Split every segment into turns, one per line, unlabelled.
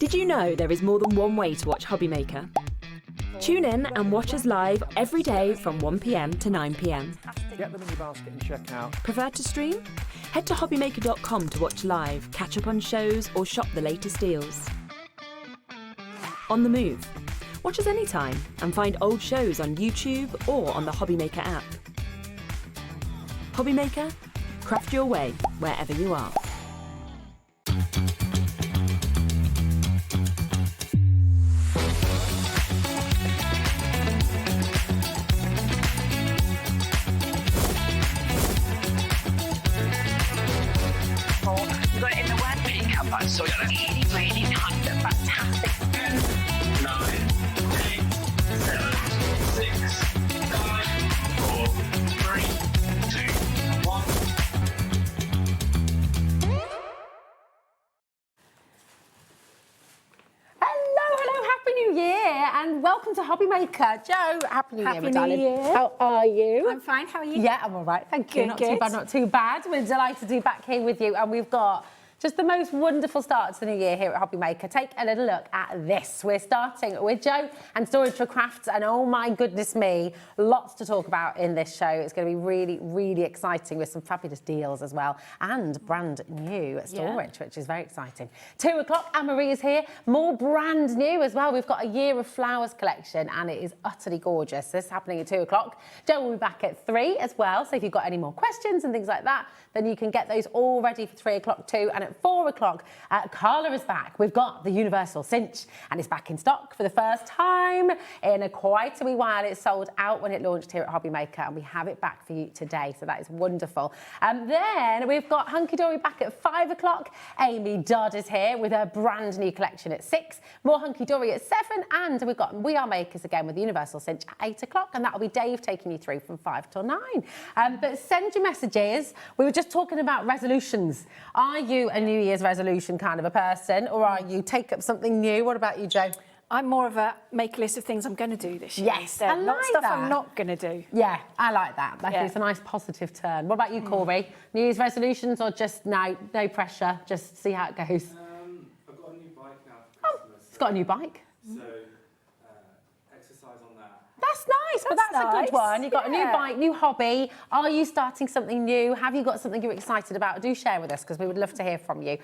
Did you know there is more than one way to watch HobbyMaker? Tune in and watch us live every day from 1 p.m. to 9 p.m.
Get them in your basket and check out.
Prefer to stream? Head to hobbymaker.com to watch live, catch up on shows, or shop the latest deals. On the move. Watch us anytime and find old shows on YouTube or on the HobbyMaker app. HobbyMaker, craft your way wherever you are.
You got it in the word pickup, but so really, really nice and fantastic.
9, 8, 7, 6, 5, 4, 3, 2, 1.
Hello, Happy New Year, and welcome to HobbyMaker. Joe, Happy New Year, my
Happy New
darling.
Year.
How are you?
I'm fine, how are you?
Yeah, I'm all right, thank you.
Good,
Not too
good.
bad, not too bad. We're delighted to be back here with you, and we've got just the most wonderful start to the new year here at HobbyMaker. Take a little look at this. We're starting with Joe and Storage4Crafts, and oh my goodness me, lots to talk about in this show. It's going to be really, really exciting with some fabulous deals as well, and brand new storage, which is very exciting. 2 o'clock, Anne-Marie is here, more brand new as well. We've got a Year of Flowers collection, and it is utterly gorgeous. This is happening at 2 o'clock. Joe will be back at 3 as well, so if you've got any more questions and things like that, then you can get those all ready for 3 o'clock too. And at 4 o'clock, Carla is back. We've got the Universal Cinch, and it's back in stock for the first time in quite a wee while. It's sold out when it launched here at HobbyMaker, and we have it back for you today, so that is wonderful. Then we've got Hunkydory back at 5 o'clock. Amy Dodd is here with her brand new collection at 6. More Hunkydory at 7, and we've got We Are Makers again with the Universal Cinch at 8 o'clock, and that'll be Dave taking you through from 5 till 9. But send your messages. We were just talking about resolutions. Are you a New Year's resolution kind of a person, or are you take up something new? What about you, Joe?
I'm more of a make a list of things I'm going to do this year.
Yes,
instead,
I
not
like
stuff
that.
I'm not going to do.
Yeah, I like that. That
Yeah.
is a nice positive turn. What about you, Corey? New Year's resolutions, or just no pressure, just see how it goes?
I've got a new bike now for Christmas.
It's got a new bike.
So, exercise on that.
That's nice, but that's a good
nice.
one. You've got a new
Yeah.
bike, new hobby. Are you starting something new? Have you got something you're excited about? Do share with us, because we would love to hear from you.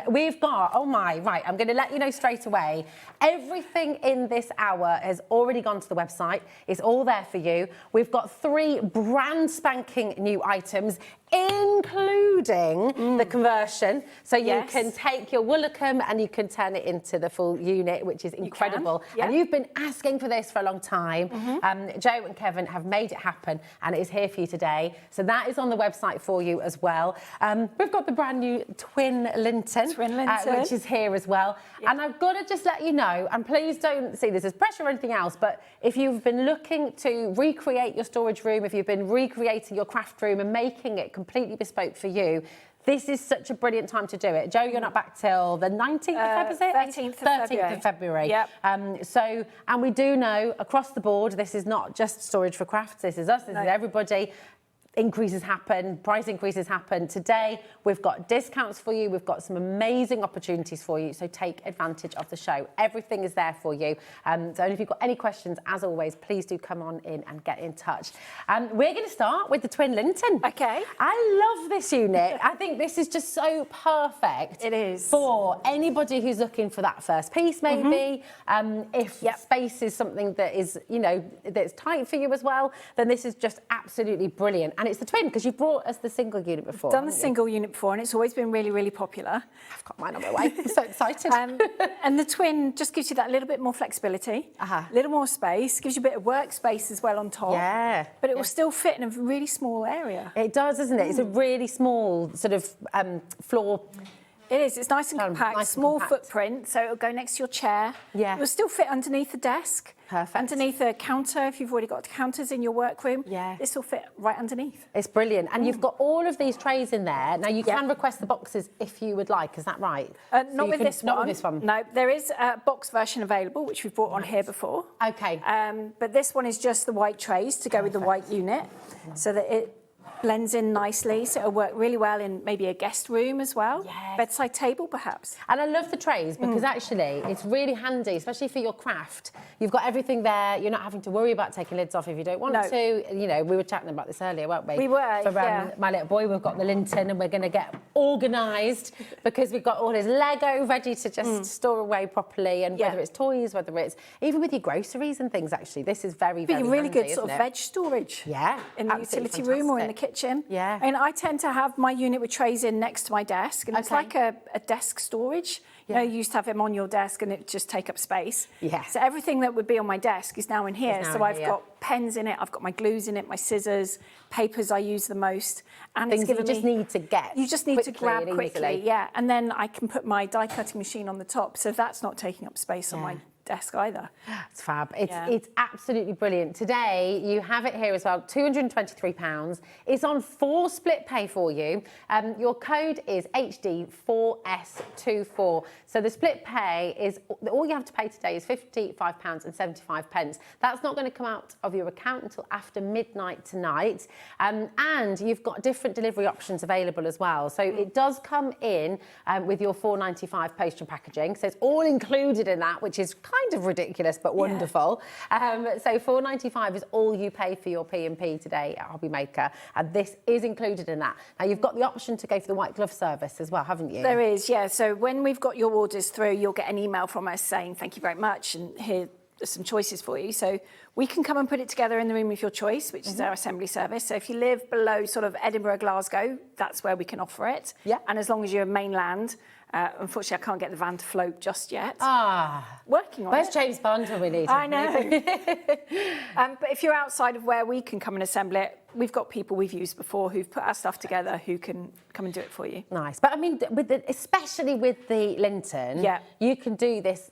We've got, right, I'm going to let you know straight away. Everything in this hour has already gone to the website. It's all there for you. We've got 3 brand spanking new items, including the conversion. So you can take your Woolacombe and you can turn it into the full unit, which is incredible.
Yeah.
And you've been asking for this for a long time. Joe and Kevin have made it happen, and it is here for you today. So that is on the website for you as well. We've got the brand new Twin Linton, which is here as well.
Yeah.
And I've got to just let you know, and please don't see this as pressure or anything else, but if you've been looking to recreate your storage room, if you've been recreating your craft room and making it completely bespoke for you, this is such a brilliant time to do it. Joe, you're not back till the 19th of February, is it?
13th of February.
Yep.
Yep.
And we do know across the board, this is not just Storage4Crafts, this is us, this is everybody. Increases happen, price increases happen. Today, we've got discounts for you. We've got some amazing opportunities for you. So take advantage of the show. Everything is there for you. So if you've got any questions, as always, please do come on in and get in touch. We're going to start with the Twin Linton.
Okay.
I love this unit. I think this is just so perfect.
It is.
For anybody who's looking for that first piece, maybe. If space is something that is, that's tight for you as well, then this is just absolutely brilliant. And it's the twin, because you brought us the single unit before.
Done the single unit before, and it's always been really, really popular.
I've got mine on my way. I'm so excited.
And the twin just gives you that little bit more flexibility, a little more space, gives you a bit of workspace as well on top.
Yeah.
But it will still fit in a really small area.
It does, isn't it? It's a really small sort of floor.
It is. It's nice and compact,
nice and
small
compact.
footprint, so it'll go next to your chair.
Yeah.
It will still fit underneath the desk.
Perfect.
Underneath a counter, if you've already got counters in your workroom.
Yeah.
This will fit right underneath.
It's brilliant. And you've got all of these trays in there. Now, you can request the boxes if you would like. Is that right?
Not with this one.
Not with this one.
No, there is a box version available, which we've brought on here before.
Okay.
But this one is just the white trays to go with the white unit, so that it blends in nicely, so it'll work really well in maybe a guest room as well.
Yes.
Bedside table, perhaps.
And I love the trays because actually it's really handy, especially for your craft. You've got everything there. You're not having to worry about taking lids off if you don't want to. You know, we were chatting about this earlier, weren't we?
We were,
For
yeah.
my little boy, we've got the Linton and we're going to get organised because we've got all his Lego ready to just store away properly. And whether it's toys, whether it's even with your groceries and things, actually, this is very, very
Be a really
handy,
good sort of
isn't it?
veg storage.
Yeah,
In the
absolutely
utility room or in the
fantastic.
kitchen.
Yeah.
And I tend to have my unit with trays in next to my desk, and it's like a desk storage. You know, you used to have them on your desk and it just take up space.
Yeah.
So everything that would be on my desk is now in here.
now
So
in
I've
here.
got pens in it, I've got my glues in it, my scissors, papers I use the most. And
Things
it's
that you
given
just
me,
need to get
you just need to grab
and
quickly,
easily.
yeah. And then I can put my die cutting machine on the top, so that's not taking up space on my desk either.
It's fab. It's absolutely brilliant. Today, you have it here as well, £223. It's on 4 split pay for you. Your code is HD4S24. So the split pay is, all you have to pay today is £55.75. That's not going to come out of your account until after midnight tonight. And you've got different delivery options available as well. So it does come in with your £4.95 post and packaging. So it's all included in that, which is kind of ridiculous but wonderful. So £4.95 is all you pay for your P&P today at HobbyMaker, and this is included in that. Now you've got the option to go for the white glove service as well, haven't you?
There is, yeah. So when we've got your orders through, you'll get an email from us saying thank you very much, and here are some choices for you. So we can come and put it together in the room of your choice, which is our assembly service. So if you live below sort of Edinburgh, Glasgow, that's where we can offer it.
Yeah.
And as long as you're mainland, unfortunately, I can't get the van to float just yet.
Ah,
Working on
where's
it.
James Bond when we need him?
I know. But if you're outside of where we can come and assemble it, we've got people we've used before who've put our stuff together who can come and do it for you.
Nice. But I mean, especially with the Linton, you can do this.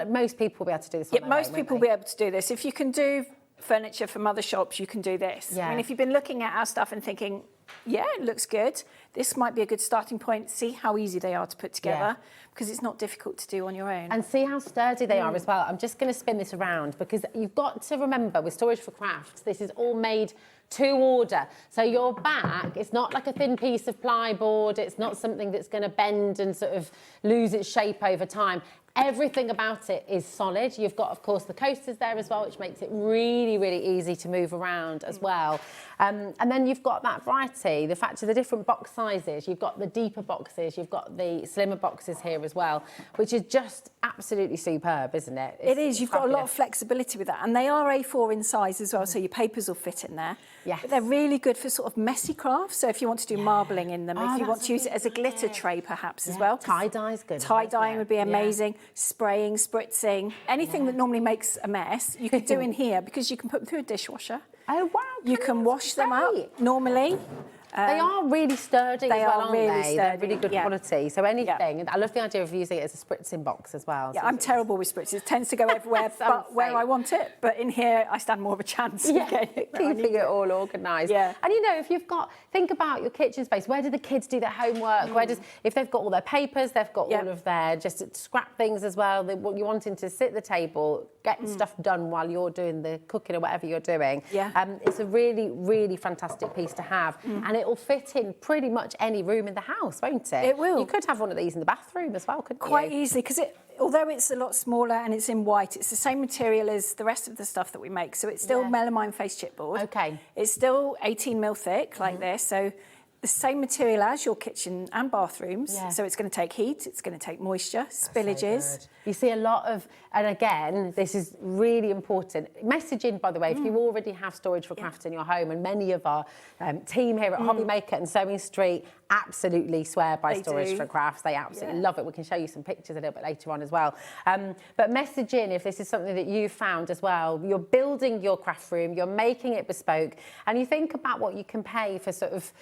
Most people will be able to do this on their
Most
own,
people
won't
will be able to do this. If you can do furniture from other shops, you can do this.
Yeah.
I mean, if you've been looking at our stuff and thinking, yeah, it looks good, this might be a good starting point. See how easy they are to put together, because it's not difficult to do on your own.
And see how sturdy they are as well. I'm just going to spin this around because you've got to remember with Storage4Crafts, this is all made to order. So your back, it's not like a thin piece of plyboard. It's not something that's going to bend and sort of lose its shape over time. Everything about it is solid. You've got, of course, the coasters there as well, which makes it really, really easy to move around as well. And then you've got that variety, the fact of the different box sizes. You've got the deeper boxes, you've got the slimmer boxes here as well, which is just absolutely superb, isn't it?
It is. You've got a lot of flexibility with that. And they are A4 in size as well, so your papers will fit in there.
Yes.
But they're really good for sort of messy crafts. So if you want to do marbling in them, if you want to use it as a glitter tray perhaps as well.
Tie-dye's good.
Tie-dyeing would be amazing. Spraying, spritzing, anything that normally makes a mess, you could do in here because you can put them through a dishwasher.
Oh, wow.
You can wash them up normally.
They are really sturdy
they
as well,
are
aren't
really
they?
sturdy,
They're really good
yeah.
quality. So anything, I love the idea of using it as a spritzing box as well.
Yeah,
So
I'm terrible with spritzes. It tends to go everywhere but where I want it. But in here, I stand more of a chance.
Keeping it all organised.
Yeah.
And you know, if you've got, think about your kitchen space. Where do the kids do their homework? Where does, if they've got all their papers, they've got all of their just scrap things as well. You're wanting to sit at the table, get stuff done while you're doing the cooking or whatever you're doing.
Yeah.
It's a really, really fantastic piece to have, and it will fit in pretty much any room in the house, won't it?
It will.
You could have one of these in the bathroom as well, couldn't you?
Quite easily, because although it's a lot smaller and it's in white, it's the same material as the rest of the stuff that we make. So it's still melamine face chipboard.
Okay.
It's still 18 mil thick, like this. So the same material as your kitchen and bathrooms.
Yeah.
So it's going to take heat, it's going to take moisture, spillages.
You see a lot of, and again, this is really important. Message in, by the way, if you already have Storage4Crafts in your home, and many of our team here at HobbyMaker and Sewing Street absolutely swear by Storage4Crafts. They absolutely love it. We can show you some pictures a little bit later on as well. But message in if this is something that you found as well. You're building your craft room, you're making it bespoke, and you think about what you can pay for sort of,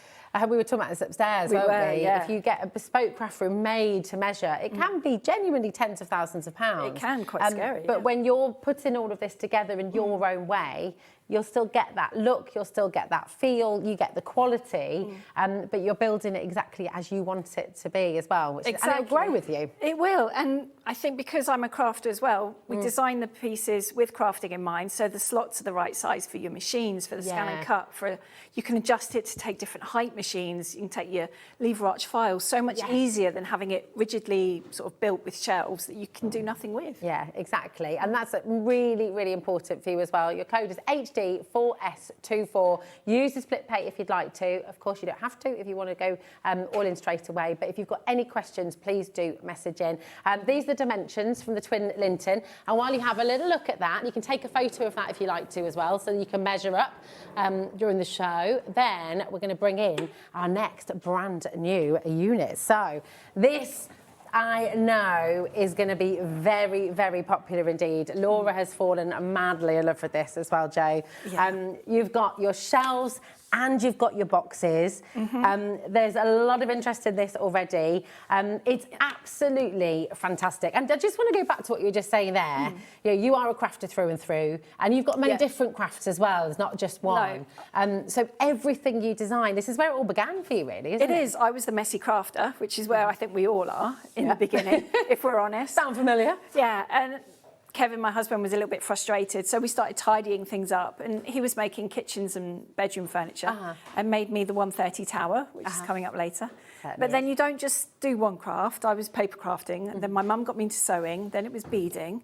we were talking about this upstairs, weren't we?
Yeah.
If you get a bespoke craft room made to measure, it can be genuinely tens of thousands of pounds.
It can, quite scary.
But when you're putting all of this together in your own way, you'll still get that look, you'll still get that feel, you get the quality, but you're building it exactly as you want it to be as well, and it'll grow with you.
It will, and I think because I'm a crafter as well, we design the pieces with crafting in mind, so the slots are the right size for your machines, for the scan and cut, you can adjust it to take different height machines, you can take your lever arch files, so much easier than having it rigidly sort of built with shelves that you can do nothing with.
Yeah, exactly, and that's really, really important for you as well. Your code is HD4S24. Use the split pay if you'd like to. Of course, you don't have to if you want to go all in straight away, but if you've got any questions, please do message in. These are the dimensions from the twin Linton, and while you have a little look at that, you can take a photo of that if you like to as well, so you can measure up during the show. Then we're going to bring in our next brand new unit. So this, I know, is going to be very, very popular indeed. Laura has fallen madly in love with this as well, Jo. You've got your shelves and you've got your boxes. There's a lot of interest in this already. It's absolutely fantastic. And I just want to go back to what you were just saying there. You know, you are a crafter through and through, and you've got many different crafts as well. It's not just one. So everything you design, this is where it all began for you, really, isn't it?
It is. I was the messy crafter, which is where I think we all are in the beginning, if we're honest.
Sound familiar?
Yeah, and Kevin, my husband, was a little bit frustrated, so we started tidying things up, and he was making kitchens and bedroom furniture and made me the 130 tower, which is coming up later. But then you don't just do one craft. I was paper crafting, and then my mum got me into sewing, then it was beading,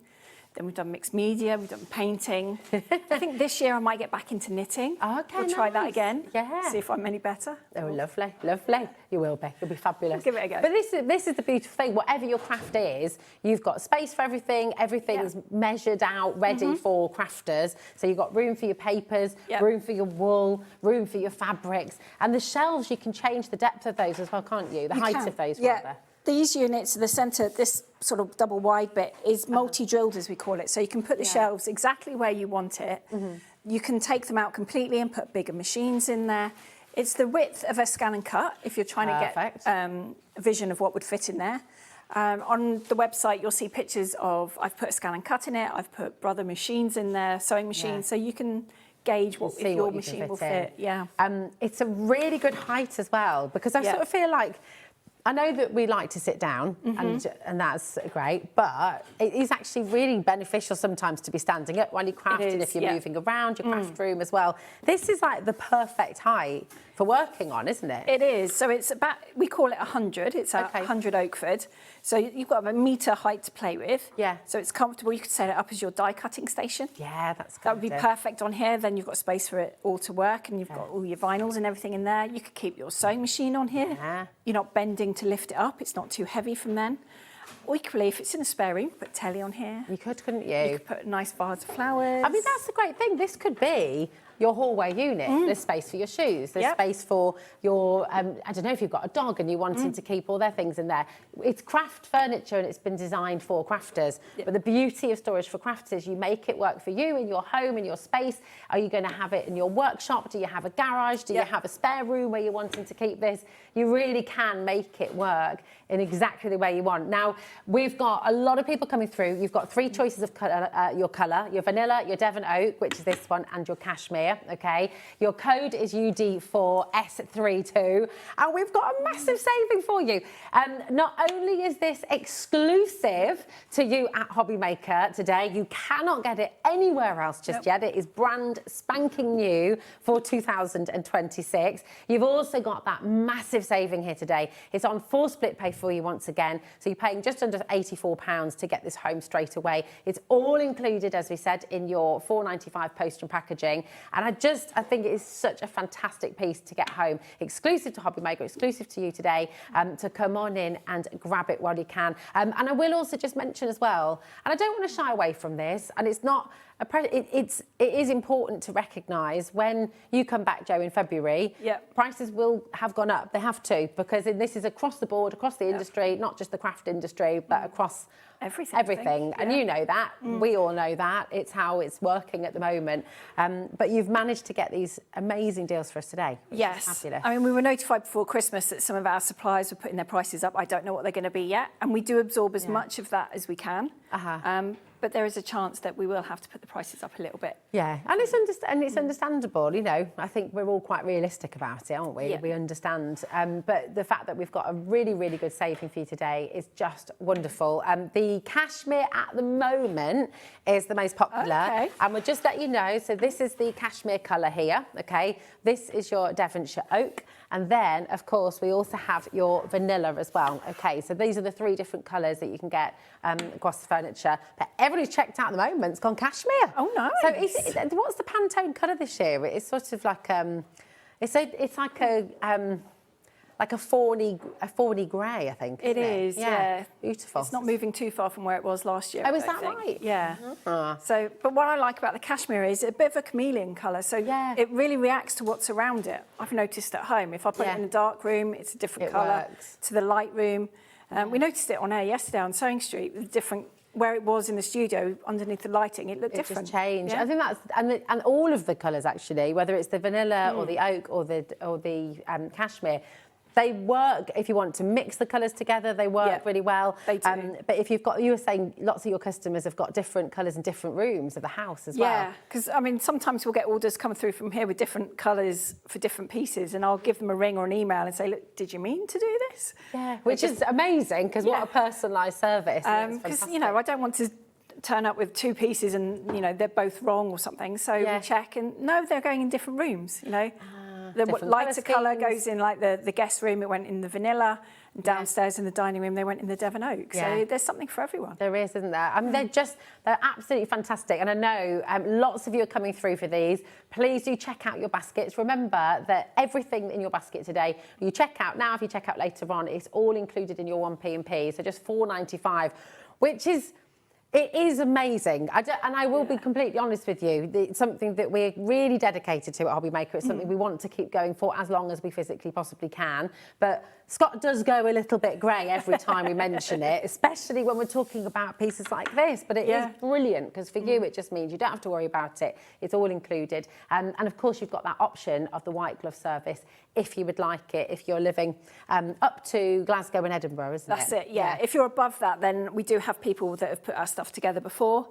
then we've done mixed media, we've done painting. I think this year I might get back into knitting.
Okay,
we'll try that again.
Yeah.
See if I'm any better.
Oh, lovely, lovely. You will be. You'll be fabulous.
Give it a go.
But this is the beautiful thing. Whatever your craft is, you've got space for everything. Everything's measured out, ready for crafters. So you've got room for your papers, room for your wool, room for your fabrics. And the shelves, you can change the depth of those as well, can't you? The height of those, rather.
These units, the centre, this sort of double wide bit is multi-drilled, as we call it. So you can put the shelves exactly where you want it. You can take them out completely and put bigger machines in there. It's the width of a scan and cut if you're trying to get a vision of what would fit in there. On the website, you'll see pictures of, I've put a scan and cut in it, I've put brother machines in there, sewing machines, so you can gauge if your machine will fit.
It's a really good height as well, because I sort of feel like, I know that we like to sit down, and that's great, but it is actually really beneficial sometimes to be standing up while you craft, and if you're moving around your craft room as well. This is like the perfect height for working on, isn't it?
It is. So it's about, we call it 100. It's a 100 Oakford. So you've got a metre height to play with.
Yeah.
So it's comfortable. You could set it up as your die cutting station.
Yeah, that's good.
That would be perfect on here. Then you've got space for it all to work, and you've got all your vinyls and everything in there. You could keep your sewing machine on here.
Yeah.
You're not bending to lift it up. It's not too heavy from then. Or equally, if it's in a spare room, put telly on here.
You could, couldn't you?
You could put a nice vase of flowers.
I mean, that's the great thing. This could be your hallway unit. There's space for your shoes. There's space for your, I don't know if you've got a dog and you wanted to keep all their things in there. It's craft furniture and it's been designed for crafters. But the beauty of Storage4Crafts is you make it work for you in your home, in your space. Are you going to have it in your workshop? Do you have a garage? Do you have a spare room where you're wanting to keep this? You really can make it work in exactly the way you want. Now, we've got a lot of people coming through. You've got 3 choices of your colour, your vanilla, your Devon Oak, which is this one, and your cashmere, okay? Your code is UD4S32, and we've got a massive saving for you. Not only is this exclusive to you at HobbyMaker today, you cannot get it anywhere else just yet. It is brand spanking new for 2026. You've also got that massive saving here today. It's on 4 split pay for you once again. So you're paying just under £84 to get this home straight away. It's all included, as we said, in your £4.95 post and packaging. And I think it is such a fantastic piece to get home. Exclusive to HobbyMaker, exclusive to you today, to come on in and grab it while you can. And I will also just mention as well, and I don't want to shy away from this, and it's not, it is important to recognise when you come back, Jo, in February, prices will have gone up. They have to, because this is across the board, across the industry, not just the craft industry, but across everything. And you know that. We all know that. It's how it's working at the moment. But you've managed to get these amazing deals for us today.
Yes.
Fabulous.
I mean, we were notified before Christmas that some of our suppliers were putting their prices up. I don't know what they're going to be yet. And we do absorb as much of that as we can. but there is a chance that we will have to put the prices up a little bit.
Yeah, and it's understandable. You know, I think we're all quite realistic about it, aren't we?
Yeah.
We understand. But the fact that we've got a really, really good saving for you today is just wonderful. The cashmere at the moment is the most popular,
Okay.
and we'll just let you know. So this is the cashmere colour here. Okay, this is your Devonshire oak, and then of course we also have your vanilla as well. Okay, so these are the 3 different colours that you can get across the furniture. But everybody's checked out at the moment. It's gone cashmere.
Oh, nice.
So what's the Pantone colour this year? It's sort of like it's like a fawny grey, I think.
It
isn't
is, yeah.
Beautiful.
It's not moving too far from where it was last year.
Oh, is
I
that
think.
right?
Yeah.
Ah.
So, but what I like about the cashmere is a bit of a chameleon colour. So
Yeah.
it really reacts to what's around it. I've noticed at home, if I put
Yeah.
it in a dark room, it's a different
It
colour.
works.
To the light room. We noticed it on air yesterday on Sewing Street, with different, where it was in the studio underneath the lighting, it looked
It
different.
just changed.
Yeah.
I think that's and all of the colours actually, whether it's the vanilla or the oak or the cashmere, they work. If you want to mix the colours together, they work
Yeah,
really well.
they do.
But if you were saying lots of your customers have got different colours in different rooms of the house as well.
Yeah, because I mean, sometimes we'll get orders come through from here with different colours for different pieces, and I'll give them a ring or an email and say, "Look, did you mean to do this?"
Yeah, which is amazing because what a personalised service.
Because you know, I don't want to turn up with 2 pieces and you know they're both wrong or something. So
Yeah.
we check, and no, they're going in different rooms. You know, the
different
lighter colour
schemes.
goes in like the guest room. It went in the vanilla. And downstairs in the dining room, they went in the Devon oak.
Yeah.
So there's something for everyone.
There is, isn't there? I mean, they're absolutely fantastic. And I know lots of you are coming through for these. Please do check out your baskets. Remember that everything in your basket today, you check out now, if you check out later on, it's all included in your 1p&p. So just £4.95, which is... It is amazing. And I will be completely honest with you. It's something that we're really dedicated to at HobbyMaker. It's something we want to keep going for as long as we physically possibly can. But Scott does go a little bit grey every time we mention it, especially when we're talking about pieces like this. But it is brilliant because for you, it just means you don't have to worry about it. It's all included. And of course, you've got that option of the white glove service if you would like it, if you're living up to Glasgow and Edinburgh, isn't it?
That's it, yeah. If you're above that, then we do have people that have put our stuff together before,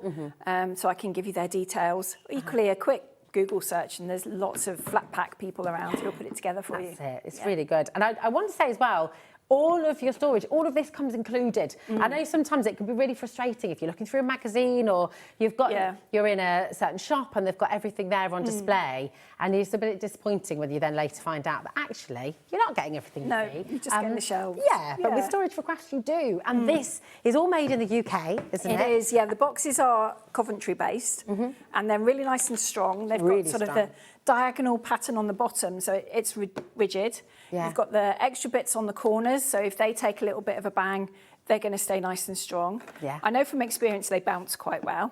so I can give you their details. Equally, a quick Google search, and there's lots of flat pack people around who'll put it together for you.
That's it. It's really good. And I want to say as well, all of your storage, all of this comes included. I know sometimes it can be really frustrating if you're looking through a magazine or you're in a certain shop and they've got everything there on display, and it's a bit disappointing when you then later find out that actually you're not getting everything you need.
You're just getting the shelves.
Yeah, but with Storage4Crafts you do. And this is all made in the UK, isn't it?
It is, yeah. The boxes are Coventry based and they're really nice and strong. They've
Really
got sort of
strong.
the diagonal pattern on the bottom, so it's rigid.
Yeah.
You've got the extra bits on the corners, so if they take a little bit of a bang, they're going to stay nice and strong.
Yeah.
I know from experience they bounce quite well.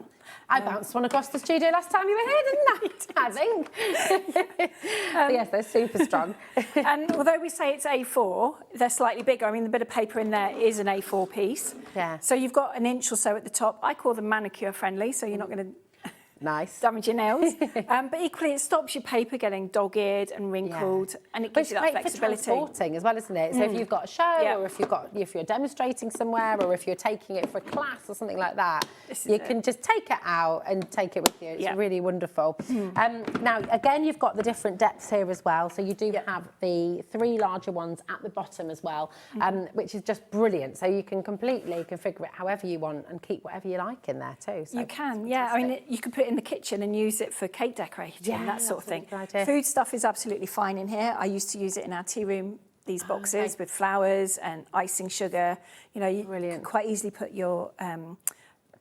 I bounced one across the studio last time you were here, didn't I? I think. But yes, they're super strong.
And although we say it's A4, they're slightly bigger. I mean, the bit of paper in there is an A4 piece.
Yeah.
So you've got an inch or so at the top. I call them manicure friendly, so you're not going to
Nice.
damage your nails. But equally, it stops your paper getting dog-eared and wrinkled, and it
But
gives
it's
you that
great for
flexibility.
transporting as well, isn't it? So if you've got a show,
Yeah.
or if you're demonstrating somewhere, or if you're taking it for a class or something like that,
This is
you
it.
can just take it out and take it with you. It's
Yeah.
really wonderful. Now, again, you've got the different depths here as well. So you do have the 3 larger ones at the bottom as well, which is just brilliant. So you can completely configure it however you want and keep whatever you like in there too. So
You can, yeah. I mean, you could put it in the kitchen and use it for cake decorating,
Yeah,
that sort of
that's a
thing.
good idea.
Food stuff is absolutely fine in here. I used to use it in our tea room, these boxes with flowers and icing sugar. You know, you
Brilliant.
can quite easily put your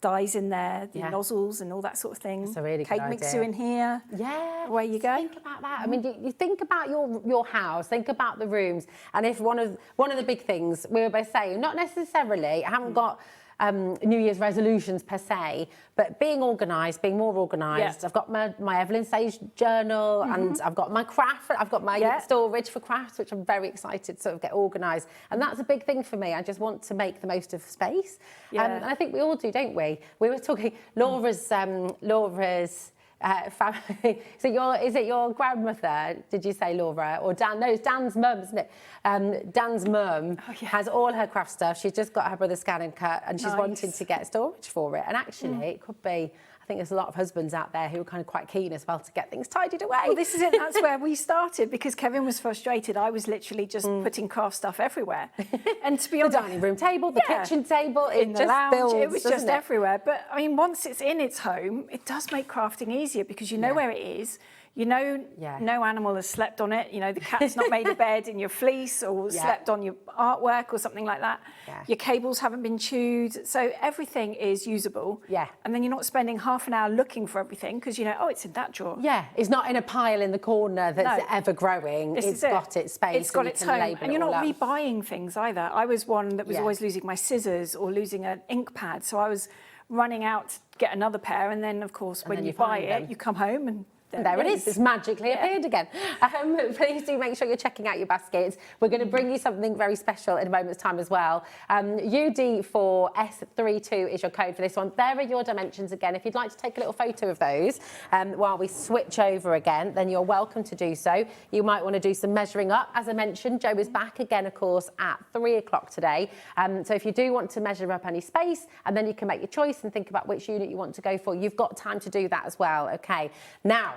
dyes in there, the
Yeah.
nozzles and all that sort of thing.
That's a really
cake
good
mixer
idea.
in here.
Yeah,
Away you go.
Think about that. I mean, you think about your house, think about the rooms, and if one of the big things we were both saying, not necessarily, I haven't got New Year's resolutions per se, but being organised, being more organised.
Yeah.
I've got my Evelyn Sage journal, and I've got my craft, I've got my Storage4Crafts, which I'm very excited to sort of get organised, and that's a big thing for me. I just want to make the most of space,
Yeah.
and I think we all do, don't we? We were talking Laura's family. Is it your grandmother, did you say, Laura? Or Dan? No, it's Dan's mum, isn't it? Dan's mum has all her craft stuff. She's just got her brother's scan and cut, and she's wanting to get storage for it. And actually, it could be, I think there's a lot of husbands out there who are kind of quite keen as well to get things tidied away.
Well, this is it. That's where we started, because Kevin was frustrated. I was literally just putting craft stuff everywhere. And to be honest,
the dining room table, the kitchen table,
in the
just
lounge,
builds,
it was just
it?
everywhere. But I mean, once it's in its home, it does make crafting easier, because you know where it is. You know, no animal has slept on it. You know, the cat's not made a bed in your fleece or slept on your artwork or something like that.
Yeah.
Your cables haven't been chewed. So everything is usable.
Yeah.
And then you're not spending half an hour looking for everything, because you know, oh, it's in that drawer.
Yeah, it's not in a pile in the corner that's ever growing. It's got its space.
It's got its home. And you're not rebuying things either. I was one that was always losing my scissors or losing an ink pad. So I was running out to get another pair. And then, of course, when you buy it, you come home and there it is. It's magically appeared again. Please do make sure you're checking out your baskets. We're going to bring you something very special in a moment's time as well. UD4S32 is your code for this one. There are your dimensions again. If you'd like to take a little photo of those while we switch over again, then you're welcome to do so. You might want to do some measuring up. As I mentioned, Joe is back again, of course, at 3 o'clock today. So if you do want to measure up any space, and then you can make your choice and think about which unit you want to go for, you've got time to do that as well. Okay. Now,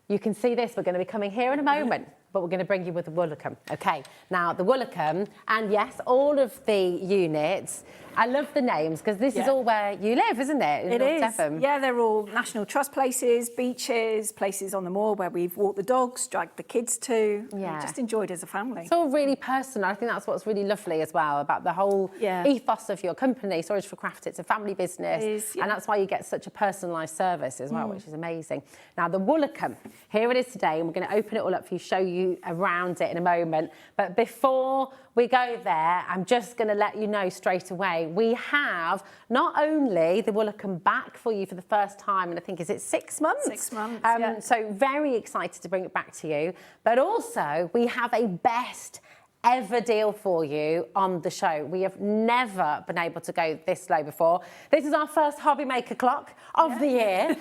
you can see this. We're going to be coming here in a moment, but we're going to bring you with the Woolacombe. Okay, now the Woolacombe, and yes, all of the units, I love the names, because this is all where you live, isn't it? In North Devon. Yeah, they're all National Trust places, beaches, places on the moor where we've walked the dogs, dragged the kids to, just enjoyed as a family.
It's all really personal. I think that's what's really lovely as well about the whole ethos of your company, Storage4Crafts. It's a family business, and that's why you get such a personalised service as well, which is amazing. Now, the Woolacombe, here it is today, and we're going to open it all up for you, show you around it in a moment. But before we go there, I'm just going to let you know straight away, we have not only the Woolacombe back for you for the first time, and I think, is it 6 months?
6 months,
So very excited to bring it back to you. But also, we have a best ever deal for you on the show. We have never been able to go this low before. This is our first HobbyMaker clock of the year,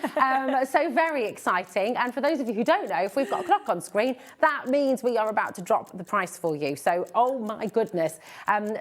so very exciting. And for those of you who don't know, if we've got a clock on screen, that means we are about to drop the price for you. So, oh my goodness,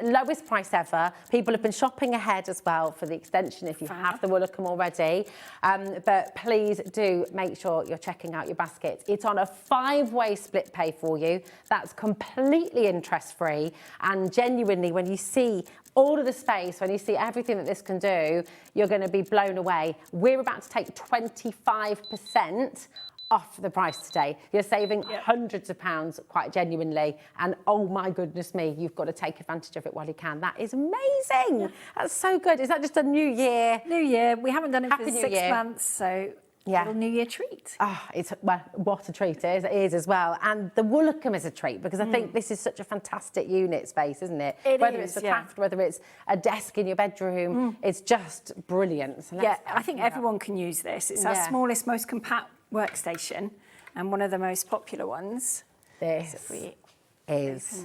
lowest price ever. People have been shopping ahead as well for the extension if you have the Woolacombe already. But please do make sure you're checking out your baskets. It's on a 5-way split pay for you. That's completely interest-free, and genuinely, when you see all of the space, when you see everything that this can do, you're going to be blown away. We're about to take 25% off the price today. You're saving hundreds of pounds, quite genuinely, and oh my goodness me, you've got to take advantage of it while you can. That is amazing. That's so good. Is that just a new year?
New year. We haven't done it
Happy
for
New
6
Year.
months, so little New Year treat.
It's, well, what a treat it is as well. And the Woolacombe is a treat, because I think this is such a fantastic unit space, isn't it? Whether it's a craft, whether it's a desk in your bedroom, it's just brilliant. So
I think everyone can use this. It's our smallest, most compact workstation, and one of the most popular ones.
This is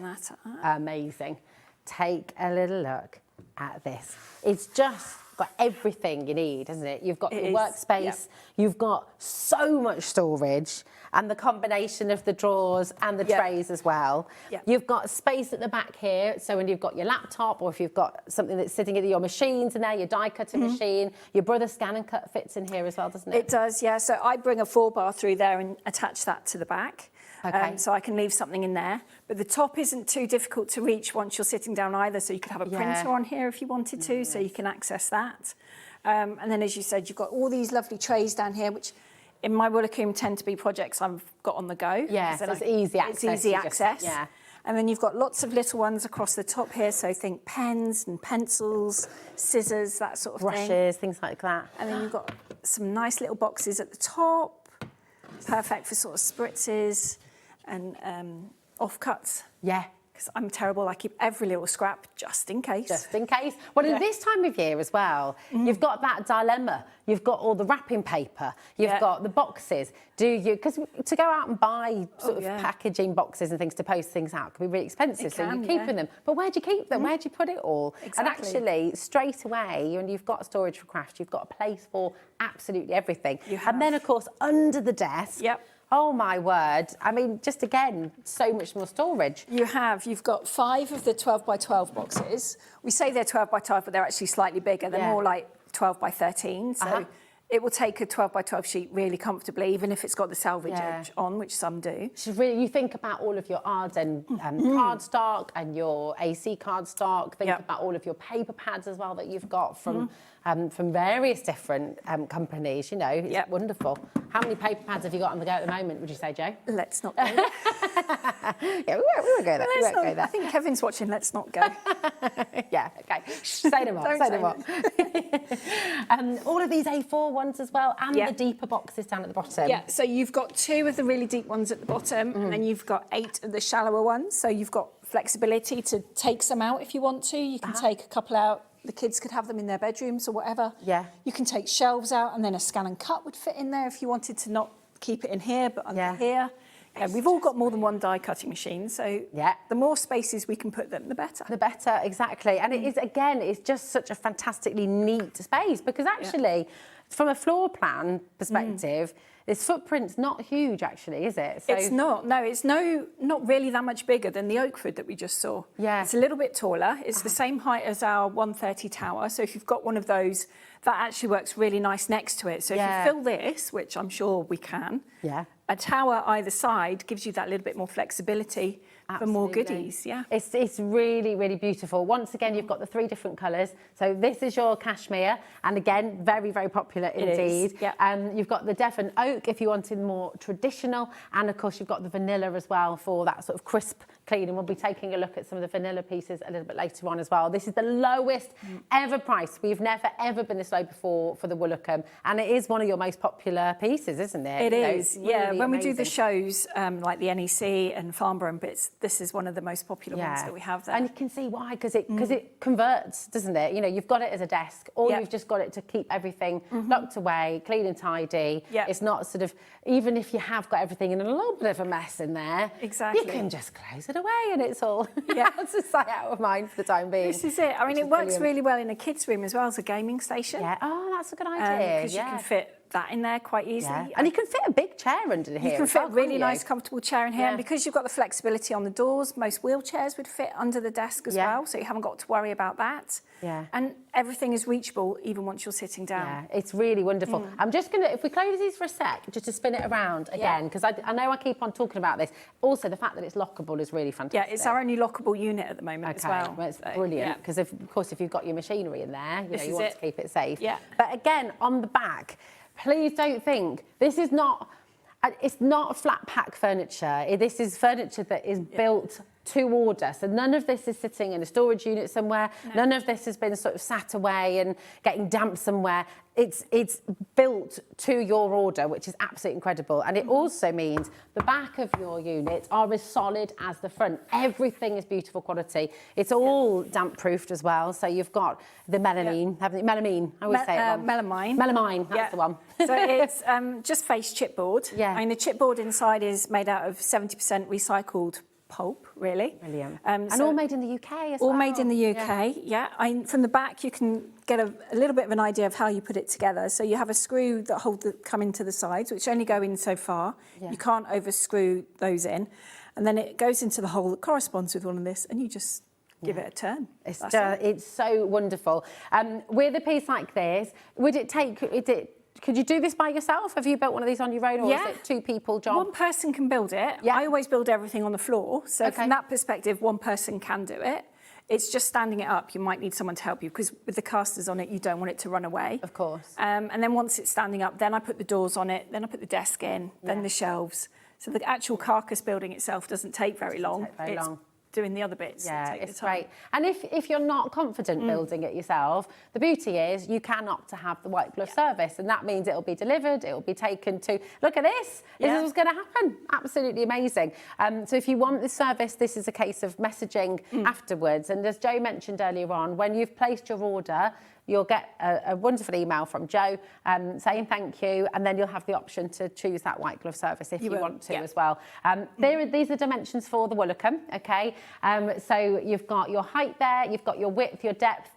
amazing. Take a little look at this. It's just got everything you need, isn't it? You've got your workspace, you've got so much storage, and the combination of the drawers and the trays as well. You've got space at the back here, so when you've got your laptop, or if you've got something that's sitting at your machines in there, your die cutting machine, your brother's scan and cut fits in here as well, doesn't it?
It does, yeah. So I bring a 4-bar through there and attach that to the back. So I can leave something in there. But the top isn't too difficult to reach once you're sitting down either, so you could have a printer on here if you wanted to, so you can access that. And then, as you said, you've got all these lovely trays down here, which in my Woolacombe tend to be projects I've got on the go.
Yeah, so it's easy access.
It's easy access. And then you've got lots of little ones across the top here, so think pens and pencils, scissors, that sort of thing.
Brushes, things like that.
And then you've got some nice little boxes at the top, perfect for sort of spritzes and offcuts.
Yeah,
because I'm terrible. I keep every little scrap just in case.
Just in case. Well, in this time of year as well, you've got that dilemma. You've got all the wrapping paper. You've got the boxes. Do you? Because to go out and buy sort of packaging boxes and things to post things out can be really expensive. So you're keeping them. But where do you keep them? Where do you put it all?
Exactly.
And actually, straight away, when you've got Storage4Crafts, you've got a place for absolutely everything. And then, of course, under the desk. Oh my word. I mean, just again, so much more storage.
You've got 5 of the 12 by 12 boxes. We say they're 12 by 12, but they're actually slightly bigger. They're more like 12 by 13. So it will take a 12 by 12 sheet really comfortably, even if it's got the salvage edge on, which some do.
So really, you think about all of your Arden cardstock and your AC cardstock. Think about all of your paper pads as well that you've got from various different companies. You know, it's wonderful. How many paper pads have you got on the go at the moment, would you say, Jo?
Let's not go.
We won't go there. We won't go there.
I think Kevin's watching. Let's not go.
Yeah, okay. Say no more. Say no more. All of these A4 ones as well, and the deeper boxes down at the bottom.
Yeah, so you've got 2 of the really deep ones at the bottom, and then you've got 8 of the shallower ones. So you've got flexibility to take some out if you want to. You can take a couple out. The kids could have them in their bedrooms or whatever. Yeah. You can take shelves out, and then a scan and cut would fit in there if you wanted to not keep it in here, but under here. Yeah, we've all got more than one die cutting machine, so the more spaces we can put them, the better. The
better, exactly. And it is, again, it's just such a fantastically neat space, because actually, from a floor plan perspective, this footprint's not huge, actually, is it? So it's
not. No, it's not really that much bigger than the Oakford that we just saw. Yeah. It's a little bit taller. It's the same height as our 130 tower. So if you've got one of those, that actually works really nice next to it. So if you fill this, which I'm sure we can, a tower either side gives you that little bit more flexibility for more goodies. Yeah.
It's really, really beautiful. Once again, you've got the 3 different colours. So this is your cashmere, and again, very, very popular indeed. You've got the Devon oak if you wanted more traditional, and of course you've got the vanilla as well for that sort of crisp clean, and we'll be taking a look at some of the vanilla pieces a little bit later on as well. This is the lowest ever price. We've never ever been this low before for the Woolacombe, and it is one of your most popular pieces, isn't it?
It is, really when we do the shows like the NEC and Farnborough and bits, this is one of the most popular ones that we have there.
And you can see why, because it converts, doesn't it? You know, you've got it as a desk, or you've just got it to keep everything locked away, clean and tidy. It's not sort of, even if you have got everything in a little bit of a mess in there, you can just close it away and it's all out of sight, out of mind for the time being.
This is it. I mean, it works really well in a kids' room as well as a gaming station.
Yeah. Oh, that's a good idea.
Because you can fit that in there quite easily.
And you can fit a big chair under here.
You can fit a really nice, comfortable chair in here. And because you've got the flexibility on the doors, most wheelchairs would fit under the desk as well, so you haven't got to worry about that. And everything is reachable even once you're sitting down.
Yeah, it's really wonderful. I'm just going to, if we close these for a sec, just to spin it around again, because I know I keep on talking about this. Also, the fact that it's lockable is really fantastic.
Yeah, it's our only lockable unit at the moment as well.
Well, it's brilliant, because of course, if you've got your machinery in there, you want to keep it safe. But again, on the back, please don't think this is not. It's not flat pack furniture. This is furniture that is built to order. So none of this is sitting in a storage unit somewhere. None of this has been sort of sat away and getting damp somewhere. It's built to your order, which is absolutely incredible. And it also means the back of your units are as solid as the front. Everything is beautiful quality. It's all damp proofed as well. So you've got the melamine, haven't you? Melamine, I always say it wrong.
Melamine.
Melamine, that's the one.
So it's just face chipboard. I mean, the chipboard inside is made out of 70% recycled pulp, really.
Brilliant. And all made in the UK as well.
All made in the UK, from the back, you can get a little bit of an idea of how you put it together. So you have a screw that come into the sides, which only go in so far. You can't over-screw those in. And then it goes into the hole that corresponds with all of this, and you just give it a turn.
It's so wonderful. With a piece like this, could you do this by yourself? Have you built one of these on your own, or is it 2 people job?
One person can build it. I always build everything on the floor. So from that perspective, one person can do it. It's just standing it up. You might need someone to help you, because with the casters on it, you don't want it to run away.
Of course.
And then once it's standing up, then I put the doors on it, then I put the desk in, then the shelves. So the actual carcass building itself doesn't take very long. doing the other bits.
Yeah,
that take
it's
the time.
great. And if you're not confident building it yourself, the beauty is you can opt to have the white glove service, and that means it'll be delivered, it'll be taken to, look at this, this is what's going to happen. Absolutely amazing. So if you want this service, this is a case of messaging afterwards. And as Joe mentioned earlier on, when you've placed your order, you'll get a wonderful email from Joe saying thank you, and then you'll have the option to choose that white glove service if you want to as well. These are dimensions for the Woolacombe, okay? So you've got your height there, you've got your width, your depth.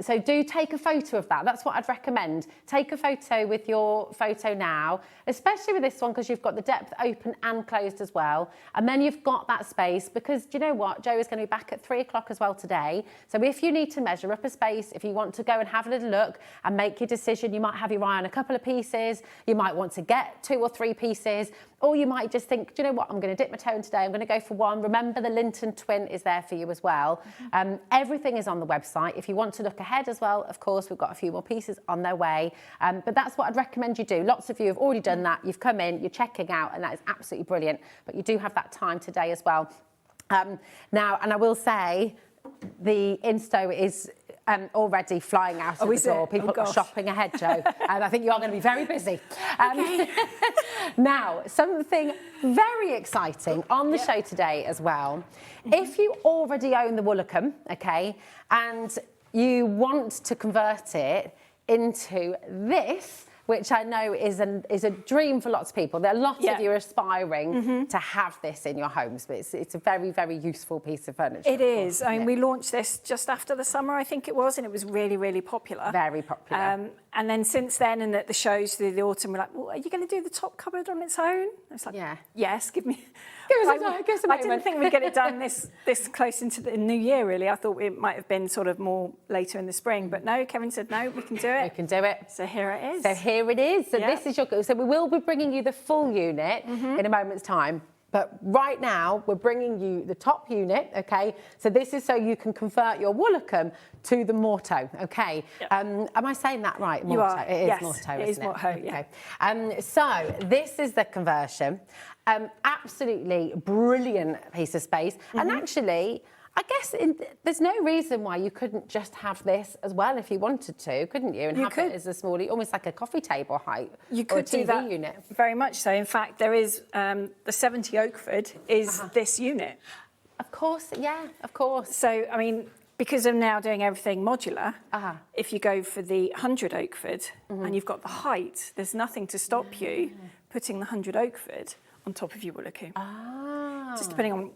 So do take a photo of that. That's what I'd recommend. Take a photo with your photo now, especially with this one, because you've got the depth open and closed as well. And then you've got that space, because do you know what? Joe is going to be back at 3 o'clock as well today. So if you need to measure up a space, if you want to go and have a little look and make your decision, you might have your eye on a couple of pieces, you might want to get 2 or 3 pieces, or you might just think, do you know what, I'm going to dip my toe in today, I'm going to go for one. Remember, the Linton twin is there for you as well. Everything is on the website. If you want to look ahead as well, of course, we've got a few more pieces on their way. But that's what I'd recommend you do. Lots of you have already done that. You've come in, you're checking out, and that is absolutely brilliant. But you do have that time today as well. Now, and I will say, the Insto is already flying out of the door. People are shopping ahead, Joe. And I think you are going to be very busy. Now, something very exciting on the show today as well. If you already own the Woolacombe, okay, and you want to convert it into this, which I know is a dream for lots of people. There are lots of you aspiring to have this in your homes, but it's a very, very useful piece of furniture.
It is. I mean, we launched this just after the summer, I think it was, and it was really, really popular.
Very popular.
And then since then, and at the shows through the autumn, we're like, well, are you going to do the top cupboard on its own? It's like, yes, give us a moment. I didn't think we'd get it done this close into the new year, really. I thought it might have been sort of more later in the spring, but no, Kevin said, no, we can do it.
We can do it.
So here it is.
So here it is. So this is your, so we will be bringing you the full unit in a moment's time. But right now, we're bringing you the top unit, okay? So this is so you can convert your Woolacombe to the Morto, okay? Yep. Am I saying that right? Morto.
You are.
It is
yes,
Morto,
it is Morto,
yeah. Okay. So this is the conversion. Absolutely brilliant piece of space. And actually, I guess there's no reason why you couldn't just have this as well if you wanted to, couldn't you? And have it as a small, almost like a coffee table height.
You could
do that
unit. Very much so. In fact, there is the 70 Oakford is this unit.
Of course, yeah, of course.
So, I mean, because I'm now doing everything modular, if you go for the 100 Oakford and you've got the height, there's nothing to stop you putting the 100 Oakford on top of your Woolacombe. Just depending on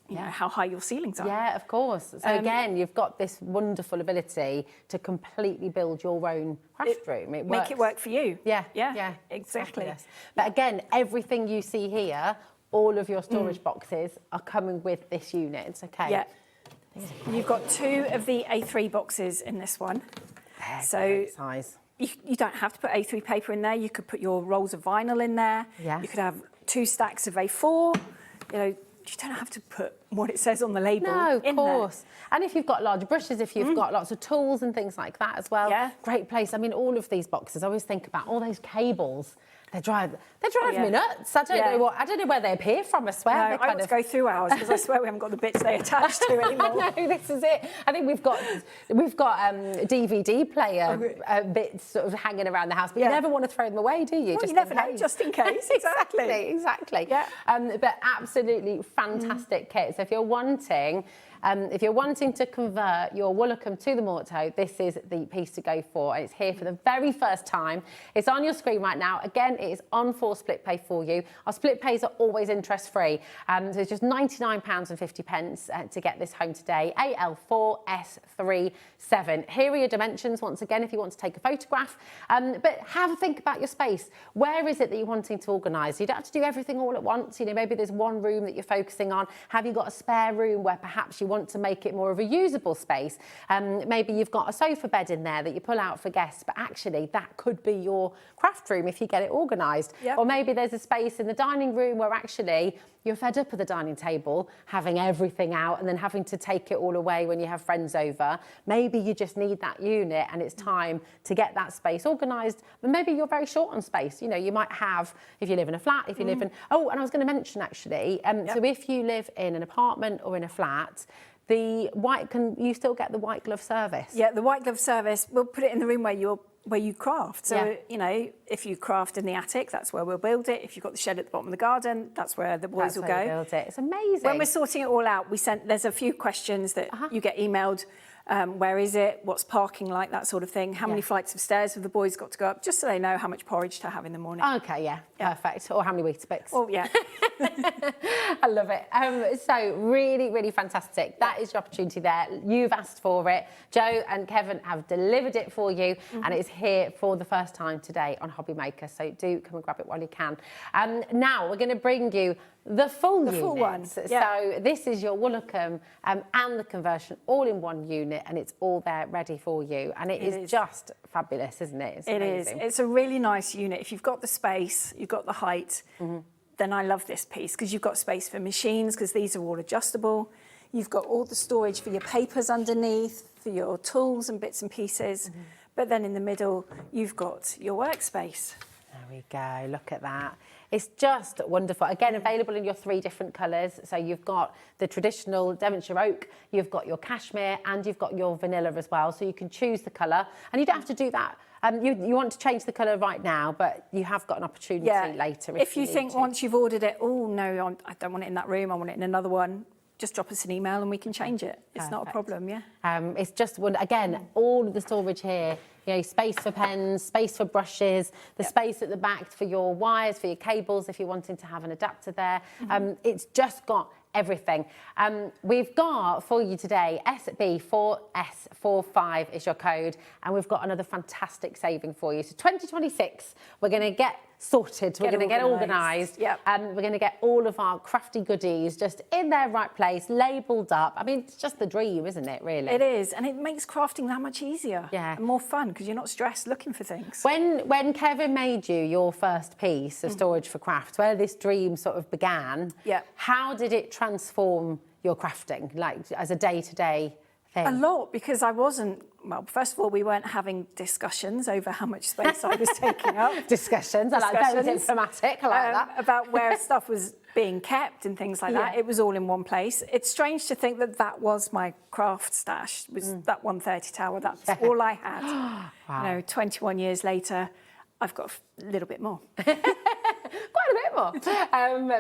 you know, how high your ceilings are.
Yeah, of course. So again, you've got this wonderful ability to completely build your own craft room.
Make it work for you.
Yeah,
exactly.
But again, everything you see here, all of your storage boxes are coming with this unit. It's okay.
Yeah. You've got 2 of the A3 boxes in this one. So
size.
You don't have to put A3 paper in there. You could put your rolls of vinyl in there.
Yeah.
You could have 2 stacks of A4. You know, you don't have to put what it says on the label
in there. No, of course. And if you've got large brushes, if you've got lots of tools and things like that as well, great place. I mean, all of these boxes, I always think about all those cables. They drive me nuts. I don't know where they appear from. I swear.
No, I want to go through ours because I swear we haven't got the bits they attach to anymore.
I know, this is it. I think we've got DVD player bits sort of hanging around the house, but you never want to throw them away, do you?
Well, you never know, just in case.
Exactly. Yeah. But absolutely fantastic kit. So if you're wanting to convert your Woolacombe to the Morto, this is the piece to go for. And it's here for the very first time. It's on your screen right now. Again, it is on for split pay for you. Our split pays are always interest free. So it's just £99.50 to get this home today. AL4S37. Here are your dimensions once again if you want to take a photograph. But have a think about your space. Where is it that you're wanting to organise? You don't have to do everything all at once. You know, maybe there's one room that you're focusing on. Have you got a spare room where perhaps you you want to make it more of a usable space. Maybe you've got a sofa bed in there that you pull out for guests, but actually that could be your craft room if you get it organised.
Yep.
Or maybe there's a space in the dining room where actually you're fed up of the dining table, having everything out and then having to take it all away when you have friends over. Maybe you just need that unit and it's time to get that space organised. But maybe you're very short on space. You know, you might have, if you live in a flat, if you live in... Oh, and I was going to mention actually, so if you live in an apartment or in a flat, you still get the white glove service?
Yeah, the white glove service, we'll put it in the room where you craft. So, you know, if you craft in the attic, that's where we'll build it. If you've got the shed at the bottom of the garden, that's where the boys will go.
Build it. It's amazing.
When we're sorting it all out, there's a few questions that you get emailed. Where is it? What's parking like? That sort of thing. How many flights of stairs have the boys got to go up? Just so they know how much porridge to have in the morning.
Okay, yeah, perfect. Or how many Weetabix.
Oh, yeah.
I love it. So really, really fantastic. That is your opportunity there. You've asked for it. Joe and Kevin have delivered it for you and it's here for the first time today on HobbyMaker. So do come and grab it while you can. Now we're going to bring you the full
one.
So this is your Woolacombe and the conversion all in one unit and it's all there ready for you. And it is just fabulous, isn't it? It's amazing.
It's a really nice unit. If you've got the space, you've got the height, then I love this piece because you've got space for machines because these are all adjustable. You've got all the storage for your papers underneath, for your tools and bits and pieces. But then in the middle, you've got your workspace.
There we go, look at that. It's just wonderful. Again, available in your 3 different colours. So you've got the traditional Devonshire oak, you've got your cashmere, and you've got your vanilla as well. So you can choose the colour. And you don't have to do that. You want to change the colour right now, but you have got an opportunity later.
If you think once you've ordered it, oh, no, I don't want it in that room, I want it in another one, just drop us an email and we can change it. It's not a problem,
It's just, again, all of the storage here, you know, space for pens, space for brushes, the space at the back for your wires, for your cables, if you're wanting to have an adapter there. It's just got everything. We've got for you today, SB4S45 is your code, and we've got another fantastic saving for you. So 2026, we're going to get sorted, we're going to get organised, and we're going to get all of our crafty goodies just in their right place, labelled up. I mean, it's just the dream, isn't it, really?
It is, and it makes crafting that much easier and more fun because you're not stressed looking for things.
When Kevin made you your first piece of Storage4Crafts, where this dream sort of began, how did it transform your crafting, like as a day-to-day thing?
A lot, because I wasn't, well, first of all, we weren't having discussions over how much space I was taking up.
Discussions, I like very diplomatic, I like that.
About where stuff was being kept and things like that. It was all in one place. It's strange to think that that was my craft stash, was that 130 tower, that's all I had. You know, 21 years later, I've got a little bit more.
Quite a bit more.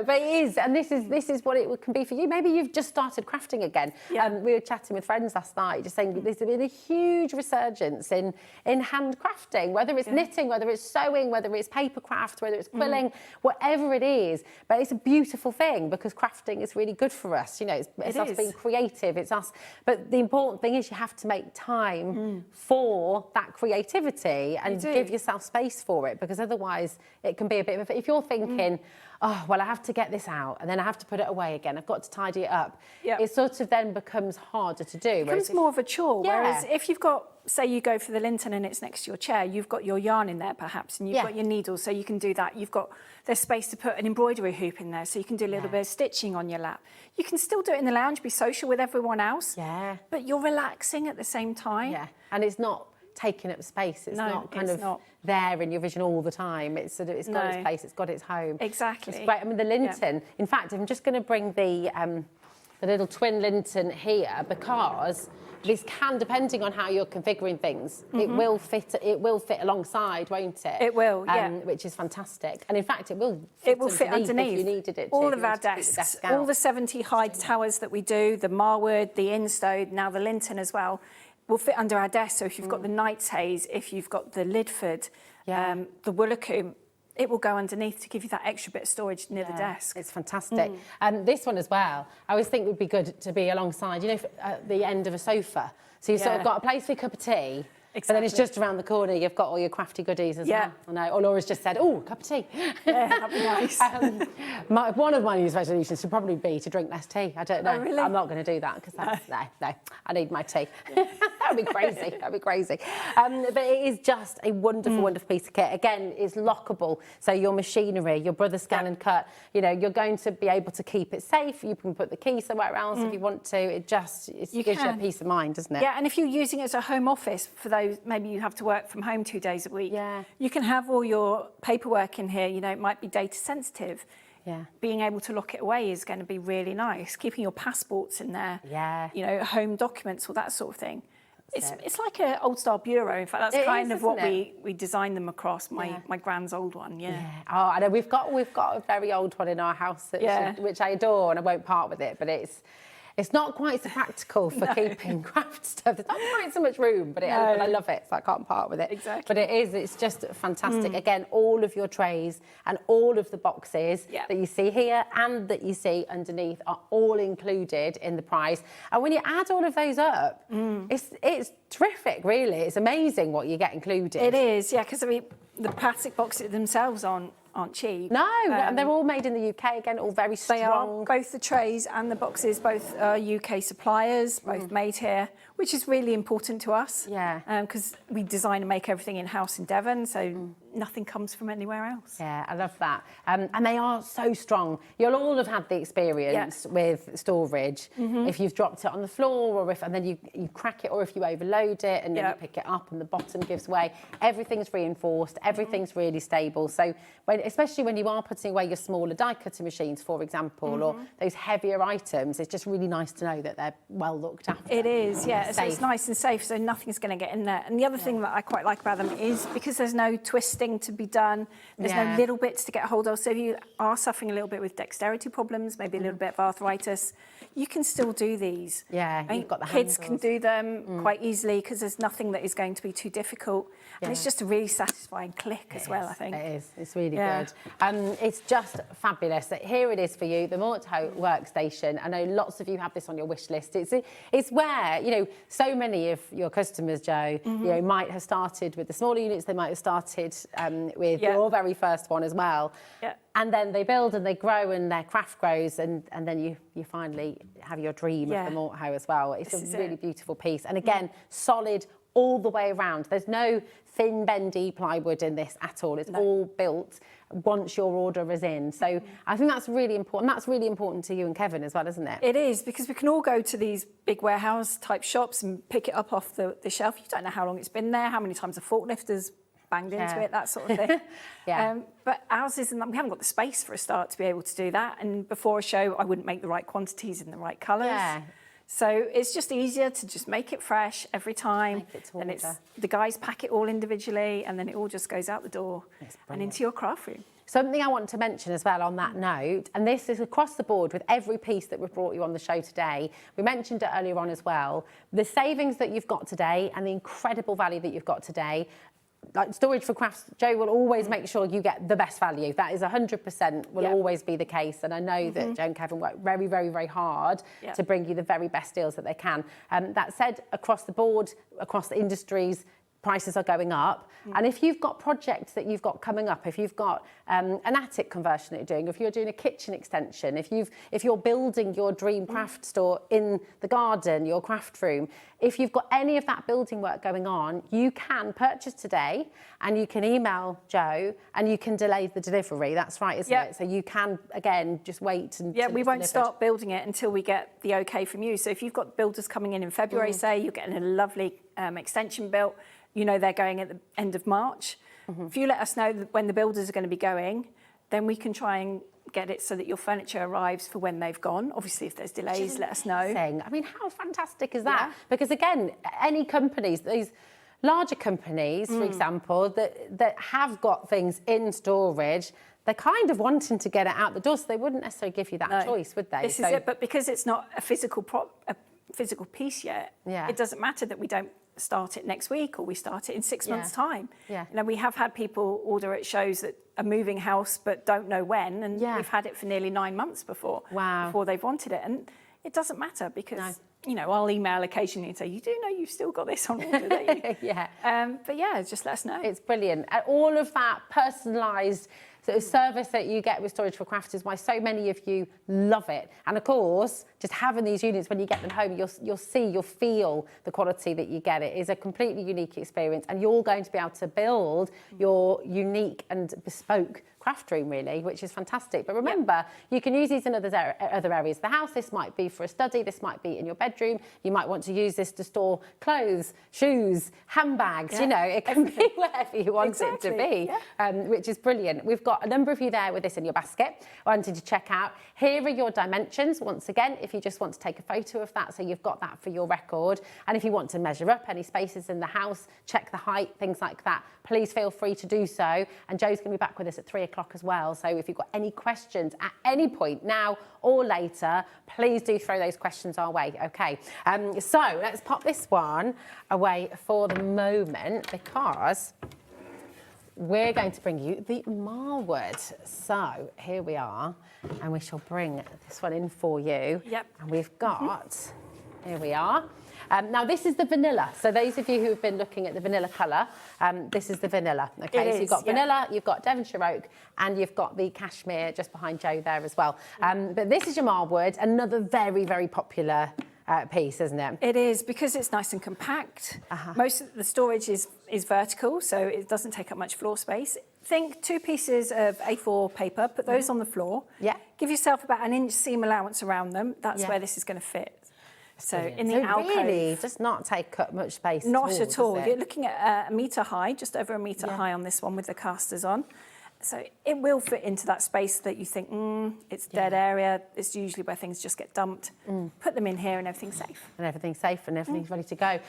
But it is, and this is what it can be for you. Maybe you've just started crafting again. We were chatting with friends last night, just saying there's been a huge resurgence in hand crafting, whether it's knitting, whether it's sewing, whether it's paper craft, whether it's quilling, whatever it is. But it's a beautiful thing because crafting is really good for us. You know, it's us being creative. It's us. But the important thing is you have to make time for that creativity and give yourself space for it, because otherwise it can be a bit of a... If you're thinking, oh, well, I have to get this out and then I have to put it away again, I've got to tidy it up, it sort of then becomes harder to do. It
becomes more of a chore, whereas if you've got, say you go for the Linton and it's next to your chair, you've got your yarn in there perhaps, and you've got your needles, so you can do that. You've got, there's space to put an embroidery hoop in there, so you can do a little bit of stitching on your lap. You can still do it in the lounge, be social with everyone else, but you're relaxing at the same time.
And it's not taking up space. It's not kind of there in your vision all the time. It's got its place. It's got its home.
Exactly.
It's great. I mean, the Linton. In fact, I'm just going to bring the little twin Linton here because this can, depending on how you're configuring things, it will fit. It will fit alongside, won't it?
It will.
Which is fantastic. And in fact, it will.
Fit underneath
if you needed it.
All of our desks, all the 70 hide towers that we do, the Marwood, the Instowed, now the Linton as well, will fit under our desk. So if you've got the Knight's Haze, if you've got the Lidford, the Woolacombe, it will go underneath to give you that extra bit of storage near the desk.
It's fantastic. And this one as well, I always think would be good to be alongside, you know, at the end of a sofa. So you've sort of got a place for a cup of tea, But then it's just around the corner. You've got all your crafty goodies as well. I know. Or Laura's just said, "Oh, cup of tea."
Yeah, that'd be nice.
One of my New Year's resolutions should probably be to drink less tea. I don't know.
Oh, really?
I'm not going to do that because no. I need my tea. That would be crazy. That'd be crazy. But it is just a wonderful, wonderful piece of kit. Again, it's lockable. So your machinery, your brother scan and cut. You know, you're going to be able to keep it safe. You can put the key somewhere else if you want to. It gives you a peace of mind, doesn't it?
Yeah, and if you're using it as a home office, for those, maybe you have to work from home 2 days a week, you can have all your paperwork in here. You know, it might be data sensitive.
Yeah.
Being able to lock it away is going to be really nice. Keeping your passports in there.
Yeah.
You know, home documents, all that sort of thing. It's like an old style bureau. In fact, that's kind of what we designed them across. My grand's old one. Yeah.
Oh, I know we've got a very old one in our house which I adore, and I won't part with it. But it's not quite so practical for keeping craft stuff. There's not quite so much room, but I love it, so I can't part with it.
Exactly.
But it's just fantastic. Again, all of your trays and all of the boxes that you see here and that you see underneath are all included in the price. And when you add all of those up, it's terrific, really. It's amazing what you get included.
It is, yeah, because I mean, the plastic boxes themselves aren't cheap.
No, and they're all made in the UK, again, all very strong.
They are, both the trays and the boxes, both UK suppliers, both made here, which is really important to us.
Yeah.
Because we design and make everything in-house in Devon, so nothing comes from anywhere else.
Yeah, I love that. And they are so strong. You'll all have had the experience with storage. If you've dropped it on the floor, and then you crack it, or if you overload it and then you pick it up and the bottom gives way. Everything's reinforced, everything's really stable. So especially when you are putting away your smaller die cutter machines, for example, or those heavier items, it's just really nice to know that they're well looked after.
It is, yeah. So it's nice and safe, so nothing's going to get in there. And the other thing that I quite like about them is because there's no twisting to be done, there's no little bits to get hold of. So if you are suffering a little bit with dexterity problems, maybe a little bit of arthritis, you can still do these.
Yeah,
I mean,
you've got the
kids
handles.
can do them quite easily because there's nothing that is going to be too difficult. And it's just a really satisfying click as well, I think.
It is. It's really good. It's just fabulous. Here it is for you, the Morto workstation. I know lots of you have this on your wish list. It's where, you know, so many of your customers, Jo, you know, might have started with the smaller units. They might have started with your very first one as well. Yeah. And then they build and they grow and their craft grows and then you finally have your dream of the Morto as well. It's a really beautiful piece. And again, solid all the way around. There's no thin, bendy plywood in this at all. It's all built once your order is in. So I think that's really important. That's really important to you and Kevin as well, isn't it?
It is, because we can all go to these big warehouse type shops and pick it up off the shelf. You don't know how long it's been there, how many times a forklift has banged into it, that sort of thing. But ours isn't that. We haven't got the space for a start to be able to do that. And before a show, I wouldn't make the right quantities in the right colours. Yeah. So it's just easier to just make it fresh every time. And the guys pack it all individually and then it all just goes out the door and into your craft room.
Something I want to mention as well on that note, and this is across the board with every piece that we've brought you on the show today, we mentioned it earlier on as well, the savings that you've got today and the incredible value that you've got today. Like Storage4Crafts, Jo will always make sure you get the best value. That is 100% will always be the case. And I know that Jo and Kevin work very, very, very hard to bring you the very best deals that they can. That said, across the board, across the industries, prices are going up. And if you've got projects that you've got coming up, if you've got an attic conversion that you're doing, if you're doing a kitchen extension, if you're building your dream craft store in the garden, your craft room, if you've got any of that building work going on, you can purchase today and you can email Jo and you can delay the delivery. That's right, isn't it? So you can, again, just wait and
we won't start building it until we get the okay from you. So if you've got builders coming in February, say, you're getting a lovely extension built, you know they're going at the end of March. If you let us know when the builders are going to be going, then we can try and get it so that your furniture arrives for when they've gone. Obviously, if there's delays, let us know.
I mean, how fantastic is that? Because again, any companies, these larger companies, for example, that have got things in storage, they're kind of wanting to get it out the door, so they wouldn't necessarily give you that choice, would they?
This is it, but because it's not a physical piece yet, it doesn't matter that we don't start it next week or we start it in 6 months' time. You know, we have had people order at shows that are moving house but don't know when, and we've had it for nearly 9 months before they've wanted it, and it doesn't matter because you know, I'll email occasionally and say, you do know you've still got this on order, don't you?
Yeah.
But yeah, just let us know.
It's brilliant. And all of that personalised sort of service that you get with Storage4Crafts is why so many of you love it. And of course, just having these units when you get them home, you'll feel the quality that you get. It is a completely unique experience, and you're going to be able to build your unique and bespoke craft room, really, which is fantastic. But remember, you can use these in other areas of the house. This might be for a study, this might be in your bedroom. You might want to use this to store clothes, shoes, handbags, you know, it can be wherever you want it to be, which is brilliant. We've got a number of you there with this in your basket, wanting to check out. Here are your dimensions, once again, if you just want to take a photo of that, so you've got that for your record. And if you want to measure up any spaces in the house, check the height, things like that, please feel free to do so. And Joe's going to be back with us at 3 o'clock as well. So if you've got any questions at any point now or later, please do throw those questions our way. Okay, so let's pop this one away for the moment, because we're going to bring you the marwood. So here we are, and we shall bring this one in for you.
Yep.
And we've got, here we are. Now, this is the vanilla. So those of you who have been looking at the vanilla colour, this is the vanilla. Okay, so you've got vanilla, you've got Devonshire oak, and you've got the cashmere just behind Joe there as well. But this is your marwood, another very, very popular piece, isn't it?
It is, because it's nice and compact. Most of the storage is vertical, so it doesn't take up much floor space. Think 2 pieces of A4 paper, put those on the floor. Yeah. Give yourself about an inch seam allowance around them. That's where this is going to fit. So
brilliant.
in the alcove,
really does not take up much space.
Not at all.
Does it?
You're looking at a metre high, just over a metre high on this one with the casters on. So it will fit into that space that you think, it's dead area. It's usually where things just get dumped. Put them in here and everything's safe.
And everything's safe and everything's ready to go.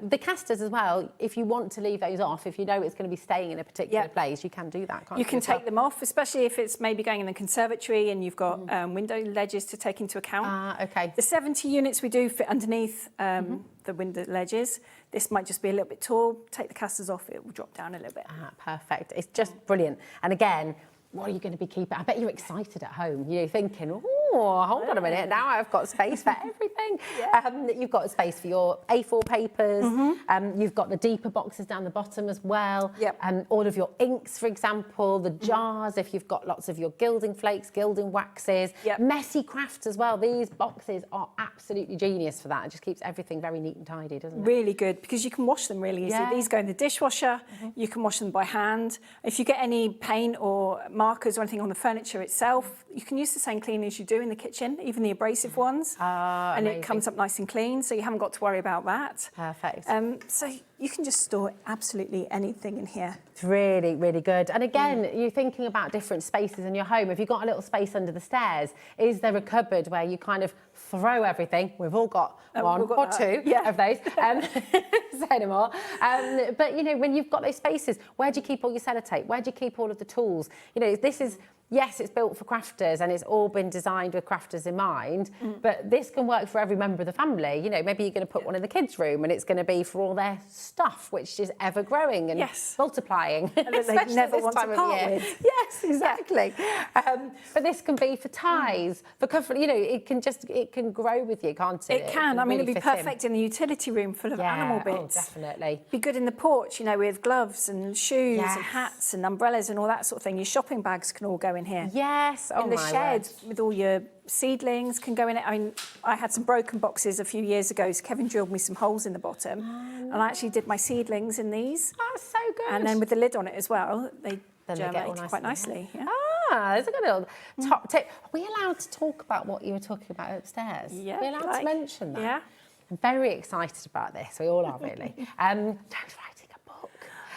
The casters as well, if you want to leave those off, if you know it's going to be staying in a particular place, you can do that, can't you?
You can take them off, especially if it's maybe going in the conservatory and you've got window ledges to take into account.
Okay.
The 70 units we do fit underneath the window ledges. This might just be a little bit tall. Take the casters off, it will drop down a little bit.
Perfect. It's just brilliant. And again, what are you going to be keeping? I bet you're excited at home. You're thinking, oh, hold on a minute. Now I've got space for everything. You've got space for your A4 papers. You've got the deeper boxes down the bottom as well. All of your inks, for example, the jars, if you've got lots of your gilding flakes, gilding waxes, messy crafts as well. These boxes are absolutely genius for that. It just keeps everything very neat and tidy, doesn't it?
Really good, because you can wash them really easily. These go in the dishwasher. You can wash them by hand. If you get any paint or markers or anything on the furniture itself, you can use the same cleaner as you do in the kitchen, even the abrasive ones. And
amazing.
it comes up nice and clean, so you haven't got to worry about that.
Perfect.
So you can just store absolutely anything in here.
It's really, really good. And again, you're thinking about different spaces in your home. If you've got a little space under the stairs, is there a cupboard where you kind of throw everything? We've all got one or two of those. Say no more. But, you know, when you've got those spaces, where do you keep all your sellotape? Where do you keep all of the tools? You know, this is... Yes, it's built for crafters and it's all been designed with crafters in mind, but this can work for every member of the family. You know, maybe you're going to put one in the kids' room and it's going to be for all their stuff, which is ever growing and multiplying.
And they never want to part with.
Yes, exactly. But this can be for ties, for comfort. You know, it can grow with you, can't it?
It can. I mean, it'd be perfect in the utility room full of animal bits.
Oh, definitely.
Be good in the porch, you know, with gloves and shoes and hats and umbrellas and all that sort of thing. Your shopping bags can all go in here.
Yes. Oh,
in the shed with all your seedlings can go in it. I mean, I had some broken boxes a few years ago, so Kevin drilled me some holes in the bottom, and I actually did my seedlings in these.
That's so good.
And then with the lid on it as well, they germinate quite nicely. Yeah.
That's a good little top tip. Are we allowed to talk about what you were talking about upstairs?
Yeah.
Are we allowed to mention that?
Yeah.
I'm very excited about this. We all are, really. Joe's writing a book.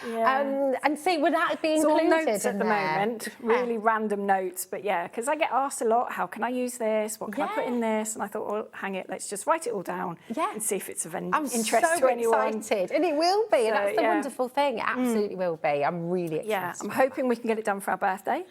Yeah.
And see, would that be included
all notes at the
there?
moment, really random notes, but yeah, because I get asked a lot, how can I use this? What can I put in this? And I thought, well, hang it, let's just write it all down and see if it's of interest to anyone.
I'm so excited, and it will be, and that's the wonderful thing. It absolutely will be. I'm really excited.
Yeah, I'm hoping we can get it done for our birthday.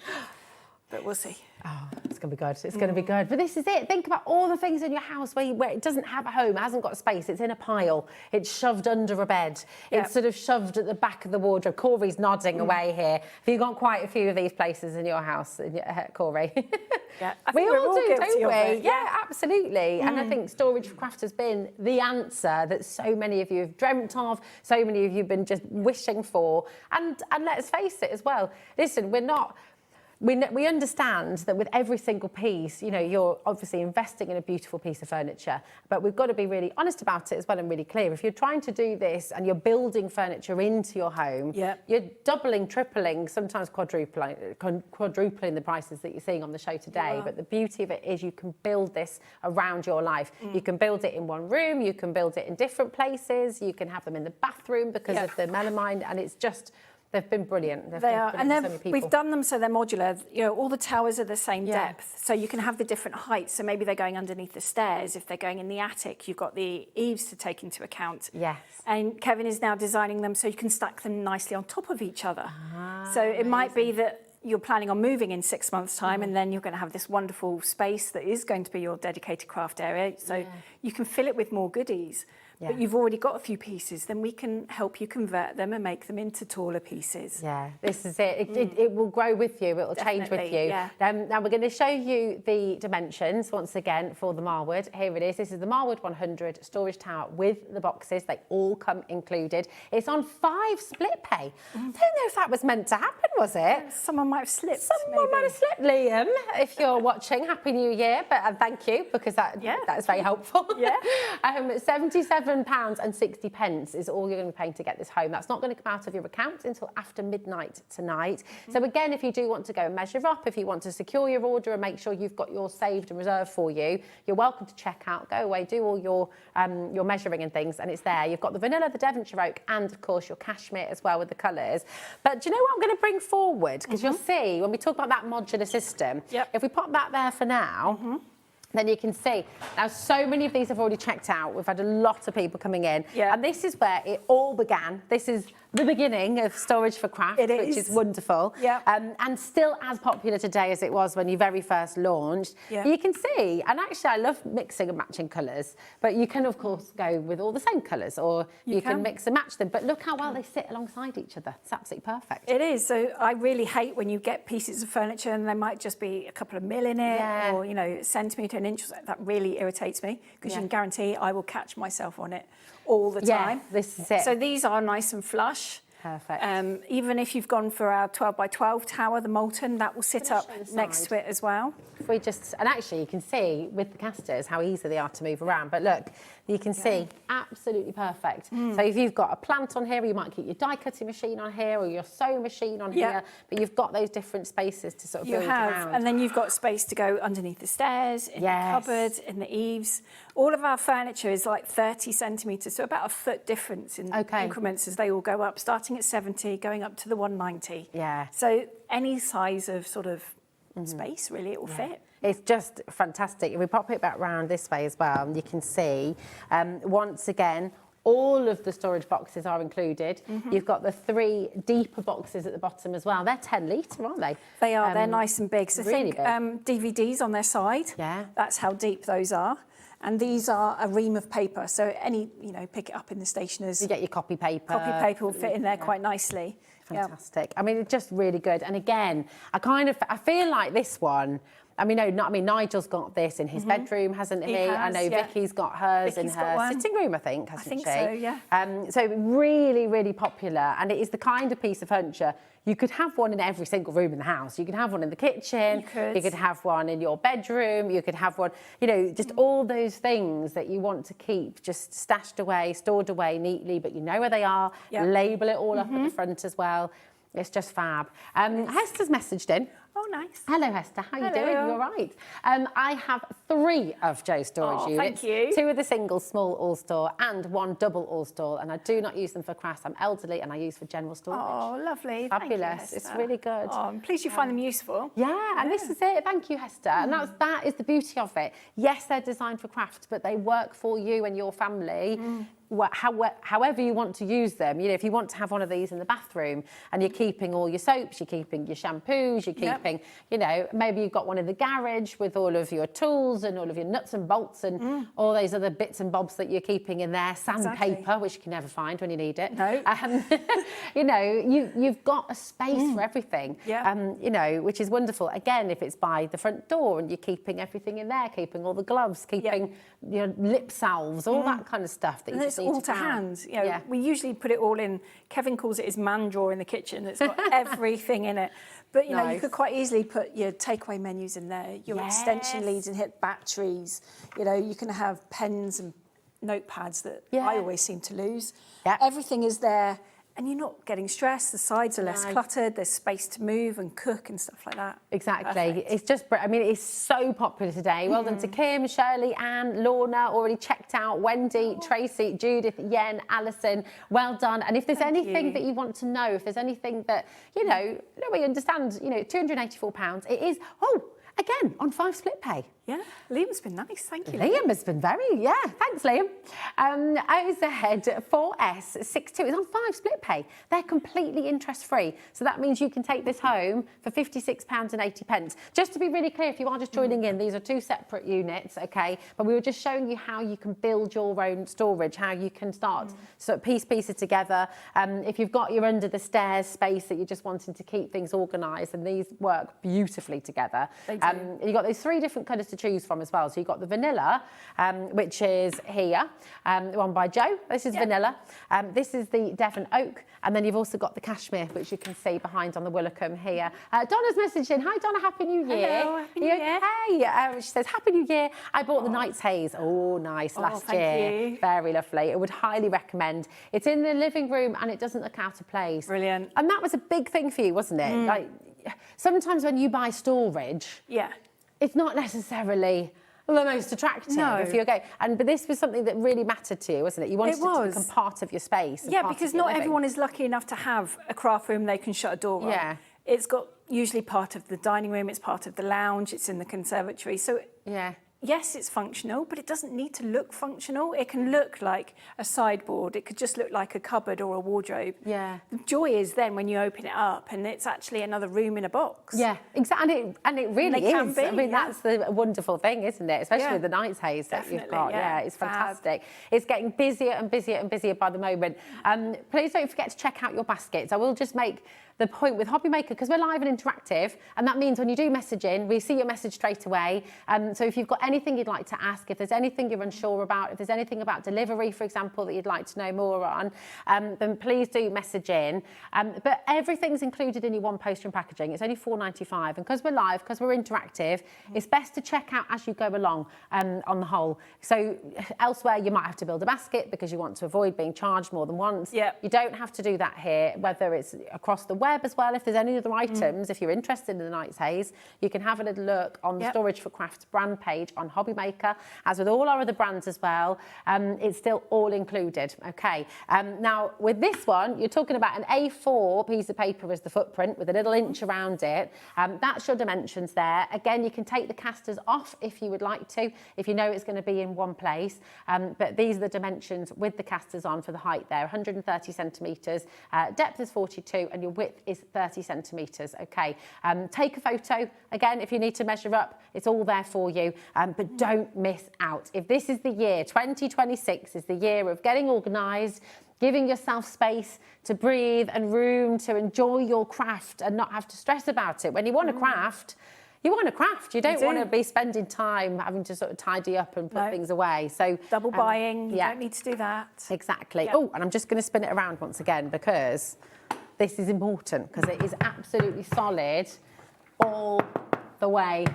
but we'll see.
Oh, it's going to be good. It's going to be good. But this is it. Think about all the things in your house where it doesn't have a home, it hasn't got space. It's in a pile. It's shoved under a bed.
Yep.
It's sort of shoved at the back of the wardrobe. Corey's nodding away here. Have you got quite a few of these places in your house, Corey?
Yeah,
we all do, don't we?
It,
yeah, absolutely. And I think Storage4Crafts has been the answer that so many of you have dreamt of, so many of you have been just wishing for. And let's face it as well. Listen, we understand that with every single piece, you know, you're obviously investing in a beautiful piece of furniture, but we've got to be really honest about it as well and really clear. If you're trying to do this and you're building furniture into your home, you're doubling, tripling, sometimes quadrupling the prices that you're seeing on the show today. But the beauty of it is you can build this around your life. You can build it in one room, you can build it in different places, you can have them in the bathroom because of the melamine, and it's just... They've been brilliant.
They are, and we've done them so they're modular. You know, all the towers are the same depth, so you can have the different heights. So maybe they're going underneath the stairs. If they're going in the attic, you've got the eaves to take into account.
Yes.
And Kevin is now designing them so you can stack them nicely on top of each other. So it might be that you're planning on moving in 6 months' time, and then you're going to have this wonderful space that is going to be your dedicated craft area. So you can fill it with more goodies. But you've already got a few pieces, then we can help you convert them and make them into taller pieces. Yeah,
this is it. It will grow with you. It will change with you.
Yeah.
Now we're going to show you the dimensions once again for the Marwood. Here it is. This is the Marwood 100 storage tower with the boxes. They all come included. It's on 5 split pay. I don't know if that was meant to happen, was it?
Someone might have slipped.
Someone might have slipped, Liam. If you're watching, Happy New Year. But thank you, because that is very helpful.
Yeah.
£77.60 is all you're going to be paying to get this home. That's not going to come out of your account until after midnight tonight. So again, if you do want to go and measure up, if you want to secure your order and make sure you've got yours saved and reserved for you, you're welcome to check out, go away, do all your measuring and things, and it's there. You've got the vanilla, the Devonshire oak, and of course your cashmere as well with the colours. But do you know what I'm going to bring forward? Because you'll see when we talk about that modular system, if we pop that there for now, then you can see. Now, so many of these have already checked out. We've had a lot of people coming in. And this is where it all began. This is the beginning of Storage4Crafts, which is wonderful. And still as popular today as it was when you very first launched. You can see, and actually I love mixing and matching colours, but you can, of course, go with all the same colours, or you can mix and match them. But look how well they sit alongside each other. It's absolutely perfect.
It is. So I really hate when you get pieces of furniture and there might just be a couple of mil in it, or, you know, centimetre, an inch. That really irritates me, because you can guarantee I will catch myself on it all the time.
This is it.
So these are nice and flush.
Perfect.
Even if you've gone for our 12 by 12 tower, the molten, that will sit up next to it as well.
If we just, and actually you can see with the casters how easy they are to move around. But look, you can see absolutely perfect. So if you've got a plant on here, you might keep your die cutting machine on here or your sewing machine on here, but you've got those different spaces to sort of build around.
And then you've got space to go underneath the stairs, in the cupboard, in the eaves. All of our furniture is like 30 centimetres, so about a foot difference in increments as they all go up, starting at 70, going up to the 190. So any size of sort of space, really, it will fit.
It's just fantastic. If we pop it back round this way as well, you can see, once again, all of the storage boxes are included. You've got the 3 deeper boxes at the bottom as well. They're 10 litre, aren't they?
They are. They're nice and big. So
really
think DVDs on their side. That's how deep those are. And these are a ream of paper. So any, you know, pick it up in the stationers.
You get your copy paper.
Copy paper will fit in there quite nicely.
Fantastic. I mean, it's just really good. And again, I feel like this one, Nigel's got this in his bedroom, hasn't he? I know Vicky's got hers in her sitting room, I think, hasn't she?
I think so, yeah.
So really, really popular. And it is the kind of piece of furniture, you could have one in every single room in the house. You could have one in the kitchen. You could have one in your bedroom. You could have one, you know, just all those things that you want to keep just stashed away, stored away neatly, but you know where they are. Label it all up at the front as well. It's just fab. Hester's messaged in.
Oh, nice.
Hello, Hester. How are you doing? You're right. I have 3 of Joe's storage units.
Thank you.
2 of the single small all-store and 1 double all-store. And I do not use them for crafts. I'm elderly and I use for general storage.
Oh, lovely.
Fabulous.
Thank you,
it's really good.
Oh, I'm pleased you find them useful.
Yeah, and this is it. Thank you, Hester. And that is the beauty of it. Yes, they're designed for crafts, but they work for you and your family. However you want to use them. You know, if you want to have one of these in the bathroom and you're keeping all your soaps, you're keeping your shampoos, you're keeping keeping, you know, maybe you've got one in the garage with all of your tools and all of your nuts and bolts and all those other bits and bobs that you're keeping in there, sandpaper, which you can never find when you need it.
No.
You know, you've got a space for everything, you know, which is wonderful. Again, if it's by the front door and you're keeping everything in there, keeping all the gloves, keeping your lip salves, all that kind of stuff that you just need
all to hand. You know, we usually put it all in. Kevin calls it his man drawer in the kitchen. It's got everything in it. But you know, you could quite easily put your takeaway menus in there, your extension leads and hit batteries. You know, you can have pens and notepads that I always seem to lose. Everything is there. And you're not getting stressed, the sides are less cluttered, there's space to move and cook and stuff like that.
Exactly.
Perfect.
It's just, I mean, it's so popular today. Well done to Kim, Shirley, Anne, Lorna, already checked out, Wendy, Tracy, Judith, Yen, Alison, well done. And if there's anything that you want to know, if there's anything that, you know, we understand, you know, £284, it is, again, on 5 split pay.
Yeah, Liam's been nice, thank you.
Liam has been very, thanks Liam. OZ4S62 is on 5 split pay. They're completely interest-free. So that means you can take this home for £56.80. Just to be really clear, if you are just joining in, these are 2 separate units, okay? But we were just showing you how you can build your own storage, how you can start sort of piece pieces together. If you've got your under the stairs space that you're just wanting to keep things organised, and these work beautifully together.
They do.
You've got those 3 different colours to choose from as well. So you've got the vanilla, which is here, the one by Joe. This is vanilla. This is the Devon oak. And then you've also got the cashmere, which you can see behind on the Willicombe here. Donna's messaging. Hi, Donna. Happy New Year.
Hello, Happy New Year.
Okay. She says, Happy New Year. I bought the Knight's Haze. Oh, nice. Last year.
Thank you.
Very lovely. I would highly recommend. It's in the living room and it doesn't look out of place.
Brilliant.
And that was a big thing for you, wasn't it? Like, sometimes when you buy storage, it's not necessarily the most attractive if you're going. But this was something that really mattered to you, wasn't it? You wanted it to become part of your space.
Yeah, because not everyone is lucky enough to have a craft room they can shut a door on.
Yeah.
It's got usually part of the dining room, it's part of the lounge, it's in the conservatory. So yes, it's functional, but it doesn't need to look functional. It can look like a sideboard. It could just look like a cupboard or a wardrobe.
Yeah.
The joy is then when you open it up and it's actually another room in a box.
Yeah, exactly. And it really is.
Can be,
I mean, that's the wonderful thing, isn't it? Especially with the Knight's Haze that you've got.
Yeah,
It's fantastic. It's getting busier and busier and busier by the moment. Please don't forget to check out your baskets. I will just make the point with HobbyMaker, because we're live and interactive, and that means when you do message in, we see your message straight away. So if you've got anything you'd like to ask, if there's anything you're unsure about, if there's anything about delivery, for example, that you'd like to know more on, then please do message in. But everything's included in your one poster and packaging. It's only £4.95, and because we're live, because we're interactive, it's best to check out as you go along on the whole. So elsewhere, you might have to build a basket because you want to avoid being charged more than once.
Yeah.
You don't have to do that here, whether it's across the web as well. If there's any other items, if you're interested in the Knight's Haze, you can have a little look on the Storage4Crafts brand page on HobbyMaker. As with all our other brands as well, it's still all included. Okay. Now, with this one, you're talking about an A4 piece of paper as the footprint with a little inch around it. That's your dimensions there. Again, you can take the casters off if you would like to, if you know it's going to be in one place. But these are the dimensions with the casters on for the height there, 130 centimetres, depth is 42, and your width is 30 centimetres. Okay. Take a photo. Again, if you need to measure up, it's all there for you. But don't miss out. If this is the year, 2026 is the year of getting organised, giving yourself space to breathe and room to enjoy your craft and not have to stress about it. When you want to craft, you want to craft. You don't want to be spending time having to sort of tidy up and put things away. So
double buying, you don't need to do that.
Exactly. Oh, and I'm just going to spin it around once again because this is important, because it is absolutely solid all the way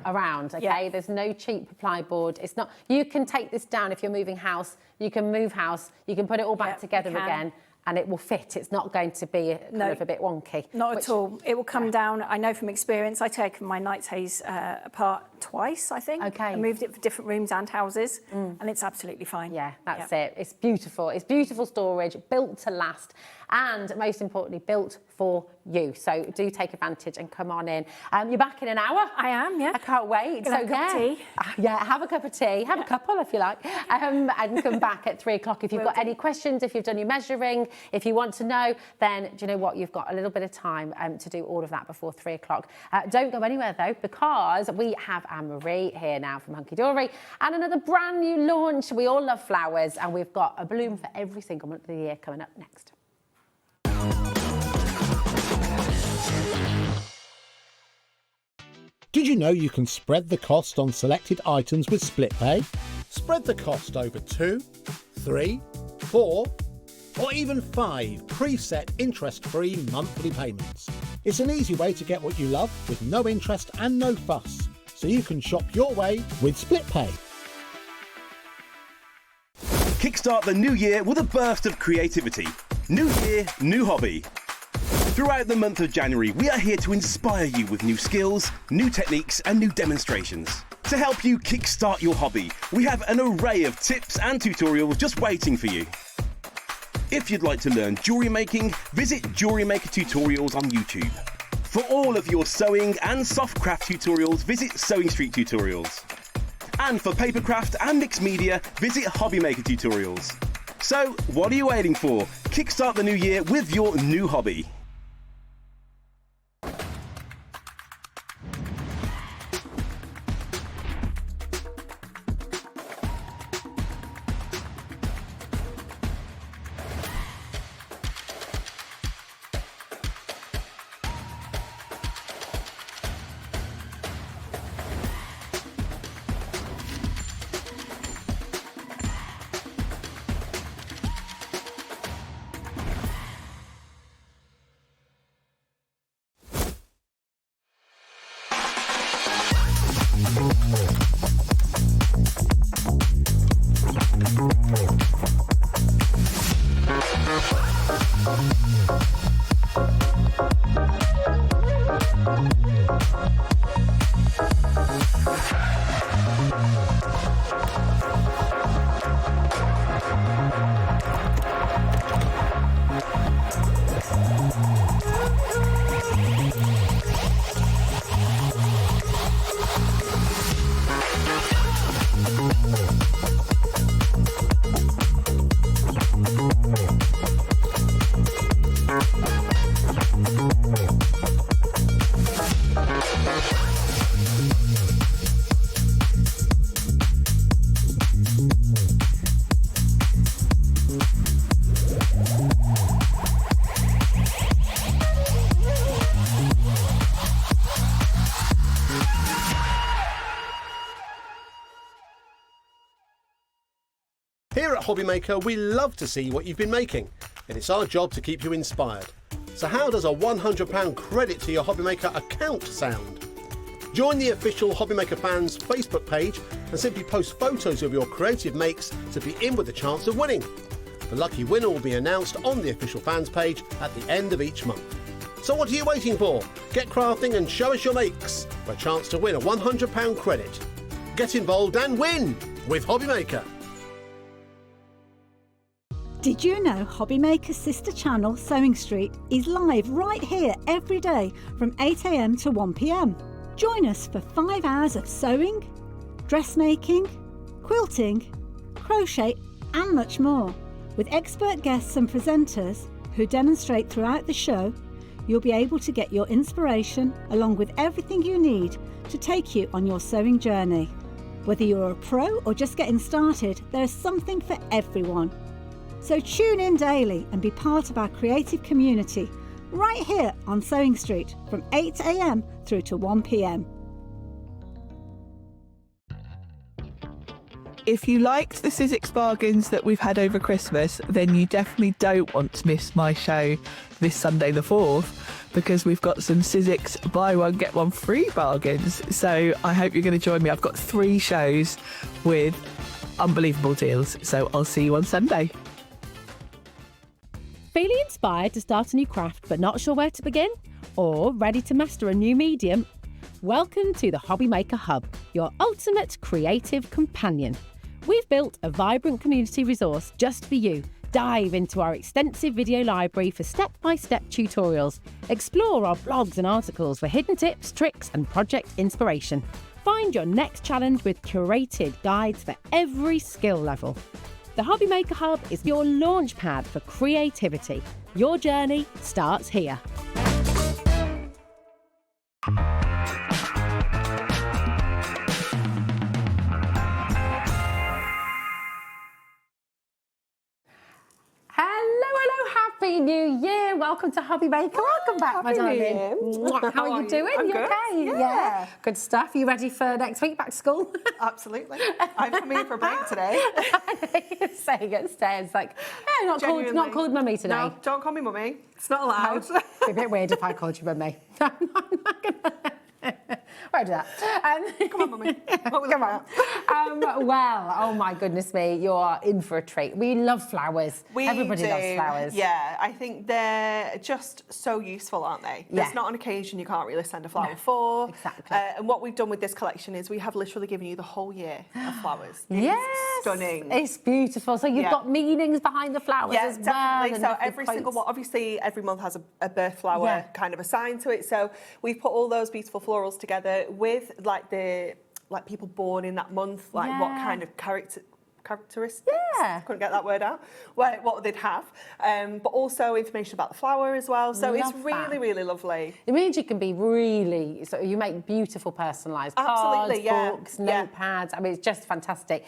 around. Okay, there's no cheap plyboard. It's not. You can take this down if you're moving house. You can move house. You can put it all back together again, and it will fit. It's not going to be kind of a bit wonky.
Not at all. It will come down. I know from experience. I take my Knight's Haze apart twice, I think.
Okay.
I moved it for different rooms and houses, and it's absolutely fine.
Yeah, that's it. It's beautiful. It's beautiful storage, built to last, and most importantly, built for you. So do take advantage and come on in. You're back in an hour.
I am, yeah.
I can't wait.
Gonna have a cup of tea.
Yeah, have a cup of tea. Have a couple if you like. And come back at 3 o'clock. If you've got any questions, if you've done your measuring, if you want to know, then do you know what? You've got a little bit of time to do all of that before 3 o'clock. Don't go anywhere though, because we have Anne-Marie here now from Hunkydory and another brand new launch. We all love flowers, and we've got a bloom for every single month of the year coming up next.
Did you know you can spread the cost on selected items with split pay? Spread the cost over 2, 3, 4, or even 5 preset interest-free monthly payments. It's an easy way to get what you love with no interest and no fuss, so you can shop your way with split pay.
Kickstart the new year with a burst of creativity. New year, new hobby. Throughout the month of January, we are here to inspire you with new skills, new techniques and new demonstrations. To help you kickstart your hobby, we have an array of tips and tutorials just waiting for you. If you'd like to learn jewellery making, visit Jewellery Maker Tutorials on YouTube. For all of your sewing and soft craft tutorials, visit Sewing Street Tutorials. And for papercraft and mixed media, visit HobbyMaker Tutorials. So, what are you waiting for? Kickstart the new year with your new hobby.
Here at HobbyMaker, we love to see what you've been making, and it's our job to keep you inspired. So how does a £100 credit to your HobbyMaker account sound? Join the official HobbyMaker fans Facebook page and simply post photos of your creative makes to be in with a chance of winning. The lucky winner will be announced on the official fans page at the end of each month. So what are you waiting for? Get crafting and show us your makes for a chance to win a £100 credit. Get involved and win with HobbyMaker.
Did you know HobbyMaker's sister channel, Sewing Street, is live right here every day from 8 AM to 1 PM? Join us for 5 hours of sewing, dressmaking, quilting, crochet and much more. With expert guests and presenters who demonstrate throughout the show, you'll be able to get your inspiration along with everything you need to take you on your sewing journey. Whether you're a pro or just getting started, there's something for everyone. So tune in daily and be part of our creative community right here on Sewing Street from 8 AM through to 1 PM.
If you liked the Sizzix bargains that we've had over Christmas, then you definitely don't want to miss my show this Sunday the 4th, because we've got some Sizzix buy one get one free bargains. So I hope you're going to join me. I've got 3 shows with unbelievable deals. So I'll see you on Sunday.
Feeling inspired to start a new craft but not sure where to begin? Or ready to master a new medium?
Welcome to the HobbyMaker Hub, your ultimate creative companion. We've built a vibrant community resource just for you. Dive into our extensive video library for step-by-step tutorials. Explore our blogs and articles for hidden tips, tricks, and project inspiration. Find your next challenge with curated guides for every skill level. The HobbyMaker Hub is your launch pad for creativity. Your journey starts here. Happy New Year! Welcome to HobbyMaker. Welcome back, my darling. How are you doing?
I'm
you
good.
okay?
Yeah.
Good stuff. Are you ready for next week back to school?
Absolutely. I'm coming in for a break today.
You're saying upstairs like, hey, not called mummy today.
No, don't call me mummy. It's not allowed.
It'd be a bit weird if I called you mummy. I'm not gonna. Won't do that.
Come on, mummy.
Come on. Well, oh my goodness me, you're in for a treat. We love flowers. Everybody loves flowers.
Yeah, I think they're just so useful, aren't they?
Yeah.
There's not an occasion you can't really send a flower for.
Exactly.
And what we've done with this collection is we have literally given you the whole year of flowers.
Yes.
It's stunning.
It's beautiful. So you've got meanings behind the flowers as well.
Definitely.
And
so every single one, obviously every month has a birth flower kind of assigned to it. So we've put all those beautiful florals together with like people born in that month, like what kind of characteristics, couldn't get that word out, what they'd have, but also information about the flower as well. So it's really, really lovely.
It means you can be really, so you make beautiful personalised cards, books, notepads. I mean, it's just fantastic.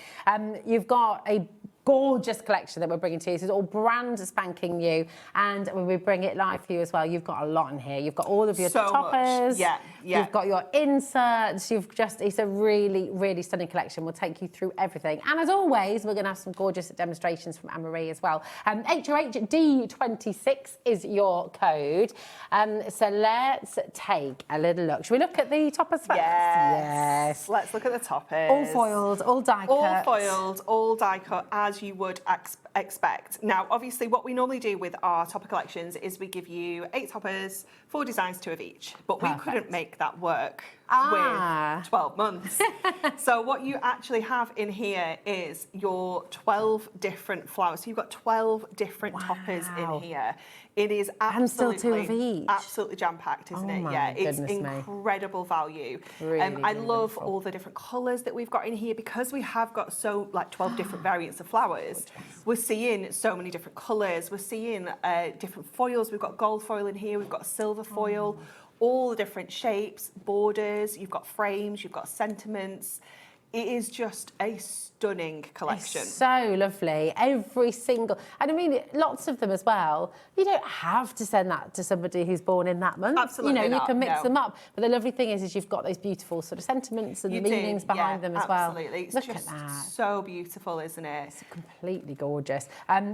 You've got a gorgeous collection that we're bringing to you. So it's all brand spanking new, and when we bring it live for you as well, you've got a lot in here. You've got all of your toppers, you've got your inserts, it's a really, really stunning collection. We'll take you through everything. And as always, we're going to have some gorgeous demonstrations from Anne-Marie as well. HOHD26 is your code. So let's take a little look. Should we look at the toppers first?
Yes. Let's look at the toppers.
All foiled, all die cut.
All foiled, all die cut, as you would expect. Now, obviously, what we normally do with our topper collections is we give you 8 toppers, 4 designs, 2 of each. But we couldn't make that work with 12 months. So what you actually have in here is your 12 different flowers. So you've got 12 different toppers in here. It is absolutely,
still 2 of each.
Absolutely jam-packed, isn't it? Yeah, it's incredible value. I love all the different colours that we've got in here because we have got 12 different variants of flowers. We're seeing so many different colours. We're seeing different foils. We've got gold foil in here. We've got silver foil. All the different shapes, borders. You've got frames. You've got sentiments. It is just a stunning collection.
It's so lovely. Every single, and I mean, lots of them as well. You don't have to send that to somebody who's born in that month.
Absolutely
you
not,
can mix them up. But the lovely thing is you've got those beautiful sort of sentiments and the meanings behind them as well.
Absolutely. It's
Look
just
at that.
So beautiful, isn't it?
It's completely gorgeous.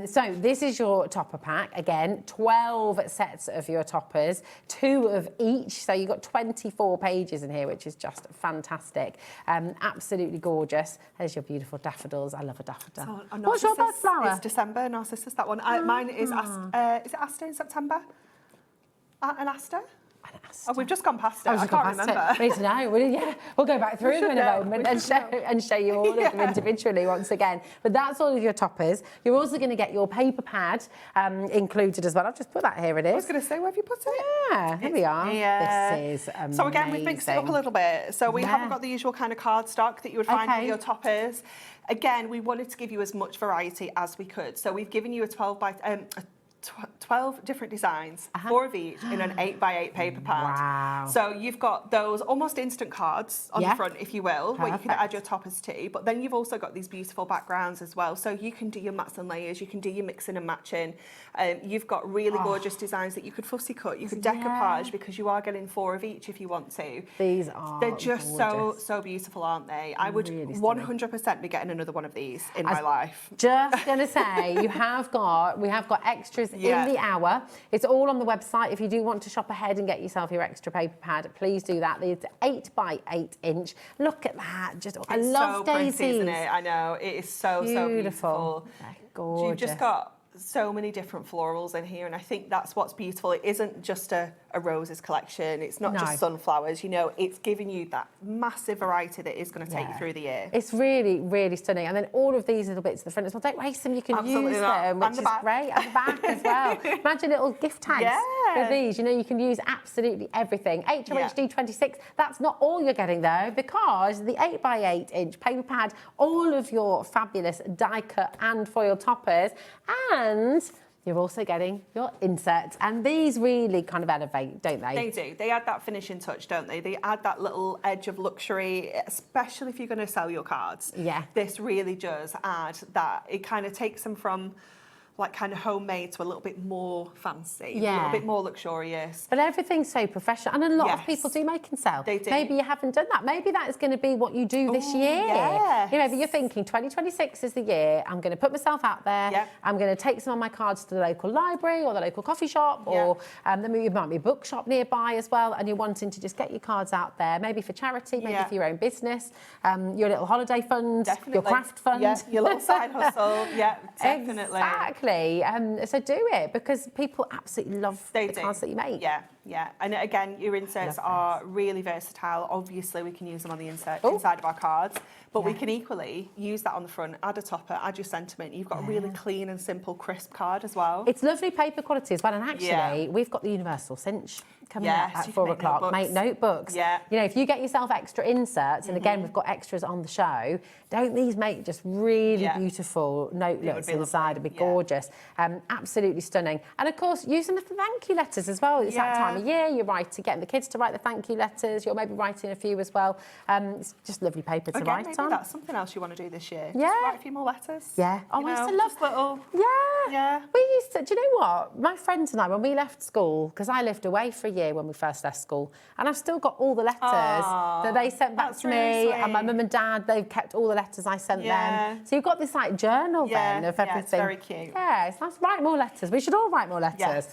So this is your topper pack. Again, 12 sets of your toppers, 2 of each. So you've got 24 pages in here, which is just fantastic. Absolutely gorgeous. There's your beautiful daffodils. I love a daffodil.
So,
what's your birth flower?
It's December, Narcissus, that one. Mine is it Aster in September? An Aster? Oh, we've just gone past it. I can't remember.
We need to know. We'll go back through them in a moment and show you all of them individually once again. But that's all of your toppers. You're also going to get your paper pad included as well. I've just put that here. It is.
I was going to say, where have you put it?
Yeah, here we are. This is amazing.
So again, we've mixed it up a little bit. So we haven't got the usual kind of cardstock that you would find with your toppers. Again, we wanted to give you as much variety as we could. So we've given you a 12 different designs, 4 of each in an 8x8 paper pad.
Wow.
So you've got those almost instant cards on the front, if you will, where you can add your toppers to. But then you've also got these beautiful backgrounds as well. So you can do your mats and layers, you can do your mixing and matching. You've got really gorgeous designs that you could fussy cut, you could decoupage because you are getting 4 of each if you want to.
These are
They're just so beautiful, aren't they? I would 100% be getting another one of these in my life.
Just going to say, we have got extras in the hour. It's all on the website. If you do want to shop ahead and get yourself your extra paper pad, please do that. It's 8x8 inch. Look at that. I love
so
daisies.
Pretty, isn't it? I know. It is so beautiful.
Gorgeous.
You've just got so many different florals in here, and I think that's what's beautiful. It isn't just a roses collection. It's not just sunflowers. You know, it's giving you that massive variety that is going to take you through the year.
It's really, really stunning. And then all of these little bits at the front as well. Don't waste them. You can use them, which is great. And the back as well. Imagine little gift tags for these. You know, you can use absolutely everything. HOHD 26. That's not all you're getting though, because the 8x8 inch paper pad, all of your fabulous die cut and foil toppers, and you're also getting your inserts, and these really kind of elevate, don't they?
They do. They add that finishing touch, don't they? They add that little edge of luxury, especially if you're going to sell your cards.
Yeah.
This really does add that. It kind of takes them from like kind of homemade to a little bit more fancy, a little bit more luxurious.
But everything's so professional, and a lot of people do make and sell.
They do.
Maybe you haven't done that. Maybe that is going to be what you do this year.
Yes.
You know, maybe you're thinking 2026 is the year. I'm going to put myself out there.
Yep.
I'm going to take some of my cards to the local library or the local coffee shop, or there might be a bookshop nearby as well, and you're wanting to just get your cards out there, maybe for charity, maybe for your own business, your little holiday fund, your craft fund.
Yeah, your little side hustle. Yeah, definitely.
Exactly. So do it, because people absolutely love the cards that you make.
Yeah, yeah. And again, your inserts are really versatile. Obviously, we can use them on the inside of our cards, but we can equally use that on the front, add a topper, add your sentiment. You've got a really clean and simple, crisp card as well.
It's lovely paper quality as well. And actually, we've got the universal Cinch coming up at 4 o'clock. Make notebooks. Yeah. You know, if you get yourself extra inserts, and again, we've got extras on the show, don't these make just really beautiful notelets inside? It'd be gorgeous. Absolutely stunning. And of course, use them for thank you letters as well. It's that time of year, you're getting the kids to write the thank you letters, you're maybe writing a few as well. It's just lovely paper to write
maybe
on.
That's something else you want to do this year.
Yeah.
Just write a few more letters.
Yeah. Oh, I used to love
little.
Yeah. We used to, do you know what? My friends and I, when we left school, because I lived away for a year when we first left school, and I've still got all the letters that they sent back to me, and my mum and dad, they've kept all the letters I sent them. So you've got this like journal then of everything.
It's very cute.
Yeah, it's nice. Write more letters. We should all write more letters.
Yes.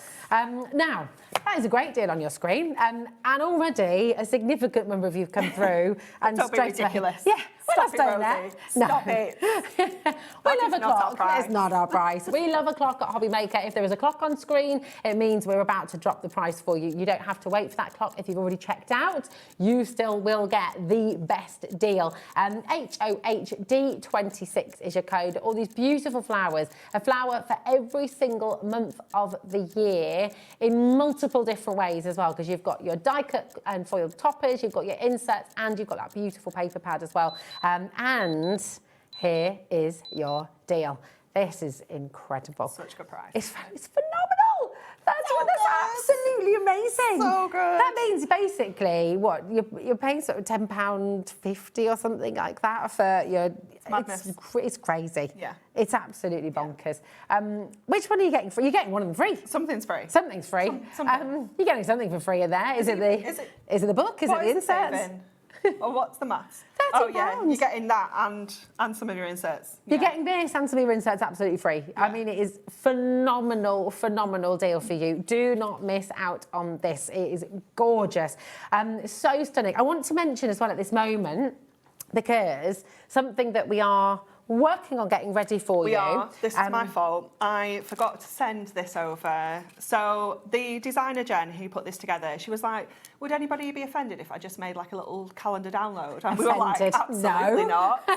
Now, that is a great deal on your screen, and already a significant number of you have come through. And
Don't be ridiculous.
Yeah.
Stop it, Rosie. Stop it.
We love a clock. It's not our price. We love a clock at HobbyMaker. If there is a clock on screen, it means we're about to drop the price for you. You don't have to wait for that clock. If you've already checked out, you still will get the best deal. HOHD 26 is your code. All these beautiful flowers. A flower for every single month of the year in multiple different ways as well, because you've got your die cut and foil toppers, you've got your inserts, and you've got that beautiful paper pad as well. And here is your deal. This is incredible.
Such a good price.
It's phenomenal. That's absolutely amazing.
So good.
That means basically what you're paying sort of £10.50 or something like that for your. It's crazy.
Yeah.
It's absolutely bonkers. Which one are you getting free? You're getting one of them free.
Something's free.
Something's free.
Something.
You're getting something for free in there. Is it the book? Is it the inserts?
Or what's the maths?
£30.
You're getting that and some of your inserts.
You're getting this and some of your inserts absolutely free. I mean, it is phenomenal deal for you. Do not miss out on this. It is gorgeous. So stunning. I want to mention as well at this moment, because something that we are working on getting ready for you.
We are. This is my fault. I forgot to send this over. So the designer, Jen, who put this together, she was like, would anybody be offended if I just made like a little calendar download? And we were like, absolutely not.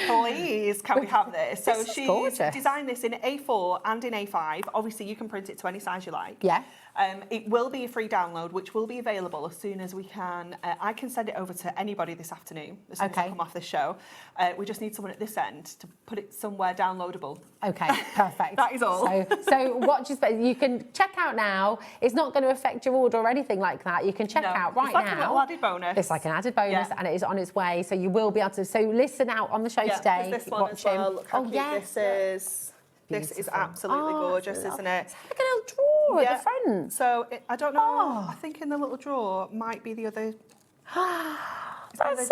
Please, can we have this? So she's designed this in A4 and in A5. Obviously, you can print it to any size you like.
Yeah.
It will be a free download, which will be available as soon as we can. I can send it over to anybody this afternoon as soon as we come off the show. We just need someone at this end to put it somewhere downloadable.
Okay, perfect.
That is all.
So watch your space. You can check out now. It's not going to affect your order or anything like that. You can check out right now.
It's like a little added bonus.
It's like an added bonus, and it is on its way. So you will be able to. So listen out on the show today.
This one as well. Look how cute this is. This is absolutely gorgeous, isn't it?
It's like a little drawer at the front.
So I don't know. I think in the little drawer might be the other.
That's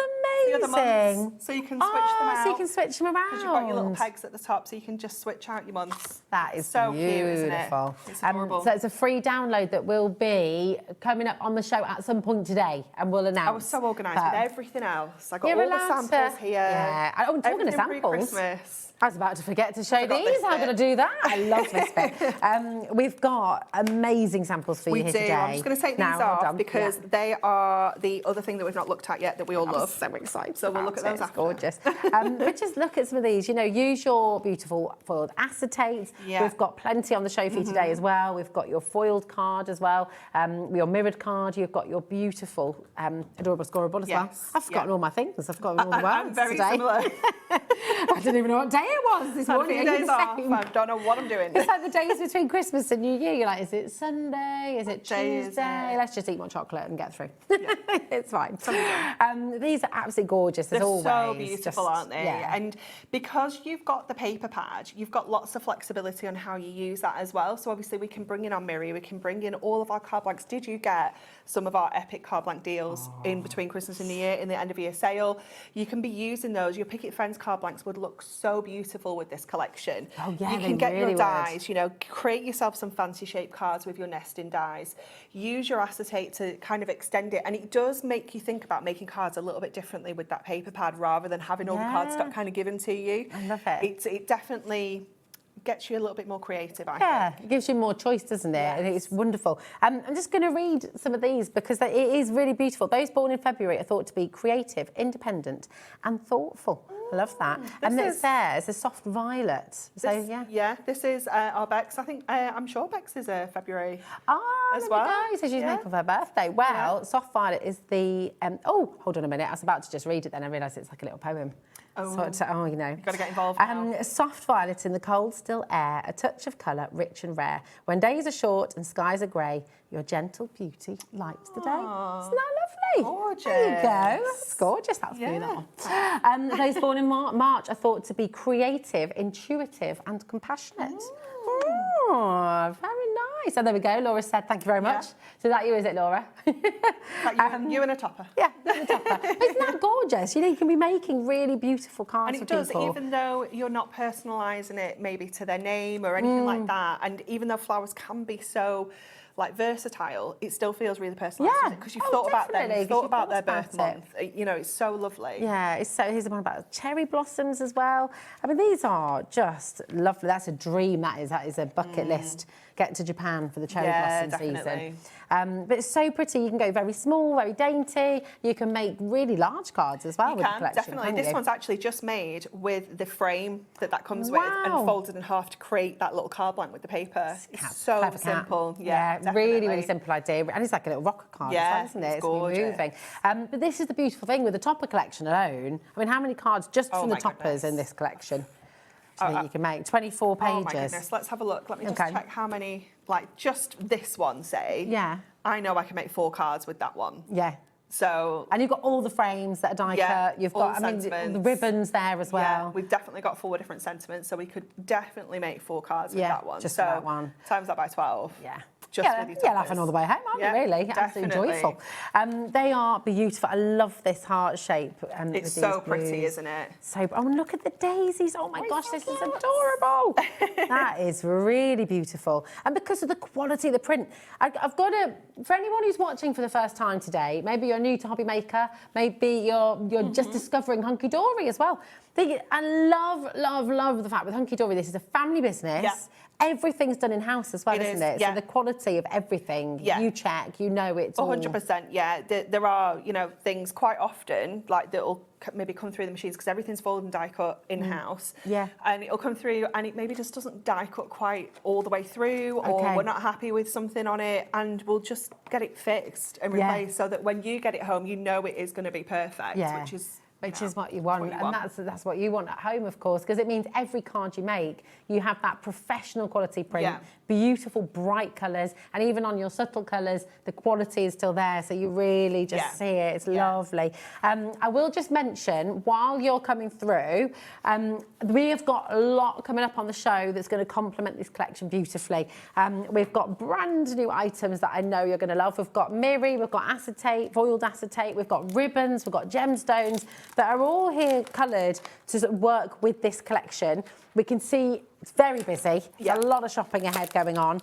the other
amazing.
months, so you can switch them out.
So you can switch them around.
Because you've got your little pegs at the top, so you can just switch out your months.
That is
so
beautiful.
cute, isn't it? It's adorable.
So it's a free download that will be coming up on the show at some point today, and we'll announce.
I was so organised with everything else. I got
You're
all the samples here.
Yeah. Oh, talking of samples.
Pre-Christmas.
I was about to forget to show these. How could I do that? I love this bit. We've got amazing samples for you here today.
I'm just going to take these off because they are the other thing that we've not looked at yet that we all love.
So excited.
So we'll look at those
it's
after.
Gorgeous. But just look at some of these. You know, use your beautiful foiled acetates.
Yeah.
We've got plenty on the show for you today as well. We've got your foiled card as well. Your mirrored card. You've got your beautiful adorable scoreable as well. I've forgotten all my things. I've got all the words
I'm very
today.
similar.
I didn't even know what day it was this morning.
A few days off. I don't know what I'm doing.
It's like the days between Christmas and New Year. You're like, is it Sunday? Is it Tuesday? Let's just eat more chocolate and get through. Yeah. It's fine. These are absolutely gorgeous.
They're
always.
so beautiful, aren't they?
Yeah.
And because you've got the paper pad, you've got lots of flexibility on how you use that as well. So obviously we can bring in our mirror, we can bring in all of our card blanks. Did you get some of our epic card blank deals in between Christmas and New Year in the end of year sale? You can be using those. Your Picket Fence card blanks would look so beautiful with this collection.
Oh yeah,
you can get your dies, you know, create yourself some fancy shaped cards with your nesting dies. Use your acetate to kind of extend it, and it does make you think about making cards a little bit differently with that paper pad rather than having all the cardstock kind of given to you.
I love it.
It definitely gets you a little bit more creative, I think.
It gives you more choice, doesn't it?
Yes.
And it's wonderful. I'm just going to read some of these because it is really beautiful. Those born in February are thought to be creative, independent and thoughtful. I love that. And it says a soft violet. So,
this is our Bex. I think, I'm sure Bex is February as
there
well.
We go. So she's making for her birthday. Well, soft violet is the... oh, hold on a minute. I was about to just read it then. I realised it's like a little poem.
Oh,
you know.
You've got to get involved now.
Soft violet in the cold, still air, a touch of colour, rich and rare. When days are short and skies are grey, your gentle beauty lights the day. Isn't that lovely?
Gorgeous.
There you go. That's gorgeous. That's beautiful. Those born in March are thought to be creative, intuitive and compassionate. Oh, very nice. So there we go. Laura said, thank you very much. So that you, is it, Laura?
You and a topper.
Yeah, and a topper. Isn't that gorgeous? You know, you can be making really beautiful cards
and
for
it does,
people.
even though you're not personalising it maybe to their name or anything like that, and even though flowers can be so like versatile, it still feels really personalised because you've thought about them, you've thought about their birth month. You know, it's so lovely.
Yeah, it's so. Here's the one about cherry blossoms as well. I mean, these are just lovely. That's a dream. That is a bucket list. Get to Japan for the cherry blossom season. But it's so pretty. You can go very small, very dainty. You can make really large cards as well with the collection.
Definitely. This one's actually just made with the frame that comes with and folded in half to create that little card blank with the paper. It's so simple. Yeah,
really, really simple idea. And it's like a little rocker card as well, isn't it?
It's gorgeous.
Moving. But this is the beautiful thing with the topper collection alone. I mean, how many cards just from the toppers in this collection? You can make 24 pages.
Oh my goodness, let's have a look. Let me just check how many, like just this one, say.
Yeah.
I know I can make 4 cards with that one.
Yeah.
So.
And you've got all the frames that are die cut. You've got, the ribbons there as well.
Yeah, we've definitely got 4 different sentiments, so we could definitely make 4 cards with that one.
Just for that one.
Times that by 12.
Yeah.
Just with your
laughing all the way home, aren't you, really? Absolutely joyful. They are beautiful. I love this heart shape.
It's so pretty, isn't it?
So, and look at the daisies. Oh my gosh, this is adorable. That is really beautiful. And because of the quality of the print, I've got to, for anyone who's watching for the first time today, maybe you're new to HobbyMaker, maybe you're just discovering Hunkydory as well. I love the fact with Hunkydory, this is a family business. Yeah. Everything's done in-house as well, isn't it?
Yeah.
So the quality of everything, you check, you know it's
100%, yeah. There are, you know, things quite often, like that'll maybe come through the machines because everything's folded and die cut in-house.
Yeah.
And it'll come through and it maybe just doesn't die cut quite all the way through or we're not happy with something on it and we'll just get it fixed and replaced so that when you get it home, you know it is going to be perfect, which is
Which is what you want, and that's what you want at home, of course, because it means every card you make, you have that professional quality print, beautiful bright colours, and even on your subtle colours, the quality is still there, so you really just see it. It's lovely. I will just mention, while you're coming through, we have got a lot coming up on the show that's going to complement this collection beautifully. We've got brand new items that I know you're going to love. We've got mirri, we've got acetate, foiled acetate, we've got ribbons, we've got gemstones, that are all here coloured to work with this collection. We can see it's very busy. There's a lot of shopping ahead going on.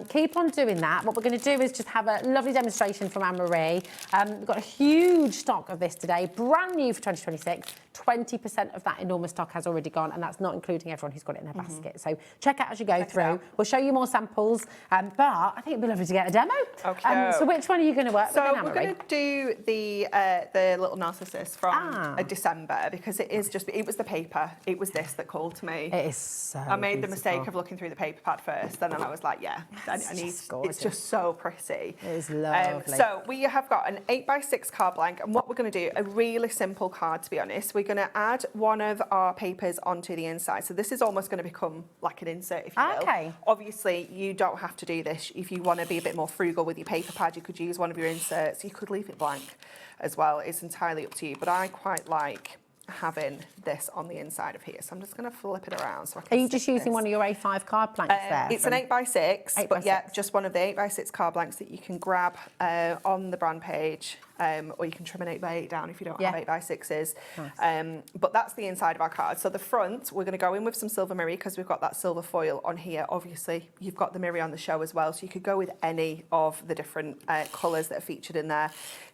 Keep on doing that. What we're going to do is just have a lovely demonstration from Anne-Marie. We've got a huge stock of this today, brand new for 2026. 20% of that enormous stock has already gone, and that's not including everyone who's got it in their basket. So check out as you go through. We'll show you more samples, but I think it'd be lovely to get a demo.
Okay.
So which one are you going to work with, Anne-Marie?
We're going to do the little Narcissus from December, because it was the paper. It was this that called to me.
It is so
I made the mistake of looking through the paper pad first, and then I was like, it's just so pretty.
It is lovely.
So we have got an 8x6 card blank, and what we're going to do, a really simple card, to be honest. We're going to add one of our papers onto the inside. So this is almost going to become like an insert, if you will.
Okay.
Obviously, you don't have to do this. If you want to be a bit more frugal with your paper pad, you could use one of your inserts. You could leave it blank as well. It's entirely up to you. But I quite like having this on the inside of here. So I'm just going to flip it around so I can
Are you just using one of your A5 card blanks there?
It's an 8x6, but just one of the 8x6 card blanks that you can grab on the brand page, or you can trim an 8x8 down if you don't have 8x6s. Nice. But that's the inside of our card. So the front, we're going to go in with some silver mirri because we've got that silver foil on here. Obviously, you've got the mirri on the show as well, so you could go with any of the different colours that are featured in there.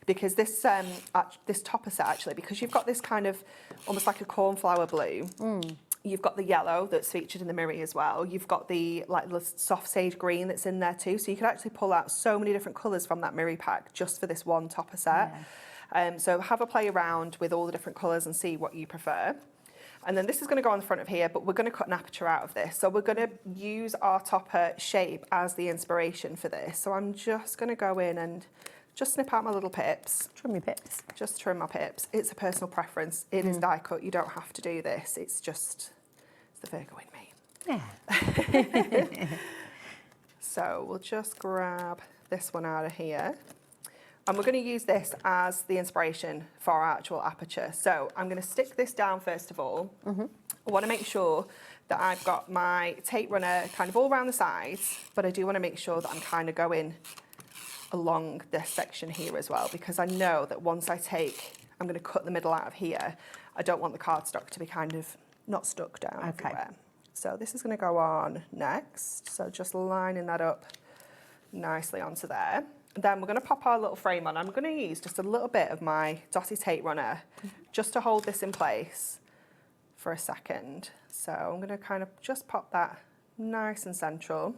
Because this topper set, actually, because you've got this kind of almost like a cornflower blue. You've got the yellow that's featured in the mirri as well. You've got the soft sage green that's in there too. So you could actually pull out so many different colours from that mirri pack just for this one topper set. So have a play around with all the different colours and see what you prefer. And then this is going to go on the front of here, but we're going to cut an aperture out of this. So we're going to use our topper shape as the inspiration for this. So I'm just going to go in and just snip out my little pips.
Trim your pips.
Just trim my pips. It's a personal preference. It is die cut. You don't have to do this. It's the Virgo in me.
Yeah.
So we'll just grab this one out of here. And we're going to use this as the inspiration for our actual aperture. So I'm going to stick this down first of all. I want to make sure that I've got my tape runner kind of all around the sides, but I do want to make sure that I'm kind of going along this section here as well, because I know that once I'm going to cut the middle out of here, I don't want the cardstock to be kind of not stuck down everywhere. So this is going to go on next. So just lining that up nicely onto there. Then we're going to pop our little frame on. I'm going to use just a little bit of my dotted tape runner just to hold this in place for a second. So I'm going to kind of just pop that nice and central.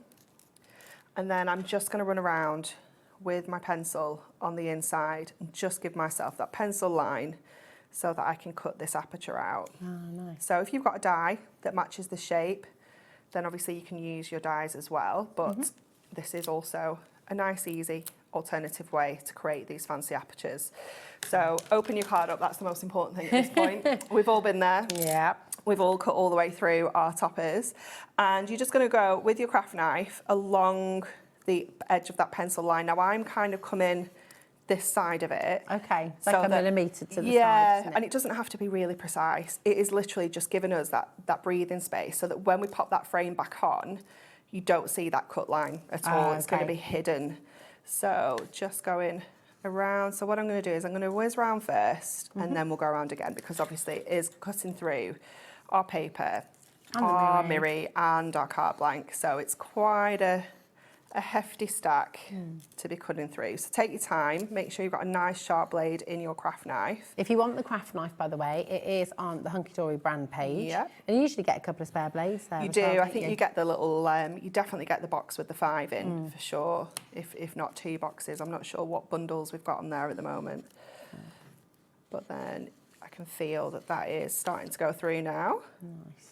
And then I'm just going to run around with my pencil on the inside and just give myself that pencil line so that I can cut this aperture out.
Nice.
So if you've got a die that matches the shape, then obviously you can use your dies as well, but this is also a nice, easy alternative way to create these fancy apertures. So open your card up, that's the most important thing at this point. We've all been there.
Yeah.
We've all cut all the way through our toppers, and you're just going to go with your craft knife along the edge of that pencil line. Now I'm kind of coming this side of it.
Okay, so like a millimetre to the side.
Yeah, and it doesn't have to be really precise. It is literally just giving us that breathing space so that when we pop that frame back on, you don't see that cut line at all. It's going to be hidden. So just going around. So what I'm going to do is I'm going to whiz round first and then we'll go around again, because obviously it is cutting through our paper, our mirri and our card blank. So it's quite a hefty stack to be cutting through. So take your time, make sure you've got a nice sharp blade in your craft knife.
If you want the craft knife, by the way, it is on the Hunkydory brand page. Yeah. And you usually get a couple of spare blades there.
You do. I think you get the little, you definitely get the box with the 5 in for sure, if not 2 boxes. I'm not sure what bundles we've got on there at the moment. But then I can feel that is starting to go through now.
Nice.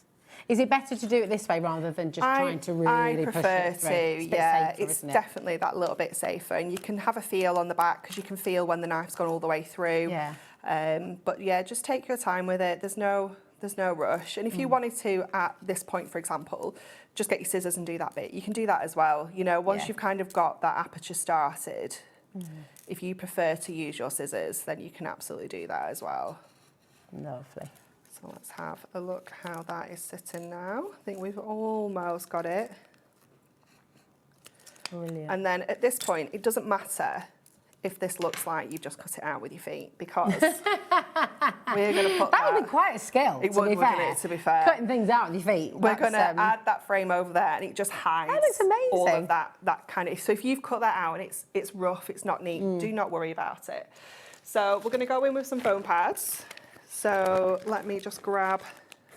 Is it better to do it this way rather than just trying to really push it through?
I prefer to, yeah. It's definitely that little bit safer, and you can have a feel on the back because you can feel when the knife's gone all the way through.
Yeah.
But yeah, just take your time with it. There's no rush. And if you wanted to, at this point, for example, just get your scissors and do that bit, you can do that as well. You know, once you've kind of got that aperture started, if you prefer to use your scissors, then you can absolutely do that as well.
Lovely.
So let's have a look how that is sitting now. I think we've almost got it.
Brilliant.
And then at this point, it doesn't matter if this looks like you've just cut it out with your feet, because we're going to put
that would be quite a skill,
it
to
would,
be
wouldn't
fair.
it, to be fair.
Cutting things out with your feet.
We're going to add that frame over there, and it just hides
That looks amazing.
all of that kind of... So if you've cut that out and it's rough, it's not neat, do not worry about it. So we're going to go in with some foam pads. So let me just grab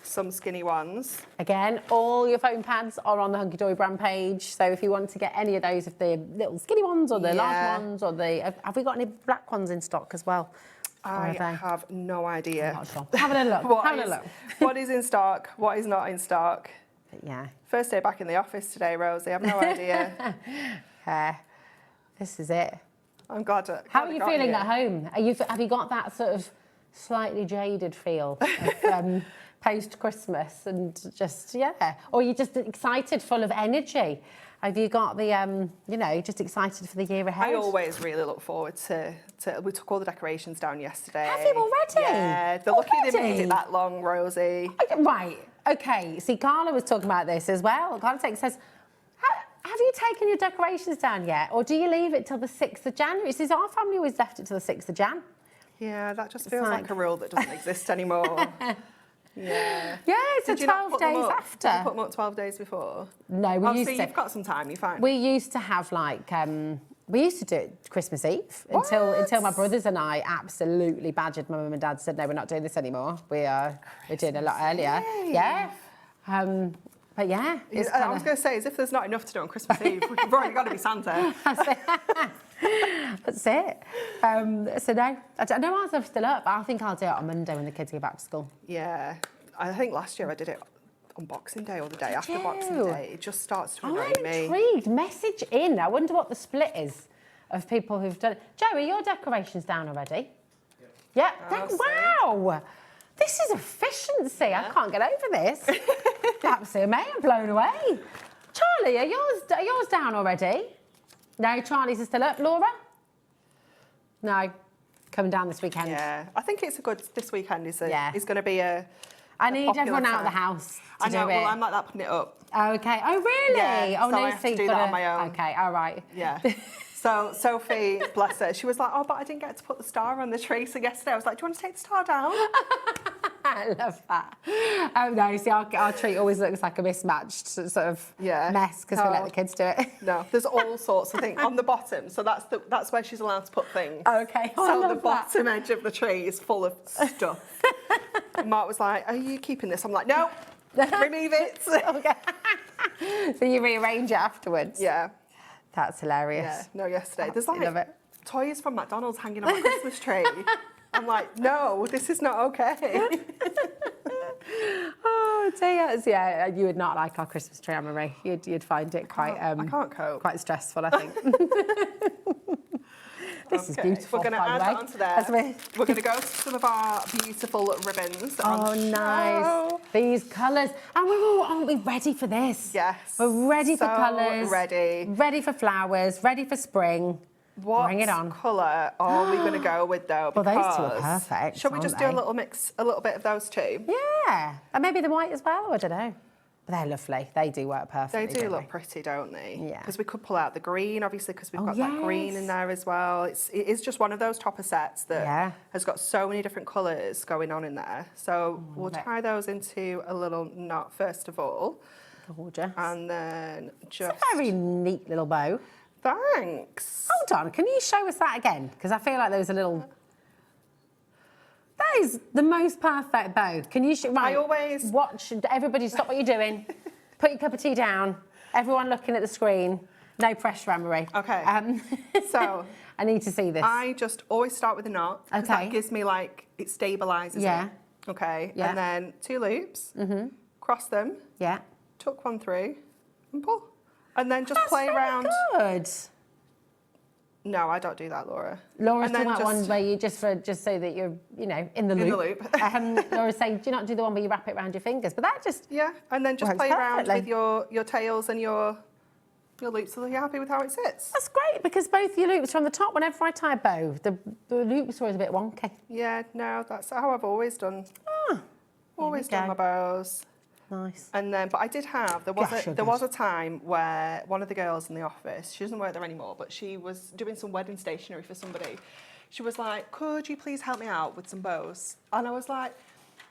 some skinny ones.
Again, all your foam pads are on the Hunkydory brand page. So if you want to get any of those, if the little skinny ones or the large ones, or the... Have we got any black ones in stock as well?
I have no idea.
I'm not sure. Have a look. Have a look.
What is in stock, what is not in stock.
Yeah.
First day back in the office today, Rosie. I have no idea.
This is it.
I'm glad.
How are you feeling at home? Have you got that sort of slightly jaded feel of post-Christmas and just, or are you just excited, full of energy? Have you got the, just excited for the year ahead?
I always really look forward to we took all the decorations down yesterday.
Have you already?
Yeah, they're lucky they made it that long, Rosie.
Right, okay. See, Carla was talking about this as well. Carla says, have you taken your decorations down yet? Or do you leave it till the 6th of January? She says, our family always left it till the 6th of Jan.
Yeah, that just feels like a rule that doesn't exist anymore. Yeah.
Yeah, it's 12 days after.
Did you put them up 12 days before?
No, we used to.
You've got some time, you're fine.
We used to have we used to do it Christmas Eve until my brothers and I absolutely badgered my mum and dad, said, no, we're not doing this anymore. We're doing a lot earlier. Yeah. But yeah.
I was going to say, as if there's not enough to do on Christmas Eve, we've already got to be Santa.
That's it. So no, I don't know if I'm still up. I think I'll do it on Monday when the kids go back to school.
Yeah. I think last year I did it on Boxing Day or the day after Boxing Day. It just starts to annoy me.
I'm intrigued. Message in. I wonder what the split is of people who've done it. Joe, are your decorations down already? Yeah. Wow. This is efficiency. I can't get over this. Absolutely, mate. I'm blown away. Charlie, are yours down already? No, Charlie's is still up. Laura? No. Coming down this weekend.
Yeah. I think it's this weekend is going to be a
I need everyone out of the house to do it.
Well, I'm like that putting it up.
Okay. Oh, really?
Yeah,
oh,
so
no,
I have to do that on my own.
Okay, all right.
Yeah. So Sophie, bless her, she was like, oh, but I didn't get to put the star on the tree. So yesterday I was like, do you want to take the star down?
I love that. Oh, no, see, our tree always looks like a mismatched sort of mess because we let the kids do it.
No, there's all sorts of things on the bottom. So that's where she's allowed to put things.
Okay.
So the bottom edge of the tree is full of stuff. And Mark was like, are you keeping this? I'm like, no, remove it.
Okay. So you rearrange it afterwards?
Yeah.
That's hilarious.
Yeah, no, yesterday. There's like toys from McDonald's hanging on my Christmas tree. I'm like, no, this is not okay.
Oh, dear. Yeah, you would not like our Christmas tree, Anne-Marie. You'd find it quite...
I can't cope.
Quite stressful, I think. This is beautiful.
We're going to add that onto there. We're going to go to some of our beautiful ribbons.
Oh, nice. These colours. And aren't we ready for this?
Yes.
We're ready for colours.
Ready.
Ready for flowers. Ready for spring. Bring it on.
What colour are we going to go with, though?
Well, those two are perfect.
Shall we just do a little bit of those two?
Yeah. And maybe the white as well, I don't know. But they're lovely. They do work perfectly.
They do look pretty, don't they?
Yeah.
Because we could pull out the green, obviously, because we've got that green in there as well. It is just one of those topper sets that has got so many different colours going on in there. So we'll tie those into a little knot first of all.
Gorgeous.
And then just...
It's a very neat little bow.
Thanks.
Hold on, can you show us that again? Because I feel like those are little... That is the most perfect bow. Can you... Right,
I always...
Watch, everybody stop what you're doing. Put your cup of tea down. Everyone looking at the screen. No pressure, Anne-Marie.
Okay.
So... I need to see this.
I just always start with a knot. Okay. That gives me, like, it stabilises it. Okay. Yeah. And then 2 loops. Mm-hmm. Cross them.
Yeah.
Tuck one through and pull. And then just play around.
Good.
No, I don't do that, Laura.
Laura's
And
talking
then
about one
just-
where you just so that you're, you know, in the loop. Laura's saying, do you not do the one where you wrap it around your fingers? But that just
and then just
works
play around
perfectly.
with your tails and your loops so you're happy with how it sits.
That's great because both your loops are on the top. Whenever I tie a bow, the loops are always a bit wonky.
Yeah, no, that's how I've always done. Always done my bows.
Nice.
And then, but I did have, there was a time where one of the girls in the office, she doesn't work there anymore, but she was doing some wedding stationery for somebody. She was like, could you please help me out with some bows? And I was like,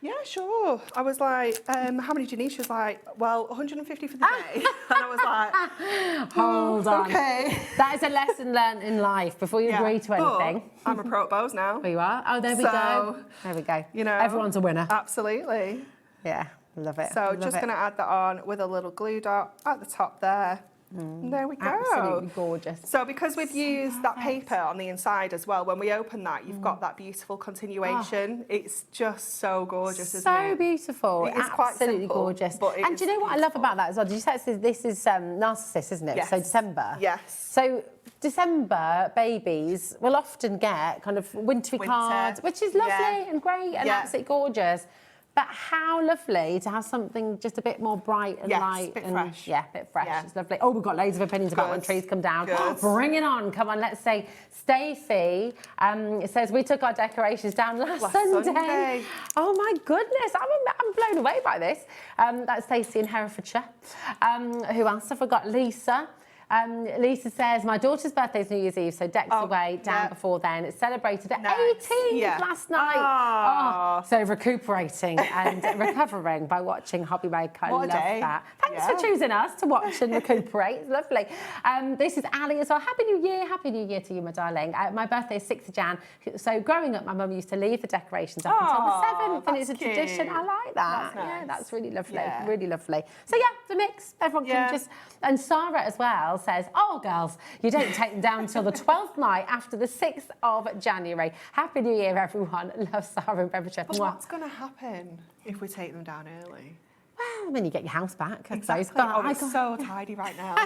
yeah, sure. I was like, how many do you need? She was like, well, 150 for the day. And I was like,
hold on.
Okay.
That is a lesson learned in life before you agree to anything.
But I'm a pro at bows now.
Oh, you are? Oh, there we go. There we go.
You know,
everyone's a winner.
Absolutely.
Yeah, love it.
So just going to add that on with a little glue dot at the top there. And there we go.
Absolutely gorgeous.
So because we've used that paper on the inside as well, when we open that, you've got that beautiful continuation. It's just so gorgeous, isn't it?
So beautiful.
It is quite
absolutely
simple,
gorgeous.
but it
And do you know what I love about that as well? Did you say this is Narcissus, isn't it?
Yes.
So December.
Yes.
So December babies will often get kind of wintry cards, which is lovely and great and absolutely gorgeous. But how lovely to have something just a bit more bright and light.
Bit
and
fresh.
Yeah, a bit fresh. It's lovely. Oh, we've got loads of opinions about when trees come down. Bring it on. Come on, let's say Stacey says, we took our decorations down last Sunday. Oh, my goodness. I'm blown away by this. That's Stacey in Herefordshire. Who else have I got? Lisa. Lisa says, my daughter's birthday is New Year's Eve, so decks away down before then. It's celebrated at 18th last night. So recuperating and recovering by watching HobbyMaker. I love that. Thanks for choosing us to watch and recuperate. It's lovely. This is Ali as well. Happy New Year. Happy New Year to you, my darling. My birthday is 6th of Jan. So growing up, my mum used to leave the decorations up until the 7th, and it's a tradition. I like that. Yeah, that's really lovely. Really lovely. So yeah, the mix. Everyone can just... And Sarah as well says, oh, girls, you don't take them down until the 12th night after the 6th of January. Happy New Year, everyone. Love, Sarah and Bedfordshire.
But what's going to happen if we take them down early?
Well, then you get your house back, I suppose.
But it's so tidy right now.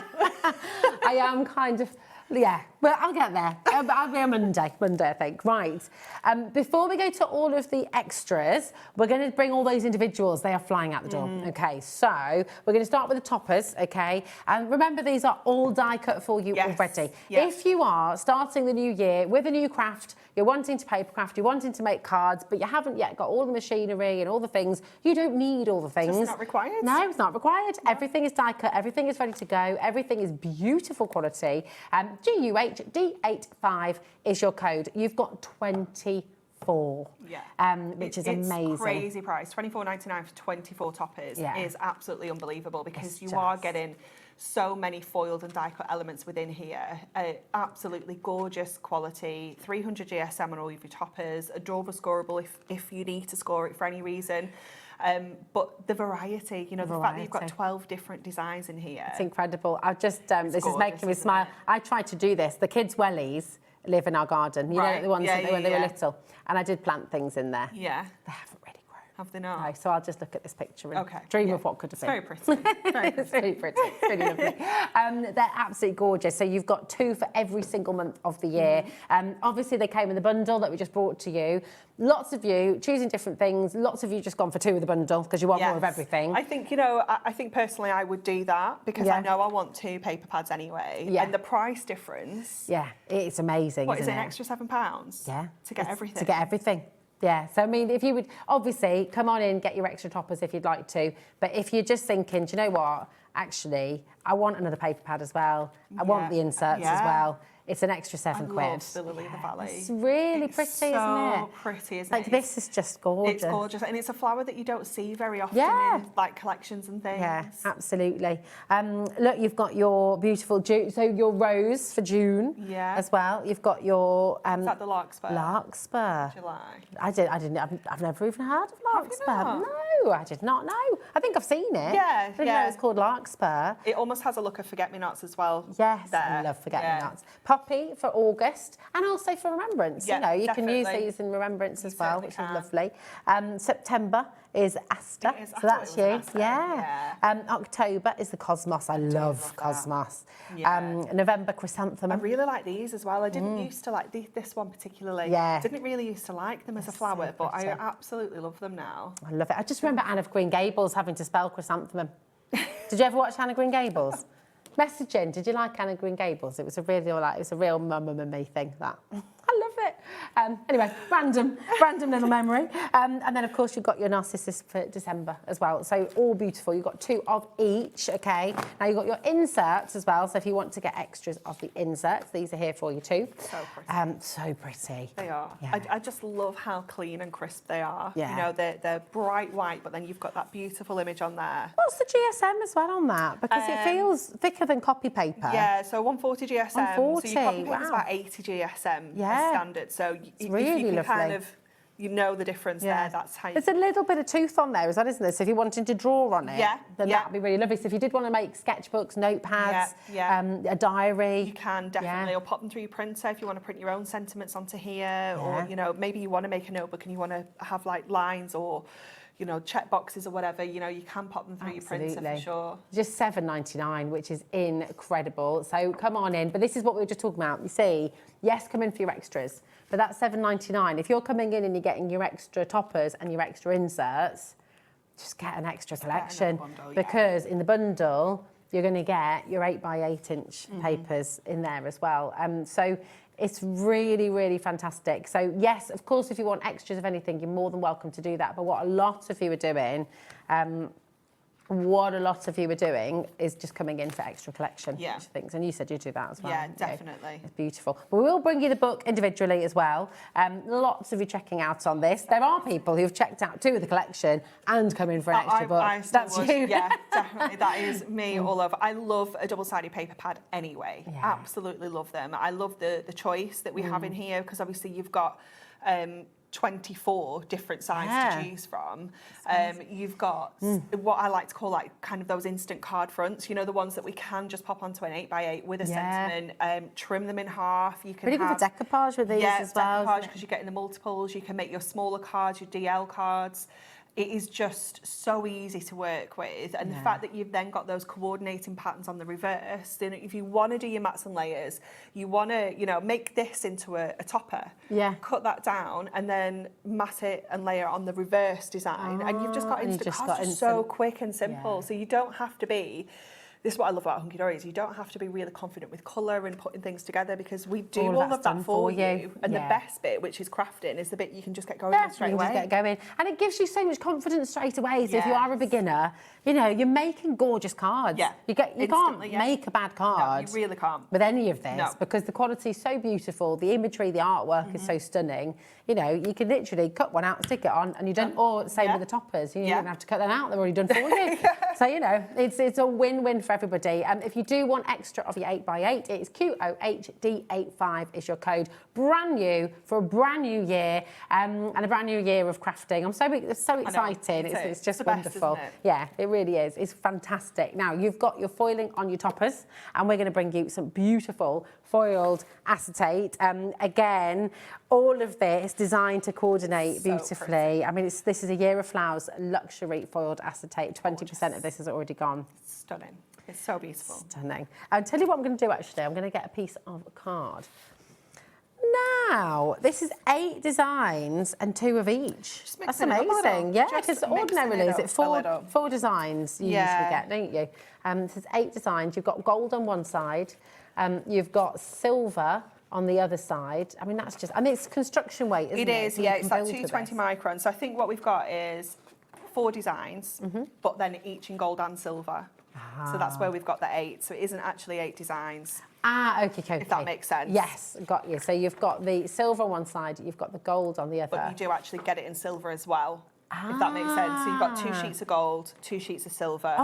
I am kind of... Yeah, well, I'll get there. I'll be on Monday, I think. Right. Before we go to all of the extras, we're going to bring all those individuals. They are flying out the door. OK, so we're going to start with the toppers, OK? And remember, these are all die cut for you already. If you are starting the new year with a new craft, you're wanting to paper craft, you're wanting to make cards, but you haven't yet got all the machinery and all the things, you don't need all the things.
It's not required?
No, it's not required. No. Everything is die cut, everything is ready to go, everything is beautiful quality. GUHD85 is your code. You've got 24. Which is amazing.
It's crazy price. $24.99 for 24 toppers is absolutely unbelievable because you are getting so many foiled and die cut elements within here. Absolutely gorgeous quality. 300 GSM on all of your toppers. Adorable scoreable if you need to score it for any reason. But the variety, you know, the fact that you've got 12 different designs in here.
It's incredible. I've just, this is making me smile. I tried to do this. The kids' wellies live in our garden. You know, the ones when they were little. And I did plant things in there.
Yeah.
They haven't really grown.
Have they not?
No, so I'll just look at this picture and dream of what could have been.
Very pretty.
It's very pretty. It's really lovely. They're absolutely gorgeous. So you've got 2 for every single month of the year. Obviously, they came in the bundle that we just brought to you. Lots of you choosing different things. Lots of you just gone for 2 of the bundle because you want more of everything.
I think, you know, I think personally I would do that because I know I want 2 paper pads anyway. And the price difference.
Yeah, it's amazing.
What is it, an extra £7?
Yeah.
To get everything.
To get everything. Yeah, so I mean, if you would, obviously, come on in, get your extra toppers if you'd like to. But if you're just thinking, do you know what? Actually, I want another paper pad as well. I want the inserts as well. It's an extra £7.
I love the Lily the Valley.
It's really pretty, isn't it?
So pretty, isn't it?
Like, this is just gorgeous.
It's gorgeous, and it's a flower that you don't see very often in, like, collections and things.
Yeah, absolutely. Look, you've got your beautiful June, so your rose for June as well. You've got your...
is that the Larkspur?
Larkspur.
July.
I've never even heard of Larkspur. No, I did not know. I think I've seen it.
Yeah,
I didn't know it's called Larkspur.
It almost has a look of forget-me-nots as well.
Yes,
there.
I love forget-me-nots. copy for August and also for remembrance.
Yeah,
you know, you
definitely.
can use these in remembrance as well, which
certainly
is lovely. September is Asta,
It is. I
so
thought
that's
it was
you.
Asta,
October is the Cosmos. I love Cosmos.
Yeah.
November, Chrysanthemum.
I really like these as well. I didn't used to like this one particularly.
Yeah.
Didn't really used to like them as a flower, but I absolutely love them now.
I love it. I just remember Anne of Green Gables having to spell chrysanthemum. Did you ever watch Anne of Green Gables? Message in. Did you like Anne of Green Gables? It was a real mum and me thing, that. I love it. Anyway, random little memory. And then, of course, you've got your Narcissus for December as well. So all beautiful. You've got 2 of each, okay? Now, you've got your inserts as well. So if you want to get extras of the inserts, these are here for you too.
So pretty.
So pretty.
They are.
Yeah.
I just love how clean and crisp they are.
Yeah.
You know, they're bright white, but then you've got that beautiful image on there.
What's the GSM as well on that? Because it feels thicker than copy paper.
Yeah, so 140 GSM.
140,
so your copy paper's
wow.
about 80 GSM
Yeah.
as standard. So
It's
if
really
you can
lovely.
kind of, you know the difference there. That's how you...
There's a little bit of tooth on there as well, isn't there? So if you're wanting to draw on it, then that'd be really lovely. So if you did want to make sketchbooks, notepads, a diary...
You can definitely, or pop them through your printer if you want to print your own sentiments onto here, or, you know, maybe you want to make a notebook and you want to have, like, lines or... you know, check boxes or whatever, you know, you can pop them through your printer for sure.
Just $7.99, which is incredible. So come on in. But this is what we were just talking about. You see, yes, come in for your extras, but that's $7.99. If you're coming in and you're getting your extra toppers and your extra inserts, just get an extra collection.
Bundle,
because in the bundle, you're going to get your 8x8 inch papers in there as well. So it's really, really fantastic. So yes, of course, if you want extras of anything, you're more than welcome to do that. But what a lot of you are doing, is just coming in for extra collection things. And you said you do that as well.
Yeah, definitely.
It's beautiful. But we will bring you the book individually as well. Lots of you checking out on this. There are people who've checked out 2 of the collection and come in for an extra book. That's you.
Yeah, definitely. That is me all over. I love a double-sided paper pad anyway. Yeah. Absolutely love them. I love the choice that we have in here, because obviously you've got 24 different sides to choose from. You've got what I like to call like kind of those instant card fronts, you know, the ones that we can just pop onto an 8x8 with a sentiment, trim them in half. You can
really
have
good for decoupage with these as well.
Decoupage, because you're getting the multiples. You can make your smaller cards, your DL cards. It is just so easy to work with, and the fact that you've then got those coordinating patterns on the reverse. Then, if you want to do your mats and layers, you want to, you know, make this into a topper. Yeah. Cut that down and then mat it and layer on the reverse design, and you've just got instant cards. Just so quick and simple. So you don't have to be. This is what I love about Hunkydory, is you don't have to be really confident with colour and putting things together, because we do all of that for you. And the best bit, which is crafting, is the bit you can just get going on straight away.
Just get going. And it gives you so much confidence straight away. So if you are a beginner, you know, you're making gorgeous cards. Yeah. You can't make a bad card.
No, you really can't.
With any of this, because the quality is so beautiful, the imagery, the artwork is so stunning. You know, you can literally cut one out, stick it on, and you don't. Or same with the toppers. You don't have to cut them out; they're already done for you. So you know, it's a win-win for everybody. If you do want extra of your 8x8, it's QOHD85 is your code. Brand new for a brand new year, and a brand new year of crafting. I'm so exciting. It's just wonderful.
Best, isn't it?
Yeah, it really is. It's fantastic. Now you've got your foiling on your toppers, and we're going to bring you some beautiful foiled acetate. Again, all of this designed to coordinate beautifully.
Pretty.
I mean, this is a Year of Flowers luxury foiled acetate. 20% of this has already gone.
Stunning. It's so beautiful.
Stunning. I'll tell you what I'm going to do, actually. I'm going to get a piece of a card. Now, this is 8 designs and 2 of each. That's amazing. Yeah, because ordinarily, is it 4 designs you usually get, don't you? This is 8 designs. You've got gold on one side. You've got silver on the other side. I mean, that's just... And it's construction weight, isn't it?
It is,
So
yeah. It's like 220 microns. So I think what we've got is 4 designs, but then each in gold and silver. So that's where we've got the 8. So it isn't actually 8 designs.
Okay.
If that makes sense.
Yes, got you. So you've got the silver on one side, you've got the gold on the other.
But you do actually get it in silver as well, if that makes sense. So you've got 2 sheets of gold, 2 sheets of silver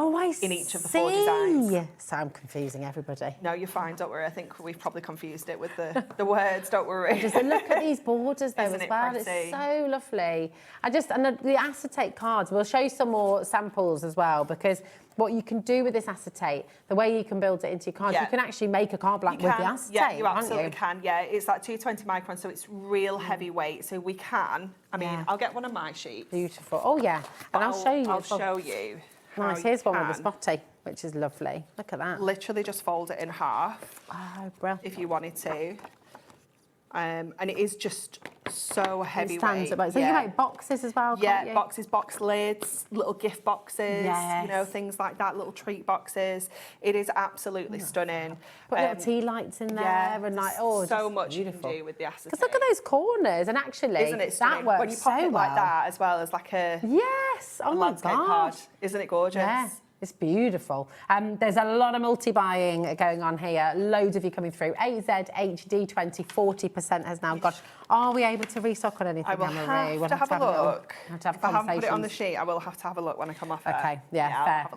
in each of the 4 designs.
So I'm confusing everybody.
No, you're fine, don't worry. I think we've probably confused it with the words, don't worry.
Just look at these borders though as well.
Pretty?
It's so lovely. And the acetate cards, we'll show you some more samples as well, because what you can do with this acetate, the way you can build it into your cards, you can actually make a card blank with the acetate.
Yeah, you absolutely
can't
can. Yeah, it's like 220 microns, so it's real heavyweight. So we can. I mean, I'll get one of my sheets.
Beautiful. Oh yeah, and I'll show you.
I'll show you.
Nice. Here's one with a spotty, which is lovely. Look at that.
Literally just fold it in half.
Oh, brilliant.
If you wanted to. And it is just so heavyweight.
So you can make boxes as well, can't you?
Boxes, box lids, little gift boxes, you know, things like that, little treat boxes. It is absolutely stunning.
Put little tea lights in there and like,
so much beautiful. You can do with the acetate.
Because look at those corners, and actually,
isn't it
that works
when you pop
so
it like that as well as like a
oh my
landscape card. Isn't it gorgeous?
Yeah. It's beautiful. There's a lot of multi-buying going on here. Loads of you coming through. AZ, HD, 20, 40% has now gone. Are we able to restock on anything,
I will
Anne-Marie?
have to have a look.
Have to have
if I haven't put it on the sheet, I will have to have a look when I come off
Okay, fair.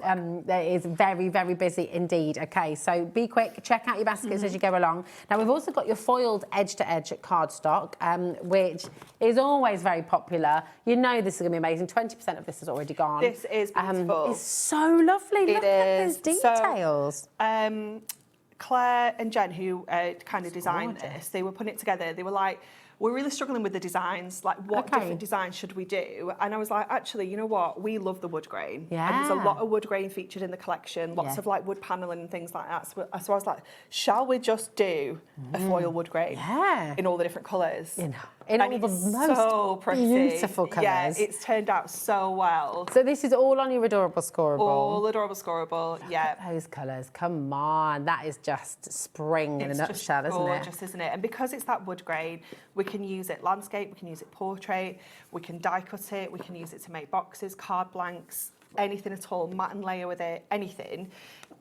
It is very, very busy indeed. Okay, so be quick. Check out your baskets as you go along. Now, we've also got your foiled edge-to-edge cardstock, which is always very popular. You know this is going to be amazing. 20% of this has already gone.
This is beautiful.
It's so lovely. Look at those details.
So, Claire and Jen, who kind of designed this, they were putting it together. They were like, we're really struggling with the designs, like what different designs should we do? And I was like, actually, you know what? We love the wood grain.
Yeah.
And there's a lot of wood grain featured in the collection, lots of like wood paneling and things like that. So I was like, shall we just do a foil wood grain in all the different colours?
In all the most beautiful colours.
Yeah, it's turned out so well.
So this is all on your adorable scoreable.
All adorable scoreable, yeah.
Those colours, come on. That is just spring in a nutshell, isn't it?
It's gorgeous, isn't it? And because it's that wood grain, we can use it landscape, we can use it portrait, we can die cut it, we can use it to make boxes, card blanks, anything at all, mat and layer with it, anything.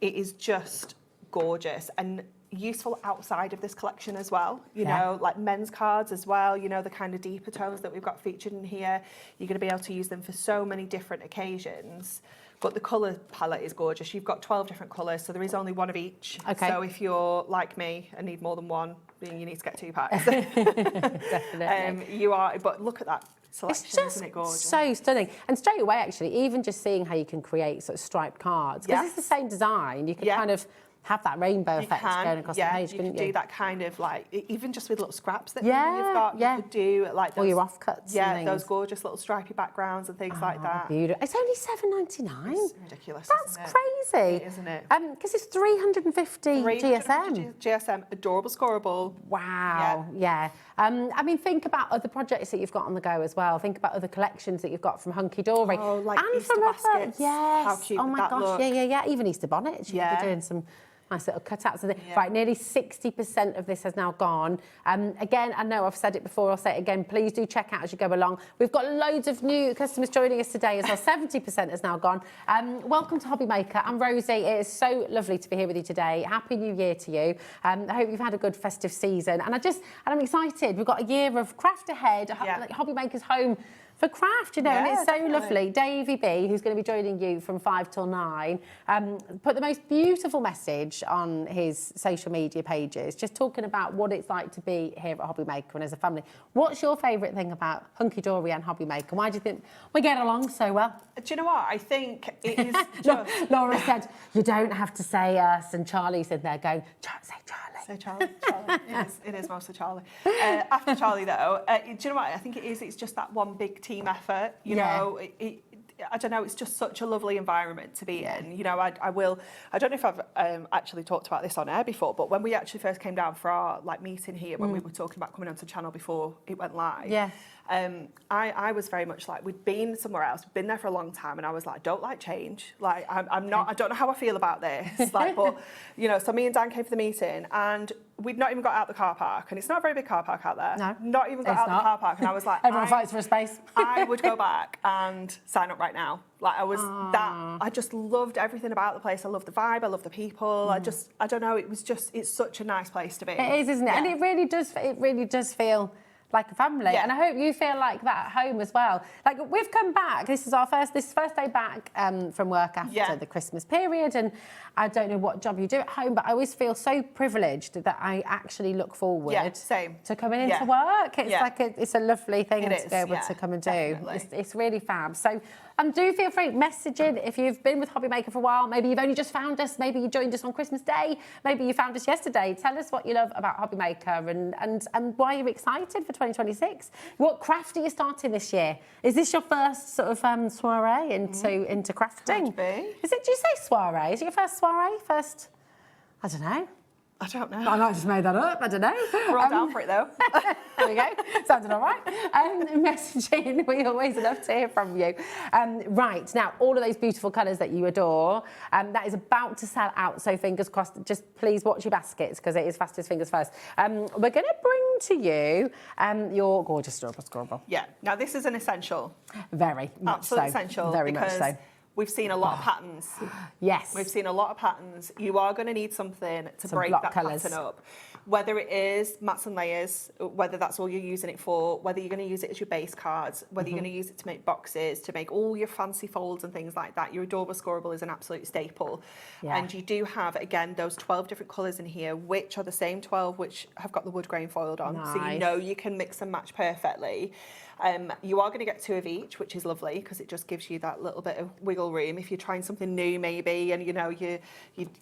It is just gorgeous and useful outside of this collection as well, you know, like men's cards as well, you know, the kind of deeper tones that we've got featured in here. You're going to be able to use them for so many different occasions. But the colour palette is gorgeous. You've got 12 different colours, so there is only one of each.
Okay.
So if you're like me and need more than one, then you need to get 2 packs.
Definitely.
You are, but look at that selection,
it's just
isn't it gorgeous?
So stunning. And straight away, actually, even just seeing how you can create sort of striped cards, because it's the same design, you can kind of have that rainbow effect going across the page,
you
couldn't
can
you?
do that kind of like, even just with little scraps that you've got, you could do like those,
or your offcuts.
Yeah, those gorgeous little stripy backgrounds and things like that.
Beautiful. It's only $7.99.
It's ridiculous.
That's crazy,
isn't it?
Because it's 350 GSM.
GSM, adorable scoreable.
Wow. Yeah. I mean, think about other projects that you've got on the go as well. Think about other collections that you've got from Hunkydory.
Oh, like
and
Easter baskets.
Yes.
How cute
oh
would
my
that
gosh.
look?
Yeah. Even Easter bonnets. You could be doing some nice little cutouts of it. Right, nearly 60% of this has now gone. Again, I know I've said it before, I'll say it again, please do check out as you go along. We've got loads of new customers joining us today as well. 70% has now gone. Welcome to HobbyMaker. I'm Rosie. It is so lovely to be here with you today. Happy New Year to you. I hope you've had a good festive season. And I'm excited. We've got a year of craft ahead, like HobbyMaker's home for craft, you know, and it's so lovely. Davey B, who's going to be joining you from 5 till 9, put the most beautiful message on his social media pages, just talking about what it's like to be here at HobbyMaker and as a family. What's your favourite thing about Hunkydory and HobbyMaker? Why do you think we get along so well?
Do you know what? I think it is just...
Laura said, you don't have to say us, and Charlie's in there going, say Charlie.
Say Charlie. It is mostly Charlie. After Charlie, though, do you know what? I think it's just that one big team effort. You know, I don't know, it's just such a lovely environment to be in. You know, I don't know if I've actually talked about this on air before, but when we actually first came down for our meeting here, when we were talking about coming onto the channel before it went live, I was very much like, we'd been somewhere else, been there for a long time, and I was like, I don't like change. Like, I'm not, I don't know how I feel about this. Like, but, you know, so me and Dan came for the meeting, and we'd not even got out the car park, and it's not a very big car park out there.
No.
Not even got out the car park, and I was like,
everyone fights for a space.
I would go back and sign up right now. Like, I just loved everything about the place. I love the vibe, I love the people. I don't know, it's such a nice place to be.
It is, isn't it? And it really does feel like a family. And I hope you feel like that at home as well. Like, we've come back, this is first day back from work after the Christmas period, and I don't know what job you do at home, but I always feel so privileged that I actually look forward to coming into work. It's like it's a lovely thing to be able to come and do. It's really fab. So And do feel free messaging if you've been with HobbyMaker for a while. Maybe you've only just found us. Maybe you joined us on Christmas Day. Maybe you found us yesterday. Tell us what you love about HobbyMaker and why you're excited for 2026. What craft are you starting this year? Is this your first sort of soiree into crafting?
Could be.
Is it? Do you say soiree? Is it your first soiree? First? I don't know.
I don't know.
I might have just made that up. I don't know.
Roll down for it though.
There we go. Sounded all right. Messaging, we always love to hear from you. Right, now, all of those beautiful colours that you adore, that is about to sell out, so fingers crossed. Just please watch your baskets, because it is fastest fingers first. We're going to bring to you your gorgeous Storable.
Yeah, now this is an essential.
Very much
Absolute
so.
essential.
Very
because
much so.
We've seen a lot of patterns.
Yes.
We've seen a lot of patterns. You are going to need something to break
block
that
colours.
pattern up. Whether it is mats and layers, whether that's all you're using it for, whether you're going to use it as your base cards, whether you're going to use it to make boxes, to make all your fancy folds and things like that, your Adorable Scoreable is an absolute staple.
Yeah.
And you do have, again, those 12 different colours in here, which are the same 12 which have got the wood grain foiled on.
Nice.
So you know you can mix and match perfectly. You are going to get 2 of each, which is lovely because it just gives you that little bit of wiggle room. If you're trying something new, maybe, and you know you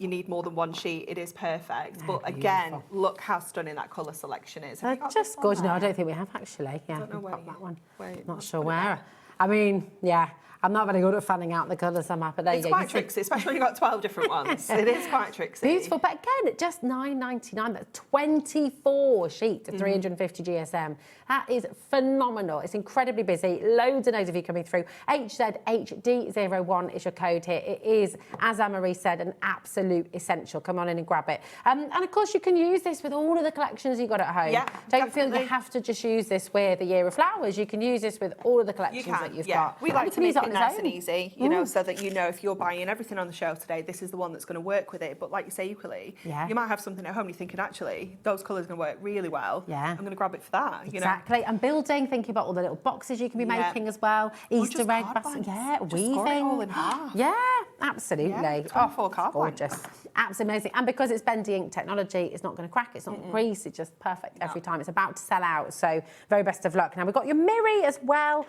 need more than 1 sheet, it is perfect.
Yeah,
but again, look how stunning that colour selection is.
They're just gorgeous. No, I don't think we have actually. Yeah,
I don't know
we've
where
got that one.
Wait,
Not sure where. I mean, yeah. I'm not very good at fanning out the colours somehow, but there you
It's
go.
quite tricksy, especially when you've got 12 different ones. It is quite tricksy.
Beautiful, but again, just $9.99. That's 24 sheet to 350 GSM. That is phenomenal. It's incredibly busy. Loads and loads of you coming through. HZHD01 is your code here. It is, as Anne-Marie said, an absolute essential. Come on in and grab it. And of course, you can use this with all of the collections you've got at home.
Yeah,
Don't feel
definitely.
you have to just use this with the Year of Flowers. You can use this with all of the collections that you've got.
We like
You
to
can use
make
on
it
its
nice
own.
and easy, you know, so that you know if you're buying everything on the show today, this is the one that's going to work with it. But like you say, equally, you might have something at home you're thinking, actually, those colours are going to work really well.
Yeah.
I'm going to grab it for that.
Exactly.
You know?
And building, thinking about all the little boxes you can be making as well. Easter
just
egg
card
baskets.
blanks.
Yeah,
Just
weaving.
score it all in half.
Yeah, absolutely.
Yeah, 24 card blanks.
gorgeous. Absolutely amazing. And because it's bendy ink technology, it's not going to crack, it's not going to grease, it's just perfect every time. It's about to sell out. So very best of luck. Now we've got your Miri as well.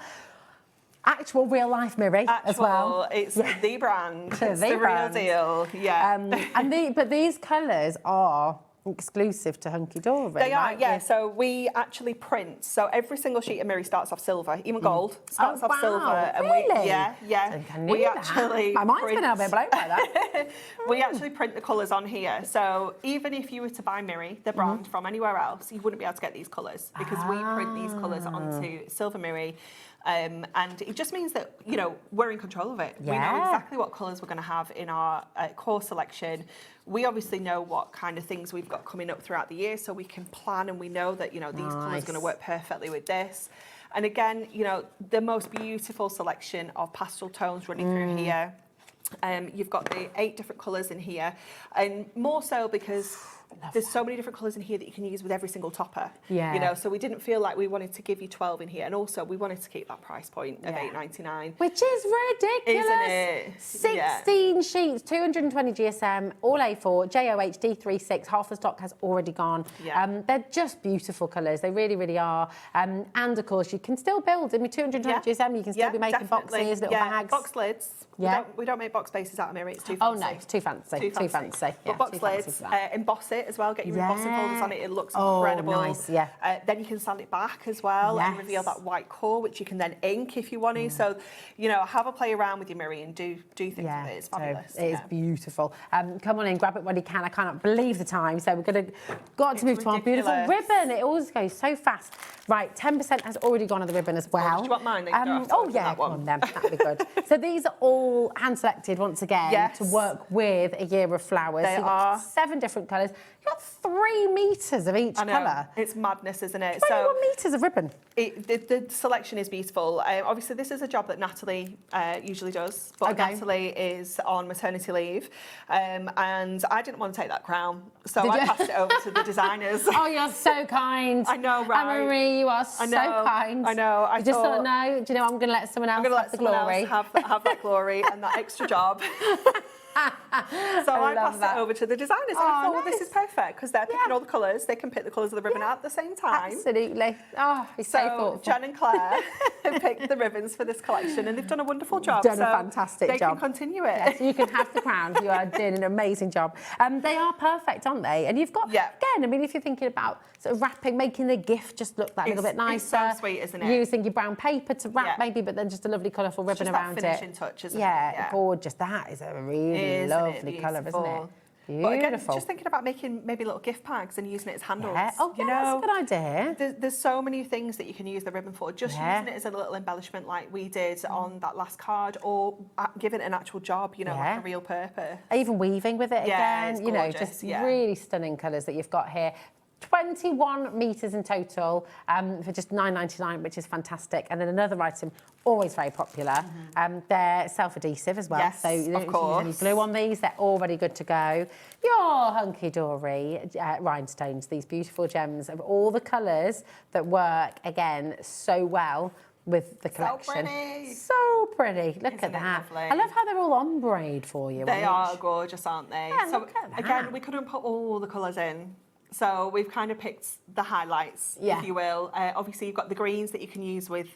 Actual real life Miri as well.
It's the brand. It's
The
the
brand.
real deal. Yeah.
But these colours are exclusive to Hunkydory.
They are,
right?
yeah. So we actually print. So every single sheet of Miri starts off silver, even gold starts off silver. And
really?
yeah.
I think I knew
We
that.
actually
My mind's
print,
been a bit blown by that.
We actually print the colours on here. So even if you were to buy Miri, the brand, from anywhere else, you wouldn't be able to get these colours because we print these colours onto silver Miri. And it just means that, you know, we're in control of it. We know exactly what colours we're going to have in our core selection. We obviously know what kind of things we've got coming up throughout the year, so we can plan and we know that, you know, these colours are going to work perfectly with this. And again, you know, the most beautiful selection of pastel tones running through here. You've got the 8 different colours in here, and more so because there's so many different colours in here that you can use with every single topper.
Yeah.
You know, so we didn't feel like we wanted to give you 12 in here, and also we wanted to keep that price point of $8.99.
Which is ridiculous.
Isn't it?
16 sheets, 220 GSM, all A4, JOH D36, half the stock has already gone.
Yeah.
They're just beautiful colours, they really, really are. And of course, you can still build, I mean, 220 GSM, you can still be making boxes, little bags.
Box lids.
Yeah.
We don't make box bases out of Miri, it's too
Oh
fancy.
no, it's too fancy. Too fancy.
But box lids, emboss it as well, get your embossing folders on it, it looks
Oh,
incredible.
nice, yeah.
Then you can sand it back as well and reveal that white core, which you can then ink if you want to. So, you know, have a play around with your Miri and do things with it. It's fabulous.
It is beautiful. Come on in, grab it when you can. I cannot believe the time. So we're got to move to our beautiful ribbon. It always goes so fast. Right, 10% has already gone on the ribbon as well.
Do you want mine?
Oh yeah, come on then. That'd be good. So these are all hand selected once again to work with a Year of Flowers.
They
so
are.
7 different colours. You've got 3 metres of each colour.
It's madness, isn't it?
21 metres of ribbon.
The selection is beautiful. Obviously, this is a job that Natalie usually does, but Natalie is on maternity leave, and I didn't want to take that crown, so I passed it over to the designers.
Oh, you're so kind.
I know, right?
Anne-Marie, you are so kind.
I know. I
just thought, no, do you know, I'm going to let someone else have the glory.
Have that glory and that extra job. So I passed it over to the designers and I thought, well, this is perfect because they're picking all the colours. They can pick the colours of the ribbon at the same time.
Absolutely. Oh, it's so thoughtful.
Jen and Claire have picked the ribbons for this collection and they've done a wonderful job.
Done a fantastic
job. They can continue it.
Yes, you can have the crown. You are doing an amazing job. They are perfect, aren't they? And you've got, again, I mean, if you're thinking about sort of wrapping, making the gift just look that little bit nicer.
It's so sweet, isn't it?
Using your brown paper to wrap maybe, but then just a lovely colourful ribbon around it.
That finishing touch, isn't it?
Yeah, gorgeous. That is a really lovely colour, isn't it? Beautiful.
But again, just thinking about making maybe little gift bags and using it as handles.
Yeah. Oh, yeah, that's a good idea.
There's so many things that you can use the ribbon for. Just using it as a little embellishment like we did on that last card, or giving it an actual job, you know, like a real purpose.
Even weaving with it again,
it's
you know,
gorgeous,
just really stunning colours that you've got here. 21 metres in total for just $9.99, which is fantastic. And then another item, always very popular. They're self-adhesive as well.
Yes,
so you don't
of course.
use any glue on these. They're already good to go. Your Hunkydory rhinestones, these beautiful gems of all the colours that work, again, so well with the collection. So pretty. Look at that.
Lovely?
I love how they're all ombre for you.
They are gorgeous, aren't they?
Yeah,
so
look at that.
again, we couldn't put all the colours in. So we've kind of picked the highlights, if you will. Obviously, you've got the greens that you can use with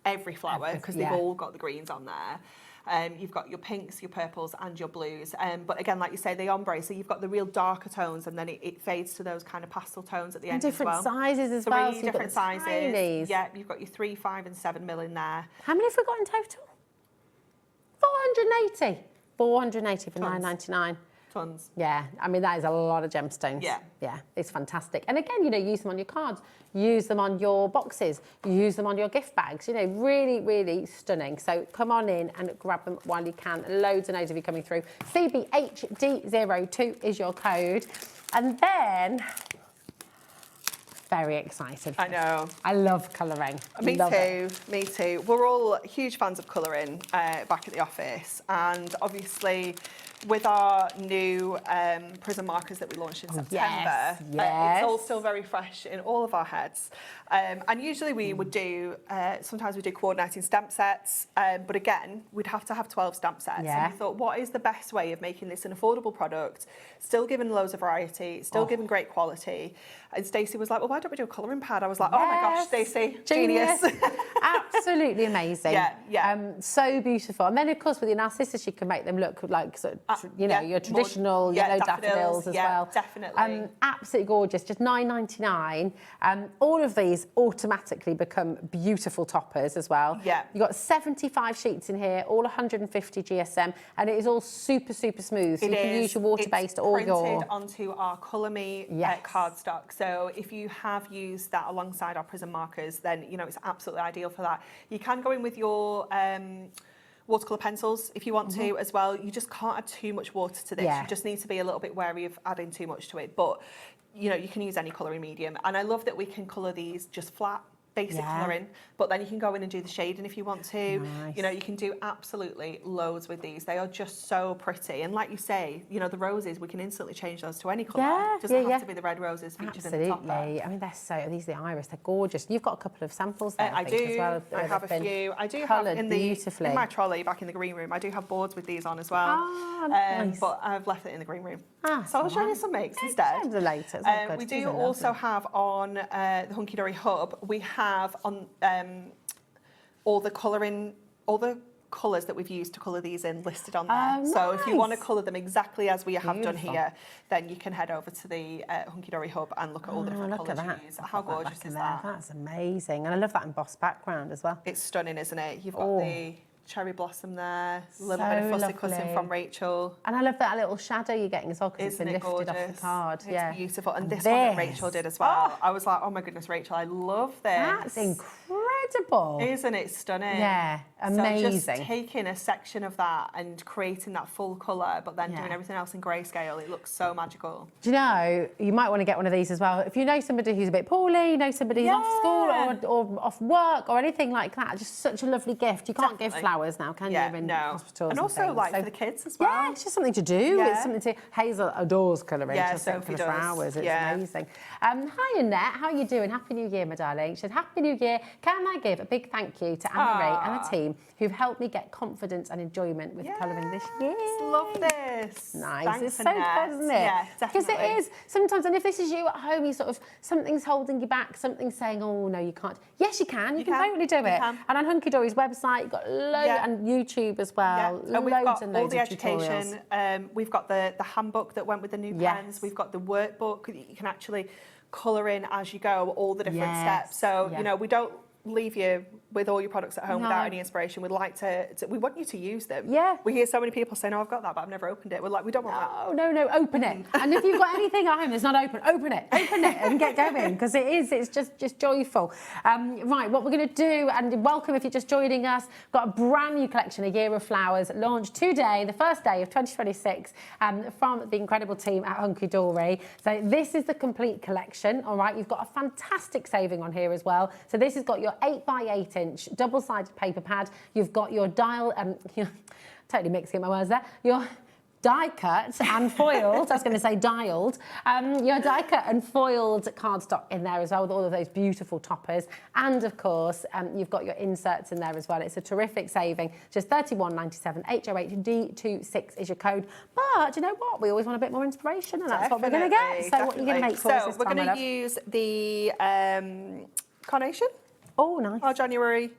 every flower because they've all got the greens on there. You've got your pinks, your purples and your blues. But again, like you say, the ombre, so you've got the real darker tones and then it fades to those kind of pastel tones at the end as well.
Different sizes as well.
Three different sizes.
Tinies.
Yeah, you've got your 3, 5 and 7 mil in there.
How many have we got in total? 480. 480 for $9.99.
Tons.
Yeah, I mean, that is a lot of gemstones.
Yeah.
Yeah, it's fantastic. And again, you know, use them on your cards, use them on your boxes, use them on your gift bags, you know, really, really stunning. So come on in and grab them while you can. Loads and loads of you coming through. CBHD02 is your code. And then, very excited.
I know.
I love colouring.
Me too, me too. We're all huge fans of colouring back at the office. And obviously, with our new prism markers that we launched in September, it's all still very fresh in all of our heads. And usually we would do, sometimes we do coordinating stamp sets, but again, we'd have to have 12 stamp sets. And we thought, what is the best way of making this an affordable product, still giving loads of variety, still giving great quality? And Stacey was like, well, why don't we do a colouring pad? I was like, oh my gosh, Stacey, genius.
Absolutely amazing. So beautiful. And then, of course, with your Narcissus, you can make them look like, sort of, you know, your traditional yellow daffodils as well.
Definitely.
Absolutely gorgeous. Just $9.99. All of these automatically become beautiful toppers as well.
Yeah.
You've got 75 sheets in here, all 150 GSM, and it is all super, super smooth. So you can use your water-based or your...
It's printed onto our Colour Me cardstock. So if you have used that alongside our prism markers, then, you know, it's absolutely ideal for that. You can go in with your... watercolour pencils if you want to as well. You just can't add too much water to this. You just need to be a little bit wary of adding too much to it. But, you know, you can use any colouring medium. And I love that we can colour these just flat, basic colouring, but then you can go in and do the shading if you want to. You know, you can do absolutely loads with these. They are just so pretty. And like you say, you know, the roses, we can instantly change those to any colour. It doesn't have to be the red roses featured in the topper.
I mean, these are the iris. They're gorgeous. You've got a couple of samples there, I think,
do.
as well.
I have a few. I do have in my trolley back in the green room. I do have boards with these on as well.
Nice.
But I've left it in the green room. So I'll show you some makes instead.
Later.
We do also have on the Hunkydory Hub, we have on all the colours that we've used to colour these in listed on there. So if you want to colour them exactly as we have done here, then you can head over to the Hunkydory Hub and look at all the different colours you use. How gorgeous is that?
That's amazing. And I love that embossed background as well.
It's stunning, isn't it? You've got the cherry blossom there, a little bit of fussy cutting from Rachel.
And I love that little shadow you're getting as well because it's been lifted
gorgeous?
off the card.
It's beautiful. And this one that Rachel did as well. I was like, oh my goodness, Rachel, I love this.
That's incredible.
Isn't it stunning?
Yeah, amazing.
So just taking a section of that and creating that full colour, but then doing everything else in grayscale, it looks so magical.
Do you know, you might want to get one of these as well. If you know somebody who's a bit poorly, you know somebody who's off school or off work or anything like that, just such a lovely gift. You can't give flowers now, can you, in hospitals?
And also,
like,
for the kids as well.
Yeah, it's just something to do. It's something to... Hazel adores colouring.
Yeah,
She'll sit
Sophie
for hours. It's
Yeah.
amazing. Hi, Annette. How are you doing? Happy New Year, my darling. She said, Happy New Year. Can I to give a big thank you to Anne-Marie and the team who've helped me get confidence and enjoyment with colouring this year.
Love this.
Nice.
Thanks,
It's so good, isn't it?
Yeah,
Because
definitely.
it is. Sometimes, and if this is you at home, you sort of, something's holding you back, something's saying, oh, no, you can't. Yes, you can. You can totally do it.
can.
And on Hunkydory's website, you've got loads, and YouTube as well.
And we've got
and
all
loads
the
of
education. We've got the handbook that went with the new pens. We've got the workbook that you can actually colour in as you go, all the different steps. So, you know, we don't leave you with all your products at home without any inspiration. We'd like to we want you to use them. Yeah. We hear so many people saying, oh, I've got that, but I've never opened it. We're like, we don't want that.
No, open it. And if you've got anything at home that's not open it and get going, because it's just joyful. Right, what we're going to do, and welcome if you're just joining us, got a brand new collection, A Year of Flowers, launched today, the first day of 2026, from the incredible team at Hunkydory. So this is the complete collection, all right? You've got a fantastic saving on here as well. So this has got your 8x8 inch double-sided paper pad. You've got your dial, totally mixing my words there, your die cut and foiled, I was going to say dialed, your die cut and foiled cardstock in there as well with all of those beautiful toppers. And of course, you've got your inserts in there as well. It's a terrific saving, just £31.97, HO8D26 is your code. But you know what? We always want a bit more inspiration, and that's what we're going to get. So what are you going to make for us this
we're
time,
going
my
to
love?
use the carnation.
Oh, nice.
Our January,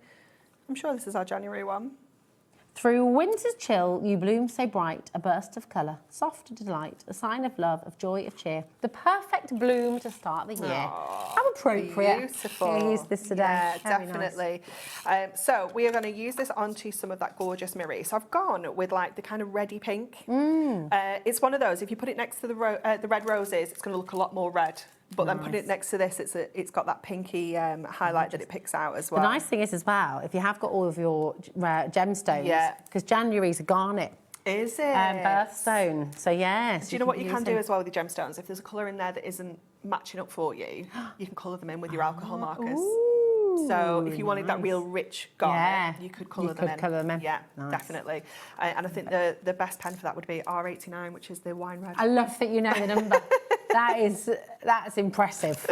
I'm sure this is our January one.
Through winter's chill, you bloom so bright, a burst of colour, soft delight, a sign of love, of joy, of cheer. The perfect bloom to start the year. How appropriate.
Beautiful.
To use this today.
Yeah,
Very
definitely. So we are going to use this onto some of that gorgeous mirror. So I've gone with like the kind of reddy pink. It's one of those, if you put it next to the red roses, it's going to look a lot more red. But then putting it next to this, it's got that pinky highlight that it picks out as well.
The nice thing is as well, if you have got all of your gemstones, because January's a garnet.
Is it?
Birthstone. So yes.
Do you know what you can do as well with your gemstones? If there's a colour in there that isn't matching up for you, you can colour them in with your alcohol markers. So if you wanted that real rich garnet, you could colour them in. Yeah, definitely. And I think the best pen for that would be R89, which is the wine red.
I love that you know the number. That's impressive.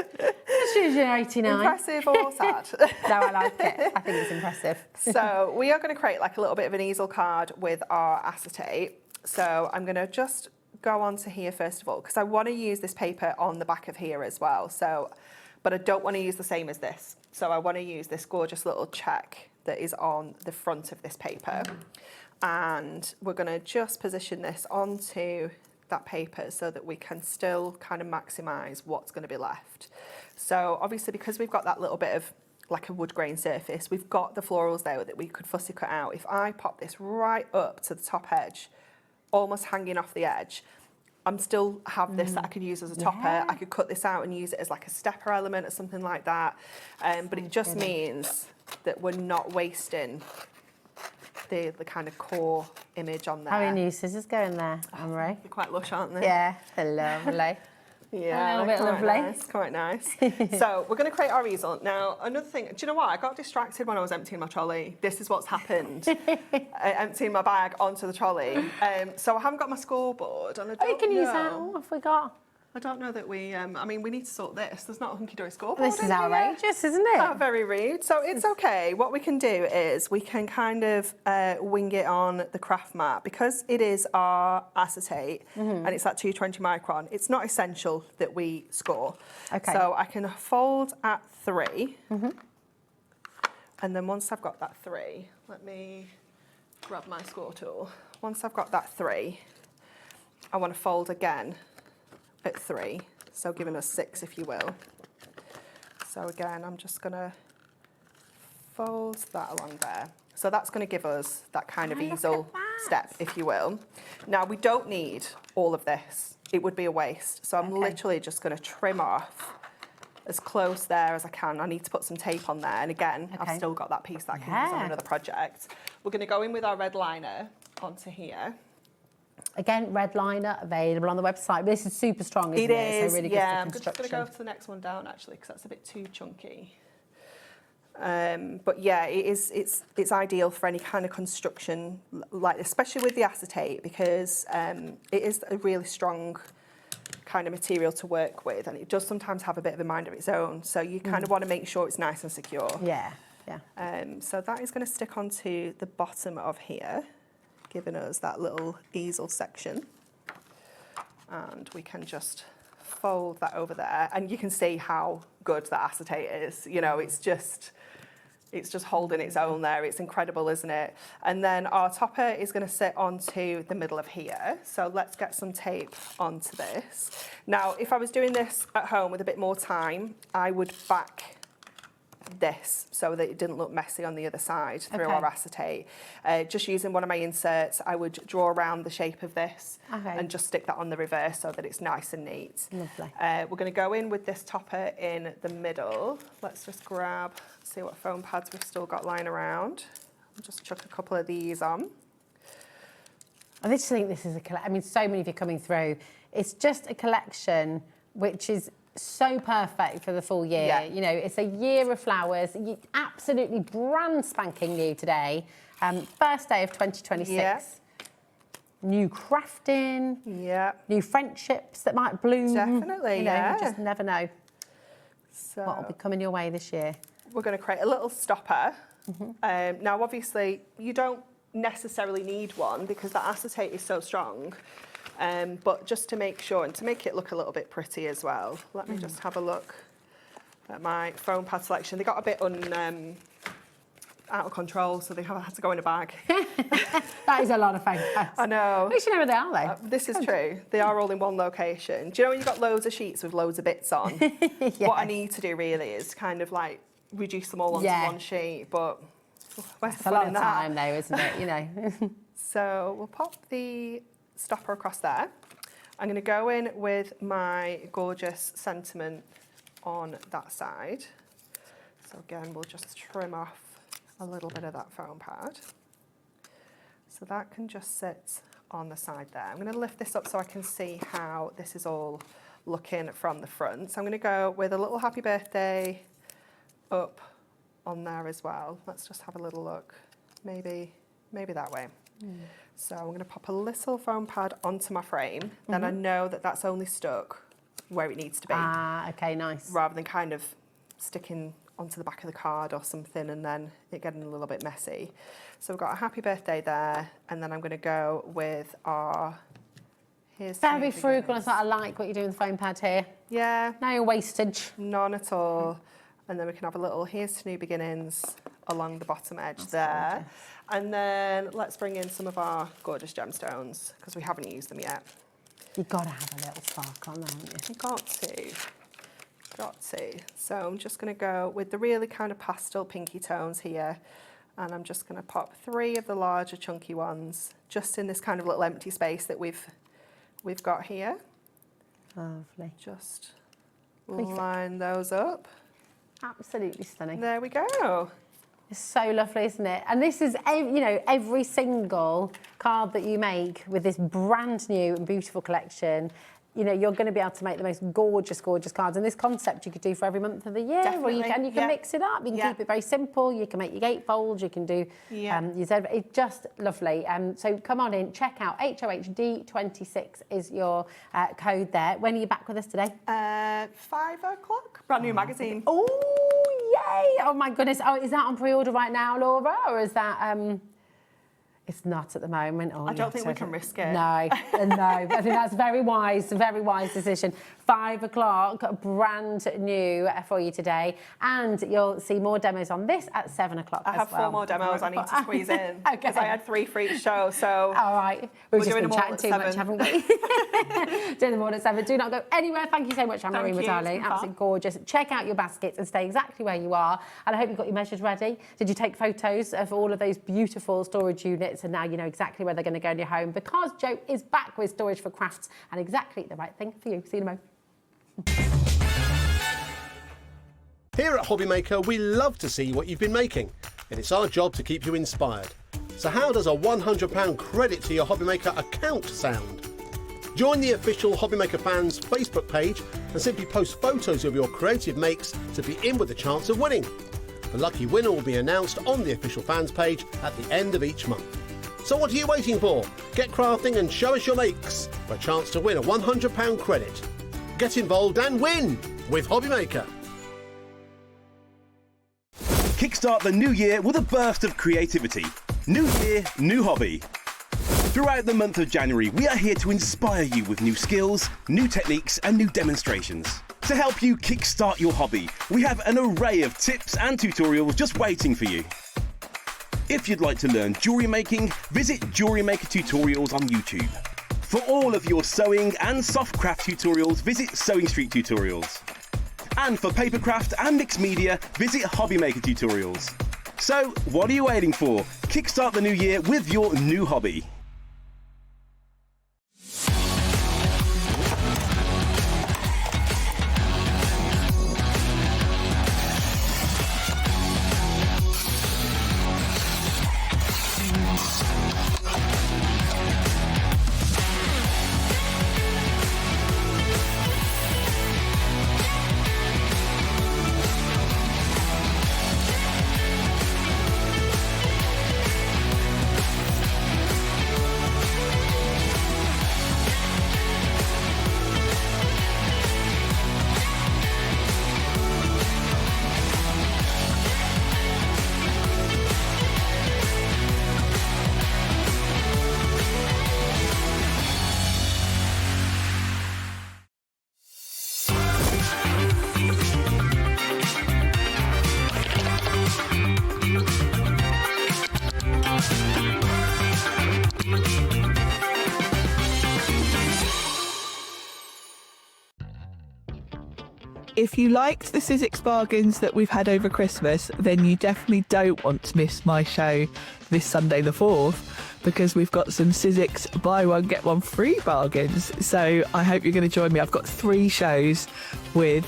It's usually 89.
Impressive or sad?
No, I like it. I think it's impressive.
So we are going to create like a little bit of an easel card with our acetate. So I'm going to just go on to here first of all, because I want to use this paper on the back of here as well. So, but I don't want to use the same as this. So I want to use this gorgeous little check that is on the front of this paper. And we're going to just position this onto that paper so that we can still kind of maximise what's going to be left. So obviously, because we've got that little bit of like a wood grain surface, we've got the florals there that we could fussy cut out. If I pop this right up to the top edge, almost hanging off the edge, I'm still have this that I could use as a topper. I could cut this out and use it as like a stepper element or something like that. But it just means that we're not wasting the kind of core image on there.
How are your new scissors going there, Anne-Marie?
They're quite lush, aren't they?
Yeah, they're lovely.
Yeah,
a little bit lovely.
Quite nice. So we're going to create our easel. Now, another thing, do you know what? I got distracted when I was emptying my trolley. This is what's happened. Emptying my bag onto the trolley. So I haven't got my scoreboard. And I don't
you can
know.
use that. What have we got?
I don't know that we, I mean, we need to sort this. There's not a Hunkydory scoreboard.
This is outrageous, isn't it?
Oh, very rude. So it's okay. What we can do is we can kind of wing it on the craft mat. Because it is our acetate and it's at 220 micron, it's not essential that we score.
Okay.
So I can fold at 3. And then once I've got that 3, let me grab my score tool. Once I've got that 3, I want to fold again at 3, so giving us 6 if you will. So again, I'm just going to fold that along there. So that's going to give us that kind of easel step, if you will. Now we don't need all of this. It would be a waste. So I'm literally just going to trim off as close there as I can. I need to put some tape on there. And again, I've still got that piece that I can use on another project. We're going to go in with our red liner onto here.
Again, red liner available on the website. This is super strong, isn't it?
Is,
so really
yeah.
good for
I'm just going to go to the next one down actually, because that's a bit too chunky. But yeah, it's ideal for any kind of construction, like especially with the acetate, because it is a really strong kind of material to work with, and it does sometimes have a bit of a mind of its own. So you kind of want to make sure it's nice and secure.
Yeah. Yeah.
So that is going to stick onto the bottom of here, giving us that little easel section. And we can just fold that over there, and you can see how good that acetate is. You know, it's just holding its own there. It's incredible, isn't it? And then our topper is going to sit onto the middle of here. So let's get some tape onto this. Now, if I was doing this at home with a bit more time, I would back this so that it didn't look messy on the other side through our acetate. Just using one of my inserts, I would draw around the shape of this and just stick that on the reverse so that it's nice and neat.
Lovely.
We're going to go in with this topper in the middle. Let's just grab, see what foam pads we've still got lying around. I'll just chuck a couple of these on.
I just think this is I mean, so many of you coming through. It's just a collection which is so perfect for the full year.
Yeah.
You know, it's a year of flowers. Absolutely brand spanking new today. First day of 2026.
Yeah.
New crafting.
Yeah.
New friendships that might bloom.
Definitely,
you know,
yeah.
You just never know
So
what will be coming your way this year.
we're going to create a little stopper. Now, obviously, you don't necessarily need one because the acetate is so strong. But just to make sure and to make it look a little bit pretty as well, let me just have a look at my foam pad selection. They got a bit out of control, so they have had to go in a bag.
That is a lot of foam pads.
I know.
At least you know where they are, though.
This is true. They are all in one location. Do you know when you've got loads of sheets with loads of bits on?
Yes.
What I need to do really is kind of like reduce them all onto one sheet, but where's
It's
the
a
fun
lot
in
of
that?
time, though, isn't it? You know.
So we'll pop the stopper across there. I'm going to go in with my gorgeous sentiment on that side. So again, we'll just trim off a little bit of that foam pad. So that can just sit on the side there. I'm going to lift this up so I can see how this is all looking from the front. So I'm going to go with a little happy birthday up on there as well. Let's just have a little look. Maybe that way. So I'm going to pop a little foam pad onto my frame. Then I know that that's only stuck where it needs to be.
Ah, okay, nice.
Rather than kind of sticking onto the back of the card or something and then it getting a little bit messy. So we've got a happy birthday there, and then I'm going to go with our...
Very frugal. I like what you're doing with the foam pad here.
Yeah.
No wastage.
None at all. And then we can have a little here's to new beginnings along the bottom edge there. Gorgeous. And then let's bring in some of our gorgeous gemstones because we haven't used them yet.
You've got to have a little spark on there, haven't you?
You've got to. So I'm just going to go with the really kind of pastel pinky tones here. And I'm just going to pop 3 of the larger chunky ones just in this kind of little empty space that we've got here.
Lovely.
Just line those up.
Absolutely stunning.
There we go.
It's so lovely, isn't it? And this is, you know, every single card that you make with this brand new and beautiful collection. You know, you're going to be able to make the most gorgeous, gorgeous cards. And this concept you could do for every month of the year.
Definitely.
Or you can mix it up. You can keep it very simple. You can make your gatefolds. You can do... it's just lovely. So come on in, check out HOHD26 is your code there. When are you back with us today?
5 o'clock. Brand new magazine.
Oh, yay! Oh, my goodness. Oh, is that on pre-order right now, Laura? Or is that... It's not at the moment. Oh,
I don't think we can risk it.
No. I think that's a very wise decision. 5 o'clock, brand new for you today. And you'll see more demos on this at 7 o'clock
I have 4 more demos I need to squeeze in because I had 3 for each show. So
all right. We've just been chatting too much,
7.
haven't we? Doing them all at 7. Do not go anywhere. Thank you so much, Anne-Marie, my darling. Absolutely gorgeous. Check out your baskets and stay exactly where you are. And I hope you've got your measures ready. Did you take photos of all of those beautiful storage units? And now you know exactly where they're going to go in your home because Jo is back with Storage4Crafts and exactly the right thing for you. See you in a moment.
Here at HobbyMaker, we love to see what you've been making, and it's our job to keep you inspired. So how does a £100 credit to your HobbyMaker account sound? Join the official HobbyMaker fans Facebook page and simply post photos of your creative makes to be in with a chance of winning. The lucky winner will be announced on the official fans page at the end of each month. So what are you waiting for? Get crafting and show us your makes for a chance to win a £100 credit. Get involved and win with HobbyMaker.
Kickstart the new year with a burst of creativity. New year, new hobby. Throughout the month of January, we are here to inspire you with new skills, new techniques and new demonstrations. To help you kickstart your hobby, we have an array of tips and tutorials just waiting for you. If you'd like to learn jewellery making, visit Jewellery Maker Tutorials on YouTube. For all of your sewing and soft craft tutorials, visit Sewing Street Tutorials. And for papercraft and mixed media, visit HobbyMaker Tutorials. So, what are you waiting for? Kickstart the new year with your new hobby.
If you liked the Sizzix bargains that we've had over Christmas, then you definitely don't want to miss my show this Sunday the 4th, because we've got some Sizzix buy one get one free bargains. So I hope you're going to join me. I've got 3 shows with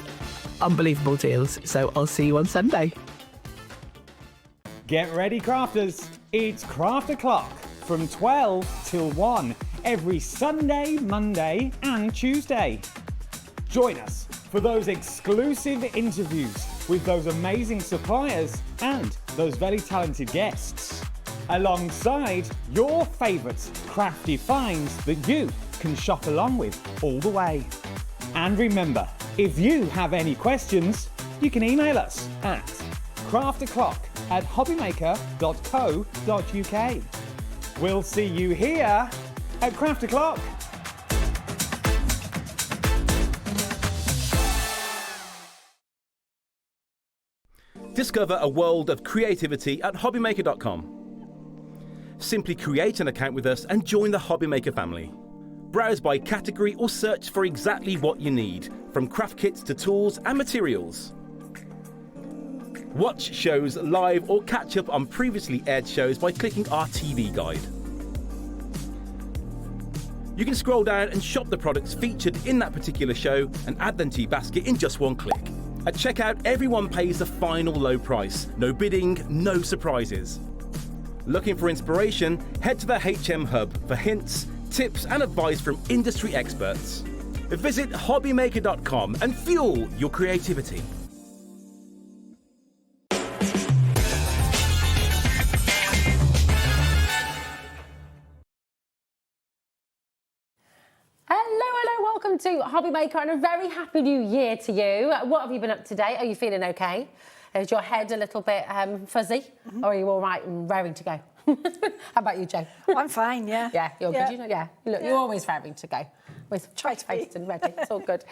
unbelievable deals. So I'll see you on Sunday.
Get ready, crafters. It's Craft O'Clock from 12 till 1 every Sunday, Monday and Tuesday. Join us for those exclusive interviews with those amazing suppliers and those very talented guests, alongside your favourite crafty finds that you can shop along with all the way. And remember, if you have any questions, you can email us at craftoclock@hobbymaker.co.uk. We'll see you here at Craft O'Clock.
Discover a world of creativity at hobbymaker.com. Simply create an account with us and join the HobbyMaker family. Browse by category or search for exactly what you need, from craft kits to tools and materials. Watch shows live or catch up on previously aired shows by clicking our TV guide. You can scroll down and shop the products featured in that particular show and add them to your basket in just one click. At checkout, everyone pays the final low price. No bidding, no surprises. Looking for inspiration? Head to the HM Hub for hints, tips and advice from industry experts. Visit hobbymaker.com and fuel your creativity.
Welcome to HobbyMaker and a very happy new year to you. What have you been up to today? Are you feeling okay? Is your head a little bit fuzzy? Or are you all right and raring to go? How about you, Jo?
I'm fine, yeah.
Yeah, you're good. You know, yeah. Look, you're always raring to go. With face and ready. It's all good.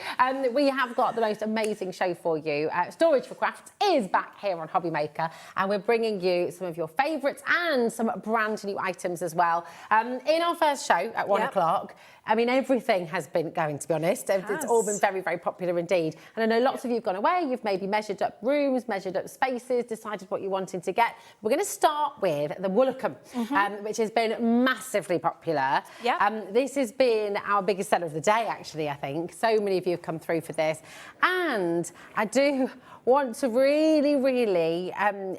We have got the most amazing show for you. Storage4Crafts is back here on HobbyMaker, and we're bringing you some of your favourites and some brand new items as well. In our first show at 1 o'clock, I mean, everything has been going, to be honest. It's all been very, very popular indeed. And I know lots of you have gone away. You've maybe measured up rooms, measured up spaces, decided what you wanted to get. We're going to start with the Woolacombe, which has been massively popular. This has been our biggest seller of the day, actually, I think. So many of you have come through for this. And I do want to really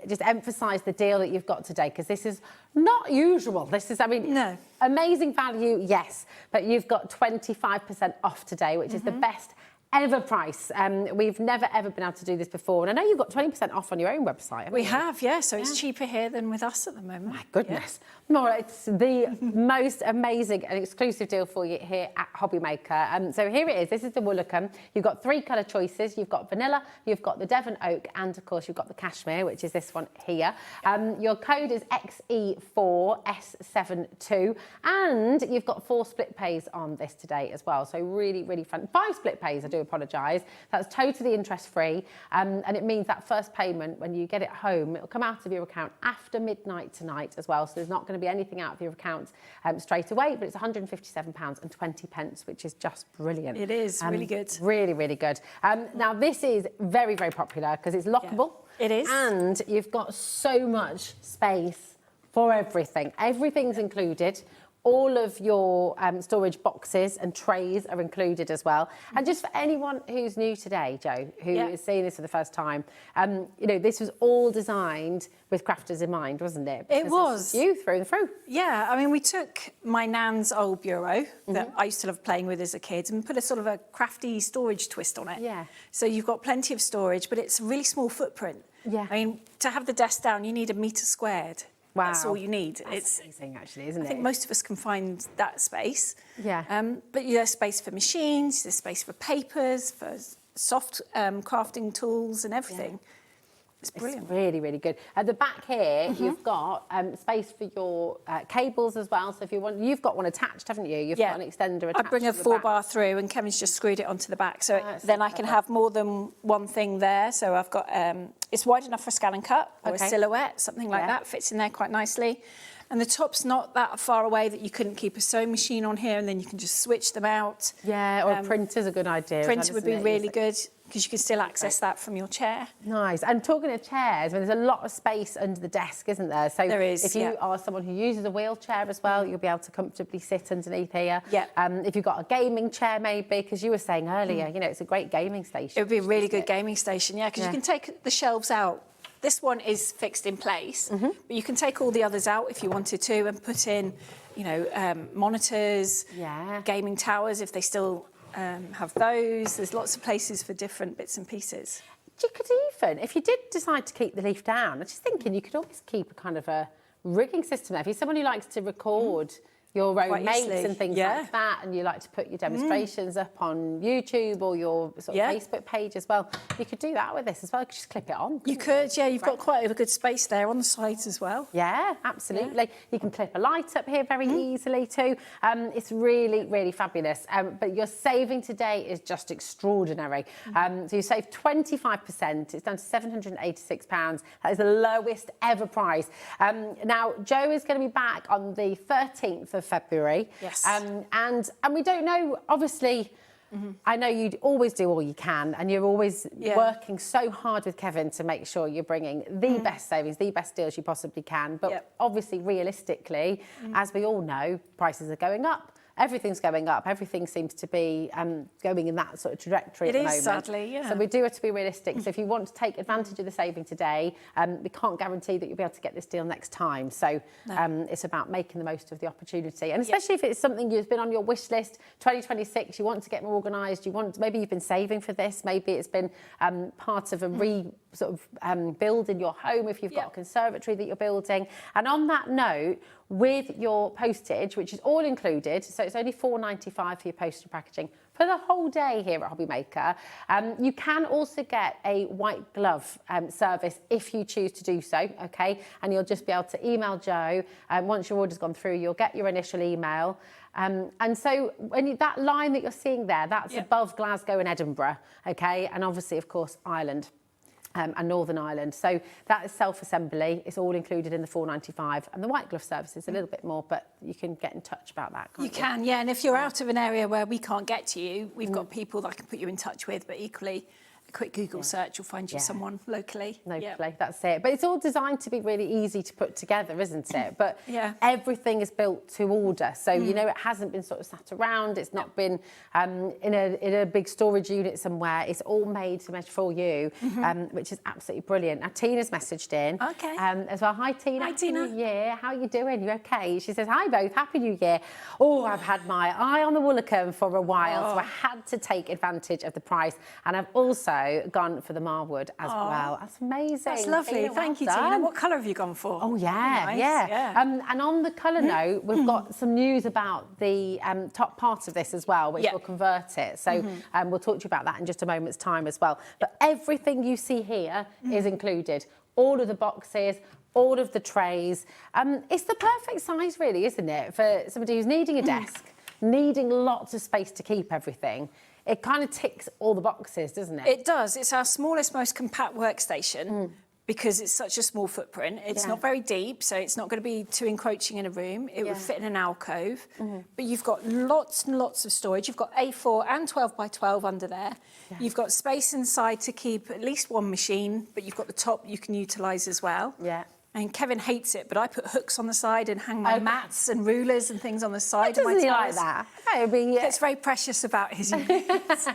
just emphasise the deal that you've got today, because this is not usual. This is, I mean, amazing value, yes, but you've got 25% off today, which is the best ever price. We've never ever been able to do this before, and I know you've got 20% off on your own website. Haven't
We
you?
have, yeah. So it's cheaper here than with us at the moment.
My goodness. No, it's the most amazing and exclusive deal for you here at HobbyMaker. So here it is. This is the Woolacombe. You've got 3 colour choices. You've got vanilla, you've got the Devon oak, and of course you've got the cashmere, which is this one here. Your code is XE4S72, and you've got 4 split pays on this today as well. So really, really fun. 5 split pays, I do apologise. That's totally interest-free, and it means that first payment, when you get it home, it'll come out of your account after midnight tonight as well. So there's not going to be anything out of your account straight away, but it's £157.20, which is just brilliant.
It is really good.
Really, really good. Now, this is very, very popular because it's lockable.
Yeah, it is.
And you've got so much space for everything. Everything's included. All of your storage boxes and trays are included as well. And just for anyone who's new today, Jo, who is seeing this for the first time, you know, this was all designed with crafters in mind, wasn't it?
It
Because
was.
You through and through.
Yeah, I mean, we took my nan's old bureau that I used to love playing with as a kid and put a sort of a crafty storage twist on it.
Yeah.
So you've got plenty of storage, but it's a really small footprint.
Yeah.
I mean, to have the desk down, you need 1 metre squared.
Wow.
That's all you need.
It's amazing, actually, isn't it?
I think most of us can find that space.
Yeah.
But there's space for machines, there's space for papers, for soft crafting tools and everything. It's brilliant.
It's really, really good. At the back here, you've got space for your cables as well. So if you want, you've got one attached, haven't you? You've got an extender attached.
I bring a 4-bar through, and Kevin's just screwed it onto the back, so then I can have more than one thing there. So I've got it's wide enough for a scan and cut or a silhouette, something like that. Fits in there quite nicely. And the top's not that far away that you couldn't keep a sewing machine on here, and then you can just switch them out.
Yeah, or a printer's a good idea.
Printer would be really good, because you can still access that from your chair.
Nice. And talking of chairs, there's a lot of space under the desk, isn't there? So
there is,
if you are someone who uses a wheelchair as well, you'll be able to comfortably sit underneath here.
Yeah.
If you've got a gaming chair, maybe, because you were saying earlier, you know, it's a great gaming station.
It would be a really good gaming station, because you can take the shelves out. This one is fixed in place, but you can take all the others out if you wanted to and put in, you know, monitors, gaming towers if they still have those. There's lots of places for different bits and pieces.
You could even, if you did decide to keep the leaf down, I'm just thinking you could always keep a kind of a rigging system there. If you're someone who likes to record your own
Quite
mates
easily.
and things like that, and you like to put your demonstrations up on YouTube or your sort of Facebook page as well, you could do that with this as well. You could just clip it on.
You could, you've got quite a good space there on the sides as well.
Yeah, absolutely. You can clip a light up here very easily too. It's really, really fabulous. But your saving today is just extraordinary. So you save 25%. It's down to £786. That is the lowest ever price. Now, Jo is going to be back on the 13th of February.
Yes.
And we don't know, obviously, I know you always do all you can, and you're always working so hard with Kevin to make sure you're bringing the best savings, the best deals you possibly can. But obviously, realistically, as we all know, prices are going up. Everything's going up. Everything seems to be going in that sort of trajectory at the moment.
It is, sadly, yeah.
So we do have to be realistic. So if you want to take advantage of the saving today, we can't guarantee that you'll be able to get this deal next time. So it's about making the most of the opportunity. And especially if it's something you've been on your wish list, 2026, you want to get more organised, maybe you've been saving for this, maybe it's been part of a build in your home if you've got a conservatory that you're building. And on that note, with your postage, which is all included, so it's only £4.95 for your postage and packaging for the whole day here at HobbyMaker. You can also get a white glove service if you choose to do so, okay? And you'll just be able to email Jo. Once your order's gone through, you'll get your initial email. And so that line that you're seeing there, that's above Glasgow and Edinburgh, okay? And obviously, of course, Ireland. And Northern Ireland. So that is self-assembly. It's all included in the £4.95. And the white glove service is a little bit more, but you can get in touch about that, can't you?
You can, yeah. And if you're out of an area where we can't get to you, we've got people that I can put you in touch with, but equally, a quick Google search will find you someone locally.
Locally, that's it. But it's all designed to be really easy to put together, isn't it? But everything is built to order. So, you know, it hasn't been sort of sat around. It's not been in a big storage unit somewhere. It's all made to measure for you, which is absolutely brilliant. Now, Tina's messaged in as well. Hi, Tina.
Hi, Tina.
Happy New Year. How are you doing? You okay? She says, hi, both. Happy New Year. Oh, I've had my eye on the Woolacombe for a while, so I had to take advantage of the price. And I've also gone for the Marwood as well. That's amazing.
That's lovely. Thank you, Tina. What colour have you gone for?
Oh, yeah, and on the colour note, we've got some news about the top part of this as well, which will convert it. So we'll talk to you about that in just a moment's time as well. But everything you see here is included. All of the boxes, all of the trays. It's the perfect size, really, isn't it, for somebody who's needing a desk, needing lots of space to keep everything. It kind of ticks all the boxes, doesn't it?
It does. It's our smallest, most compact workstation because it's such a small footprint. It's not very deep, so it's not going to be too encroaching in a room. It would fit in an alcove. But you've got lots and lots of storage. You've got A4 and 12 by 12 under there. You've got space inside to keep at least one machine, but you've got the top you can utilise as well. And Kevin hates it, but I put hooks on the side and hang my mats and rulers and things on the side of my
Doesn't he
tiles.
like that?
It's very precious about his units.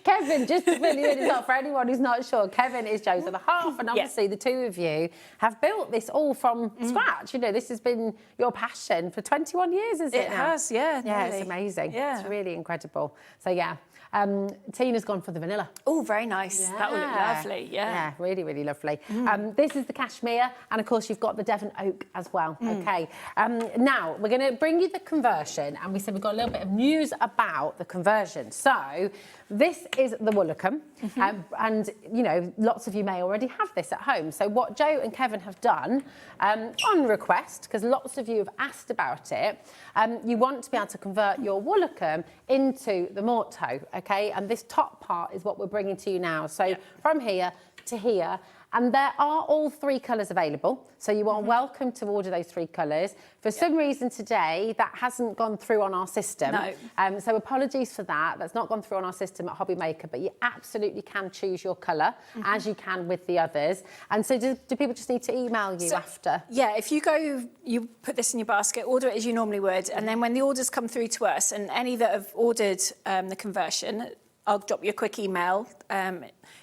Kevin, just to fill you in as well, for anyone who's not sure, Kevin is Joe's other half, and obviously the two of you have built this all from scratch. You know, this has been your passion for 21 years, isn't it?
It has, yeah.
Yeah,
nearly.
it's amazing.
Yeah.
It's really incredible. So, yeah. Tina's gone for the vanilla.
Oh, very nice. That would look lovely,
Yeah, really, really lovely. This is the cashmere, and of course you've got the Devon oak as well. Okay. Now, we're going to bring you the conversion, and we said we've got a little bit of news about the conversion. So, this is the Woolacombe, and, you know, lots of you may already have this at home. So what Joe and Kevin have done, on request, because lots of you have asked about it, you want to be able to convert your Woolacombe into the Morto, okay? And this top part is what we're bringing to you now. So from here to here, and there are all three colours available, so you are welcome to order those three colours. For some reason today, that hasn't gone through on our system.
No.
So apologies for that. That's not gone through on our system at HobbyMaker, but you absolutely can choose your colour, as you can with the others. And so do people just need to email you after?
Yeah, if you go, you put this in your basket, order it as you normally would, and then when the orders come through to us, and any that have ordered the conversion, I'll drop you a quick email.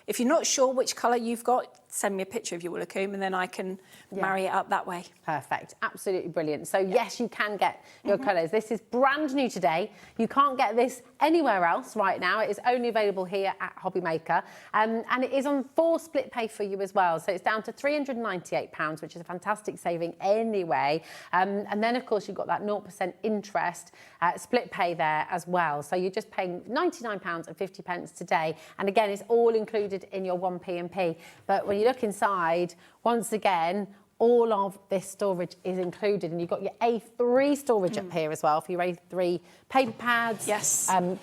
If you're not sure which colour you've got, send me a picture of your Woolacombe and then I can marry it up that way.
Perfect. Absolutely brilliant. So, yes, you can get your colours. This is brand new today. You can't get this anywhere else right now. It is only available here at HobbyMaker. And it is on 4 split pay for you as well. So it's down to £398, which is a fantastic saving anyway. And then, of course, you've got that 0% interest split pay there as well. So you're just paying £99.50 today. And again, it's all included in your 1P&P. But when you look inside, once again, all of this storage is included, and you've got your A3 storage up here as well for your A3 paper pads,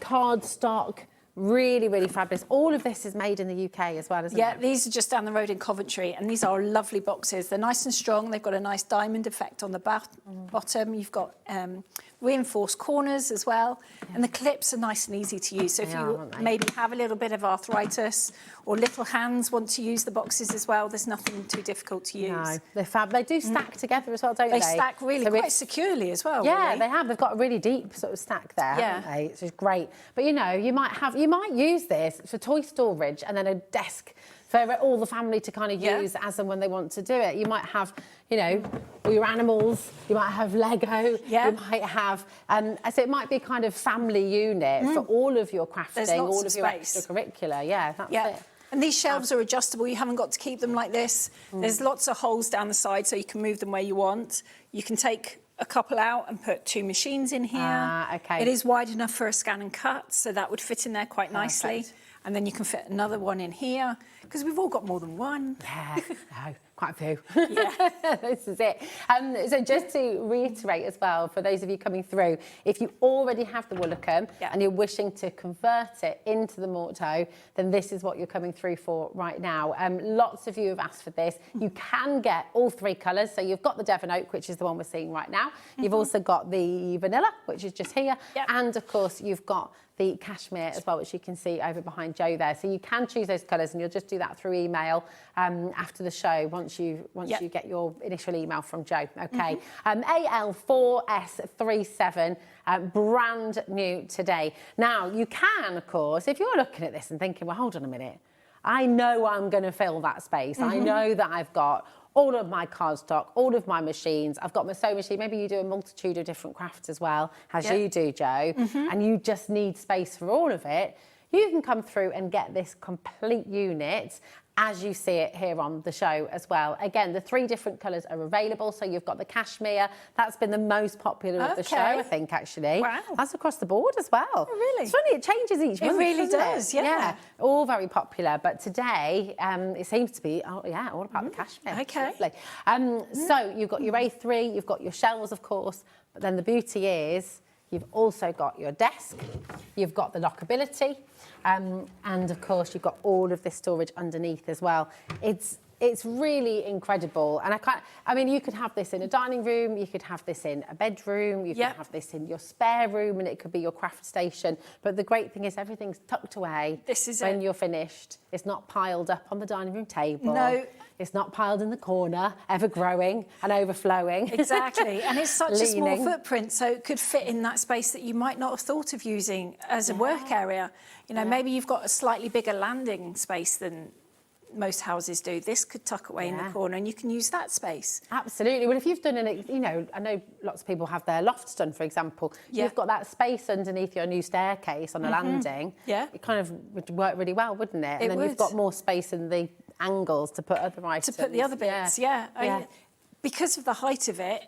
card stock. Really, really fabulous. All of this is made in the UK as well, isn't it?
Yeah, these are just down the road in Coventry, and these are lovely boxes. They're nice and strong. They've got a nice diamond effect on the bottom. You've got reinforced corners as well, and the clips are nice and easy to use. So if you maybe have a little bit of arthritis or little hands want to use the boxes as well, there's nothing too difficult to use.
No, they're fab. They do stack together as well, don't they?
They stack really quite securely as well.
Yeah,
really.
they have. They've got a really deep sort of stack there, haven't they? Which is great. But you know, you might use this for toy storage and then a desk for all the family to kind of use as and when they want to do it. You might have, you know, all your animals, you might have Lego, you might have, so it might be a kind of family unit for all of your crafting, all of your extracurricular. Yeah, that's it.
And these shelves are adjustable. You haven't got to keep them like this. There's lots of holes down the side so you can move them where you want. You can take a couple out and put 2 machines in here.
Okay.
It is wide enough for a scan and cut, so that would fit in there quite nicely. And then you can fit another one in here. because we've all got more than one.
Yeah, no, quite a few.
Yeah.
This is it. So just to reiterate as well, for those of you coming through, if you already have the Woolacombe and you're wishing to convert it into the Morto, then this is what you're coming through for right now. Lots of you have asked for this. You can get all three colours. So you've got the Devon Oak, which is the one we're seeing right now. You've also got the Vanilla, which is just here. And of course, you've got the cashmere as well, which you can see over behind Joe there. So you can choose those colours, and you'll just do that through email after the show once you get your initial email from Joe. Okay. AL4S37, brand new today. Now, you can, of course, if you're looking at this and thinking, well, hold on a minute, I know I'm going to fill that space. I know that I've got all of my cardstock, all of my machines. I've got my sewing machine. Maybe you do a multitude of different crafts as well, as you do, Joe, and you just need space for all of it. You can come through and get this complete unit as you see it here on the show as well. Again, the three different colours are available. So you've got the cashmere. That's been the most popular of the show, I think, actually.
Wow.
That's across the board as well.
Oh, really?
It's funny, it changes each month,
really
doesn't
does,
it?
yeah.
All very popular. But today, it seems to be, all about the cashmere.
Okay.
Lovely. So you've got your A3, you've got your shelves, of course. But then the beauty is, you've also got your desk, you've got the lockability, and of course you've got all of this storage underneath as well. It's really incredible, and you could have this in a dining room, you could have this in a bedroom, you could have this in your spare room, and it could be your craft station. But the great thing is everything's tucked away.
This is
when you're finished. It's not piled up on the dining room table.
No.
It's not piled in the corner, ever growing and overflowing.
Exactly, and it's such a small footprint, so it could fit in that space that you might not have thought of using as a work area. You know, maybe you've got a slightly bigger landing space than most houses do. This could tuck away in the corner, and you can use that space.
Absolutely. Well, if you've done I know lots of people have their lofts done, for example. You've got that space underneath your new staircase on a landing. Yeah. It kind of would work really well, wouldn't it? And then you've got more space in the angles to put other items.
To put the other bits, because of the height of it,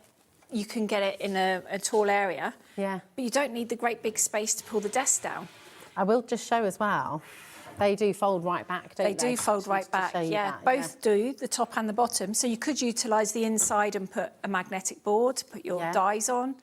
you can get it in a tall area. Yeah. But you don't need the great big space to pull the desk down.
I will just show as well. They do fold right back, don't they?
They do fold right back, Both do, the top and the bottom. So you could utilise the inside and put a magnetic board to put your dies on.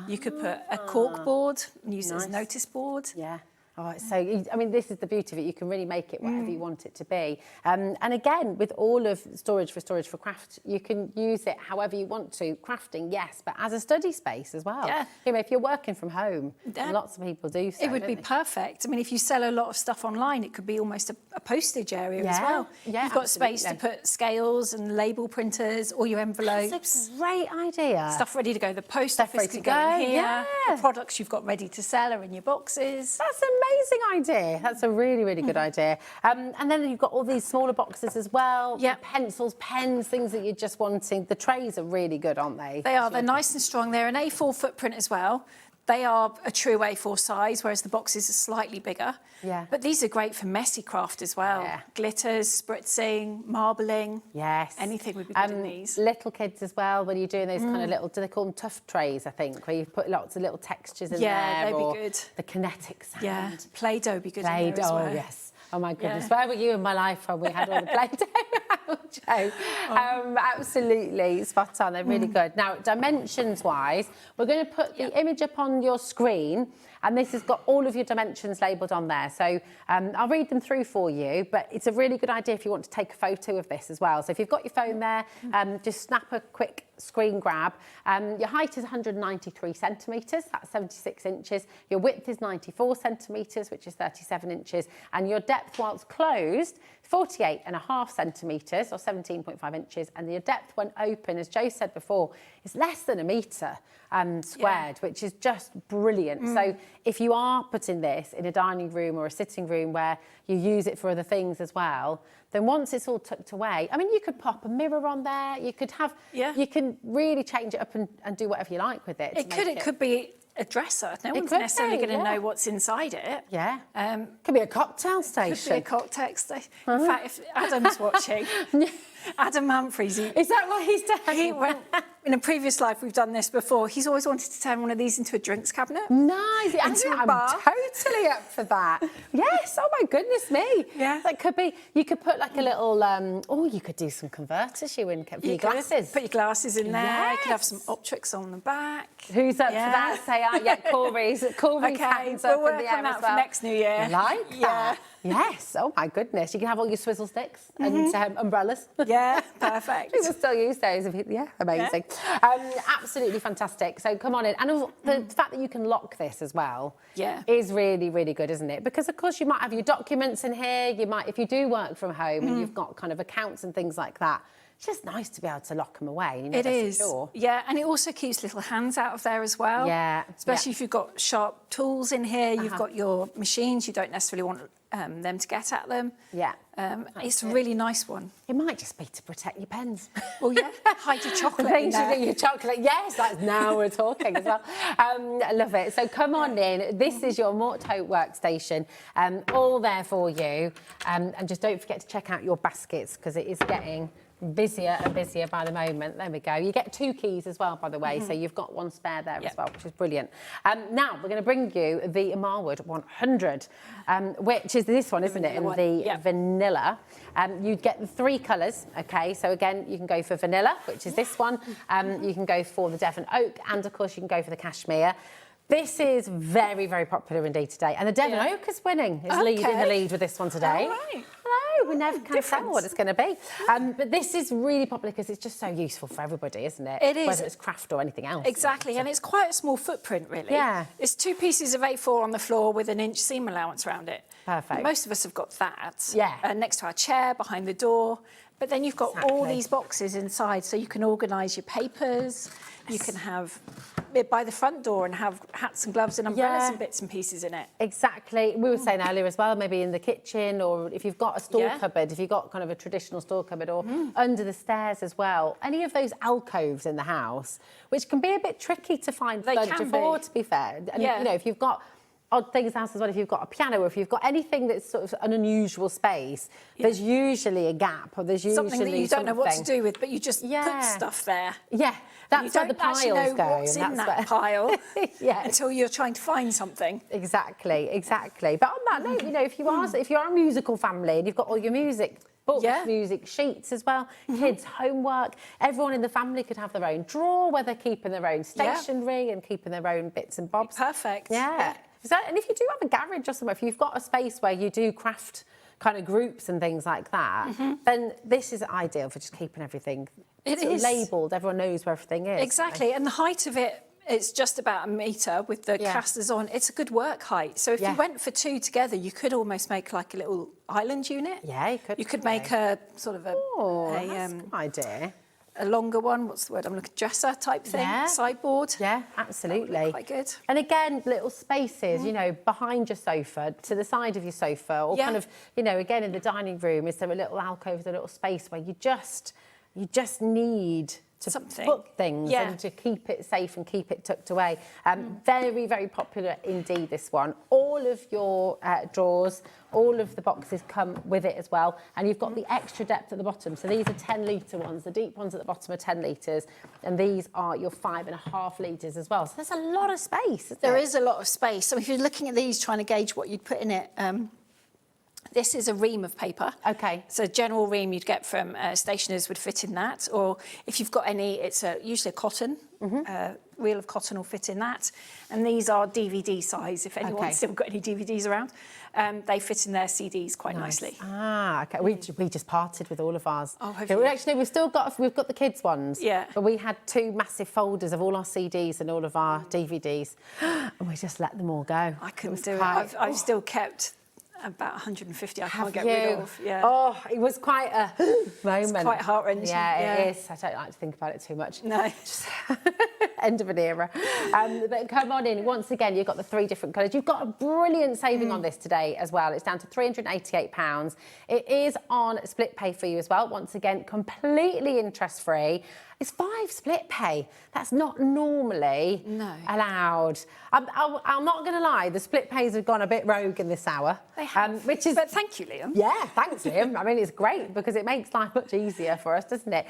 You could put a cork board and use it as a notice board.
Yeah. Oh, so, I mean, this is the beauty of it. You can really make it whatever you want it to be. And again, with all of Storage for Crafts, you can use it however you want to. Crafting, yes, but as a study space as well. Yeah. You know, if you're working from home, lots of people do so.
It would be perfect. I mean, if you sell a lot of stuff online, it could be almost a postage area as well. Yeah, you've got space to put scales and label printers, all your envelopes.
That's a great idea.
Stuff ready to go. The post office could go in here. The products you've got ready to sell are in your boxes.
That's amazing idea. That's a really, really good idea. And then you've got all these smaller boxes as well. Yeah. Pencils, pens, things that you're just wanting. The trays are really good, aren't they?
They are. They're nice and strong. They're an A4 footprint as well. They are a true A4 size, whereas the boxes are slightly bigger. Yeah. But these are great for messy craft as well. Yeah. Glitters, spritzing, marbling. Yes. Anything would be good in these.
Little kids as well, when you're doing those kind of little, do they call them tuft trays, I think, where you put lots of little textures in there.
Yeah, they'd be good.
The kinetic sound.
Yeah. Play-Doh would be good in there as well.
Oh, yes. Oh, my goodness. Where were you in my life when we had all the Play-Doh around, Joe? Absolutely spot on. They're really good. Now, dimensions-wise, we're going to put the image up on your screen, and this has got all of your dimensions labelled on there. So I'll read them through for you, but it's a really good idea if you want to take a photo of this as well. So if you've got your phone there, just snap a quick screen grab. Your height is 193 centimetres, that's 76 inches. Your width is 94 centimetres, which is 37 inches. And your depth whilst closed, 48.5 centimetres or 17.5 inches. And your depth when open, as Joe said before, is less than a metre squared, which is just brilliant. So if you are putting this in a dining room or a sitting room where you use it for other things as well, then once it's all tucked away, I mean, you could pop a mirror on there, you could have, you can really change it up and do whatever you like with it.
It could be a dresser. No one's necessarily going to know what's inside it.
Yeah. Could be a cocktail station.
Could be a cocktail station. In fact, if Adam's watching, Adam Humphreys.
Is that what he's done?
In a previous life, we've done this before. He's always wanted to turn one of these into a drinks cabinet.
Nice.
Into a bar.
I'm totally up for that. Yes. Oh my goodness me.
Yeah.
That could be. You could put like a little. You could do some converters. For your glasses.
Put your glasses in there.
Yes.
You could have some optics on the back.
Who's up for that? Say, Corey's hands up
we'll
in the
work
air
on that
as well.
for next New Year.
Like that. Yes. Oh my goodness. You can have all your swizzle sticks and umbrellas.
Yeah. Perfect.
People still use those. Yeah. Amazing. Yeah. Absolutely fantastic. So come on in. And the fact that you can lock this as well is really, really good, isn't it? Because, of course, you might have your documents in here. You might, if you do work from home and you've got kind of accounts and things like that, it's just nice to be able to lock them away.
It is. Secure. Yeah, and it also keeps little hands out of there as well.
Yeah.
Especially if you've got sharp tools in here, you've got your machines, you don't necessarily want them to get at them.
Yeah.
It's a really nice one.
It might just be to protect your pens.
Well, yeah, hide your chocolate in there.
Your chocolate, yes, now we're talking as well. I love it. So come on in. This is your Morto workstation, all there for you. And just don't forget to check out your baskets because it is getting busier and busier by the moment. There we go. You get 2 keys as well, by the way, so you've got one spare there as well, which is brilliant. Now we're going to bring you the Marwood 100, which is this one, isn't it? In the vanilla. You'd get the 3 colours. Okay, so again, you can go for vanilla, which is this one. You can go for the Devon Oak, and of course, you can go for the Cashmere. This is very, very popular indeed today, and the Devon Oak is winning. Is leading the lead with this one today.
All right.
Hello, we never can tell what it's going to be. But this is really popular because it's just so useful for everybody, isn't it?
It is.
Whether it's craft or anything else.
Exactly, and it's quite a small footprint, really.
Yeah.
It's 2 pieces of A4 on the floor with an inch seam allowance around it.
Perfect.
Most of us have got that.
Yeah.
Next to our chair, behind the door. But then you've got all these boxes inside, so you can organise your papers. You can have it by the front door and have hats and gloves and umbrellas and bits and pieces in it.
Exactly. We were saying earlier as well, maybe in the kitchen, or if you've got a store cupboard, if you've got kind of a traditional store cupboard, or under the stairs as well. Any of those alcoves in the house, which can be a bit tricky to find furniture for, to be fair. And you know, if you've got odd things in the house as well, if you've got a piano or if you've got anything that's sort of an unusual space, there's usually a gap, or there's usually
something that you don't know what to do with, but you just put stuff there.
Yeah, that's where the piles
know
go.
What's in that pile until you're trying to find something.
Exactly. But on that note, you know, if you are a musical family and you've got all your music books, music sheets as well, kids' homework, everyone in the family could have their own drawer where they're keeping their own stationery and keeping their own bits and bobs.
Perfect.
Yeah. And if you do have a garage or somewhere, if you've got a space where you do craft kind of groups and things like that, then this is ideal for just keeping everything labelled. Everyone knows where everything is.
Exactly, and the height of it, it's just about 1 metre with the casters on. It's a good work height. So if you went for 2 together, you could almost make like a little island unit.
Yeah, you could.
You could make a sort of
that's a good idea.
A longer one, what's the word? I'm looking, dresser type thing, sideboard.
Yeah, absolutely.
Quite good.
And again, little spaces, you know, behind your sofa, to the side of your sofa, or kind of, you know, again in the dining room, is there a little alcove, a little space where you just need to put things and to keep it safe and keep it tucked away. Very, very popular indeed, this one. All of your drawers, all of the boxes come with it as well. And you've got the extra depth at the bottom. So these are 10-litre ones. The deep ones at the bottom are 10 litres. And these are your 5.5 litres as well. So there's a lot of space,
There is a lot of space. So if you're looking at these, trying to gauge what you'd put in it, this is a ream of paper.
Okay.
So a general ream you'd get from stationers would fit in that. Or if you've got any, it's usually a cotton. Reel of cotton will fit in that. And these are DVD size, if anyone's still got any DVDs around. They fit in their CDs quite nicely.
Ah, okay. We just parted with all of ours.
Oh, have
you?
you?
Actually, we've got the kids' ones.
Yeah.
But we had 2 massive folders of all our CDs and all of our DVDs. And we just let them all go.
I couldn't do it. I've still kept about 150 I can't get rid of. Yeah.
Oh, it was quite a moment.
It's quite heart-wrenching.
Yeah, it is. I don't like to think about it too much.
No.
End of an era. But come on in. Once again, you've got the 3 different colours. You've got a brilliant saving on this today as well. It's down to £388. It is on split pay for you as well. Once again, completely interest-free. It's 5 split pay. That's not normally allowed. I'm not going to lie, the split pays have gone a bit rogue in this hour.
They have.
Which is,
but thank you, Liam.
Yeah, thanks, Liam. I mean, it's great because it makes life much easier for us, doesn't it?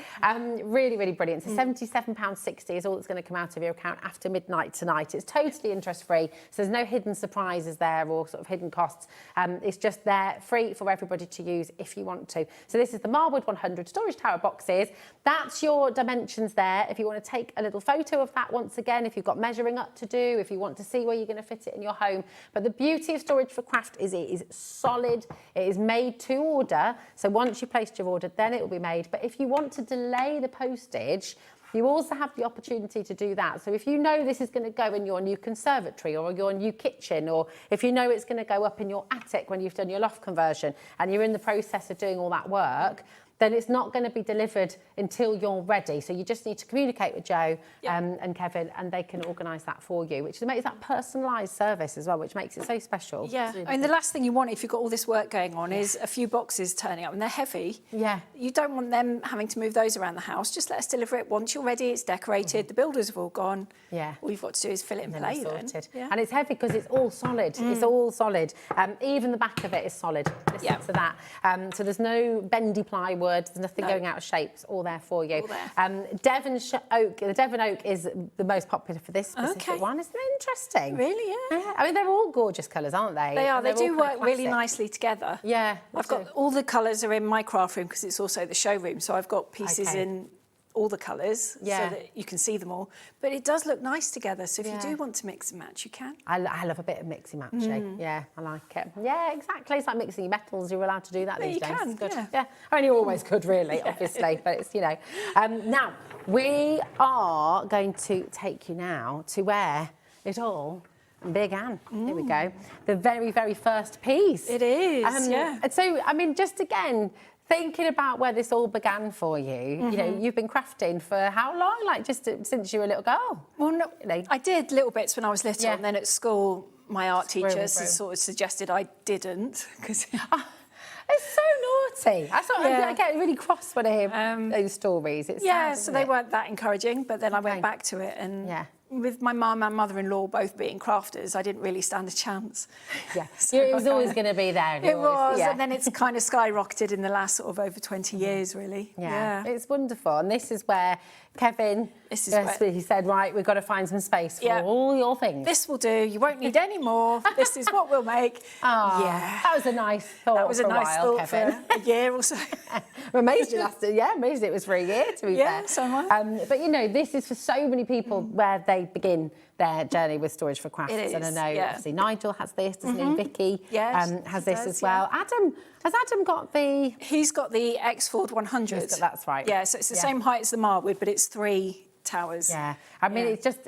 Really, really brilliant. So £77.60 is all that's going to come out of your account after midnight tonight. It's totally interest-free, so there's no hidden surprises there or sort of hidden costs. It's just there, free for everybody to use if you want to. So this is the Marwood 100 storage tower boxes. That's your dimensions there. If you want to take a little photo of that, once again, if you've got measuring up to do, if you want to see where you're going to fit it in your home. But the beauty of Storage4Crafts is it is solid. It is made to order. So once you placed your order, then it will be made. But if you want to delay the postage, you also have the opportunity to do that. So if you know this is going to go in your new conservatory or your new kitchen, or if you know it's going to go up in your attic when you've done your loft conversion and you're in the process of doing all that work, then it's not going to be delivered until you're ready. So you just need to communicate with Joe and Kevin, and they can organise that for you, which makes that personalised service as well, which makes it so special.
Yeah, really, I mean, the last thing you want if you've got all this work going on is a few boxes turning up, and they're heavy. Yeah. You don't want them having to move those around the house. Just let us deliver it once you're ready, it's decorated, the builders have all gone. Yeah. All you've got to do is fill it and play then.
Yeah. And it's heavy because it's all solid. It's all solid. Even the back of it is solid. Listen to that. So there's no bendy plywood. There's nothing going out of shape. It's all there for you. Devon oak. The Devon oak is the most popular for this specific one. Isn't it interesting?
Really? Yeah.
I mean, they're all gorgeous colours, aren't they?
They are. They do work really nicely together.
Yeah.
I've got all the colours are in my craft room because it's also the showroom. So I've got pieces in all the colours so that you can see them all. But it does look nice together. So if you do want to mix and match, you can.
I love a bit of mixing matching. Yeah, I like it. Yeah, exactly. It's like mixing your metals. You're allowed to do that these days.
Can,
it's good. Yeah. I mean, you always could, really, obviously. But it's, you know. Now, we are going to take you now to where it all began. Here we go. The very, very first piece.
It is,
And so, I mean, just again, thinking about where this all began for you, you know, you've been crafting for how long? Like just since you were a little girl?
Well, no, I did little bits when I was little, and then at school, my art teachers sort of suggested I didn't because.
It's so naughty. I get really cross when I hear those stories. It's sad,
so they weren't that encouraging, but then I went back to it and with my mum and mother-in-law both being crafters, I didn't really stand a chance.
Yeah, so it was always going to be there.
It was, and then it's kind of skyrocketed in the last sort of over 20 years, really.
Yeah, it's wonderful. And this is where Kevin, he said, right, we've got to find some space for all your things.
This will do. You won't need any more. This is what we'll make.
That was a nice thought.
That was a nice thought for a year or so.
Amazed it lasted. Yeah, amazed it was for a year, to be fair.
Yeah, so am I.
But you know, this is for so many people where they begin their journey with Storage4Crafts.
It is,
and I know obviously Nigel has this, doesn't he? Vicky has this as well.
Yeah.
Has Adam got the?
He's got the Exford 100.
That's right.
Yeah, so it's the same height as the Marwood, but it's 3 towers.
Yeah, I mean it's just.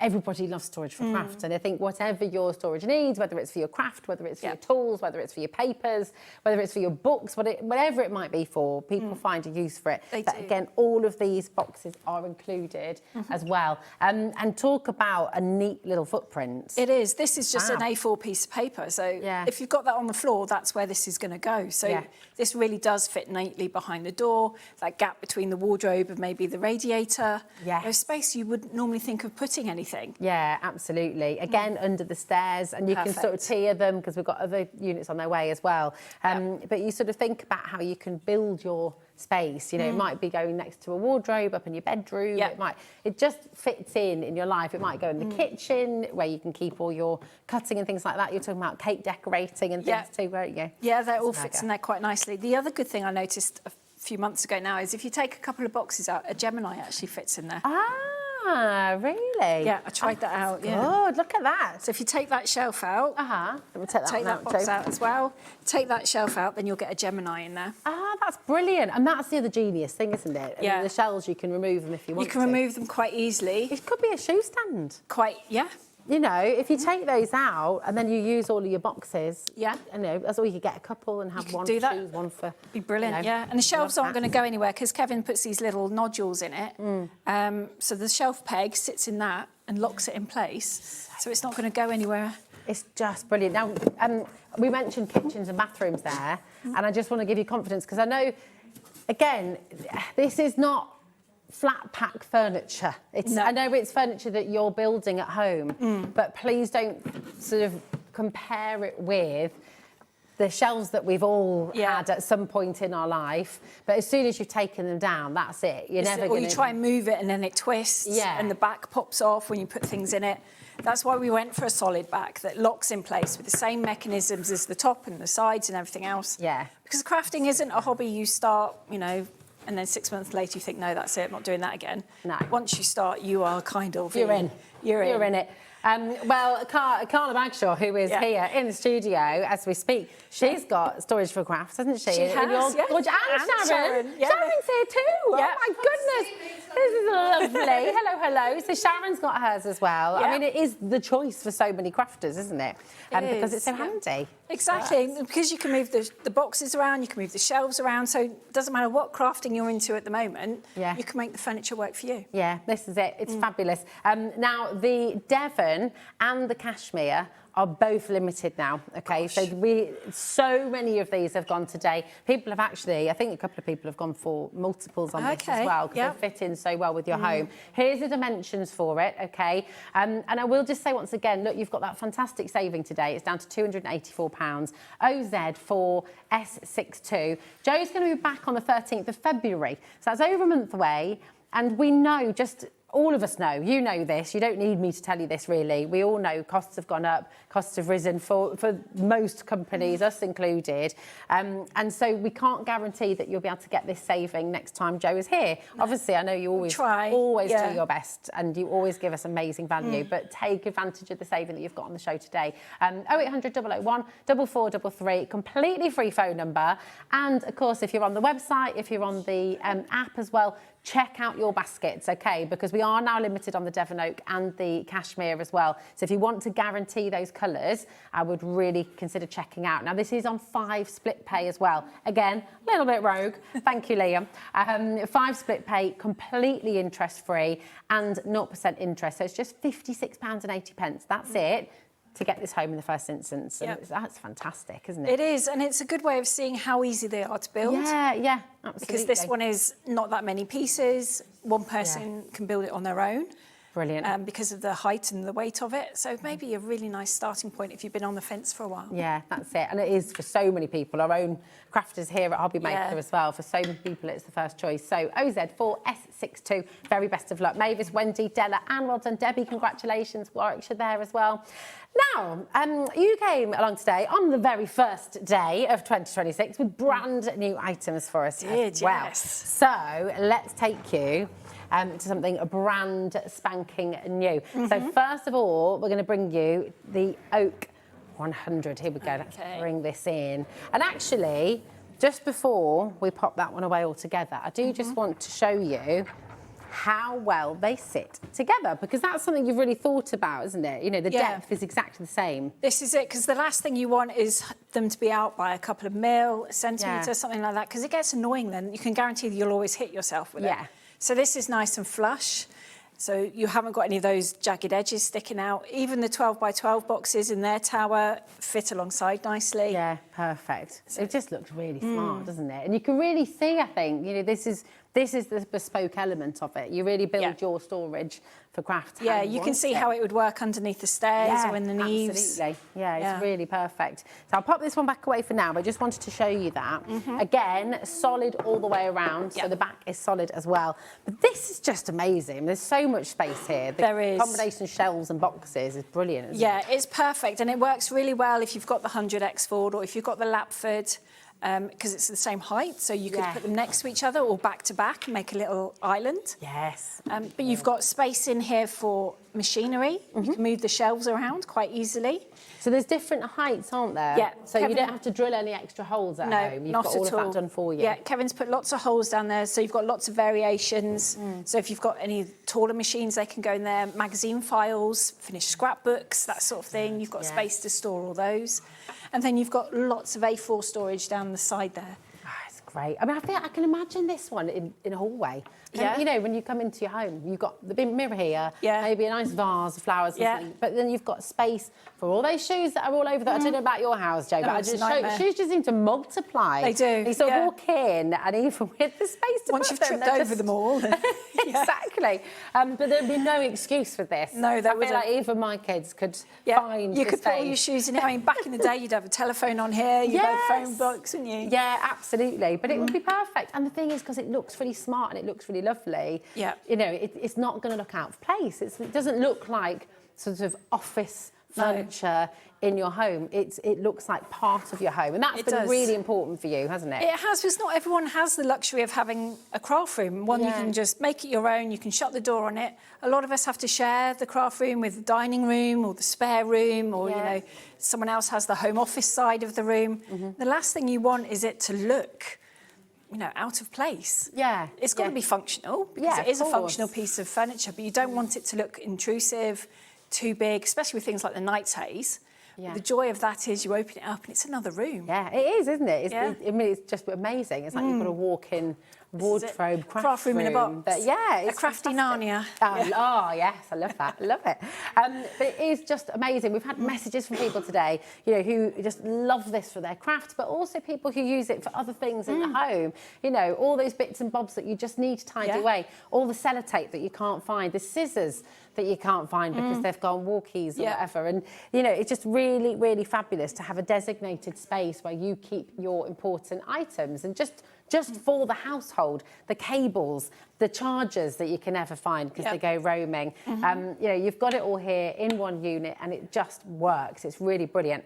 Everybody loves Storage4Crafts, and I think whatever your storage needs, whether it's for your craft, whether it's for your tools, whether it's for your papers, whether it's for your books, whatever it might be for, people find a use for it. But again, all of these boxes are included as well. And talk about a neat little footprint.
It is. This is just an A4 piece of paper. So if you've got that on the floor, that's where this is going to go. So this really does fit neatly behind the door, that gap between the wardrobe and maybe the radiator. Yeah. There's space you wouldn't normally think of putting anything.
Yeah, absolutely. Again, under the stairs, and you can sort of tier them because we've got other units on their way as well. But you sort of think about how you can build your space. You know, it might be going next to a wardrobe up in your bedroom. It just fits in your life. It might go in the kitchen where you can keep all your cutting and things like that. You're talking about cake decorating and things too, weren't you?
Yeah, that all fits in there quite nicely. The other good thing I noticed a few months ago now is if you take a couple of boxes out, a Gemini actually fits in there.
Ah, really?
Yeah, I tried that out.
Good, look at that.
So if you take that shelf out,
we'll
take that box out as well. Take that shelf out, then you'll get a Gemini in there.
Ah, that's brilliant. And that's the other genius thing, isn't it?
Yeah.
I mean, the shells, you can remove them if you want to.
You can remove them quite easily.
It could be a shoe stand.
Quite, yeah.
you know, if you take those out and then you use all of your boxes, you know, that's all you could get a couple and have one for shoes, one for...
Be brilliant,
you know,
yeah. And the shelves aren't going to go anywhere because Kevin puts these little nodules in it. So the shelf peg sits in that and locks it in place. So it's not going to go anywhere.
It's just brilliant. Now, we mentioned kitchens and bathrooms there, and I just want to give you confidence because I know, again, this is not flat pack furniture. I know it's furniture that you're building at home, but please don't sort of compare it with the shelves that we've all had at some point in our life. But as soon as you've taken them down, that's it. You're never going to...
Or you try and move it and then it twists and the back pops off when you put things in it. That's why we went for a solid back that locks in place with the same mechanisms as the top and the sides and everything else.
Yeah.
Because crafting isn't a hobby you start, you know, and then 6 months later you think, no, that's it, I'm not doing that again. No. Once you start, you are kind of...
You're in.
You're in
it. Well, Carla Bagshaw, who is here in the studio as we speak, she's got Storage4Crafts, hasn't she?
She has,
and Sharon.
Yeah.
Sharon's here too.
Yeah.
Oh, my goodness. This is lovely. Hello. So Sharon's got hers as well.
Yeah.
I mean, it is the choice for so many crafters, isn't it? Because it's so handy.
Exactly, because you can move the boxes around, you can move the shelves around, so it doesn't matter what crafting you're into at the moment, you can make the furniture work for you.
Yeah, this is it. It's fabulous. Now, the Devon and the Cashmere are both limited now, okay? So so many of these have gone today. People have actually, I think a couple of people have gone for multiples on this as well, because they fit in so well with your home. Here's the dimensions for it, okay? And I will just say once again, look, you've got that fantastic saving today. It's down to £284. OZ4S62. Joe's going to be back on the 13th of February. So that's over a month away. And we know, just all of us know, you know this, you don't need me to tell you this really, we all know costs have gone up, costs have risen for most companies, us included, and so we can't guarantee that you'll be able to get this saving next time Joe is here. Obviously, I know you always do your best and you always give us amazing value, but take advantage of the saving that you've got on the show today. 0800 001 4433, completely free phone number, and of course if you're on the website, if you're on the app as well, check out your baskets, okay? Because we are now limited on the Devon Oak and the Cashmere as well. So if you want to guarantee those colours, I would really consider checking out. Now, this is on 5 split pay as well. Again, a little bit rogue. Thank you, Liam. 5 split pay, completely interest-free and 0% interest. So it's just £56.80. That's it, to get this home in the first instance. And that's fantastic, isn't it?
It is, and it's a good way of seeing how easy they are to build.
Yeah, absolutely.
Because this one is not that many pieces. One person can build it on their own.
Brilliant.
Because of the height and the weight of it. So maybe a really nice starting point if you've been on the fence for a while.
Yeah, that's it. And it is for so many people. Our own crafters here at HobbyMaker as well. For so many people, it's the first choice. So OZ4S62, very best of luck. Mavis, Wendy, Della, and well done, Debbie. Congratulations. Warwickshire there as well. Now, you came along today on the very first day of 2026 with brand new items for us as well. So let's take you to something brand spanking new. So first of all, we're going to bring you the Oak 100. Here we go. Let's bring this in. And actually, just before we pop that one away altogether, I do just want to show you how well they sit together, because that's something you've really thought about, isn't it? You know, the depth is exactly the same.
This is it, because the last thing you want is them to be out by a couple of mil, a centimetre, something like that, because it gets annoying then. You can guarantee that you'll always hit yourself with it. So this is nice and flush. So you haven't got any of those jagged edges sticking out. Even the 12 by 12 boxes in their tower fit alongside nicely.
Yeah, perfect. So it just looks really smart, doesn't it? And you can really see, I think, you know, this is the bespoke element of it. You really build your storage for craft.
Yeah, you can see how it would work underneath the stairs or in the eaves.
Absolutely. Yeah, it's really perfect. So I'll pop this one back away for now, but I just wanted to show you that. Again, solid all the way around, so the back is solid as well. But this is just amazing. There's so much space here.
There is.
The combination of shelves and boxes is brilliant, isn't
it? It's perfect, and it works really well if you've got the 100 X-Ford or if you've got the Lapford. because it's the same height, so you could put them next to each other or back to back and make a little island.
Yes.
But you've got space in here for machinery. You can move the shelves around quite easily.
So there's different heights, aren't there?
Yeah.
So you don't have to drill any extra holes at home. You've
not
got all
at
of
all.
that done for you.
Yeah, Kevin's put lots of holes down there, so you've got lots of variations. So if you've got any taller machines, they can go in there. Magazine files, finished scrapbooks, that sort of thing. You've got space to store all those. And then you've got lots of A4 storage down the side there.
It's great. I mean, I can imagine this one in a hallway.
Yeah.
You know, when you come into your home, you've got the big mirror here,
Yeah.
maybe a nice vase of flowers,
Yeah.
and something, but then you've got space for all those shoes that are all over. I don't know about your house, Jo,
No,
but
it's a nightmare.
shoes just seem to multiply.
They do,
You sort of
yeah.
walk in, and even with the space to
Once
put
you've
them,
tripped
they're
over
just-
them all.
Exactly. But there'd be no excuse for this.
No, there
I feel
wouldn't.
like even my kids could find
You
the
could put all your
space.
shoes in here. I mean, back in the day, you'd have a telephone on here, you'd have a phone box, wouldn't you?
Yeah, absolutely. But it would be perfect. And the thing is, because it looks really smart and it looks really lovely,
Yeah.
you know, it's not going to look out of place. It doesn't look like sort of office furniture in your home. It looks like part of your home. And that's
It
been
does.
really important for you, hasn't it?
It has, because not everyone has the luxury of having a craft room. One, you
Yeah.
can just make it your own, you can shut the door on it. A lot of us have to share the craft room with the dining room or the spare room, or, you know, someone else has the home office side of the room. The last thing you want is it to look, you know, out of place.
Yeah.
It's got to be functional, because
Yeah,
it is a
of
functional
course.
piece of furniture, but you don't want it to look intrusive, too big, especially with things like the nightstays.
Yeah.
The joy of that is you open it up and it's another room.
Yeah, it is, isn't it?
Yeah.
I mean, it's just amazing. It's like you've got a walk-in wardrobe,
Craft room in a box.
Yeah,
A
it's
crafty
fantastic.
Narnia.
Oh, yes, I love that. I love it. But it is just amazing. We've had messages from people today, you know, who just love this for their craft, but also people who use it for other things in the home. You know, all those bits and bobs that you just need to tidy away, all the sellotape that you can't find, the scissors that you can't find because they've gone walkies or whatever. And, you know, it's just really, really fabulous to have a designated space where you keep your important items, and just for the household, the cables, the chargers that you can never find because they go roaming. You know, you've got it all here in one unit, and it just works. It's really brilliant.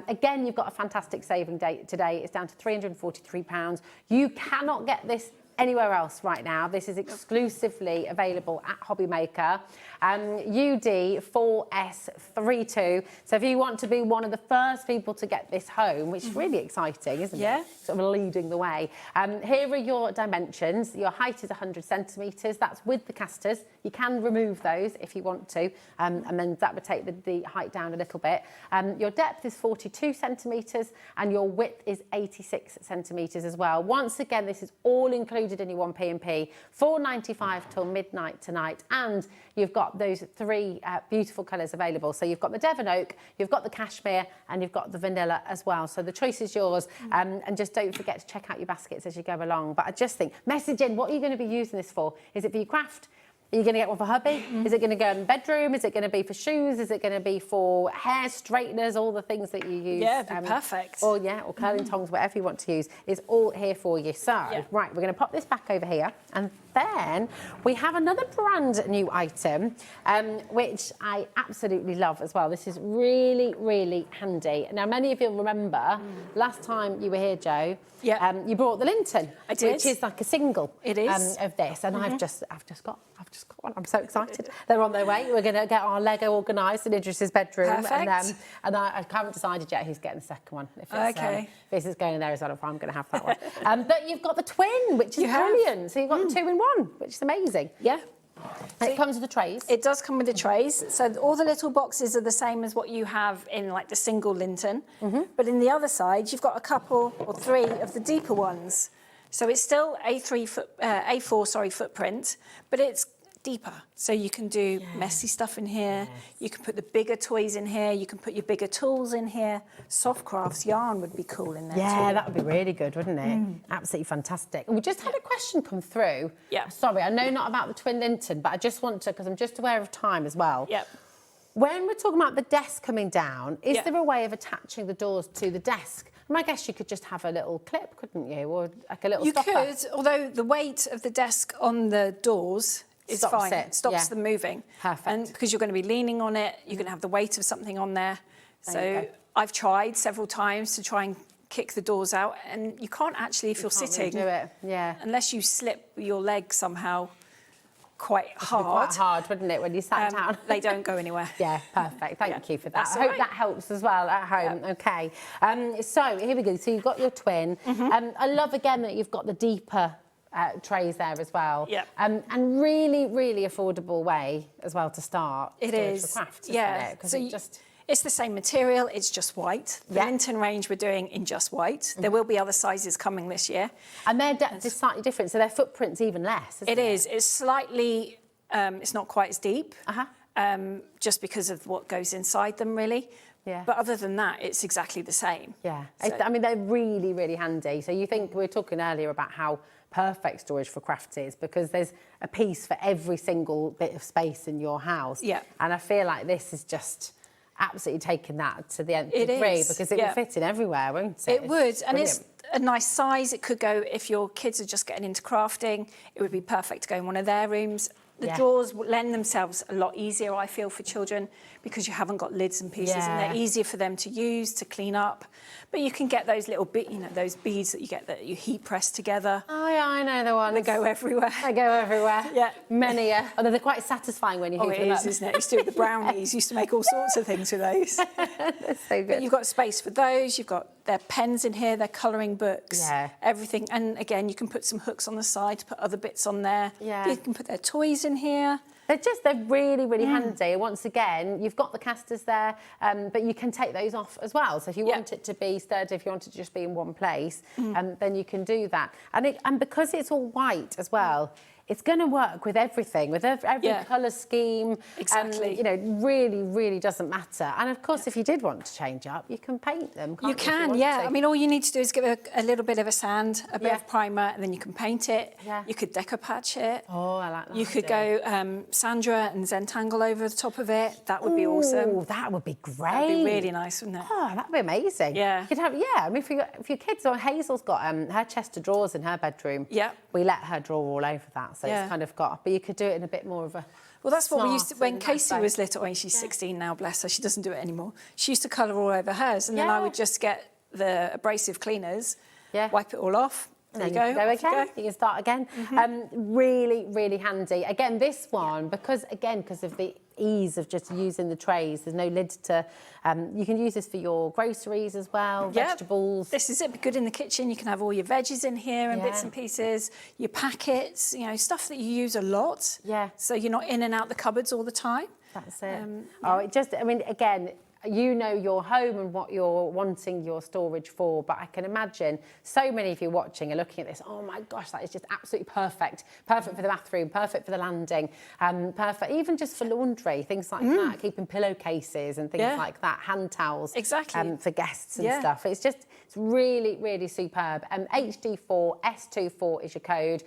Again, you've got a fantastic saving date today. It's down to £343. You cannot get this anywhere else right now. This is exclusively available at HobbyMaker. UD4S32. So if you want to be one of the first people to get this home, which is really exciting, isn't it? Sort of leading the way. Here are your dimensions. Your height is 100 centimetres. That's with the casters. You can remove those if you want to, and then that would take the height down a little bit. Your depth is 42 centimetres, and your width is 86 centimetres as well. Once again, this is all included in your 1P&P, £4.95 till midnight tonight, and you've got those three beautiful colours available. So you've got the Devon Oak, you've got the Cashmere, and you've got the Vanilla as well. So the choice is yours, and just don't forget to check out your baskets as you go along. But I just think, message in, what are you going to be using this for? Is it for your craft? Are you going to get one for hubby? Is it going to go in the bedroom? Is it going to be for shoes? Is it going to be for hair straighteners? All the things that you use.
Yeah, it'd be perfect.
Or curling tongs, whatever you want to use, is all here for you. So, right, we're going to pop this back over here, and then we have another brand new item, which I absolutely love as well. This is really, really handy. Now, many of you remember last time you were here, Jo. You brought the Linton.
I did.
Which is like a single.
It is.
Of this, and I've just got one. I'm so excited. They're on their way. We're going to get our Lego organised in Idris's bedroom.
Perfect.
And I haven't decided yet who's getting the second one. If it's,
Okay.
if this is going in there as well, if I'm going to have that one. But you've got the twin, which is brilliant. So you've got the 2-in-1, which is amazing.
Yeah.
And it comes with the trays.
It does come with the trays. So all the little boxes are the same as what you have in like the single Linton. But in the other side, you've got a couple or three of the deeper ones. So it's still A4 footprint, but it's deeper. So you can do messy stuff in here. You can put the bigger toys in here. You can put your bigger tools in here. Soft crafts yarn would be cool in there too.
That would be really good, wouldn't it? Absolutely fantastic. And we just had a question come through.
Yeah.
Sorry, I know not about the twin Linton, but I just want to, because I'm just aware of time as well.
Yep.
When we're talking about the desk coming down, is there a way of attaching the doors to the desk? I guess you could just have a little clip, couldn't you? Or like a little stopper.
You could, although the weight of the desk on the doors is
Stops
fine.
it,
Stops them moving.
Perfect.
And because you're going to be leaning on it, you're going to have the weight of something on there.
There you
So
go.
I've tried several times to try and kick the doors out, and you can't actually, if you're sitting,
do it. Yeah.
unless you slip your leg somehow quite hard.
Quite hard, wouldn't it, when you sat down?
They don't go anywhere.
Yeah, perfect. Thank you for that.
That's
I
all
hope that helps as well at home. Okay. So here we go. So you've got your twin. I love again that you've got the deeper trays there as well.
Yeah.
And really, really affordable way as well to start.
It is.
For crafts,
yeah.
It?
So it's the same material, it's just white. The Linton range we're doing in just white. There will be other sizes coming this year.
And they're just slightly different, so their footprint's even less, isn't it?
It is. It's slightly, it's not quite as deep, just because of what goes inside them, really.
Yeah.
But other than that, it's exactly the same.
Yeah.
So,
I mean, they're really, really handy. So you think, we were talking earlier about how perfect Storage4Crafts is, because there's a piece for every single bit of space in your house.
Yeah.
And I feel like this is just absolutely taking that to the nth degree, because it will fit in everywhere, won't it?
It would, and it's a nice size. It could go, if your kids are just getting into crafting, it would be perfect to go in one of their rooms. The drawers lend themselves a lot easier, I feel, for children, because you haven't got lids and pieces, and they're easier for them to use, to clean up. But you can get those little those beads that you get that you heat press together.
Oh yeah, I know the ones.
They go everywhere.
They go everywhere.
Yeah.
Many. Although they're quite satisfying when you heat them up.
It is, isn't it? Used to do the brownies. Used to make all sorts of things with those.
That's so good.
But you've got space for those. You've got their pens in here, their colouring books, everything. And again, you can put some hooks on the side to put other bits on there.
Yeah.
You can put their toys in here.
They're really, really handy. Once again, you've got the casters there, but you can take those off as well. So if you want it to be sturdy, if you want it to just be in one place, then you can do that. And because it's all white as well, it's going to work with everything, with every colour scheme.
Exactly.
You know, really, really doesn't matter. And of course, if you did want to change up, you can paint them, can't you?
You can, I mean, all you need to do is give it a little bit of a sand, a bit of primer, and then you can paint it.
Yeah.
You could decopatch it.
Oh, I like that.
You could go Sandra and Zentangle over the top of it. That would be awesome.
Oh, that would be great.
That would be really nice, wouldn't it?
Oh, that'd be amazing.
Yeah.
You could have, I mean, if your kids, or Hazel's got her chest of drawers in her bedroom.
Yeah.
We let her draw all over that, so it's kind of got, but you could do it in a bit more of a.
Well, that's what we used to, when
smart
Casey was little, and she's 16 now, bless her, she doesn't do it anymore. She used to colour all over hers, and then I would just get the abrasive cleaners, wipe it all off. There you go.
Go again. You can start again. Really, really handy. Again, this one, because of the ease of just using the trays, there's no lid to. You can use this for your groceries as well, vegetables.
This is it. Good in the kitchen. You can have all your veggies in here and bits and pieces. Your packets, stuff that you use a lot.
Yeah.
So you're not in and out the cupboards all the time.
That's it. I mean, again, you know your home and what you're wanting your storage for, but I can imagine so many of you watching are looking at this, oh my gosh, that is just absolutely perfect. Perfect for the bathroom, perfect for the landing, perfect even just for laundry, things like that, keeping pillowcases and things like that, hand towels.
Exactly.
For guests and stuff. It's really, really superb. HD4, S24 is your code.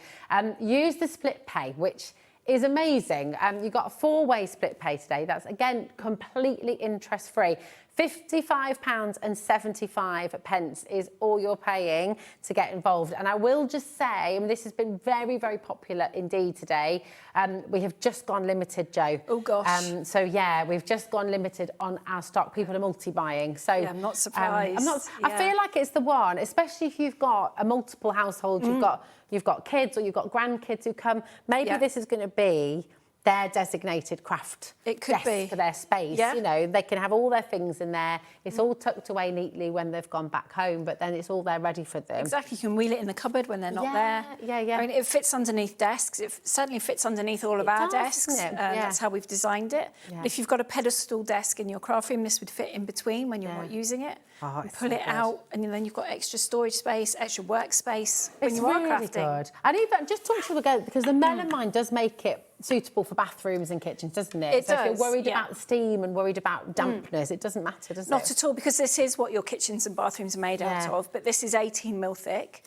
Use the split pay, which is amazing. You've got a 4-way split pay today. That's, again, completely interest-free. £55.75 is all you're paying to get involved. And I will just say, this has been very, very popular indeed today. We have just gone limited, Jo.
Oh, gosh.
We've just gone limited on our stock. People are multi-buying. So
I'm not surprised.
I feel like it's the one, especially if you've got a multiple household, you've got kids or you've got grandkids who come. Maybe this is going to be their designated craft desk for their space. They can have all their things in there. It's all tucked away neatly when they've gone back home, but then it's all there ready for them.
Exactly. You can wheel it in the cupboard when they're not there.
Yeah.
I mean, it fits underneath desks. It certainly fits underneath all of our desks. That's how we've designed it.
Yeah.
But if you've got a pedestal desk in your craft room, this would fit in between when you're not using it.
Oh,
pull it out, and then you've got extra storage space, extra workspace when you are crafting.
Good. And even just talk to you again, because the melamine does make it suitable for bathrooms and kitchens, doesn't it?
It
so
does,
if you're worried about steam and worried about dampness, it doesn't matter, does it?
Not at all, because this is what your kitchens and bathrooms are made out of, but this is 18 mil thick.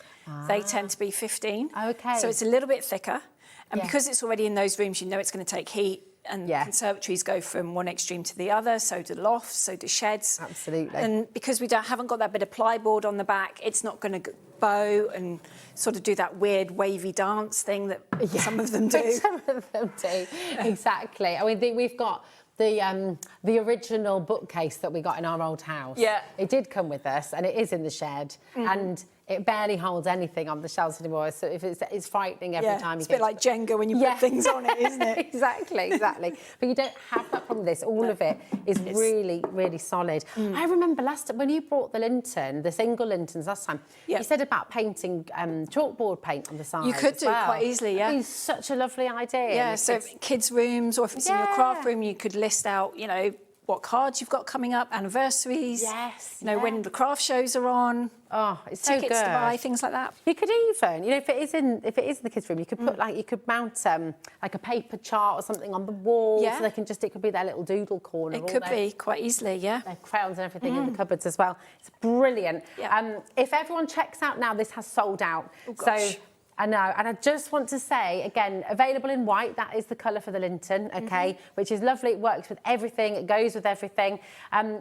They tend to be 15.
Okay.
So it's a little bit thicker. And because it's already in those rooms, you know it's going to take heat. And conservatories go from one extreme to the other, so do lofts, so do sheds.
Absolutely.
And because we haven't got that bit of plyboard on the back, it's not going to bow and sort of do that weird wavy dance thing that some of them do.
Some of them do, exactly. I mean, we've got the original bookcase that we got in our old house.
Yeah.
It did come with us, and it is in the shed, and it barely holds anything on the shelves anymore. So if it's frightening every time you
get... It's a bit like Jenga when you put things on it, isn't it?
Exactly. But you don't have that problem with this. All of it is really, really solid. I remember when you brought the linton, the single lintons last time, you said about painting chalkboard paint on the side.
You could do quite easily, yeah.
It's such a lovely idea.
Yeah, so kids' rooms, or if it's in your craft room, you could list out, you know, what cards you've got coming up, anniversaries.
Yes.
You know, when the craft shows are on.
Oh, it's so good.
Tickets to buy, things like that.
You could even, you know, if it is in the kids' room, you could put you could mount like a paper chart or something on the wall, so they can it could be their little doodle corner.
It could be quite easily, yeah.
Their crayons and everything in the cupboards as well. It's brilliant.
Yeah.
If everyone checks out now, this has sold out.
Oh, gosh.
So. I know, and I just want to say, again, available in white, that is the colour for the linton, okay, which is lovely. It works with everything, it goes with everything.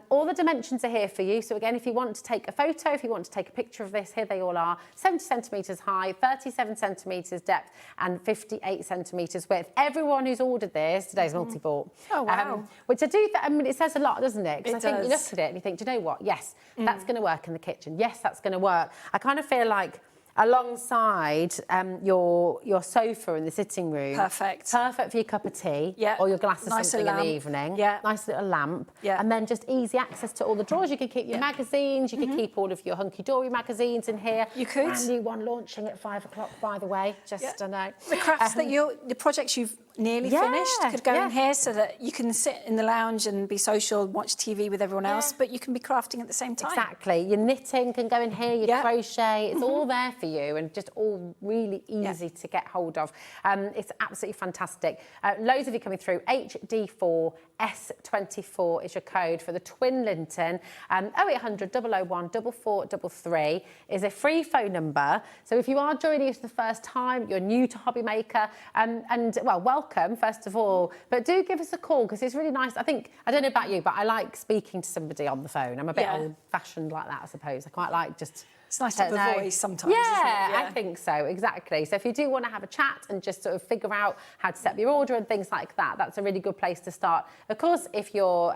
All the dimensions are here for you. So again, if you want to take a photo, if you want to take a picture of this, here they all are. 70 centimetres high, 37 centimetres depth, and 58 centimetres width. Everyone who's ordered this, today's multi-bought.
Oh, wow.
Which I mean, it says a lot, doesn't it? Because I think you look at it and you think, do you know what? Yes, that's going to work in the kitchen. Yes, that's going to work. I kind of feel like alongside your sofa in the sitting room.
Perfect
for your cup of tea or your glass of something in the evening. Nice little lamp. And then just easy access to all the drawers. You can keep your magazines, you can keep all of your Hunkydory magazines in here.
You could.
Brand new one launching at 5 o'clock, by the way. Just, I know.
The crafts the projects you've nearly finished could go in here so that you can sit in the lounge and be social, watch TV with everyone else, but you can be crafting at the same time.
Exactly. Your knitting can go in here, your crochet, it's all there for you, and just all really easy to get hold of. It's absolutely fantastic. Loads of you coming through. HD4 S24 is your code for the twin linton. 0800 001 4433 is a free phone number. So if you are joining us for the first time, you're new to HobbyMaker, and welcome first of all, but do give us a call because it's really nice. I don't know about you, but I like speaking to somebody on the phone. I'm a bit old-fashioned like that, I suppose. I quite like just...
It's nice to have a voice sometimes,
isn't
it?
I think so, exactly. So if you do want to have a chat and just sort of figure out how to set up your order and things like that, that's a really good place to start. Of course, if you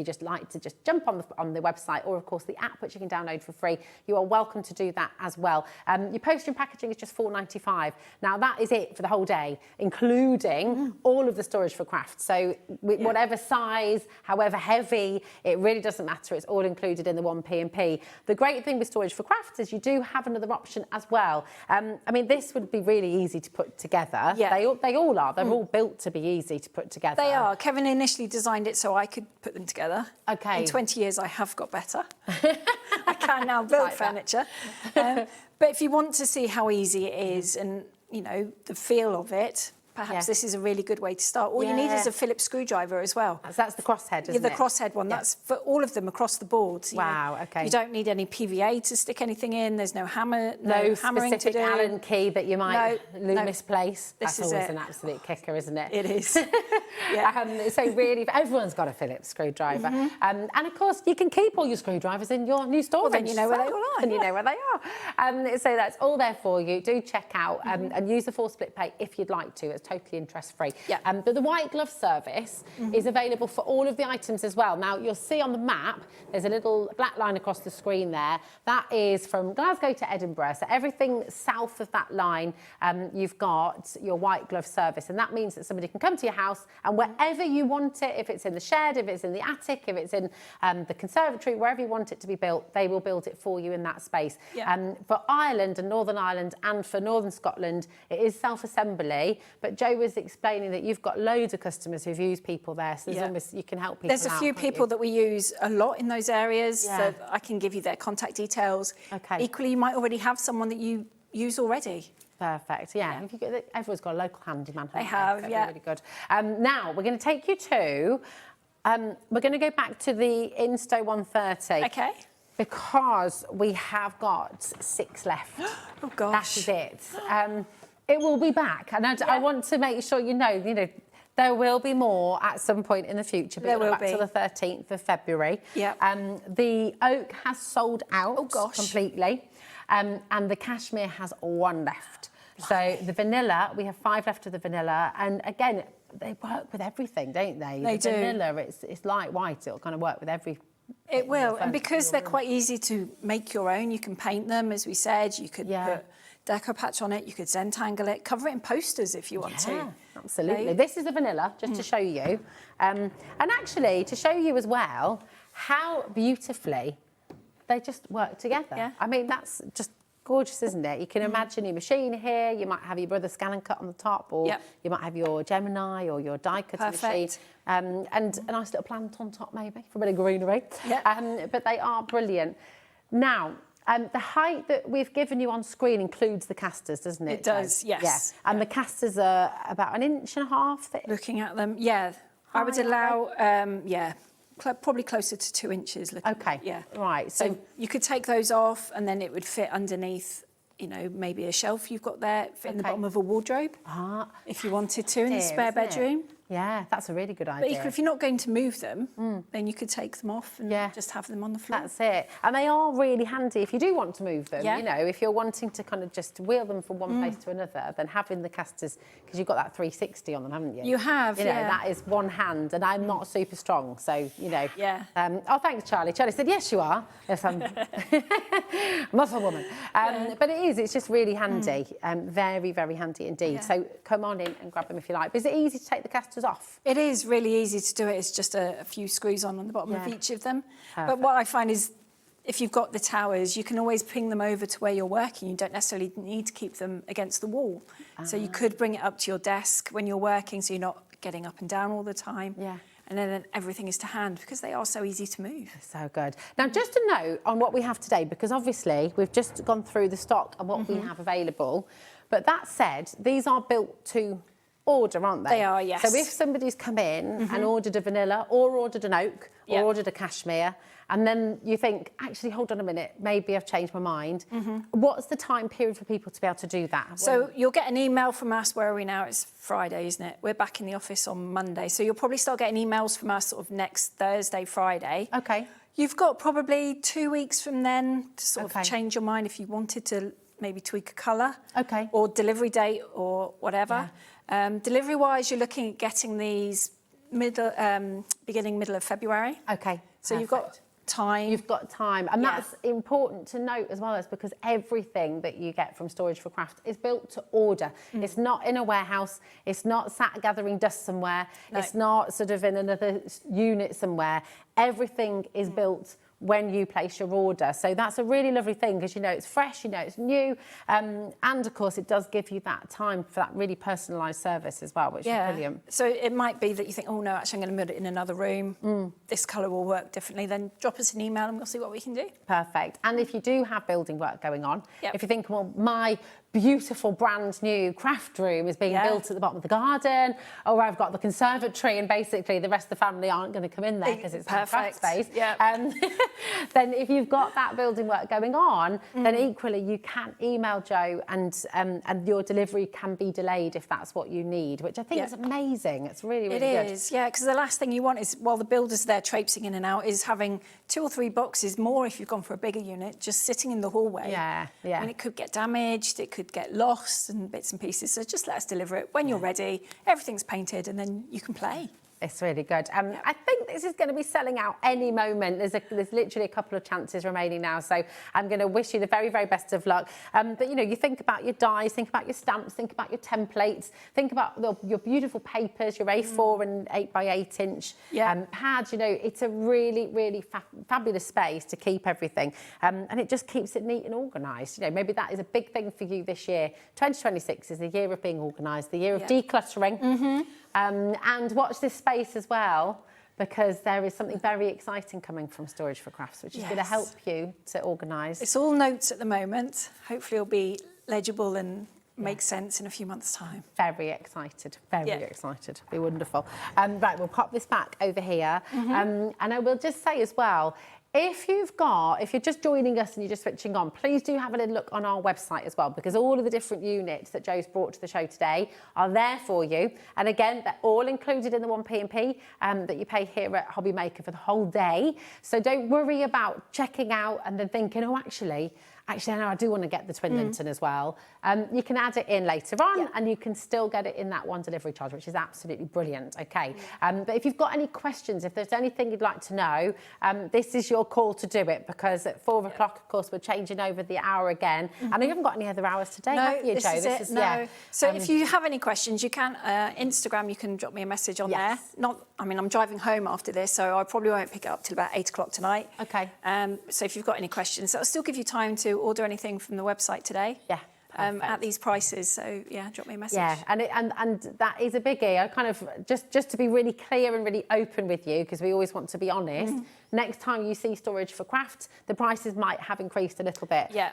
just like to just jump on the website, or of course the app, which you can download for free, you are welcome to do that as well. Your postage and packaging is just $4.95. Now that is it for the whole day, including all of the Storage4Crafts. So whatever size, however heavy, it really doesn't matter. It's all included in the 1P&P. The great thing with Storage4Crafts is you do have another option as well. I mean, this would be really easy to put together.
Yeah.
They all are. They're all built to be easy to put together.
They are. Kevin initially designed it so I could put them together.
Okay.
In 20 years, I have got better. I can now build furniture. But if you want to see how easy it is and, you know, the feel of it, perhaps this is a really good way to start. All you need is a Phillips screwdriver as well.
That's the crosshead, isn't it?
The crosshead one. That's for all of them across the board.
Wow, okay.
You don't need any PVA to stick anything in. There's no hammer, no hammering
specific
to do.
Allen key that you might misplace. That's always
an
absolute kicker, isn't it?
It is.
So really, everyone's got a Phillips screwdriver. And of course, you can keep all your screwdrivers in your new storage.
Well, then you know where they all are.
And you know where they are. So that's all there for you. Do check out and use the 4-split pay if you'd like to. It's totally interest-free. But the white glove service is available for all of the items as well. Now, you'll see on the map, there's a little black line across the screen there. That is from Glasgow to Edinburgh. So everything south of that line, you've got your white glove service. And that means that somebody can come to your house and wherever you want it, if it's in the shed, if it's in the attic, if it's in the conservatory, wherever you want it to be built, they will build it for you in that space. For Ireland and Northern Ireland and for Northern Scotland, it is self-assembly. But Joe was explaining that you've got loads of customers who've used people there, so there's almost, you can help people.
There's a few people that we use a lot in those areas, so I can give you their contact details.
Okay.
Equally, you might already have someone that you use already.
Perfect. Yeah. Everyone's got a local handyman.
They have.
Really good. Now we're going to take you to. We're going to go back to the Insto 130.
Okay.
Because we have got 6 left.
Oh gosh.
That is it. It will be back, and I want to make sure you know, there will be more at some point in the future. But
there will
back
be.
Till the 13th of February.
Yeah.
The oak has sold out
completely,
and the cashmere has 1 left. So the vanilla, we have 5 left of the vanilla, and again, they work with everything, don't they?
They do.
Vanilla, it's light white. It'll kind of work with every.
It will, and because they're quite easy to make your own, you can paint them, as we said. You could put deco patch on it. You could Zentangle it, cover it in posters if you want to.
Absolutely.
Right?
This is a vanilla, just to show you, and actually to show you as well how beautifully they just work together.
Yeah.
I mean, that's just gorgeous, isn't it? You can imagine your machine here. You might have your brother scan and cut on the top, or you might have your Gemini or your die cutting machine, and a nice little plant on top maybe for a bit of greenery. But they are brilliant. Now, the height that we've given you on screen includes the casters, doesn't it?
It does, yes.
Yeah. And the casters are about 1.5 inches thick.
Looking at them, I would allow, probably closer to 2 inches.
Okay.
Yeah.
Right.
So you could take those off, and then it would fit underneath, you know, maybe a shelf you've got there, fit in the bottom of a wardrobe, if you wanted to, in the spare bedroom.
Yeah, that's a really good idea.
But if you're not going to move them, then you could take them off and just have them on the floor.
That's it. And they are really handy if you do want to move them. You know, if you're wanting to kind of just wheel them from one place to another, then having the casters, because you've got that 360 on them, haven't you?
You have,
You know, that is one hand, and I'm not super strong, so, you know. Oh, thanks, Charlie. Charlie said, yes, you are. Yes, I'm muscle woman. But it's just really handy. Very, very handy indeed. So come on in and grab them if you like. But is it easy to take the casters off?
It is really easy to do it. It's just a few screws on the bottom of each of them. But what I find is, if you've got the towers, you can always ping them over to where you're working. You don't necessarily need to keep them against the wall. So you could bring it up to your desk when you're working, so you're not getting up and down all the time. And then everything is to hand, because they are so easy to move.
So good. Now, just a note on what we have today, because obviously we've just gone through the stock and what we have available. But that said, these are built to order, aren't they?
They are, yes.
So if somebody's come in and ordered a vanilla, or ordered an oak, or ordered a cashmere, and then you think, actually, hold on a minute, maybe I've changed my mind. What's the time period for people to be able to do that?
So you'll get an email from us. Where are we now? It's Friday, isn't it? We're back in the office on Monday. So you'll probably start getting emails from us sort of next Thursday, Friday.
Okay.
You've got probably 2 weeks from then to sort of change your mind if you wanted to maybe tweak a colour.
Okay.
Or delivery date or whatever. Delivery-wise, you're looking at getting these beginning, middle of February.
Okay.
So you've got time.
You've got time. And that's important to note as well, is because everything that you get from Storage4Crafts is built to order. It's not in a warehouse. It's not sat gathering dust somewhere. No. It's not sort of in another unit somewhere. Everything is built when you place your order. So that's a really lovely thing, because you know it's fresh, you know it's new, and of course it does give you that time for that really personalised service as well, which is brilliant.
So it might be that you think, oh no, actually I'm going to put it in another room, this colour will work differently, then drop us an email and we'll see what we can do.
Perfect. And if you do have building work going on, if you think, well, my beautiful brand new craft room is being built at the bottom of the garden, or I've got the conservatory and basically the rest of the family aren't going to come in there because it's my craft space. Then if you've got that building work going on, then equally you can email Jo, and your delivery can be delayed if that's what you need, which I think is amazing. It's really, really good.
It is, because the last thing you want is, while the builders are there traipsing in and out, is having 2 or 3 boxes more if you've gone for a bigger unit, just sitting in the hallway. And it could get damaged, it could get lost and bits and pieces. So just let us deliver it when you're ready. Everything's painted, and then you can play.
It's really good. I think this is going to be selling out any moment. There's literally a couple of chances remaining now, so I'm going to wish you the very, very best of luck. But, you know, you think about your dies, think about your stamps, think about your templates, think about your beautiful papers, your A4 and 8x8 inch pads. You know, it's a really, really fabulous space to keep everything. And it just keeps it neat and organised. You know, maybe that is a big thing for you this year. 2026 is the year of being organised, the year of decluttering. And watch this space as well, because there is something very exciting coming from Storage4Crafts, which is going to help you to organise.
It's all notes at the moment. Hopefully it'll be legible and make sense in a few months' time.
Very excited, very excited. Be wonderful. Right, we'll pop this back over here. And I will just say as well, if you're just joining us and you're just switching on, please do have a little look on our website as well, because all of the different units that Jo's brought to the show today are there for you. And again, they're all included in the 1P&P that you pay here at HobbyMaker for the whole day. So don't worry about checking out and then thinking, oh, actually, Actually, no, I do want to get the twin Linton as well. You can add it in later on, and you can still get it in that one delivery charge, which is absolutely brilliant. Okay, but if you've got any questions, if there's anything you'd like to know, this is your call to do it, because at 4 o'clock, of course, we're changing over the hour again. And you haven't got any other hours today, have you, Jo?
This is it. No. So if you have any questions, you can Instagram. You can drop me a message on there. I mean, I'm driving home after this, so I probably won't pick it up till about 8 o'clock tonight.
Okay.
So if you've got any questions, that'll still give you time to order anything from the website today.
Yeah.
At these prices, so yeah, drop me a message.
Yeah, and that is a biggie. I kind of just to be really clear and really open with you, because we always want to be honest. Next time you see Storage4Crafts, the prices might have increased a little bit.
Yeah.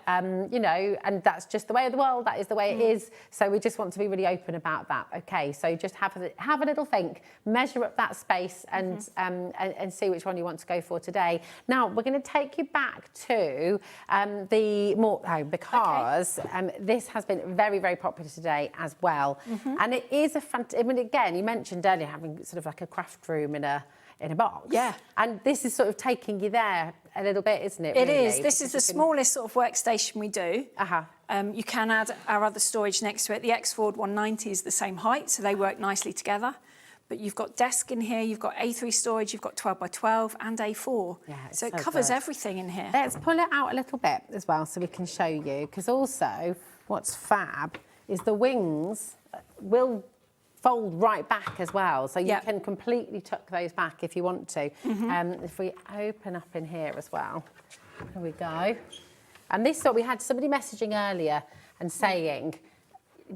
You know, and that's just the way of the world. That is the way it is. So we just want to be really open about that. Okay. So just have a little think, measure up that space, and see which one you want to go for today. Now we're going to take you back to the motorhome, because this has been very, very popular today as well. And it is I mean, again, you mentioned earlier having sort of like a craft room in a box.
Yeah.
And this is sort of taking you there a little bit, isn't it?
It
really?
is. This is the smallest sort of workstation we do. You can add our other storage next to it. The X-Ford 190 is the same height, so they work nicely together. But you've got desk in here, you've got A3 storage, you've got 12 by 12 and A4.
Yeah,
so it covers
good.
Everything in here.
Let's pull it out a little bit as well so we can show you, because also what's fab is the wings will fold right back as well, so you can completely tuck those back if you want to. If we open up in here as well, here we go. And this we had somebody messaging earlier and saying,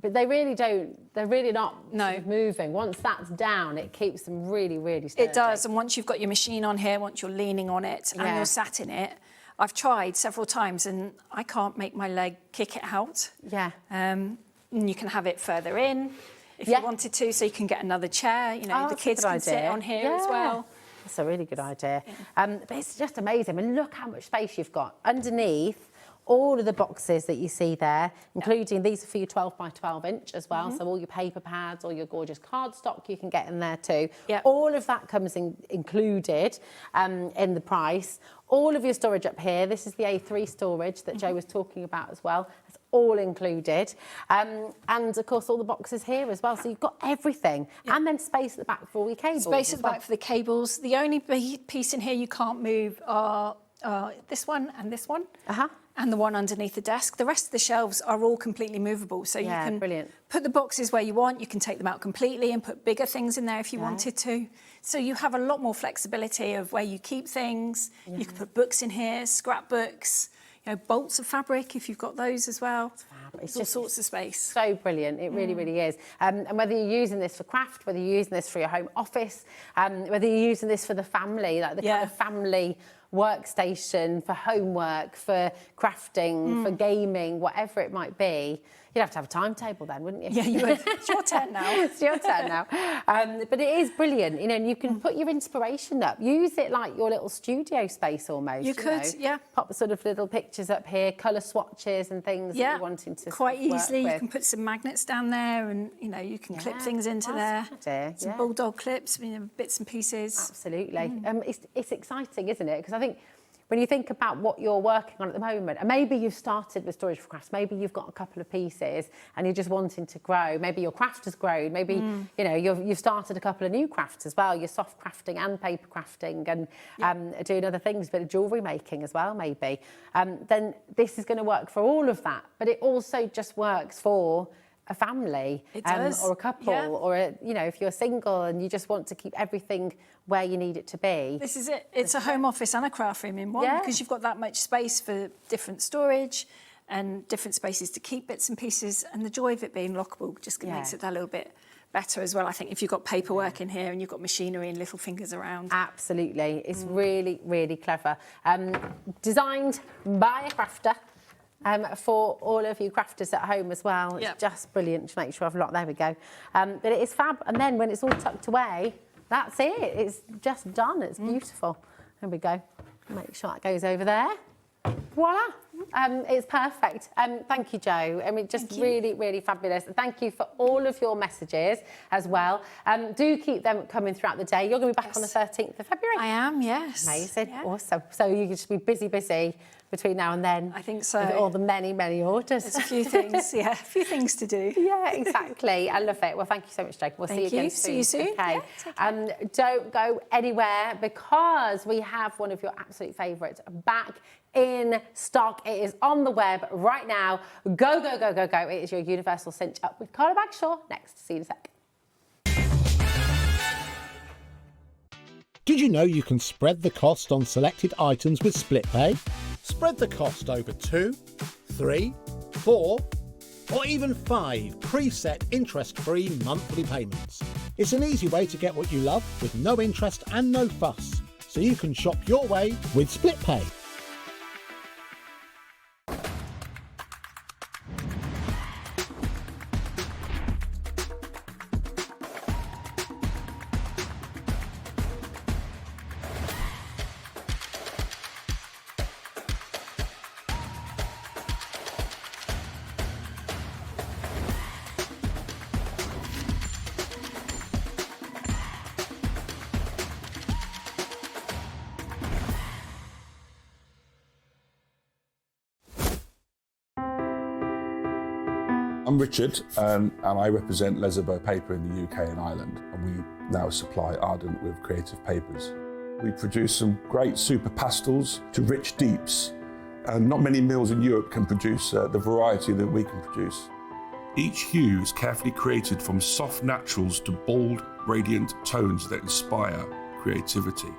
but they really don't, they're really not sort of moving. Once that's down, it keeps them really, really sturdy.
It does, and once you've got your machine on here, once you're leaning on it and you're sat in it, I've tried several times and I can't make my leg kick it out.
Yeah.
And you can have it further in if you wanted to, so you can get another chair. You know, the kids can sit on here as well.
That's a really good idea. But it's just amazing. I mean, look how much space you've got underneath. All of the boxes that you see there, including these are for your 12 by 12 inch as well. So all your paper pads, all your gorgeous cardstock you can get in there too. All of that comes included in the price. All of your storage up here. This is the A3 storage that Jo was talking about as well. It's all included. And of course, all the boxes here as well. So you've got everything. And then space at the back for all your cables.
Space at the back for the cables. The only piece in here you can't move are this one and this one. And the one underneath the desk. The rest of the shelves are all completely movable. So you can put the boxes where you want. You can take them out completely and put bigger things in there if you wanted to. So you have a lot more flexibility of where you keep things. You can put books in here, scrapbooks, you know, bolts of fabric if you've got those as well. It's all sorts of space.
So brilliant. It really, really is. And whether you're using this for craft, whether you're using this for your home office, whether you're using this for the family, like the kind of family workstation, for homework, for crafting, for gaming, whatever it might be. You'd have to have a timetable then, wouldn't you?
Yeah, you would. It's your turn now.
It's your turn now. But it is brilliant, you know, and you can put your inspiration up. Use it like your little studio space almost.
You could,
Pop sort of little pictures up here, colour swatches and things that you're wanting to
quite easily.
Work
you can put some magnets down there and, you know, you can clip things into there. Some bulldog clips, you know, bits and pieces.
Absolutely. It's exciting, isn't it? Because I think when you think about what you're working on at the moment, and maybe you've started with Storage4Crafts, maybe you've got a couple of pieces and you're just wanting to grow, maybe your craft has grown, maybe you know, you've started a couple of new crafts as well, you're soft crafting and paper crafting and doing other things, a bit of jewellery making as well maybe, then this is going to work for all of that, but it also just works for a family or a couple or you know, if you're single and you just want to keep everything where you need it to be.
This is it. It's a home office and a craft room in one because you've got that much space for different storage and different spaces to keep bits and pieces, and the joy of it being lockable just makes it that little bit better as well. I think if you've got paperwork in here and you've got machinery and little fingers around.
Absolutely. It's really, really clever. Designed by a crafter. For all of you crafters at home as well. It's just brilliant to make sure I've locked. There we go. But it is fab. And then when it's all tucked away, that's it. It's just done. It's beautiful. There we go. Make sure that goes over there. Voila. It's perfect. Thank you, Jo. I mean, just really, really fabulous. Thank you for all of your messages as well. Do keep them coming throughout the day. You're going to be back on the 13th of February.
I am, yes.
Amazing. Awesome. So you can just be busy between now and then.
I think so.
With all the many, many orders.
There's a few things, yeah, a few things to do.
Yeah, exactly. I love it. Well, thank you so much, Jake. We'll see you again soon.
See you soon.
Okay.
Yeah,
don't go anywhere because we have one of your absolute favourites back in stock. It is on the web right now. Go, go, go, go, go. It is your Universal Cinch up with Carla Bagshaw next. See you in a sec.
Did you know you can spread the cost on selected items with split pay? Spread the cost over 2, 3, 4, or even 5 preset interest-free monthly payments. It's an easy way to get what you love with no interest and no fuss, so you can shop your way with split pay.
I'm Richard and I represent Lesabo Paper in the UK and Ireland, and we now supply Ardent with creative papers. We produce some great super pastels to rich deeps, and not many mills in Europe can produce the variety that we can produce. Each hue is carefully created from soft naturals to bold, radiant tones that inspire creativity.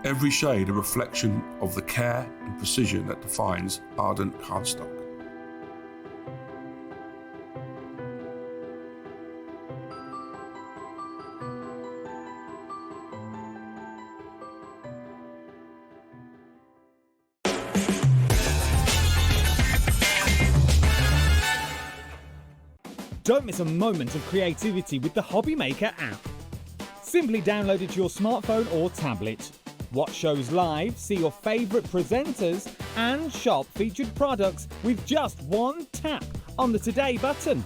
Every shade a reflection of the care and precision that defines Ardent cardstock.
Don't miss a moment of creativity with the HobbyMaker app. Simply download it to your smartphone or tablet. Watch shows live, see your favourite presenters, and shop featured products with just one tap on the Today button.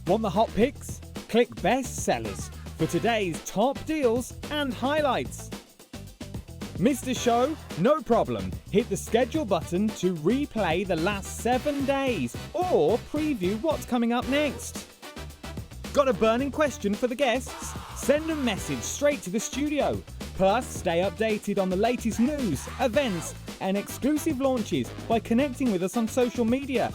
Want the hot picks? Click Best Sellers for today's top deals and highlights. Missed a show? No problem. Hit the schedule button to replay the last 7 days or preview what's coming up next. Got a burning question for the guests? Send a message straight to the studio. Plus, stay updated on the latest news, events, and exclusive launches by connecting with us on social media.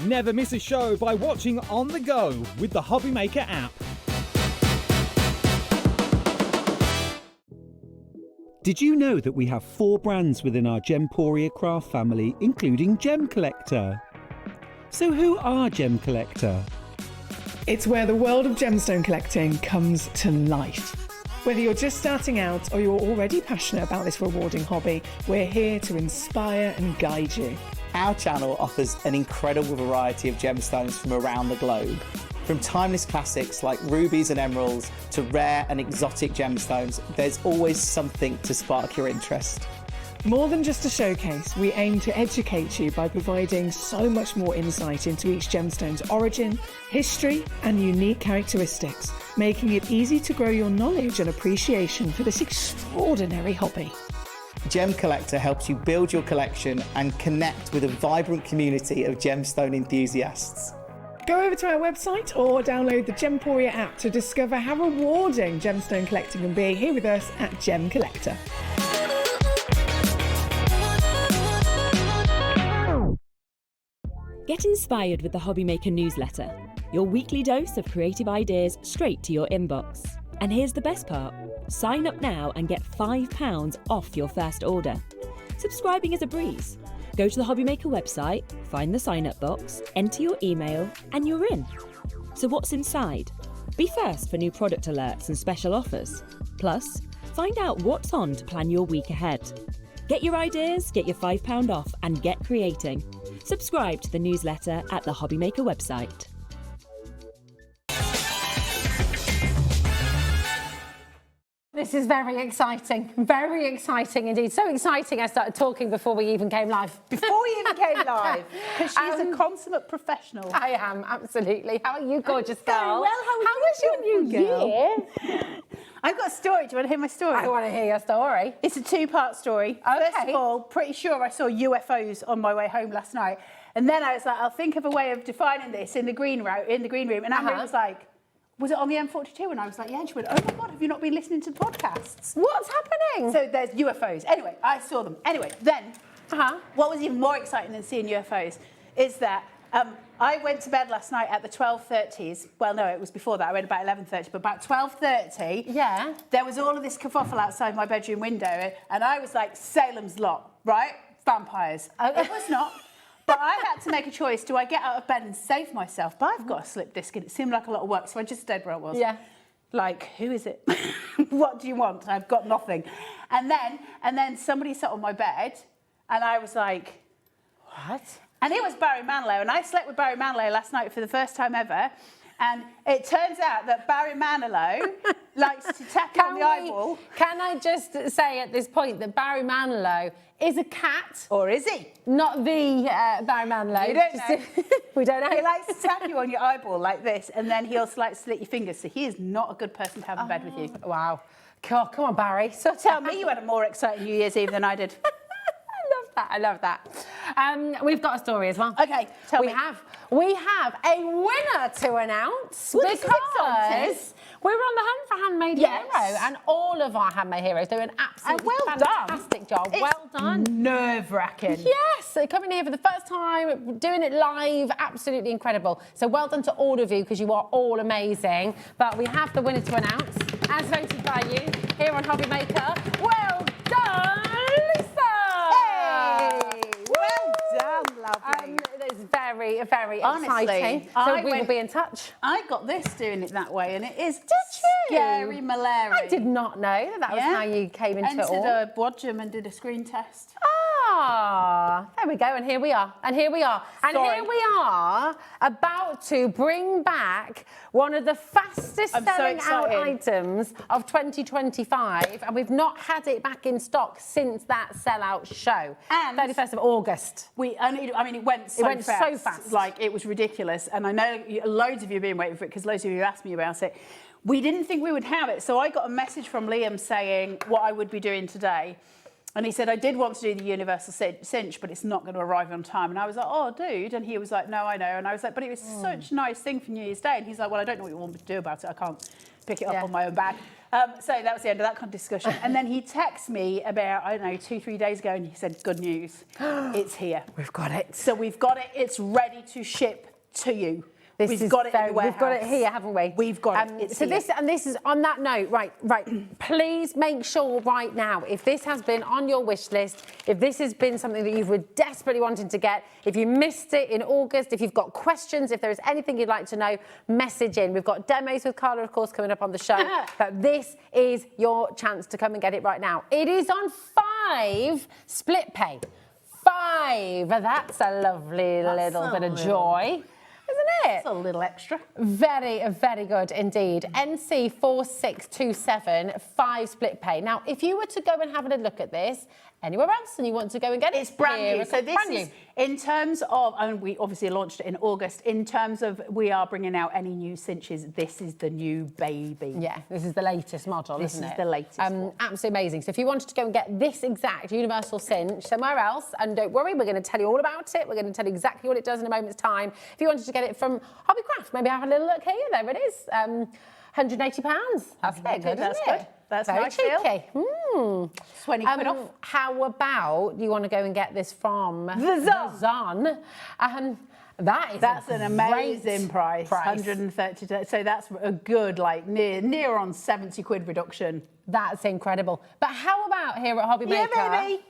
Never miss a show by watching on the go with the HobbyMaker app.
Did you know that we have 4 brands within our Gemporia craft family, including Gem Collector? So who are Gem Collector?
It's where the world of gemstone collecting comes to life. Whether you're just starting out or you're already passionate about this rewarding hobby, we're here to inspire and guide you.
Our channel offers an incredible variety of gemstones from around the globe. From timeless classics like rubies and emeralds to rare and exotic gemstones, there's always something to spark your interest.
More than just a showcase, we aim to educate you by providing so much more insight into each gemstone's origin, history, and unique characteristics, making it easy to grow your knowledge and appreciation for this extraordinary hobby.
Gem Collector helps you build your collection and connect with a vibrant community of gemstone enthusiasts.
Go over to our website or download the Gemporia app to discover how rewarding gemstone collecting can be here with us at Gem Collector.
Get inspired with the HobbyMaker newsletter. Your weekly dose of creative ideas straight to your inbox. And here's the best part. Sign up now and get £5 off your first order. Subscribing is a breeze. Go to the HobbyMaker website, find the sign-up box, enter your email, and you're in. So what's inside? Be first for new product alerts and special offers. Plus, find out what's on to plan your week ahead. Get your ideas, get your £5 off, and get creating. Subscribe to the newsletter at the HobbyMaker website.
This is very exciting indeed. So exciting I started talking before we even came live.
Before we even came live, because she's a consummate professional.
I am, absolutely. How are you, gorgeous girl?
Very well, how was your new
year?
I've got a story. Do you want to hear my story?
I want to hear your story.
It's a two-part story.
Okay.
First of all, pretty sure I saw UFOs on my way home last night. And then I was like, I'll think of a way of defining this in the green room. And Amber was like, was it on the M42? And I was like, yeah. And she went, oh my God, have you not been listening to the podcasts?
What's happening?
So there's UFOs. Anyway, I saw them. Anyway, then what was even more exciting than seeing UFOs is that I went to bed last night at the 12:30s. Well, no, it was before that. I went about 11:30, but about 12:30,
yeah,
there was all of this kerfuffle outside my bedroom window, and I was like, Salem's Lot, right? Vampires. It was not. But I had to make a choice. Do I get out of bed and save myself? But I've got a slip disc, and it seemed like a lot of work, so I just stayed where I was.
Yeah.
Like, who is it? What do you want? I've got nothing. And then somebody sat on my bed, and I was like, what? And it was Barry Manilow, and I slept with Barry Manilow last night for the first time ever. And it turns out that Barry Manilow likes to tap you on the eyeball.
Can I just say at this point that Barry Manilow is a cat?
Or is he?
Not the Barry Manilow.
You don't know.
We don't know.
He likes to tap you on your eyeball like this, and then he'll like slit your fingers. So he is not a good person to have in bed with you.
Wow. God, come on, Barry.
So tell me you had a more exciting New Year's Eve than I did.
I love that. We've got a story as well.
Okay, tell me.
We have a winner to announce because we were on the hunt for Handmade Hero, and all of our Handmade Heroes do an absolutely fantastic job. Well done.
Nerve-wracking.
Yes, they're coming here for the first time, doing it live, absolutely incredible. So well done to all of you because you are all amazing. But we have the winner to announce, as voted by you here on HobbyMaker. Well done, Lisa! It's very, very exciting. So we will be in touch.
I got this doing it that way, and it is
scary
malaria.
I did not know that was how you came into it all.
Entered a Bodgem and did a screen test.
Ah, there we go, and here we are, and here we are, and here we are about to bring back one of the fastest selling out items of 2025, and we've not had it back in stock since that sellout show,
and
31st of August.
It went so fast. Like, it was ridiculous, and I know loads of you have been waiting for it because loads of you asked me about it. We didn't think we would have it, so I got a message from Liam saying what I would be doing today. And he said, I did want to do the universal cinch, but it's not going to arrive on time. And I was like, oh, dude. And he was like, no, I know. And I was like, but it was such a nice thing for New Year's Day. And he's like, well, I don't know what you want me to do about it. I can't pick it up on my own bag. So that was the end of that kind of discussion. And then he texted me about, I don't know, 2-3 days ago, and he said, good news. It's here.
We've got it.
So we've got it. It's ready to ship to you. We've got it in the warehouse.
We've got it here, haven't we?
We've got it.
So this is on that note, right. Please make sure right now, if this has been on your wish list, if this has been something that you were desperately wanting to get, if you missed it in August, if you've got questions, if there is anything you'd like to know, message in. We've got demos with Carla, of course, coming up on the show. But this is your chance to come and get it right now. It is on 5 split pay. 5. That's a lovely little bit of joy. Isn't it?
It's a little extra.
Very, very good indeed. NC4627, 5 split pay. Now, if you were to go and have a look at this anywhere else and you want to go and get it,
it's brand new. So this is in terms of, we obviously launched it in August. In terms of we are bringing out any new cinches, this is the new baby.
Yeah, this is the latest model,
isn't it? This is the latest one.
Absolutely amazing. So if you wanted to go and get this exact universal cinch somewhere else, and don't worry, we're going to tell you all about it. We're going to tell you exactly what it does in a moment's time. If you wanted to get it from HobbyCraft, maybe have a little look here. There it is. £180. That's very good,
That's
isn't it?
good. That's
very
nice
cheeky.
20 quid off.
How about you want to go and get this from
the Zon?
That's
an amazing price. 130. So that's a good, like near on 70 quid reduction.
That's incredible. But how about here at HobbyMaker?
Yeah, baby.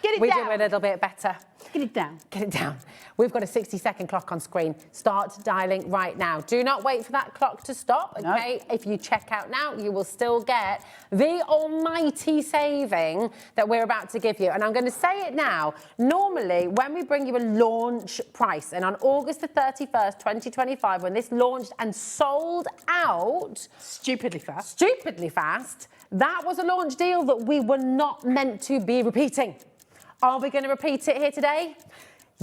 Get it
we
down.
do a little bit better.
Get it down.
Get it down. We've got a 60-second clock on screen. Start dialing right now. Do not wait for that clock to stop, okay? No. If you check out now, you will still get the almighty saving that we're about to give you. And I'm going to say it now. Normally, when we bring you a launch price, and on August the 31st, 2025, when this launched and sold out... Stupidly fast, that was a launch deal that we were not meant to be repeating. Are we going to repeat it here today?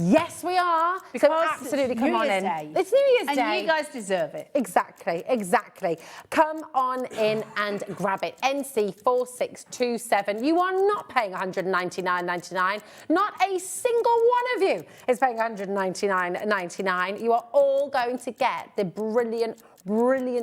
Yes, we are.
Because
so absolutely
it's
come
New
on
Year's
in.
Day.
It's New Year's Day.
And you guys deserve it.
Exactly, exactly. Come on in and grab it. NC4627. You are not paying $199.99. Not a single one of you is paying $199.99. You are all going to get the brilliant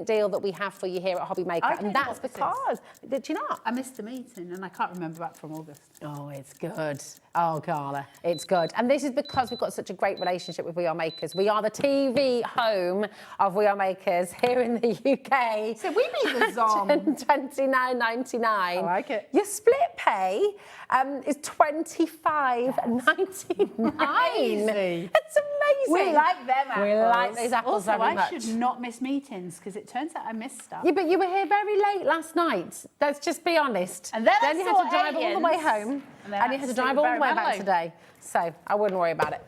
deal that we have for you here at HobbyMaker. And that's because, did you not?
I missed the meeting and I can't remember back from August.
Oh, it's good. Oh, Carla, it's good. And this is because we've got such a great relationship with We Are Makers. We are the TV home of We Are Makers here in the UK.
So we beat the Zom.
$29.99.
I like it.
Your split pay is $25.99.
Amazing.
It's amazing.
We like them apples.
We like these apples
also,
very much.
I should not miss meetings because it turns out I missed stuff.
Yeah, but you were here very late last night. Let's just be honest.
And then
you had to drive all the way home.
And
you had to drive all the way back today. So I wouldn't worry about it.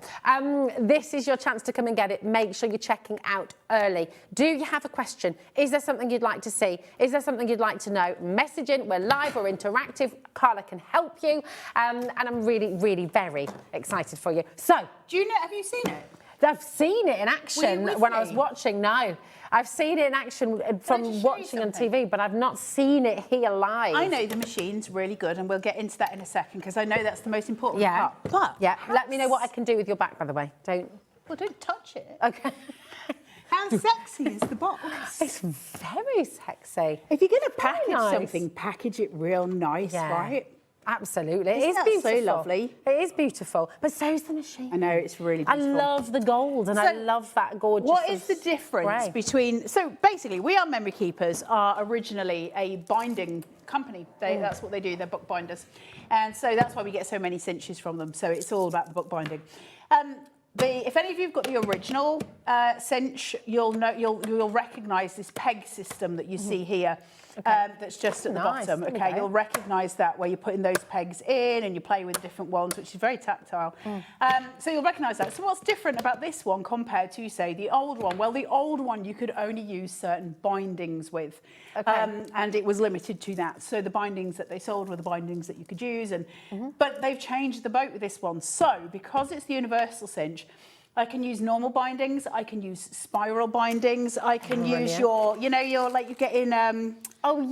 This is your chance to come and get it. Make sure you're checking out early. Do you have a question? Is there something you'd like to see? Is there something you'd like to know? Message in. We're live. We're interactive. Carla can help you. And I'm really, really very excited for you. So,
do you know? Have you seen it?
I've seen it in action when I was watching. No, I've seen it in action from watching on TV, but I've not seen it here live.
I know the machine's really good, and we'll get into that in a second because I know that's the most important part.
But let me know what I can do with your back, by the way. Don't
touch it.
Okay.
How sexy is the box?
It's very sexy.
If you're going to package something, package it real nice, right?
Absolutely.
Isn't that
beautiful.
so lovely?
It is beautiful. But so is the machine.
I know, it's really beautiful.
I love the gold and I love that gorgeous.
What is the difference between... So basically, We Are Memory Keepers are originally a binding company. That's what they do. They're bookbinders. And so that's why we get so many cinches from them. So it's all about the bookbinding. If any of you have got the original cinch, you'll recognise this peg system that you see here. That's just at the bottom. Okay, you'll recognise that where you're putting those pegs in and you play with different ones, which is very tactile. So you'll recognise that. So what's different about this one compared to, say, the old one? Well, the old one you could only use certain bindings with, and it was limited to that. So the bindings that they sold were the bindings that you could use, but they've changed the boat with this one. So because it's the universal cinch, I can use normal bindings. I can use spiral bindings. I can use your like you get in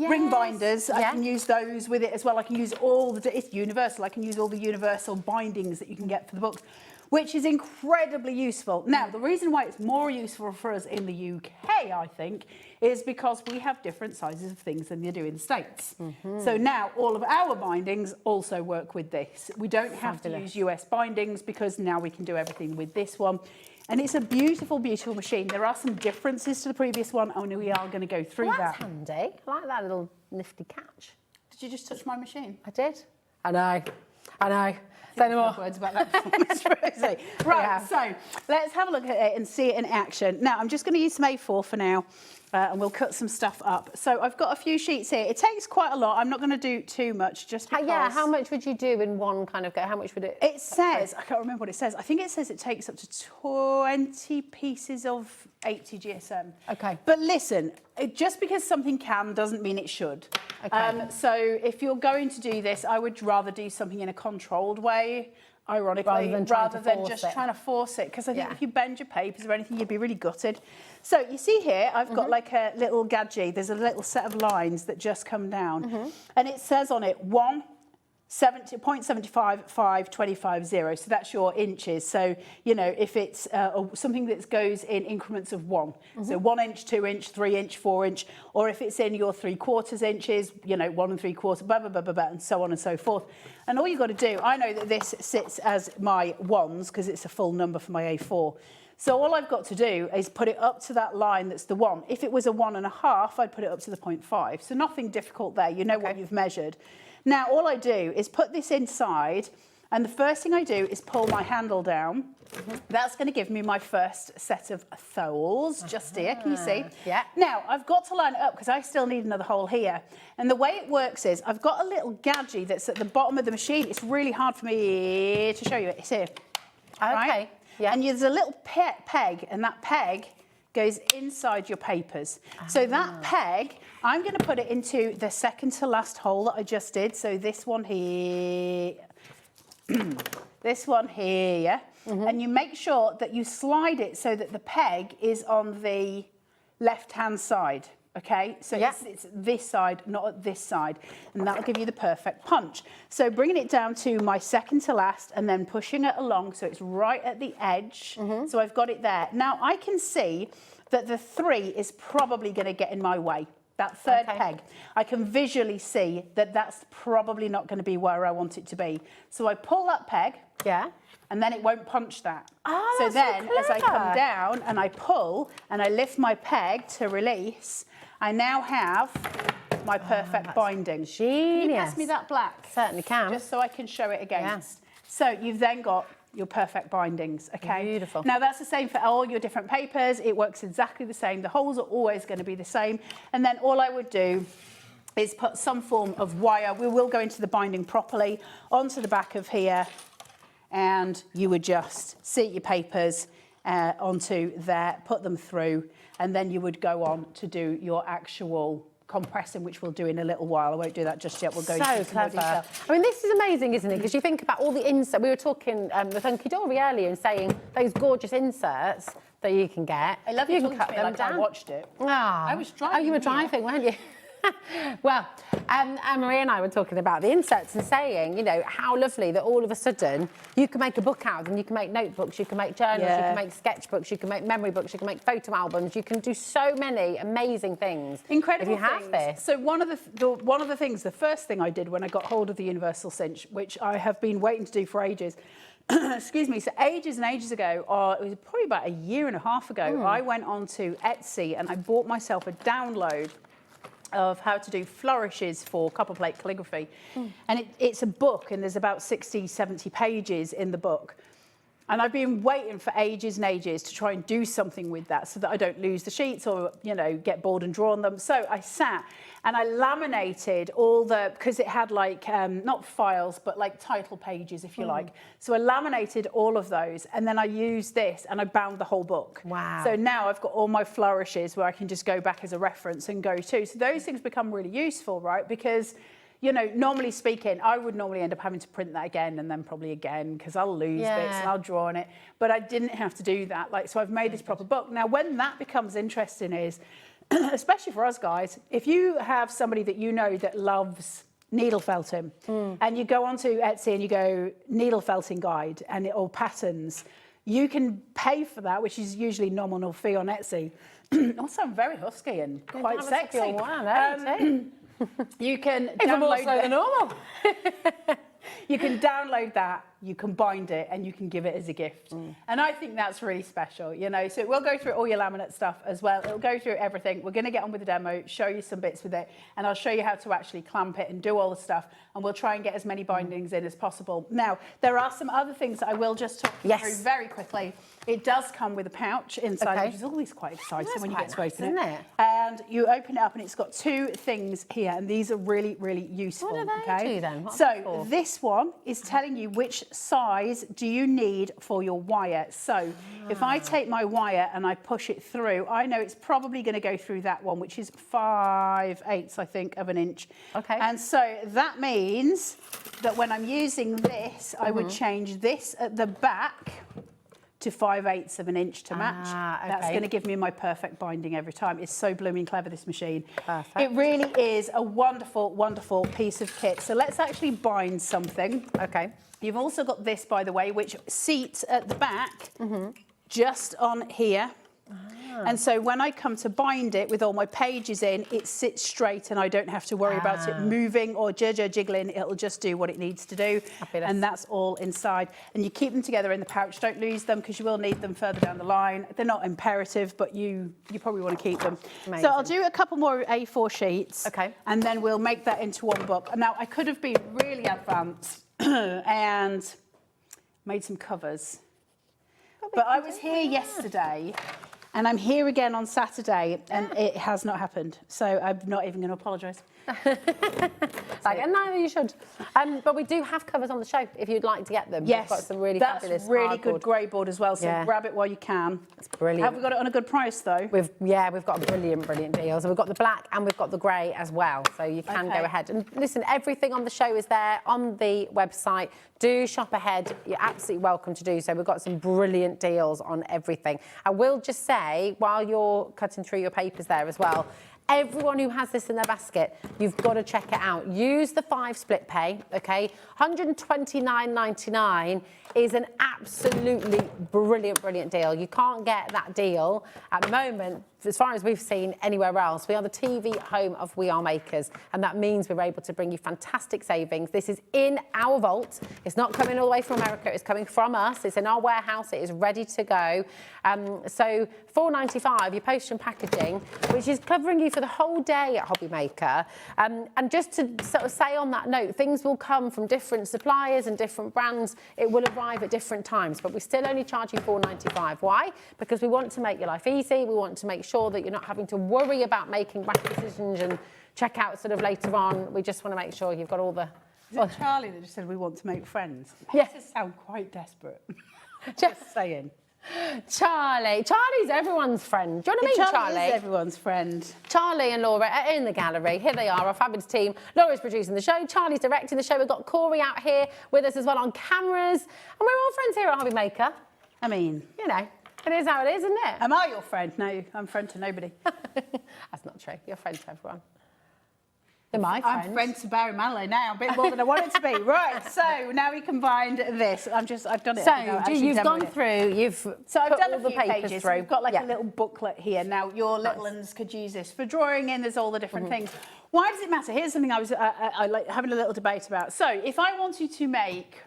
ring binders. I can use those with it as well. I can use it's universal. I can use all the universal bindings that you can get for the books, which is incredibly useful. Now, the reason why it's more useful for us in the UK, I think, is because we have different sizes of things than you do in the States. So now all of our bindings also work with this. We don't have to use US bindings because now we can do everything with this one. And it's a beautiful, beautiful machine. There are some differences to the previous one, and we are going to go through that.
That's handy. I like that little nifty catch.
Did you just touch my machine?
I did. I know. Say no more.
Words about that performance, Rosie. Right, so let's have a look at it and see it in action. Now, I'm just going to use some A4 for now, and we'll cut some stuff up. So I've got a few sheets here. It takes quite a lot. I'm not going to do too much, just because...
how much would you do in one kind of go? How much would it...
It says, I can't remember what it says. I think it says it takes up to 20 pieces of 80 GSM.
Okay.
But listen, just because something can doesn't mean it should.
Okay.
So if you're going to do this, I would rather do something in a controlled way, ironically, rather than just trying to force it. Because I think if you bend your papers or anything, you'd be really gutted. So you see here, I've got like a little gadget. There's a little set of lines that just come down. And it says on it, 0.75, 5, 25, 0. So that's your inches. So, if it's something that goes in increments of 1. So 1 inch, 2 inch, 3 inch, 4 inch. Or if it's in your 3/4 inches, 1 3/4, blah, blah, blah, blah, blah, and so on and so forth. And all you've got to do, I know that this sits as my 1s because it's a full number for my A4. So all I've got to do is put it up to that line that's the 1. If it was a 1.5, I'd put it up to the 0.5. So nothing difficult there. You know what you've measured. Now, all I do is put this inside, and the first thing I do is pull my handle down. That's going to give me my first set of tholes, just here, can you see?
Yeah.
Now, I've got to line it up because I still need another hole here. And the way it works is I've got a little gadget that's at the bottom of the machine. It's really hard for me to show you it. It's here.
Okay.
Right? Yeah. And there's a little peg, and that peg goes inside your papers. So that peg, I'm going to put it into the second to last hole that I just did. So this one here, this one here, yeah? and you make sure that you slide it so that the peg is on the left-hand side. Okay, so it's this side, not this side, and that'll give you the perfect punch. So bringing it down to my second to last and then pushing it along so it's right at the edge. So I've got it there. Now I can see that the 3 is probably going to get in my way. That third peg, I can visually see that that's probably not going to be where I want it to be. So I pull that peg, and then it won't punch that.
Oh,
so
that's
then,
so
as I come
clever.
down and I pull and I lift my peg to release, I now have my perfect binding.
Genius.
Can you pass me that black?
Certainly can.
Just so I can show it against. So you've then got your perfect bindings, okay?
Beautiful.
Now that's the same for all your different papers. It works exactly the same. The holes are always going to be the same. And then all I would do is put some form of wire. We will go into the binding properly onto the back of here, and you would just seat your papers onto there, put them through, and then you would go on to do your actual compressing, which we'll do in a little while. I won't do that just yet. We'll go into some more detail.
I mean, this is amazing, isn't it? Because you think about all the inserts. We were talking with Hunkydory earlier and saying those gorgeous inserts that you can get.
I love you talking to me like I watched it. I was driving.
Oh, you were driving, weren't you? Well, Anne-Marie and I were talking about the inserts and saying, you know, how lovely that all of a sudden you can make a book out of them. You can make notebooks, you can make journals, you can make sketchbooks, you can make memory books, you can make photo albums. You can do so many amazing things.
Incredible
if you have
things.
this.
So one of the things, the first thing I did when I got hold of the Universal Cinch, which I have been waiting to do for ages, excuse me, so ages and ages ago, it was probably about a year and a half ago, I went onto Etsy and I bought myself a download of how to do flourishes for copperplate calligraphy. And it's a book, and there's about 60, 70 pages in the book. And I've been waiting for ages and ages to try and do something with that so that I don't lose the sheets or, you know, get bored and draw on them. So I sat and I laminated all the, because it had like, not files, but like title pages, if you like. So I laminated all of those, and then I used this and I bound the whole book.
Wow.
So now I've got all my flourishes where I can just go back as a reference and go to. So those things become really useful, right? Because, you know, normally speaking, I would normally end up having to print that again and then probably again because I'll lose bits and I'll draw on it. But I didn't have to do that. Like, so I've made this proper book. Now, when that becomes interesting is, especially for us guys, if you have somebody that you know that loves needle felting and you go onto Etsy and you go needle felting guide and or patterns, you can pay for that, which is usually nominal fee on Etsy. Also, I'm very husky and quite sexy. You can
even more so than normal.
You can download that, you can bind it, and you can give it as a gift. And I think that's really special, you know. So we'll go through all your laminate stuff as well. It'll go through everything. We're going to get on with the demo, show you some bits with it, and I'll show you how to actually clamp it and do all the stuff. And we'll try and get as many bindings in as possible. Now, there are some other things that I will just talk you through very quickly. It does come with a pouch inside, which is always quite exciting when you get to open it. And you open it up, and it's got 2 things here, and these are really, really useful.
What do they do then? What are they
So
for?
this one is telling you which size do you need for your wire. So if I take my wire and I push it through, I know it's probably going to go through that one, which is 5/8, I think, of an inch. Okay. And so that means that when I'm using this, I would change this at the back to 5/8 of an inch to match. That's going to give me my perfect binding every time. It's so blooming clever, this machine. Perfect. It really is a wonderful, wonderful piece of kit. So let's actually bind something. Okay. You've also got this, by the way, which seats at the back, just on here. And so when I come to bind it with all my pages in, it sits straight and I don't have to worry about it moving or jiggling. It'll just do what it needs to do. And that's all inside. And you keep them together in the pouch. Don't lose them because you will need them further down the line. They're not imperative, but you probably want to keep them.
Amazing.
So I'll do a couple more A4 sheets. Okay. And then we'll make that into one book. Now, I could have been really advanced and made some covers. But I was here yesterday. And I'm here again on Saturday, and it has not happened. So I'm not even going to apologise.
hashtag. And no, you should. But we do have covers on the show if you'd like to get them.
Yes,
we've got some really
that's
fabulous
really
hardboard.
good grey board as well. So grab it while you can.
It's brilliant.
Have we got it on a good price though?
We've got a brilliant deal. So we've got the black and we've got the grey as well. So you can go ahead and listen. Everything on the show is there on the website. Do shop ahead. You're absolutely welcome to do so. We've got some brilliant deals on everything. I will just say, while you're cutting through your papers there as well, everyone who has this in their basket, you've got to check it out. Use the 5 split pay, okay? $129.99 is an absolutely brilliant deal. You can't get that deal at the moment, as far as we've seen, anywhere else. We are the TV home of We Are Makers, and that means we're able to bring you fantastic savings. This is in our vault. It's not coming all the way from America. It's coming from us. It's in our warehouse. It is ready to go. So $4.95, your post and packaging, which is covering you for the whole day at HobbyMaker. And just to sort of say on that note, things will come from different suppliers and different brands. It will arrive at different times, but we still only charge you $4.95. Why? Because we want to make your life easy. We want to make sure that you're not having to worry about making rash decisions and check out sort of later on. We just want to make sure you've got all the...
Is it Charlie that just said we want to make friends?
Yes.
It sound quite desperate. Just saying.
Charlie's everyone's friend. Do you want to meet Charlie?
Charlie is everyone's friend.
Charlie and Laura are in the gallery. Here they are, our fabulous team. Laura's producing the show. Charlie's directing the show. We've got Corey out here with us as well on cameras. And we're all friends here at HobbyMaker.
I mean...
You know, it is how it is, isn't it?
Am I your friend? No, I'm friend to nobody.
That's not true. You're friend to everyone. They're my friends.
I'm friend to Barry Manilow now, a bit more than I want it to be. Right, so now we combined this. I've done it.
So you've gone through,
So I've done
all
a few pages.
through.
So we've got like a little booklet here. Now your little ones could use this for drawing in. There's all the different things. Why does it matter? Here's something I was like having a little debate about. So if I wanted to make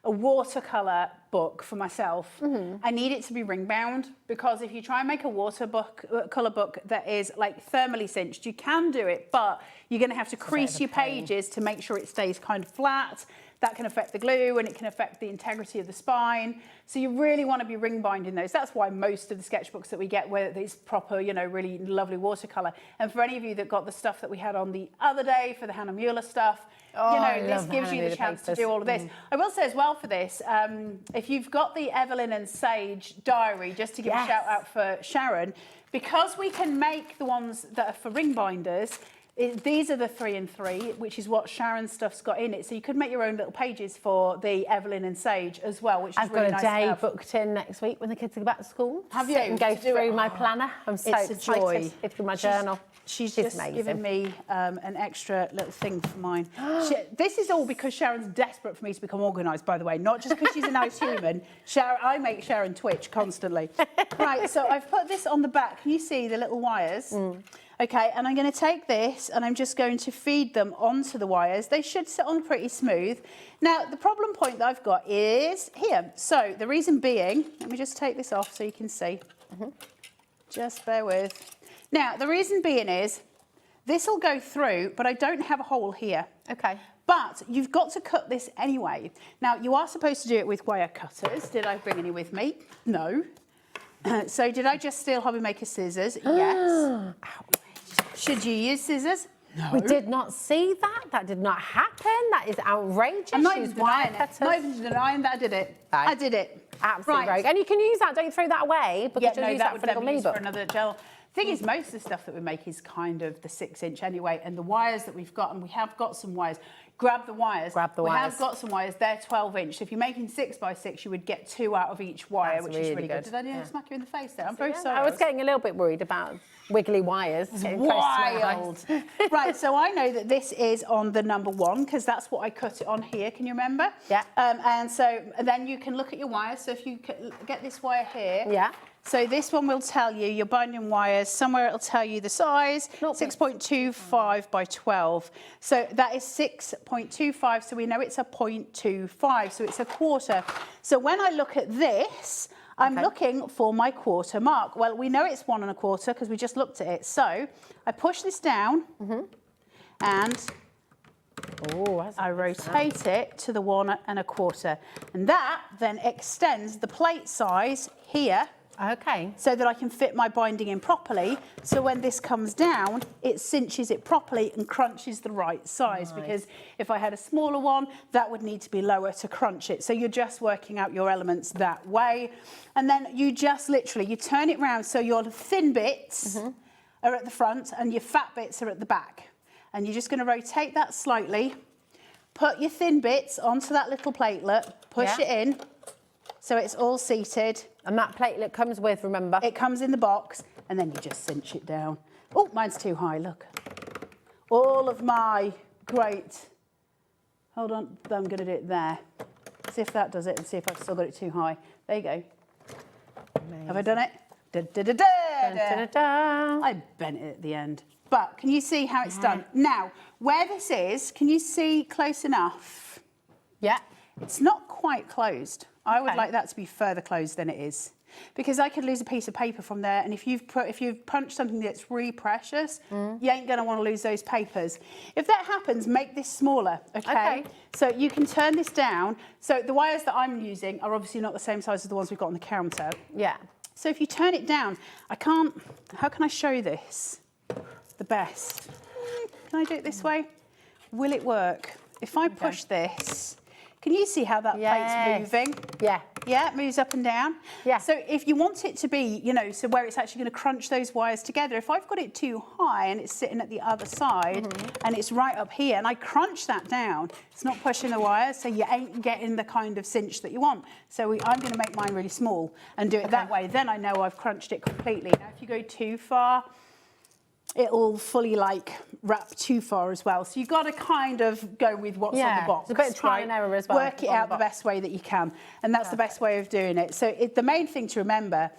a watercolour book for myself, I need it to be ring bound, because if you try and make a watercolour book that is like thermally cinched, you can do it, but you're going to have to crease your pages to make sure it stays kind of flat. That can affect the glue and it can affect the integrity of the spine. So you really want to be ring binding those. That's why most of the sketchbooks that we get where it's proper, you know, really lovely watercolour. And for any of you that got the stuff that we had on the other day for the Hannah Mueller stuff, you know, this gives you the chance to do all of this. I will say as well for this, if you've got the Evelyn and Sage diary, just to give a shout out for Sharon, because we can make the ones that are for ring binders, these are the 3 and 3, which is what Sharon's stuff's got in it. So you could make your own little pages for the Evelyn and Sage as well, which is really nice.
I've got a day booked in next week when the kids go back to school.
Have you?
And go through my planner. I'm so excited.
It's a joy.
It's through my journal.
She's just given me an extra little thing for mine. This is all because Sharon's desperate for me to become organised, by the way, not just because she's a nice human. I make Sharon twitch constantly. Right, so I've put this on the back. Can you see the little wires? Okay, and I'm going to take this and I'm just going to feed them onto the wires. They should sit on pretty smooth. Now, the problem point that I've got is here. So the reason being, let me just take this off so you can see. Just bear with. Now, the reason being is this will go through, but I don't have a hole here.
Okay.
But you've got to cut this anyway. Now, you are supposed to do it with wire cutters. Did I bring any with me? No. So did I just steal HobbyMaker scissors? Yes. Should you use scissors? No.
We did not see that. That did not happen. That is outrageous.
I'm not even denying it. Not even denying that I did it. I did it.
Absolutely rogue. And you can use that. Don't throw that away, because you'll use that for
little
me book.
For another gel. The thing is, most of the stuff that we make is kind of the 6-inch anyway, and the wires that we've got, and we have got some wires. Grab the wires.
Grab the wires.
We have got some wires. They're 12-inch. So if you're making 6x6, you would get 2 out of each wire, which is really good. Did I smack you in the face there? I'm very sorry.
I was getting a little bit worried about wiggly wires.
Wild. Right, so I know that this is on the number 1 because that's what I cut it on here. Can you remember?
Yeah.
And so then you can look at your wires. So if you get this wire here.
Yeah.
So this one will tell you your binding wires. Somewhere it'll tell you the size, 6.25 by 12. So that is 6.25. So we know it's a 0.25. So it's a quarter. So when I look at this, I'm looking for my quarter mark. Well, we know it's 1 1/4 because we just looked at it. So I push this down and I rotate it to the 1 1/4. And that then extends the plate size here
Okay.
So that I can fit my binding in properly. So when this comes down, it cinches it properly and crunches the right size.
Nice.
Because if I had a smaller one, that would need to be lower to crunch it. So you're just working out your elements that way. And then you just literally, you turn it round so your thin bits are at the front and your fat bits are at the back. And you're just going to rotate that slightly. Put your thin bits onto that little platelet, push it in, so it's all seated.
And that platelet comes with, remember?
It comes in the box, and then you just cinch it down. Oh, mine's too high, look. All of my great... Hold on, I'm going to do it there. See if that does it, and see if I've still got it too high. There you go. Amazing. Have I done it? Da-da-da-da!
Da-da-da.
I bent it at the end. But can you see how it's done? Now, where this is, can you see close enough?
Yeah.
It's not quite closed. I would like that to be further closed than it is. Because I could lose a piece of paper from there, and if you've punched something that's really precious, you ain't going to want to lose those papers. If that happens, make this smaller, okay? So you can turn this down. So the wires that I'm using are obviously not the same size as the ones we've got on the counter.
Yeah.
So if you turn it down, I can't... How can I show this the best? Can I do it this way? Will it work? If I push this... Can you see how that plate's moving?
Yeah.
Yeah, it moves up and down.
Yeah.
So if you want it to be, you know, so where it's actually going to crunch those wires together, if I've got it too high and it's sitting at the other side and it's right up here and I crunch that down, it's not pushing the wires, so you ain't getting the kind of cinch that you want. So I'm going to make mine really small and do it that way. Then I know I've crunched it completely. Now, if you go too far, it'll fully wrap too far as well. So you've got to kind of go with what's on the box.
It's a bit of trial and error as well.
Work it out the best way that you can. And that's the best way of doing it. So the main thing to remember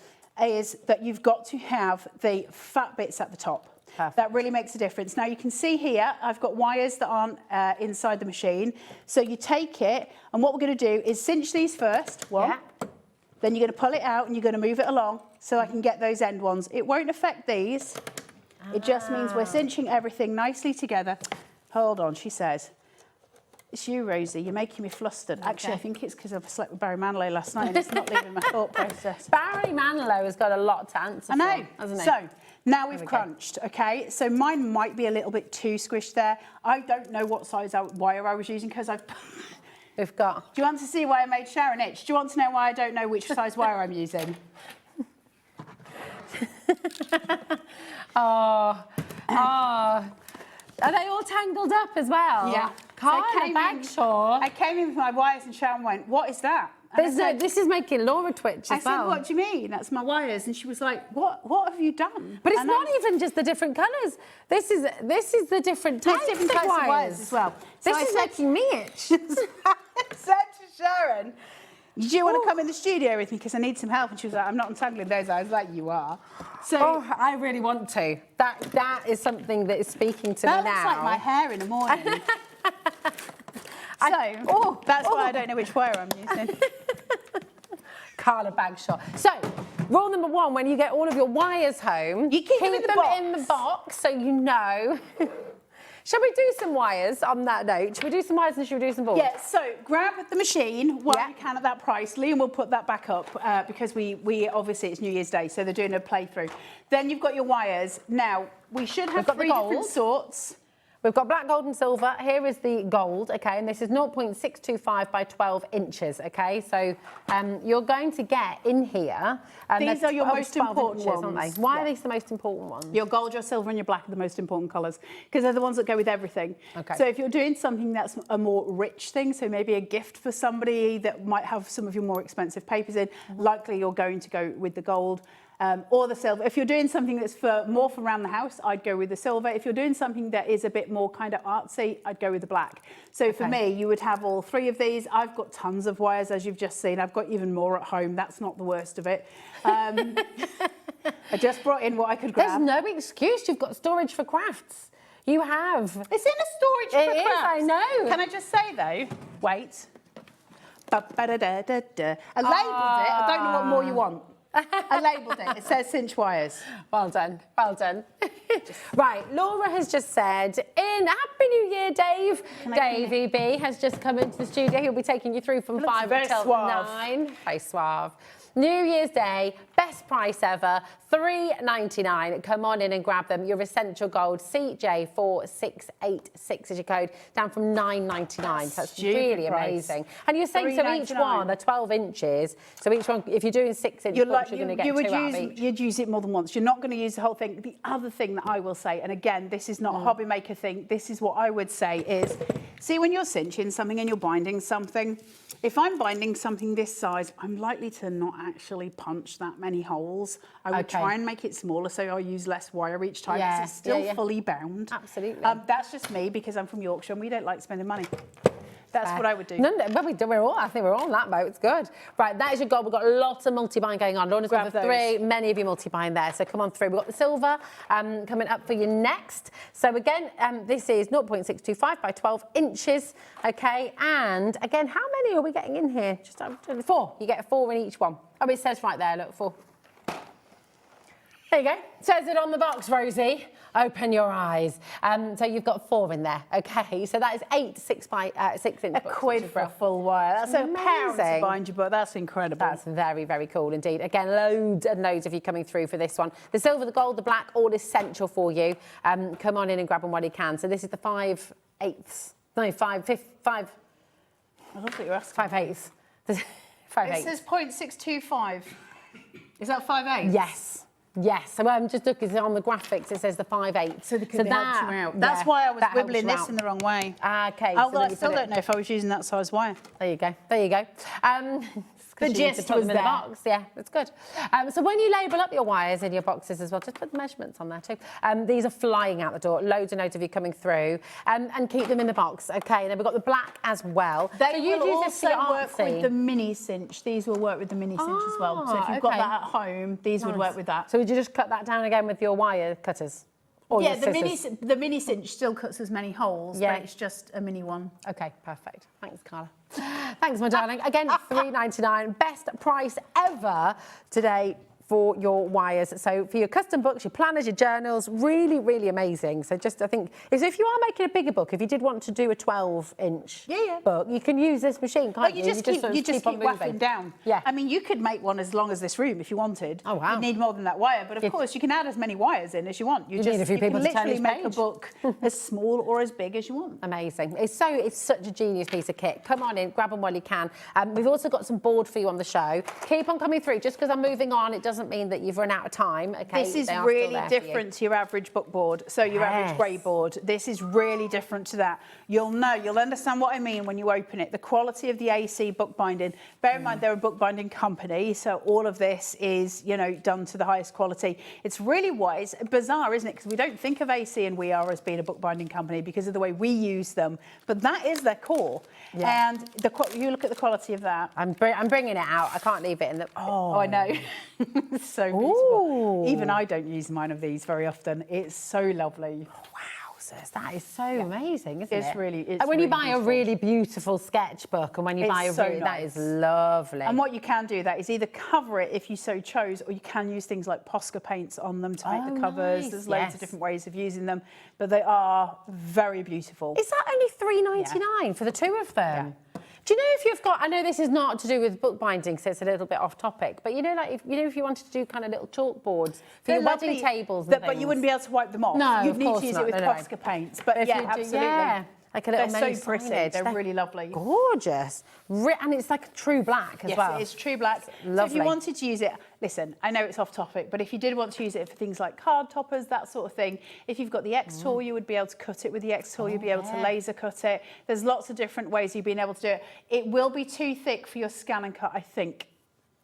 is that you've got to have the fat bits at the top. Perfect. That really makes a difference. Now you can see here, I've got wires that aren't inside the machine. So you take it, and what we're going to do is cinch these first. One. Then you're going to pull it out and you're going to move it along so I can get those end ones. It won't affect these. It just means we're cinching everything nicely together. Hold on, she says. It's you, Rosie. You're making me flustered. Actually, I think it's because I slept with Barry Manilow last night and it's not leaving my thought process.
Barry Manilow has got a lot to answer
I know.
for, hasn't he?
So, now we've crunched, okay? So mine might be a little bit too squished there. I don't know what size wire I was using because
We've got...
Do you want to see why I made Sharon itch? Do you want to know why I don't know which size wire I'm using?
Are they all tangled up as well?
Yeah. I came in with my wires and Sharon went, what is that?
This is making Laura twitch as well.
I said, what do you mean? That's my wires. And she was like, what have you done?
But it's not even just the different colours. This is the different types of wires
as well.
This is making me itch.
I said to Sharon, do you want to come in the studio with me because I need some help? And she was like, I'm not untangling those. I was like, you are. So
I really want to. That is something that is speaking to me now.
That looks like my hair in the morning. That's why I don't know which wire I'm using.
Carla Bagshaw. So, rule number one, when you get all of your wires home,
you keep them in
the box so you know. Shall we do some wires on that note? Should we do some wires and should we do some boards?
Yeah, so grab the machine while you can at that price. Liam will put that back up because we obviously it's New Year's Day, so they're doing a playthrough. Then you've got your wires. Now, we should have three different sorts.
We've got black, gold and silver. Here is the gold, okay, and this is 0.625 by 12 inches, okay? So you're going to get in here...
These are your most important ones.
Aren't they? Why are these the most important ones?
Your gold, your silver and your black are the most important colours because they're the ones that go with everything.
Okay.
So if you're doing something that's a more rich thing, so maybe a gift for somebody that might have some of your more expensive papers in, likely you're going to go with the gold. Or the silver. If you're doing something that's more for around the house, I'd go with the silver. If you're doing something that is a bit more kind of artsy, I'd go with the black. So for me, you would have all three of these. I've got tons of wires, as you've just seen. I've got even more at home. That's not the worst of it. I just brought in what I could grab.
There's no excuse. You've got Storage4Crafts. You have.
It's in a Storage4Crafts.
It is, I know.
Can I just say, though, wait. I labelled it. I don't know what more you want. I labelled it. It says Cinch wires.
Well done. Well done. Right, Laura has just said, Happy New Year. here, Dave. Dave EB has just come into the studio. He'll be taking you through from 5 until 9. Very suave. New Year's Day, best price ever, $3.99. Come on in and grab them. Your Essential Gold CJ4686 is your code, down from $9.99. That's really amazing. And you're saying so each one are 12 inches. So each one, if you're doing 6-inch books, you're going to get 2 out of each.
You'd use it more than once. You're not going to use the whole thing. The other thing that I will say, and again, this is not a HobbyMaker thing. This is what I would say is, see when you're cinching something and you're binding something, if I'm binding something this size, I'm likely to not actually punch that many holes. I would try and make it smaller, so I'll use less wire each time because it's still fully bound.
Absolutely.
That's just me because I'm from Yorkshire and we don't like spending money. That's what I would do.
No, but I think we're all on that boat. It's good. Right, that is your goal. We've got lots of multi-buying going on. Lorna's got 3. Many of you multi-buying there, so come on through. We've got the silver coming up for you next. So again, this is 0.625 by 12 inches. Okay, and again, how many are we getting in here? Just 4. You get 4 in each one. Oh, it says right there. Look, 4. There you go. Says it on the box, Rosie. Open your eyes. So you've got 4 in there. Okay, so that is 8 6 by 6 inch books.
£1 for a full wire. That's £1 to bind your book. That's incredible.
That's very, very cool indeed. Again, loads and loads of you coming through for this one. The silver, the gold, the black, all essential for you. Come on in and grab them while you can. So this is the 5/8. No, 5/5. I
don't think you're asking.
5/8. 5/8.
It says 0.625. Is that 5/8?
Yes. Yes, so I'm just looking on the graphics, it says the 5/8.
So they could help you out. That's why I was wibbling this in the wrong way.
Okay.
Although I still don't know if I was using that size wire.
There you go. There you go.
The gist was there.
Box. Yeah, that's good. So when you label up your wires in your boxes as well, just put the measurements on there too. These are flying out the door. Loads and loads of you coming through. And keep them in the box. Okay, and then we've got the black as well.
They will also work with the mini cinch. These will work with the mini cinch as well. So if you've got that at home, these would work with that.
So would you just cut that down again with your wire cutters? Or
yeah, the mini cinch still cuts as many holes, but it's just a mini one.
Okay, perfect. Thanks, Carla. Thanks, my darling. Again, $3.99. Best price ever today for your wires. So for your custom books, your planners, your journals, really, really amazing. So just, I think, if you are making a bigger book, if you did want to do a 12-inch book, you can use this machine, can't you?
You just keep waffling down.
Yeah.
I mean, you could make one as long as this room if you wanted.
Oh, wow.
You'd need more than that wire, but of course, you can add as many wires in as you want.
You need a few people to turn
literally make a book as small or as big as you want.
Amazing. It's such a genius piece of kit. Come on in, grab them while you can. We've also got some board for you on the show. Keep on coming through. Just because I'm moving on, it doesn't mean that you've run out of time. Okay,
this is really different to your average book board. So your average grey board. This is really different to that. You'll understand what I mean when you open it. The quality of the AC bookbinding. Bear in mind they're a bookbinding company, so all of this is, done to the highest quality. It's really wise, bizarre, isn't it? Because we don't think of AC and We Are as being a bookbinding company because of the way we use them, but that is their core. Yeah. And you look at the quality of that.
I'm bringing it out. I can't leave it in the.
Oh, I know. So beautiful. Even I don't use mine of these very often. It's so lovely.
Wowzers, that is so amazing, isn't it?
It's really.
And when you buy a really beautiful sketchbook, and when you buy that is lovely.
And what you can do that is either cover it if you so chose, or you can use things like Posca paints on them to make the covers.
Nice.
There's loads of different ways of using them, but they are very beautiful.
Is that only $3.99 for the 2 of them? Yeah. Do you know if you've got? I know this is not to do with bookbinding, so it's a little bit off topic. But if you wanted to do kind of little chalkboards for your wedding tables, and
but you wouldn't be able to wipe them off.
No,
you'd need to use it with Posca paints. But absolutely.
Like a little
They're so pretty. They're really lovely.
Gorgeous. And it's like a true black as well.
Yes, it's true black.
Lovely.
So if you wanted to use it, listen, I know it's off topic, but if you did want to use it for things like card toppers, that sort of thing, if you've got the X tool, you would be able to cut it with the X tool. You'd be able to laser cut it. There's lots of different ways you've been able to do it. It will be too thick for your scan and cut, I think.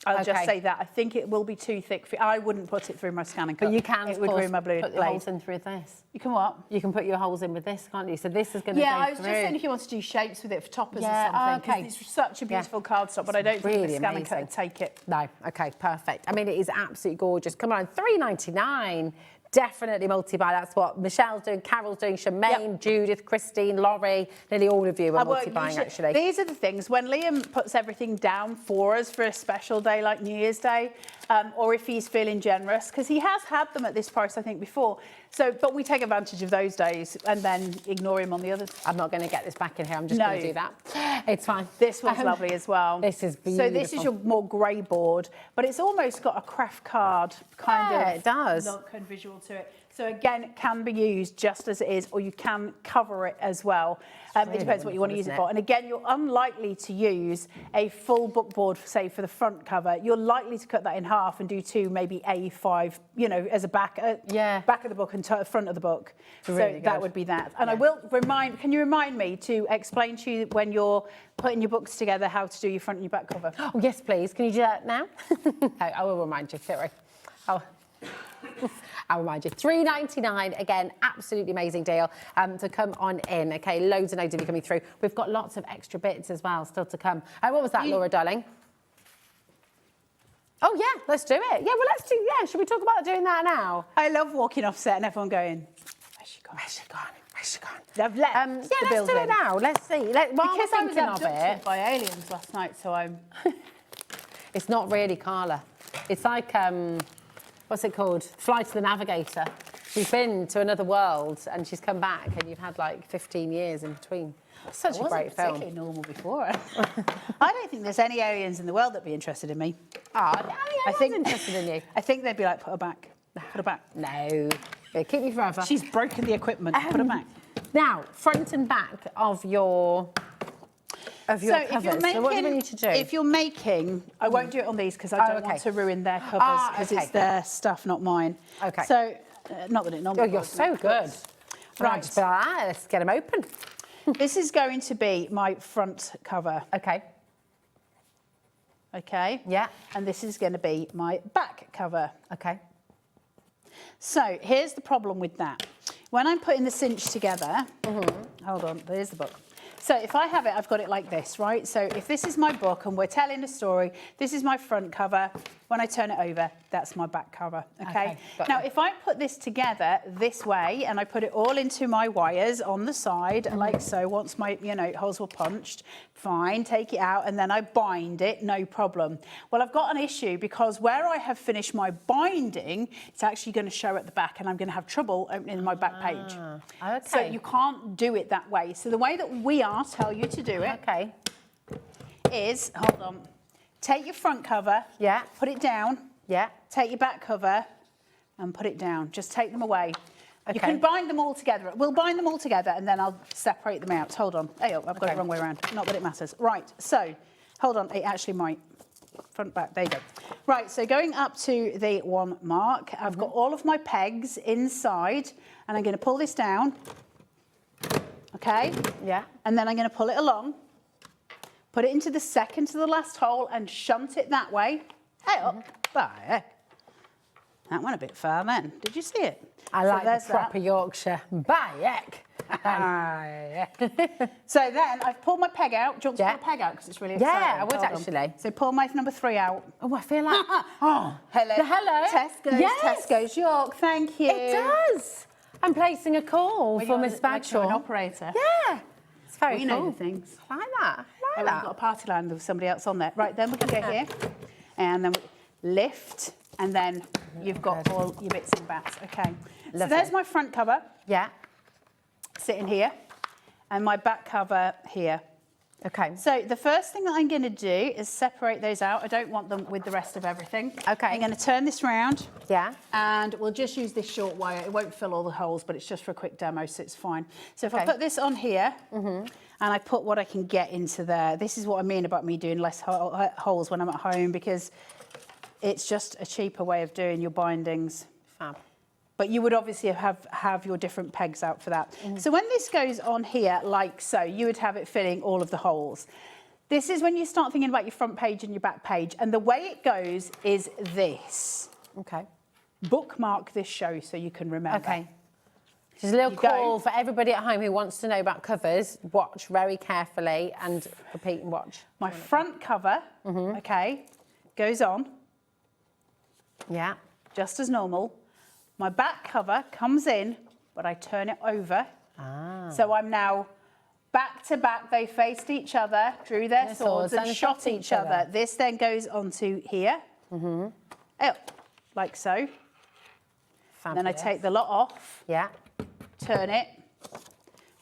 I'll just say that. I think it will be too thick. I wouldn't put it through my scan and cut.
But you can,
it would ruin my blade.
Put the holes in through this.
You can what?
You can put your holes in with this, can't you? So this is going to
go I was just saying if you want to do shapes with it for toppers or something. Okay. It's such a beautiful cardstock, but I don't think the scan and cut would take it.
No. Okay, perfect. I mean, it is absolutely gorgeous. Come on, $3.99. Definitely multi-buy. That's what Michelle's doing, Carol's doing, Shemaine, Judith, Christine, Laurie, nearly all of you are multi-buying, actually.
These are the things, when Liam puts everything down for us for a special day like New Year's Day, or if he's feeling generous, because he has had them at this price, I think, before, So, but we take advantage of those days and then ignore him on the others.
I'm not going to get this back in here. I'm just going to do that. It's fine.
This one's lovely as well.
This is beautiful.
So this is your more grey board, but it's almost got a craft card kind of
it does.
look and visual to it. So again, it can be used just as it is, or you can cover it as well. It depends what you want to use it for. And again, you're unlikely to use a full book board, say, for the front cover. You're likely to cut that in half and do 2, maybe A5, you know, as a back of the book and front of the book.
Really
so that would be that. And I will can you remind me to explain to you when you're putting your books together how to do your front and your back cover?
Oh, yes, please. Can you do that now? I will remind you, don't worry. I'll remind you, $3.99, again, absolutely amazing deal to come on in. Okay, loads and loads of you coming through. We've got lots of extra bits as well still to come. What was that, Laura, darling? Oh, yeah, let's do it. Yeah, well, let's do, should we talk about doing that now?
I love walking off set and everyone going, where's she gone?
Where's she gone? Where's she gone?
They've left the
let's do it now. Let's see.
Because I was abducted by aliens last night, so I'm...
It's not really Carla. It's like... what's it called? Flight of the Navigator. She's been to another world and she's come back and you've had like 15 years in between. Such a great film.
Particularly normal before. I don't think there's any aliens in the world that'd be interested in me.
I think interested in you.
I think they'd be like, put her back. Put her back.
No. They'll keep you forever.
She's broken the equipment. Put her back.
Now, front and back of your covers.
If you're making,
so what do we need to do?
If you're making, I won't do it on these because I don't want to ruin their covers because it's their stuff, not mine.
Okay.
So, not that it normally
you're so good.
Right.
Just be like, let's get them open.
This is going to be my front cover.
Okay.
Okay.
Yeah.
And this is going to be my back cover.
Okay.
So here's the problem with that. When I'm putting the cinch together, hold on, there's the book. So if I have it, I've got it like this, right? So if this is my book and we're telling a story, this is my front cover. When I turn it over, that's my back cover, okay? Now, if I put this together this way and I put it all into my wires on the side, like so, once my, holes were punched, fine, take it out, and then I bind it, no problem. Well, I've got an issue because where I have finished my binding, it's actually going to show at the back and I'm going to have trouble opening my back page.
Okay.
So you can't do it that way. So the way that we tell you to do it is, hold on, take your front cover, put it down, take your back cover and put it down. Just take them away. You can bind them all together. We'll bind them all together and then I'll separate them out. Hold on. Hey, I've got it the wrong way around. Not that it matters. Right, so, hold on. It actually might. Front, back, there you go. Right, so going up to the 1 mark, I've got all of my pegs inside and I'm going to pull this down. Okay?
Yeah.
And then I'm going to pull it along, put it into the second to the last hole and shunt it that way. Hey, up. That went a bit far then. Did you see it?
I like the proper Yorkshire. Bayek.
So then I've pulled my peg out. Do you want to pull the peg out? Because it's really exciting.
Yeah, I would actually.
So pull my number 3 out.
Oh, I feel like...
Hello.
Hello.
Tesco's.
Yes.
Tesco's York. Thank you.
It does. I'm placing a call for Miss Bagshaw.
An operator.
Yeah. It's very cool.
We know the things.
I like that.
We've got a party line with somebody else on there. Right, then we can go here. And then we lift. And then you've got all your bits and bats. Okay. So there's my front cover.
Yeah.
Sitting here. And my back cover here.
Okay.
So the first thing that I'm going to do is separate those out. I don't want them with the rest of everything.
Okay.
I'm going to turn this round.
Yeah.
And we'll just use this short wire. It won't fill all the holes, but it's just for a quick demo, so it's fine. So if I put this on here, and I put what I can get into there, this is what I mean about me doing less holes when I'm at home, because it's just a cheaper way of doing your bindings.
Fab.
But you would obviously have your different pegs out for that. So when this goes on here, like so, you would have it filling all of the holes. This is when you start thinking about your front page and your back page. And the way it goes is this.
Okay.
Bookmark this show so you can remember.
Okay. Just a little call for everybody at home who wants to know about covers. Watch very carefully and repeat and watch.
My front cover, okay, goes on.
Yeah.
Just as normal. My back cover comes in, but I turn it over. So I'm now back to back. They faced each other, drew their swords and shot each other. This then goes onto here, like so. Then I take the lot off.
Yeah.
Turn it.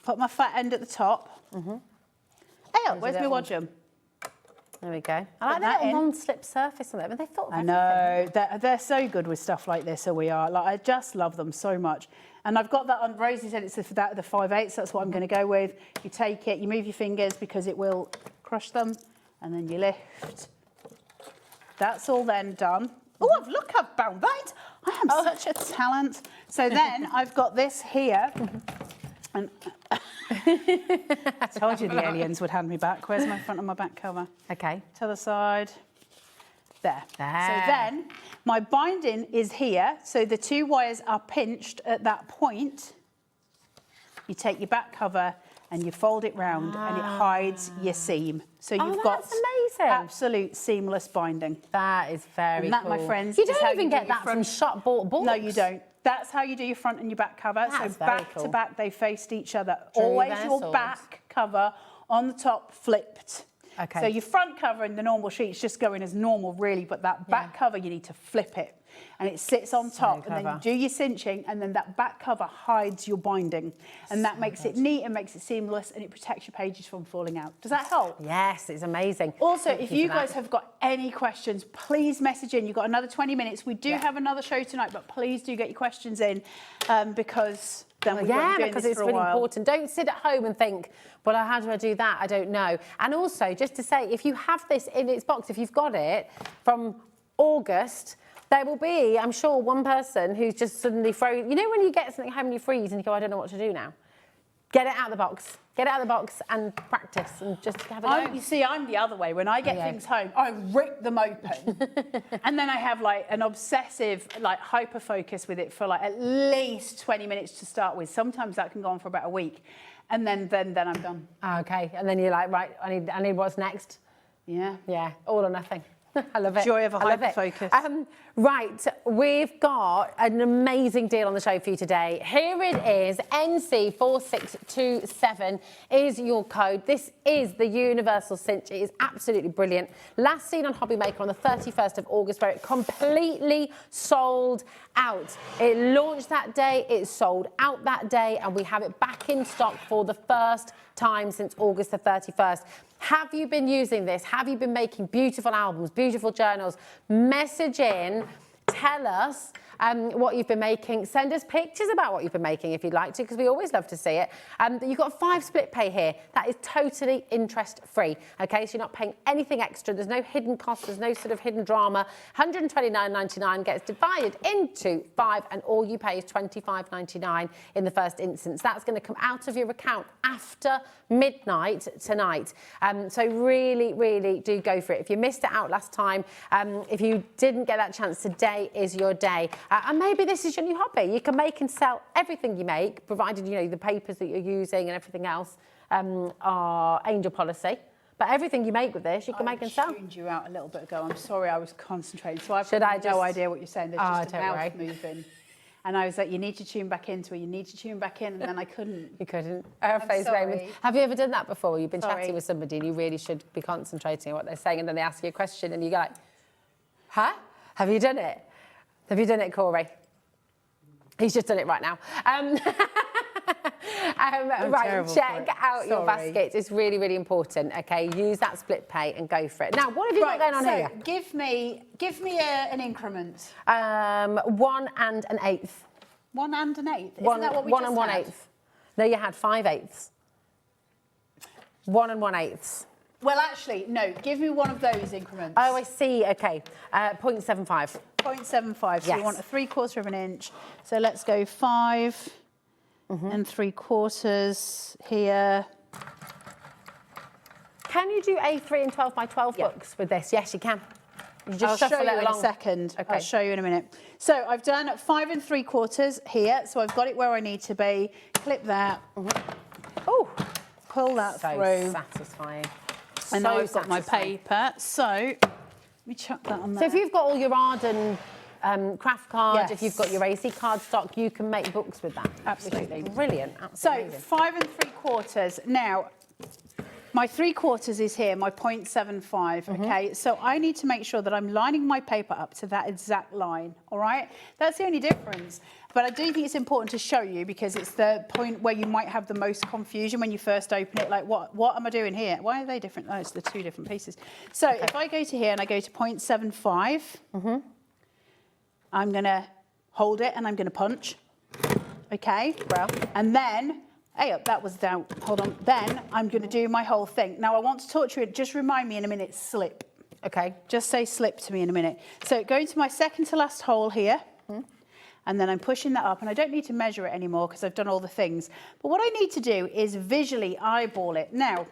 Put my fat end at the top. Hey, where's my wadgum?
There we go. I like that non-slip surface on it. They thought of
I know. They're so good with stuff like this, so we are. Like, I just love them so much. And I've got that on, Rosie said it's for that, the 5/8, that's what I'm going to go with. You take it, you move your fingers because it will crush them, and then you lift. That's all then done. Oh, look, I've bound that. I am such a talent. So then I've got this here. And I told you the aliens would hand me back. Where's my front and my back cover?
Okay.
To the side. There. So then my binding is here. So the 2 wires are pinched at that point. You take your back cover and you fold it round and it hides your seam. So you've got absolute seamless binding.
That is very
and that,
cool.
my friends,
you
is
don't
how
even
you
get
do your
that
front.
from shop bought books.
No, you don't. That's how you do your front and your back cover.
That's
so
very
back
cool.
to back, they faced each other.
True
Always your
vessels.
back cover on the top flipped.
Okay.
So your front cover in the normal sheet's just going as normal, really, but that back cover, you need to flip it. And it sits on top, and then you do your cinching, and then that back cover hides your binding. And that makes it neat and makes it seamless, and it protects your pages from falling out. Does that help?
Yes, it's amazing.
Also, if you guys have got any questions, please message in. You've got another 20 minutes. We do have another show tonight, but please do get your questions in because then we won't be doing
because
this
it's
for a
really
while.
important. Don't sit at home and think, well, how do I do that? I don't know. And also, just to say, if you have this in its box, if you've got it from August, there will be, I'm sure, one person who's just suddenly frozen. You know when you get something home and you freeze and you go, I don't know what to do now? Get it out of the box. Get it out of the box and practice and just have a go.
You see, I'm the other way. When I get things home, I rip them open. And then I have like an obsessive, like hyper focus with it for like at least 20 minutes to start with. Sometimes that can go on for about a week. And then I'm done.
Okay. And then you're like, right, I need what's next.
Yeah.
Yeah. All or nothing. I love it.
Joy of a
I love
hyper
it.
focus.
Right, we've got an amazing deal on the show for you today. Here it is, NC4627 is your code. This is the universal cinch. It is absolutely brilliant. Last seen on HobbyMaker on the 31st of August, where it completely sold out. It launched that day, it sold out that day, and we have it back in stock for the first time since August the 31st. Have you been using this? Have you been making beautiful albums, beautiful journals? Message in, tell us what you've been making. Send us pictures about what you've been making if you'd like to, because we always love to see it. You've got 5 split pay here. That is totally interest-free, okay? So you're not paying anything extra. There's no hidden cost. There's no sort of hidden drama. $129.99 gets divided into 5, and all you pay is $25.99 in the first instance. That's going to come out of your account after midnight tonight. So really, really do go for it. If you missed it out last time, if you didn't get that chance, today is your day. And maybe this is your new hobby. You can make and sell everything you make, provided, you know, the papers that you're using and everything else are angel policy. But everything you make with this, you can make and sell.
I tuned you out a little bit ago. I'm sorry, I was concentrating. So I've
Should I
no idea what you're saying. There's just a
don't
mouth
worry.
moving. And I was like, you need to tune back into it. You need to tune back in. And then I couldn't.
You couldn't.
I'm sorry.
Have you ever done that before? You've been
Sorry.
chatting with somebody and you really should be concentrating on what they're saying, and then they ask you a question and you go like, huh? Have you done it? Have you done it, Corey? He's just done it right now. Right, check out your baskets. It's really, really important, okay? Use that split pay and go for it. Now, what have you got going on here?
Give me an increment.
1 and an 1/8.
1 and an 1/8? Isn't that what we
1
just
and 1/8.
had?
No, you had 5/8. 1 and 1/8.
Well, actually, no. Give me one of those increments.
Oh, I see. Okay. 0.75.
0.75. So
Yes.
you want a 3/4 of an inch. So let's go 5 and 3/4 here.
Can you do A3 and 12 by 12 books with this? Yes, you can. You just
I'll
shuffle
show you
it
in
along.
a second.
Okay.
I'll show you in a minute. So I've done 5 and 3/4 here. So I've got it where I need to be. Clip that.
Oh,
pull that through.
Satisfying.
And
So
now I've got my
satisfying.
paper. So let me chuck that on there.
So if you've got all your Arden craft card,
Yes.
if you've got your AC card stock, you can make books with that.
Absolutely.
Which is brilliant.
So
Absolutely.
5 and 3/4. Now, My 3/4 is here, my 0.75, okay? So I need to make sure that I'm lining my paper up to that exact line, all right? That's the only difference. But I do think it's important to show you because it's the point where you might have the most confusion when you first open it. Like, what am I doing here? Why are they different? Oh, it's the two different pieces. So if I go to here and I go to 0.75, I'm going to hold it and I'm going to punch, okay? Well, and then... Hey, that was down. Hold on. Then I'm going to do my whole thing. Now, I want to talk to you. Just remind me in a minute, slip. Okay. Just say slip to me in a minute. So going to my second to last hole here. And then I'm pushing that up. And I don't need to measure it anymore because I've done all the things. But what I need to do is visually eyeball it. Now,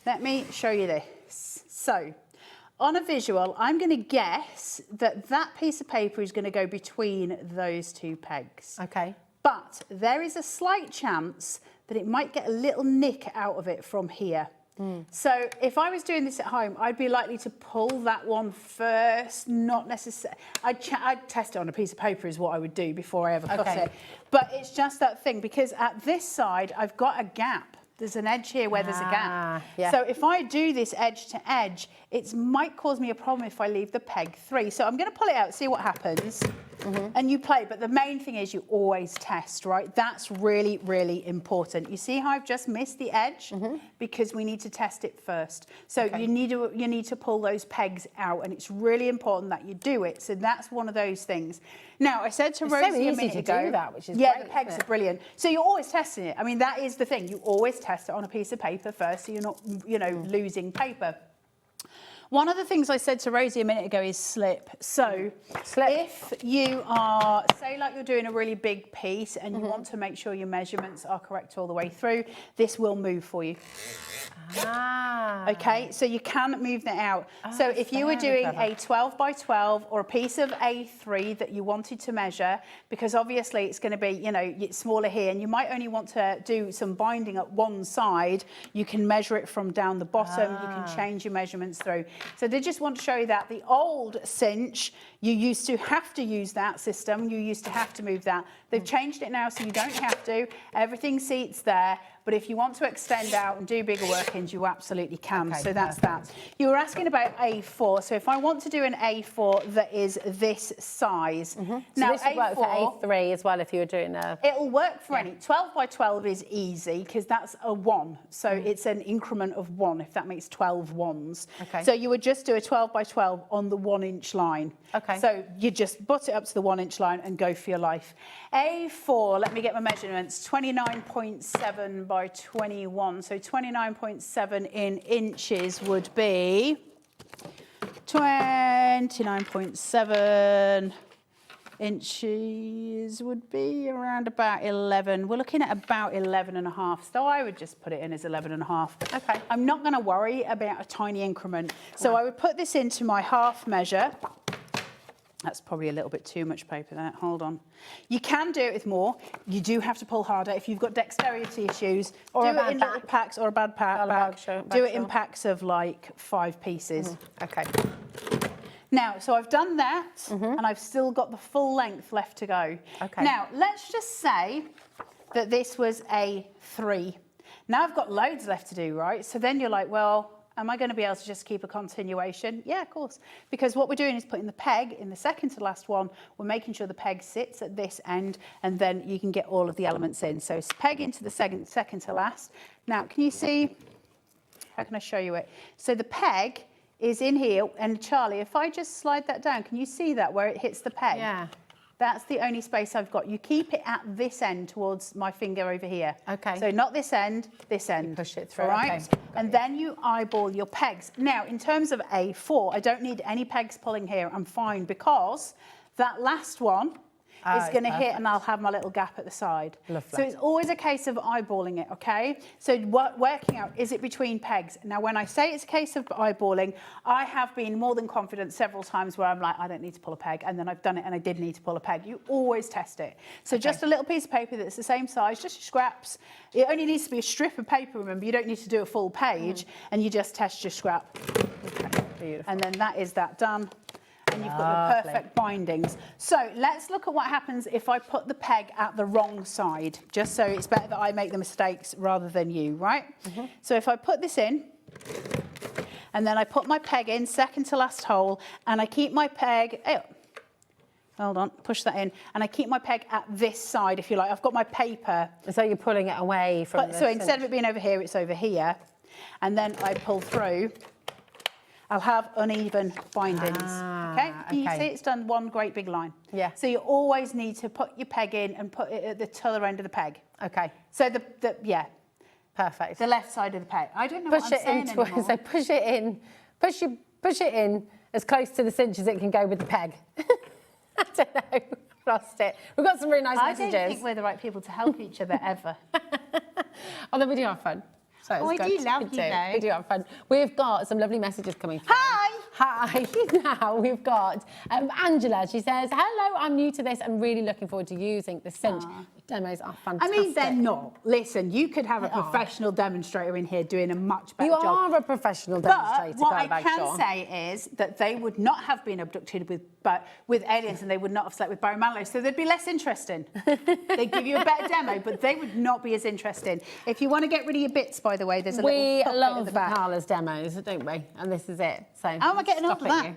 let me show you this. So on a visual, I'm going to guess that that piece of paper is going to go between those two pegs. Okay. But there is a slight chance that it might get a little nick out of it from here. So if I was doing this at home, I'd be likely to pull that one first, not necessarily. I'd test it on a piece of paper is what I would do before I ever cut it. But it's just that thing, because at this side, I've got a gap. There's an edge here where there's a gap. Yeah. So if I do this edge to edge, it might cause me a problem if I leave the peg 3. So I'm going to pull it out, see what happens. And you play, but the main thing is you always test, right? That's really, really important. You see how I've just missed the edge? Because we need to test it first. So you need to pull those pegs out, and it's really important that you do it. So that's one of those things. Now, I said to Rosie a minute ago,
do that, which is
great,
great,
the pegs are brilliant. So you're always testing it. I mean, that is the thing. You always test it on a piece of paper first, so you're not, losing paper. One of the things I said to Rosie a minute ago is slip. So if you are, say like you're doing a really big piece and you want to make sure your measurements are correct all the way through, this will move for you. Okay, so you can move that out. So if you were doing a 12 by 12 or a piece of A3 that you wanted to measure, because obviously it's going to be, it's smaller here, and you might only want to do some binding at one side, you can measure it from down the bottom, you can change your measurements through. So they just want to show you that the old Cinch, you used to have to use that system, you used to have to move that. They've changed it now so you don't have to, everything seats there. But if you want to extend out and do bigger workings, you absolutely can. So that's that. You were asking about A4. So if I want to do an A4 that is this size.
Now, this would work for A3 as well if you were doing a...
It'll work for any. 12 by 12 is easy because that's a 1. So it's an increment of 1, if that makes 12 ones. So you would just do a 12 by 12 on the 1 inch line. So you just butt it up to the 1 inch line and go for your life. A4, let me get my measurements, 29.7 by 21. So 29.7 in inches would be 29.7 inches would be around about 11. We're looking at about 11 and a half. So I would just put it in as 11 and a half. I'm not going to worry about a tiny increment. So I would put this into my half measure. That's probably a little bit too much paper there. Hold on. You can do it with more. You do have to pull harder. If you've got dexterity issues, do it in little packs or a bad pack. Do it in packs of like 5 pieces. Now, so I've done that, and I've still got the full length left to go. Now, let's just say that this was a 3. Now I've got loads left to do, right? So then you're like, well, am I going to be able to just keep a continuation? Yeah, of course. Because what we're doing is putting the peg in the second to last one. We're making sure the peg sits at this end, and then you can get all of the elements in. So it's peg into the second to last. Now, can you see? How can I show you it? So the peg is in here, and Charlie, if I just slide that down, can you see that where it hits the peg? Yeah. That's the only space I've got. You keep it at this end towards my finger over here. So not this end, this end. You push it through, all right? And then you eyeball your pegs. Now, in terms of A4, I don't need any pegs pulling here. I'm fine because that last one is going to hit, and I'll have my little gap at the side. So it's always a case of eyeballing it, okay? So working out, is it between pegs? Now, when I say it's a case of eyeballing, I have been more than confident several times where I'm like, I don't need to pull a peg, and then I've done it and I did need to pull a peg. You always test it. So just a little piece of paper that's the same size, just your scraps. It only needs to be a strip of paper, remember, you don't need to do a full page, and you just test your scrap. And then that is that done. then you've got your perfect bindings. So let's look at what happens if I put the peg at the wrong side, just so it's better that I make the mistakes rather than you, right? So if I put this in, and then I put my peg in, second to last hole, and I keep my peg, hold on, push that in, and I keep my peg at this side, if you like. I've got my paper.
So you're pulling it away from
So instead of it being over here, it's over here. And then I pull through. I'll have uneven bindings, okay? Can you see it's done one great big line?
Yeah.
So you always need to put your peg in and put it at the other end of the peg.
Okay.
So
perfect.
The left side of the peg. I don't know what I'm saying anymore.
So push it in, push it in as close to the cinch as it can go with the peg. I don't know, lost it. We've got some really nice messages.
I don't think we're the right people to help each other ever.
Although we do have fun. So
I do love you though.
We do have fun. We've got some lovely messages coming through. Hi. Now we've got Angela. She says, hello, I'm new to this. I'm really looking forward to using the Cinch. The demos are fantastic.
I mean, they're not. Listen, you could have a professional demonstrator in here doing a much better job.
You are a professional demonstrator.
But what I can say is that they would not have been abducted with aliens, and they would not have slept with Barry Manilow, so they'd be less interesting. They'd give you a better demo, but they would not be as interesting. If you want to get rid of your bits, by the way, there's a little pocket at the back.
Carla's demos, don't we? And this is it. So
how am I getting on with that?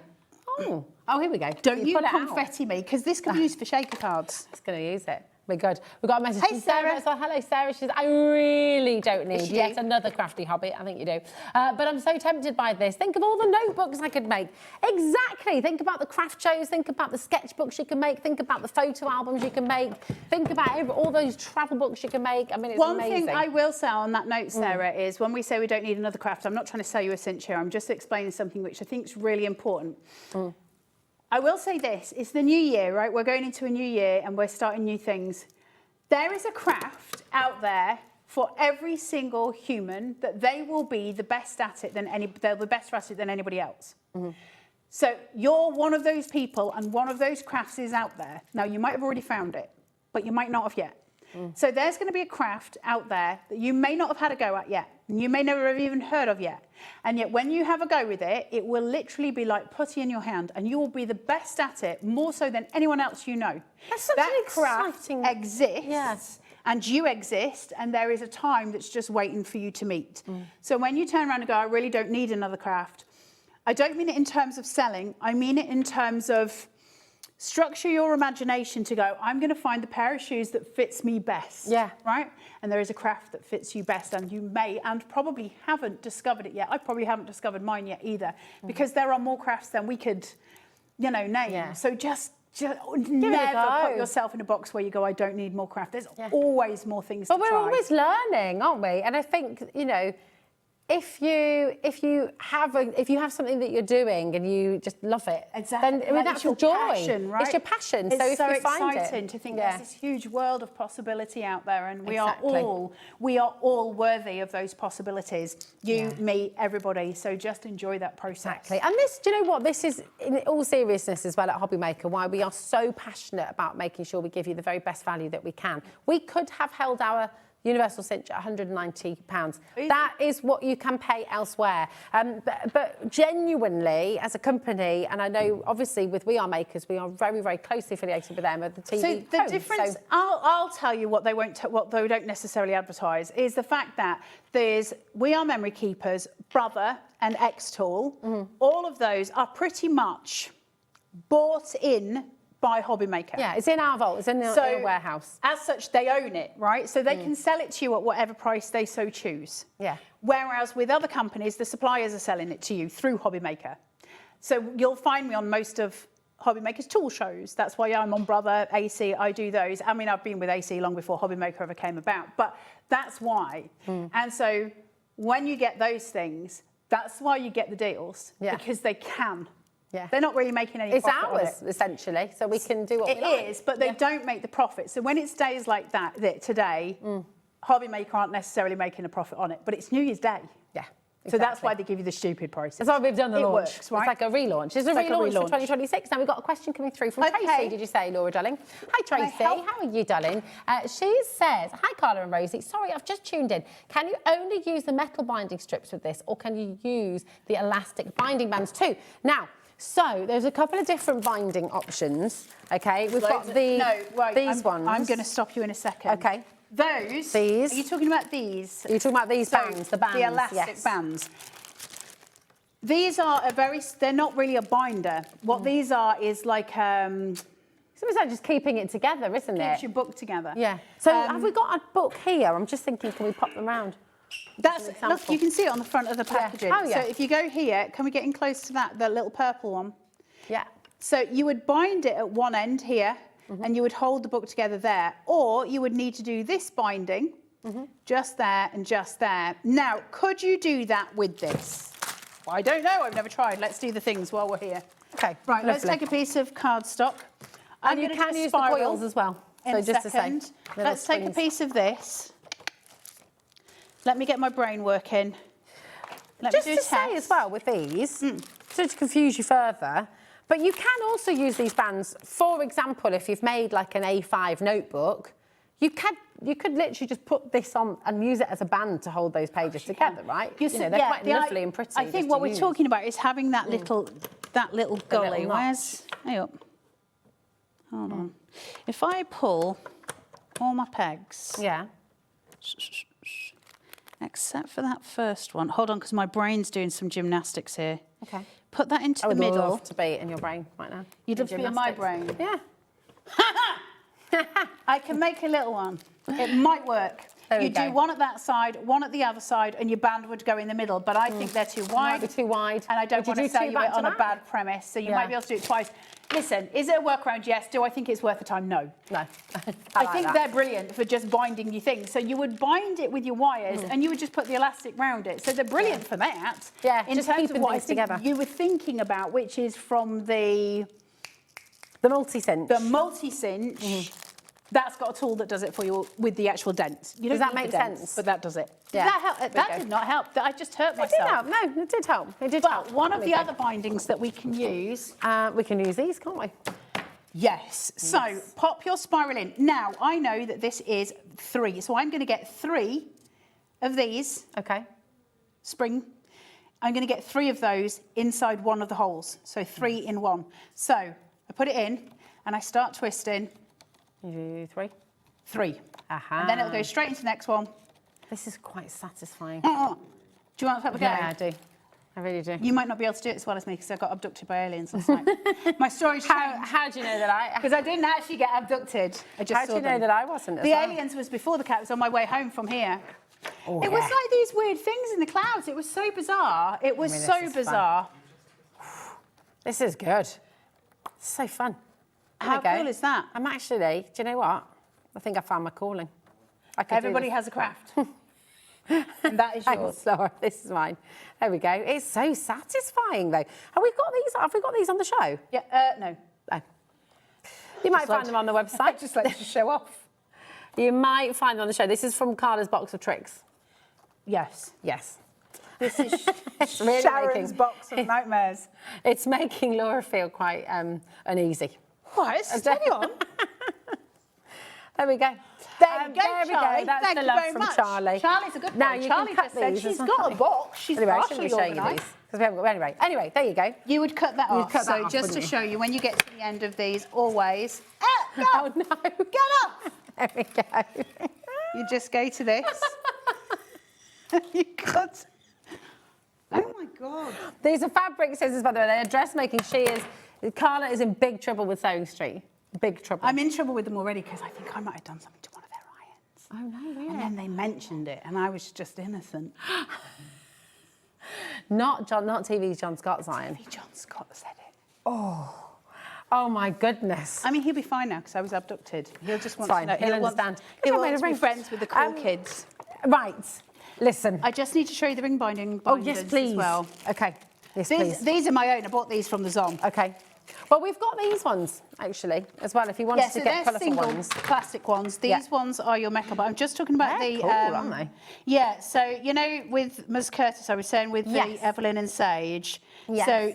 Oh, here we go.
Don't you confetti me, because this can be used for shaker cards.
It's going to use it. We're good. We've got a message from Sarah. So hello, Sarah. She says, I really don't need yet another crafty hobby. I think you do. But I'm so tempted by this. Think of all the notebooks I could make. Exactly. Think about the craft shows. Think about the sketchbooks you can make. Think about the photo albums you can make. Think about all those travel books you can make. I mean, it's amazing.
One thing I will say on that note, Sarah, is when we say we don't need another craft, I'm not trying to sell you a cinch here. I'm just explaining something which I think is really important. I will say this, it's the new year, right? We're going into a new year and we're starting new things. There is a craft out there for every single human that they will be the best at it they'll be better at it than anybody else. So you're one of those people and one of those crafts is out there. Now, you might have already found it, but you might not have yet. So there's going to be a craft out there that you may not have had a go at yet, and you may never have even heard of yet. And yet when you have a go with it, it will literally be like putty in your hand, and you will be the best at it, more so than anyone else you know.
That's such
that
an exciting...
craft exists, and you exist, and there is a time that's just waiting for you to meet. So when you turn around and go, I really don't need another craft, I don't mean it in terms of selling, I mean it in terms of structure your imagination to go, I'm going to find the pair of shoes that fits me best. Yeah. Right? And there is a craft that fits you best, and you may and probably haven't discovered it yet. I probably haven't discovered mine yet either, because there are more crafts than we could, name. Yeah. So just never put yourself in a box where you go, I don't need more craft. There's always more things to try.
But we're always learning, aren't we? And I think, if you have something that you're doing and you just love it, then that's your joy.
Passion, right?
It's your passion.
It's
so if
so
you find
exciting to think there's this huge world of possibility out there, and we are all worthy of those possibilities. You, me, everybody. So just enjoy that process.
Exactly. And this, do you know what? This is, in all seriousness as well at HobbyMaker, why we are so passionate about making sure we give you the very best value that we can. We could have held our Universal Cinch at £190. That is what you can pay elsewhere. But genuinely, as a company, and I know obviously with We Are Makers, we are very, very closely affiliated with them at the TV.
So the difference, I'll tell you what what they don't necessarily advertise is the fact that there's We Are Memory Keepers, Brother, and X-Tool. All of those are pretty much bought in by HobbyMaker.
Yeah, it's in our vault, it's in the warehouse.
As such, they own it, right? So they can sell it to you at whatever price they so choose.
Yeah.
Whereas with other companies, the suppliers are selling it to you through HobbyMaker. So you'll find me on most of HobbyMaker's tool shows. That's why I'm on Brother, AC, I do those. I mean, I've been with AC long before HobbyMaker ever came about, but that's why. And so when you get those things, that's why you get the deals, because they can.
Yeah.
They're not really making any profit on it.
It's ours, essentially, so we can do what we like.
It is, but they don't make the profit. So when it's days like that today, HobbyMaker aren't necessarily making a profit on it, but it's New Year's Day.
Yeah.
So that's why they give you the stupid prices.
That's why we've done the launch.
Works, right?
It's like a relaunch. It's a relaunch for 2026. Now we've got a question coming through from Tracy, did you say, Laura, darling? Hi, Tracy. How are you, darling? She says, hi, Carla and Rosie. Sorry, I've just tuned in. Can you only use the metal binding strips with this, or can you use the elastic binding bands too? Now, So there's a couple of different binding options. Okay, we've got these ones.
I'm going to stop you in a second.
Okay.
Those.
These.
Are you talking about these?
Are you talking about these bands? The bands.
The elastic bands. These are they're not really a binder. What these are is like,
so it's like just keeping it together, isn't it?
Keeps your book together.
Yeah. So have we got a book here? I'm just thinking, can we pop them around?
Look, you can see it on the front of the packaging.
Yeah. Oh, yeah.
So if you go here, can we get in close to that, the little purple one?
Yeah.
So you would bind it at one end here, and you would hold the book together there, or you would need to do this binding, just there and just there. Now, could you do that with this? Well, I don't know, I've never tried. Let's do the things while we're here.
Okay,
right, let's take a piece of cardstock.
And you can use the coils as well. So just to say.
Let's take a piece of this. Let me get my brain working.
Just to say as well with these, so to confuse you further, but you can also use these bands. For example, if you've made like an A5 notebook, you could literally just put this on and use it as a band to hold those pages together, right? You know, they're quite lovely and pretty.
I think what we're talking about is having that little gully. Where's? Hey up. Hold on. If I pull all my pegs.
Yeah.
Except for that first one. Hold on, because my brain's doing some gymnastics here.
Okay.
Put that into the
I
middle.
would love to be in your brain right now.
You'd love to be in my brain?
Yeah.
I can make a little one. It might work. You do one at that side, one at the other side, and your band would go in the middle. But I think they're too wide.
Might be too wide.
And I don't want to sell you it on a bad premise. So you might be able to do it twice. Listen, is it a workaround? Yes. Do I think it's worth the time? No.
No.
I think they're brilliant for just binding your things. So you would bind it with your wires and you would just put the elastic round it. So they're brilliant for that.
Yeah,
in
just
terms
keeping
of what I
things
think
together.
you were thinking about, which is from the
multi-cinch.
The multi-cinch. That's got a tool that does it for you with the actual dents. You
Does
don't
that
need
make
the dents,
sense?
But that does it.
Yeah.
Did that help? That did not help. I just hurt myself.
It did help. No, it did help. It did help.
One of the other bindings that we can use.
We can use these, can't we?
Yes. So pop your spiral in. Now, I know that this is 3. So I'm going to get 3 of these.
Okay.
Spring. I'm going to get 3 of those inside one of the holes. So 3 in 1. So I put it in and I start twisting.
You do 3?
3.
Aha.
And then it'll go straight into the next one.
This is quite satisfying.
Do you want to have a go?
Yeah, I do. I really do.
You might not be able to do it as well as me because I got abducted by aliens last night. My story's changed.
How do you know that I...
Because I didn't actually get abducted. I just
How do you know that I wasn't as
The
well?
aliens was before the cat was on my way home from here.
Oh,
it was like these weird things in the clouds. It was so bizarre. It was so bizarre.
This is good. It's so fun.
How cool is that?
I'm actually, do you know what? I think I found my calling.
Everybody has a craft. And that is yours.
Sorry, this is mine. There we go. It's so satisfying, though. Have we got these on the show?
Yeah. No.
No. You might find them on the website.
Just like to show off.
You might find them on the show. This is from Carla's Box of Tricks.
Yes.
Yes.
This is
It's really
Sharon's box of nightmares.
It's making Laura feel quite uneasy.
What? Steady on.
There we go.
There we go,
Charlie. That's
Thank
the
you
love
very
from
much.
Charlie.
Charlie's a good boy.
Now you
Charlie
can cut
just said
these.
she's got a box. She's
anyway,
partially
show you
organised.
these because we haven't got anyway, there you go.
You would cut that off.
cut that
so
off,
just to
wouldn't you?
show you, when you get to the end of these, always.
Oh no!
Get up!
There we go.
You just go to this. You cut. Oh my God.
These are fabric scissors, by the way. They're dressmaking. Carla is in big trouble with Sewing Street. Big trouble.
I'm in trouble with them already because I think I might have done something to one of their irons.
Oh no, really?
And then they mentioned it, and I was just innocent.
Not TV's John Scott's iron.
TV John Scott said it.
Oh my goodness.
I mean, he'll be fine now because I was abducted. He'll just want
Fine,
to know.
he'll understand.
He
Okay,
wants to be
ring.
friends with the cool kids.
Right. Listen.
I just need to show you the ring binding
Oh yes, please.
as well.
Okay. Yes, please.
These are my own. I bought these from the Zom.
Okay. Well, we've got these ones, actually, as well, if you wanted to get colourful
single
ones.
plastic ones. These ones are your mecha, but I'm just talking about
They're
the...
cool, aren't they?
Yeah, so, you know, with Ms. Curtis, I was saying with the Evelyn and Sage.
Yes.
So,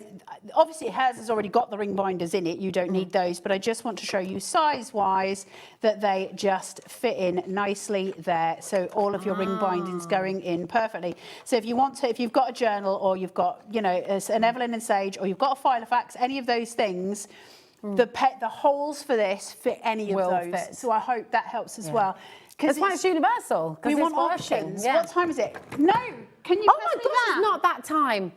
obviously, hers has already got the ring binders in it. You don't need those, but I just want to show you size-wise that they just fit in nicely there. So, all of your ring bindings going in perfectly. So, if you want to, if you've got a journal or you've got, you know, an Evelyn and Sage or you've got a Filofax, any of those things, the holes for this fit any of those.
Fit.
So I hope that helps as well.
That's why it's universal.
We want
working.
options.
Yeah.
What time is it? No. Can you?
Oh my gosh, it's not that time.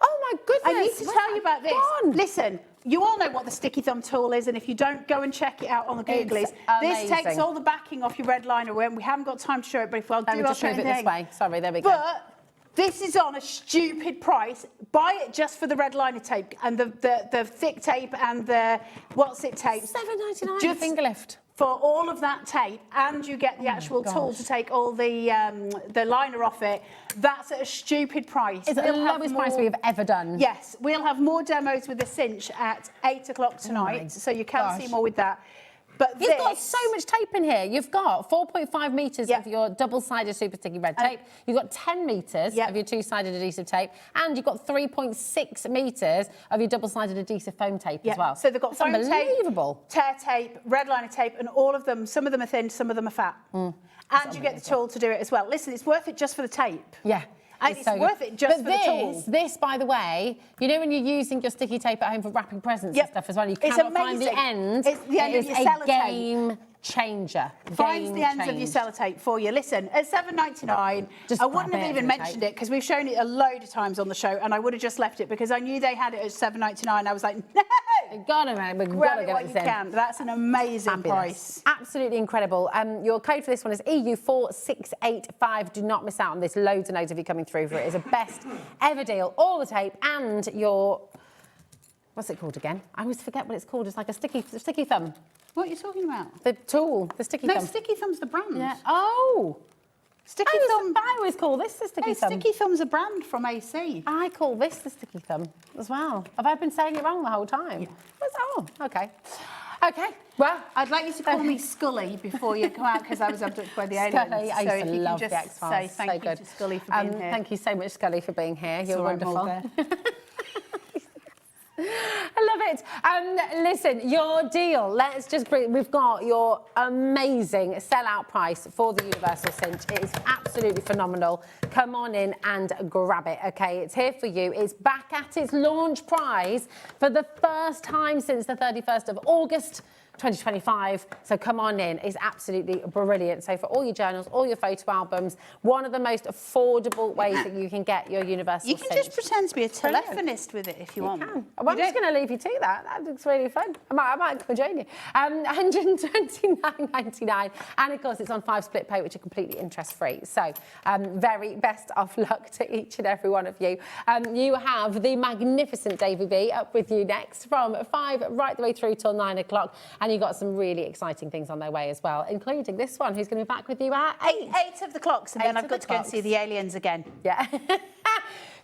Oh my goodness.
I need to tell you about this. Listen. You all know what the sticky thumb tool is, and if you don't, go and check it out on the Googlies. This takes all the backing off your red liner. We haven't got time to show it, but if I'll do, I'll show
it this way. Sorry, there we go.
But this is on a stupid price. Buy it just for the red liner tape and the thick tape and the what's it tape.
$7.99
just
finger lift.
For all of that tape, and you get the actual tool to take all the liner off it. That's at a stupid price.
It's the lowest price we have ever done.
Yes, we'll have more demos with the Cinch at 8 o'clock tonight, so you can see more with that. But
you've got so much tape in here. You've got 4.5 metres of your double-sided super sticky red tape. You've got 10 metres of your two-sided adhesive tape. And you've got 3.6 metres of your double-sided adhesive foam tape as well.
So they've got foam
unbelievable.
tape, tear tape, red liner tape, and all of them, some of them are thin, some of them are fat. And you get the tool to do it as well. Listen, it's worth it just for the tape.
Yeah.
And it's worth it just for the tool.
This, by the way, you know when you're using your sticky tape at home for wrapping presents and stuff as well, you cannot find the end.
It's the end of your sellotape.
Game changer.
Finds the ends of your sellotape for you. Listen, at $7.99, I wouldn't have even mentioned it because we've shown it a load of times on the show, and I would have just left it because I knew they had it at $7.99. I was like, no!
We've got to get
this in. That's an amazing price.
Absolutely incredible. Your code for this one is EU4685. Do not miss out on this. Loads and loads of you coming through for it. It's a best ever deal. All the tape and your... What's it called again? I always forget what it's called. It's like a sticky thumb.
What are you talking about?
The tool, the sticky thumb.
No, Sticky Thumb's the brand.
Yeah. Oh!
Sticky Thumb.
I always call this the Sticky Thumb.
Sticky Thumb's a brand from AC.
I call this the Sticky Thumb as well. Have I been saying it wrong the whole time? Yeah. Oh, okay. Okay, well,
I'd like you to call me Scully before you come out because I was abducted by the aliens.
Scully, I used to love the X-Files.
Say thank you to Scully for being here.
Thank you so much, Scully, for being here. You're wonderful. I love it. Listen, your deal. Let's just bring. We've got your amazing sell-out price for the Universal Cinch. It is absolutely phenomenal. Come on in and grab it. Okay, it's here for you. It's back at its launch price for the first time since the 31st of August. 2025, so come on in. It's absolutely brilliant. So for all your journals, all your photo albums, one of the most affordable ways that you can get your Universal
You can
Cinch.
just pretend to be a telephonist with it if you want.
Can. Well, I'm just going to leave you to that. That looks really fun. I might come join you. $129.99, and of course it's on 5 split pay, which are completely interest-free. So very best of luck to each and every one of you. You have the magnificent Davy B up with you next from 5 right the way through till 9 o'clock. And you've got some really exciting things on their way as well, including this one, who's going to be back with you at 8.
8 of the clocks, and then I've got to go and see the aliens again.
Yeah.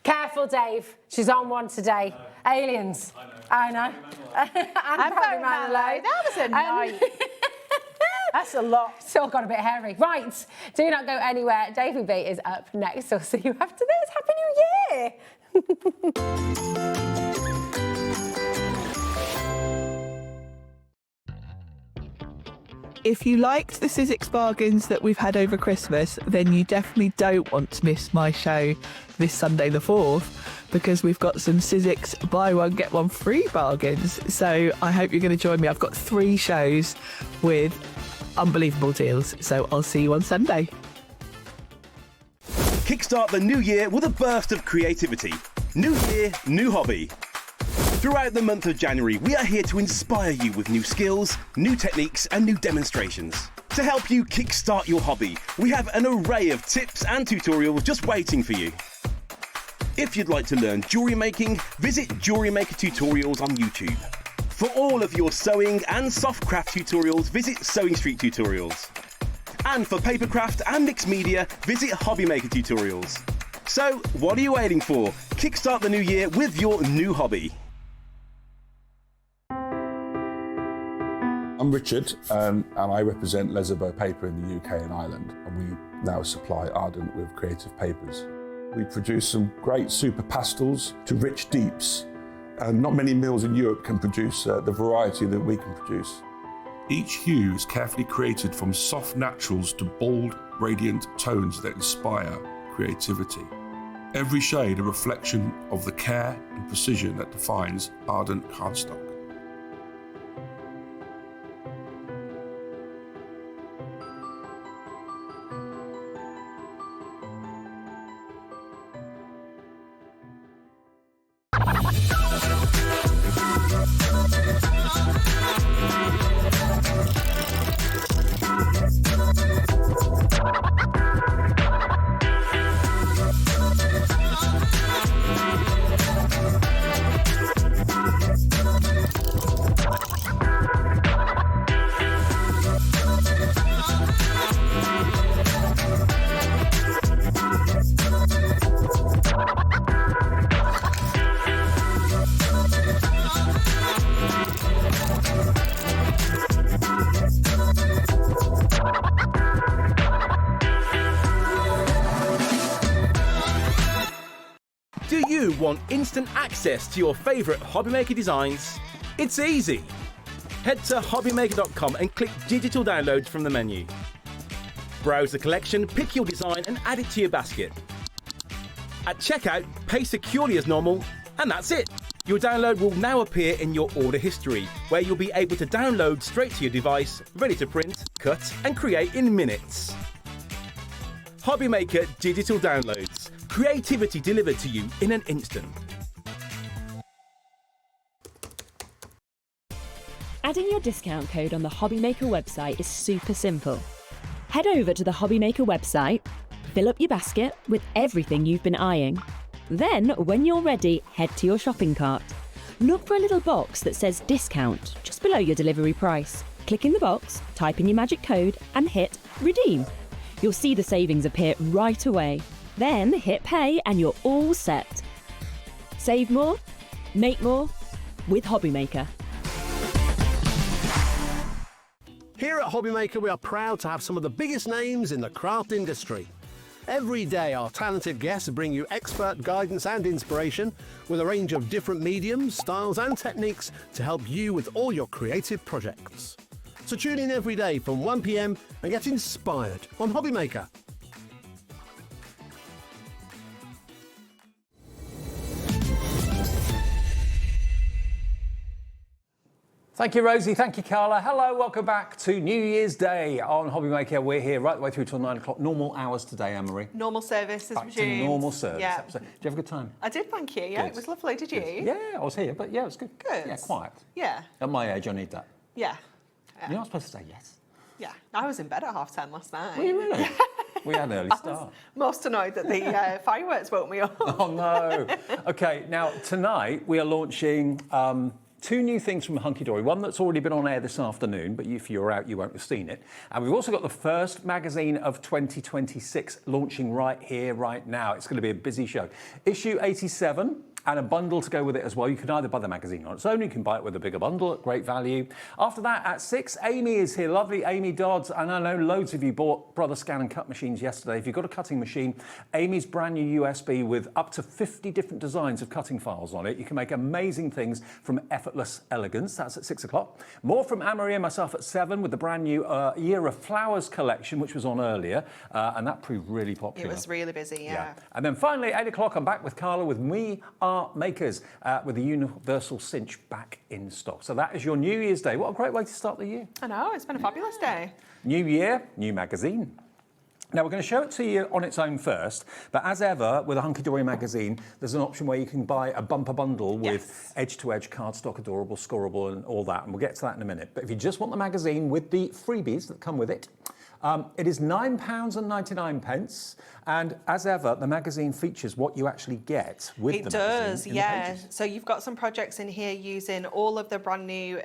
Careful, Dave. She's on one today. Aliens. I know.
I'm very Manilow. That was a night. That's a lot.
Still got a bit hairy. Right. Do not go anywhere. Davy B is up next. I'll see you after this. Happy New Year.
If you liked the Sizzix bargains that we've had over Christmas, then you definitely don't want to miss my show this Sunday the 4th, because we've got some Sizzix buy one, get one free bargains. So I hope you're going to join me. I've got 3 shows with unbelievable deals. So I'll see you on Sunday.
Kickstart the new year with a burst of creativity. New year, new hobby. Throughout the month of January, we are here to inspire you with new skills, new techniques and new demonstrations. To help you kickstart your hobby, we have an array of tips and tutorials just waiting for you. If you'd like to learn jewellery making, visit Jewellery Maker Tutorials on YouTube. For all of your sewing and soft craft tutorials, visit Sewing Street Tutorials. And for papercraft and mixed media, visit HobbyMaker Tutorials. So, what are you waiting for? Kickstart the new year with your new hobby.
I'm Richard, and I represent Lesabo Paper in the UK and Ireland, and we now supply Ardent with creative papers. We produce some great super pastels to rich deeps, and not many mills in Europe can produce the variety that we can produce. Each hue is carefully created from soft naturals to bold, radiant tones that inspire creativity. Every shade a reflection of the care and precision that defines Ardent cardstock.
Do you want instant access to your favourite HobbyMaker designs? It's easy. Head to HobbyMaker.com and click Digital Downloads from the menu. Browse the collection, pick your design and add it to your basket. At checkout, pay securely as normal, and that's it. Your download will now appear in your order history, where you'll be able to download straight to your device, ready to print, cut and create in minutes. HobbyMaker Digital Downloads. Creativity delivered to you in an instant.
Adding your discount code on the HobbyMaker website is super simple. Head over to the HobbyMaker website, fill up your basket with everything you've been eyeing. Then, when you're ready, head to your shopping cart. Look for a little box that says discount just below your delivery price. Click in the box, type in your magic code and hit redeem. You'll see the savings appear right away. Then hit pay and you're all set. Save more, make more with HobbyMaker.
Here at HobbyMaker, we are proud to have some of the biggest names in the craft industry. Every day, our talented guests bring you expert guidance and inspiration with a range of different mediums, styles and techniques to help you with all your creative projects. So tune in every day from 1 p.m. and get inspired on HobbyMaker.
Thank you, Rosie. Thank you, Carla. Hello, welcome back to New Year's Day on HobbyMaker. We're here right the way through till 9 o'clock. Normal hours today, Anne-Marie.
Normal service as
Back to
resumed.
normal service.
Yeah.
Did you have a good time?
I did, thank you. Yeah,
Good.
it was lovely. Did you?
Good. Yeah, I was here, but yeah, it was good.
Good.
Yeah, quiet.
Yeah.
At my age, I need that.
Yeah.
You're not supposed to say yes.
Yeah. I was in bed at 10:30 last night.
Were you really? We had an early
I was
start.
most annoyed that the fireworks woke me up.
Oh, no. OK, now, tonight we are launching two new things from Hunkydory. One that's already been on air this afternoon, but if you're out, you won't have seen it. And we've also got the first magazine of 2026 launching right here, right now. It's going to be a busy show. Issue 87. And a bundle to go with it as well. You can either buy the magazine on its own, you can buy it with a bigger bundle at great value. After that, at 6, Amy is here, lovely Amy Dodds. And I know loads of you bought Brother Scan and Cut machines yesterday. If you've got a cutting machine, Amy's brand new USB with up to 50 different designs of cutting files on it. You can make amazing things from effortless elegance. That's at 6 o'clock. More from Anne-Marie and myself at 7 with the brand new Year of Flowers collection, which was on earlier. And that proved really popular.
It was really busy, yeah.
And then finally, 8 o'clock, I'm back with Carla with We Are Makers with the universal cinch back in stock. So that is your New Year's Day. What a great way to start the year.
I know, it's been a fabulous day.
New year, new magazine. Now, we're going to show it to you on its own first, but as ever, with a Hunkydory magazine, there's an option where you can buy a bumper bundle with edge-to-edge cardstock, adorable, scorable, and all that, and we'll get to that in a minute. But if you just want the magazine with the freebies that come with it, it is £9.99, and as ever, the magazine features what you actually get with the magazine.
It does, yeah. So you've got some projects in here using all of the brand new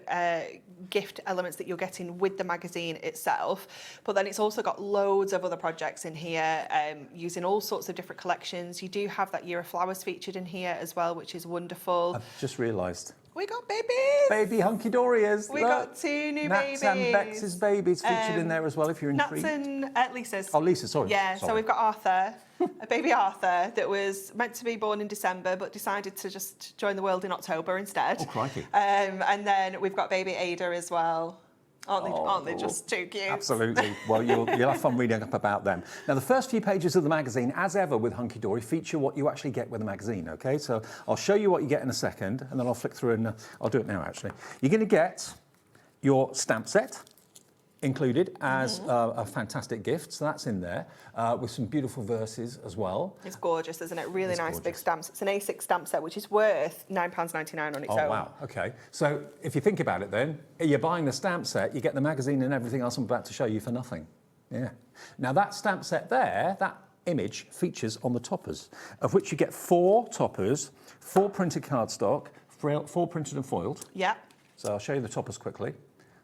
gift elements that you're getting with the magazine itself, but then it's also got loads of other projects in here using all sorts of different collections. You do have that Year of Flowers featured in here as well, which is wonderful.
I've just realised
We got babies.
Baby Hunkydoryers.
We got 2 new
Nats
babies.
and Bex's babies featured in there as well, if you're intrigued.
Nats and Lisa's.
Oh, Lisa, sorry.
Yeah, so we've got Arthur, a baby Arthur that was meant to be born in December but decided to just join the world in October instead.
Oh, crikey.
And then we've got baby Ada as well. Aren't they just too cute?
Absolutely. Well, you'll have fun reading up about them. Now, the first few pages of the magazine, as ever with Hunkydory, feature what you actually get with the magazine, OK? So I'll show you what you get in a second, and then I'll flick through and I'll do it now, actually. You're going to get your stamp set included as a fantastic gift. So that's in there with some beautiful verses as well.
It's gorgeous, isn't it? Really nice big stamps. It's an A6 stamp set, which is worth £9.99 on its own.
Oh, wow. OK. So if you think about it then, you're buying the stamp set, you get the magazine and everything else I'm about to show you for nothing. Yeah. Now, that stamp set there, that image features on the toppers, of which you get 4 toppers, 4 printed cardstock, 4 printed and foiled.
Yeah.
So I'll show you the toppers quickly.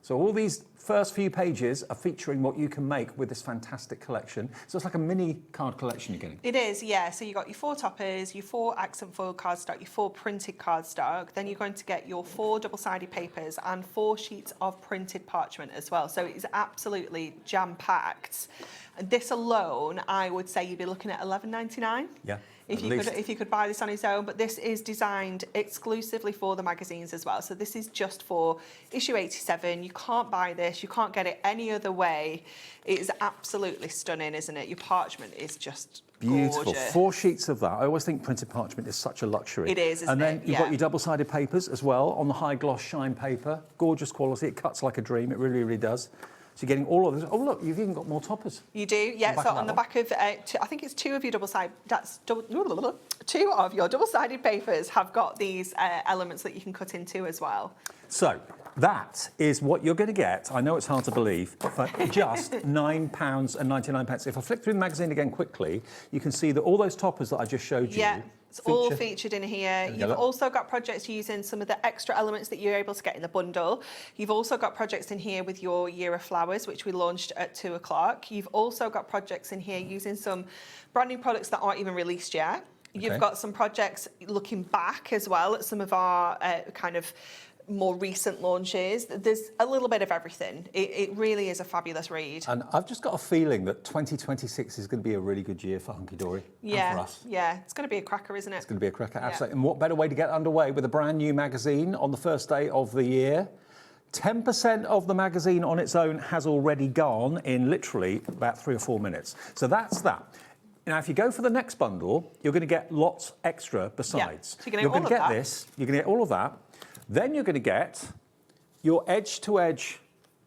So all these first few pages are featuring what you can make with this fantastic collection. So it's like a mini card collection you're getting.
It is, yeah. So you've got your 4 toppers, your 4 accent foil cardstock, your 4 printed cardstock. Then you're going to get your 4 double-sided papers and 4 sheets of printed parchment as well. So it's absolutely jam-packed. And this alone, I would say you'd be looking at £11.99.
Yeah.
If you could buy this on its own, but this is designed exclusively for the magazines as well. So this is just for issue 87. You can't buy this. You can't get it any other way. It is absolutely stunning, isn't it? Your parchment is just
beautiful.
gorgeous.
4 sheets of that. I always think printed parchment is such a luxury.
It is, isn't
And then
it?
you've got your double-sided papers as well on the high gloss shine paper. Gorgeous quality. It cuts like a dream. It really, really does. So you're getting all of this. Oh, look, you've even got more toppers.
You do, yeah. So on the back of, I think it's 2 of your two of your double-sided papers have got these elements that you can cut into as well.
So that is what you're going to get. I know it's hard to believe, for just £9.99. If I flick through the magazine again quickly, you can see that all those toppers that I just showed you.
Yeah. It's all featured in here. You've also got projects using some of the extra elements that you're able to get in the bundle. You've also got projects in here with your Year of Flowers, which we launched at 2 o'clock. You've also got projects in here using some brand new products that aren't even released yet. You've got some projects looking back as well at some of our kind of more recent launches. There's a little bit of everything. It really is a fabulous read.
And I've just got a feeling that 2026 is going to be a really good year for Hunkydory and for us.
Yeah, it's going to be a cracker, isn't it?
It's going to be a cracker, absolutely. And what better way to get underway with a brand new magazine on the first day of the year? 10% of the magazine on its own has already gone in literally about 3 or 4 minutes. So that's that. Now, if you go for the next bundle, you're going to get lots extra besides.
So you're going to
get this. You're going to get all of that. Then you're going to get your edge-to-edge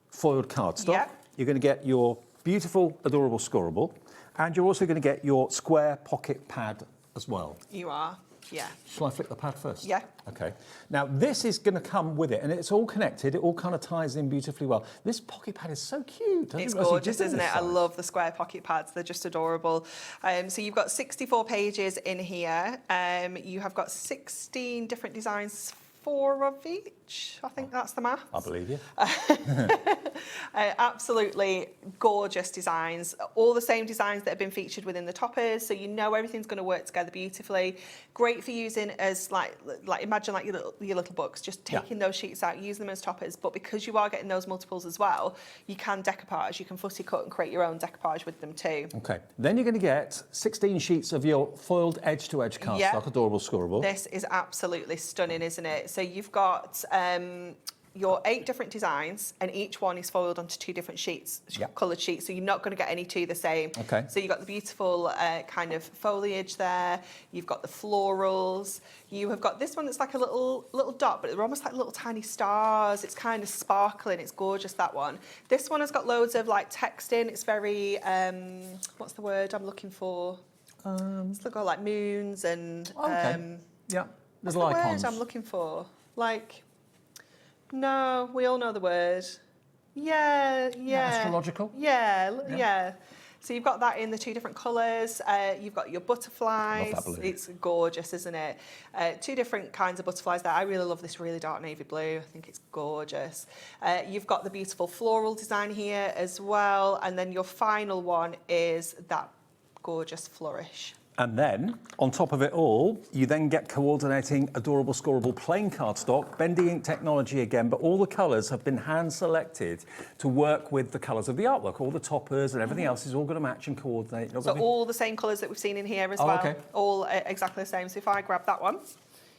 foiled cardstock.
Yeah.
You're going to get your beautiful, adorable scorable. And you're also going to get your square pocket pad as well.
You are, yeah.
Shall I flick the pad first?
Yeah.
OK. Now, this is going to come with it, and it's all connected. It all kind of ties in beautifully well. This pocket pad is so cute.
It's gorgeous, isn't it? I love the square pocket pads. They're just adorable. So you've got 64 pages in here. You have got 16 different designs, 4 of each. I think that's the math.
I believe you.
Absolutely gorgeous designs. All the same designs that have been featured within the toppers, so you know everything's going to work together beautifully. Great for using as like imagine like your little books, just taking those sheets out, using them as toppers. But because you are getting those multiples as well, you can decoupage. You can footy cut and create your own decoupage with them too.
Okay. Then you're going to get 16 sheets of your foiled edge-to-edge cardstock, adorable scoreable.
This is absolutely stunning, isn't it? So you've got your 8 different designs, and each one is foiled onto 2 different sheets, coloured sheets, so you're not going to get any 2 the same.
Okay.
So you've got the beautiful kind of foliage there, you've got the florals, you have got this one that's like a little dot, but they're almost like little tiny stars. It's kind of sparkling, it's gorgeous, that one. This one has got loads of like text in, it's very, what's the word I'm looking for? It's got like moons and...
yeah,
what's
little
the
icons.
word I'm looking for? Like... No, we all know the word. Yeah.
Astrological?
Yeah. So you've got that in the 2 different colours. You've got your butterflies.
Love that blue.
It's gorgeous, isn't it? 2 different kinds of butterflies there. I really love this really dark navy blue. I think it's gorgeous. You've got the beautiful floral design here as well. And then your final one is that gorgeous flourish.
And then, on top of it all, you then get coordinating adorable, scoreable plain cardstock, bendy ink technology again, but all the colours have been hand-selected to work with the colours of the artwork. All the toppers and everything else is all going to match and coordinate.
So all the same colours that we've seen in here as well.
Okay.
All exactly the same. So if I grab that one.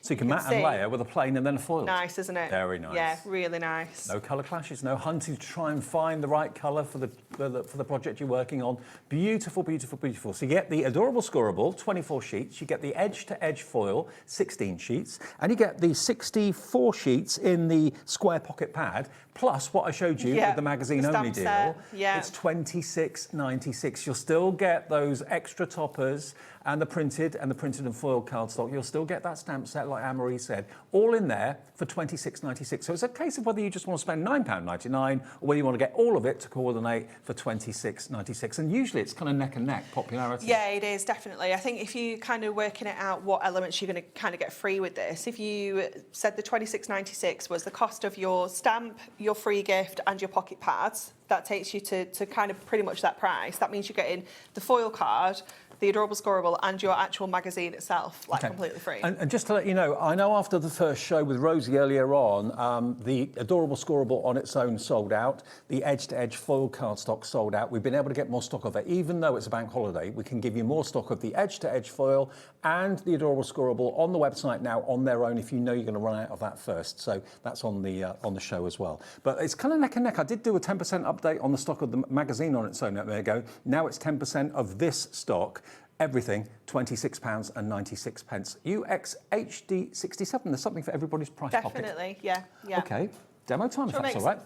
So you can mat and layer with a plain and then a foil.
Nice, isn't it?
Very nice.
Yeah, really nice.
No colour clashes, no hunting to try and find the right colour for the project you're working on. Beautiful, beautiful, beautiful. So you get the adorable scoreable, 24 sheets. You get the edge-to-edge foil, 16 sheets. And you get the 64 sheets in the square pocket pad, plus what I showed you with the magazine-only deal.
Yeah.
It's $26.96. You'll still get those extra toppers and the printed and foil cardstock. You'll still get that stamp set, like Anne-Marie said, all in there for $26.96. So it's a case of whether you just want to spend £9.99 or whether you want to get all of it to coordinate for $26.96. And usually it's kind of neck and neck popularity.
Yeah, it is, definitely. I think if you kind of working it out what elements you're going to kind of get free with this, if you said the $26.96 was the cost of your stamp, your free gift and your pocket pads, that takes you to kind of pretty much that price. That means you're getting the foil card, the adorable scoreable and your actual magazine itself, like completely free.
And just to let you know, I know after the first show with Rosie earlier on, the adorable scoreable on its own sold out, the edge-to-edge foil cardstock sold out. We've been able to get more stock of it. Even though it's a bank holiday, we can give you more stock of the edge-to-edge foil and the adorable scoreable on the website now on their own if you know you're going to run out of that first. So that's on the show as well. But it's kind of neck and neck. I did do a 10% update on the stock of the magazine on its own. There you go. Now it's 10% of this stock. Everything, £26.96. UXHD67. There's something for everybody's price pocket.
Definitely, yeah.
Okay, demo time, if that's all right.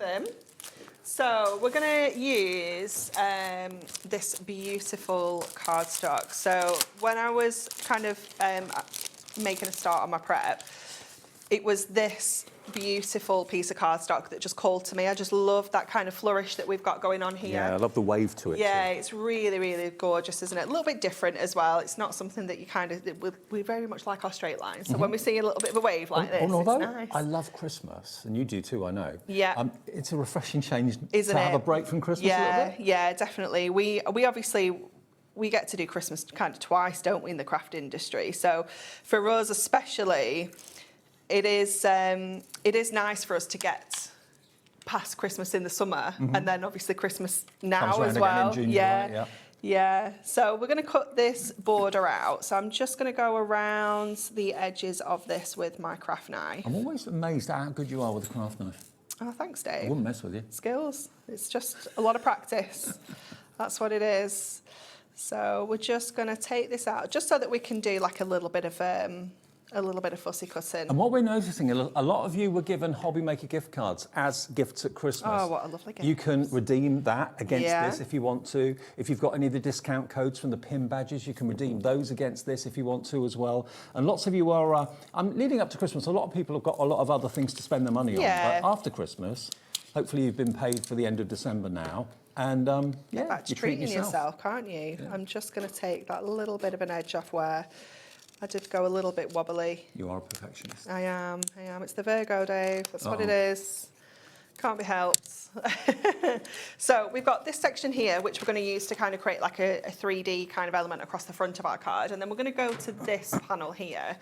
So we're going to use this beautiful cardstock. So when I was kind of making a start on my prep, it was this beautiful piece of cardstock that just called to me. I just love that kind of flourish that we've got going on here.
Yeah, I love the wave to it.
Yeah, it's really, really gorgeous, isn't it? A little bit different as well. It's not something that you kind of, we very much like our straight lines. So when we see a little bit of a wave like this,
although
it's nice.
I love Christmas, and you do too, I know.
Yeah.
It's a refreshing change
Isn't
to
it?
have a break from Christmas a little bit.
Yeah, definitely. We obviously, we get to do Christmas kind of twice, don't we, in the craft industry. So for us especially, it is nice for us to get past Christmas in the summer and then obviously Christmas now as well.
In June, July,
yeah. So we're going to cut this border out. So I'm just going to go around the edges of this with my craft knife.
I'm always amazed at how good you are with a craft knife.
Oh, thanks, Dave.
I wouldn't mess with you.
Skills. It's just a lot of practice. That's what it is. So we're just going to take this out just so that we can do like a little bit of fussy cutting.
And what we're noticing, a lot of you were given HobbyMaker gift cards as gifts at Christmas.
Oh, what a lovely gift.
You can redeem that against this if you want to. If you've got any of the discount codes from the pin badges, you can redeem those against this if you want to as well. And lots of you are, leading up to Christmas, a lot of people have got a lot of other things to spend their money on. But after Christmas, hopefully you've been paid for the end of December now. And
get back to treating yourself, can't you? Yeah. I'm just going to take that little bit of an edge off where I did go a little bit wobbly.
You are a perfectionist.
I am. It's the Virgo, Dave. That's what it is. Can't be helped. So we've got this section here, which we're going to use to kind of create like a 3D kind of element across the front of our card. And then we're going to go to this panel here,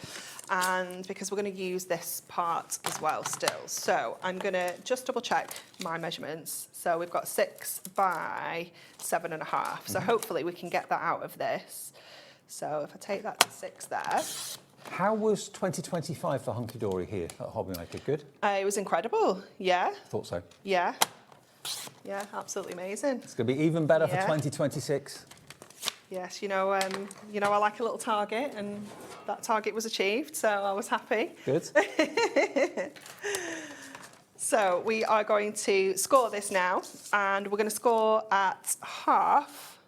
and because we're going to use this part as well still. So I'm going to just double check my measurements. So we've got 6 by 7.5. So hopefully we can get that out of this. So if I take that to 6 there.
How was 2025 for Hunkydory here at HobbyMaker? Good?
It was incredible, yeah.
Thought so.
Yeah, absolutely amazing.
It's going to be even better for 2026.
Yes, you know, I like a little target, and that target was achieved, so I was happy.
Good.
So we are going to score this now, and we're going to score at half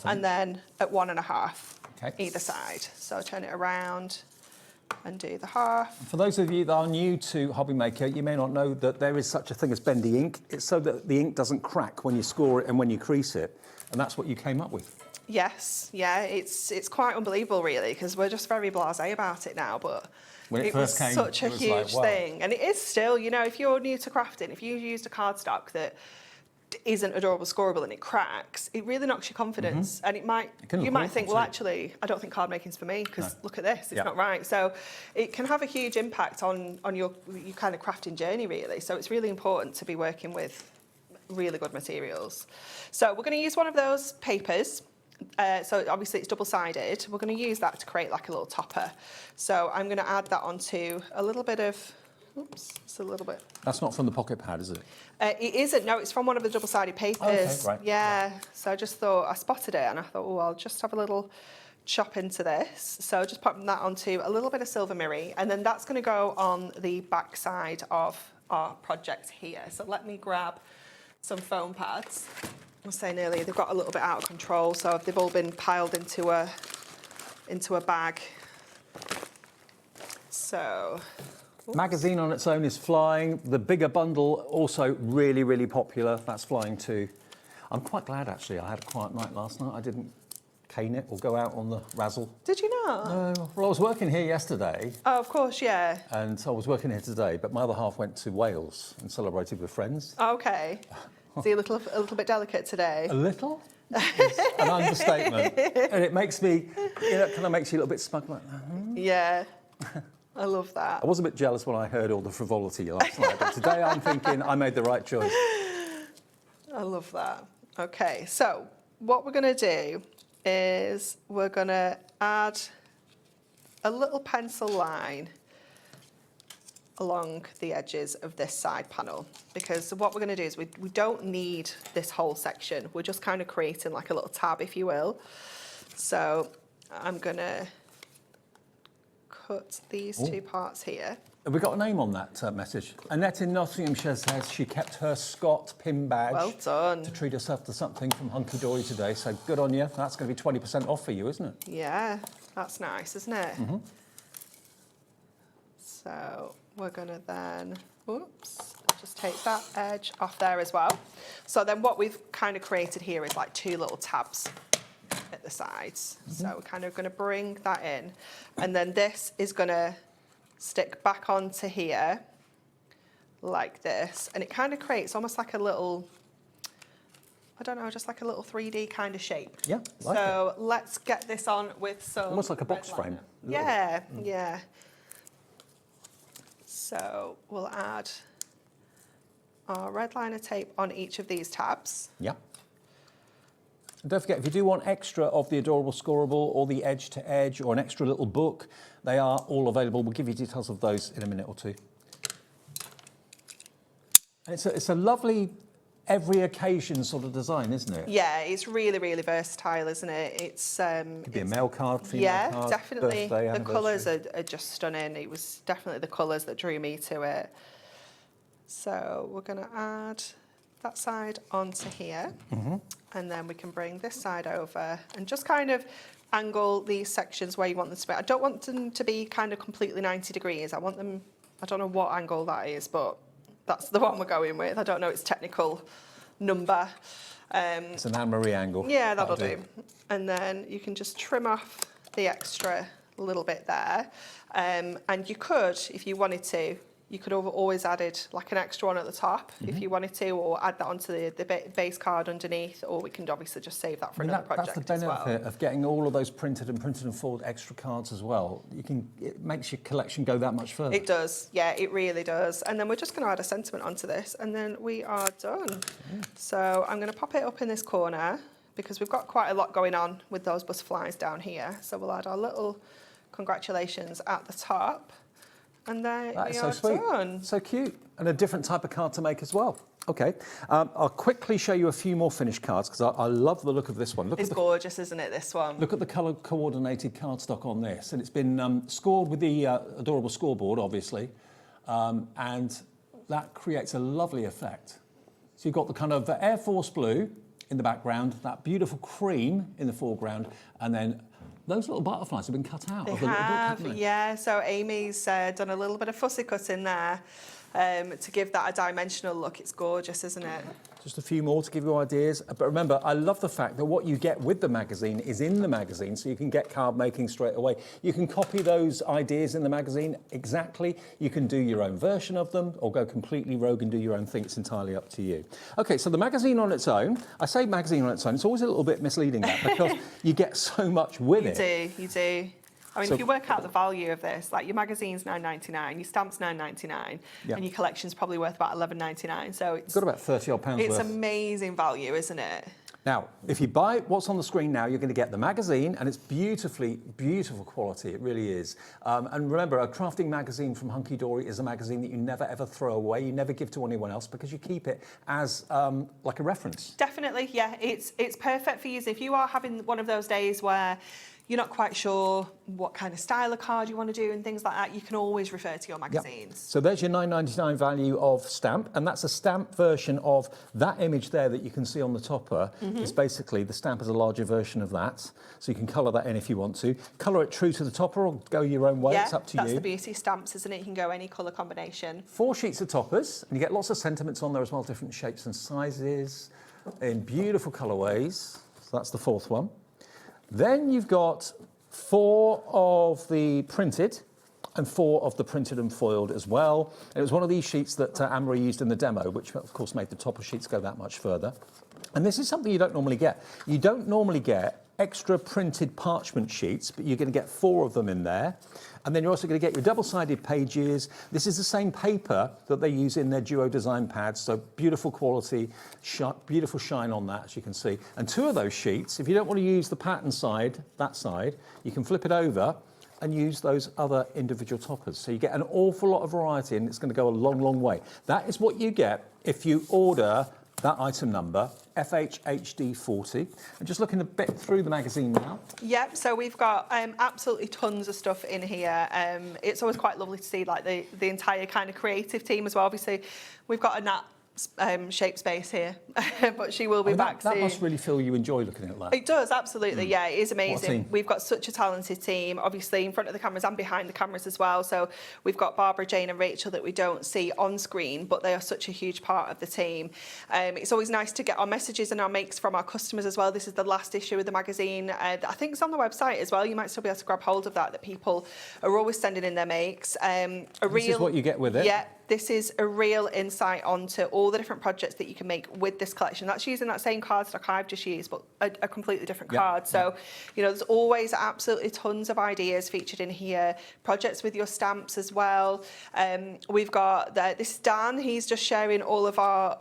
and then at 1.5. Either side. So turn it around and do the half.
For those of you that are new to HobbyMaker, you may not know that there is such a thing as bendy ink. It's so that the ink doesn't crack when you score it and when you crease it. And that's what you came up with.
Yes, yeah, it's quite unbelievable really, because we're just very blasé about it now, but
when it first came,
such a huge thing. And it is still, if you're new to crafting, if you used a cardstock that isn't adorable scoreable and it cracks, it really knocks your confidence, and you might think, well, actually, I don't think card making's for me because look at this, it's not right. So it can have a huge impact on your kind of crafting journey, really. So it's really important to be working with really good materials. So we're going to use one of those papers. So obviously it's double-sided. We're going to use that to create like a little topper. So I'm going to add that onto a little bit of. Oops, it's a little bit.
That's not from the pocket pad, is it?
It isn't. No, it's from one of the double-sided papers.
Oh, okay, right.
Yeah. So I just thought, I spotted it and I thought, oh, I'll just have a little chop into this. So just pop that onto a little bit of silver mirror, and then that's going to go on the back side of our project here. So let me grab some foam pads. I was saying earlier, they've got a little bit out of control, so they've all been piled into a bag. So.
Magazine on its own is flying. The bigger bundle also really, really popular. That's flying too. I'm quite glad actually I had a quiet night last night. I didn't cane it or go out on the razzle.
Did you not?
No. Well, I was working here yesterday.
Oh, of course, yeah.
And I was working here today, but my other half went to Wales and celebrated with friends.
Okay. Is he a little bit delicate today?
A little? It's an understatement. And it makes me, kind of makes you a little bit smug like that.
Yeah. I love that.
I was a bit jealous when I heard all the frivolity last night, but today I'm thinking I made the right choice.
I love that. Okay, so what we're going to do is we're going to add a little pencil line along the edges of this side panel, because what we're going to do is we don't need this whole section. We're just kind of creating like a little tab, if you will. So I'm going to cut these two parts here.
Have we got a name on that message? Annette in Nottinghamshire says she kept her Scott pin badge.
Well done.
To treat herself to something from Hunkydory today, so good on you. That's going to be 20% off for you, isn't it?
Yeah, that's nice, isn't it? Mm-hmm. So we're going to then, just take that edge off there as well. So then what we've kind of created here is like two little tabs at the sides. Mm-hmm. So we're kind of going to bring that in, and then this is going to stick back onto here like this, and it kind of creates almost like a little, I don't know, just like a little 3D kind of shape.
Yeah, like
so let's get this on with some
almost like a box frame.
Yeah, yeah. So we'll add our red liner tape on each of these tabs.
Yeah. And don't forget, if you do want extra of the adorable scoreable or the edge to edge or an extra little book, they are all available. We'll give you details of those in a minute or two. And it's a lovely every occasion sort of design, isn't it?
Yeah, it's really, really versatile, isn't it? It's
could be a mail card, female card,
definitely.
birthday,
the colours are just stunning. It was definitely the colours that drew me to it. So we're going to add that side onto here, and then we can bring this side over and just kind of angle these sections where you want them to be. I don't want them to be kind of completely 90 degrees. I want them, I don't know what angle that is, but that's the one we're going with. I don't know its technical number.
It's an Anne-Marie angle.
Yeah, that'll do. And then you can just trim off the extra little bit there. And you could, if you wanted to, you could have always added like an extra one at the top if you wanted to, or add that onto the base card underneath, or we can obviously just save that for another project.
That's the benefit of getting all of those printed and forward extra cards as well. It makes your collection go that much further.
It does, yeah, it really does. And then we're just going to add a sentiment onto this, and then we are done. So I'm going to pop it up in this corner because we've got quite a lot going on with those butterflies down here. So we'll add our little congratulations at the top. And there
that
we
is
are
so sweet.
done.
So cute. And a different type of card to make as well. Okay, I'll quickly show you a few more finished cards because I love the look of this one.
It's gorgeous, isn't it, this one?
Look at the colour coordinated cardstock on this. And it's been scored with the adorable scoreboard, obviously. And that creates a lovely effect. So you've got the kind of Air Force blue in the background, that beautiful cream in the foreground, and then those little butterflies have been cut out.
They
of the little book,
have,
haven't they?
yeah. So Amy's done a little bit of fussy cutting there. to give that a dimensional look. It's gorgeous, isn't it?
Just a few more to give you ideas. But remember, I love the fact that what you get with the magazine is in the magazine, so you can get card making straight away. You can copy those ideas in the magazine exactly. You can do your own version of them or go completely rogue and do your own thing. It's entirely up to you. Okay, so the magazine on its own, I say magazine on its own, it's always a little bit misleading that because you get so much with it.
You do. I mean, if you work out the value of this, like your magazine's £9.99, your stamp's £9.99, and your collection's probably worth about £11.99. So it's
got about £30 worth.
It's amazing value, isn't it?
Now, if you buy what's on the screen now, you're going to get the magazine, and it's beautiful quality. It really is. And remember, a crafting magazine from Hunkydory is a magazine that you never ever throw away. You never give to anyone else because you keep it as like a reference.
Definitely, yeah. It's perfect for you. If you are having one of those days where you're not quite sure what kind of style of card you want to do and things like that, you can always refer to your magazines.
Yep. So there's your £9.99 value of stamp, and that's a stamp version of that image there that you can see on the topper. It's basically, the stamp is a larger version of that, so you can colour that in if you want to. Colour it true to the topper or go your own way, it's up to you.
That's the beauty of stamps, isn't it? You can go any colour combination.
4 sheets of toppers, and you get lots of sentiments on there as well, different shapes and sizes, in beautiful colourways. So that's the 4th one. Then you've got 4 of the printed and 4 of the printed and foiled as well. And it was one of these sheets that Anne-Marie used in the demo, which of course made the topper sheets go that much further. And this is something you don't normally get. You don't normally get extra printed parchment sheets, but you're going to get 4 of them in there. And then you're also going to get your double-sided pages. This is the same paper that they use in their Duo design pads, so beautiful quality, beautiful shine on that, as you can see. And 2 of those sheets, if you don't want to use the pattern side, that side, you can flip it over and use those other individual toppers. So you get an awful lot of variety, and it's going to go a long, long way. That is what you get if you order that item number, FHHD40. And just looking a bit through the magazine now.
Yep, so we've got absolutely tons of stuff in here. It's always quite lovely to see like the entire kind of creative team as well. Obviously, we've got a Nat shape space here, but she will be back soon.
That must really feel you enjoy looking at that.
It does, absolutely, yeah, it is amazing. We've got such a talented team, obviously in front of the cameras and behind the cameras as well. So we've got Barbara, Jane and Rachel that we don't see on screen, but they are such a huge part of the team. It's always nice to get our messages and our makes from our customers as well. This is the last issue of the magazine. I think it's on the website as well. You might still be able to grab hold of that people are always sending in their makes.
This is what you get with it.
Yeah. This is a real insight onto all the different projects that you can make with this collection. That's using that same cardstock I've just used, but a completely different card. So, you know, there's always absolutely tons of ideas featured in here. Projects with your stamps as well. We've got this is Dan. He's just sharing all of our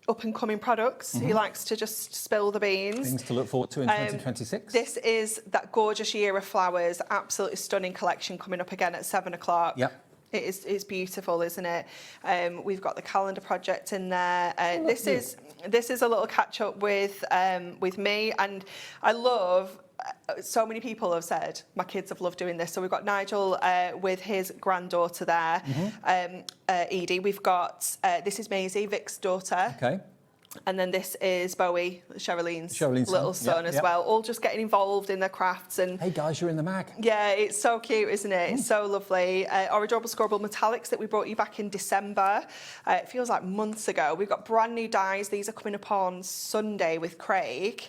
up-and-coming products. He likes to just spill the beans.
Things to look forward to in 2026.
This is that gorgeous year of flowers. Absolutely stunning collection coming up again at 7 o'clock.
Yep.
It's beautiful, isn't it? We've got the calendar project in there. This is a little catch up with me, and I love. So many people have said my kids have loved doing this. So we've got Nigel with his granddaughter there, Edie. We've got this is Maisie, Vic's daughter.
Okay.
And then this is Bowie, Sherilyn's little
son
as well, all just getting involved in their crafts. And
hey guys, you're in the mag.
Yeah, it's so cute, isn't it? It's so lovely. Our adorable Scorable Metallics that we brought you back in December. It feels like months ago. We've got brand new dies. These are coming up on Sunday with Craig.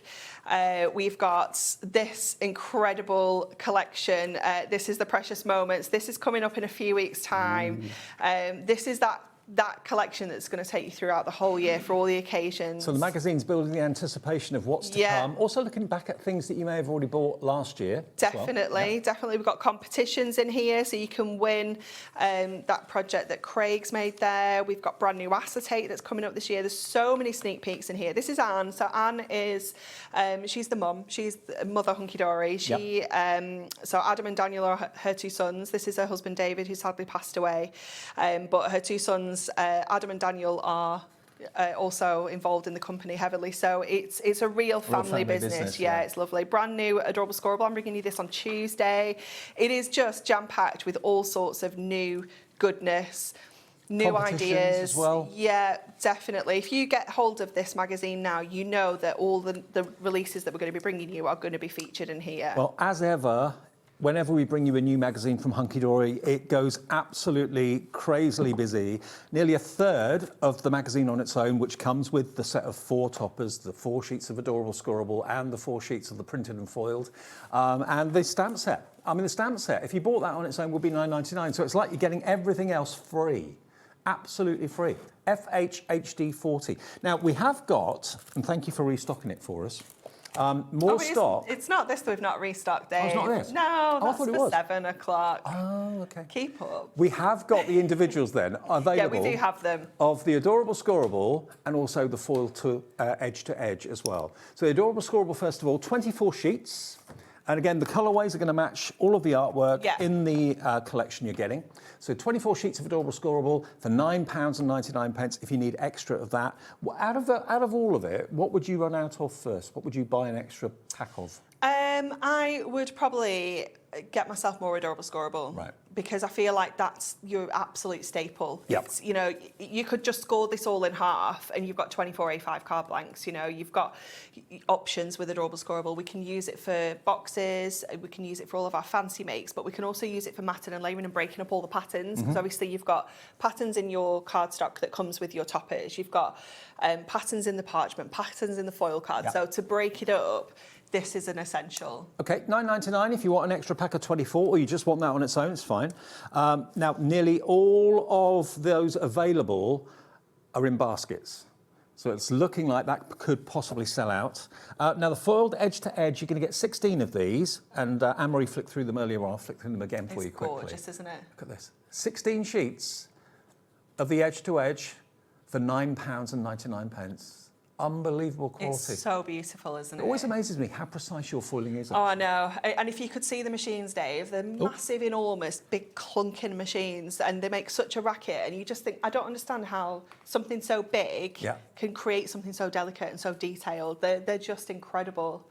We've got this incredible collection. This is the Precious Moments. This is coming up in a few weeks' time. This is that collection that's going to take you throughout the whole year for all the occasions.
So the magazine's building the anticipation of what's to come. Also looking back at things that you may have already bought last year.
Definitely. We've got competitions in here, so you can win that project that Craig's made there. We've got brand new acetate that's coming up this year. There's so many sneak peeks in here. This is Anne. So Anne is, she's the mum. She's the mother Hunkydory. She, so Adam and Daniel are her 2 sons. This is her husband David, who sadly passed away. But her 2 sons, Adam and Daniel, are also involved in the company heavily, so it's a real family business. Yeah, it's lovely. Brand new adorable Scorable. I'm bringing you this on Tuesday. It is just jam-packed with all sorts of new goodness, new ideas
as well.
Yeah, definitely. If you get hold of this magazine now, you know that all the releases that we're going to be bringing you are going to be featured in here.
Well, as ever, whenever we bring you a new magazine from Hunkydory, it goes absolutely crazily busy. Nearly a third of the magazine on its own, which comes with the set of 4 toppers, the 4 sheets of Adorable Scorable and the 4 sheets of the printed and foiled, and the stamp set. I mean, the stamp set, if you bought that on its own, would be £9.99. So it's like you're getting everything else free. Absolutely free. FHHD 40. Now, we have got, and thank you for restocking it for us, more stock.
It's not this that we've not restocked, Dave.
Oh, it's not this?
No,
Oh, I
that's
thought it
for
was.
7 o'clock.
Oh, okay.
Keep up.
We have got the individuals then available.
Yeah, we do have them.
Of the Adorable Scorable and also the foil to edge as well. So the Adorable Scorable, first of all, 24 sheets. And again, the colourways are going to match all of the artwork in the collection you're getting. So 24 sheets of Adorable Scorable for £9.99 if you need extra of that. Out of all of it, what would you run out of first? What would you buy an extra pack of?
I would probably get myself more Adorable Scorable.
Right.
Because I feel like that's your absolute staple.
Yep.
It's, you know, you could just score this all in half and you've got 24 A5 card blanks. You know, you've got options with Adorable Scorable. We can use it for boxes, we can use it for all of our fancy makes, but we can also use it for matting and layering and breaking up all the patterns. Because obviously you've got patterns in your cardstock that comes with your toppers. You've got patterns in the parchment, patterns in the foil card.
Yep.
So to break it up, this is an essential.
Okay, £9.99 if you want an extra pack of 24 or you just want that on its own, it's fine. Now, nearly all of those available are in baskets. So it's looking like that could possibly sell out. Now, the foiled edge to edge, you're going to get 16 of these. And Anne-Marie flicked through them earlier on. I'll flick through them again for you quickly.
It's gorgeous, isn't it?
Look at this. 16 sheets of the edge to edge for £9.99. Unbelievable quality.
It's so beautiful, isn't it?
It always amazes me how precise your foiling is.
Oh, I know. And if you could see the machines, Dave, they're massive, enormous, big clunking machines, and they make such a racket. And you just think, I don't understand how something so big can create something so delicate and so detailed. They're just incredible.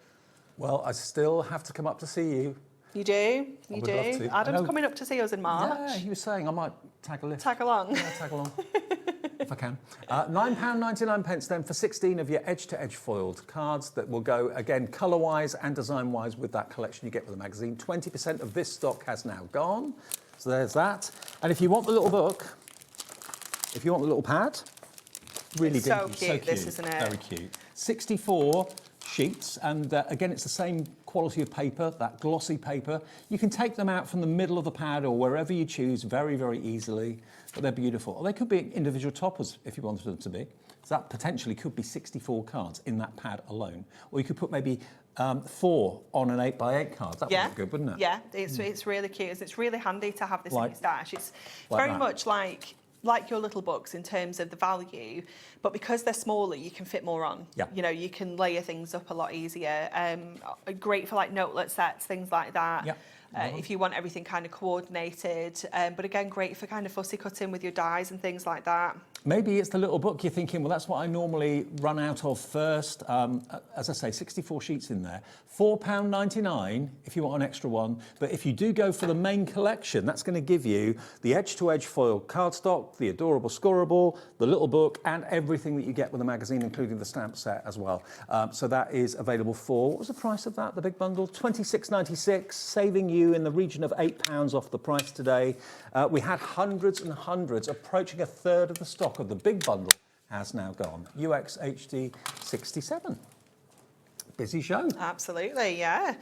Well, I still have to come up to see you.
You do?
I
You
would love
do?
to.
Adam's coming up to see us in March.
Yeah, he was saying I might tag a lift.
Tag along.
Yeah, tag along. If I can. £9.99 then for 16 of your edge-to-edge foiled cards that will go, again, colour-wise and design-wise with that collection you get with the magazine. 20% of this stock has now gone. So there's that. And if you want the little book, if you want the little pad, really
It's
dinky.
so cute, this, isn't it?
Very cute. 64 sheets, and again, it's the same quality of paper, that glossy paper. You can take them out from the middle of the pad or wherever you choose very, very easily, but they're beautiful. Or they could be individual toppers if you wanted them to be. So that potentially could be 64 cards in that pad alone. Or you could put maybe 4 on an 8x8 card. That would be good, wouldn't it?
Yeah, it's really cute. It's really handy to have this in your stash. It's
like
very
that.
much like your little books in terms of the value, but because they're smaller, you can fit more on.
Yeah.
You know, you can layer things up a lot easier. Great for like notelet sets, things like that.
Yeah.
If you want everything kind of coordinated, but again, great for kind of fussy cutting with your dies and things like that.
Maybe it's the little book you're thinking, well, that's what I normally run out of first. As I say, 64 sheets in there. £4.99 if you want an extra one. But if you do go for the main collection, that's going to give you the edge-to-edge foil cardstock, the Adorable Scorable, the little book, and everything that you get with the magazine, including the stamp set as well. So that is available for, what was the price of that, the big bundle? £26.96, saving you in the region of £8 off the price today. We had hundreds and hundreds, approaching a third of the stock of the big bundle has now gone. UXHD 67. Busy show.
Absolutely, yeah.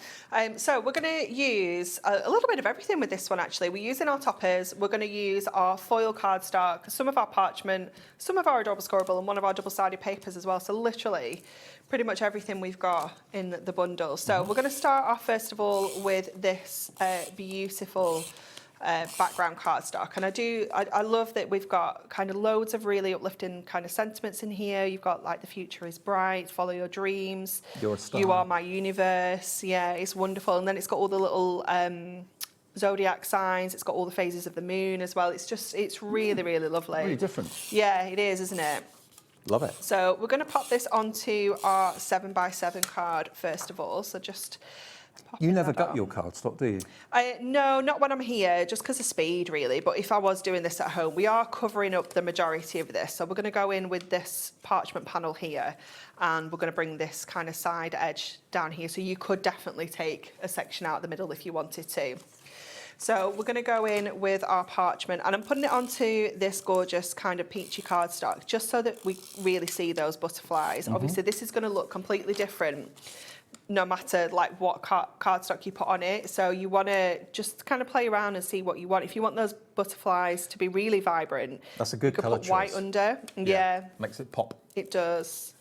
So we're going to use a little bit of everything with this one, actually. We're using our toppers. We're going to use our foil cardstock, some of our parchment, some of our Adorable Scorable, and one of our double-sided papers as well. So literally pretty much everything we've got in the bundle. So we're going to start off, first of all, with this beautiful background cardstock, and I love that we've got kind of loads of really uplifting kind of sentiments in here. You've got like the future is bright, follow your dreams,
you're a star,
you are my universe. Yeah, it's wonderful. And then it's got all the little zodiac signs. It's got all the phases of the moon as well. It's really, really lovely.
Really different.
Yeah, it is, isn't it?
Love it.
So we're going to pop this onto our 7x7 card first of all. So just
You never gut your cardstock, do you?
No, not when I'm here, just because of speed, really. But if I was doing this at home, we are covering up the majority of this. So we're going to go in with this parchment panel here, and we're going to bring this kind of side edge down here. So you could definitely take a section out the middle if you wanted to. So we're going to go in with our parchment, and I'm putting it onto this gorgeous kind of peachy cardstock, just so that we really see those butterflies. Obviously, this is going to look completely different no matter like what cardstock you put on it. So you want to just kind of play around and see what you want. If you want those butterflies to be really vibrant,
that's a good colour choice.
Put white under. Yeah.
Makes it pop.
It does.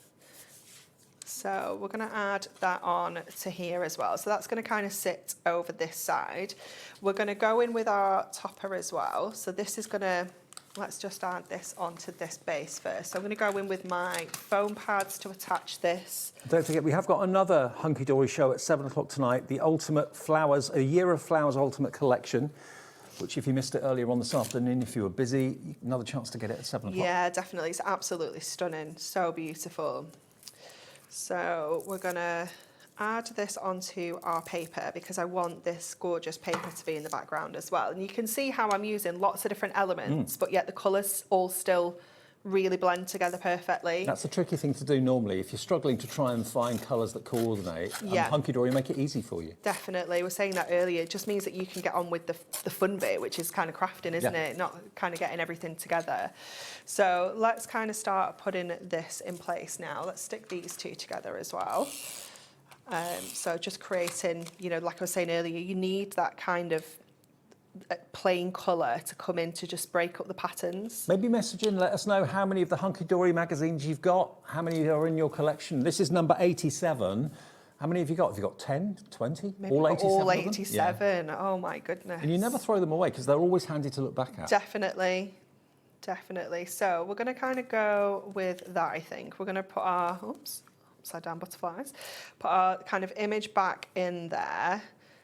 So we're going to add that on to here as well. So that's going to kind of sit over this side. We're going to go in with our topper as well. So this is going to, let's just add this onto this base first. So I'm going to go in with my foam pads to attach this.
Don't forget, we have got another Hunkydory show at 7 o'clock tonight, the Ultimate Flowers, a Year of Flowers Ultimate Collection, which if you missed it earlier on this afternoon, if you were busy, another chance to get it at 7 o'clock.
Yeah, definitely. It's absolutely stunning. So beautiful. So we're going to add this onto our paper because I want this gorgeous paper to be in the background as well. And you can see how I'm using lots of different elements, but yet the colours all still really blend together perfectly.
That's a tricky thing to do normally. If you're struggling to try and find colours that coordinate, Hunkydory make it easy for you.
Definitely. We were saying that earlier. It just means that you can get on with the fun bit, which is kind of crafting, isn't it? Not kind of getting everything together. So let's kind of start putting this in place now. Let's stick these two together as well. So just creating, you know, like I was saying earlier, you need that kind of plain colour to come in to just break up the patterns.
Maybe message in, let us know how many of the Hunkydory magazines you've got, how many are in your collection. This is number 87. How many have you got? Have you got 10, 20?
Maybe
all 87?
All 87. Yeah. Oh my goodness.
And you never throw them away because they're always handy to look back at.
Definitely. Definitely. So we're going to kind of go with that, I think. We're going to put our, upside down butterflies, put our kind of image back in there.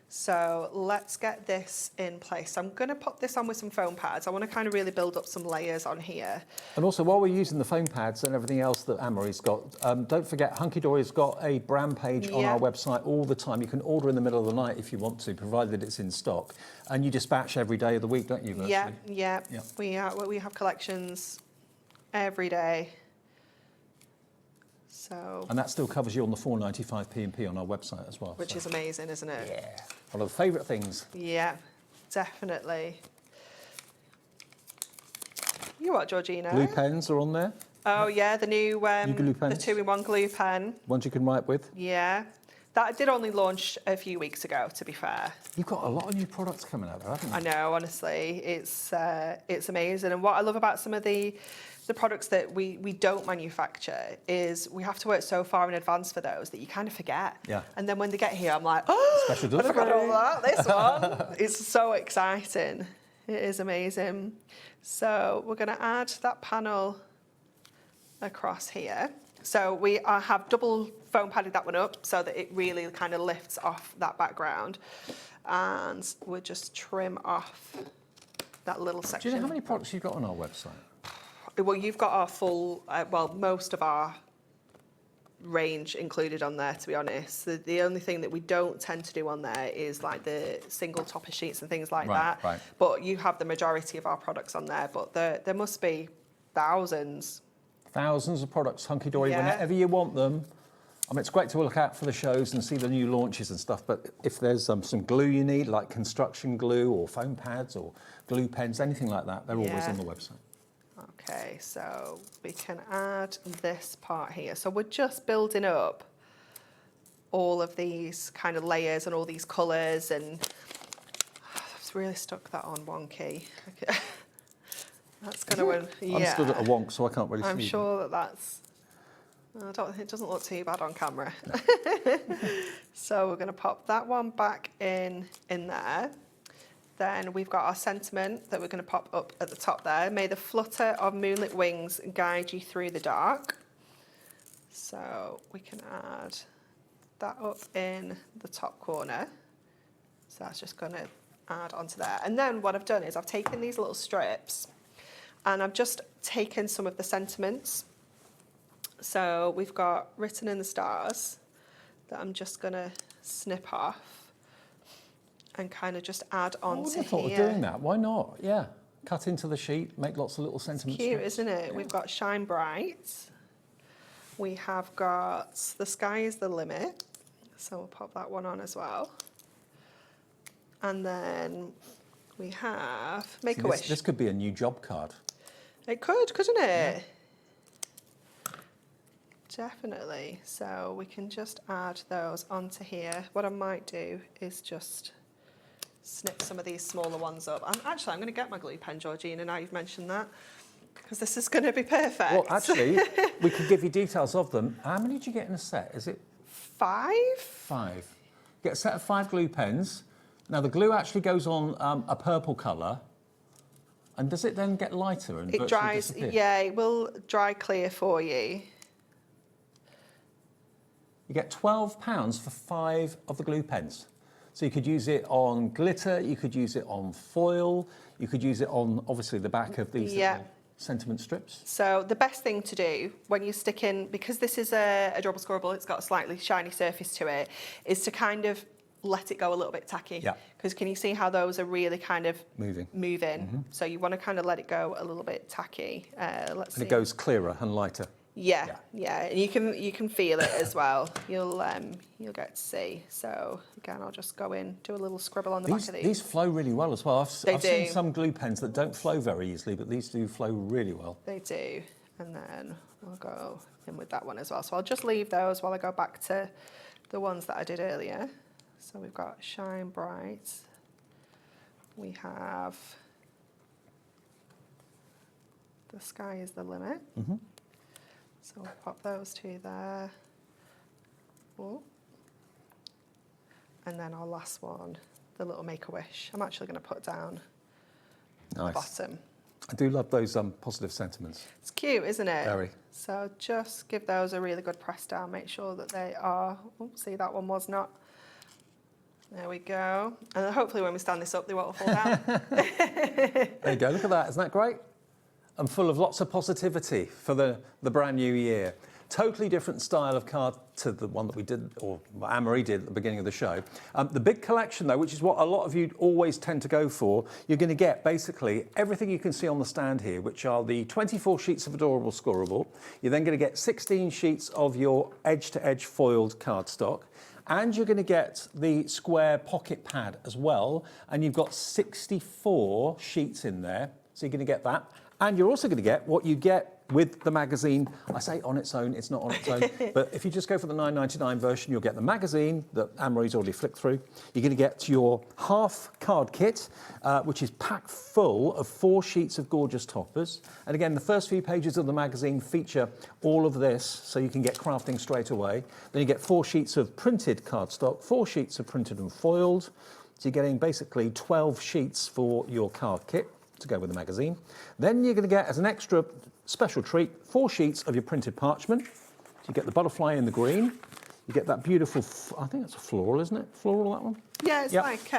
So let's get this in place. I'm going to put this on with some foam pads. I want to kind of really build up some layers on here.
And also, while we're using the foam pads and everything else that Anne-Marie's got, don't forget, Hunkydory's got a brand page on our website all the time. You can order in the middle of the night if you want to, provided it's in stock. And you dispatch every day of the week, don't you, virtually?
Yeah. We have collections every day. So,
and that still covers you on the $4.95 P&P on our website as well.
Which is amazing, isn't it?
Yeah. One of the favourite things.
Yeah, definitely. You what, Georgina?
Glue pens are on there.
Oh yeah, the new
glue pens.
the 2-in-1 glue pen.
Ones you can write with.
Yeah. That did only launch a few weeks ago, to be fair.
You've got a lot of new products coming out there, haven't you?
I know, honestly. It's amazing. And what I love about some of the products that we don't manufacture is we have to work so far in advance for those that you kind of forget.
Yeah.
And then when they get here, I'm like, oh, I forgot all that, this one. It's so exciting. It is amazing. So we're going to add that panel across here. So we have double foam padded that one up so that it really kind of lifts off that background. And we'll just trim off that little section.
Do you know how many products you've got on our website?
Well, you've got our full, most of our range included on there, to be honest. The only thing that we don't tend to do on there is like the single topper sheets and things like that.
Right.
But you have the majority of our products on there. But there must be thousands.
Thousands of products, Hunkydory, whenever you want them. I mean, it's great to look out for the shows and see the new launches and stuff, but if there's some glue you need, like construction glue or foam pads or glue pens, anything like that, they're always on the website.
Okay, so we can add this part here. So we're just building up all of these kind of layers and all these colours, and I've really stuck that on wonky. Okay. That's going to
I'm stood at a wonk, so I can't really see.
I'm sure that's... it doesn't look too bad on camera. So we're going to pop that one back in there. Then we've got our sentiment that we're going to pop up at the top there. May the flutter of moonlit wings guide you through the dark. So we can add that up in the top corner. So that's just going to add onto there. And then what I've done is I've taken these little strips and I've just taken some of the sentiments. So we've got written in the stars that I'm just going to snip off. and kind of just add onto
I thought
here.
of doing that. Why not? Yeah. Cut into the sheet, make lots of little sentiment
Cute,
strips.
isn't it? We've got Shine Bright. We have got The Sky is the Limit. So we'll pop that one on as well. And then we have Make a Wish.
This could be a new job card.
It could, couldn't it? Yeah. Definitely. So we can just add those onto here. What I might do is just snip some of these smaller ones up. I'm going to get my glue pen, Georgina, now you've mentioned that, because this is going to be perfect.
Well, actually, we could give you details of them. How many did you get in a set? Is it
5?
5. Get a set of 5 glue pens. Now, the glue actually goes on a purple colour. And does it then get lighter and
It dries,
disappear?
yeah, it will dry clear for you.
You get £12 for 5 of the glue pens. So you could use it on glitter, you could use it on foil, you could use it on, obviously, the back of these little sentiment strips.
So the best thing to do when you stick in, because this is a adorable scoreable, it's got a slightly shiny surface to it, is to kind of let it go a little bit tacky.
Yeah.
Because can you see how those are really kind of
moving?
Mm-hmm. So you want to kind of let it go a little bit tacky. Let's see.
And it goes clearer and lighter.
Yeah. And you can feel it as well. You'll get to see. So again, I'll just go in, do a little scribble on the back of these.
These flow really well as well. I've
They
seen
do.
some glue pens that don't flow very easily, but these do flow really well.
They do. And then we'll go in with that one as well. So I'll just leave those while I go back to the ones that I did earlier. So we've got Shine Bright. We have The Sky is the Limit.
Mm-hmm.
So we'll pop those two there. Ooh. And then our last one, the little Make-A-Wish. I'm actually going to put down the bottom.
I do love those positive sentiments.
It's cute, isn't it?
Very.
So just give those a really good press down. Make sure that they are... Oh, see, that one was not... There we go. And hopefully when we stand this up, they won't fall down.
There you go. Look at that. Isn't that great? And full of lots of positivity for the brand new year. Totally different style of card to the one that we did, or Anne-Marie did at the beginning of the show. The big collection, though, which is what a lot of you always tend to go for, you're going to get basically everything you can see on the stand here, which are the 24 sheets of adorable scoreable. You're then going to get 16 sheets of your edge-to-edge foiled cardstock. And you're going to get the square pocket pad as well. And you've got 64 sheets in there. So you're going to get that. And you're also going to get what you get with the magazine. I say on its own, it's not on its own. But if you just go for the $9.99 version, you'll get the magazine that Anne-Marie's already flicked through. You're going to get your half card kit, which is packed full of 4 sheets of gorgeous toppers. And again, the first few pages of the magazine feature all of this, so you can get crafting straight away. Then you get 4 sheets of printed cardstock, 4 sheets of printed and foiled. So you're getting basically 12 sheets for your card kit to go with the magazine. Then you're going to get, as an extra special treat, 4 sheets of your printed parchment. So you get the butterfly in the green. You get that beautiful, I think that's a floral, isn't it? Floral, that one?
Yeah, it's like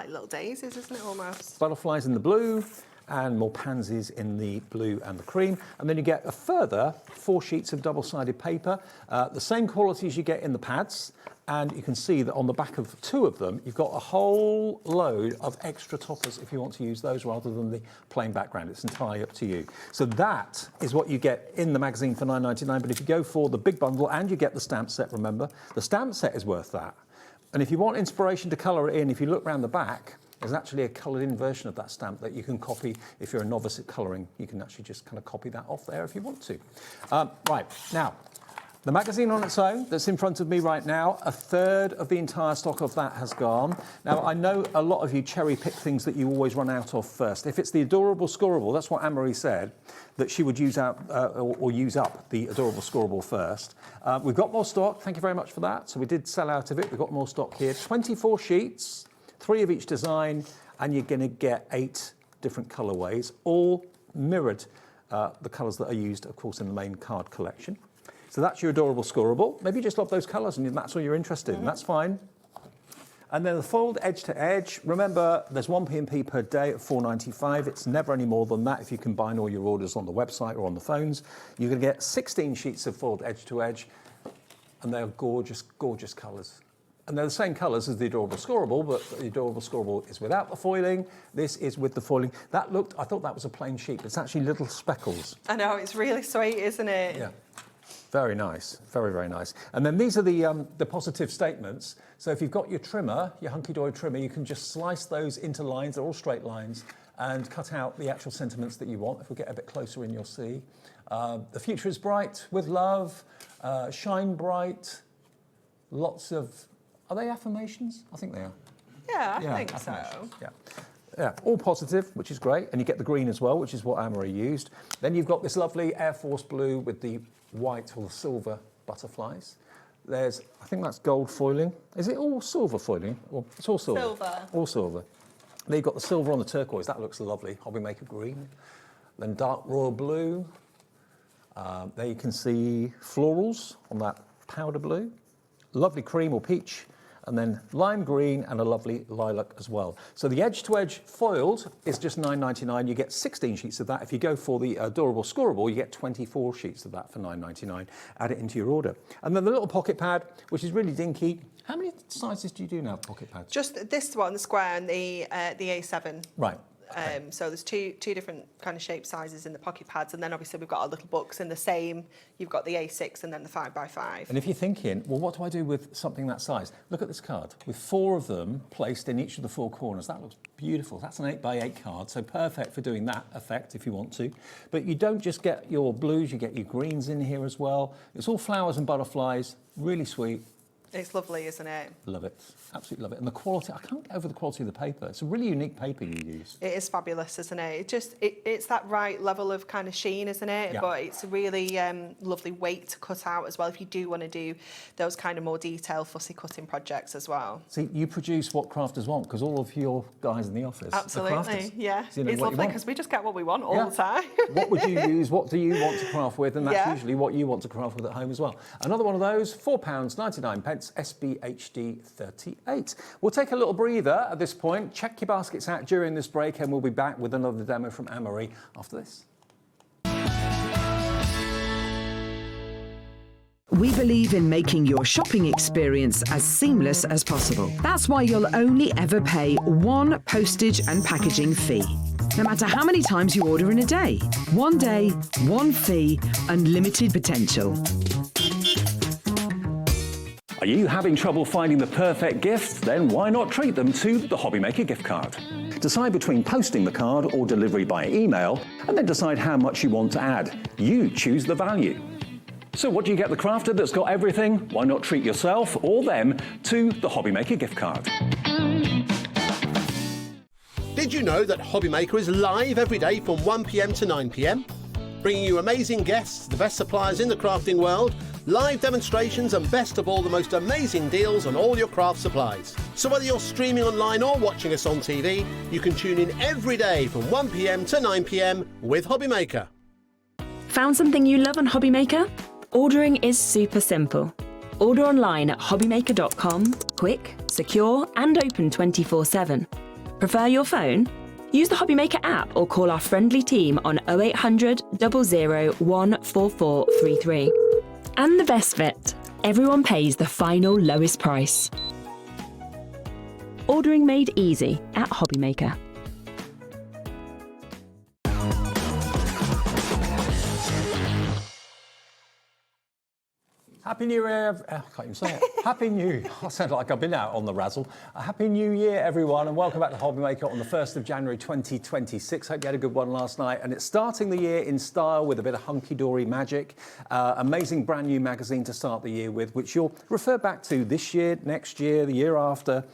little daisies, isn't it, almost?
Butterflies in the blue and more pansies in the blue and the cream. And then you get a further 4 sheets of double-sided paper, the same quality as you get in the pads. And you can see that on the back of 2 of them, you've got a whole load of extra toppers if you want to use those rather than the plain background. It's entirely up to you. So that is what you get in the magazine for $9.99. But if you go for the big bundle and you get the stamp set, remember, the stamp set is worth that. And if you want inspiration to colour it in, if you look around the back, there's actually a coloured-in version of that stamp that you can copy. If you're a novice at colouring, you can actually just kind of copy that off there if you want to. Right, now, the magazine on its own, that's in front of me right now, 1/3 of the entire stock of that has gone. Now, I know a lot of you cherry-pick things that you always run out of first. If it's the adorable scoreable, that's what Anne-Marie said, that she would use out or use up the adorable scoreable first. We've got more stock. Thank you very much for that. So we did sell out of it. We've got more stock here. 24 sheets, 3 of each design, and you're going to get 8 different colourways, all mirrored the colours that are used, of course, in the main card collection. So that's your adorable scoreable. Maybe you just love those colours and that's all you're interested in. That's fine. And then the fold edge to edge. Remember, there's 1 P&P per day at $4.95. It's never any more than that if you combine all your orders on the website or on the phones. You're going to get 16 sheets of fold edge to edge. And they're gorgeous, gorgeous colours. And they're the same colours as the Adorable Scoreable, but the Adorable Scoreable is without the foiling. This is with the foiling. I thought that was a plain sheep. It's actually little speckles.
I know, it's really sweet, isn't it?
Yeah. Very nice, very, very nice. And then these are the positive statements. So if you've got your trimmer, your Hunkydory trimmer, you can just slice those into lines, they're all straight lines, and cut out the actual sentiments that you want. If we get a bit closer in, you'll see. The future is bright with love, shine bright, lots of, are they affirmations? I think they are.
Yeah, I think so.
Yeah. Yeah, all positive, which is great. And you get the green as well, which is what Amory used. Then you've got this lovely Air Force blue with the white or silver butterflies. There's, I think that's gold foiling. Is it all silver foiling? Well, it's all silver.
Silver.
All silver. Then you've got the silver on the turquoise. That looks lovely. HobbyMaker green. Then dark royal blue. There you can see florals on that powder blue. Lovely cream or peach. And then lime green and a lovely lilac as well. So the edge-to-edge foiled is just $9.99. You get 16 sheets of that. If you go for the Adorable Scoreable, you get 24 sheets of that for $9.99. Add it into your order. And then the little pocket pad, which is really dinky. How many sizes do you do now, pocket pads?
Just this one, the square, and the A7.
Right.
So there's two different kind of shape sizes in the pocket pads, and then obviously we've got our little books in the same. You've got the A6 and then the 5x5.
And if you're thinking, well, what do I do with something that size? Look at this card with 4 of them placed in each of the 4 corners. That looks beautiful. That's an 8x8 card, so perfect for doing that effect if you want to. But you don't just get your blues, you get your greens in here as well. It's all flowers and butterflies, really sweet.
It's lovely, isn't it?
Love it. Absolutely love it. And the quality, I can't get over the quality of the paper. It's a really unique paper you use.
It is fabulous, isn't it? It's that right level of kind of sheen, isn't it?
Yeah.
But it's a really lovely weight to cut out as well if you do want to do those kind of more detailed, fussy cutting projects as well.
See, you produce what crafters want, because all of your guys in the office
Absolutely,
are crafters.
yeah.
So you know
it's
what you
lovely
want.
because we just get what we want all the time.
What would you use? What do you want to craft with? And that's usually what you want to craft with at home as well. Another one of those, £4.99, SBHD 38. We'll take a little breather at this point. Check your baskets out during this break, and we'll be back with another demo from Amory after this.
We believe in making your shopping experience as seamless as possible. That's why you'll only ever pay one postage and packaging fee. No matter how many times you order in a day. One day, one fee, unlimited potential.
Are you having trouble finding the perfect gift? Then why not treat them to the HobbyMaker gift card? Decide between posting the card or delivery by email, and then decide how much you want to add. You choose the value. So what do you get the crafter that's got everything? Why not treat yourself or them to the HobbyMaker gift card?
Did you know that HobbyMaker is live every day from 1 p.m. to 9 p.m? Bringing you amazing guests, the best suppliers in the crafting world, live demonstrations, and best of all, the most amazing deals on all your craft supplies. So whether you're streaming online or watching us on TV, you can tune in every day from 1 p.m. to 9 p.m. with HobbyMaker.
Found something you love on HobbyMaker? Ordering is super simple. Order online at hobbymaker.com, quick, secure, and open 24/7. Prefer your phone? Use the HobbyMaker app or call our friendly team on 0800 00 14433. And the best bit, everyone pays the final lowest price. Ordering made easy at HobbyMaker.
Happy New Year, I can't even say it. Happy New, I sound like I've been out on the razzle. Happy New Year, everyone, and welcome back to HobbyMaker on the 1st of January 2026. Hope you had a good one last night, and it's starting the year in style with a bit of Hunkydory magic. Amazing brand new magazine to start the year with, which you'll refer back to this year, next year, the year after,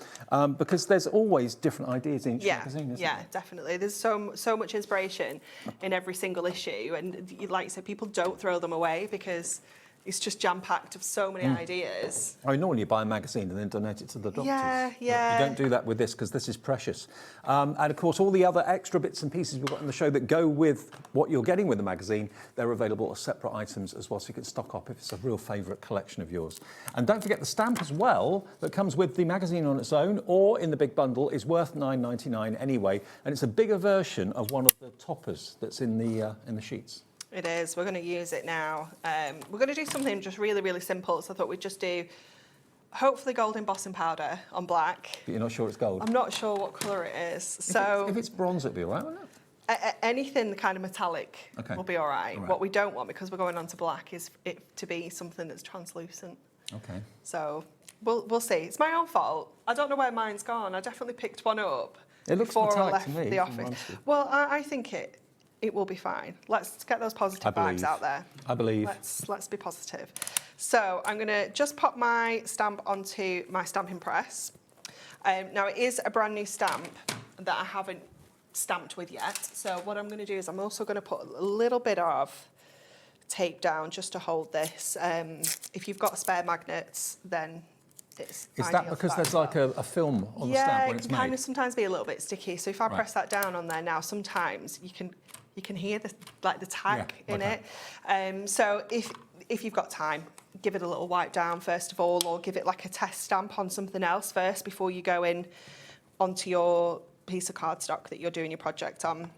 because there's always different ideas in each magazine, isn't there?
Yeah, definitely. There's so much inspiration in every single issue, and like you said, people don't throw them away because it's just jam-packed of so many ideas.
I mean, normally you buy a magazine and then donate it to the doctors.
Yeah.
You don't do that with this because this is precious. And of course, all the other extra bits and pieces we've got in the show that go with what you're getting with the magazine, they're available as separate items as well, so you can stock up if it's a real favourite collection of yours. And don't forget the stamp as well that comes with the magazine on its own or in the big bundle is worth $9.99 anyway, and it's a bigger version of one of the toppers that's in the sheets.
It is. We're going to use it now. We're going to do something just really, really simple. So I thought we'd just do hopefully gold embossing powder on black.
But you're not sure it's gold?
I'm not sure what colour it is. So
if it's bronze, it'd be all right, wouldn't it?
Anything kind of metallic will be all right.
All right.
What we don't want, because we're going on to black, is it to be something that's translucent.
Okay.
So we'll see. It's my own fault. I don't know where mine's gone. I definitely picked one up
It looks
before I
metallic
left
to me,
the
from
office.
honesty.
Well, I think it will be fine. Let's get those positive vibes out there.
I believe.
Let's be positive. So I'm going to just pop my stamp onto my stamping press. Now it is a brand new stamp that I haven't stamped with yet. So what I'm going to do is I'm also going to put a little bit of tape down just to hold this. If you've got spare magnets, then it's
Is that because there's like a film on the stamp when it's
it can
made?
kind of sometimes be a little bit sticky. So if I press that down on there now, sometimes you can hear the tag in it. So if you've got time, give it a little wipe down first of all, or give it like a test stamp on something else first before you go in onto your piece of cardstock that you're doing your project on.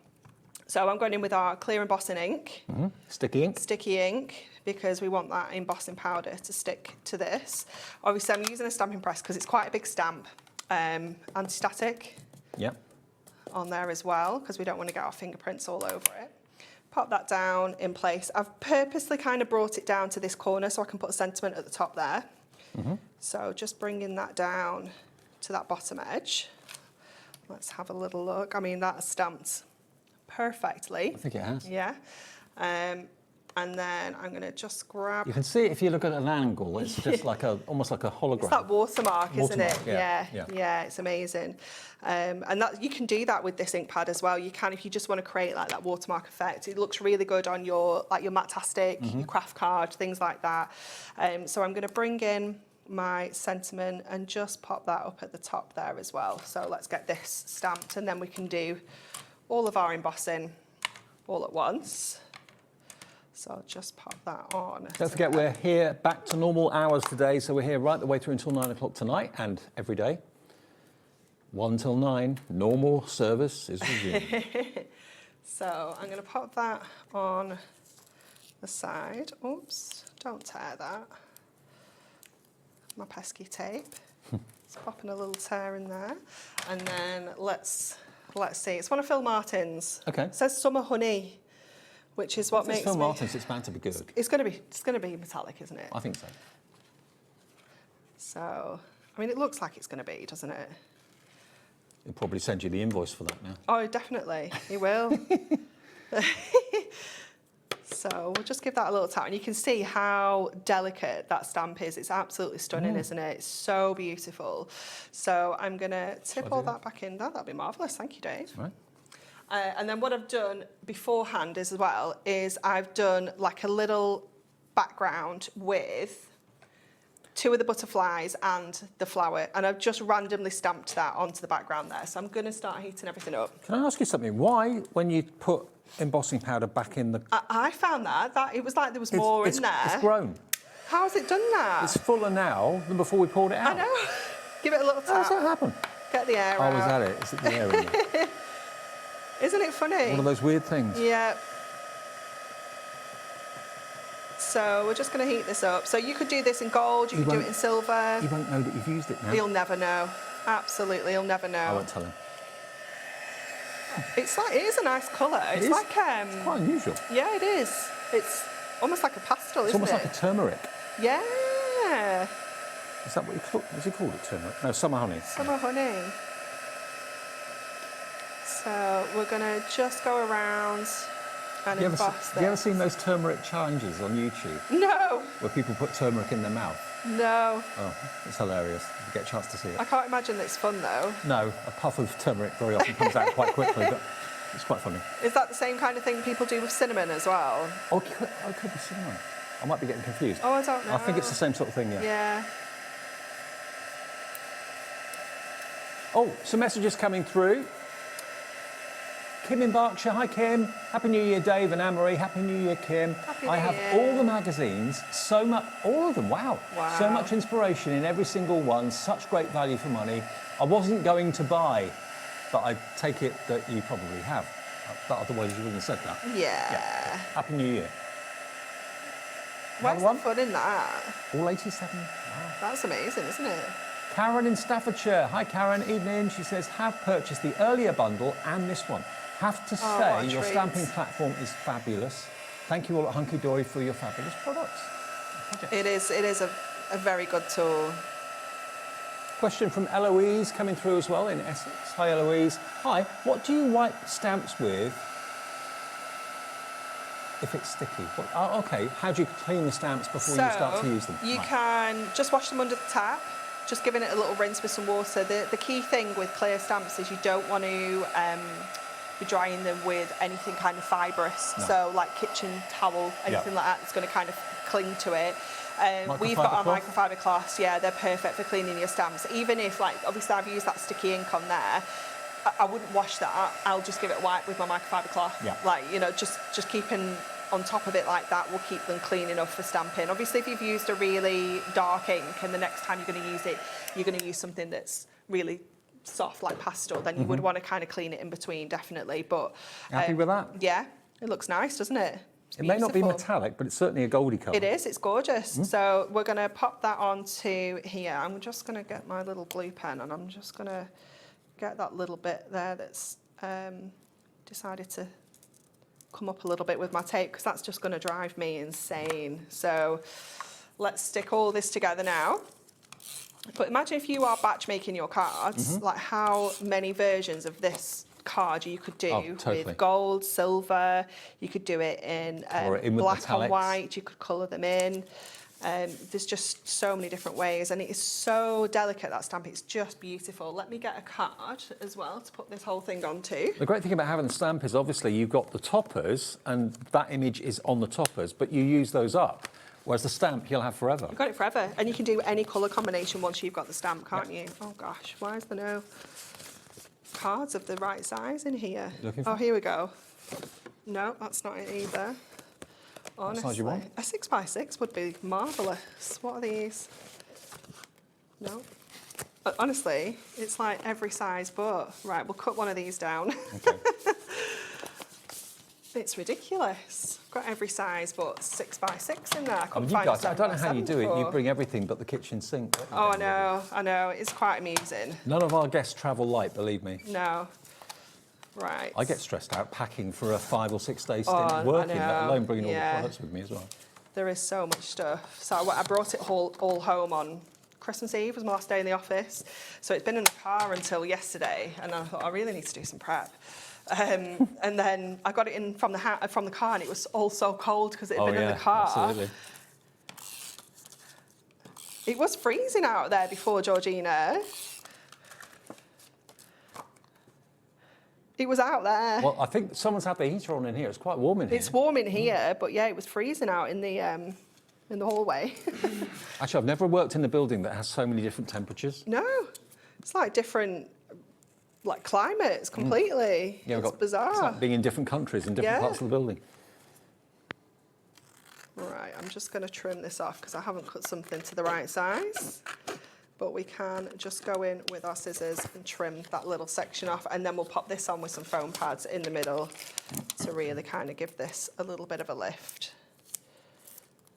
So I'm going in with our clear embossing ink.
Mm-hmm. Sticky ink.
Sticky ink, because we want that embossing powder to stick to this. Obviously I'm using a stamping press because it's quite a big stamp. Anti-static on there as well, because we don't want to get our fingerprints all over it. Pop that down in place. I've purposely kind of brought it down to this corner so I can put a sentiment at the top there.
Mm-hmm.
So just bringing that down to that bottom edge. Let's have a little look. I mean, that's stamped perfectly.
I think it has.
Yeah. And then I'm going to just grab...
You can see it if you look at an angle. It's just like almost like a hologram.
It's that watermark, isn't it?
Yeah.
Yeah, it's amazing. And that you can do that with this ink pad as well. You can, if you just want to create like that watermark effect. It looks really good on your Matastic, your craft card, things like that. So I'm going to bring in my sentiment and just pop that up at the top there as well. So let's get this stamped, and then we can do all of our embossing all at once. So I'll just pop that on.
Don't forget, we're here back to normal hours today, so we're here right the way through until 9 o'clock tonight and every day. 1 till 9, normal service is resumed.
So I'm going to pop that on the side. Oops, don't tear that. My pesky tape. It's popping a little tear in there. And then let's see. It's one of Phil Martin's.
Okay.
It says Summer Honey, which is what makes
Phil Martin's, it's bound to be good.
It's going to be metallic, isn't it?
I think so.
So, I mean, it looks like it's going to be, doesn't it?
He'll probably send you the invoice for that now.
Oh, definitely. He will. So we'll just give that a little tap, and you can see how delicate that stamp is. It's absolutely stunning, isn't it? It's so beautiful. So I'm going to tip all that back in there. That'd be marvellous. Thank you, Dave.
Right.
And then what I've done beforehand as well is I've done like a little background with 2 of the butterflies and the flower, and I've just randomly stamped that onto the background there. So I'm going to start heating everything up.
Can I ask you something? Why, when you put embossing powder back in the...
I found that it was like there was more in there.
It's grown.
How has it done that?
It's fuller now than before we poured it out.
I know. Give it a little tap.
How does that happen?
Get the air out.
Oh, is that it? Is it the air in there?
Isn't it funny?
One of those weird things.
Yeah. So we're just going to heat this up. So you could do this in gold, you could do it in silver.
You won't know that you've used it now.
You'll never know. Absolutely, you'll never know.
I won't tell him.
It is a nice colour. It's like
it's quite unusual.
Yeah, it is. It's almost like a pastel,
It's
isn't it?
almost like a turmeric.
Yeah.
Is that what you call? Is it called it turmeric? No, summer honey.
Summer honey. So we're going to just go around and emboss this.
Have you ever seen those turmeric challenges on YouTube?
No.
Where people put turmeric in their mouth?
No.
Oh, it's hilarious. You get a chance to see it.
I can't imagine that it's fun though.
No, a puff of turmeric very often comes out quite quickly, but it's quite funny.
Is that the same kind of thing people do with cinnamon as well?
Oh, it could be cinnamon. I might be getting confused.
Oh, I don't know.
I think it's the same sort of thing, yeah.
Yeah.
Oh, some messages coming through. Kim in Berkshire. Hi, Kim. Happy New Year, Dave and Anne-Marie. Happy New Year, Kim. I have all the magazines, so much, all of them, wow. So much inspiration in every single one, such great value for money. I wasn't going to buy, but I take it that you probably have. But otherwise you wouldn't have said that.
Yeah.
Happy New Year.
Where's the fun in that?
All 87. Wow.
That's amazing, isn't it?
Karen in Staffordshire. Hi, Karen. Evening. She says, have purchased the earlier bundle and this one. Have to say, your stamping platform is fabulous. Thank you all at Hunkydory for your fabulous products.
It is a very good tool.
Question from Eloise coming through as well in Essex. Hi, Eloise. Hi, what do you wipe stamps with if it's sticky? Okay, how do you clean the stamps before you start to use them?
You can just wash them under the tap, just giving it a little rinse with some water. The key thing with clear stamps is you don't want to be drying them with anything kind of fibrous. No. So like kitchen towel, anything like that, it's going to kind of cling to it. We've got our microfiber cloths, yeah, they're perfect for cleaning your stamps. Even if, like, obviously I've used that sticky ink on there, I wouldn't wash that. I'll just give it a wipe with my microfiber cloth. Yeah. Like, you know, just keeping on top of it like that will keep them clean enough for stamping. Obviously, if you've used a really dark ink and the next time you're going to use it, you're going to use something that's really soft, like pastel, then you would want to kind of clean it in between, definitely. But
happy with that?
Yeah, it looks nice, doesn't it?
It may not be metallic, but it's certainly a goldy colour.
It is, it's gorgeous. So we're going to pop that onto here. I'm just going to get my little glue pen and I'm just going to get that little bit there that's decided to come up a little bit with my tape, because that's just going to drive me insane. So let's stick all this together now. But imagine if you are batch making your cards, like how many versions of this card you could do with gold, silver, you could do it in black and white, you could colour them in. There's just so many different ways, and it is so delicate, that stamp. It's just beautiful. Let me get a card as well to put this whole thing onto.
The great thing about having the stamp is obviously you've got the toppers, and that image is on the toppers, but you use those up. Whereas the stamp you'll have forever.
You've got it forever, and you can do any colour combination once you've got the stamp, can't you? Oh gosh, why is there no cards of the right size in here? Oh, here we go. No, that's not it either. Honestly, what size you want? A 6x6 would be marvellous. What are these? No. Honestly, it's like every size but. Right, we'll cut one of these down. Okay. It's ridiculous. Got every size but 6x6 in there. I
don't know how you do it. You bring everything but the kitchen sink.
Oh, I know. It's quite amusing.
None of our guests travel light, believe me.
No. Right.
I get stressed out packing for a 5 or 6 day stint working, let alone bringing all the products with me as well.
There is so much stuff. So I brought it all home on Christmas Eve, was my last day in the office. So it's been in the car until yesterday, and I thought I really need to do some prep. And then I got it in from the car, and it was all so cold because it had been in the car.
Absolutely.
It was freezing out there before, Georgina. It was out there.
Well, I think someone's had the heater on in here. It's quite warm in here.
It's warm in here, but yeah, it was freezing out in the hallway.
Actually, I've never worked in a building that has so many different temperatures.
No, it's like different, like climates completely.
Yeah,
it's bizarre.
It's like being in different countries in different parts of the building.
Right, I'm just going to trim this off because I haven't cut something to the right size. But we can just go in with our scissors and trim that little section off, and then we'll pop this on with some foam pads in the middle to really kind of give this a little bit of a lift.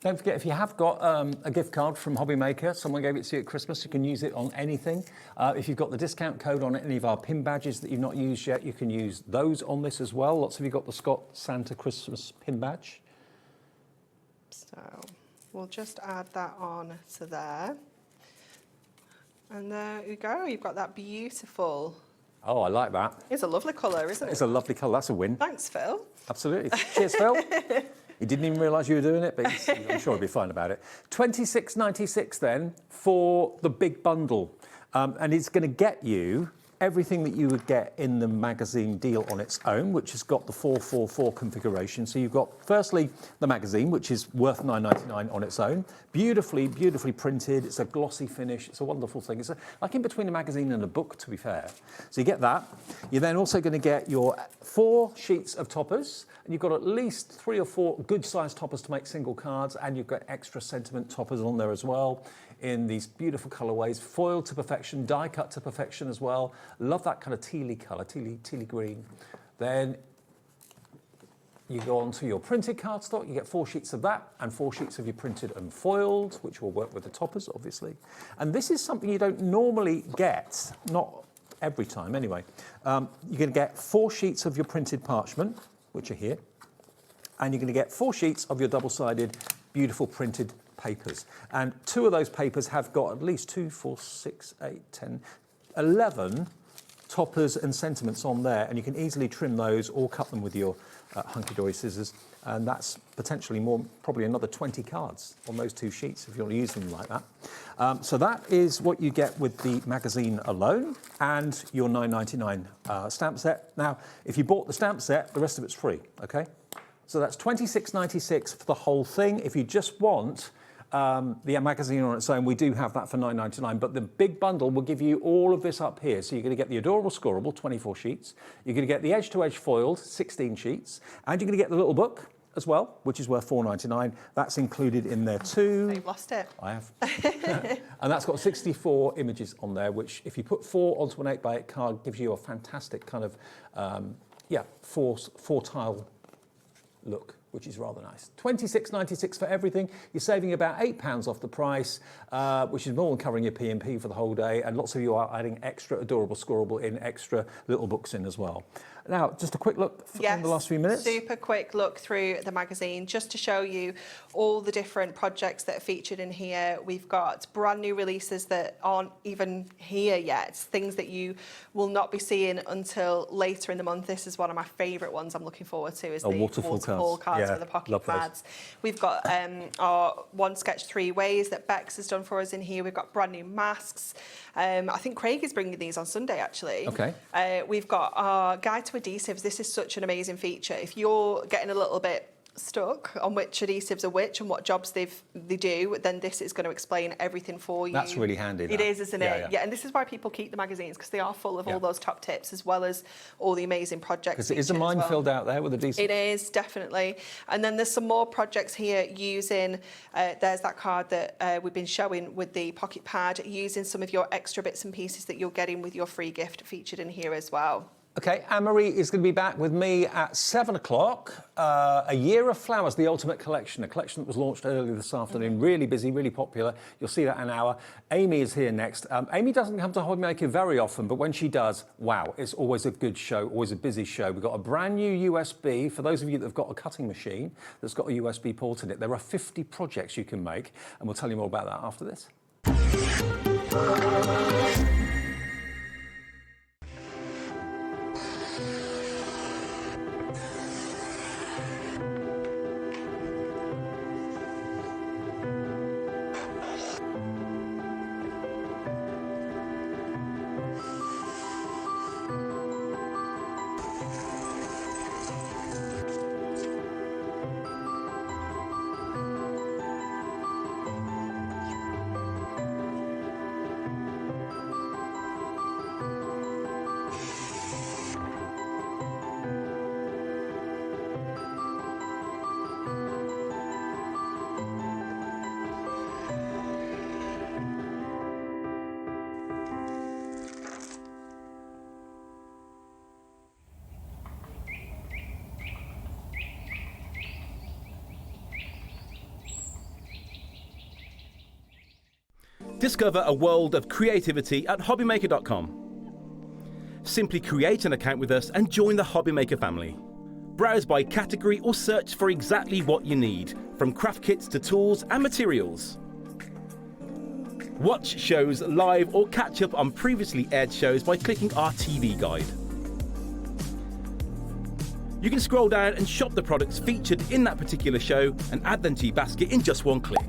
Don't forget, if you have got a gift card from HobbyMaker, someone gave it to you at Christmas, you can use it on anything. If you've got the discount code on any of our pin badges that you've not used yet, you can use those on this as well. Lots of you got the Scott Santa Christmas pin badge.
So we'll just add that on to there. And there you go, you've got that beautiful...
Oh, I like that.
It's a lovely colour, isn't it?
It's a lovely colour, that's a win.
Thanks, Phil.
Absolutely. Cheers, Phil. He didn't even realise you were doing it, but I'm sure he'll be fine about it. $26.96 then for the big bundle. And it's going to get you everything that you would get in the magazine deal on its own, which has got the 444 configuration. So you've got, firstly, the magazine, which is worth $9.99 on its own. Beautifully, beautifully printed. It's a glossy finish. It's a wonderful thing. It's like in between a magazine and a book, to be fair. So you get that. You're then also going to get your 4 sheets of toppers, and you've got at least 3 or 4 good-sized toppers to make single cards, and you've got extra sentiment toppers on there as well, in these beautiful colourways, foiled to perfection, die cut to perfection as well. Love that kind of tealy colour, tealy green. Then You go onto your printed cardstock, you get 4 sheets of that and 4 sheets of your printed and foiled, which will work with the toppers, obviously. And this is something you don't normally get, not every time anyway. You're going to get 4 sheets of your printed parchment, which are here, and you're going to get 4 sheets of your double-sided, beautiful printed papers. And 2 of those papers have got at least 2, 4, 6, 8, 10, 11 toppers and sentiments on there, and you can easily trim those or cut them with your Hunkydory scissors, and that's potentially probably another 20 cards on those 2 sheets if you want to use them like that. So that is what you get with the magazine alone and your $9.99 stamp set. Now, if you bought the stamp set, the rest of it's free, okay? So that's $26.96 for the whole thing. If you just want the magazine on its own, we do have that for $9.99, but the big bundle will give you all of this up here. So you're going to get the Adorable Scorable, 24 sheets. You're going to get the Edge-to-Edge Foiled, 16 sheets. And you're going to get the little book as well, which is worth $4.99. That's included in there too.
You've lost it.
I have. And that's got 64 images on there, which if you put 4 onto an 8x8 card, gives you a fantastic kind of, four tile look, which is rather nice. $26.96 for everything. You're saving about £8 off the price, which is more than covering your P&P for the whole day, and lots of you are adding extra Adorable Scorable in, extra little books in as well. Now, just a quick look in the last few minutes.
Super quick look through the magazine just to show you all the different projects that are featured in here. We've got brand new releases that aren't even here yet, things that you will not be seeing until later in the month. This is one of my favourite ones I'm looking forward to, is the waterfall cards for the pocket pads. We've got our One Sketch 3 Ways that Bex has done for us in here. We've got brand new masks. I think Craig is bringing these on Sunday, actually.
Okay.
We've got our guide to adhesives. This is such an amazing feature. If you're getting a little bit stuck on which adhesives are which and what jobs they do, then this is going to explain everything for you.
That's really handy.
It is, isn't it? Yeah, and this is why people keep the magazines, because they are full of all those top tips as well as all the amazing projects.
Because it is a minefield out there with adhesives.
It is, definitely. And then there's some more projects here using, there's that card that we've been showing with the pocket pad, using some of your extra bits and pieces that you're getting with your free gift featured in here as well.
Okay, Anne-Marie is going to be back with me at 7 o'clock. A Year of Flowers, the Ultimate Collection, a collection that was launched earlier this afternoon. Really busy, really popular. You'll see that in an hour. Amy is here next. Amy doesn't come to HobbyMaker very often, but when she does, wow, it's always a good show, always a busy show. We've got a brand new USB. For those of you that have got a cutting machine that's got a USB port in it, there are 50 projects you can make, and we'll tell you more about that after this.
Discover a world of creativity at HobbyMaker.com. Simply create an account with us and join the HobbyMaker family. Browse by category or search for exactly what you need, from craft kits to tools and materials. Watch shows live or catch up on previously aired shows by clicking our TV guide. You can scroll down and shop the products featured in that particular show and add them to your basket in just one click.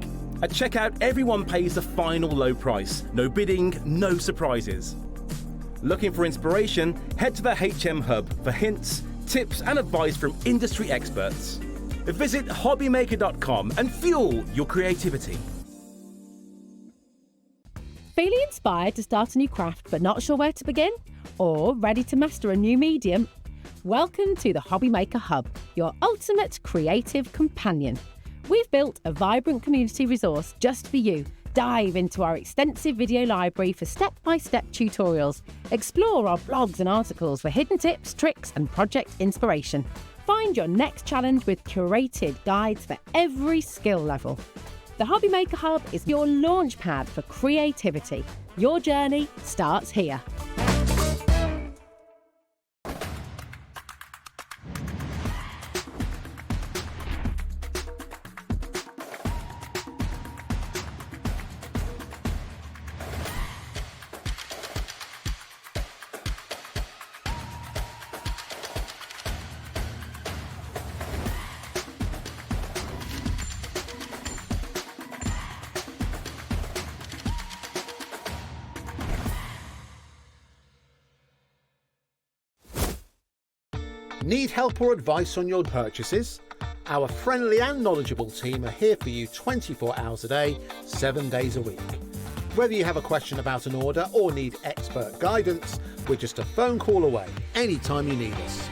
At checkout, everyone pays the final low price. No bidding, no surprises. Looking for inspiration? Head to the HM Hub for hints, tips and advice from industry experts. Visit HobbyMaker.com and fuel your creativity.
Feeling inspired to start a new craft but not sure where to begin? Or ready to master a new medium? Welcome to the HobbyMaker Hub, your ultimate creative companion. We've built a vibrant community resource just for you. Dive into our extensive video library for step-by-step tutorials. Explore our blogs and articles for hidden tips, tricks and project inspiration.
Find your next challenge with curated guides for every skill level. The HobbyMaker Hub is your launch pad for creativity. Your journey starts here.
Need help or advice on your purchases? Our friendly and knowledgeable team are here for you 24 hours a day, 7 days a week. Whether you have a question about an order or need expert guidance, we're just a phone call away anytime you need us.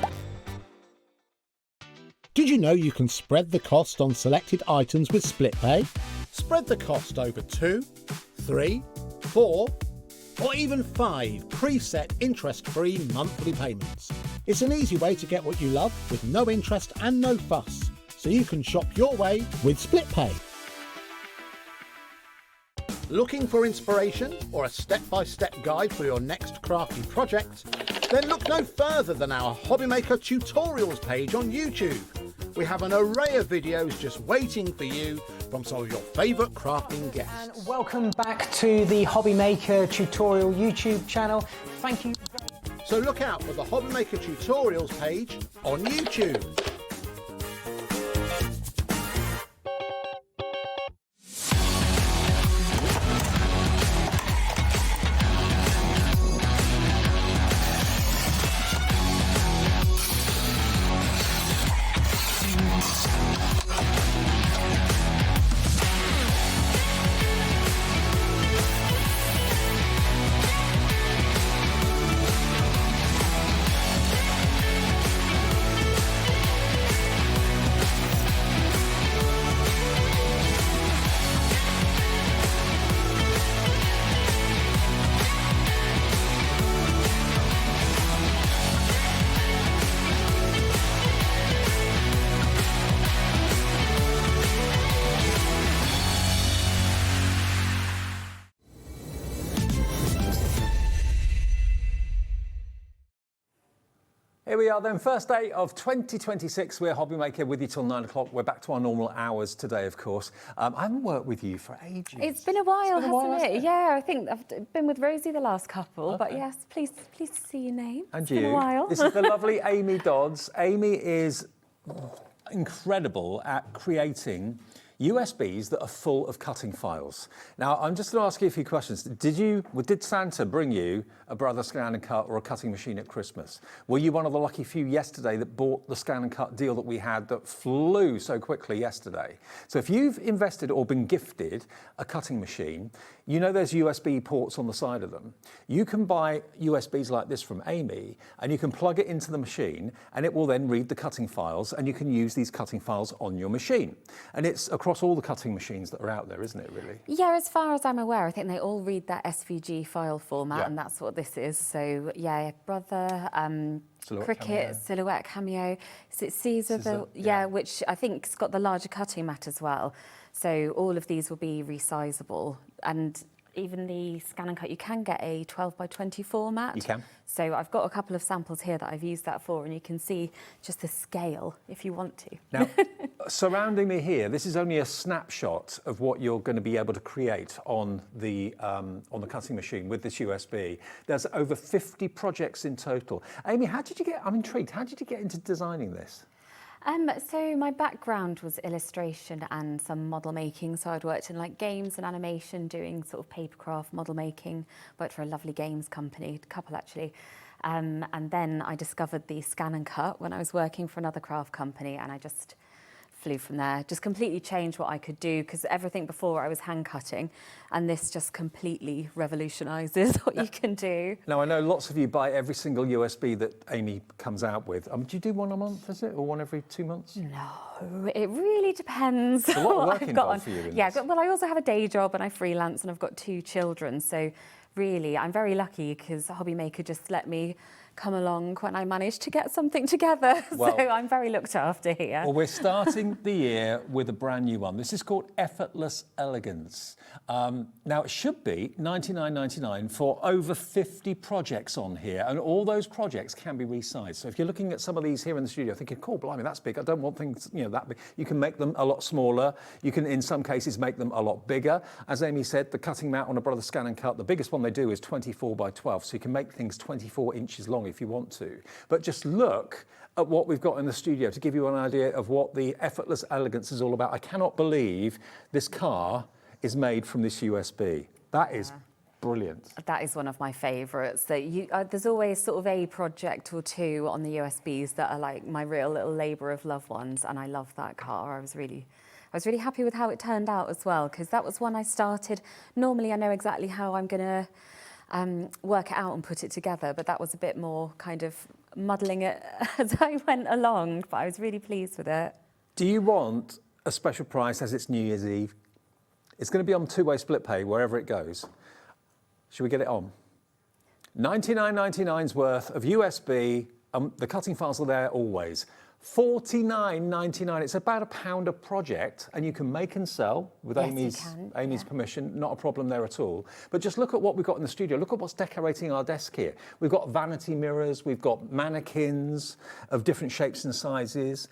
Did you know you can spread the cost on selected items with split pay? Spread the cost over 2, 3, 4, or even 5 preset interest-free monthly payments. It's an easy way to get what you love with no interest and no fuss, so you can shop your way with split pay. Looking for inspiration or a step-by-step guide for your next crafty project? Then look no further than our HobbyMaker tutorials page on YouTube. We have an array of videos just waiting for you from some of your favourite crafting guests.
And welcome back to the HobbyMaker tutorial YouTube channel. Thank you.
So look out for the HobbyMaker tutorials page on YouTube.
Here we are then, first day of 2026. We're HobbyMaker with you till 9 o'clock. We're back to our normal hours today, of course. I haven't worked with you for ages.
It's been a while, hasn't it? Yeah, I think I've been with Rosie the last couple, but yes, pleased to see your name.
And
it's
you.
Been a while.
This is the lovely Amy Dodds. Amy is incredible at creating USBs that are full of cutting files. Now, I'm just going to ask you a few questions. Did Santa bring you a Brother Scan and Cut or a cutting machine at Christmas? Were you one of the lucky few yesterday that bought the Scan and Cut deal that we had that flew so quickly yesterday? So if you've invested or been gifted a cutting machine, you know there's USB ports on the side of them. You can buy USBs like this from Amy, and you can plug it into the machine, and it will then read the cutting files, and you can use these cutting files on your machine. And it's across all the cutting machines that are out there, isn't it, really?
Yeah, as far as I'm aware, I think they all read that SVG file format, and that's what this is. So, yeah, Brother, Cricket, Silhouette, Cameo, Caesar, which I think's got the larger cutting mat as well. So all of these will be resizable, and even the Scan and Cut, you can get a 12 by 24 mat.
You can.
So I've got a couple of samples here that I've used that for, and you can see just the scale if you want to.
Now, surrounding me here, this is only a snapshot of what you're going to be able to create on the cutting machine with this USB. There's over 50 projects in total. Amy, I'm intrigued, how did you get into designing this?
So my background was illustration and some model making. So I'd worked in like games and animation, doing sort of papercraft model making. Worked for a lovely games company, a couple actually. And then I discovered the Scan and Cut when I was working for another craft company, and I just flew from there. Just completely changed what I could do, because everything before I was hand cutting, and this just completely revolutionises what you can do.
Now, I know lots of you buy every single USB that Amy comes out with. Do you do one a month, is it, or one every 2 months?
No, it really depends.
There's a lot of work involved for you in this.
Well, I also have a day job and I freelance, and I've got 2 children, so really I'm very lucky because HobbyMaker just let me come along when I manage to get something together.
Well,
so I'm very looked after here.
Well, we're starting the year with a brand new one. This is called Effortless Elegance. Now, it should be $99.99 for over 50 projects on here, and all those projects can be resized. So if you're looking at some of these here in the studio thinking, cool, blimey, that's big, I don't want things that big, you can make them a lot smaller. You can, in some cases, make them a lot bigger. As Amy said, the cutting mat on a Brother Scan and Cut, the biggest one they do is 24 by 12, so you can make things 24 inches long if you want to. But just look at what we've got in the studio to give you an idea of what the Effortless Elegance is all about. I cannot believe this car is made from this USB. That is brilliant.
That is one of my favourites. There's always sort of a project or two on the USBs that are like my real little labour of love ones, and I love that car. I was really happy with how it turned out as well, because that was one I started. Normally I know exactly how I'm going to work it out and put it together, but that was a bit more kind of muddling it as I went along, but I was really pleased with it.
Do you want a special price as it's New Year's Eve? It's going to be on two-way split pay wherever it goes. Should we get it on? $99.99's worth of USB. The cutting files are there always. $49.99. It's about £1 a project, and you can make and sell with Amy's permission. Not a problem there at all. But just look at what we've got in the studio. Look at what's decorating our desk here. We've got vanity mirrors. We've got mannequins of different shapes and sizes.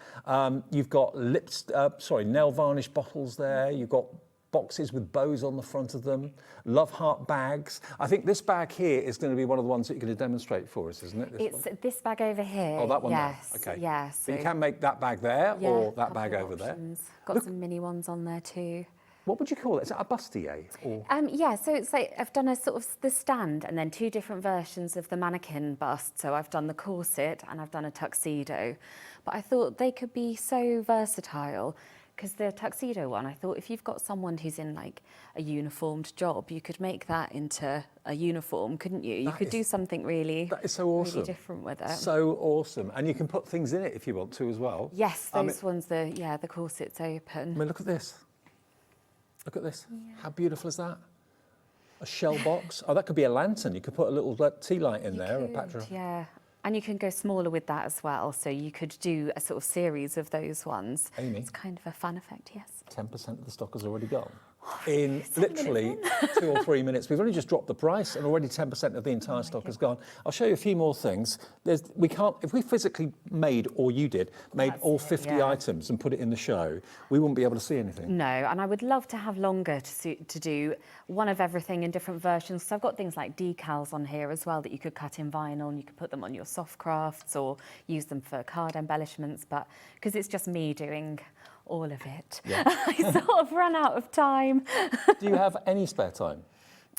You've got nail varnish bottles there. You've got boxes with bows on the front of them, love heart bags. I think this bag here is going to be one of the ones that you're going to demonstrate for us, isn't it?
It's this bag over here.
Oh, that one
yes,
there. Okay.
Yes.
So you can make that bag there or that bag over there.
Got some mini ones on there too.
What would you call it? Is it a bustier? Or?
Yeah, so it's like I've done a sort of the stand and then two different versions of the mannequin bust. So I've done the corset and I've done a tuxedo. But I thought they could be so versatile. Because the tuxedo one, I thought if you've got someone who's in like a uniformed job, you could make that into a uniform, couldn't you? You could do something really,
so awesome.
Really different with it.
So awesome. And you can put things in it if you want to as well.
Yes, those ones, the corset's open.
I mean, look at this. Look at this. Yeah. How beautiful is that? A shell box. Oh, that could be a lantern. You could put a little tea light in there. Or a patch of...
Yeah. And you can go smaller with that as well. So you could do a sort of series of those ones.
Amy?
It's kind of a fun effect, yes.
10% of the stock has already gone. In literally 2 or 3 minutes. We've only just dropped the price and already 10% of the entire stock has gone. I'll show you a few more things. If we physically made, or you did, all 50 items and put it in the show, we wouldn't be able to see anything.
No, and I would love to have longer to do one of everything in different versions. So I've got things like decals on here as well that you could cut in vinyl and you could put them on your soft crafts or use them for card embellishments. But because it's just me doing all of it, I sort of run out of time.
Do you have any spare time?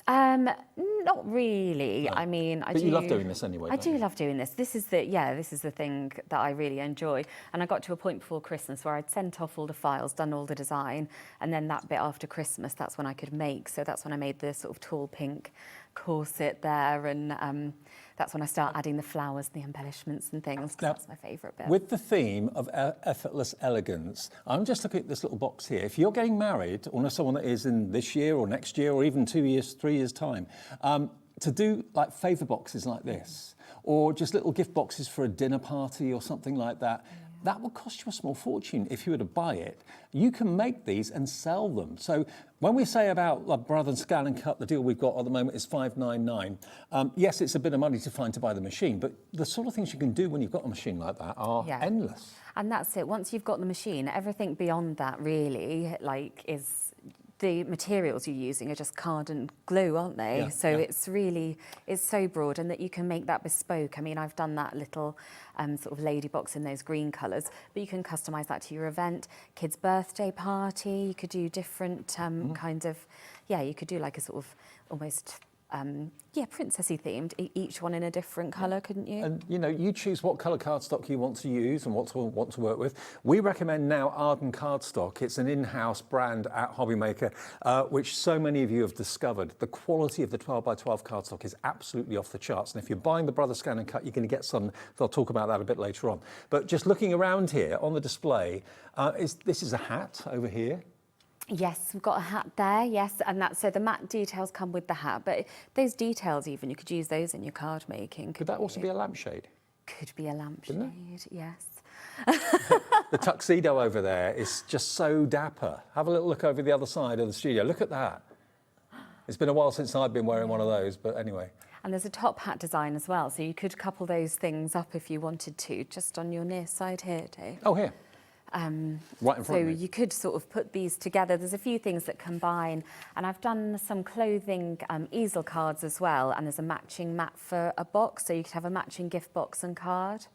Not really. No. I mean,
But you love doing this anyway.
I do love doing this. This is the thing that I really enjoy. And I got to a point before Christmas where I'd sent off all the files, done all the design, and then that bit after Christmas, that's when I could make. So that's when I made the sort of tall pink corset there, and that's when I start adding the flowers and the embellishments and things. Now, that's my favourite bit.
With the theme of effortless elegance, I'm just looking at this little box here. If you're getting married, or know someone that is in this year or next year or even 2 years, 3 years' time, to do like favour boxes like this, or just little gift boxes for a dinner party or something like that, that will cost you a small fortune if you were to buy it. You can make these and sell them. So when we say about like Brother Scan and Cut, the deal we've got at the moment is $5.99. Yes, it's a bit of money to find to buy the machine, but the sort of things you can do when you've got a machine like that are endless.
And that's it. Once you've got the machine, everything beyond that really is the materials you're using are just card and glue, aren't they? It's so broad, and that you can make that bespoke. I mean, I've done that little sort of lady box in those green colours, but you can customise that to your event, kid's birthday party. You could do different kinds of, you could do like a sort of almost princessy themed, each one in a different colour, couldn't you?
And you choose what colour cardstock you want to use and what to work with. We recommend now Arden Cardstock. It's an in-house brand at HobbyMaker, which so many of you have discovered. The quality of the 12x12 cardstock is absolutely off the charts. And if you're buying the Brother Scan and Cut, you're going to get some. I'll talk about that a bit later on. But just looking around here on the display, this is a hat over here.
Yes, we've got a hat there, yes, and so the matte details come with the hat, but those details even, you could use those in your card making.
Could that also be a lampshade?
Could be a lampshade, yes.
The tuxedo over there is just so dapper. Have a little look over the other side of the studio. Look at that. It's been a while since I've been wearing one of those, but anyway.
And there's a top hat design as well, so you could couple those things up if you wanted to, just on your near side here, Dave.
Oh, here. Right in front of me.
So you could sort of put these together. There's a few things that combine, and I've done some clothing easel cards as well, and there's a matching mat for a box, so you could have a matching gift box and card.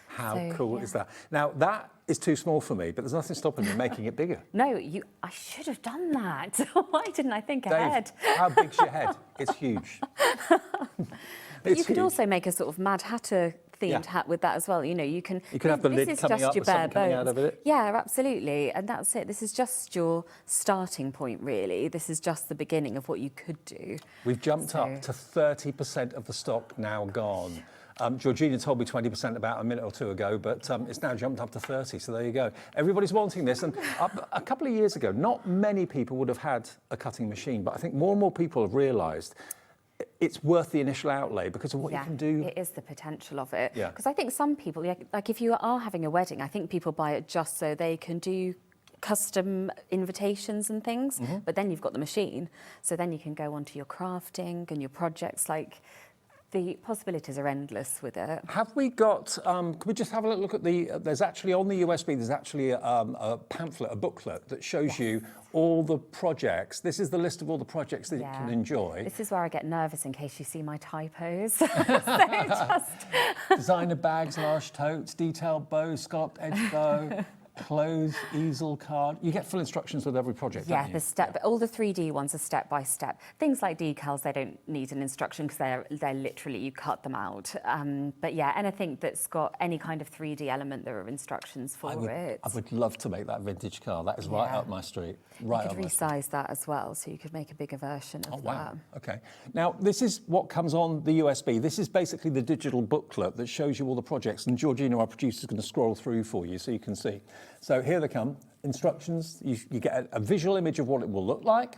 How cool is that? Now, that is too small for me, but there's nothing stopping me making it bigger.
No, I should have done that. Why didn't I think ahead?
How big's your head? It's huge.
But you could also make a sort of Mad Hatter themed hat with that as well. You know, you can
have the lid coming up with something coming out of it.
Yeah, absolutely. And that's it. This is just your starting point, really. This is just the beginning of what you could do.
We've jumped up to 30% of the stock now gone. Georgina told me 20% about a minute or two ago, but it's now jumped up to 30, so there you go. Everybody's wanting this, and a couple of years ago, not many people would have had a cutting machine, but I think more and more people have realised it's worth the initial outlay because of what you can do.
It is the potential of it.
Yeah.
Because I think some people, like if you are having a wedding, I think people buy it just so they can do custom invitations and things, but then you've got the machine, so then you can go on to your crafting and your projects. Like, the possibilities are endless with it.
Have we got, can we just have a look at there's actually on the USB, there's actually a pamphlet, a booklet that shows you all the projects. This is the list of all the projects that you can enjoy.
This is where I get nervous in case you see my typos.
Designer bags, large totes, detailed bows, scalloped edge bow, clothes, easel card. You get full instructions with every project, don't you?
All the 3D ones are step by step. Things like decals, they don't need an instruction because they're literally, you cut them out. But yeah, anything that's got any kind of 3D element, there are instructions for it.
I would love to make that vintage car. That is right up my street. Right
you could resize that as well, so you could make a bigger version of that.
Wow. Okay. Now, this is what comes on the USB. This is basically the digital booklet that shows you all the projects, and Georgina, our producer, is going to scroll through for you so you can see. So here they come, instructions. You get a visual image of what it will look like,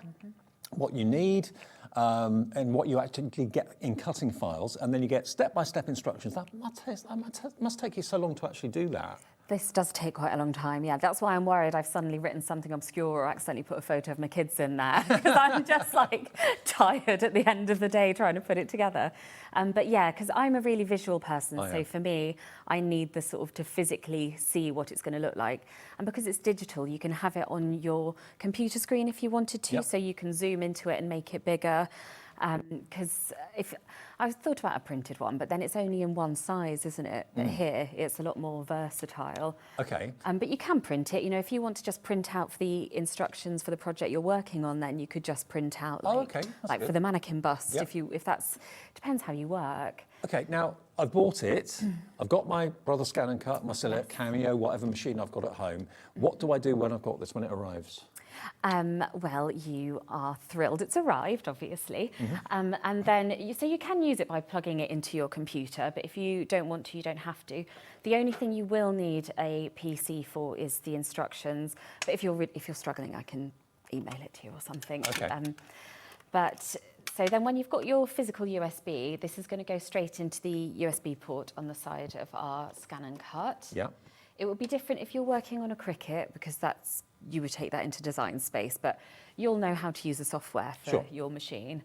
what you need, and what you actually get in cutting files, and then you get step-by-step instructions. That must take you so long to actually do that.
This does take quite a long time, yeah. That's why I'm worried I've suddenly written something obscure or accidentally put a photo of my kids in there because I'm just like tired at the end of the day trying to put it together. But yeah, because I'm a really visual person, so for me, I need the sort of to physically see what it's going to look like. And because it's digital, you can have it on your computer screen if you wanted to, so you can zoom into it and make it bigger. Because if I've thought about a printed one, but then it's only in one size, isn't it? But here it's a lot more versatile.
Okay.
But you can print it. You know, if you want to just print out for the instructions for the project you're working on, then you could just print out. Like for the mannequin bust. If that's depends how you work.
Okay. Now I've bought it. I've got my Brother Scan and Cut, my Select Cameo, whatever machine I've got at home. What do I do when I've got this when it arrives?
Well, you are thrilled it's arrived, obviously. And then, so you can use it by plugging it into your computer, but if you don't want to, you don't have to. The only thing you will need a PC for is the instructions. But if you're struggling, I can email it to you or something.
Okay.
So then when you've got your physical USB, this is going to go straight into the USB port on the side of our Scan and Cut.
Yeah.
It would be different if you're working on a Cricut because you would take that into design space, but you'll know how to use the software for your machine.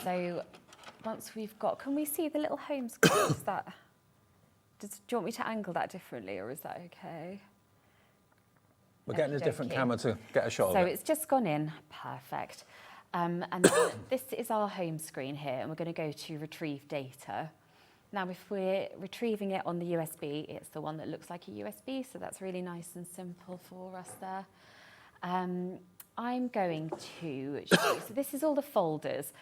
So once we've got, can we see the little home screen? Do you want me to angle that differently or is that okay?
We're getting a different camera to get a shot of it.
So it's just gone in, perfect. And then this is our home screen here and we're going to go to retrieve data. Now, if we're retrieving it on the USB, it's the one that looks like a USB, so that's really nice and simple for us there. I'm going to show you, so this is all the folders.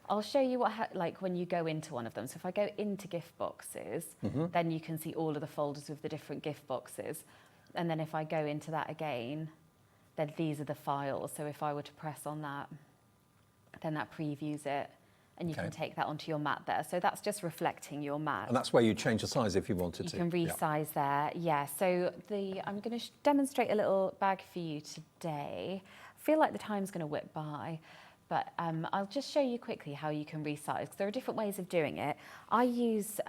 I'll show you what, like when you go into one of them. So if I go into gift boxes, then you can see all of the folders with the different gift boxes. And then if I go into that again, then these are the files. So if I were to press on that, then that previews it. And you can take that onto your mat there. So that's just reflecting your mat.
And that's where you change the size if you wanted to.
You can resize there, yeah. So I'm going to demonstrate a little bag for you today feel like the time's going to whip by, but I'll just show you quickly how you can resize, because there are different ways of doing it. I use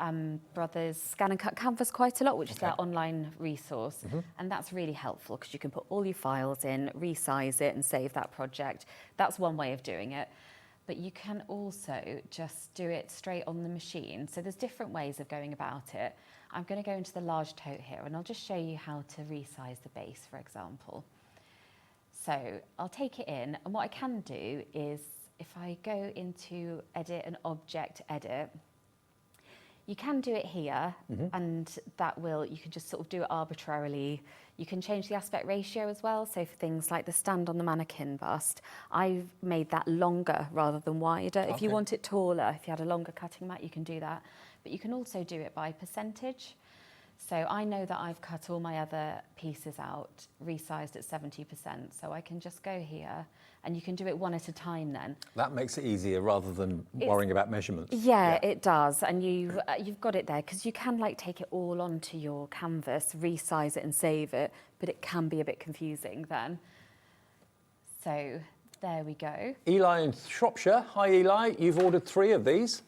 Brothers Scan and Cut Canvas quite a lot, which is their online resource, and that's really helpful because you can put all your files in, resize it and save that project. That's one way of doing it. But you can also just do it straight on the machine. So there's different ways of going about it. I'm going to go into the large tote here and I'll just show you how to resize the base, for example. So I'll take it in, and what I can do is if I go into edit and object edit, you can do it here, and that will, you can just sort of do it arbitrarily. You can change the aspect ratio as well. So for things like the stand on the mannequin bust, I've made that longer rather than wider. If you want it taller, if you had a longer cutting mat, you can do that. But you can also do it by percentage. So I know that I've cut all my other pieces out, resized at 70%. So I can just go here, and you can do it one at a time then.
That makes it easier rather than worrying about measurements.
Yeah, it does. And you've got it there, because you can like take it all onto your canvas, resize it and save it, but it can be a bit confusing then. So there we go.
Eli in Shropshire. Hi, Eli. You've ordered 3 of these.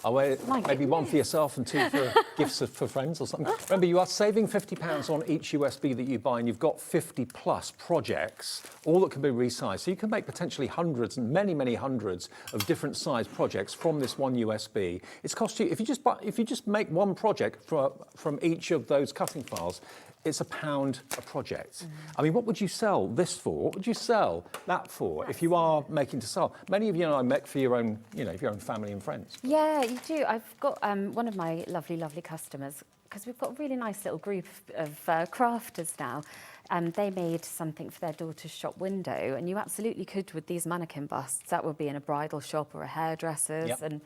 Maybe one for yourself and 2 for gifts for friends or something. Remember, you are saving £50 on each USB that you buy, and you've got 50 plus projects, all that can be resized. So you can make potentially hundreds and many, many hundreds of different size projects from this one USB. It's cost you, if you just make one project from each of those cutting files, it's £1 a project. I mean, what would you sell this for? What would you sell that for if you are making to sell? Many of you know I make for your own, your own family and friends.
Yeah, you do. I've got one of my lovely, lovely customers, because we've got a really nice little group of crafters now. They made something for their daughter's shop window, and you absolutely could with these mannequin busts. That would be in a bridal shop or a hairdresser's.
Yep.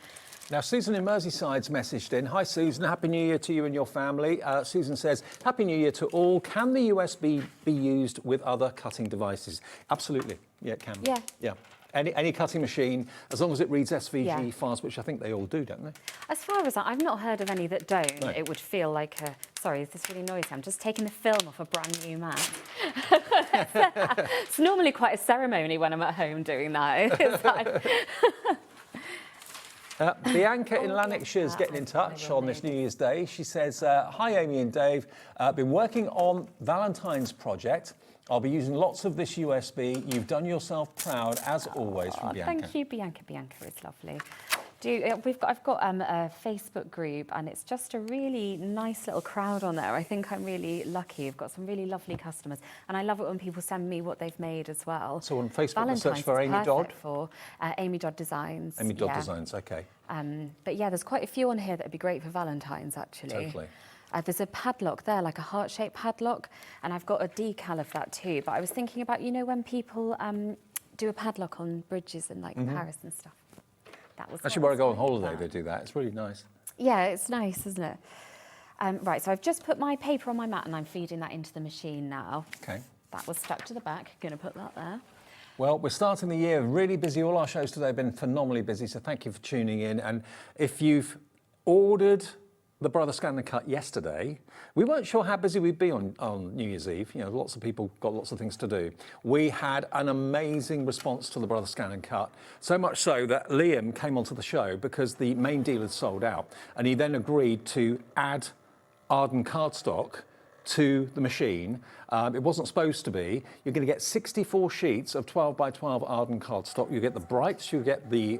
Now, Susan in Merseyside's messaged in. Hi, Susan. Happy New Year to you and your family. Susan says, Happy New Year to all. Can the USB be used with other cutting devices? Absolutely. Yeah, it can.
Yeah.
Yeah. Any cutting machine, as long as it reads SVG files, which I think they all do, don't they?
As far as I've not heard of any that don't.
No.
It would feel like a... Sorry, is this really noisy? I'm just taking the film off a brand new mat. It's normally quite a ceremony when I'm at home doing that. It's like...
Bianca in Lanarkshire is getting in touch on this New Year's Day. She says, hi, Amy and Dave. Been working on Valentine's project. I'll be using lots of this USB. You've done yourself proud, as always, from Bianca.
Thank you, Bianca. Bianca is lovely. I've got a Facebook group, and it's just a really nice little crowd on there. I think I'm really lucky. I've got some really lovely customers, and I love it when people send me what they've made as well.
So on Facebook, search for Amy Dodd?
For Amy Dodd Designs.
Amy Dodd Designs, OK.
But yeah, there's quite a few on here that would be great for Valentine's, actually.
Totally.
There's a padlock there, like a heart-shaped padlock, and I've got a decal of that too. But I was thinking about, when people do a padlock on bridges in Paris and stuff. That was
actually where I go on holiday, they do that. It's really nice.
Yeah, it's nice, isn't it? Right, so I've just put my paper on my mat and I'm feeding that into the machine now.
Okay.
That was stuck to the back. Going to put that there.
Well, we're starting the year really busy. All our shows today have been phenomenally busy, so thank you for tuning in. And if you've ordered the Brother Scan and Cut yesterday, we weren't sure how busy we'd be on New Year's Eve. Lots of people got lots of things to do. We had an amazing response to the Brother Scan and Cut, so much so that Liam came onto the show because the main deal had sold out, and he then agreed to add Arden cardstock to the machine. It wasn't supposed to be. You're going to get 64 sheets of 12 by 12 Arden cardstock. You get the brights, you get the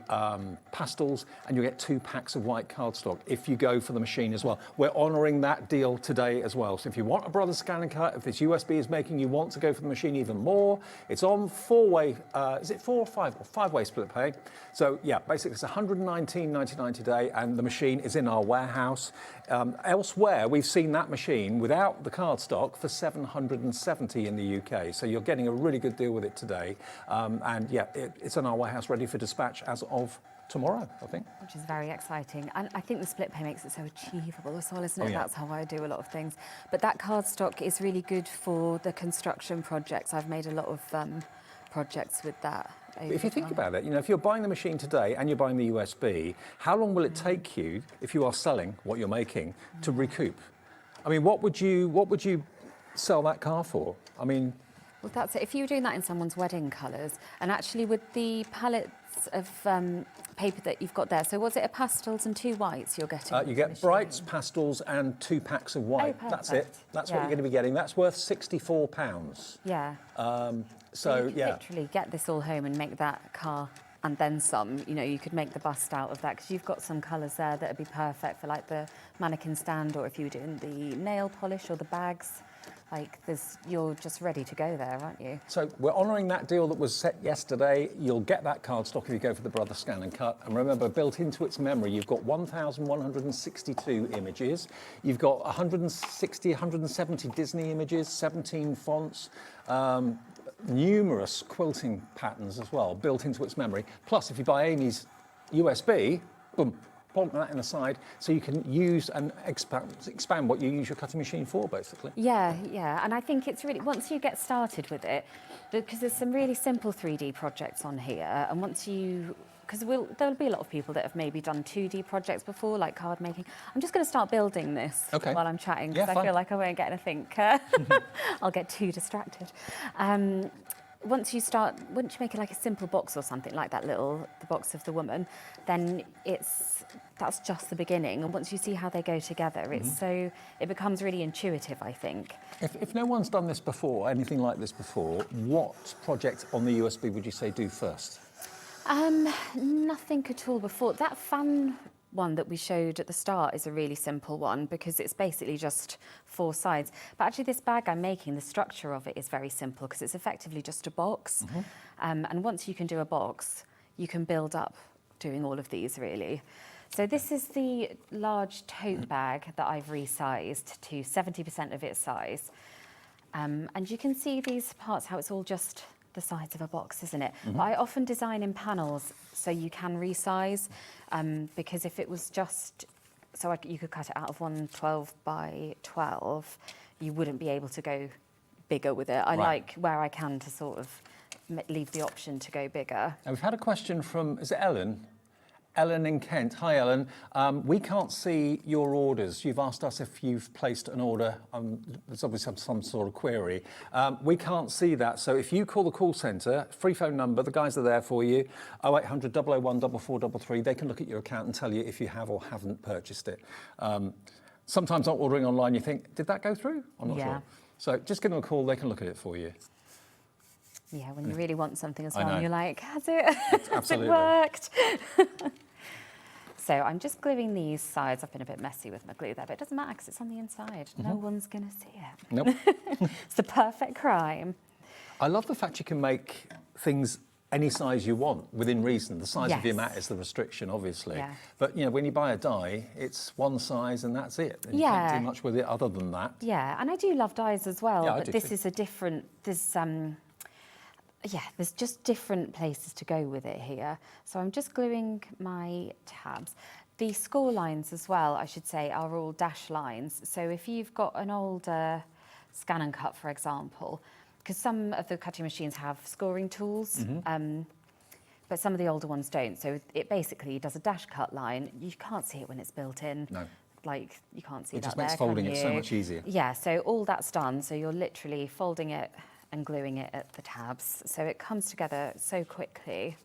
pastels, and you get 2 packs of white cardstock if you go for the machine as well. We're honouring that deal today as well. So if you want a Brother Scan and Cut, if this USB is making you want to go for the machine even more, it's on 4-way, is it 4 or 5? Or 5-way split pay. So yeah, basically it's $119.99 today, and the machine is in our warehouse. Elsewhere, we've seen that machine without the cardstock for $770 in the UK. So you're getting a really good deal with it today. And yeah, it's in our warehouse ready for dispatch as of tomorrow, I think.
Which is very exciting. And I think the split pay makes it so achievable as well, isn't it?
Oh, yeah.
That's how I do a lot of things. But that cardstock is really good for the construction projects. I've made a lot of projects with that.
If you think about it, if you're buying the machine today and you're buying the USB, how long will it take you, if you are selling what you're making, to recoup? I mean, what would you sell that car for? I mean,
Well, that's it. If you were doing that in someone's wedding colours, and actually with the palettes of paper that you've got there, so was it a pastels and 2 whites you're getting?
You get brights, pastels, and 2 packs of white.
Oh,
that's it. That's what you're going to be getting. That's worth £64.
Yeah.
So
you could literally get this all home and make that car and then some. You know, you could make the bust out of that because you've got some colours there that would be perfect for like the mannequin stand, or if you were doing the nail polish or the bags. Like, you're just ready to go there, aren't you?
So we're honouring that deal that was set yesterday. You'll get that cardstock if you go for the Brother Scan and Cut. And remember, built into its memory, you've got 1,162 images. You've got 160, 170 Disney images, 17 fonts, numerous quilting patterns as well, built into its memory. Plus, if you buy Amy's USB, boom, plonk that in the side, so you can use and expand what you use your cutting machine for, basically.
Yeah, yeah, and I think it's really, once you get started with it, because there's some really simple 3D projects on here, and once you, because there'll be a lot of people that have maybe done 2D projects before, like card making. I'm just going to start building this while I'm chatting, because I feel like I won't get anything. I'll get too distracted. Once you make it like a simple box or something like that, the box of the woman, then that's just the beginning. And once you see how they go together, it becomes really intuitive, I think.
If no one's done this before, anything like this before, what project on the USB would you say do first?
Nothing at all before. That fan one that we showed at the start is a really simple one because it's basically just 4 sides. But actually this bag I'm making, the structure of it is very simple because it's effectively just a box. And once you can do a box, you can build up doing all of these really. So this is the large tote bag that I've resized to 70% of its size. And you can see these parts, how it's all just the sides of a box, isn't it? But I often design in panels so you can resize, because if it was just, you could cut it out of 112 by 12, you wouldn't be able to go bigger with it. I like where I can to sort of leave the option to go bigger.
Now we've had a question from, is it Ellen? Ellen in Kent. Hi, Ellen. We can't see your orders. You've asked us if you've placed an order. There's obviously some sort of query. We can't see that. So if you call the call centre, free phone number, the guys are there for you, 0800 001 4433. They can look at your account and tell you if you have or haven't purchased it. Sometimes not ordering online, you think, did that go through? I'm not sure. So just give them a call. They can look at it for you.
Yeah, when you really want something as well, and you're like, has it
Absolutely.
worked? So I'm just gluing these sides. I've been a bit messy with my glue there, but it doesn't matter because it's on the inside. No one's going to see it.
Nope.
It's the perfect crime.
I love the fact you can make things any size you want within reason. The size of your mat is the restriction, obviously.
Yeah.
But you know, when you buy a die, it's one size and that's it. And you can't do much with it other than that.
Yeah, and I do love dies as well.
Yeah,
but
I do
this
too.
is a different. There's just different places to go with it here. So I'm just gluing my tabs. The score lines as well, I should say, are all dash lines. So if you've got an older scan and cut, for example, because some of the cutting machines have scoring tools, but some of the older ones don't. So it basically does a dash cut line. You can't see it when it's built in.
No.
Like, you can't see
It
that
just
there,
makes folding
can
it so
you?
much easier.
Yeah, so all that's done. So you're literally folding it and gluing it at the tabs. So it comes together so quickly.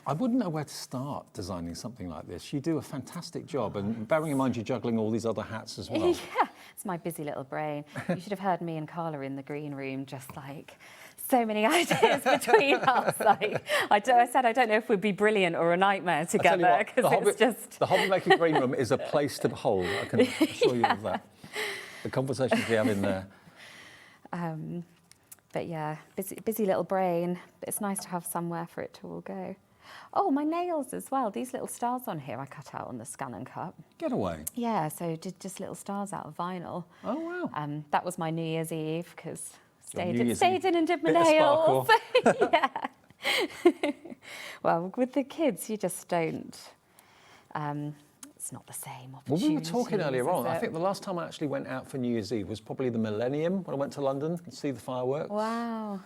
I wouldn't know where to start designing something like this. You do a fantastic job, and bearing in mind you're juggling all these other hats as well.
Yeah, it's my busy little brain. You should have heard me and Carla in the green room, just like so many ideas between us. Like, I said I don't know if we'd be brilliant or a nightmare together, because it's just...
The HobbyMaker green room is a place to behold, I can assure you of that. The conversations we have in there.
But yeah, busy little brain. But it's nice to have somewhere for it to all go. Oh, my nails as well. These little stars on here I cut out on the scan and cut.
Get away.
Yeah, so did just little stars out of vinyl.
Oh, wow.
That was my New Year's Eve, because stayed
Eve.
in and did my
Bit of
nails.
sparkle.
Yeah. Well, with the kids, you just don't... it's not the same
Well,
opportunity.
we were talking earlier on.
is
I
it?
think the last time I actually went out for New Year's Eve was probably the Millennium, when I went to London and see the fireworks.
Wow.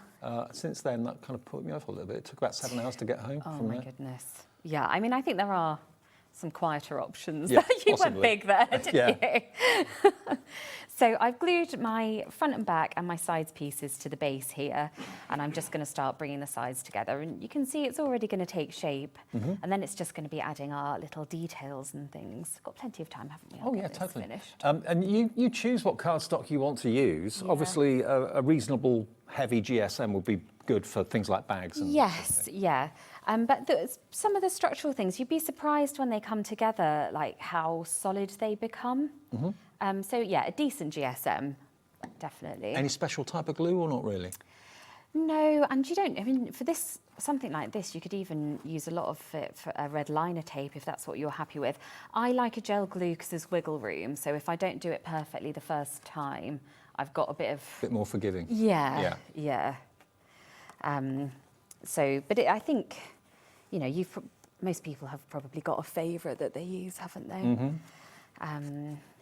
Since then, that kind of put me off a little bit. It took about 7 hours to get home from there.
Oh, my goodness. Yeah, I mean, I think there are some quieter options.
Yeah,
You
possibly.
went big there, didn't
Yeah.
you? So I've glued my front and back and my sides pieces to the base here, and I'm just going to start bringing the sides together. And you can see it's already going to take shape, and then it's just going to be adding our little details and things. Got plenty of time, haven't we? I'll get this
totally.
finished.
And you choose what cardstock you want to use. Obviously, a reasonable heavy GSM would be good for things like bags. And
Yes, yeah. But some of the structural things, you'd be surprised when they come together, like how solid they become. So yeah, a decent GSM, definitely.
Any special type of glue or not really?
No, and you don't, I mean, for this, something like this, you could even use a lot of it for a red liner tape if that's what you're happy with. I like a gel glue because there's wiggle room, so if I don't do it perfectly the first time, I've got a bit
more forgiving.
Yeah. But I think, you know, most people have probably got a favourite that they use, haven't they?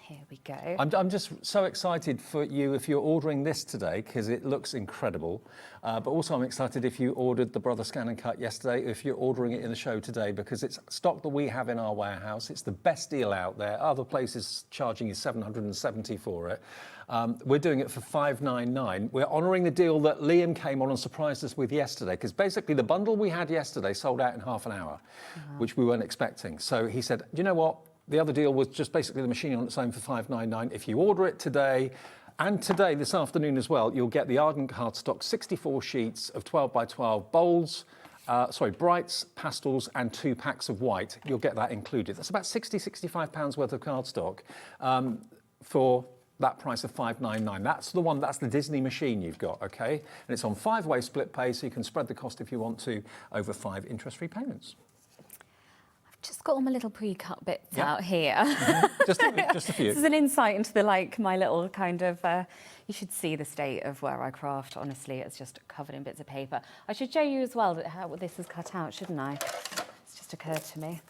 Here we go.
I'm just so excited for you if you're ordering this today because it looks incredible. But also I'm excited if you ordered the Brother Scan and Cut yesterday, if you're ordering it in the show today, because it's stock that we have in our warehouse. It's the best deal out there. Other places charging you $770 for it. We're doing it for $599. We're honouring the deal that Liam came on and surprised us with yesterday, because basically the bundle we had yesterday sold out in half an hour, which we weren't expecting. So he said, you know what? The other deal was just basically the machine on its own for $599. If you order it today, and today, this afternoon as well, you'll get the Ardent cardstock 64 sheets of 12 by 12 bowls, brights, pastels, and 2 packs of white. You'll get that included. That's about £60–65 worth of cardstock for that price of $599. That's the one, that's the Disney machine you've got, okay? And it's on 5-way split pay, so you can spread the cost if you want to over 5 interest-free payments.
Just got all my little pre-cut bits out here.
Just a few.
This is an insight into my little kind of, you should see the state of where I craft, honestly. It's just covered in bits of paper. I should show you as well how this is cut out, shouldn't I? It's just occurred to me.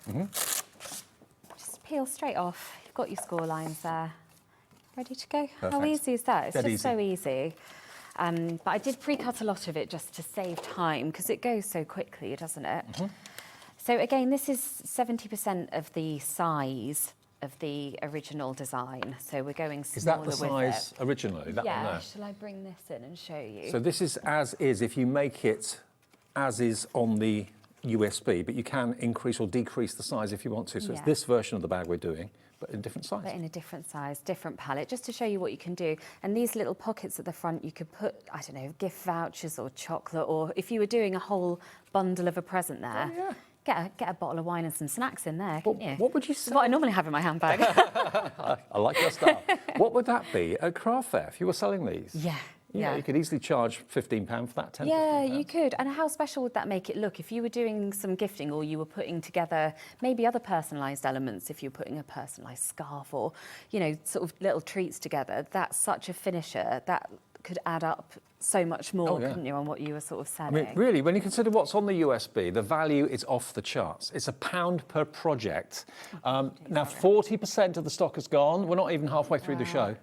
Just peel straight off. You've got your score lines there. Ready to go?
Perfect.
How easy is that? It's
Dead
just
easy.
so easy. But I did pre-cut a lot of it just to save time, because it goes so quickly, doesn't it? So again, this is 70% of the size of the original design. So we're going smaller.
Is that the
with
size
it.
originally? That one there?
Shall I bring this in and show you?
So this is as is if you make it as is on the USB, but you can increase or decrease the size if you want to. So it's this version of the bag we're doing, but in a different size.
But in a different size, different palette, just to show you what you can do. And these little pockets at the front, you could put, I don't know, gift vouchers or chocolate, or if you were doing a whole bundle of a present there. Get a bottle of wine and some snacks in there, couldn't you?
What would you say?
It's what I normally have in my handbag.
I like your style. What would that be at craft fair if you were selling these?
Yeah.
You could easily charge £15 for that, £10.
Yeah, you could. And how special would that make it look if you were doing some gifting, or you were putting together maybe other personalised elements, if you're putting a personalised scarf or, you know, sort of little treats together. That's such a finisher. That could add up so much more, couldn't you, on what you were sort of selling?
I mean, really, when you consider what's on the USB, the value is off the charts. It's £1 per project. Now, 40% of the stock is gone. We're not even halfway through the show.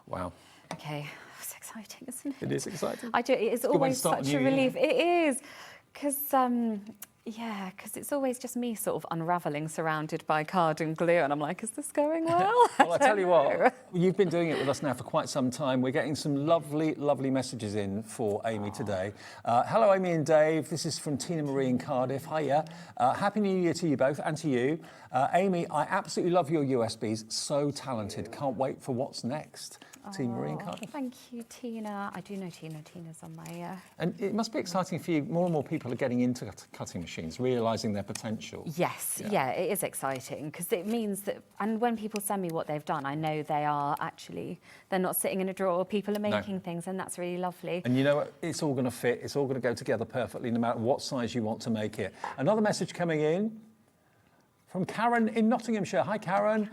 Wow.
Okay. It's exciting, isn't it?
It is exciting.
I do. It's always such a relief. It is, because it's always just me sort of unravelling, surrounded by card and glue, and I'm like, is this going well?
Well, I tell you what, you've been doing it with us now for quite some time. We're getting some lovely, lovely messages in for Amy today. Hello, Amy and Dave. This is from Tina Marie in Cardiff. Hiya. Happy New Year to you both and to you. Amy, I absolutely love your USBs. So talented. Can't wait for what's next. Tina Marie in Cardiff.
Thank you, Tina. I do know Tina. Tina's on my...
And it must be exciting for you. More and more people are getting into cutting machines, realising their potential.
Yes, yeah, it is exciting, because it means that, and when people send me what they've done, I know they are actually, they're not sitting in a drawer, people are making things, and that's really lovely.
And you know what? It's all going to fit, it's all going to go together perfectly, no matter what size you want to make it. Another message coming in from Karen in Nottinghamshire. Hi, Karen.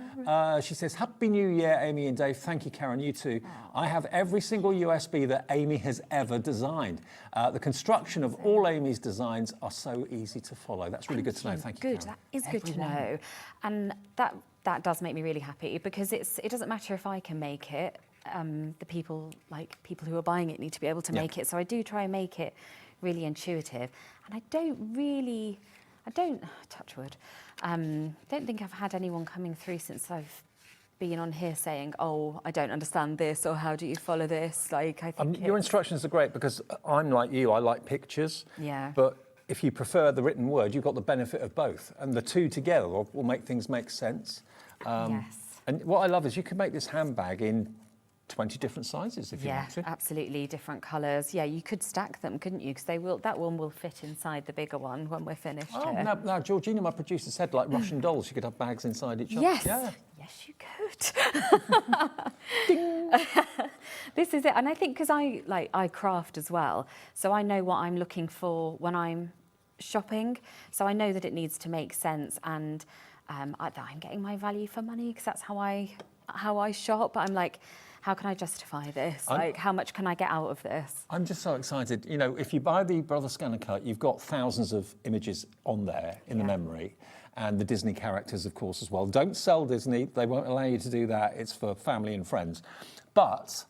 She says, Happy New Year, Amy and Dave. Thank you, Karen. You too. I have every single USB that Amy has ever designed. The construction of all Amy's designs are so easy to follow. That's really good to know. Thank you,
Good.
Karen.
That is good to know. And that does make me really happy, because it doesn't matter if I can make it. The people who are buying it need to be able to make it. So I do try and make it really intuitive. And I don't really... I don't, touch wood, don't think I've had anyone coming through since I've been on here saying, oh, I don't understand this, or how do you follow this? Like, I think
your instructions are great, because I'm like you, I like pictures.
Yeah.
But if you prefer the written word, you've got the benefit of both, and the two together will make things make sense.
Yes.
And what I love is you can make this handbag in 20 different sizes if you want to.
Yeah, absolutely, different colours. Yeah, you could stack them, couldn't you? Because that one will fit inside the bigger one when we're finished.
Oh,
here.
now, Georgina, my producer, said like Russian dolls, you could have bags inside each other.
Yes.
Yeah.
Yes, you could. This is it, and I think because I craft as well, so I know what I'm looking for when I'm shopping. So I know that it needs to make sense, and that I'm getting my value for money, because that's how I shop. But I'm like, how can I justify this? Like, how much can I get out of this?
I'm just so excited. You know, if you buy the Brother Scan and Cut, you've got thousands of images on there in the memory, and the Disney characters, of course, as well. Don't sell Disney. They won't allow you to do that. It's for family and friends. But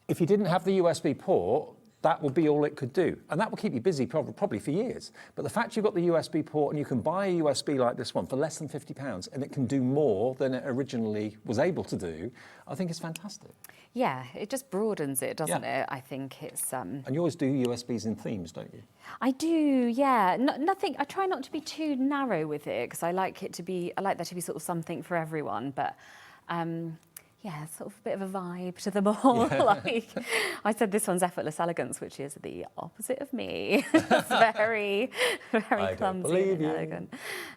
if you didn't have the USB port, that will be all it could do. And that will keep you busy probably for years. But the fact you've got the USB port, and you can buy a USB like this one for less than £50, and it can do more than it originally was able to do, I think is fantastic.
Yeah, it just broadens it, doesn't it? I think it's...
And you always do USBs in themes, don't you?
I do, yeah. Nothing. I try not to be too narrow with it, because I like there to be sort of something for everyone. But yeah, sort of a bit of a vibe to them all.
Yeah.
Like I said, this one's effortless elegance, which is the opposite of me. It's very, very clumsy and elegant.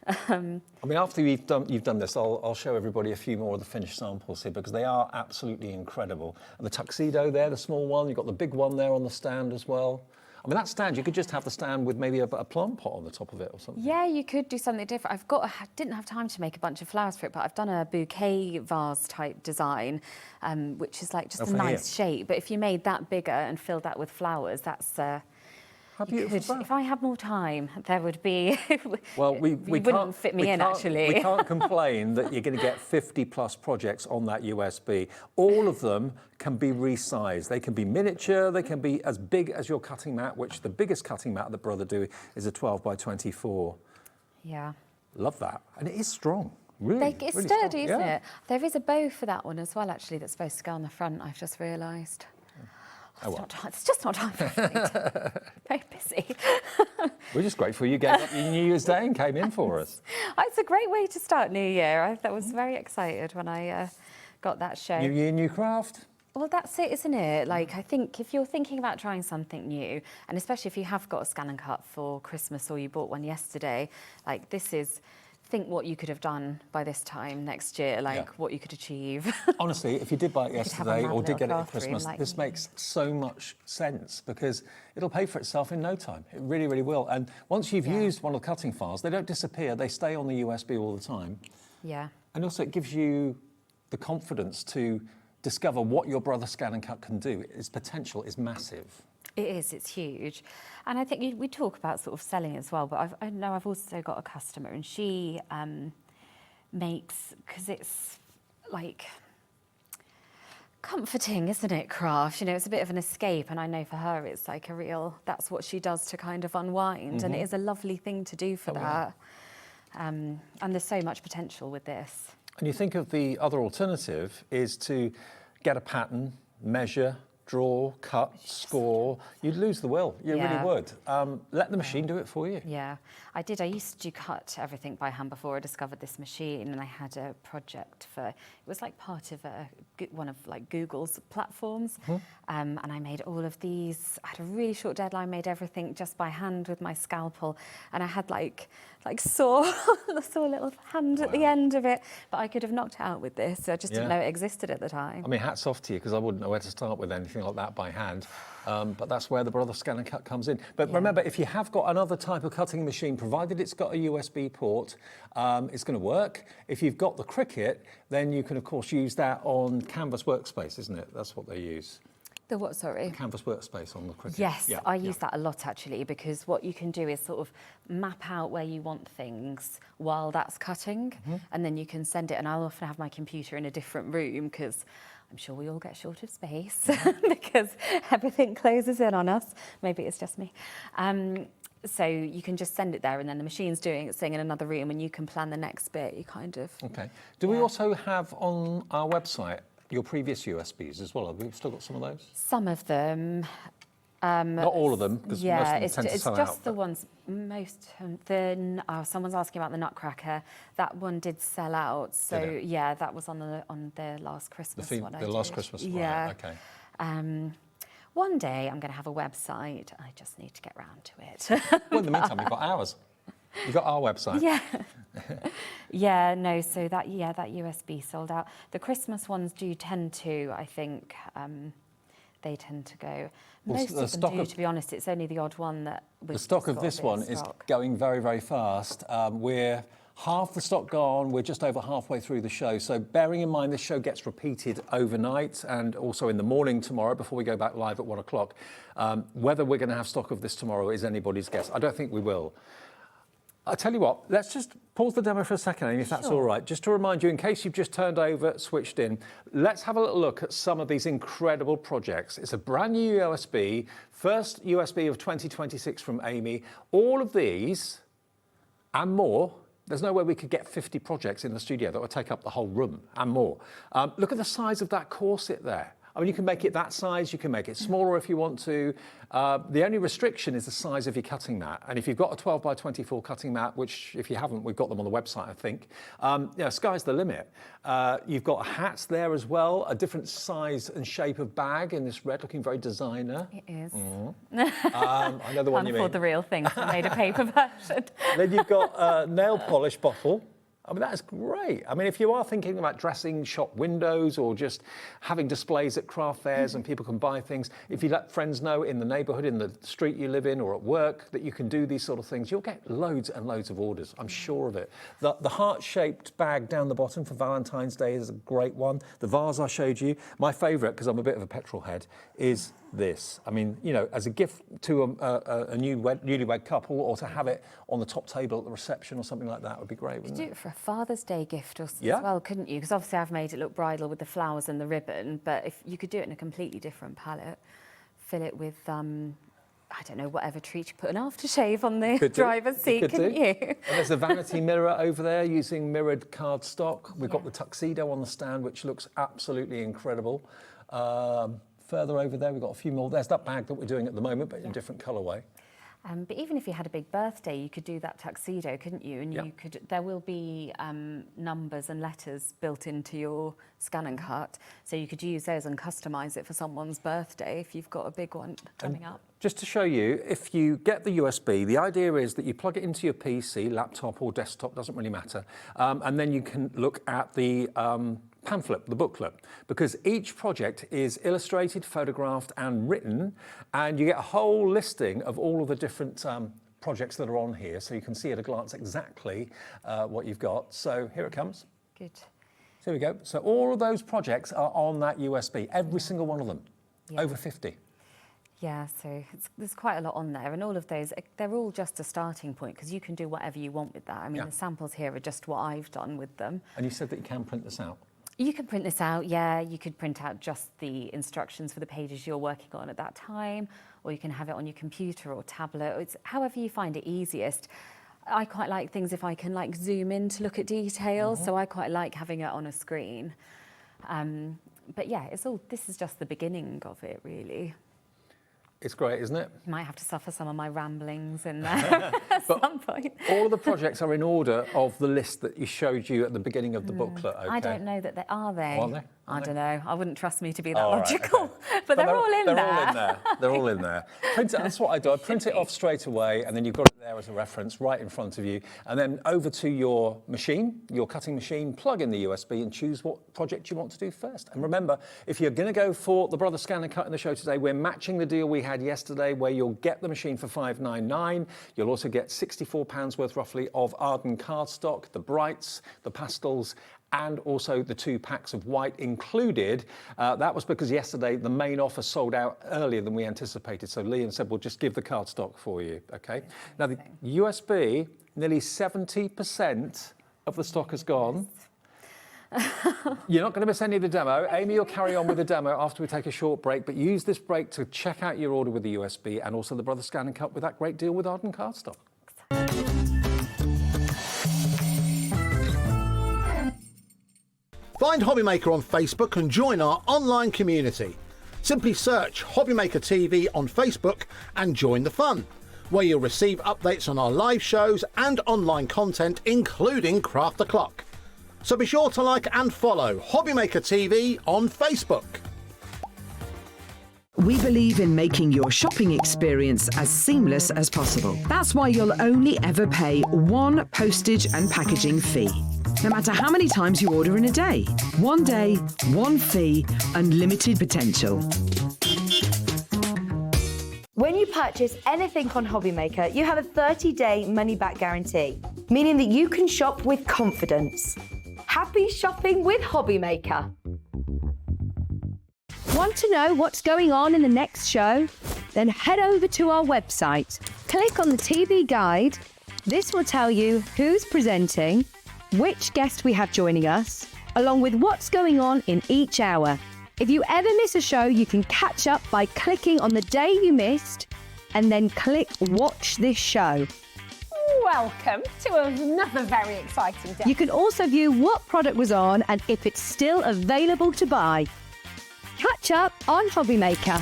I mean, after you've done this, I'll show everybody a few more of the finished samples here, because they are absolutely incredible. And the tuxedo there, the small one, you've got the big one there on the stand as well. I mean, that stand, you could just have the stand with maybe a plant pot on the top of it or something.
Yeah, you could do something different. I didn't have time to make a bunch of flowers for it, but I've done a bouquet vase type design, which is like just a nice shape. But if you made that bigger and filled that with flowers, that's...
How beautiful is that?
If I had more time, there would be...
Well, we
wouldn't fit me in, actually.
We can't complain that you're going to get 50+ projects on that USB. All of them can be resized. They can be miniature, they can be as big as your cutting mat, which the biggest cutting mat that Brother do is a 12 by 24.
Yeah.
Love that. And it is strong. Really,
it's
really
sturdy,
strong.
isn't it? There is a bow for that one as well, actually, that's supposed to go on the front, I've just realised. It's just not time for it. Very busy.
We're just grateful you gave up your New Year's Day and came in for us.
It's a great way to start New Year. I was very excited when I got that show.
New year, new craft.
Well, that's it, isn't it? Like, I think if you're thinking about trying something new, and especially if you have got a scan and cut for Christmas or you bought one yesterday, like this is... Think what you could have done by this time next year, like what you could achieve.
Honestly, if you did buy it yesterday or did get it at Christmas, this makes so much sense, because it'll pay for itself in no time. It really, really will. And once you've used one of the cutting files, they don't disappear. They stay on the USB all the time.
Yeah.
And also it gives you the confidence to discover what your Brother Scan and Cut can do. Its potential is massive.
It is, it's huge. And I think we talk about sort of selling as well, but I know I've also got a customer, and she makes, because it's like comforting, isn't it, craft? You know, it's a bit of an escape, and I know for her it's like a real, that's what she does to kind of unwind, and it is a lovely thing to do for that. And there's so much potential with this.
And you think of the other alternative is to get a pattern, measure, draw, cut, score. You'd lose the will. You really would. Let the machine do it for you.
Yeah, I did. I used to cut everything by hand before I discovered this machine, and I had a project for, it was like part of one of like Google's platforms, and I made all of these. I had a really short deadline, made everything just by hand with my scalpel, and I had like saw little hand at the end of it, but I could have knocked it out with this. I just didn't know it existed at the time.
I mean, hats off to you, because I wouldn't know where to start with anything like that by hand. But that's where the Brother Scan and Cut comes in. But remember, if you have got another type of cutting machine, provided it's got a USB port, it's going to work. If you've got the Cricut, then you can, of course, use that on Canvas Workspace, isn't it? That's what they use.
The what, sorry?
Canvas Workspace on the Cricut.
Yes, I use that a lot, actually, because what you can do is sort of map out where you want things while that's cutting, and then you can send it, and I'll often have my computer in a different room, because I'm sure we all get short of space because everything closes in on us. Maybe it's just me. So you can just send it there, and then the machine's doing its thing in another room, and you can plan the next bit. You kind of.
Okay. Do we also have on our website your previous USBs as well? Have we still got some of those?
Some of them.
Not all of them, because most of them tend to sell out.
It's just the ones most. Someone's asking about the Nutcracker. That one did sell out. So yeah, that was on the last Christmas one.
The last Christmas,
yeah.
Right, okay.
One day I'm going to have a website. I just need to get round to it.
Well, in the meantime, you've got ours. You've got our website.
Yeah. Yeah, no, so that USB sold out. The Christmas ones do tend to, I think, they tend to go. Most of them do, to be honest. It's only the odd one that...
The stock of this one is going very, very fast. We're half the stock gone. We're just over halfway through the show. So bearing in mind this show gets repeated overnight and also in the morning tomorrow before we go back live at 1 o'clock. Whether we're going to have stock of this tomorrow is anybody's guess. I don't think we will. I'll tell you what, let's just pause the demo for a second, Amy, if that's all right. Just to remind you, in case you've just turned over, switched in, let's have a little look at some of these incredible projects. It's a brand new USB, first USB of 2026 from Amy. All of these and more. There's no way we could get 50 projects in the studio that would take up the whole room and more. Look at the size of that corset there. I mean, you can make it that size, you can make it smaller if you want to. The only restriction is the size of your cutting mat. And if you've got a 12 by 24 cutting mat, which if you haven't, we've got them on the website, I think, sky's the limit. You've got hats there as well, a different size and shape of bag in this red, looking very designer.
It is.
I know the one you mean.
Can't afford the real thing, so I made a paper version.
Then you've got a nail polish bottle. I mean, that is great. I mean, if you are thinking about dressing shop windows or just having displays at craft fairs and people can buy things, if you let friends know in the neighbourhood, in the street you live in or at work that you can do these sort of things, you'll get loads and loads of orders. I'm sure of it. The heart-shaped bag down the bottom for Valentine's Day is a great one. The vase I showed you. My favourite, because I'm a bit of a petrol head, is this. I mean, you know, as a gift to a newlywed couple or to have it on the top table at the reception or something like that would be great, wouldn't it?
You could do it for a Father's Day gift as well, couldn't you? Because obviously I've made it look bridal with the flowers and the ribbon, but if you could do it in a completely different palette, fill it with, I don't know, whatever treat you put an aftershave on the driver's seat, couldn't you?
And there's a vanity mirror over there using mirrored cardstock. We've got the tuxedo on the stand, which looks absolutely incredible. Further over there, we've got a few more. There's that bag that we're doing at the moment, but in a different colourway.
But even if you had a big birthday, you could do that tuxedo, couldn't you? And you could. There will be numbers and letters built into your scan and cut, so you could use those and customise it for someone's birthday if you've got a big one coming up.
Just to show you, if you get the USB, the idea is that you plug it into your PC, laptop or desktop, doesn't really matter, and then you can look at the pamphlet, the booklet, because each project is illustrated, photographed and written, and you get a whole listing of all of the different projects that are on here, so you can see at a glance exactly what you've got. So here it comes.
Good.
So here we go. So all of those projects are on that USB, every single one of them, over 50.
Yeah, so there's quite a lot on there, and all of those, they're all just a starting point, because you can do whatever you want with that. I mean, the samples here are just what I've done with them.
And you said that you can print this out?
You can print this out, yeah. You could print out just the instructions for the pages you're working on at that time, or you can have it on your computer or tablet. It's however you find it easiest. I quite like things if I can like zoom in to look at details, so I quite like having it on a screen. But yeah, this is just the beginning of it, really.
It's great, isn't it?
You might have to suffer some of my ramblings in there at some point.
All of the projects are in order of the list that you showed you at the beginning of the booklet, okay?
I don't know that they are.
Are they?
I don't know. I wouldn't trust me to be that logical. Right, but they're all in there.
They're all in there. They're all in there. Print it, that's what I do. I print it off straight away, and then you've got it there as a reference right in front of you. And then over to your machine, your cutting machine, plug in the USB and choose what project you want to do first. And remember, if you're going to go for the Brother Scan and Cut in the show today, we're matching the deal we had yesterday where you'll get the machine for £599. You'll also get £64 worth roughly of Arden cardstock, the brights, the pastels, and also the 2 packs of white included. That was because yesterday the main offer sold out earlier than we anticipated. So Liam said, we'll just give the cardstock for you, okay? Now the USB, nearly 70% of the stock has gone. You're not going to miss any of the demo. Amy will carry on with the demo after we take a short break, but use this break to check out your order with the USB and also the Brother Scan and Cut with that great deal with Arden Cardstock.
Find HobbyMaker on Facebook and join our online community. Simply search HobbyMaker TV on Facebook and join the fun, where you'll receive updates on our live shows and online content, including Craft the Clock. So be sure to like and follow HobbyMaker TV on Facebook.
We believe in making your shopping experience as seamless as possible. That's why you'll only ever pay one postage and packaging fee. No matter how many times you order in a day. One day, one fee, unlimited potential.
When you purchase anything on HobbyMaker, you have a 30-day money-back guarantee, meaning that you can shop with confidence. Happy shopping with HobbyMaker. Want to know what's going on in the next show? Then head over to our website. Click on the TV guide. This will tell you who's presenting, which guest we have joining us, along with what's going on in each hour. If you ever miss a show, you can catch up by clicking on the day you missed and then click Watch This Show.
Welcome to another very exciting day.
You can also view what product was on and if it's still available to buy. Catch up on HobbyMaker.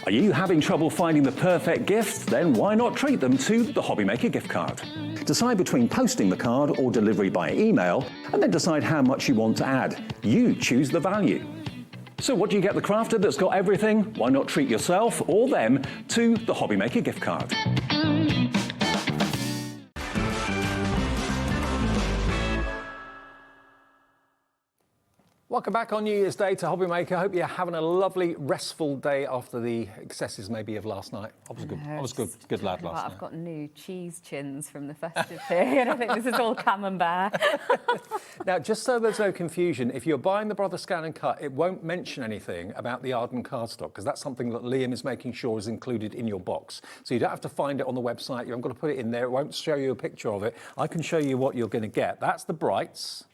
Are you having trouble finding the perfect gift? Then why not treat them to the HobbyMaker gift card? Decide between posting the card or delivery by email, and then decide how much you want to add. You choose the value. So what do you get the crafter that's got everything? Why not treat yourself or them to the HobbyMaker gift card? Welcome back on New Year's Day to HobbyMaker. Hope you're having a lovely, restful day after the excesses maybe of last night. I was good lad last night.
I've got new cheese chins from the festive period. I think this is all camembert.
Now, just so there's no confusion, if you're buying the Brother Scan and Cut, it won't mention anything about the Arden cardstock, because that's something that Liam is making sure is included in your box. So you don't have to find it on the website. You haven't got to put it in there. It won't show you a picture of it. I can show you what you're going to get. That's the brights.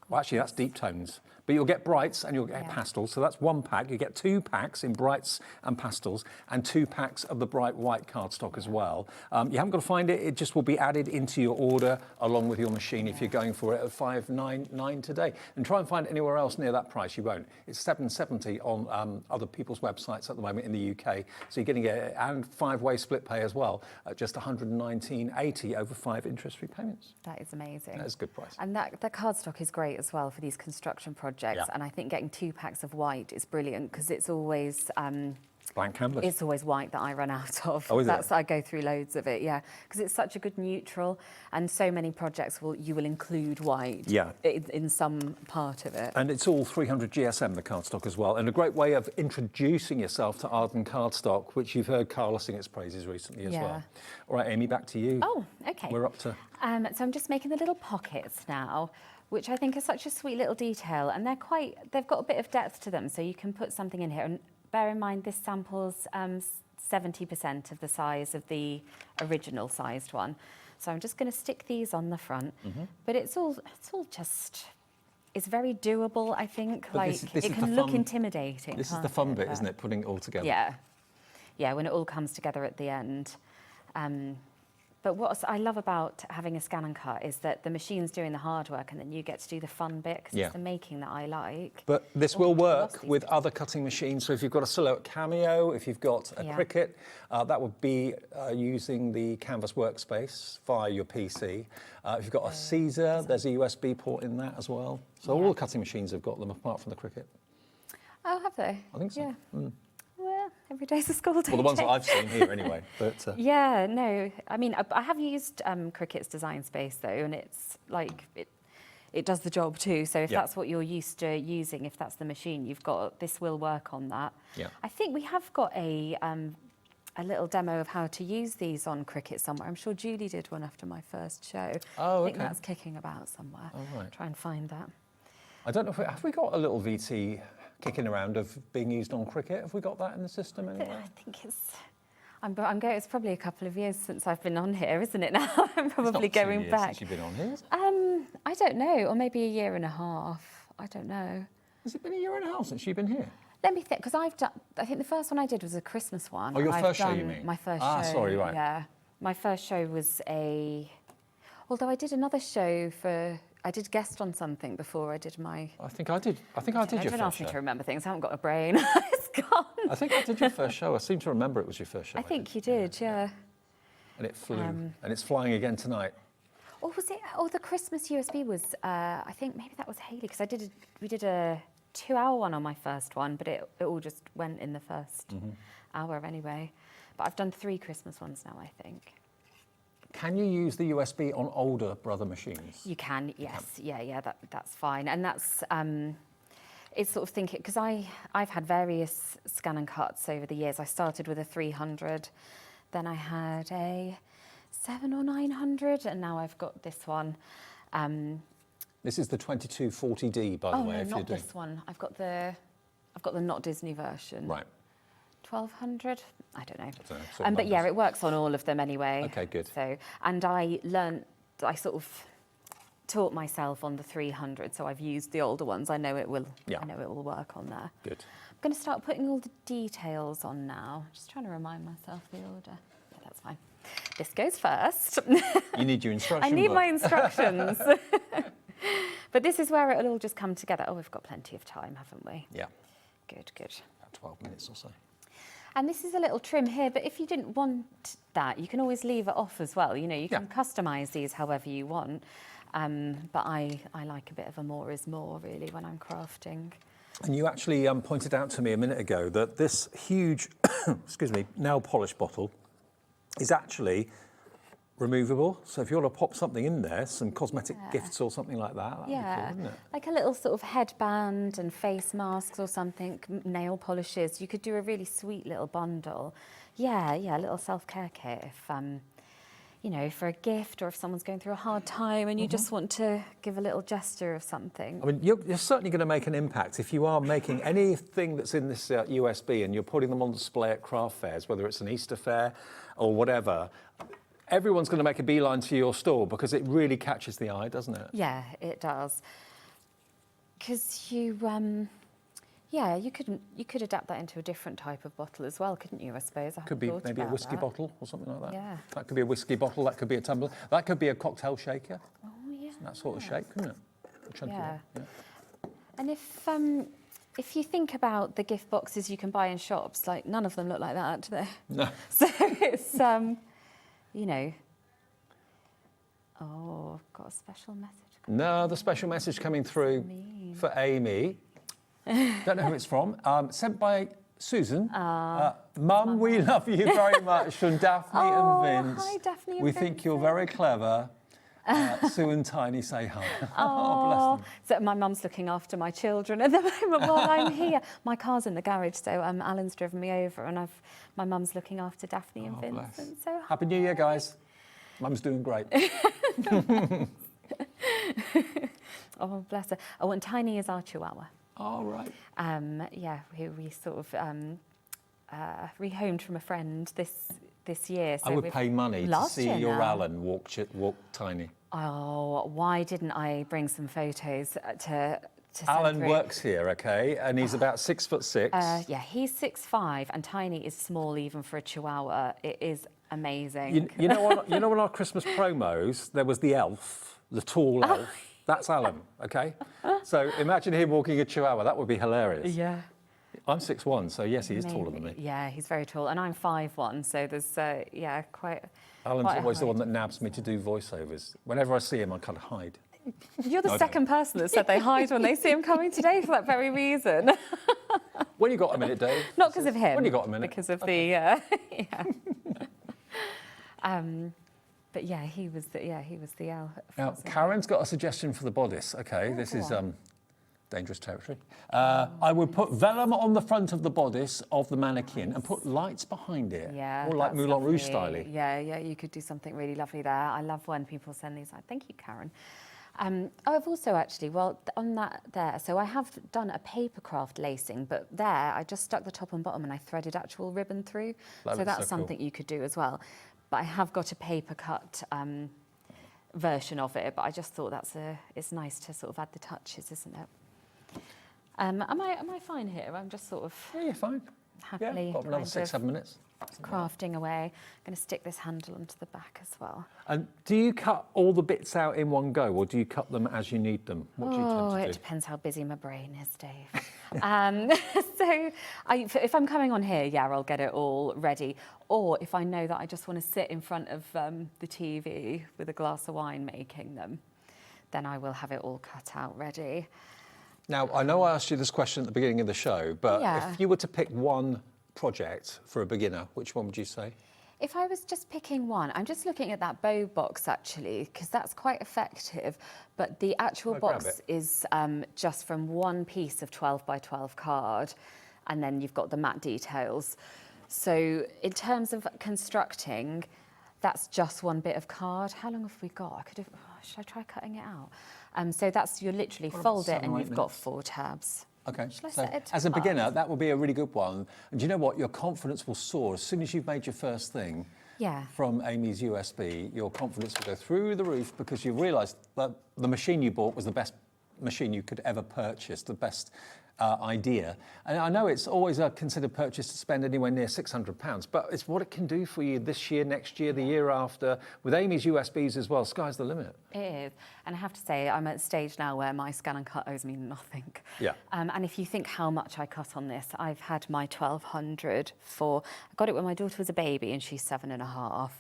Well, actually, that's deep tones. But you'll get brights and you'll get pastels. So that's one pack. You get 2 packs in brights and pastels and 2 packs of the bright white cardstock as well. You haven't got to find it. It just will be added into your order along with your machine if you're going for it at $5.99 today. And try and find it anywhere else near that price. You won't. It's $7.70 on other people's websites at the moment in the UK. So you're getting it, and 5-way split pay as well at just $119.80 over 5 interest-free payments.
That is amazing.
That is a good price.
And that cardstock is great as well for these construction projects.
Yeah.
And I think getting 2 packs of white is brilliant because it's always
blank canvas.
It's always white that I run out of.
Oh, is it?
I go through loads of it, yeah, because it's such a good neutral, and so many projects you will include white in some part of it.
And it's all 300 GSM, the cardstock as well, and a great way of introducing yourself to Arden cardstock, which you've heard Carla sing its praises recently as well. All right, Amy, back to you.
Oh, okay.
We're up to...
So I'm just making the little pockets now, which I think is such a sweet little detail, and they've got a bit of depth to them, so you can put something in here. And bear in mind, this sample's 70% of the size of the original sized one. So I'm just going to stick these on the front, but it's all just, it's very doable, I think.
But
like
this
it can look intimidating.
This is the fun bit, isn't it? Putting it all together.
Yeah, when it all comes together at the end. But what I love about having a scan and cut is that the machine's doing the hard work and then you get to do the fun bit, because it's the making that I like.
But this will work with other cutting machines. So if you've got a Silhouette Cameo, if you've got a Cricut, that would be using the Canvas workspace via your PC. If you've got a Caesar, there's a USB port in that as well. So all the cutting machines have got them apart from the Cricut.
Oh, have they?
I think so.
Yeah. Well, every day's a school day.
Well, the ones that I've seen here anyway. But
yeah, no. I mean, I have used Cricut's Design Space though, and it's like it does the job too. So if that's what you're used to using, if that's the machine you've got, this will work on that.
Yeah.
I think we have got a little demo of how to use these on Cricut somewhere. I'm sure Julie did one after my first show.
Oh,
I think that's kicking about somewhere.
Oh, right.
Try and find that.
I don't know if have we got a little VT kicking around of being used on Cricut? Have we got that in the system anyway?
I think it's... I'm going. It's probably a couple of years since I've been on here, isn't it? Now I'm probably
it's not 2
going
years
back.
Since you've been on here, is it?
I don't know, or maybe a year and a half. I don't know.
Has it been a year and a half since you've been here?
Let me think, because I've done. I think the first one I did was a Christmas one.
Oh, your
and
first
I've
show, you
done
mean?
My first
Ah,
show.
sorry, right.
Yeah, my first show was a. Although I did another show for. I did guest on something before I did my.
I think I did. I think I did your
Don't
first
ask me
show.
to remember things. I haven't got a brain. It's gone.
I think I did your first show. I seem to remember it was your first show.
I think you did, yeah.
And it flew. And it's flying again tonight.
Or was it? Oh, the Christmas USB was. I think maybe that was Hayley, because we did a 2-hour one on my first one, but it all just went in the first hour anyway. But I've done 3 Christmas ones now, I think.
Can you use the USB on older Brother machines?
You can, yes, yeah, that's fine, and that's it's sort of thinking, because I've had various scan and cuts over the years. I started with a 300, then I had a 700 or 900, and now I've got this one.
This is the 2240D, by the way.
No,
if
not
you're doing...
this one. I've got the not Disney version.
Right.
1200. I don't know.
Sort of
but yeah, it works on all of them anyway.
Okay, good.
So, and I sort of taught myself on the 300, so I've used the older ones. I know it will.
Yeah.
I know it will work on there.
Good.
I'm going to start putting all the details on now. Just trying to remind myself the order. Yeah, that's fine. This goes first.
You need your instructions.
I need my instructions. But this is where it'll all just come together. Oh, we've got plenty of time, haven't we?
Yeah.
Good.
About 12 minutes or so.
And this is a little trim here, but if you didn't want that, you can always leave it off as well. You know, you can customise these however you want. But I like a bit of a more is more, really, when I'm crafting.
And you actually pointed out to me a minute ago that this huge, excuse me, nail polish bottle is actually removable. So if you want to pop something in there, some cosmetic gifts or something like that, that'd be cool, wouldn't it?
Like a little sort of headband and face masks or something, nail polishes. You could do a really sweet little bundle. Yeah, a little self-care kit if, you know, for a gift, or if someone's going through a hard time and you just want to give a little gesture of something.
I mean, you're certainly going to make an impact if you are making anything that's in this USB and you're putting them on display at craft fairs, whether it's an Easter fair or whatever. Everyone's going to make a beeline to your store because it really catches the eye, doesn't it?
Yeah, it does. Because you could adapt that into a different type of bottle as well, couldn't you? I suppose.
Could be maybe a whiskey bottle or something like that.
Yeah.
That could be a whiskey bottle. That could be a tumbler. That could be a cocktail shaker.
Oh yeah.
That sort of shape, couldn't it?
Yeah. And if you think about the gift boxes you can buy in shops, like none of them look like that, do they?
No.
So it's you know. Oh, I've got a special message.
No, the special message coming through for Amy. Don't know who it's from. Sent by Susan. Mum, we love you very much, from Daphne and Vince.
Hi, Daphne and
we
Vince.
think you're very clever. Sue and Tiny say hi.
Oh,
bless them.
so my mum's looking after my children at the moment while I'm here. My car's in the garage, so Alan's driven me over, and my mum's looking after Daphne and Vincent.
Bless.
So
Happy New Year, guys. Mum's doing great.
Oh, bless her. Oh, and Tiny is our Chihuahua.
Oh, right.
Yeah, who we sort of rehomed from a friend this year. So
I would pay money to see your Alan walk Tiny.
Oh, why didn't I bring some photos to send
Alan
through?
works here, okay, and he's about 6'6".
Yeah, he's 6'5", and Tiny is small even for a Chihuahua. It is amazing.
You know on our Christmas promos there was the elf, the tall elf. That's Alan, okay. So imagine him walking a Chihuahua. That would be hilarious.
Yeah.
I'm 6'1", so yes, he is taller than me.
Yeah, he's very tall, and I'm 5'1", so there's quite.
Alan's
quite
always the one that nabs me to do voiceovers. Whenever I see him, I kind of hide.
You're the second person that said they hide when they see him coming today for that very reason.
When you got a minute, Dave?
Not because of him.
When you got a minute?
Because of the yeah. But yeah, he was the elf.
Now, Karen's got a suggestion for the bodice. Okay, this is dangerous territory. I would put vellum on the front of the bodice of the mannequin and put lights behind it.
Yeah,
or like
that's
Moulin Rouge
lovely.
styling.
Yeah, you could do something really lovely there. I love when people send these out. Thank you, Karen. I've also actually, well, on that there, so I have done a paper craft lacing, but there I just stuck the top and bottom and I threaded actual ribbon through. So that's something you could do as well. But I have got a paper cut version of it, but I just thought it's nice to sort of add the touches, isn't it? Am I fine here? I'm just sort of...
Yeah, you're fine.
Happily
got another 6-7 minutes.
Crafting away. I'm going to stick this handle onto the back as well.
And do you cut all the bits out in one go, or do you cut them as you need them? What do you tend to do?
It depends how busy my brain is, Dave. So if I'm coming on here, yeah, I'll get it all ready. Or if I know that I just want to sit in front of the TV with a glass of wine making them, then I will have it all cut out ready.
Now, I know I asked you this question at the beginning of the show, but if you were to pick one project for a beginner, which one would you say?
If I was just picking one, I'm just looking at that bow box actually, because that's quite effective. But the actual box is just from one piece of 12 by 12 card, and then you've got the matte details. So in terms of constructing, that's just one bit of card. How long have we got? Should I try cutting it out? So that's, you literally fold it and you've got 4 tabs.
Okay, so as a beginner, that will be a really good one. And do you know what? Your confidence will soar as soon as you've made your first thing from Amy's USB. Your confidence will go through the roof because you realise that the machine you bought was the best machine you could ever purchase, the best idea. And I know it's always a considered purchase to spend anywhere near £600, but it's what it can do for you this year, next year, the year after. With Amy's USBs as well, sky's the limit.
It is. And I have to say, I'm at a stage now where my scan and cut owes me nothing.
Yeah.
And if you think how much I cut on this, I've had my 1200 I got it when my daughter was a baby and she's 7.5.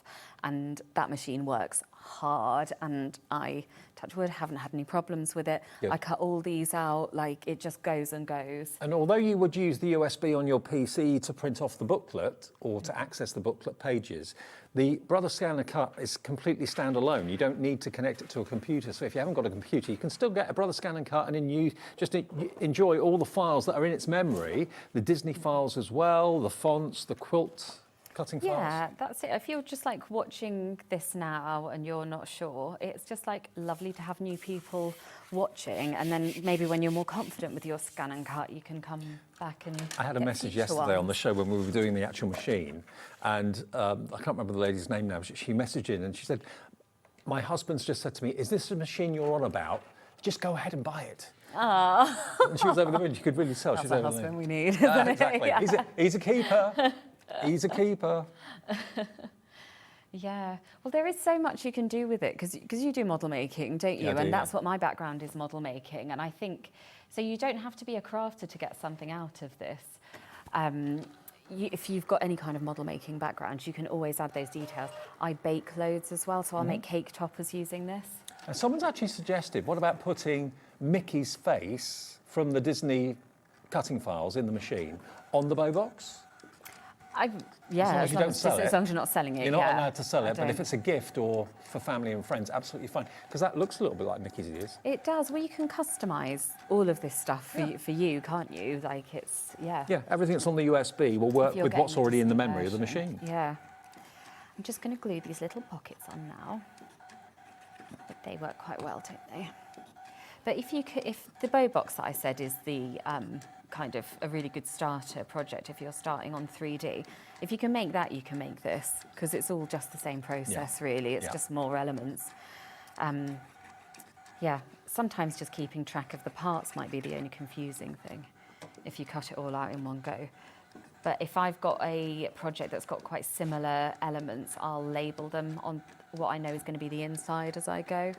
And that machine works hard, and I, touch wood, haven't had any problems with it.
Good.
I cut all these out, like it just goes and goes.
And although you would use the USB on your PC to print off the booklet or to access the booklet pages, the Brother Scan and Cut is completely standalone. You don't need to connect it to a computer. So if you haven't got a computer, you can still get a Brother Scan and Cut and then you just enjoy all the files that are in its memory, the Disney files as well, the fonts, the quilt cutting files.
Yeah, that's it. If you're just like watching this now and you're not sure, it's just like lovely to have new people watching, and then maybe when you're more confident with your scan and cut, you can come back and
I had a message yesterday on the show when we were doing the actual machine, and I can't remember the lady's name now, but she messaged in and she said, my husband's just said to me, is this the machine you're on about? Just go ahead and buy it.
Oh.
And she was over the moon, you could really tell.
That's the husband we need, isn't it?
Exactly.
Yeah.
He's a keeper. He's a keeper.
Yeah. Well, there is so much you can do with it because you do model making, don't you?
Yeah, I do,
and that's what my background is, model making. And I think, so you don't have to be a crafter to get something out of this. If you've got any kind of model making background, you can always add those details. I bake loads as well, so I'll make cake toppers using this.
And someone's actually suggested, what about putting Mickey's face from the Disney cutting files in the machine on the bow box?
Yeah,
as long
as long as you're not selling it.
You're not allowed to sell it, but if it's a gift or for family and friends, absolutely fine. Because that looks a little bit like Mickey's ears.
It does. Well, you can customise all of this stuff for you, can't you? Like it's,
Yeah, everything that's on the USB will work with what's already in the memory of the machine.
Yeah. I'm just going to glue these little pockets on now. But they work quite well, don't they? But if the bow box that I said is the kind of a really good starter project if you're starting on 3D, if you can make that, you can make this, because it's all just the same process, really. It's just more elements. Yeah, sometimes just keeping track of the parts might be the only confusing thing if you cut it all out in one go. But if I've got a project that's got quite similar elements, I'll label them on what I know is going to be the inside as I go.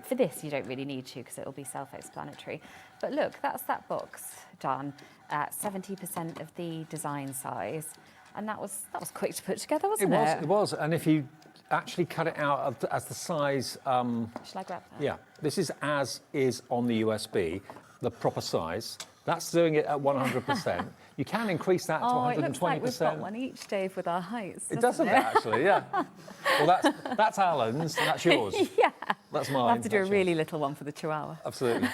For this, you don't really need to because it'll be self-explanatory. But look, that's that box done at 70% of the design size. And that was quick to put together, wasn't it?
It was. And if you actually cut it out as the size...
Shall I grab that?
Yeah, this is as is on the USB, the proper size. That's doing it at 100%. You can increase that to 120%.
It looks like we've got one each, Dave, with our heights.
It doesn't, actually, yeah. Well, that's Alan's, and that's yours.
Yeah.
That's mine.
I'll have to do a
actually.
really little one for the Chihuahua.
Absolutely.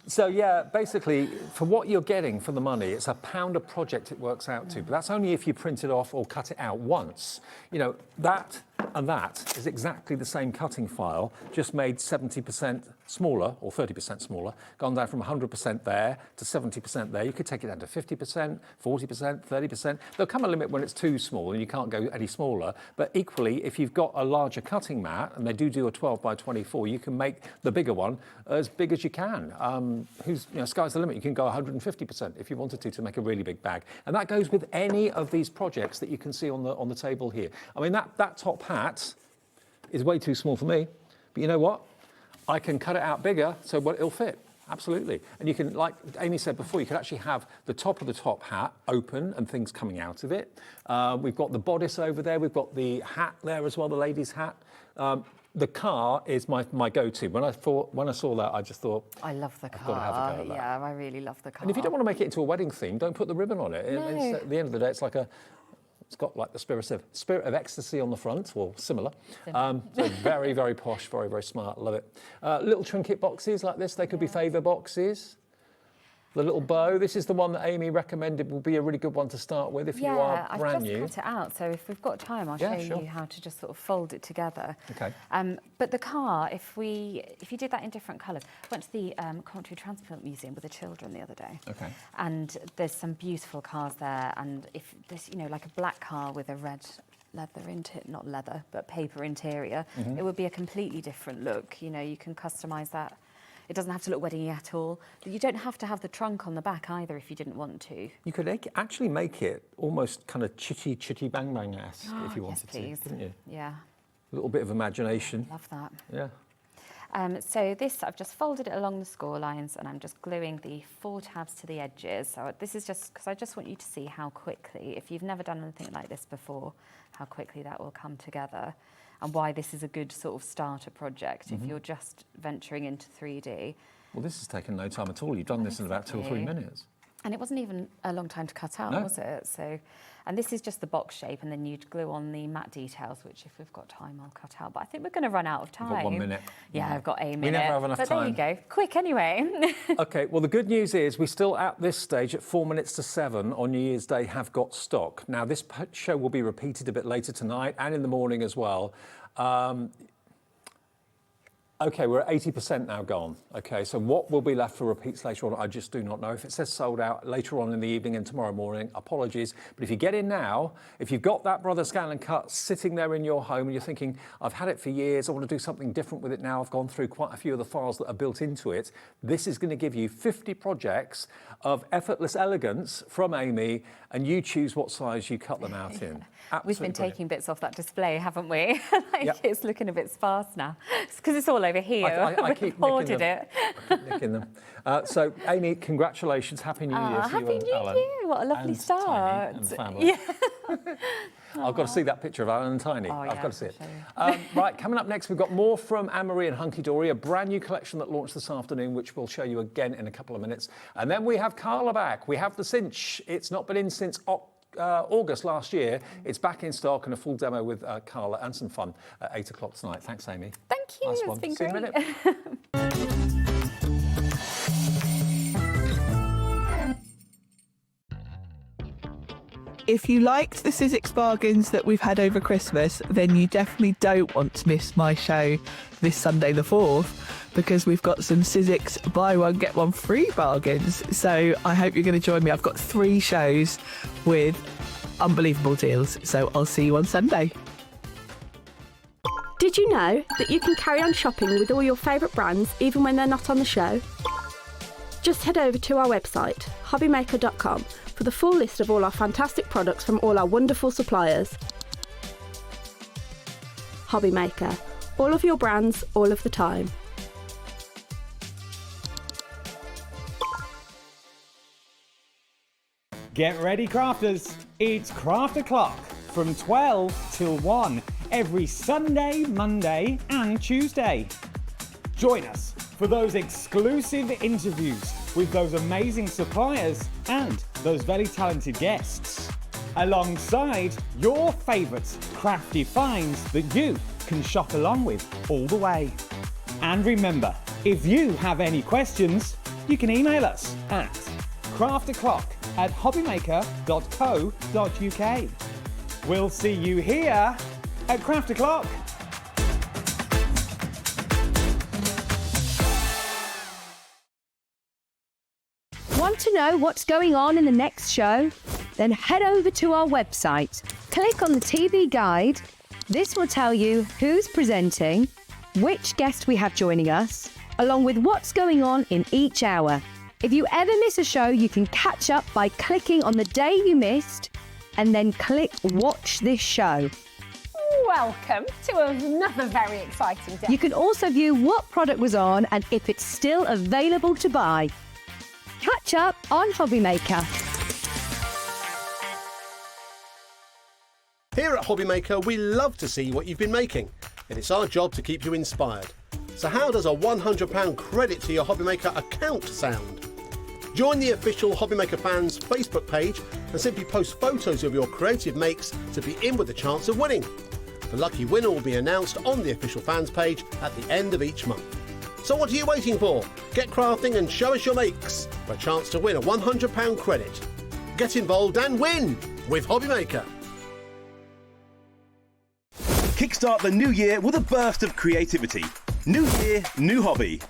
So yeah, basically, for what you're getting for the money, it's £1 a project it works out to. But that's only if you print it off or cut it out once. You know, that and that is exactly the same cutting file, just made 70% smaller or 30% smaller, gone down from 100% there to 70% there. You could take it down to 50%, 40%, 30%. There'll come a limit when it's too small and you can't go any smaller. But equally, if you've got a larger cutting mat, and they do a 12 by 24, you can make the bigger one as big as you can. Sky's the limit. You can go 150% if you wanted to make a really big bag. And that goes with any of these projects that you can see on the table here. I mean, that top hat is way too small for me. But you know what? I can cut it out bigger so it'll fit. Absolutely. And you can, like Amy said before, you can actually have the top of the top hat open and things coming out of it. We've got the bodice over there. We've got the hat there as well, the lady's hat. The car is my go-to. When I saw that, I just thought,
I love the car.
I've got to have a go at that.
Yeah, I really love the car.
And if you don't want to make it into a wedding theme, don't put the ribbon on it.
No.
At the end of the day, it's got like the spirit of ecstasy on the front, or similar. So very, very posh, very, very smart. Love it. Little trinket boxes like this. They could be favour boxes. The little bow. This is the one that Amy recommended will be a really good one to start with if you are brand new.
I've just cut it out, so if we've got time, I'll show you how to just sort of fold it together.
Okay.
But the car, if you did that in different colours, I went to the Coventry Transport Museum with the children the other day.
Okay.
And there's some beautiful cars there, and if there's, like a black car with a red not leather, but paper interior, it would be a completely different look. You can customise that. It doesn't have to look wedding-y at all. You don't have to have the trunk on the back either if you didn't want to.
You could actually make it almost kind of chitty bang bang-esque if you wanted
please.
to, couldn't you?
Yeah.
A little bit of imagination.
Love that.
Yeah.
So this, I've just folded it along the score lines and I'm just gluing the 4 tabs to the edges. So this is just because I just want you to see how quickly, if you've never done anything like this before, how quickly that will come together. And why this is a good sort of starter project if you're just venturing into 3D.
Well, this has taken no time at all. You've done this in about 2 or 3 minutes.
And it wasn't even a long time to cut out, was it? So, and this is just the box shape, and then you'd glue on the matte details, which if we've got time, I'll cut out. But I think we're going to run out of time.
We've got 1 minute.
Yeah, I've got a minute.
We never have enough time.
But there you go. Quick, anyway.
OK, well, the good news is we still, at this stage, at 4 minutes to 7 on New Year's Day, have got stock. Now, this show will be repeated a bit later tonight and in the morning as well. OK, we're at 80% now gone. OK, so what will be left for repeats later on, I just do not know. If it says sold out later on in the evening and tomorrow morning, apologies. But if you get in now, if you've got that Brother Scan and Cut sitting there in your home and you're thinking, I've had it for years, I want to do something different with it now, I've gone through quite a few of the files that are built into it, this is going to give you 50 projects of effortless elegance from Amy, and you choose what size you cut them out in.
We've been taking bits off that display, haven't we? It's looking a bit sparse now. It's because it's all over here.
I keep
hoarded
nicking them. I keep nicking them. So, Amy, congratulations. Happy New Year to
Happy
you and
New
Alan.
Year. What a lovely start.
Tiny and the family. I've got to see that picture of Alan and Tiny. I've got to see it. Right, coming up next, we've got more from Anne-Marie and Hunkydory, a brand new collection that launched this afternoon, which we'll show you again in a couple of minutes. And then we have Carla back. We have the Cinch. It's not been in since August last year. It's back in stock and a full demo with Carla and some fun at 8 o'clock tonight. Thanks, Amy.
Thank you.
Nice
It's
one.
been
See you in a
great.
minute.
If you liked the Sizzix bargains that we've had over Christmas, then you definitely don't want to miss my show this Sunday the 4th, because we've got some Sizzix buy one, get one free bargains. So I hope you're going to join me. I've got 3 shows with unbelievable deals. So I'll see you on Sunday.
Did you know that you can carry on shopping with all your favourite brands even when they're not on the show? Just head over to our website, HobbyMaker.com, for the full list of all our fantastic products from all our wonderful suppliers. HobbyMaker, all of your brands, all of the time.
Get ready, crafters. It's Craft O'Clock from 12 till 1 every Sunday, Monday and Tuesday. Join us for those exclusive interviews with those amazing suppliers and those very talented guests, alongside your favourite crafty finds that you can shop along with all the way. And remember, if you have any questions, you can email us at crafto'clock@hobbymaker.co.uk. We'll see you here at Craft O'Clock.
Want to know what's going on in the next show? Then head over to our website. Click on the TV guide. This will tell you who's presenting, which guest we have joining us, along with what's going on in each hour. If you ever miss a show, you can catch up by clicking on the day you missed and then click Watch This Show.
Welcome to another very exciting day.
You can also view what product was on and if it's still available to buy. Catch up on HobbyMaker.
Here at HobbyMaker, we love to see what you've been making, and it's our job to keep you inspired. So how does a £100 credit to your HobbyMaker account sound? Join the official HobbyMaker fans Facebook page and simply post photos of your creative makes to be in with a chance of winning. The lucky winner will be announced on the official fans page at the end of each month. So what are you waiting for? Get crafting and show us your makes for a chance to win a £100 credit. Get involved and win with HobbyMaker.
Kickstart the new year with a burst of creativity. New year, new hobby.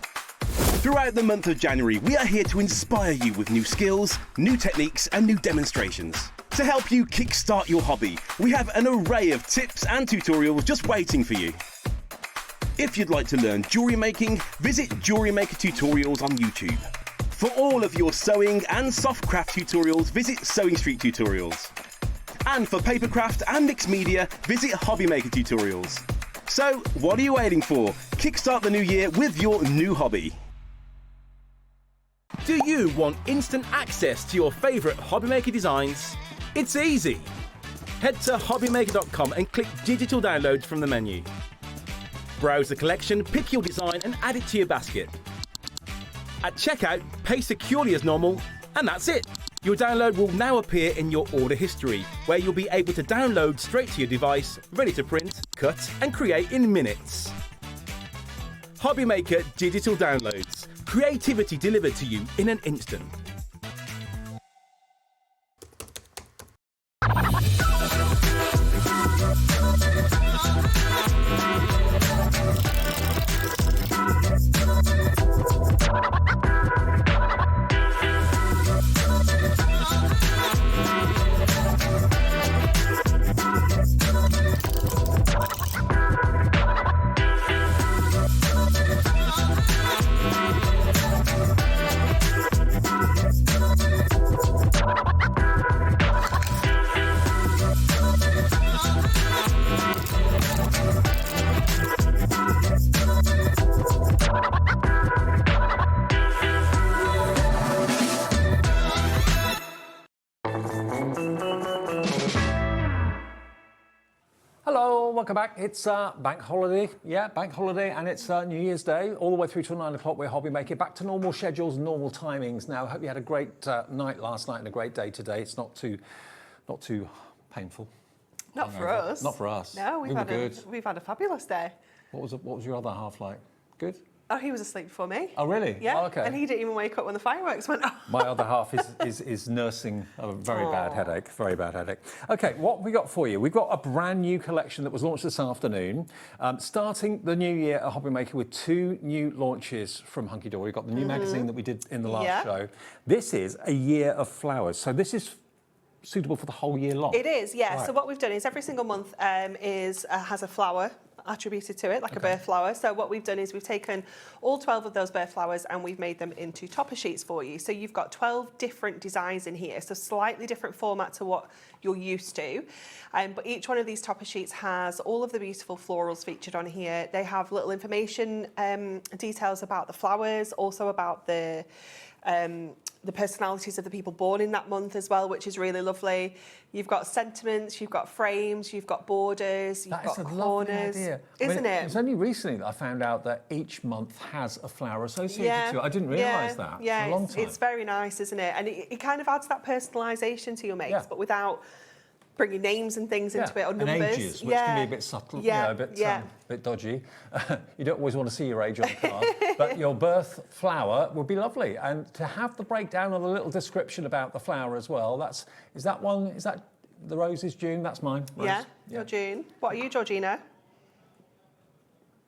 Throughout the month of January, we are here to inspire you with new skills, new techniques and new demonstrations. To help you kickstart your hobby, we have an array of tips and tutorials just waiting for you. If you'd like to learn jewellery making, visit Jewellery Maker Tutorials on YouTube. For all of your sewing and soft craft tutorials, visit Sewing Street Tutorials. And for papercraft and mixed media, visit HobbyMaker Tutorials. So, what are you waiting for? Kickstart the new year with your new hobby.
Do you want instant access to your favourite HobbyMaker designs? It's easy. Head to hobbymaker.com and click digital downloads from the menu. Browse the collection, pick your design and add it to your basket. At checkout, pay securely as normal, and that's it. Your download will now appear in your order history, where you'll be able to download straight to your device, ready to print, cut and create in minutes. HobbyMaker Digital Downloads. Creativity delivered to you in an instant.
Welcome back. It's bank holiday. Yeah, bank holiday, and it's New Year's Day, all the way through till 9 o'clock. We're HobbyMaker, back to normal schedules, normal timings now. I hope you had a great night last night and a great day today. It's not too painful.
Not for us.
Not for us.
No, we've had a fabulous day.
What was your other half like? Good?
Oh, he was asleep before me.
Oh, really?
Yeah.
Oh, okay.
And he didn't even wake up when the fireworks went off.
My other half is nursing a very bad headache. Very bad headache. Okay, what have we got for you? We've got a brand new collection that was launched this afternoon. Starting the new year at HobbyMaker with 2 new launches from Hunkydory. We've got the new magazine that we did in the last show. This is a year of flowers. So this is suitable for the whole year long.
It is, yeah.
Right.
So what we've done is every single month has a flower attributed to it, like a birth flower. So what we've done is we've taken all 12 of those birth flowers and we've made them into topper sheets for you. So you've got 12 different designs in here, so slightly different format to what you're used to. But each one of these topper sheets has all of the beautiful florals featured on here. They have little information details about the flowers, also about the personalities of the people born in that month as well, which is really lovely. You've got sentiments, you've got frames, you've got borders, you've got corners. Isn't it?
It was only recently that I found out that each month has a flower associated to it. I didn't realise that for a long time.
It's very nice, isn't it? And it kind of adds that personalisation to your makes, but without bring your names and things into it, or numbers.
And ages, which can be a bit subtle, you know, a bit dodgy. You don't always want to see your age on the card, but your birth flower would be lovely. And to have the breakdown of a little description about the flower as well, is that the rose is June? That's mine. Rose.
Yeah, you're June. What are you, Georgina?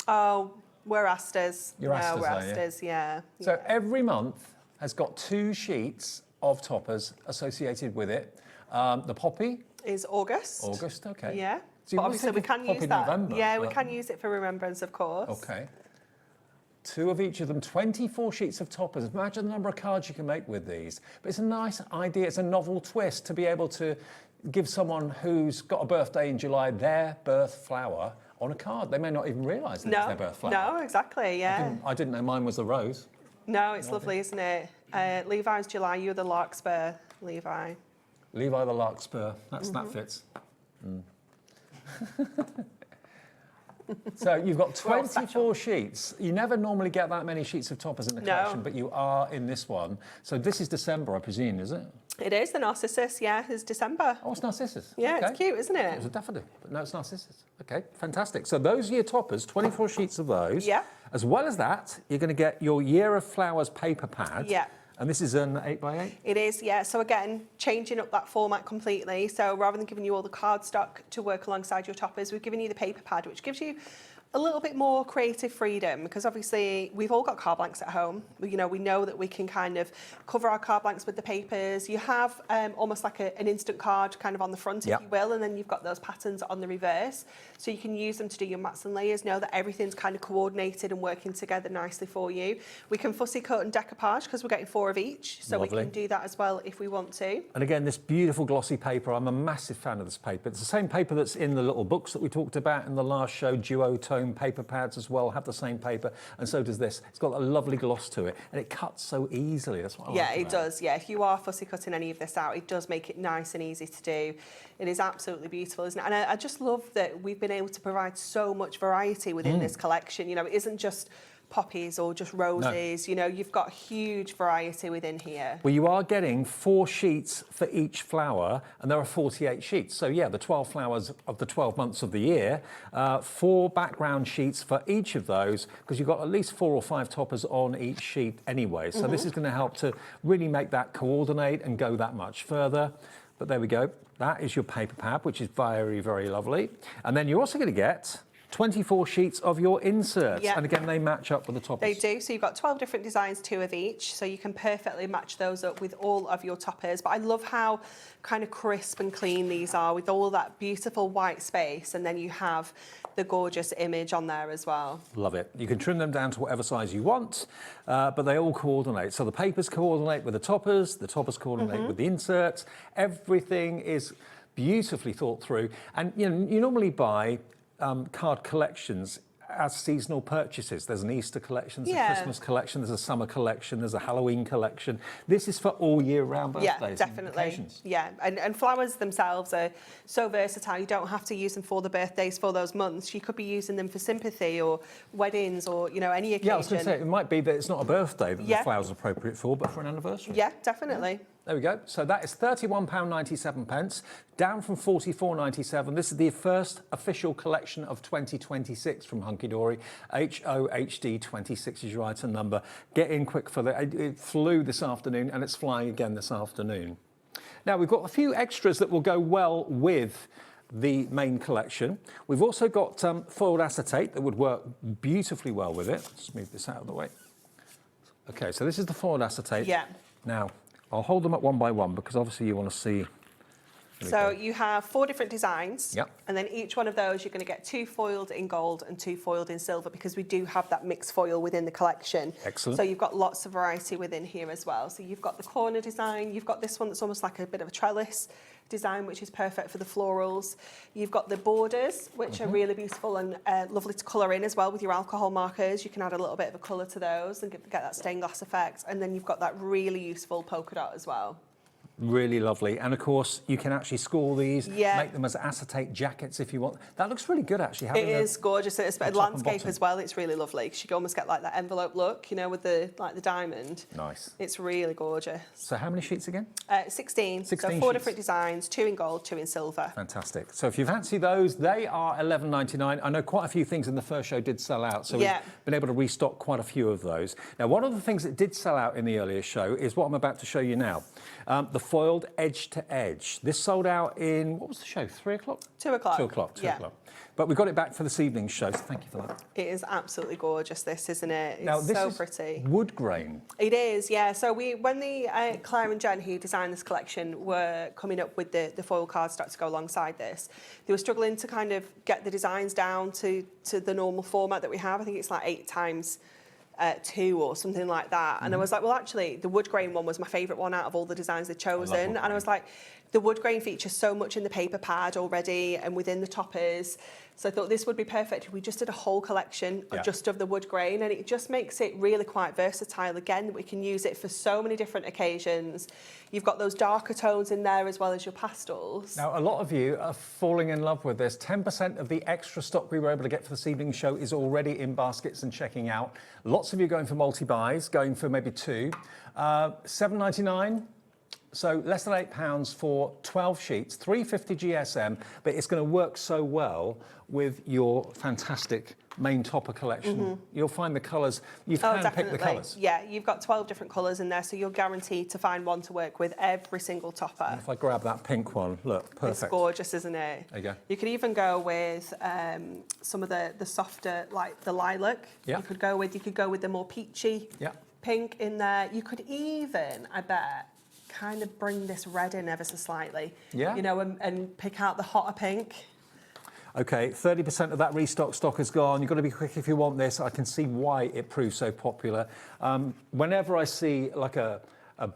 Oh, we're Asters.
You're Asters,
we're
are you?
Asters, yeah.
So every month has got 2 sheets of toppers associated with it. The poppy
is August.
August, okay.
Yeah.
So
but obviously we can use that.
November,
yeah, we can use it for remembrance, of course.
Okay. 2 of each of them, 24 sheets of toppers. Imagine the number of cards you can make with these. But it's a nice idea. It's a novel twist to be able to give someone who's got a birthday in July their birth flower on a card. They may not even realise that it's their birth flower.
No, exactly, yeah.
I didn't know mine was the rose.
No, it's lovely, isn't it? Levi's July, you're the larkspur, Levi.
Levi the larkspur, that fits. Mm. So you've got 24 sheets. You never normally get that many sheets of toppers in the collection, but you are in this one. So this is December, I presume, is it?
It is, the Narcissus, yeah, it's December.
Oh, it's Narcissus.
Yeah,
okay.
It's cute, isn't it?
It was a daffodil, but no, it's Narcissus. Okay, fantastic. So those are your toppers, 24 sheets of those.
Yeah.
As well as that, you're going to get your Year of Flowers paper pad.
Yeah.
And this is an 8x8?
It is, yeah. So again, changing up that format completely. So rather than giving you all the cardstock to work alongside your toppers, we've given you the paper pad, which gives you a little bit more creative freedom, because obviously we've all got card blanks at home. We know that we can kind of cover our card blanks with the papers. You have almost like an instant card kind of on the front, if you will, and then you've got those patterns on the reverse. So you can use them to do your mats and layers, know that everything's kind of coordinated and working together nicely for you. We can fussy cut and decoupage because we're getting 4 of each, so
Lovely.
we can do that as well if we want to.
And again, this beautiful glossy paper, I'm a massive fan of this paper. It's the same paper that's in the little books that we talked about in the last show. Duotone paper pads as well have the same paper, and so does this. It's got a lovely gloss to it, and it cuts so easily. That's what I like about
it does. Yeah, if you are fussy cutting any of this out, it does make it nice and easy to do. It is absolutely beautiful, isn't it? And I just love that we've been able to provide so much variety within this collection. You know, it isn't just poppies or just roses. No. You know, you've got huge variety within here.
Well, you are getting 4 sheets for each flower, and there are 48 sheets. So yeah, the 12 flowers of the 12 months of the year, 4 background sheets for each of those, because you've got at least 4 or 5 toppers on each sheet anyway. So this is going to help to really make that coordinate and go that much further. But there we go. That is your paper pad, which is very, very lovely. And then you're also going to get 24 sheets of your inserts.
Yep.
And again, they match up with the toppers.
They do. So you've got 12 different designs, 2 of each. So you can perfectly match those up with all of your toppers. But I love how kind of crisp and clean these are with all that beautiful white space. And then you have the gorgeous image on there as well.
Love it. You can trim them down to whatever size you want, but they all coordinate. So the papers coordinate with the toppers coordinate with the inserts. Everything is beautifully thought through. And you know, you normally buy card collections as seasonal purchases. There's an Easter collection, there's a Christmas collection, there's a summer collection, there's a Halloween collection. This is for all year round birthdays.
Yeah, definitely. Yeah, and flowers themselves are so versatile. You don't have to use them for the birthdays for those months. You could be using them for sympathy or weddings or, you know, any occasion.
Yeah, I was going to say, it might be that it's not a birthday that the flower's appropriate for, but for an anniversary.
Yeah, definitely.
There we go. So that is £31.97, down from £44.97. This is the first official collection of 2026 from Hunkydory. HOHD 26 is your item number. Get in quick for that. It flew this afternoon and it's flying again this afternoon. Now, we've got a few extras that will go well with the main collection. We've also got foiled acetate that would work beautifully well with it. Let's move this out of the way. Okay, so this is the foiled acetate.
Yeah.
Now, I'll hold them up one by one because obviously you want to see.
So you have 4 different designs,
yep.
And then each one of those you're going to get 2 foiled in gold and 2 foiled in silver, because we do have that mixed foil within the collection.
Excellent.
So you've got lots of variety within here as well. So you've got the corner design, you've got this one that's almost like a bit of a trellis design, which is perfect for the florals. You've got the borders, which are really beautiful and lovely to colour in as well with your alcohol markers. You can add a little bit of a colour to those and get that stained glass effect. And then you've got that really useful polka dot as well.
Really lovely. And of course, you can actually score these,
Yeah.
make them as acetate jackets if you want. That looks really good, actually.
It is gorgeous. It's a landscape as well. It's really lovely. You can almost get like that envelope look, you know, with the diamond.
Nice.
It's really gorgeous.
So how many sheets again?
16.
16
so 4
sheets.
different designs, 2 in gold, 2 in silver.
Fantastic. So if you fancy those, they are $11.99. I know quite a few things in the first show did sell out, so
Yeah.
we've been able to restock quite a few of those. Now, one of the things that did sell out in the earlier show is what I'm about to show you now. The foiled edge to edge. This sold out in, what was the show, 3 o'clock?
2 o'clock.
2 o'clock, 2
Yeah.
o'clock. But we got it back for this evening's show, so thank you for that.
It is absolutely gorgeous, this, isn't it? It's
Now, this
so
is
pretty.
wood grain.
It is, yeah. So when Claire and Jen, who designed this collection, were coming up with the foil cardstock to go alongside this, they were struggling to kind of get the designs down to the normal format that we have. I think it's like 8 times 2 or something like that. And I was like, well, actually, the wood grain one was my favourite one out of all the designs they'd chosen. And I was like, the wood grain features so much in the paper pad already and within the toppers. So I thought this would be perfect if we just did a whole collection of just of the wood grain, and it just makes it really quite versatile. Again, we can use it for so many different occasions. You've got those darker tones in there as well as your pastels.
Now, a lot of you are falling in love with this. 10% of the extra stock we were able to get for this evening's show is already in baskets and checking out. Lots of you going for multi-buys, going for maybe 2. $7.99. So less than £8 for 12 sheets, 350 GSM, but it's going to work so well with your fantastic main topper collection. You'll find the colours, you've handpicked the colours.
Yeah, you've got 12 different colours in there, so you're guaranteed to find one to work with every single topper.
And if I grab that pink one, look, perfect.
It's gorgeous, isn't it?
There you go.
You could even go with some of the softer, like the lilac.
Yeah.
You could go with the more peachy pink in there. You could even, I bet, kind of bring this red in ever so slightly.
Yeah.
You know, and pick out the hotter pink.
Okay, 30% of that restock stock is gone. You've got to be quick if you want this. I can see why it proves so popular. Whenever I see like a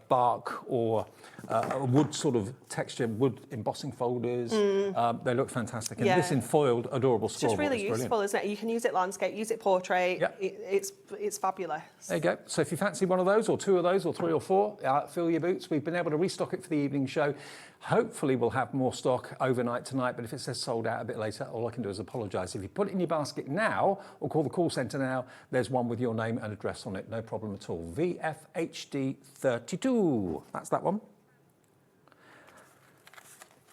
bark or a wood sort of texture, wood embossing folders, they look fantastic. And this in foiled, adorable
It's just really useful, isn't it? You can use it landscape, use it portrait.
Yep.
It's fabulous.
There you go. So if you fancy one of those, or 2 of those, or 3 or 4, fill your boots. We've been able to restock it for the evening show. Hopefully we'll have more stock overnight tonight, but if it says sold out a bit later, all I can do is apologise. If you put it in your basket now, or call the call centre now, there's one with your name and address on it, no problem at all. VFHD32, that's that one.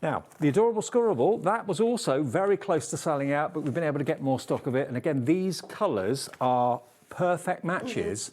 Now, the adorable Scorable, that was also very close to selling out, but we've been able to get more stock of it. And again, these colours are perfect matches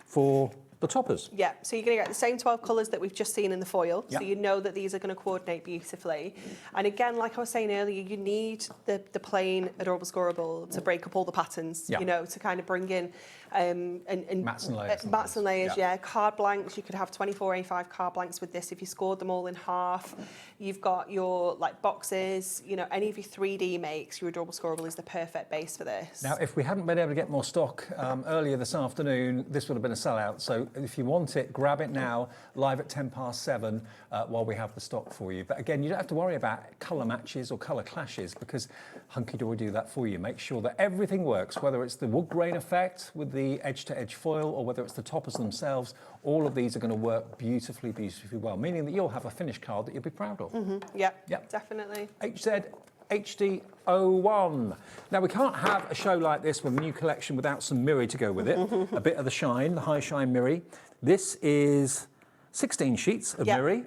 for the toppers.
Yeah, so you're going to get the same 12 colours that we've just seen in the foil,
Yep.
so you know that these are going to coordinate beautifully. And again, like I was saying earlier, you need the plain adorable Scorable to break up all the patterns,
Yeah.
you know, to kind of bring in and
mats and layers.
mats and layers, yeah. Card blanks, you could have 24 A5 card blanks with this if you scored them all in half. You've got your like boxes, you know, any of your 3D makes, your adorable Scorable is the perfect base for this.
Now, if we hadn't been able to get more stock earlier this afternoon, this would have been a sellout. So if you want it, grab it now, live at 7:10 while we have the stock for you. But again, you don't have to worry about colour matches or colour clashes because Hunkydory do that for you. Make sure that everything works, whether it's the wood grain effect with the edge-to-edge foil or whether it's the toppers themselves, all of these are going to work beautifully, beautifully well, meaning that you'll have a finished card that you'll be proud of.
Yeah, definitely.
HZHD01. Now, we can't have a show like this with a new collection without some mirror to go with it. A bit of the shine, the high shine mirror. This is 16 sheets of mirror,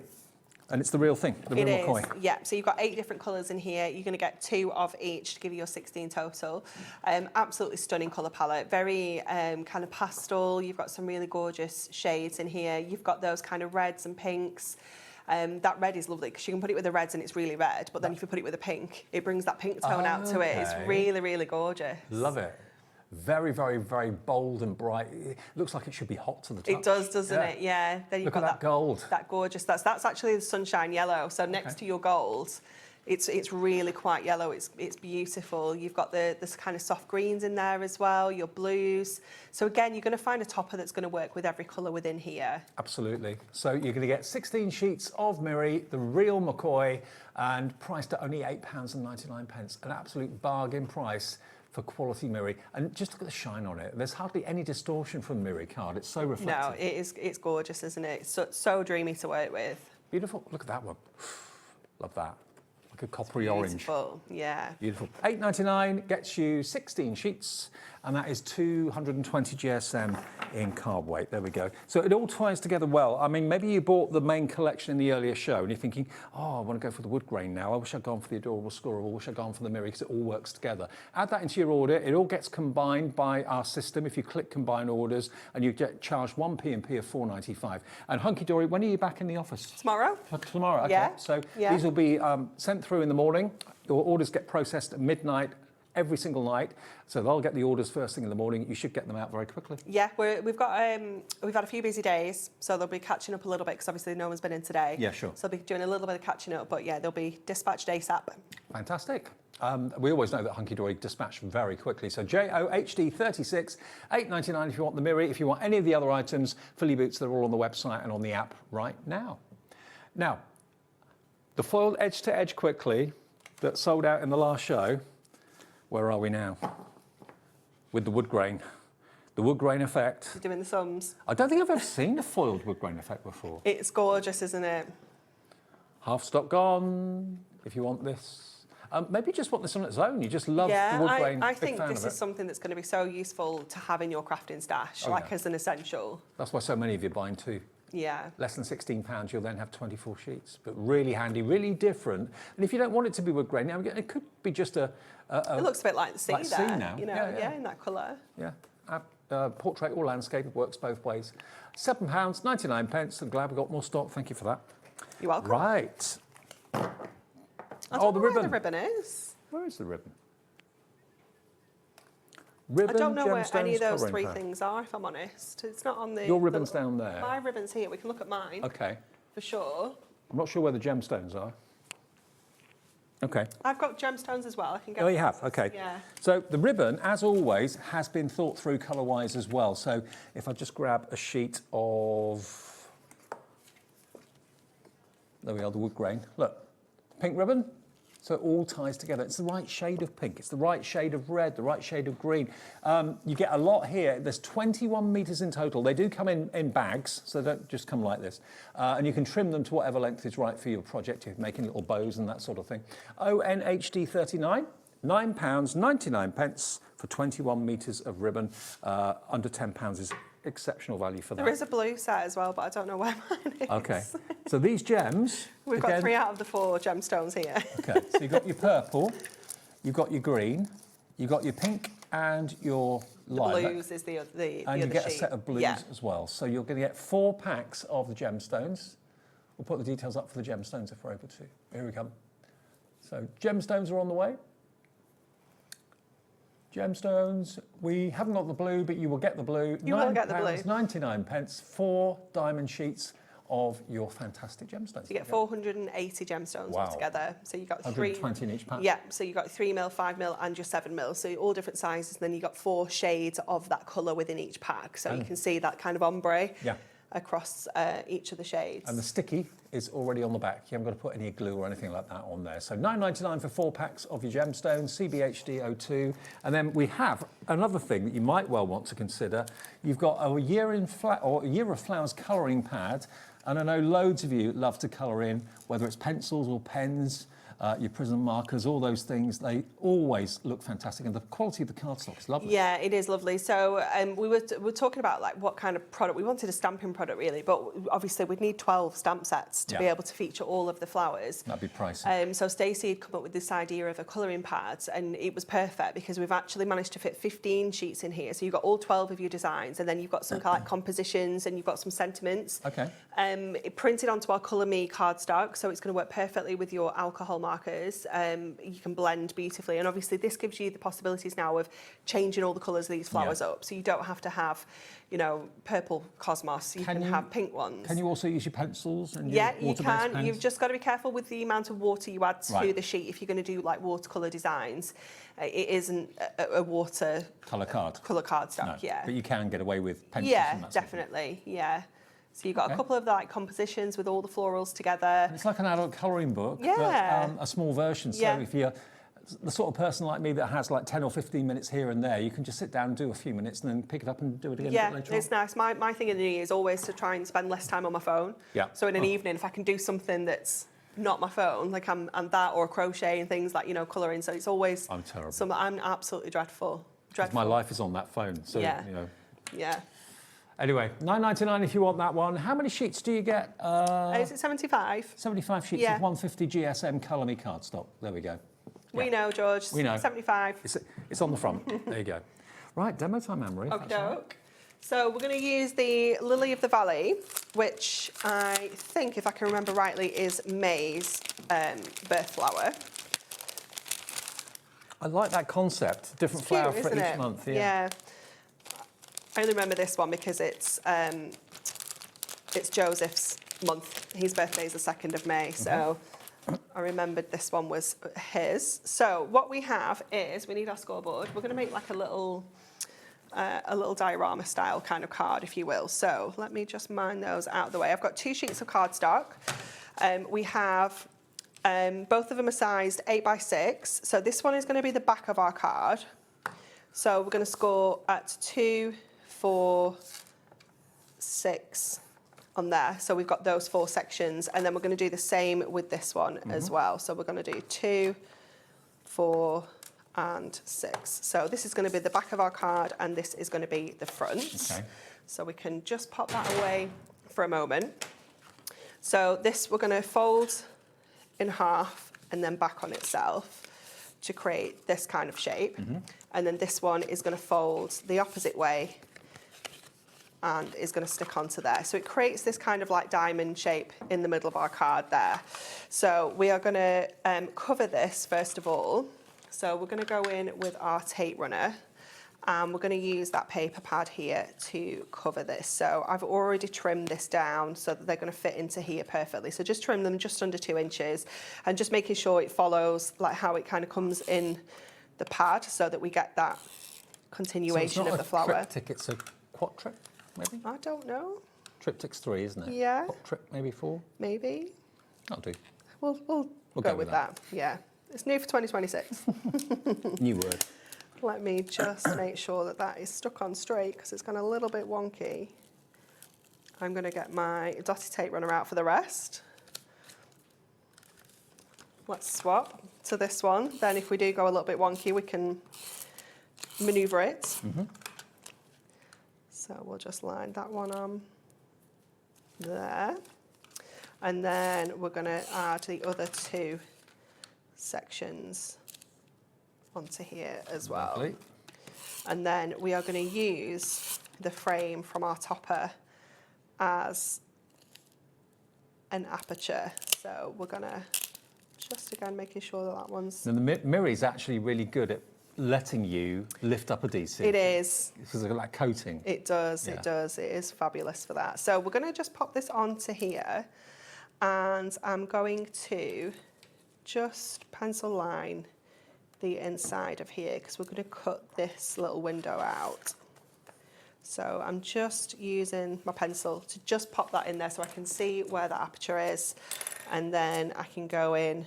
and it's the real thing, the real McCoy.
Yeah, so you've got 8 different colours in here. You're going to get 2 of each to give you your 16 total. Absolutely stunning colour palette, very kind of pastel. You've got some really gorgeous shades in here. You've got those kind of reds and pinks. That red is lovely because you can put it with the reds and it's really red, but then if you put it with a pink, it brings that pink tone out to it. It's really, really gorgeous.
Love it. Very, very, very bold and bright. It looks like it should be hot to the touch.
It does, doesn't it? Yeah. Then you've
Look
got
at that gold.
That gorgeous. That's actually the sunshine yellow. So next to your gold, it's really quite yellow. It's beautiful. You've got this kind of soft greens in there as well. Your blues. So again, you're going to find a topper that's going to work with every colour within here.
Absolutely. So you're going to get 16 sheets of Miri, the real McCoy, and priced at only £8.99. An absolute bargain price for quality Miri. And just look at the shine on it. There's hardly any distortion from Miri card. It's so reflective.
No, it's gorgeous, isn't it? It's so dreamy to work with.
Beautiful. Look at that one. Love that. Like a coppery orange.
Beautiful, yeah.
Beautiful. $8.99 gets you 16 sheets, and that is 220 GSM in carb weight. There we go. So it all ties together well. I mean, maybe you bought the main collection in the earlier show, and you're thinking, oh, I want to go for the wood grain now. I wish I'd gone for the adorable squirrel. I wish I'd gone for the mirror, because it all works together. Add that into your order. It all gets combined by our system. If you click combine orders, and you get charged 1 P&P of $4.95. And Hunkydory, when are you back in the office?
Tomorrow.
Tomorrow, okay.
Yeah.
So these will be sent through in the morning. Your orders get processed at midnight every single night, so they'll get the orders first thing in the morning. You should get them out very quickly.
Yeah, we've had a few busy days, so they'll be catching up a little bit, because obviously no one's been in today.
Yeah, sure.
So they'll be doing a little bit of catching up, but yeah, they'll be dispatched ASAP.
Fantastic. We always know that Hunkydory dispatch very quickly. So JOHD36, $8.99 if you want the mirror. If you want any of the other items, Philly boots, they're all on the website and on the app right now. Now, the foiled edge to edge quickly that sold out in the last show. Where are we now? With the wood grain. The wood grain effect.
You're doing the sums.
I don't think I've ever seen a foiled wood grain effect before.
It's gorgeous, isn't it?
Half stock gone, if you want this. Maybe you just want this on its own. You just love the wood grain.
I think this is something that's going to be so useful to have in your crafting stash, as an essential.
That's why so many of you are buying two.
Yeah.
Less than £16, you'll then have 24 sheets. But really handy, really different. And if you don't want it to be wood grain, now it could be just a
it looks a bit like the sea there.
Sea now.
You know, yeah, in that colour.
Yeah. Portrait or landscape, it works both ways. £7.99. I'm glad we got more stock. Thank you for that.
You're welcome.
Right.
I don't know where the ribbon is.
Where is the ribbon?
I don't know where any of those three things are, if I'm honest. It's not on the...
Your ribbon's down there.
My ribbon's here. We can look at mine.
Okay.
For sure.
I'm not sure where the gemstones are. Okay.
I've got gemstones as well. I can get.
Oh, you have? Okay.
Yeah.
So the ribbon, as always, has been thought through colour-wise as well. So if I just grab a sheet of... There we are, the wood grain. Look, pink ribbon. So it all ties together. It's the right shade of pink. It's the right shade of red, the right shade of green. You get a lot here. There's 21 metres in total. They do come in bags, so they don't just come like this. And you can trim them to whatever length is right for your project. You're making little bows and that sort of thing. ONHD39, £9.99 for 21 metres of ribbon. Under £10 is exceptional value for that.
There is a blue set as well, but I don't know where mine is.
Okay, so these gems...
We've got 3 out of the 4 gemstones here.
Okay, so you've got your purple, you've got your green, you've got your pink and your lilac.
Blues is the other
And you get
sheet.
a set of blues as well. So you're going to get 4 packs of the gemstones. We'll put the details up for the gemstones if we're able to. Here we come. So gemstones are on the way. Gemstones, we haven't got the blue, but you will get the blue.
You will get the blue.
£9.99, 4 diamond sheets of your fantastic gemstones.
So you get 480 gemstones altogether. So you got
120 in each pack.
Yeah, so you got 3mm, 5mm and your 7mm. So all different sizes, and then you got 4 shades of that colour within each pack. So you can see that kind of ombre across each of the shades.
And the sticky is already on the back. You haven't got to put any glue or anything like that on there. So $9.99 for 4 packs of your gemstones, CBHD02. And then we have another thing that you might well want to consider. You've got a year of flowers colouring pad. And I know loads of you love to colour in, whether it's pencils or pens, your prism markers, all those things. They always look fantastic, and the quality of the cardstock is lovely.
Yeah, it is lovely. So we were talking about like what kind of product we wanted, a stamping product really, but obviously we'd need 12 stamp sets to be able to feature all of the flowers.
That'd be pricey.
So Stacey had come up with this idea of a colouring pad, and it was perfect because we've actually managed to fit 15 sheets in here. So you've got all 12 of your designs, and then you've got some kind of like compositions, and you've got some sentiments.
Okay.
It printed onto our Colour Me cardstock, so it's going to work perfectly with your alcohol markers. You can blend beautifully, and obviously this gives you the possibilities now of changing all the colours of these flowers up, so you don't have to have, you know, purple cosmos. You can have pink ones.
Can you also use your pencils and
yeah,
your water-based
you can.
pens?
You've just got to be careful with the amount of water you add to the sheet if you're going to do like watercolour designs. It isn't a water
colour
cardstock.
No, but you can get away with pencils.
Yeah,
and that
definitely. Yeah. So you've got a couple of like compositions with all the florals together.
And it's like an adult colouring book,
but
a small version. So if you're the sort of person like me that has like 10 or 15 minutes here and there, you can just sit down and do a few minutes and then pick it up and do it again a bit later
it's nice. My thing in the new year is always to try and spend less time on my phone.
Yeah.
So in an evening, if I can do something that's not my phone, like I'm that, or crochet and things like, you know, colouring. So it's always...
I'm terrible.
I'm absolutely dreadful.
My life is on that phone, so,
Yeah.
you know.
Yeah.
Anyway, $9.99 if you want that one. How many sheets do you get?
Is it 75?
75 sheets of 150 GSM Colour Me cardstock. There we go.
We know, George.
We know.
75.
It's on the front. There you go. Right, demo time, Anne-Marie.
Okey-doke. So we're going to use the Lily of the Valley, which I think, if I can remember rightly, is May's birth flower.
I like that concept. Different
Cute,
flower for
isn't
each
it?
month.
Yeah. I only remember this one because it's Joseph's month. His birthday is the 2nd of May, so I remembered this one was his. So what we have is, we need our scoreboard. We're going to make like a little diorama style kind of card, if you will. So let me just mine those out of the way. I've got 2 sheets of cardstock. We have, both of them are sized 8x6. So this one is going to be the back of our card. So we're going to score at 2, 4, 6 on there. So we've got those 4 sections, and then we're going to do the same with this one as well. So we're going to do 2, 4, and 6. So this is going to be the back of our card, and this is going to be the front.
Okay.
So we can just pop that away for a moment. So this we're going to fold in half and then back on itself to create this kind of shape. And then this one is going to fold the opposite way and is going to stick onto there. So it creates this kind of like diamond shape in the middle of our card there. So we are going to cover this first of all. So we're going to go in with our tape runner, and we're going to use that paper pad here to cover this. So I've already trimmed this down so that they're going to fit into here perfectly. So just trim them just under 2 inches, and just making sure it follows like how it kind of comes in the pad so that we get that continuation of the flower.
So it's not a triptych, it's a quadtrip, maybe?
I don't know.
Triptych's 3, isn't it?
Yeah.
Quadtrip, maybe 4?
Maybe.
That'll do.
We'll go with that. Yeah. It's new for 2026.
New word.
Let me just make sure that that is stuck on straight because it's gone a little bit wonky. I'm going to get my dotty tape runner out for the rest. Let's swap to this one. Then if we do go a little bit wonky, we can manoeuvre it. So we'll just line that one on there. And then we're going to add the other 2 sections onto here as well.
Lovely.
And then we are going to use the frame from our topper as an aperture. So we're going to just again making sure that that one's...
And the mirror is actually really good at letting you lift up adhesive.
It is.
Because of that coating.
It does,
Yeah.
it does. It is fabulous for that. So we're going to just pop this onto here, and I'm going to just pencil line the inside of here because we're going to cut this little window out. So I'm just using my pencil to just pop that in there so I can see where the aperture is, and then I can go in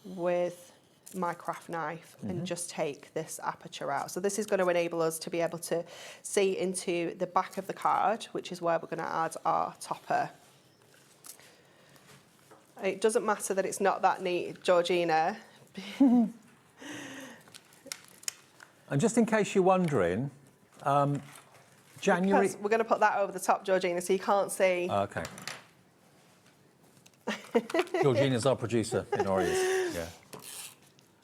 with my craft knife and just take this aperture out. So this is going to enable us to be able to see into the back of the card, which is where we're going to add our topper. It doesn't matter that it's not that neat, Georgina.
And just in case you're wondering, January...
Because we're going to put that over the top, Georgina, so you can't see.
Okay. Georgina's our producer in Orius. Yeah.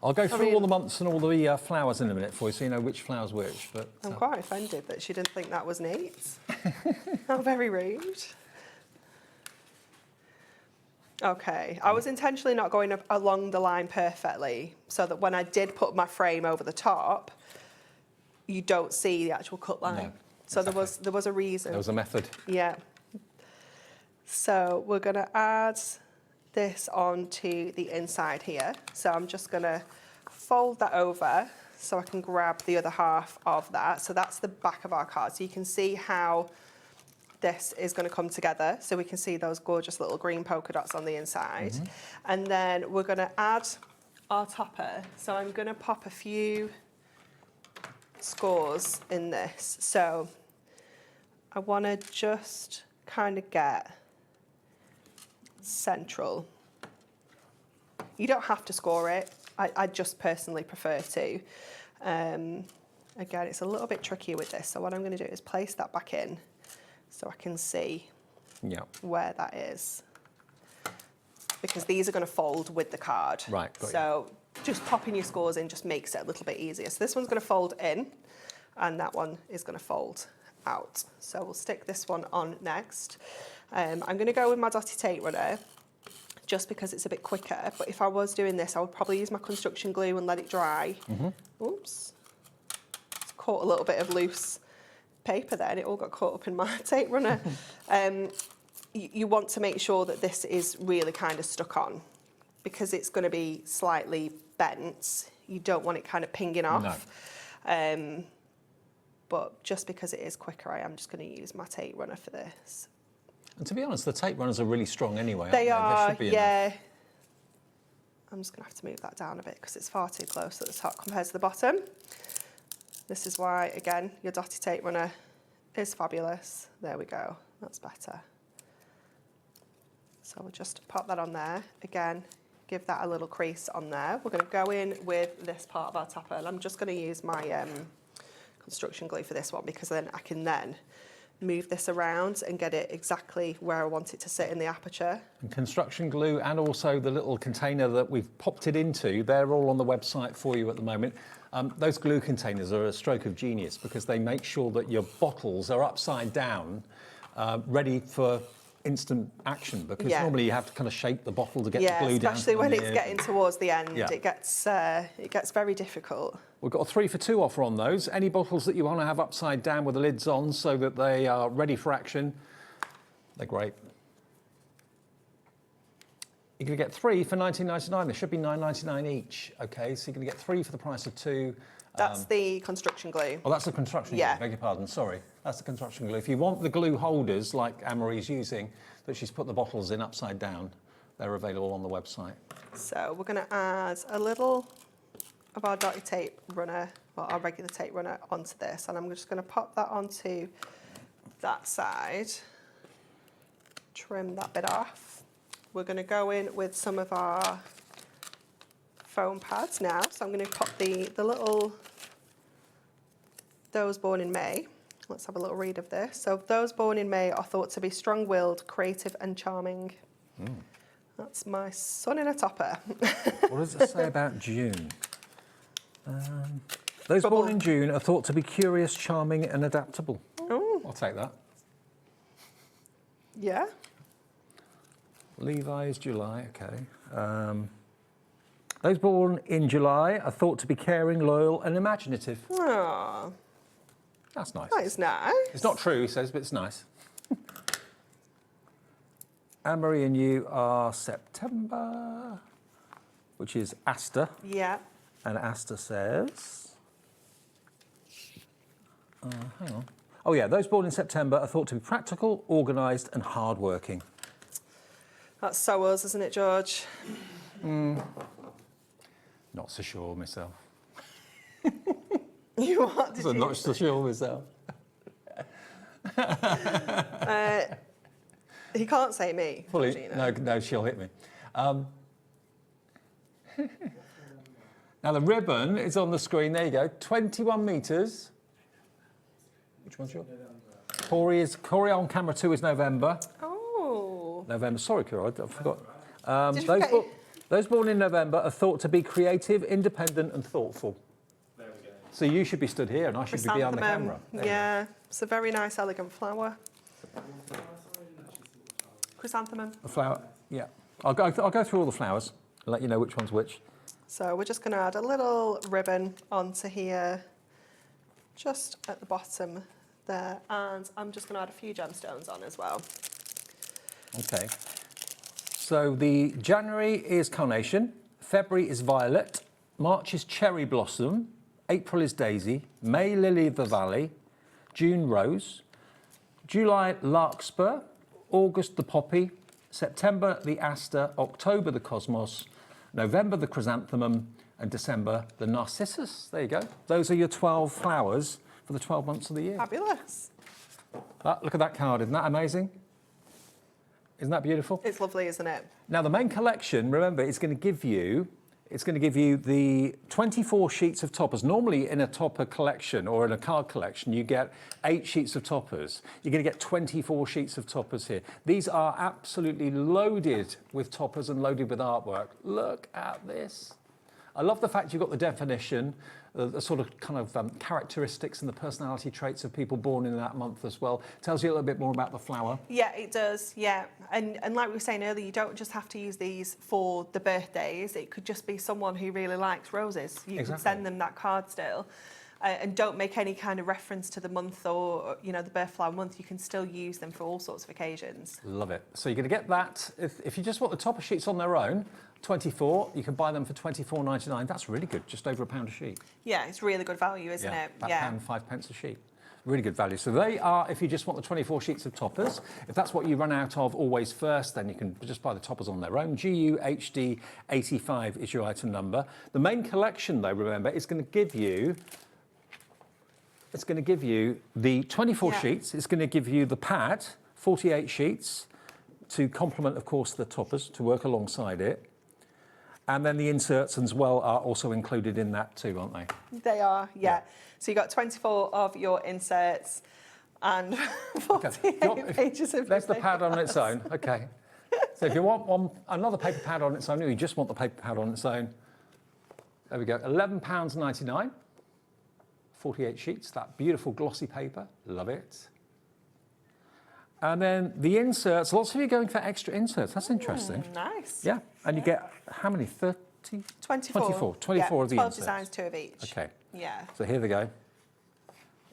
I'll go through all the months and all the flowers in a minute for you, so you know which flower's which. But
I'm quite offended that she didn't think that was neat. How very rude. Okay, I was intentionally not going along the line perfectly, so that when I did put my frame over the top, you don't see the actual cut line.
No,
so there was a reason.
There was a method.
Yeah. So we're going to add this onto the inside here. So I'm just going to fold that over so I can grab the other half of that. So that's the back of our card. So you can see how this is going to come together. So we can see those gorgeous little green polka dots on the inside. And then we're going to add our topper. So I'm going to pop a few scores in this. So I want to just kind of get central. You don't have to score it. I just personally prefer to. Again, it's a little bit trickier with this. So what I'm going to do is place that back in so I can see where that is. Because these are going to fold with the card.
Right, got
so just popping your scores in just makes it a little bit easier. So this one's going to fold in and that one is going to fold out. So we'll stick this one on next. I'm going to go with my dotty tape runner just because it's a bit quicker. But if I was doing this, I would probably use my construction glue and let it dry. Oops. It's caught a little bit of loose paper there and it all got caught up in my tape runner. You want to make sure that this is really kind of stuck on because it's going to be slightly bent. You don't want it kind of pinging off. No. But just because it is quicker, I am just going to use my tape runner for this.
And to be honest, the tape runners are really strong anyway,
They are,
should be
yeah.
enough.
I'm just going to have to move that down a bit because it's far too close at the top compared to the bottom. This is why, again, your dotty tape runner is fabulous. There we go. That's better. So we'll just pop that on there. Again, give that a little crease on there. We're going to go in with this part of our topper. And I'm just going to use my construction glue for this one because then I can then move this around and get it exactly where I want it to sit in the aperture.
And construction glue and also the little container that we've popped it into, they're all on the website for you at the moment. Those glue containers are a stroke of genius because they make sure that your bottles are upside down, ready for instant action because normally you have to kind of shape the bottle to get the glue down.
Especially when it's getting towards the end, it gets very difficult.
We've got a 3 for 2 offer on those. Any bottles that you want to have upside down with the lids on so that they are ready for action, they're great. You're going to get 3 for $19.99. There should be $9.99 each. Okay, so you're going to get 3 for the price of 2.
That's the construction glue.
Oh, that's the construction glue, beg your pardon, sorry. That's the construction glue. If you want the glue holders like Anne-Marie's using, that she's put the bottles in upside down, they're available on the website.
So we're going to add a little of our dotty tape runner, or our regular tape runner, onto this. And I'm just going to pop that onto that side, trim that bit off. We're going to go in with some of our foam pads now. So I'm going to pop the little, those born in May. Let's have a little read of this. So those born in May are thought to be strong-willed, creative and charming. That's my son in a topper.
What does it say about June? Those born in June are thought to be curious, charming and adaptable.
Oh.
I'll take that.
Yeah.
Levi's July, okay. Those born in July are thought to be caring, loyal and imaginative.
Aww.
That's nice.
That is nice.
It's not true, he says, but it's nice. Anne-Marie and you are September, which is Asta.
Yeah.
And Asta says... hang on. Oh yeah, those born in September are thought to be practical, organised and hard-working.
That's so us, isn't it, George?
Not so sure myself.
You what? Did
I'm
you
not so sure myself.
He can't say me.
Fully, no, she'll hit me. Now the ribbon is on the screen. There you go. 21 metres. Which one's yours? Corey on camera 2 is November.
Oh.
November. Sorry, Corey, I forgot.
Did
Those born in November are thought to be creative, independent, and thoughtful. There we go. So you should be stood here, and I should be behind the camera.
Yeah, it's a very nice, elegant flower. Chrysanthemum.
A flower. Yeah. I'll go through all the flowers and let you know which one's which.
So we're just going to add a little ribbon onto here, just at the bottom there, and I'm just going to add a few gemstones on as well.
Okay. So the January is carnation, February is violet, March is cherry blossom, April is daisy, May lily of the valley, June rose, July larkspur, August the poppy, September the aster, October the cosmos,
November, the chrysanthemum, and December, the narcissus. There you go. Those are your 12 flowers for the 12 months of the year.
Fabulous.
Look at that card. Isn't that amazing? Isn't that beautiful?
It's lovely, isn't it?
Now, the main collection, remember, it's going to give you the 24 sheets of toppers. Normally, in a topper collection or in a card collection, you get 8 sheets of toppers. You're going to get 24 sheets of toppers here. These are absolutely loaded with toppers and loaded with artwork. Look at this. I love the fact you've got the definition, the sort of kind of characteristics and the personality traits of people born in that month as well. Tells you a little bit more about the flower.
Yeah, it does, yeah. And like we were saying earlier, you don't just have to use these for the birthdays. It could just be someone who really likes roses. You can send them that card still. And don't make any kind of reference to the month or, you know, the birth flower month. You can still use them for all sorts of occasions.
Love it. So you're going to get that. If you just want the topper sheets on their own, 24, you can buy them for £24.99. That's really good, just over £1 a sheet.
Yeah, it's really good value, isn't it?
About £1.05 a sheet. Really good value. So they are, if you just want the 24 sheets of toppers, if that's what you run out of always first, then you can just buy the toppers on their own. GUHD 85 is your item number. The main collection, though, remember, is going to give you the 24 sheets. It's going to give you the pad, 48 sheets, to complement, of course, the toppers, to work alongside it. And then the inserts as well are also included in that too, aren't they?
They are, yeah. So you've got 24 of your inserts and 48 pages of
There's the pad on its own. Okay. So if you want another paper pad on its own, or you just want the paper pad on its own, there we go, £11.99. 48 sheets, that beautiful glossy paper, love it. And then the inserts, lots of you going for extra inserts, that's interesting.
Nice.
Yeah, and you get how many, 30?
24.
24 of the
12
inserts.
designs, 2 of each.
Okay.
Yeah.
So here they go.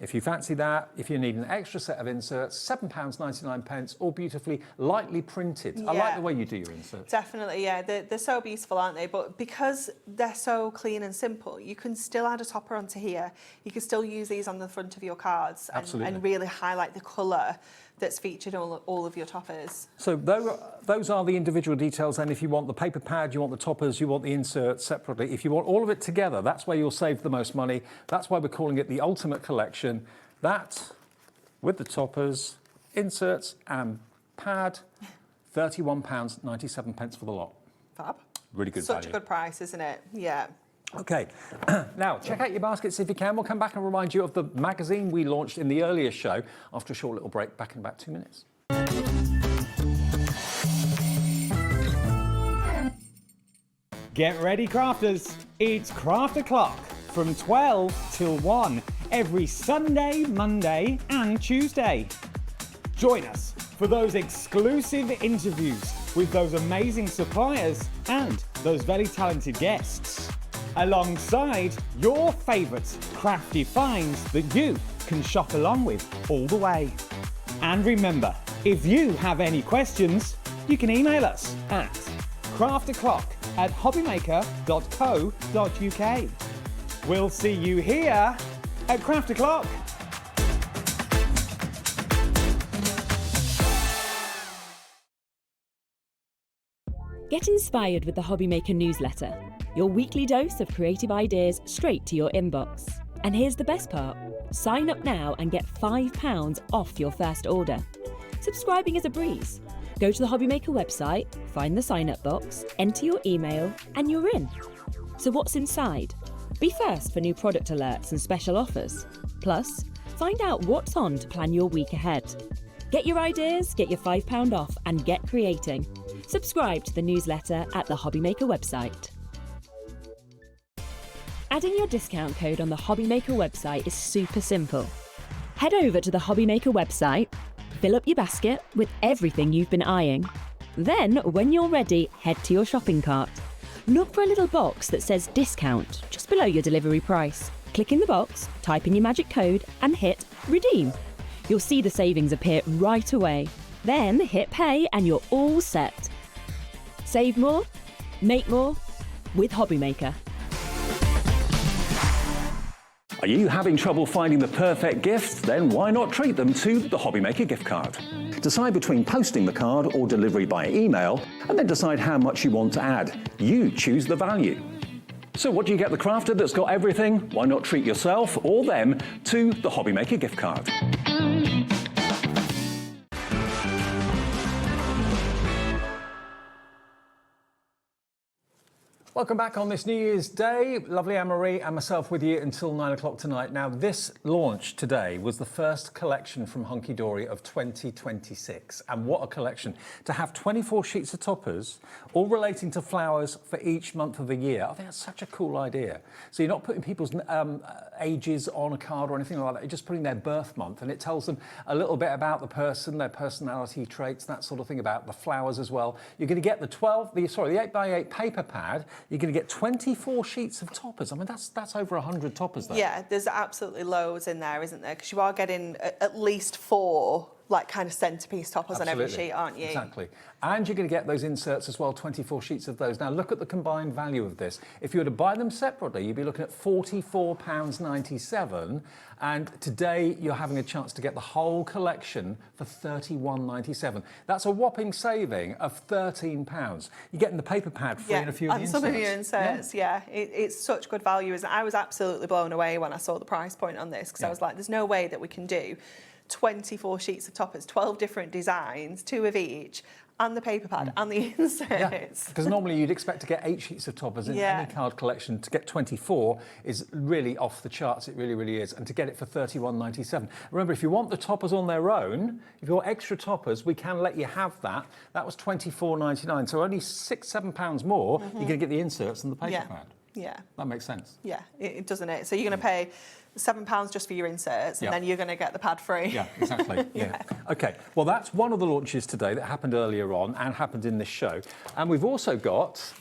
If you fancy that, if you need an extra set of inserts, £7.99, all beautifully lightly printed. I like the way you do your inserts.
Definitely, yeah. They're so beautiful, aren't they? But because they're so clean and simple, you can still add a topper onto here. You can still use these on the front of your cards and really highlight the colour that's featured on all of your toppers.
So those are the individual details. And if you want the paper pad, you want the toppers, you want the inserts separately. If you want all of it together, that's where you'll save the most money. That's why we're calling it the Ultimate Collection. That, with the toppers, inserts and pad, £31.97 for the lot.
Fab.
Really good value.
Such a good price, isn't it? Yeah.
Okay, now check out your baskets if you can. We'll come back and remind you of the magazine we launched in the earlier show after a short little break, back in about 2 minutes.
Get ready, crafters. It's Craft O'Clock from 12 till 1 every Sunday, Monday and Tuesday. Join us for those exclusive interviews with those amazing suppliers and those very talented guests, alongside your favourite crafty finds that you can shop along with all the way. And remember, if you have any questions, you can email us at crafto'clock@hobbymaker.co.uk. We'll see you here at Craft O'Clock.
Get inspired with the HobbyMaker newsletter, your weekly dose of creative ideas straight to your inbox. And here's the best part. Sign up now and get £5 off your first order. Subscribing is a breeze. Go to the HobbyMaker website, find the sign-up box, enter your email, and you're in. So what's inside? Be first for new product alerts and special offers. Plus, find out what's on to plan your week ahead. Get your ideas, get your £5 off, and get creating. Subscribe to the newsletter at the HobbyMaker website. Adding your discount code on the HobbyMaker website is super simple. Head over to the HobbyMaker website, fill up your basket with everything you've been eyeing. Then, when you're ready, head to your shopping cart. Look for a little box that says discount just below your delivery price. Click in the box, type in your magic code and hit redeem. You'll see the savings appear right away. Then hit pay and you're all set. Save more, make more with HobbyMaker.
Are you having trouble finding the perfect gift? Then why not treat them to the HobbyMaker gift card? Decide between posting the card or delivery by email, and then decide how much you want to add. You choose the value. So what do you get the crafter that's got everything? Why not treat yourself or them to the HobbyMaker gift card? Welcome back on this New Year's Day. Lovely Anne-Marie and myself with you until 9 o'clock tonight. Now, this launch today was the first collection from Hunkydory of 2026. And what a collection. To have 24 sheets of toppers, all relating to flowers for each month of the year. I think that's such a cool idea. So you're not putting people's ages on a card or anything like that. You're just putting their birth month, and it tells them a little bit about the person, their personality traits, that sort of thing, about the flowers as well. You're going to get the 8x8 paper pad. You're going to get 24 sheets of toppers. I mean, that's over 100 toppers there.
Yeah, there's absolutely loads in there, isn't there? Because you are getting at least 4 like kind of centerpiece toppers on every sheet, aren't you?
Exactly. And you're going to get those inserts as well, 24 sheets of those. Now look at the combined value of this. If you were to buy them separately, you'd be looking at £44.97. And today you're having a chance to get the whole collection for £31.97. That's a whopping saving of £13. You're getting the paper pad free and a few of the inserts.
Some of your inserts, it's such good value. I was absolutely blown away when I saw the price point on this, because I was like, there's no way that we can do 24 sheets of toppers, 12 different designs, 2 of each, and the paper pad and the inserts.
Because normally you'd expect to get 8 sheets of toppers in any card collection. To get 24 is really off the charts. It really, really is. And to get it for £31.97. Remember, if you want the toppers on their own, if you want extra toppers, we can let you have that. That was £24.99. So only £6-7 more, you're going to get the inserts and the paper pad.
Yeah.
That makes sense.
Yeah, it doesn't it? So you're going to pay £7 just for your inserts, and then you're going to get the pad free.
Yeah, exactly. Okay, well, that's one of the launches today that happened earlier on and happened in this show. And we've also got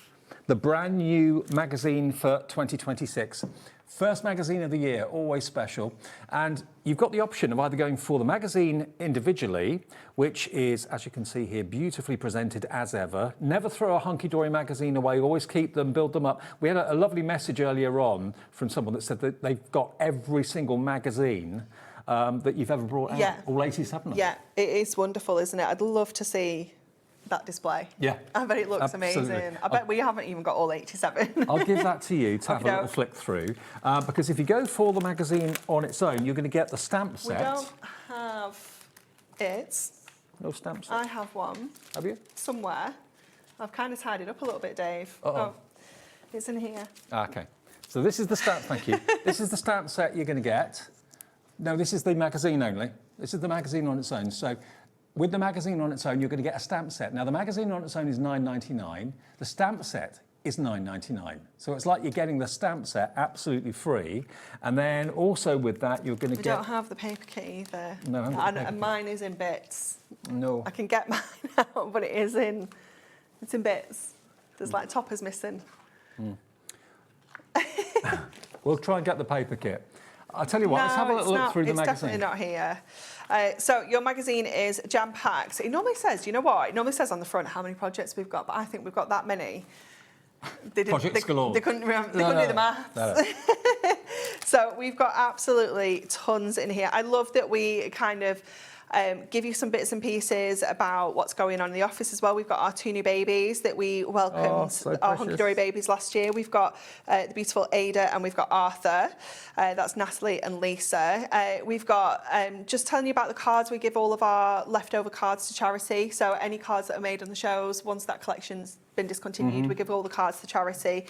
the brand new magazine for 2026. First magazine of the year, always special. And you've got the option of either going for the magazine individually, which is, as you can see here, beautifully presented as ever. Never throw a Hunkydory magazine away, always keep them, build them up. We had a lovely message earlier on from someone that said that they've got every single magazine that you've ever brought out, all 87 of them.
Yeah, it is wonderful, isn't it? I'd love to see that display.
Yeah.
I bet it looks amazing. I bet we haven't even got all 87.
I'll give that to you to have a little flick through. Because if you go for the magazine on its own, you're going to get the stamp set.
We don't have it.
No stamp set?
I have one.
Have you?
Somewhere. I've kind of tied it up a little bit, Dave. Oh, it's in here.
Okay. So this is the stamp, thank you. This is the stamp set you're going to get. No, this is the magazine only. This is the magazine on its own. So with the magazine on its own, you're going to get a stamp set. Now, the magazine on its own is £9.99. The stamp set is £9.99. So it's like you're getting the stamp set absolutely free. And then also with that, you're going to get...
We don't have the paper kit either.
No,
and mine is in bits.
No.
I can get mine out, but it's in bits. There's like toppers missing.
We'll try and get the paper kit. I'll tell you what, let's have a little look through the magazine.
It's definitely not here. So your magazine is jam-packed. It normally says, you know what? It normally says on the front how many projects we've got, but I think we've got that many.
Projects galore.
They couldn't do the maths.
No.
So we've got absolutely tons in here. I love that we kind of give you some bits and pieces about what's going on in the office as well. We've got our 2 new babies that we welcomed, our Hunkydory babies last year. We've got the beautiful Ada and we've got Arthur. That's Natalie and Lisa. We've got, just telling you about the cards, we give all of our leftover cards to charity. So any cards that are made on the shows, once that collection's been discontinued, we give all the cards to charity,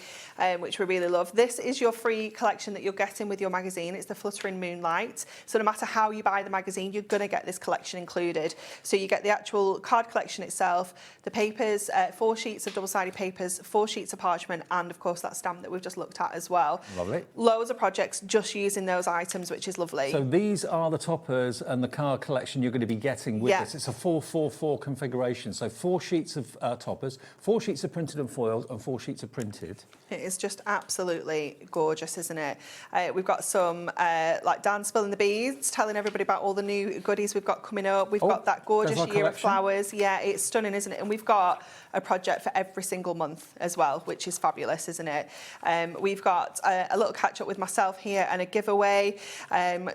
which we really love. This is your free collection that you're getting with your magazine. It's the Fluttering Moonlight. So no matter how you buy the magazine, you're going to get this collection included. So you get the actual card collection itself, the papers, 4 sheets of double-sided papers, 4 sheets of parchment, and of course that stamp that we've just looked at as well.
Lovely.
Loads of projects just using those items, which is lovely.
So these are the toppers and the card collection you're going to be getting with this. It's a 4-4-4 configuration. So 4 sheets of toppers, 4 sheets of printed and foiled, and 4 sheets of printed.
It is just absolutely gorgeous, isn't it? We've got some, like Dan spilling the beads, telling everybody about all the new goodies we've got coming up. We've got that gorgeous year of flowers. Yeah, it's stunning, isn't it? And we've got
a project for every single month as well, which is fabulous, isn't it? We've got a little catch up with myself here and a giveaway.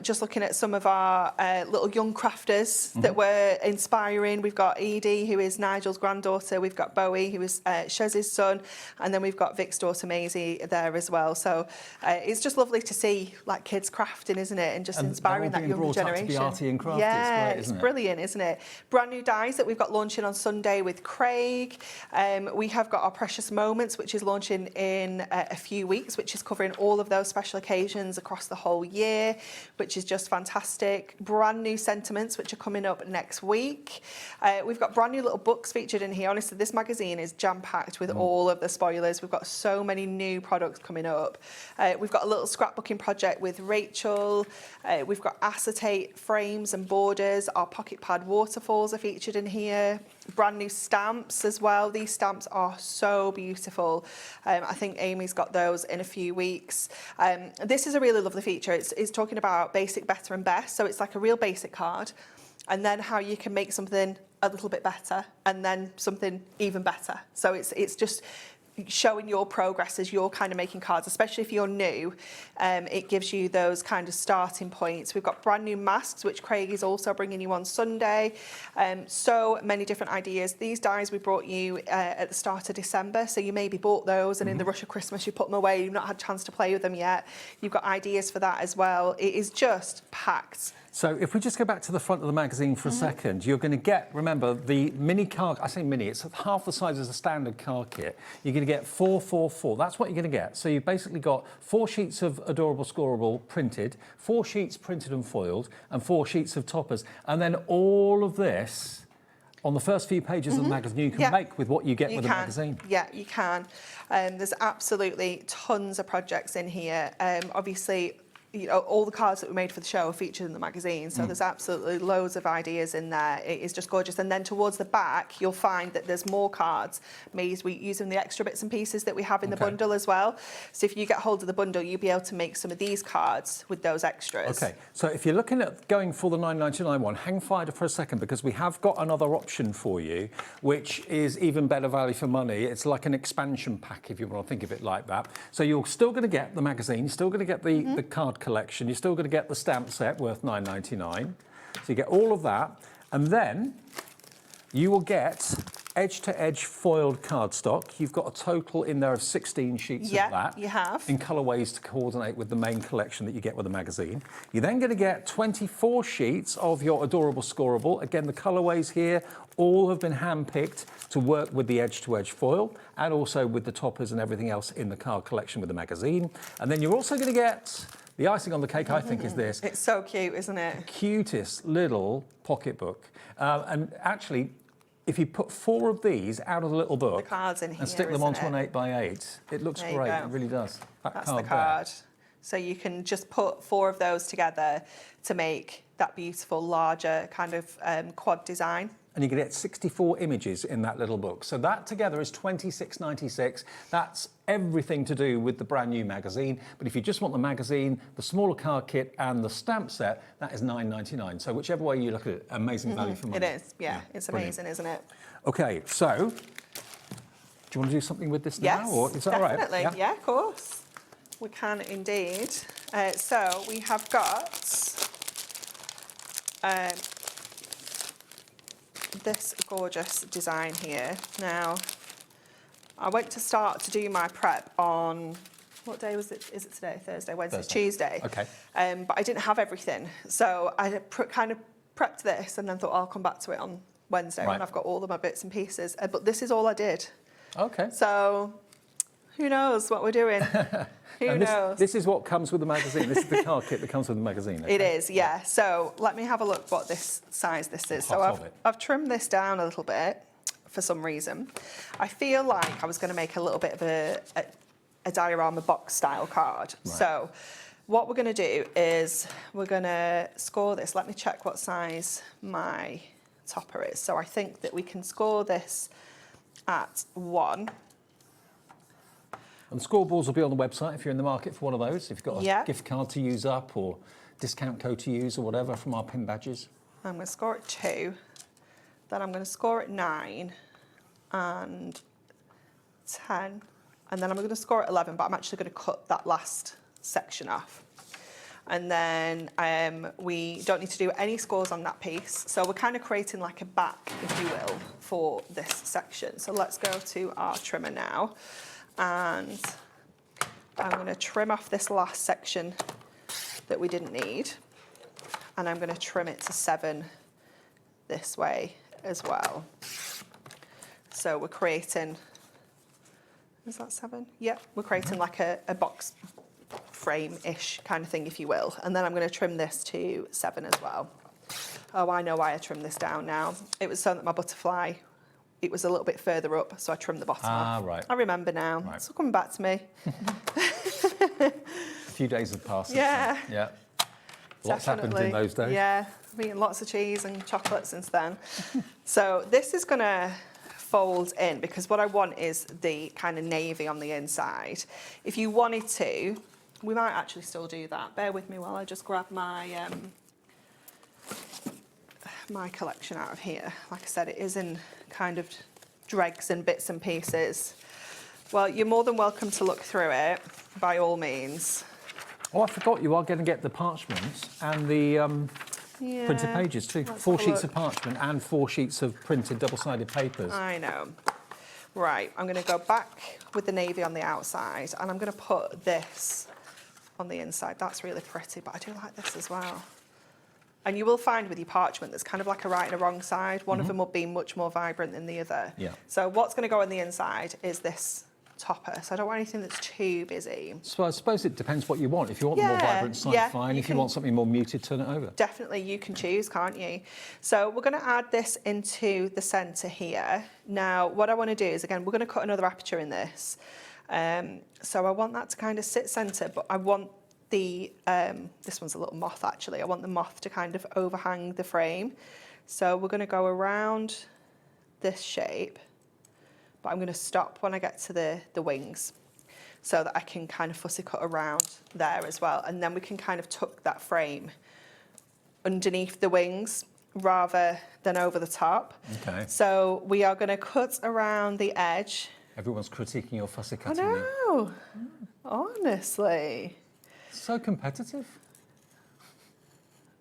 Just looking at some of our little young crafters that we're inspiring. We've got Edie, who is Nigel's granddaughter. We've got Bowie, who is Shez's son, and then we've got Vic's daughter Maisie there as well. So it's just lovely to see like kids crafting, isn't it, and just inspiring that younger generation.
To be arty and crafty.
Yeah,
it's great,
it's brilliant, isn't it? Brand new dies that we've got launching on Sunday with Craig. We have got our Precious Moments, which is launching in a few weeks, which is covering all of those special occasions across the whole year, which is just fantastic. Brand new Sentiments, which are coming up next week. We've got brand new little books featured in here. Honestly, this magazine is jam-packed with all of the spoilers. We've got so many new products coming up. We've got a little scrapbooking project with Rachel. We've got acetate frames and borders. Our pocket pad waterfalls are featured in here. Brand new stamps as well. These stamps are so beautiful. I think Amy's got those in a few weeks. This is a really lovely feature. It's talking about basic, better and best. So it's like a real basic card, and then how you can make something a little bit better and then something even better. So it's just showing your progress as you're kind of making cards, especially if you're new. It gives you those kind of starting points. We've got brand new masks, which Craig is also bringing you on Sunday. So many different ideas. These dies we brought you at the start of December, so you maybe bought those and in the rush of Christmas you put them away, you've not had a chance to play with them yet. You've got ideas for that as well. It is just packed.
So if we just go back to the front of the magazine for a second, you're going to get, remember, the mini card, I say mini, it's half the size as a standard card kit. You're going to get 4, 4, 4. That's what you're going to get. So you've basically got 4 sheets of Adorable Scoreable printed, 4 sheets printed and foiled, and 4 sheets of toppers. And then all of this on the first few pages of the magazine you can make with what you get with the magazine.
Yeah, you can. There's absolutely tons of projects in here. Obviously, you know, all the cards that we made for the show are featured in the magazine, so there's absolutely loads of ideas in there. It is just gorgeous. And then towards the back, you'll find that there's more cards made using the extra bits and pieces that we have in the bundle as well. So if you get hold of the bundle, you'll be able to make some of these cards with those extras.
Okay, so if you're looking at going for the $9.99 one, hang fire for a second, because we have got another option for you, which is even better value for money. It's like an expansion pack, if you want to think of it like that. So you're still going to get the magazine, you're still going to get the card collection, you're still going to get the stamp set worth $9.99. So you get all of that, and then you will get edge-to-edge foiled cardstock. You've got a total in there of 16 sheets of that.
You have.
In colourways to coordinate with the main collection that you get with the magazine. You're then going to get 24 sheets of your Adorable Scoreable. Again, the colourways here all have been hand-picked to work with the edge-to-edge foil and also with the toppers and everything else in the card collection with the magazine. And then you're also going to get the icing on the cake, I think, is this.
It's so cute, isn't it?
The cutest little pocketbook. And actually, if you put 4 of these out of the little book
the cards in here,
and stick them onto an 8x8, it looks great. It really does.
That's the card. So you can just put 4 of those together to make that beautiful, larger kind of quad design.
And you can get 64 images in that little book. So that together is $26.96. That's everything to do with the brand new magazine. But if you just want the magazine, the smaller card kit and the stamp set, that is $9.99. So whichever way you look at it, amazing value for money.
It is, yeah. It's amazing, isn't it?
Okay, so do you want to do something with this now? Or is that all right?
Definitely, yeah, of course. We can indeed. So we have got this gorgeous design here. Now, I went to start to do my prep on, what day was it? Is it today? Thursday, Wednesday, Tuesday.
Okay.
But I didn't have everything. So I kind of prepped this and then thought I'll come back to it on Wednesday when I've got all of my bits and pieces. But this is all I did.
Okay.
So who knows what we're doing? Who knows?
This is what comes with the magazine. This is the card kit that comes with the magazine. Okay?
It is, yeah. So let me have a look what this size this is. So I've trimmed this down a little bit for some reason. I feel like I was going to make a little bit of a diorama box style card. Right. So what we're going to do is we're going to score this. Let me check what size my topper is. So I think that we can score this at 1.
And the scoreboards will be on the website if you're in the market for one of those. If you've got a gift card to use up or discount code to use or whatever from our pin badges.
I'm going to score at 2. Then I'm going to score at 9. and 10. And then I'm going to score at 11, but I'm actually going to cut that last section off. And then we don't need to do any scores on that piece. So we're kind of creating like a back, if you will, for this section. So let's go to our trimmer now. And I'm going to trim off this last section that we didn't need. And I'm going to trim it to 7 this way as well. So we're creating, is that 7? Yep, we're creating like a box frame-ish kind of thing, if you will. And then I'm going to trim this to 7 as well. Oh, I know why I trimmed this down now. It was so that my butterfly, it was a little bit further up, so I trimmed the bottom off.
Right.
I remember now.
Right.
It's all coming back to me.
A few days have passed.
Yeah.
Yeah. Lots happened in those days.
Yeah, I've eaten lots of cheese and chocolate since then. So this is going to fold in because what I want is the kind of navy on the inside. If you wanted to, we might actually still do that. Bear with me while I just grab my my collection out of here. Like I said, it is in kind of dregs and bits and pieces. Well, you're more than welcome to look through it, by all means.
Oh, I forgot, you are going to get the parchments and the printed pages too. 4 sheets of parchment and 4 sheets of printed double-sided papers.
I know. Right, I'm going to go back with the navy on the outside and I'm going to put this on the inside. That's really pretty, but I do like this as well. And you will find with your parchment, there's kind of like a right and a wrong side. One of them will be much more vibrant than the other.
Yeah.
So what's going to go on the inside is this topper. So I don't want anything that's too busy.
So I suppose it depends what you want. If you want the more vibrant side, fine. If you want something more muted, turn it over.
Definitely, you can choose, can't you? So we're going to add this into the centre here. Now, what I want to do is, again, we're going to cut another aperture in this. So I want that to kind of sit centre, but I want the, this one's a little moth actually, I want the moth to kind of overhang the frame. So we're going to go around this shape, but I'm going to stop when I get to the wings so that I can kind of fussy cut around there as well. And then we can kind of tuck that frame underneath the wings rather than over the top.
Okay.
So we are going to cut around the edge.
Everyone's critiquing your fussy cutting.
I know, honestly.
So competitive.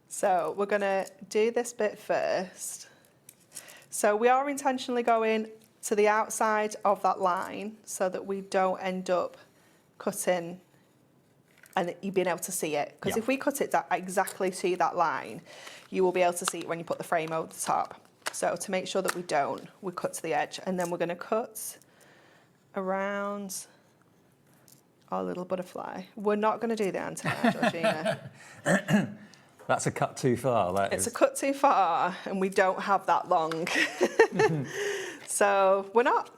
So we're going to do this bit first. So we are intentionally going to the outside of that line so that we don't end up cutting and you being able to see it. Because if we cut it exactly to that line, you will be able to see it when you put the frame over the top. So to make sure that we don't, we cut to the edge and then we're going to cut around our little butterfly. We're not going to do the antenna, Georgina.
That's a cut too far, that
It's
is.
a cut too far, and we don't have that long. So we're not.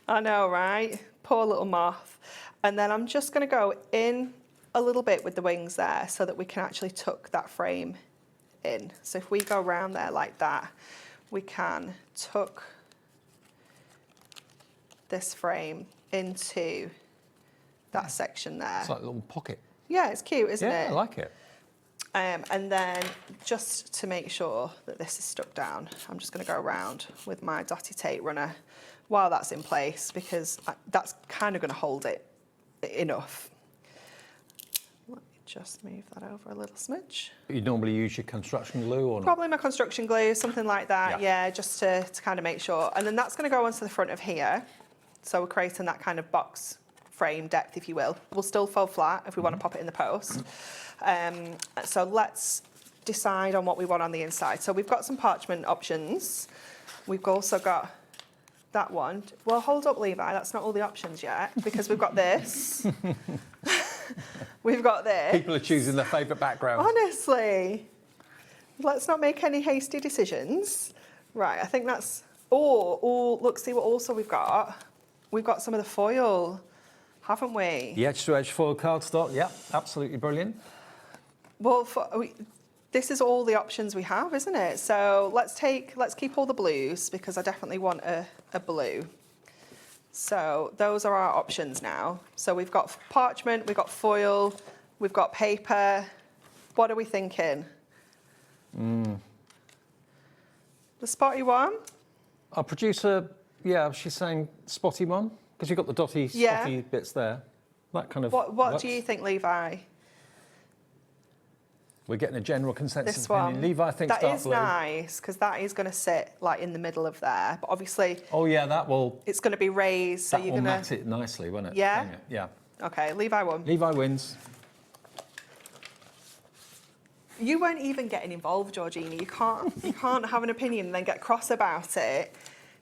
I know, right? Poor little moth. And then I'm just going to go in a little bit with the wings there so that we can actually tuck that frame in. So if we go around there like that, we can tuck this frame into that section there.
It's like a little pocket.
Yeah, it's cute, isn't it?
Yeah, I like it.
And then just to make sure that this is stuck down, I'm just going to go around with my dotty tape runner while that's in place because that's kind of going to hold it enough. Let me just move that over a little smidge.
You normally use your construction glue or not?
Probably my construction glue, something like that, yeah just to kind of make sure. And then that's going to go onto the front of here. So we're creating that kind of box frame depth, if you will. We'll still fold flat if we want to pop it in the post. So let's decide on what we want on the inside. So we've got some parchment options. We've also got that one. Well, hold up, Levi, that's not all the options yet because we've got this. We've got this.
People are choosing their favourite background.
Honestly, let's not make any hasty decisions. Right, I think that's... Oh, look, see what also we've got. We've got some of the foil, haven't we?
The edge-to-edge foil cardstock, yeah, absolutely brilliant.
Well, this is all the options we have, isn't it? So let's keep all the blues because I definitely want a blue. So those are our options now. So we've got parchment, we've got foil, we've got paper. What are we thinking? The spotty one?
Our producer, yeah, she's saying spotty one, because you've got the dotty, spotty bits there. That kind of
What do you think, Levi?
We're getting a general consensus
This
opinion.
one.
Levi thinks
that
dark
is
blue.
nice, because that is going to sit like in the middle of there. But obviously,
Oh yeah, that will.
it's going to be raised, so
That
you're
will
going
mat
to.
it nicely, won't it?
Yeah?
Bring it, yeah.
Okay, Levi won.
Levi wins.
You weren't even getting involved, Georgina. You can't have an opinion and then get cross about it.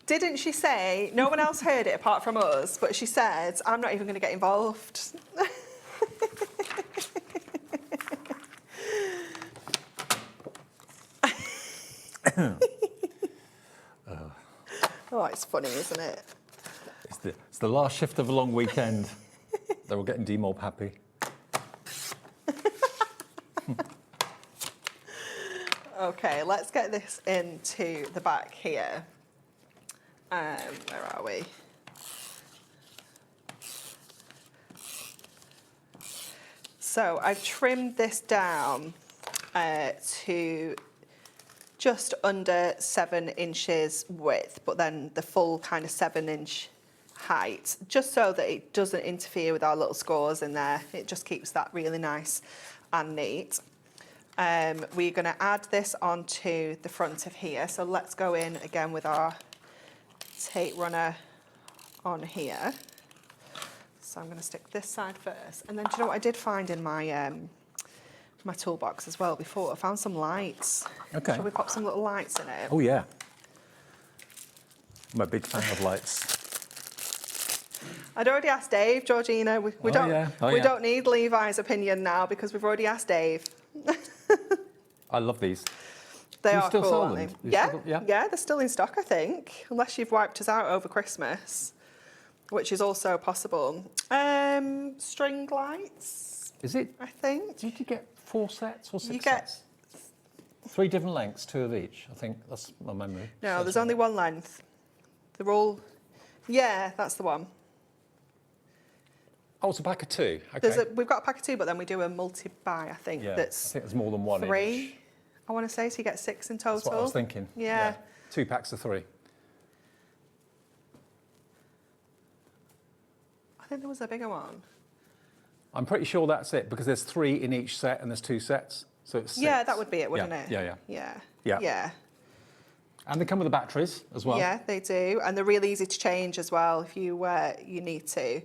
Didn't she say, no one else heard it apart from us, but she said, I'm not even going to get involved. Oh, it's funny, isn't it?
It's the last shift of a long weekend. They're all getting D-Mob happy.
Okay, let's get this into the back here. Where are we? So I've trimmed this down to just under 7 inches width, but then the full kind of 7-inch height, just so that it doesn't interfere with our little scores in there. It just keeps that really nice and neat. We're going to add this onto the front of here. So let's go in again with our tape runner on here. So I'm going to stick this side first. And then do you know what I did find in my my toolbox as well before? I found some lights.
Okay.
Shall we pop some little lights in it?
Oh yeah. I'm a big fan of lights.
I'd already asked Dave, Georgina. We don't need Levi's opinion now because we've already asked Dave.
I love these.
They
Do you
are
still
cool,
sell
aren't
them?
they?
You
Yeah,
still-
yeah, they're still in stock, I think, unless you've wiped us out over Christmas, which is also possible. String lights.
Is it?
I think.
Did you get 4 sets or 6
You get-
sets? 3 different lengths, 2 of each. I think that's my memory.
No, there's only one length. They're all. Yeah, that's the one.
Oh, it's a pack of 2. Okay.
We've got a pack of 2, but then we do a multi-buy, I think.
Yeah,
That's
I think there's more than 1
3.
each.
I want to say, so you get 6 in total.
That's what I was thinking.
Yeah.
2 packs of 3.
I think there was a bigger one.
I'm pretty sure that's it because there's 3 in each set and there's 2 sets, so it's 6.
Yeah, that would be it, wouldn't it?
Yeah.
Yeah.
And they come with the batteries as well.
Yeah, they do, and they're really easy to change as well if you need to.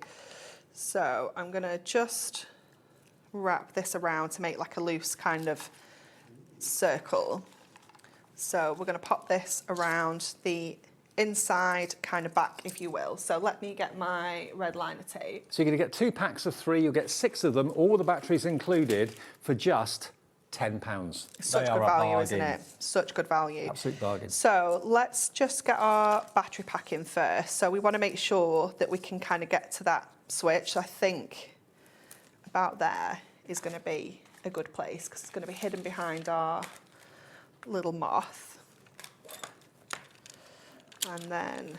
So I'm going to just wrap this around to make like a loose kind of circle. So we're going to pop this around the inside kind of back, if you will. So let me get my red liner tape.
So you're going to get 2 packs of 3. You'll get 6 of them, all the batteries included, for just £10.
Such good value, isn't it? Such good value.
Absolute bargain.
So let's just get our battery pack in first. So we want to make sure that we can kind of get to that switch. I think about there is going to be a good place because it's going to be hidden behind our little moth. And then...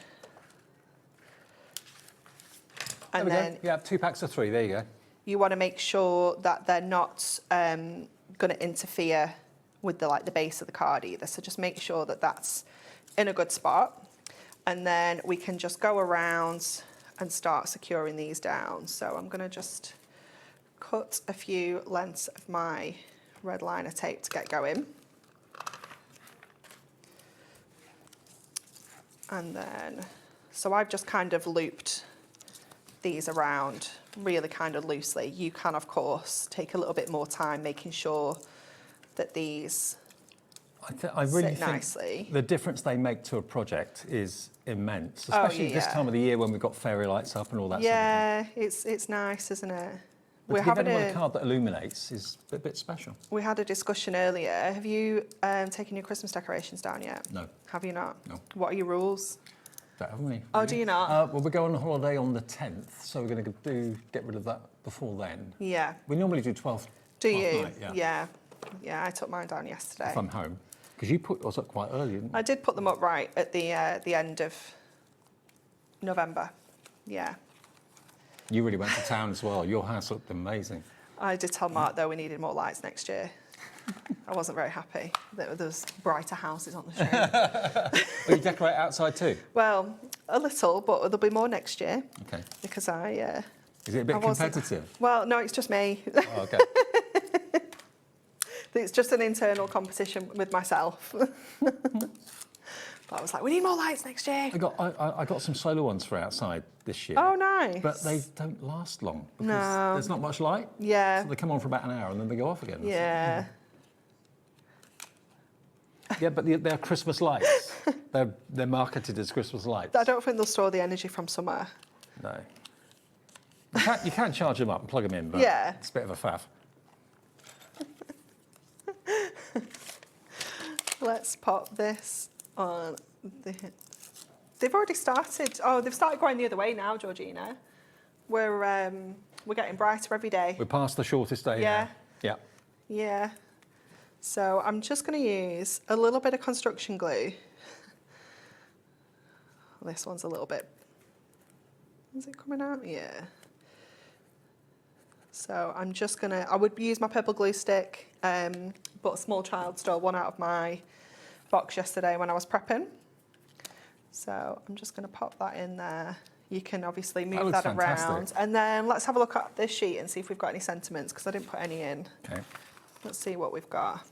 You have 2 packs of 3, there you go.
You want to make sure that they're not going to interfere with the base of the card either. So just make sure that that's in a good spot. And then we can just go around and start securing these down. So I'm going to just cut a few lengths of my red liner tape to get going. And then, so I've just kind of looped these around really kind of loosely. You can, of course, take a little bit more time making sure that these
I really
sit
think
nicely.
the difference they make to a project is immense, especially this time of the year when we've got fairy lights up and all that sort of thing.
It's nice, isn't it?
But to give anyone a card that illuminates is a bit special.
We had a discussion earlier. Have you taken your Christmas decorations down yet?
No.
Have you not?
No.
What are your rules?
Haven't we?
Oh, do you not?
Well, we're going on holiday on the 10th, so we're going to get rid of that before then.
Yeah.
We normally do 12th.
Do you?
Night,
Yeah, I took mine down yesterday.
If I'm home. Because you put yours up quite early, didn't you?
I did put them up right at the end of November. Yeah.
You really went to town as well. Your house looked amazing.
I did tell Mark, though, we needed more lights next year. I wasn't very happy that there was brighter houses on the street.
Well, you decorate outside too?
Well, a little, but there'll be more next year.
Okay.
Because I...
Is it a bit competitive?
Well, no, it's just me.
Oh, okay.
It's just an internal competition with myself. But I was like, we need more lights next year.
I got some solar ones for outside this year.
Oh, nice.
But they don't last long because
No.
there's not much light.
Yeah.
So they come on for about an hour and then they go off again.
Yeah.
Yeah, but they're Christmas lights. they're marketed as Christmas lights.
I don't think they'll store the energy from summer.
No. You can charge them up and plug them in, but
Yeah.
it's a bit of a faff.
Let's pop this on the... They've already started. Oh, they've started going the other way now, Georgina. We're getting brighter every day.
We're past the shortest day
Yeah.
now. Yeah.
Yeah. So I'm just going to use a little bit of construction glue. This one's a little bit... Is it coming out? Yeah. So I'm just going to... I would use my purple glue stick, but a small child stole one out of my box yesterday when I was prepping. So I'm just going to pop that in there. You can obviously move that around. And then let's have a look at this sheet and see if we've got any sentiments, because I didn't put any in.
Okay.
Let's see what we've got.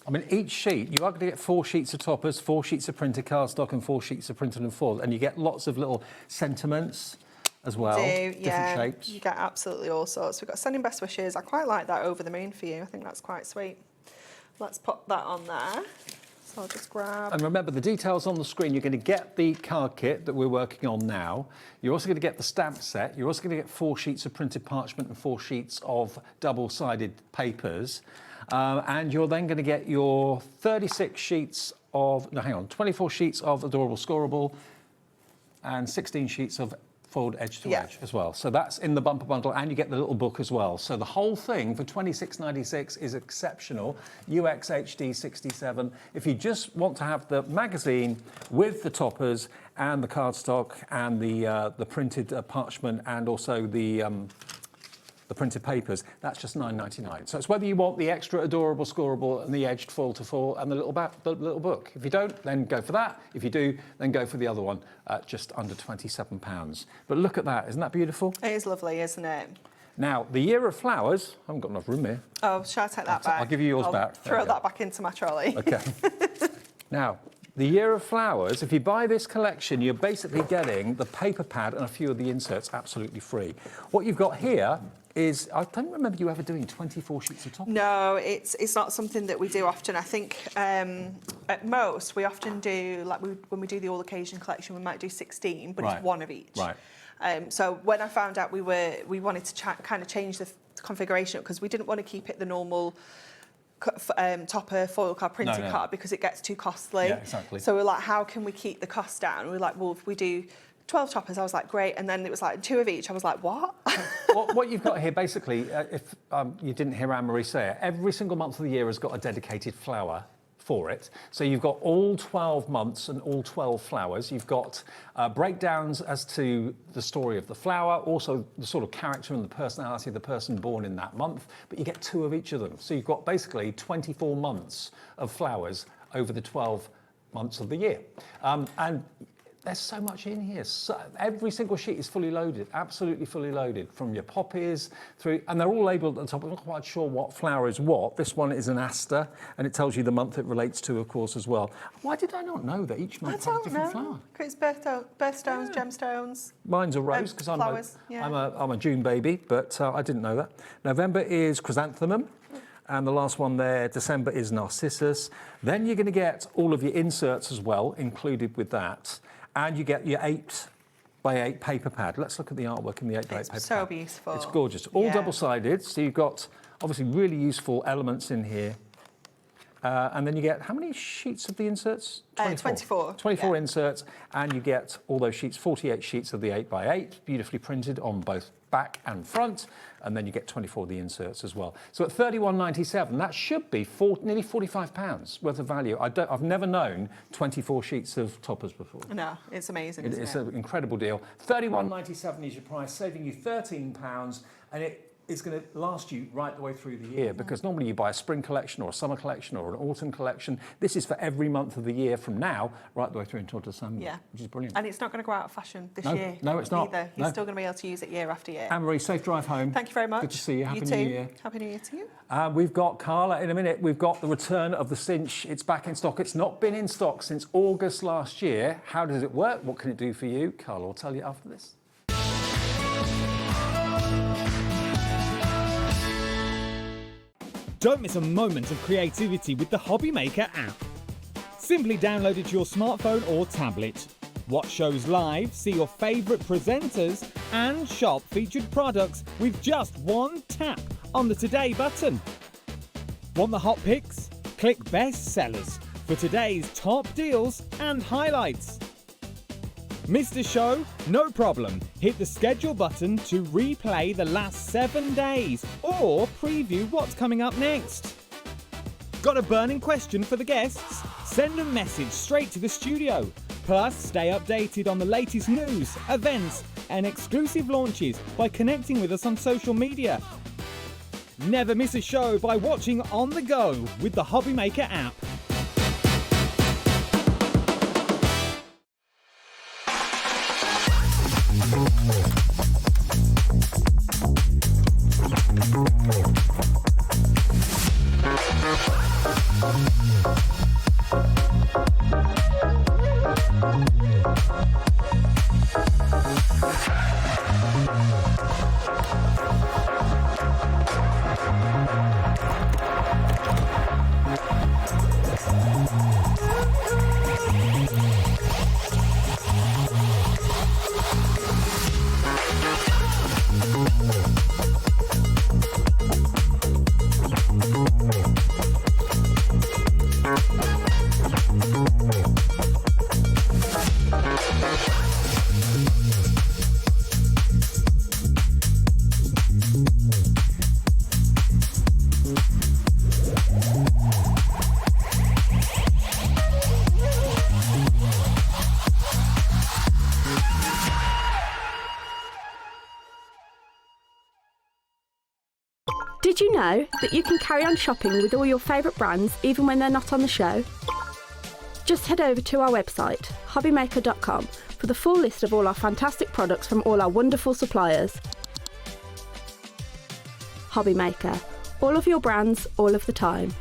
I mean, each sheet, you are going to get 4 sheets of toppers, 4 sheets of printed cardstock and 4 sheets of printed and foiled. And you get lots of little sentiments as well, different shapes.
You get absolutely all sorts. We've got sending best wishes. I quite like that over the moon for you. I think that's quite sweet. Let's put that on there. So I'll just grab...
And remember, the details on the screen, you're going to get the card kit that we're working on now. You're also going to get the stamp set. You're also going to get 4 sheets of printed parchment and 4 sheets of double-sided papers. And you're then going to get your 36 sheets of... No, hang on. 24 sheets of Adorable Scoreable and 16 sheets of foiled edge-to-edge as well. So that's in the bumper bundle, and you get the little book as well. So the whole thing for $26.96 is exceptional. UX HD 67. If you just want to have the magazine with the toppers and the cardstock and the printed parchment and also the printed papers, that's just $9.99. So it's whether you want the extra Adorable Scoreable and the edged foil to foil and the little book. If you don't, then go for that. If you do, then go for the other one at just under £27. But look at that, isn't that beautiful?
It is lovely, isn't it?
Now, the Year of Flowers, I haven't got enough room here.
Oh, shall I take that back?
I'll give you yours back.
Throw that back into my trolley.
Okay. Now, the Year of Flowers, if you buy this collection, you're basically getting the paper pad and a few of the inserts absolutely free. What you've got here is, I don't remember you ever doing 24 sheets of toppers.
No, it's not something that we do often. I think at most we often do, like when we do the all occasion collection, we might do 16, but it's one of each.
Right.
So when I found out we wanted to kind of change the configuration, because we didn't want to keep it the normal topper foil card printed card, because it gets too costly.
Yeah, exactly.
So we're like, how can we keep the cost down? And we're like, well, if we do 12 toppers, I was like, great. And then it was like 2 of each. I was like, what?
What you've got here, basically, if you didn't hear Anne-Marie say it, every single month of the year has got a dedicated flower for it. So you've got all 12 months and all 12 flowers. You've got breakdowns as to the story of the flower, also the sort of character and the personality of the person born in that month, but you get 2 of each of them. So you've got basically 24 months of flowers over the 12 months of the year. And there's so much in here. So every single sheet is fully loaded, absolutely fully loaded, from your poppies through, and they're all labelled at the top. I'm not quite sure what flower is what. This one is an aster, and it tells you the month it relates to, of course, as well. Why did I not know that each month has a different flower?
Because birthstones, gemstones.
Mine's a rose, because I'm a June baby, but I didn't know that. November is chrysanthemum. And the last one there, December, is narcissus. Then you're going to get all of your inserts as well, included with that. And you get your 8x8 paper pad. Let's look at the artwork in the 8x8 paper pad.
It's so beautiful.
It's gorgeous. All double-sided, so you've got obviously really useful elements in here. And then you get, how many sheets of the inserts?
24.
24 inserts, and you get all those sheets, 48 sheets of the 8x8, beautifully printed on both back and front, and then you get 24 of the inserts as well. So at £31.97, that should be nearly £45 worth of value. I've never known 24 sheets of toppers before.
No, it's amazing,
It's an incredible deal. £31.97 is your price, saving you £13, and it
is going to last you right the way through the year, because normally you buy a spring collection or a summer collection or an autumn collection. This is for every month of the year from now right the way through until December, which is brilliant.
And it's not going to go out of fashion this year.
No, it's not.
Either. You're still going to be able to use it year after year.
Anne-Marie, safe drive home.
Thank you very much.
Good to see you. Happy
You
New
too.
Year.
Happy New Year to you.
We've got Carla in a minute. We've got the return of the Cinch. It's back in stock. It's not been in stock since August last year. How does it work? What can it do for you? Carla will tell you after this.
Don't miss a moment of creativity with the HobbyMaker app. Simply download it to your smartphone or tablet. Watch shows live, see your favourite presenters, and shop featured products with just one tap on the Today button. Want the hot picks? Click Best Sellers for today's top deals and highlights. Missed a show? No problem. Hit the schedule button to replay the last 7 days or preview what's coming up next. Got a burning question for the guests? Send a message straight to the studio. Plus, stay updated on the latest news, events, and exclusive launches by connecting with us on social media. Never miss a show by watching on the go with the HobbyMaker app.
Did you know that you can carry on shopping with all your favourite brands even when they're not on the show? Just head over to our website, HobbyMaker.com, for the full list of all our fantastic products from all our wonderful suppliers. HobbyMaker, all of your brands, all of the time.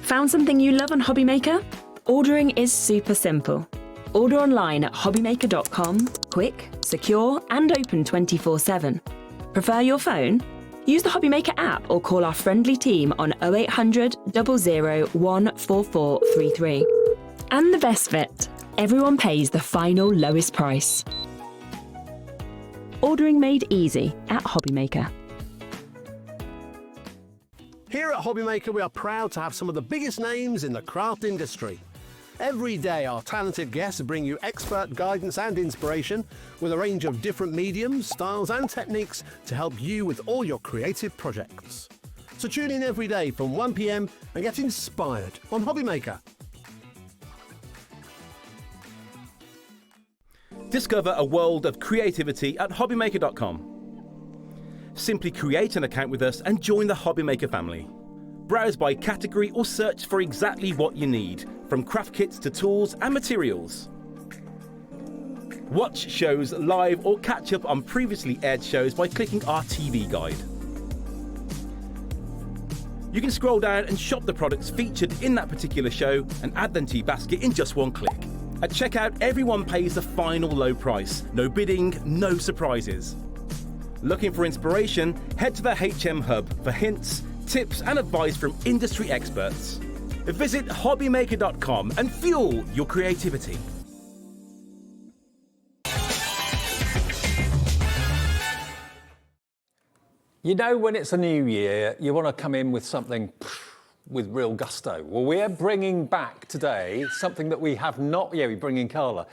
Found something you love on HobbyMaker? Ordering is super simple. Order online at hobbymaker.com, quick, secure, and open 24/7. Prefer your phone? Use the HobbyMaker app or call our friendly team on 0800 00 14433. And the best bit, everyone pays the final lowest price. Ordering made easy at HobbyMaker.
Here at HobbyMaker, we are proud to have some of the biggest names in the craft industry. Every day, our talented guests bring you expert guidance and inspiration with a range of different mediums, styles and techniques to help you with all your creative projects. So tune in every day from 1 p.m. and get inspired on HobbyMaker.
Discover a world of creativity at hobbymaker.com. Simply create an account with us and join the HobbyMaker family. Browse by category or search for exactly what you need, from craft kits to tools and materials. Watch shows live or catch up on previously aired shows by clicking our TV guide. You can scroll down and shop the products featured in that particular show and add them to your basket in just one click. At checkout, everyone pays the final low price. No bidding, no surprises. Looking for inspiration? Head to the HM Hub for hints, tips and advice from industry experts. Visit hobbymaker.com and fuel your creativity.
You know, when it's a new year, you want to come in with something with real gusto. Well, we're bringing back today something that we have not... Yeah, we're bringing Carla.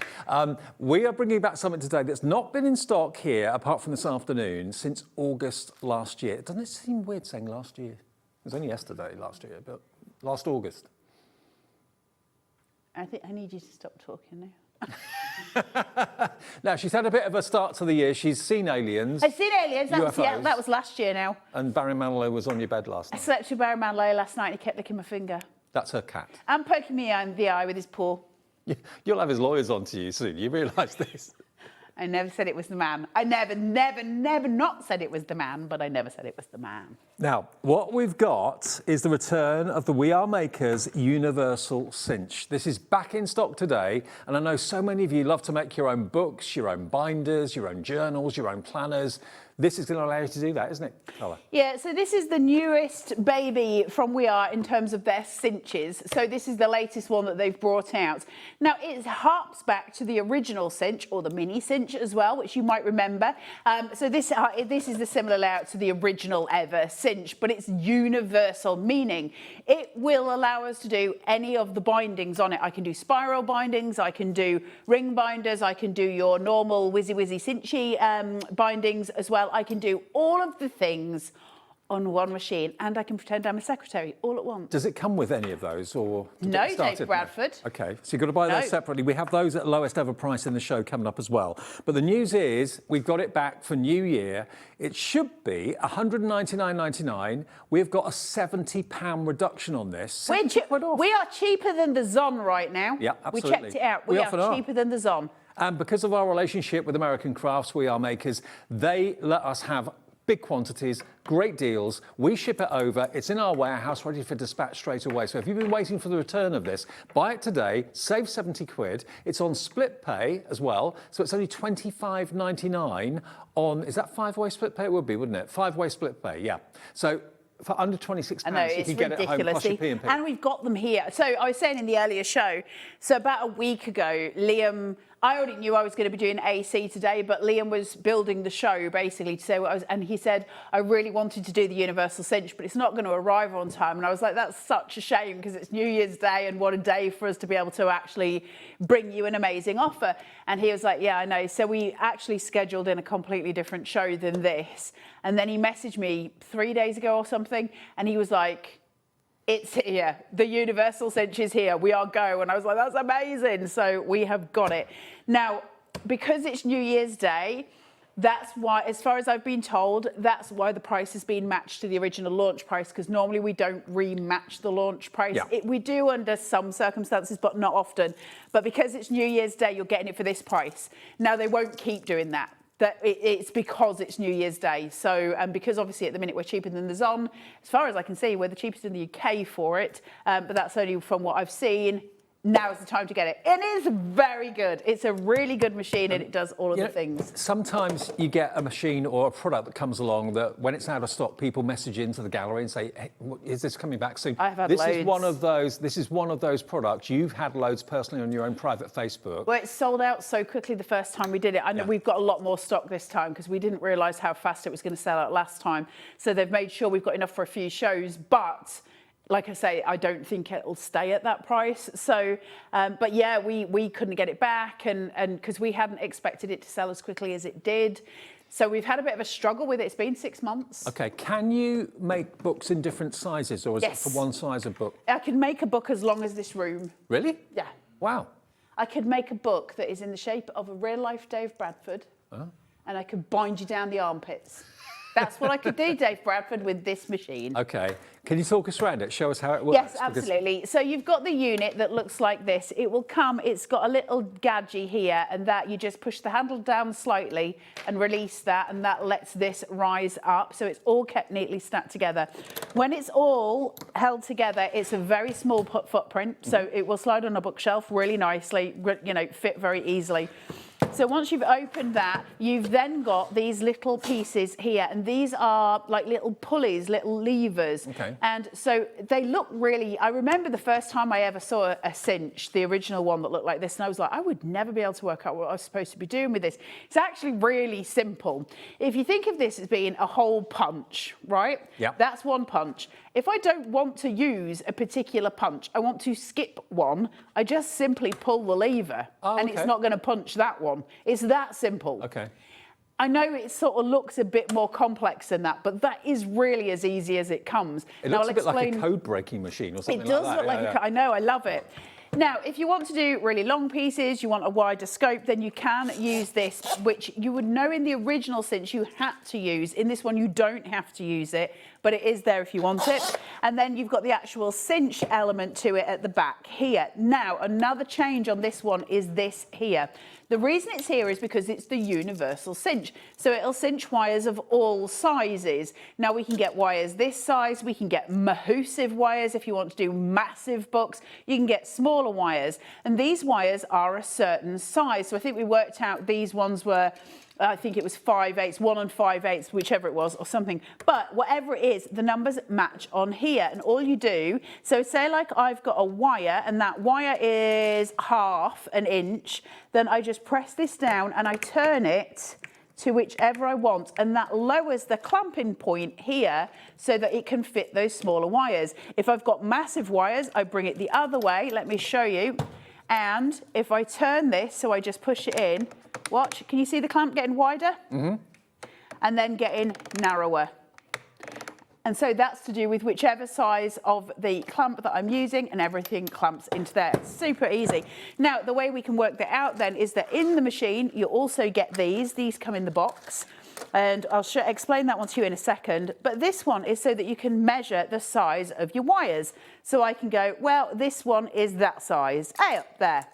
We are bringing back something today that's not been in stock here, apart from this afternoon, since August last year. Doesn't it seem weird saying last year? It was only yesterday last year, but last August.
I think I need you to stop talking now.
Now, she's had a bit of a start to the year. She's seen aliens.
I've seen aliens. That was last year now.
And Barry Manilow was on your bed last night.
I slept with Barry Manilow last night and he kept licking my finger.
That's her cat.
And poking me in the eye with his paw.
You'll have his lawyers on to you soon. You realise this?
I never said it was the man. I never not said it was the man, but I never said it was the man.
Now, what we've got is the return of the We Are Makers Universal Cinch. This is back in stock today, and I know so many of you love to make your own books, your own binders, your own journals, your own planners. This is going to allow you to do that, isn't it, Carla?
Yeah, so this is the newest baby from We Are in terms of their cinches. So this is the latest one that they've brought out. Now, it harps back to the original cinch, or the mini cinch as well, which you might remember. So this is the similar layout to the original ever cinch, but it's universal, meaning it will allow us to do any of the bindings on it. I can do spiral bindings, I can do ring binders, I can do your normal whizzy cinchy bindings as well. I can do all of the things on one machine, and I can pretend I'm a secretary all at once.
Does it come with any of those, or
no, Dave Bradford?
Okay, so you've got to buy those separately. We have those at lowest ever price in the show coming up as well. But the news is we've got it back for New Year. It should be $199.99. We've got a £70 reduction on this.
We are cheaper than the Zon right now.
Yeah, absolutely.
We checked it out. We are cheaper than the Zon.
And because of our relationship with American Crafts, We Are Makers, they let us have big quantities, great deals. We ship it over. It's in our warehouse, ready for dispatch straight away. So if you've been waiting for the return of this, buy it today, save 70 quid. It's on split pay as well. So it's only £25.99 on, is that 5-way split pay? It would be, wouldn't it? 5-way split pay, yeah. So for under £26,
I know,
you can get it at home plus your P&P.
And we've got them here. So I was saying in the earlier show, so about a week ago, Liam, I already knew I was going to be doing AC today, but Liam was building the show basically to say what I was, and he said, I really wanted to do the Universal Cinch, but it's not going to arrive on time. And I was like, that's such a shame because it's New Year's Day and what a day for us to be able to actually bring you an amazing offer. And he was like, yeah, I know. So we actually scheduled in a completely different show than this. And then he messaged me 3 days ago or something, and he was like, it's here. The Universal Cinch is here. We are go. And I was like, that's amazing. So we have got it. Now, because it's New Year's Day, that's why, as far as I've been told, that's why the price has been matched to the original launch price, because normally we don't rematch the launch price.
Yeah.
We do under some circumstances, but not often. But because it's New Year's Day, you're getting it for this price. Now, they won't keep doing that. It's because it's New Year's Day. So, and because obviously at the minute we're cheaper than the Zon, as far as I can see, we're the cheapest in the UK for it. But that's only from what I've seen. Now is the time to get it. It is very good. It's a really good machine and it does all of the things. Sometimes
you get a machine or a product that comes along that when it's out of stock, people message into the gallery and say, hey, is this coming back soon?
I've had
loads. This is one of those products. You've had loads personally on your own private Facebook.
Well, it sold out so quickly the first time we did it. I know we've got a lot more stock this time because we didn't realise how fast it was going to sell out last time. So they've made sure we've got enough for a few shows, but like I say, I don't think it'll stay at that price. So, but yeah, we couldn't get it back and because we hadn't expected it to sell as quickly as it did. So we've had a bit of a struggle with it. It's been 6 months.
Okay, can you make books in different sizes or is it for one size of book?
I can make a book as long as this room.
Really?
Yeah.
Wow.
I could make a book that is in the shape of a real life Dave Bradford and I could bind you down the armpits. That's what I could do, Dave Bradford, with this machine.
Okay. Can you talk us around it? Show us how it works.
Yes, absolutely. So you've got the unit that looks like this. It will come, it's got a little gadget here, and that you just push the handle down slightly and release that, and that lets this rise up. So it's all kept neatly stacked together. When it's all held together, it's a very small footprint, so it will slide on a bookshelf really nicely, you know, fit very easily. So once you've opened that, you've then got these little pieces here, and these are like little pulleys, little levers.
Okay.
And so they look really, I remember the first time I ever saw a cinch, the original one that looked like this, and I was like, I would never be able to work out what I was supposed to be doing with this. It's actually really simple. If you think of this as being a hole punch, right?
Yeah.
That's one punch. If I don't want to use a particular punch, I want to skip one, I just simply pull the lever, and it's not going to punch that one. It's that simple.
Okay.
I know it sort of looks a bit more complex than that, but that is really as easy as it comes.
It looks a bit like a code breaking machine or something like that.
It does look like I know, I love it. Now, if you want to do really long pieces, you want a wider scope, then you can use this, which you would know in the original cinch you had to use. In this one, you don't have to use it, but it is there if you want it. And then you've got the actual cinch element to it at the back here. Now, another change on this one is this here. The reason it's here is because it's the universal cinch. So it'll cinch wires of all sizes. Now we can get wires this size, we can get mahoosive wires if you want to do massive books, you can get smaller wires. And these wires are a certain size. So I think we worked out these ones were, I think it was 5/8, 1 5/8, whichever it was or something. But whatever it is, the numbers match on here. And all you do, so say like I've got a wire and that wire is 1/2 an inch, then I just press this down and I turn it to whichever I want, and that lowers the clamping point here so that it can fit those smaller wires. If I've got massive wires, I bring it the other way. Let me show you. And if I turn this, so I just push it in, watch, can you see the clamp getting wider?
Mm-hmm.
And then getting narrower. And so that's to do with whichever size of the clamp that I'm using, and everything clamps into there. It's super easy. Now, the way we can work that out then is that in the machine, you also get these. These come in the box. And I'll explain that one to you in a second. But this one is so that you can measure the size of your wires. So I can go, well, this one is that size. Hey, up there.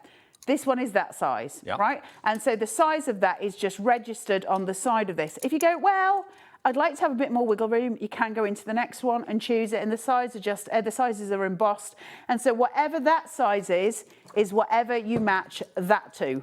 This one is that size, right? And so the size of that is just registered on the side of this. If you go, well, I'd like to have a bit more wiggle room, you can go into the next one and choose it, and the size are just, the sizes are embossed. And so whatever that size is whatever you match that to.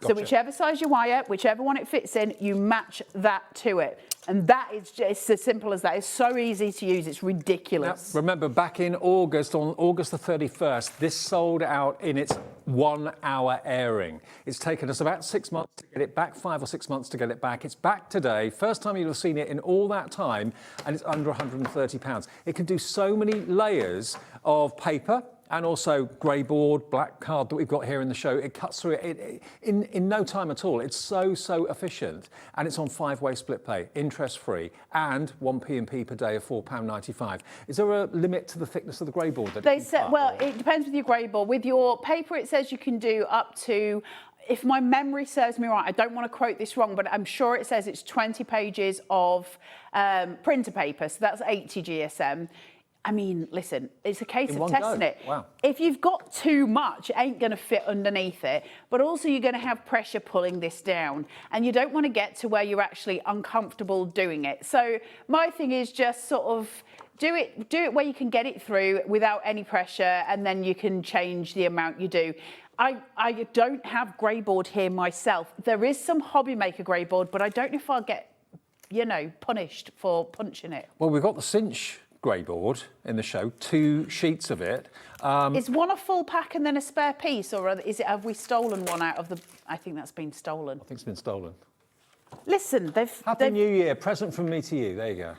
Gotcha.
So whichever size your wire, whichever one it fits in, you match that to it. And that is just as simple as that. It's so easy to use, it's ridiculous.
Now, remember, back in August, on August the 31st, this sold out in its 1 hour airing. It's taken us about 6 months to get it back, 5 or 6 months to get it back. It's back today, first time you'll have seen it in all that time, and it's under £130. It can do so many layers of paper, and also grey board, black card that we've got here in the show. It cuts through it in no time at all. It's so efficient, and it's on 5-way split pay, interest-free, and 1p&p per day of £4.95. Is there a limit to the thickness of the grey board?
They said, well, it depends with your grey board. With your paper, it says you can do up to, if my memory serves me right, I don't want to quote this wrong, but I'm sure it says it's 20 pages of printer paper, so that's 80 GSM. I mean, listen, it's a case of testing it.
Wow.
If you've got too much, it ain't going to fit underneath it. But also you're going to have pressure pulling this down. And you don't want to get to where you're actually uncomfortable doing it. So my thing is just sort of do it where you can get it through without any pressure, and then you can change the amount you do. I don't have grey board here myself. There is some HobbyMaker grey board, but I don't know if I'll get, you know, punished for punching it.
Well, we've got the Cinch grey board in the show, 2 sheets of it.
Is one a full pack and then a spare piece, or is it, have we stolen one out of the, I think that's been stolen.
I think it's been stolen.
Listen,
Happy New Year, present from me to you, there you go.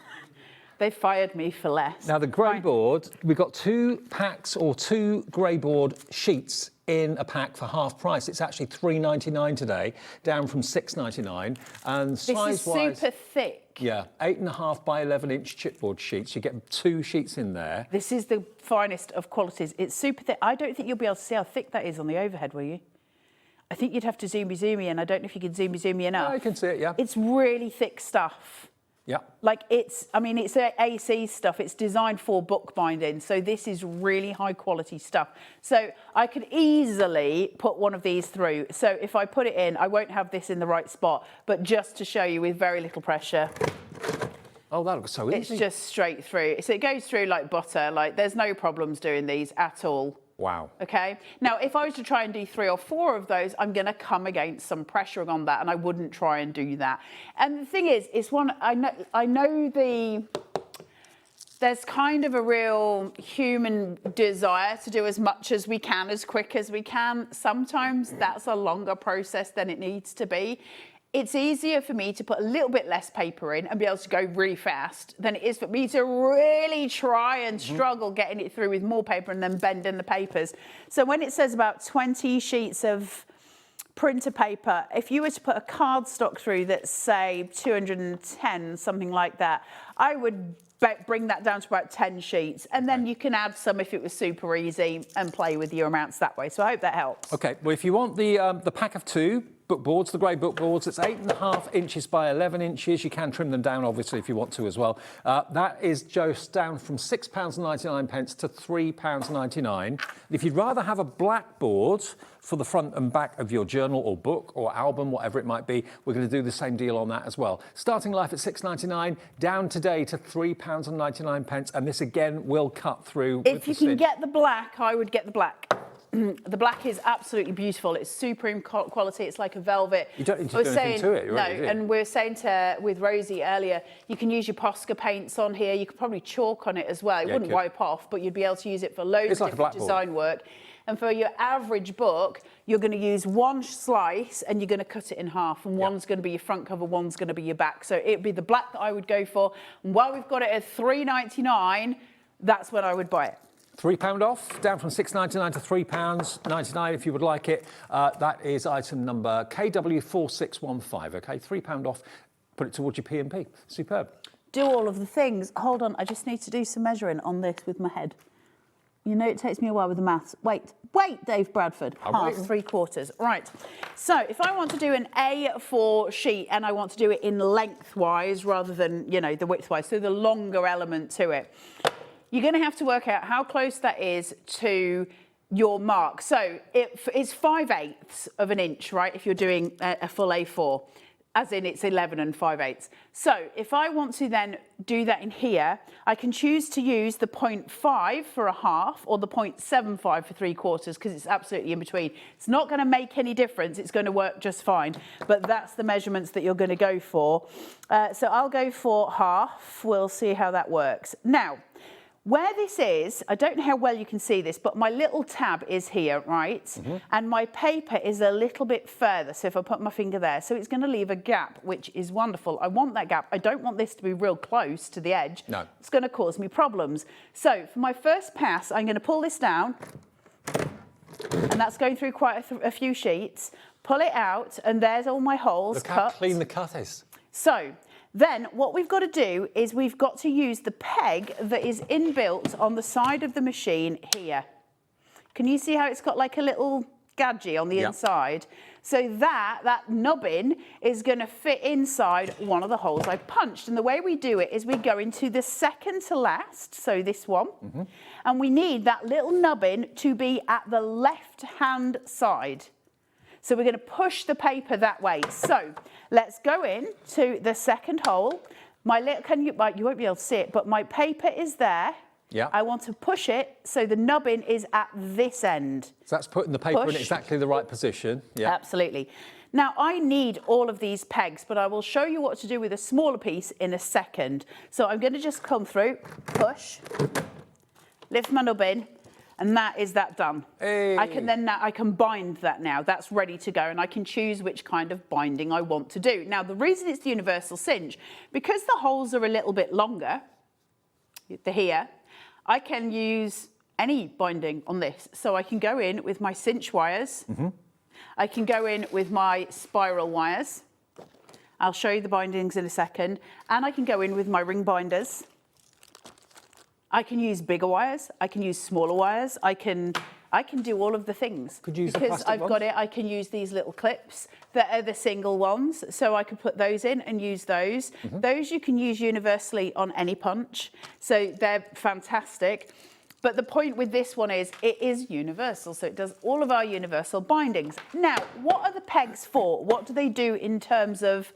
They fired me for less.
Now the grey board, we've got 2 packs or 2 grey board sheets in a pack for half price. It's actually £3.99 today, down from £6.99. And size-wise,
this is super thick.
Yeah, 8.5 by 11-inch chipboard sheets. You get 2 sheets in there.
This is the finest of qualities. It's super thick. I don't think you'll be able to see how thick that is on the overhead, will you? I think you'd have to zoom in. I don't know if you can zoom in enough.
Yeah, I can see it, yeah.
It's really thick stuff.
Yeah.
Like it's AC stuff. It's designed for bookbinding. So this is really high quality stuff. So I could easily put one of these through. So if I put it in, I won't have this in the right spot, but just to show you with very little pressure.
Oh, that looks so easy.
It's just straight through. So it goes through like butter. Like there's no problems doing these at all.
Wow.
Okay. Now, if I was to try and do 3 or 4 of those, I'm going to come against some pressure on that, and I wouldn't try and do that. And the thing is, it's one I know there's kind of a real human desire to do as much as we can, as quick as we can. Sometimes that's a longer process than it needs to be. It's easier for me to put a little bit less paper in and be able to go really fast than it is for me to really try and struggle getting it through with more paper and then bending the papers. So when it says about 20 sheets of printer paper, if you were to put a cardstock through that's, say, 210, something like that, I would bring that down to about 10 sheets, and then you can add some if it was super easy and play with your amounts that way. So I hope that helps.
Okay, well, if you want the pack of 2 book boards, the grey book boards, it's 8.5 inches by 11 inches. You can trim them down, obviously, if you want to as well. That is just down from £6.99 to £3.99. If you'd rather have a black board for the front and back of your journal or book or album, whatever it might be, we're going to do the same deal on that as well. Starting life at £6.99, down today to £3.99, and this again will cut through.
If you can get the black, I would get the black. The black is absolutely beautiful. It's supreme quality. It's like a velvet.
You don't need to do anything to it, right?
No, and we were saying with Rosie earlier, you can use your Posca paints on here. You could probably chalk on it as well. It wouldn't wipe off, but you'd be able to use it for loads of different design work. And for your average book, you're going to use 1 slice and you're going to cut it in half. And one's going to be your front cover, one's going to be your back. So it'd be the black that I would go for. And while we've got it at £3.99, that's when I would buy it.
£3 off, down from £6.99 to £3.99 if you would like it. That is item number KW4615, okay? £3 off, put it towards your P&P. Superb.
Do all of the things. Hold on, I just need to do some measuring on this with my head. You know it takes me a while with the maths. Wait, Dave Bradford. Half, 3/4. Right. So if I want to do an A4 sheet and I want to do it in lengthwise rather than, you know, the widthwise, so the longer element to it, you're going to have to work out how close that is to your mark. So it's 5/8 of an inch, right, if you're doing a full A4, as in it's 11 5/8. So if I want to then do that in here, I can choose to use the 0.5 for a half or the 0.75 for 3/4 because it's absolutely in between. It's not going to make any difference. It's going to work just fine. But that's the measurements that you're going to go for. So I'll go for half. We'll see how that works. Now, where this is, I don't know how well you can see this, but my little tab is here, right? And my paper is a little bit further. So if I put my finger there, so it's going to leave a gap, which is wonderful. I want that gap. I don't want this to be real close to the edge.
No.
It's going to cause me problems. So for my first pass, I'm going to pull this down. And that's going through quite a few sheets. Pull it out, and there's all my holes cut.
Look how clean the cut is.
So then what we've got to do is we've got to use the peg that is inbuilt on the side of the machine here. Can you see how it's got like a little gadget on the inside? So that nubbin is going to fit inside one of the holes I punched. And the way we do it is we go into the second to last, so this one, and we need that little nubbin to be at the left-hand side. So we're going to push the paper that way. So let's go in to the second hole. My little, you won't be able to see it, but my paper is there.
Yeah.
I want to push it so the nubbin is at this end.
So that's putting the paper in exactly the right position. Yeah.
Absolutely. Now, I need all of these pegs, but I will show you what to do with a smaller piece in a second. So I'm going to just come through, push, lift my nubbin, and that is that done.
Hey.
I can bind that now. That's ready to go, and I can choose which kind of binding I want to do. Now, the reason it's the universal cinch, because the holes are a little bit longer, here, I can use any binding on this. So I can go in with my cinch wires. I can go in with my spiral wires. I'll show you the bindings in a second. And I can go in with my ring binders. I can use bigger wires. I can use smaller wires. I can do all of the things.
Could you use
because I've got it. I can use these little clips that are the single ones, so I can put those in and use those. Those you can use universally on any punch, so they're fantastic. But the point with this one is it is universal, so it does all of our universal bindings. Now, what are the pegs for? What do they do in terms of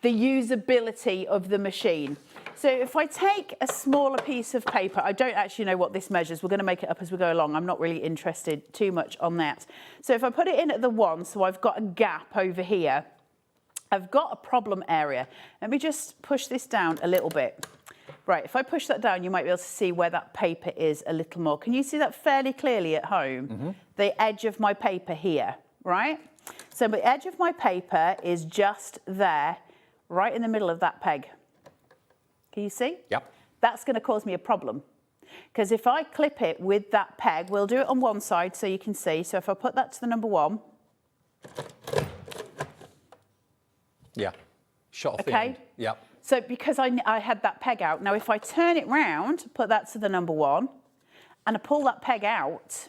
the usability of the machine? So if I take a smaller piece of paper, I don't actually know what this measures. We're going to make it up as we go along. I'm not really interested too much on that. So if I put it in at the 1, so I've got a gap over here, I've got a problem area. Let me just push this down a little bit. Right, if I push that down, you might be able to see where that paper is a little more. Can you see that fairly clearly at home? The edge of my paper here, right? So the edge of my paper is just there, right in the middle of that peg. Can you see?
Yep.
That's going to cause me a problem. Because if I clip it with that peg, we'll do it on one side so you can see. So if I put that to the number 1.
Yeah, shot off the
Okay.
end. Yep.
So because I had that peg out, now if I turn it round, put that to the number 1, and I pull that peg out,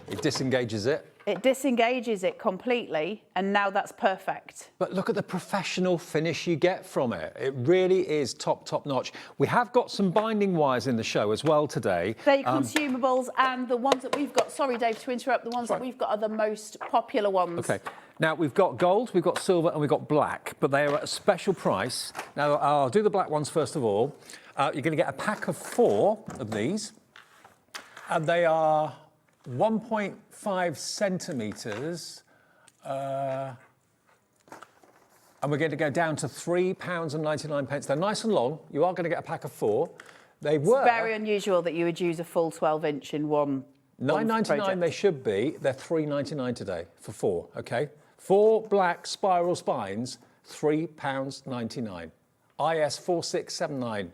It disengages it.
it disengages it completely, and now that's perfect.
But look at the professional finish you get from it. It really is top notch. We have got some binding wires in the show as well today.
They're consumables, and the ones that we've got, sorry Dave to interrupt, the ones that we've got are the most popular ones.
Okay. Now, we've got gold, we've got silver, and we've got black, but they are at a special price. Now, I'll do the black ones first of all. You're going to get a pack of 4 of these, and they are 1.5 centimetres, and we're going to go down to £3.99. They're nice and long. You are going to get a pack of 4. They were...
It's very unusual that you would use a full 12-inch in one
$9.99 they should be. They're $3.99 today for 4, okay? 4 black spiral spines, £3.99. IS 4679.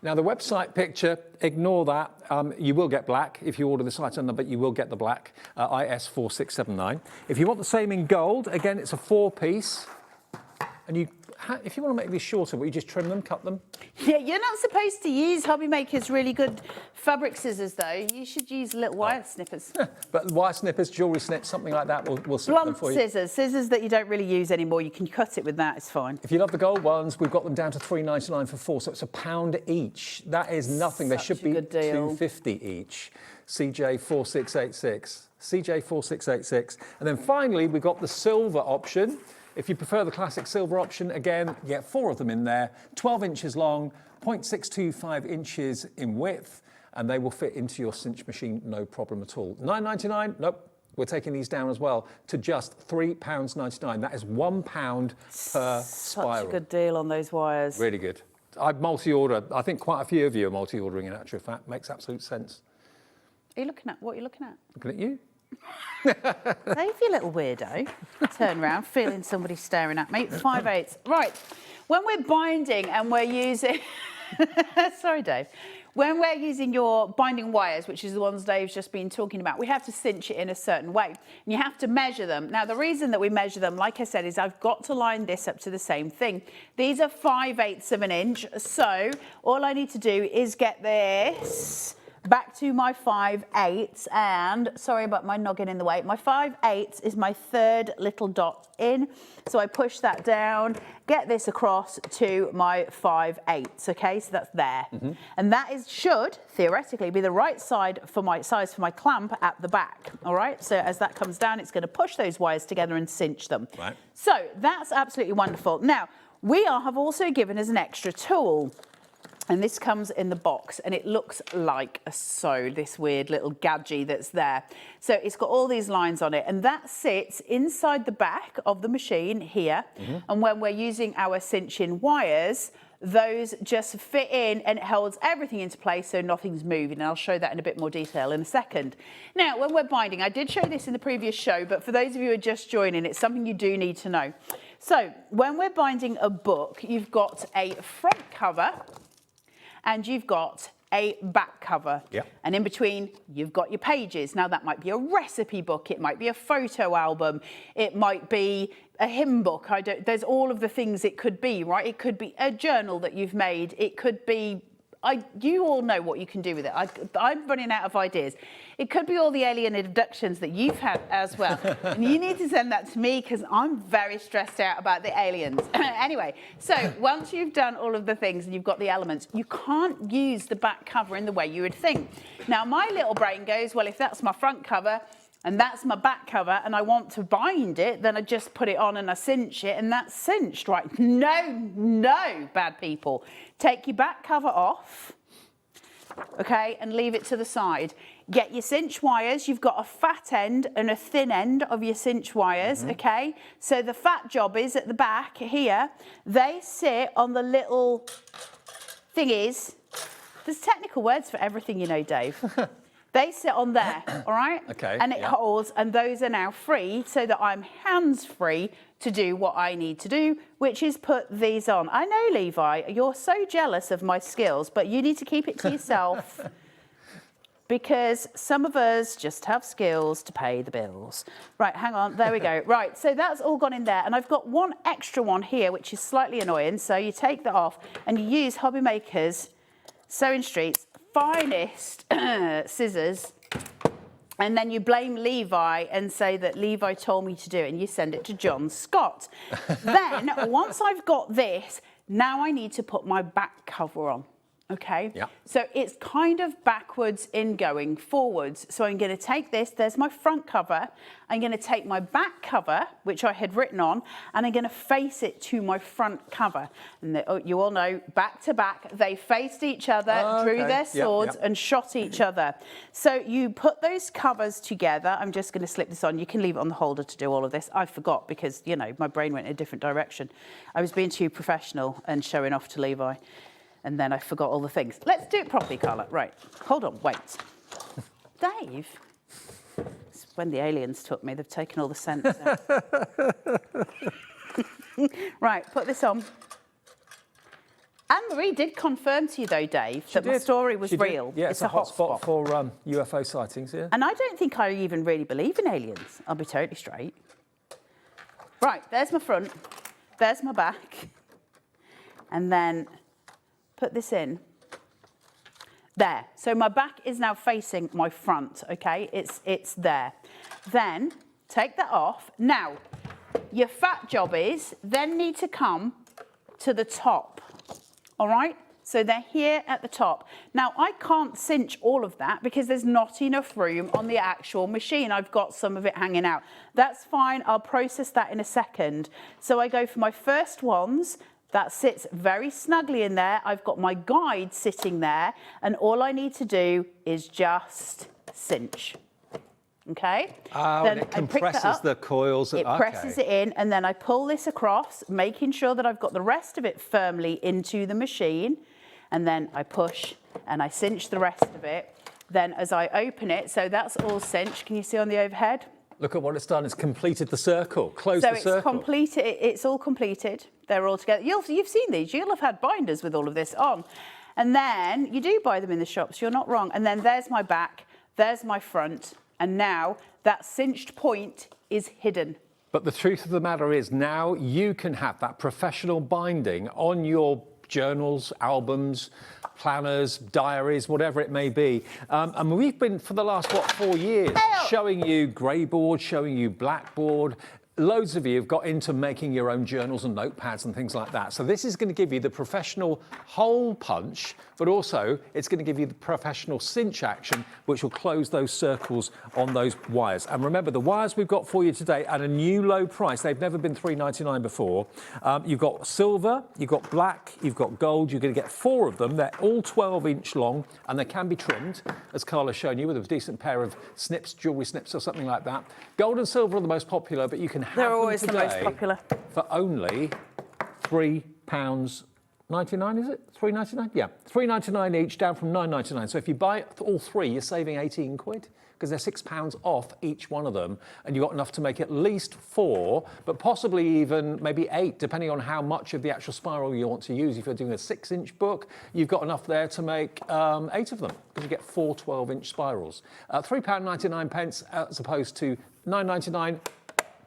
Now, the website picture, ignore that. You will get black. If you order this item number, you will get the black, IS 4679. If you want the same in gold, again, it's a 4-piece. And if you want to make these shorter, will you just trim them, cut them?
Yeah, you're not supposed to use HobbyMaker's really good fabric scissors, though. You should use little wire snippers.
But wire snippers, jewellery snips, something like that, we'll snip them for you.
Blunt scissors that you don't really use anymore. You can cut it with that, it's fine.
If you love the gold ones, we've got them down to $3.99 for 4, so it's £1 each. That is nothing. They should be $2.50 each. CJ4686. CJ4686. And then finally, we've got the silver option. If you prefer the classic silver option, again, you get 4 of them in there, 12 inches long, 0.625 inches in width, and they will fit into your cinch machine, no problem at all. $9.99, nope, we're taking these down as well to just £3.99. That is £1 per spiral.
Such a good deal on those wires.
Really good. I'd multi-order. I think quite a few of you are multi-ordering in actual fact. Makes absolute sense.
Are you looking at, what are you looking at?
Looking at you.
Dave, you little weirdo. Turn around, feeling somebody staring at me. 5/8. Right. When we're binding and we're using... Sorry, Dave. When we're using your binding wires, which is the ones Dave's just been talking about, we have to cinch it in a certain way. And you have to measure them. Now, the reason that we measure them, like I said, is I've got to line this up to the same thing. These are 5/8 of an inch. So all I need to do is get this back to my 5/8, and sorry about my noggin in the way. My 5/8 is my 3rd little dot in. So I push that down, get this across to my 5/8, okay? So that's there. And that should theoretically be the right side for my size for my clamp at the back, all right? So as that comes down, it's going to push those wires together and cinch them.
Right.
So that's absolutely wonderful. Now, we have also given us an extra tool. And this comes in the box, and it looks like a sew, this weird little gadget that's there. So it's got all these lines on it, and that sits inside the back of the machine here. And when we're using our cinching wires, those just fit in, and it holds everything into place so nothing's moving. And I'll show that in a bit more detail in a second. Now, when we're binding, I did show this in the previous show, but for those of you who are just joining, it's something you do need to know. So when we're binding a book, you've got a front cover, and you've got a back cover. And in between, you've got your pages. Now, that might be a recipe book. It might be a photo album. It might be a hymn book. There's all of the things it could be, right? It could be a journal that you've made. It could be... you all know what you can do with it. I'm running out of ideas. It could be all the alien abductions that you've had as well. And you need to send that to me because I'm very stressed out about the aliens. Anyway, so once you've done all of the things and you've got the elements, you can't use the back cover in the way you would think. Now, my little brain goes, well, if that's my front cover, And that's my back cover, and I want to bind it, then I just put it on and I cinch it, and that's cinched, right? No, bad people. Take your back cover off, okay, and leave it to the side. Get your cinch wires. You've got a fat end and a thin end of your cinch wires, okay? So the fat job is at the back here. They sit on the little thingies. There's technical words for everything, you know, Dave. They sit on there, all right?
Okay.
And it holds, and those are now free so that I'm hands-free to do what I need to do, which is put these on. I know, Levi, you're so jealous of my skills, but you need to keep it to yourself because some of us just have skills to pay the bills. Right, hang on, there we go. Right, so that's all gone in there, and I've got one extra one here, which is slightly annoying, so you take that off, and you use HobbyMaker's Sewing Street's finest scissors, and then you blame Levi and say that Levi told me to do it, and you send it to John Scott. Then, once I've got this, now I need to put my back cover on, okay?
Yeah.
So it's kind of backwards in going forwards. So I'm going to take this, there's my front cover, I'm going to take my back cover, which I had written on, and I'm going to face it to my front cover. And you all know, back to back, they faced each other, drew their swords, and shot each other. So you put those covers together. I'm just going to slip this on. You can leave it on the holder to do all of this. I forgot because, you know, my brain went in a different direction. I was being too professional and showing off to Levi. And then I forgot all the things. Let's do it properly, Carla. Right, hold on, wait. Dave, it's when the aliens took me, they've taken all the sense out. Right, put this on. Anne-Marie did confirm to you, though, Dave, that my story was real.
Yeah, it's a hot spot for UFO sightings, yeah.
And I don't think I even really believe in aliens. I'll be totally straight. Right, there's my front. There's my back. And then put this in. There. So my back is now facing my front, okay? It's there. Then take that off. Now, your fat job is then need to come to the top, all right? So they're here at the top. Now, I can't cinch all of that because there's not enough room on the actual machine. I've got some of it hanging out. That's fine. I'll process that in a second. So I go for my first ones. That sits very snugly in there. I've got my guide sitting there, and all I need to do is just cinch. Okay?
Oh,
then
and it compresses the coils.
It presses it in, and then I pull this across, making sure that I've got the rest of it firmly into the machine, and then I push and I cinch the rest of it. Then as I open it, so that's all cinched. Can you see on the overhead?
Look at what it's done. It's completed the circle, closed the circle.
So it's completed. It's all completed. They're all together. You've seen these. You'll have had binders with all of this on. And then you do buy them in the shops. You're not wrong. And then there's my back. There's my front. And now that cinched point is hidden.
But the truth of the matter is now you can have that professional binding on your journals, albums, planners, diaries, whatever it may be. And we've been, for the last, 4 years, showing you grey board, showing you blackboard. Loads of you have got into making your own journals and notepads and things like that. So this is going to give you the professional hole punch, but also it's going to give you the professional cinch action, which will close those circles on those wires. And remember, the wires we've got for you today at a new low price. They've never been $3.99 before. You've got silver, you've got black, you've got gold. You're going to get 4 of them. They're all 12-inch long, and they can be trimmed, as Carla's shown you, with a decent pair of snips, jewellery snips or something like that. Gold and silver are the most popular, but you can
They're always the most popular.
For only £3.99, is it? £3.99? Yeah, £3.99 each, down from £9.99. So if you buy all 3, you're saving 18 quid because they're £6 off each one of them, and you've got enough to make at least 4, but possibly even maybe 8, depending on how much of the actual spiral you want to use. If you're doing a 6-inch book, you've got enough there to make 8 of them because you get 4 12-inch spirals. £3.99 as opposed to £9.99.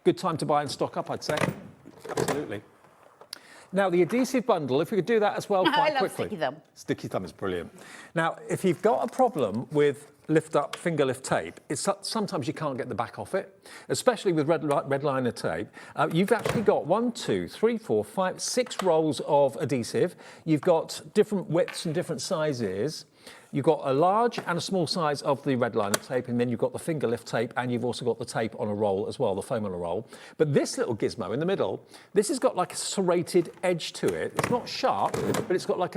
Good time to buy and stock up, I'd say. Absolutely. Now, the adhesive bundle, if we could do that as well quite quickly.
Sticky thumb.
Sticky thumb is brilliant. Now, if you've got a problem with lift-up finger lift tape, sometimes you can't get the back off it, especially with red liner tape. You've actually got 1, 2, 3, 4, 5, 6 rolls of adhesive. You've got different widths and different sizes.
You've got a large and a small size of the red liner tape, and then you've got the finger lift tape, and you've also got the tape on a roll as well, the foam on a roll. But this little gizmo in the middle, this has got like a serrated edge to it. It's not sharp, but it's got like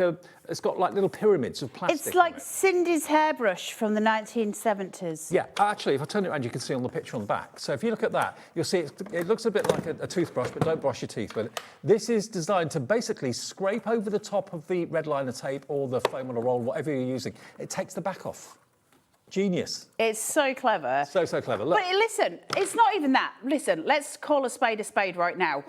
little pyramids of plastic.
It's like Cindy's hairbrush from the 1970s.
Yeah, actually, if I turn it around, you can see on the picture on the back. So if you look at that, you'll see it looks a bit like a toothbrush, but don't brush your teeth with it. This is designed to basically scrape over the top of the red liner tape or the foam on a roll, whatever you're using. It takes the back off. Genius.
It's so clever.
So clever. Look.
But listen, it's not even that. Listen, let's call a spade right now.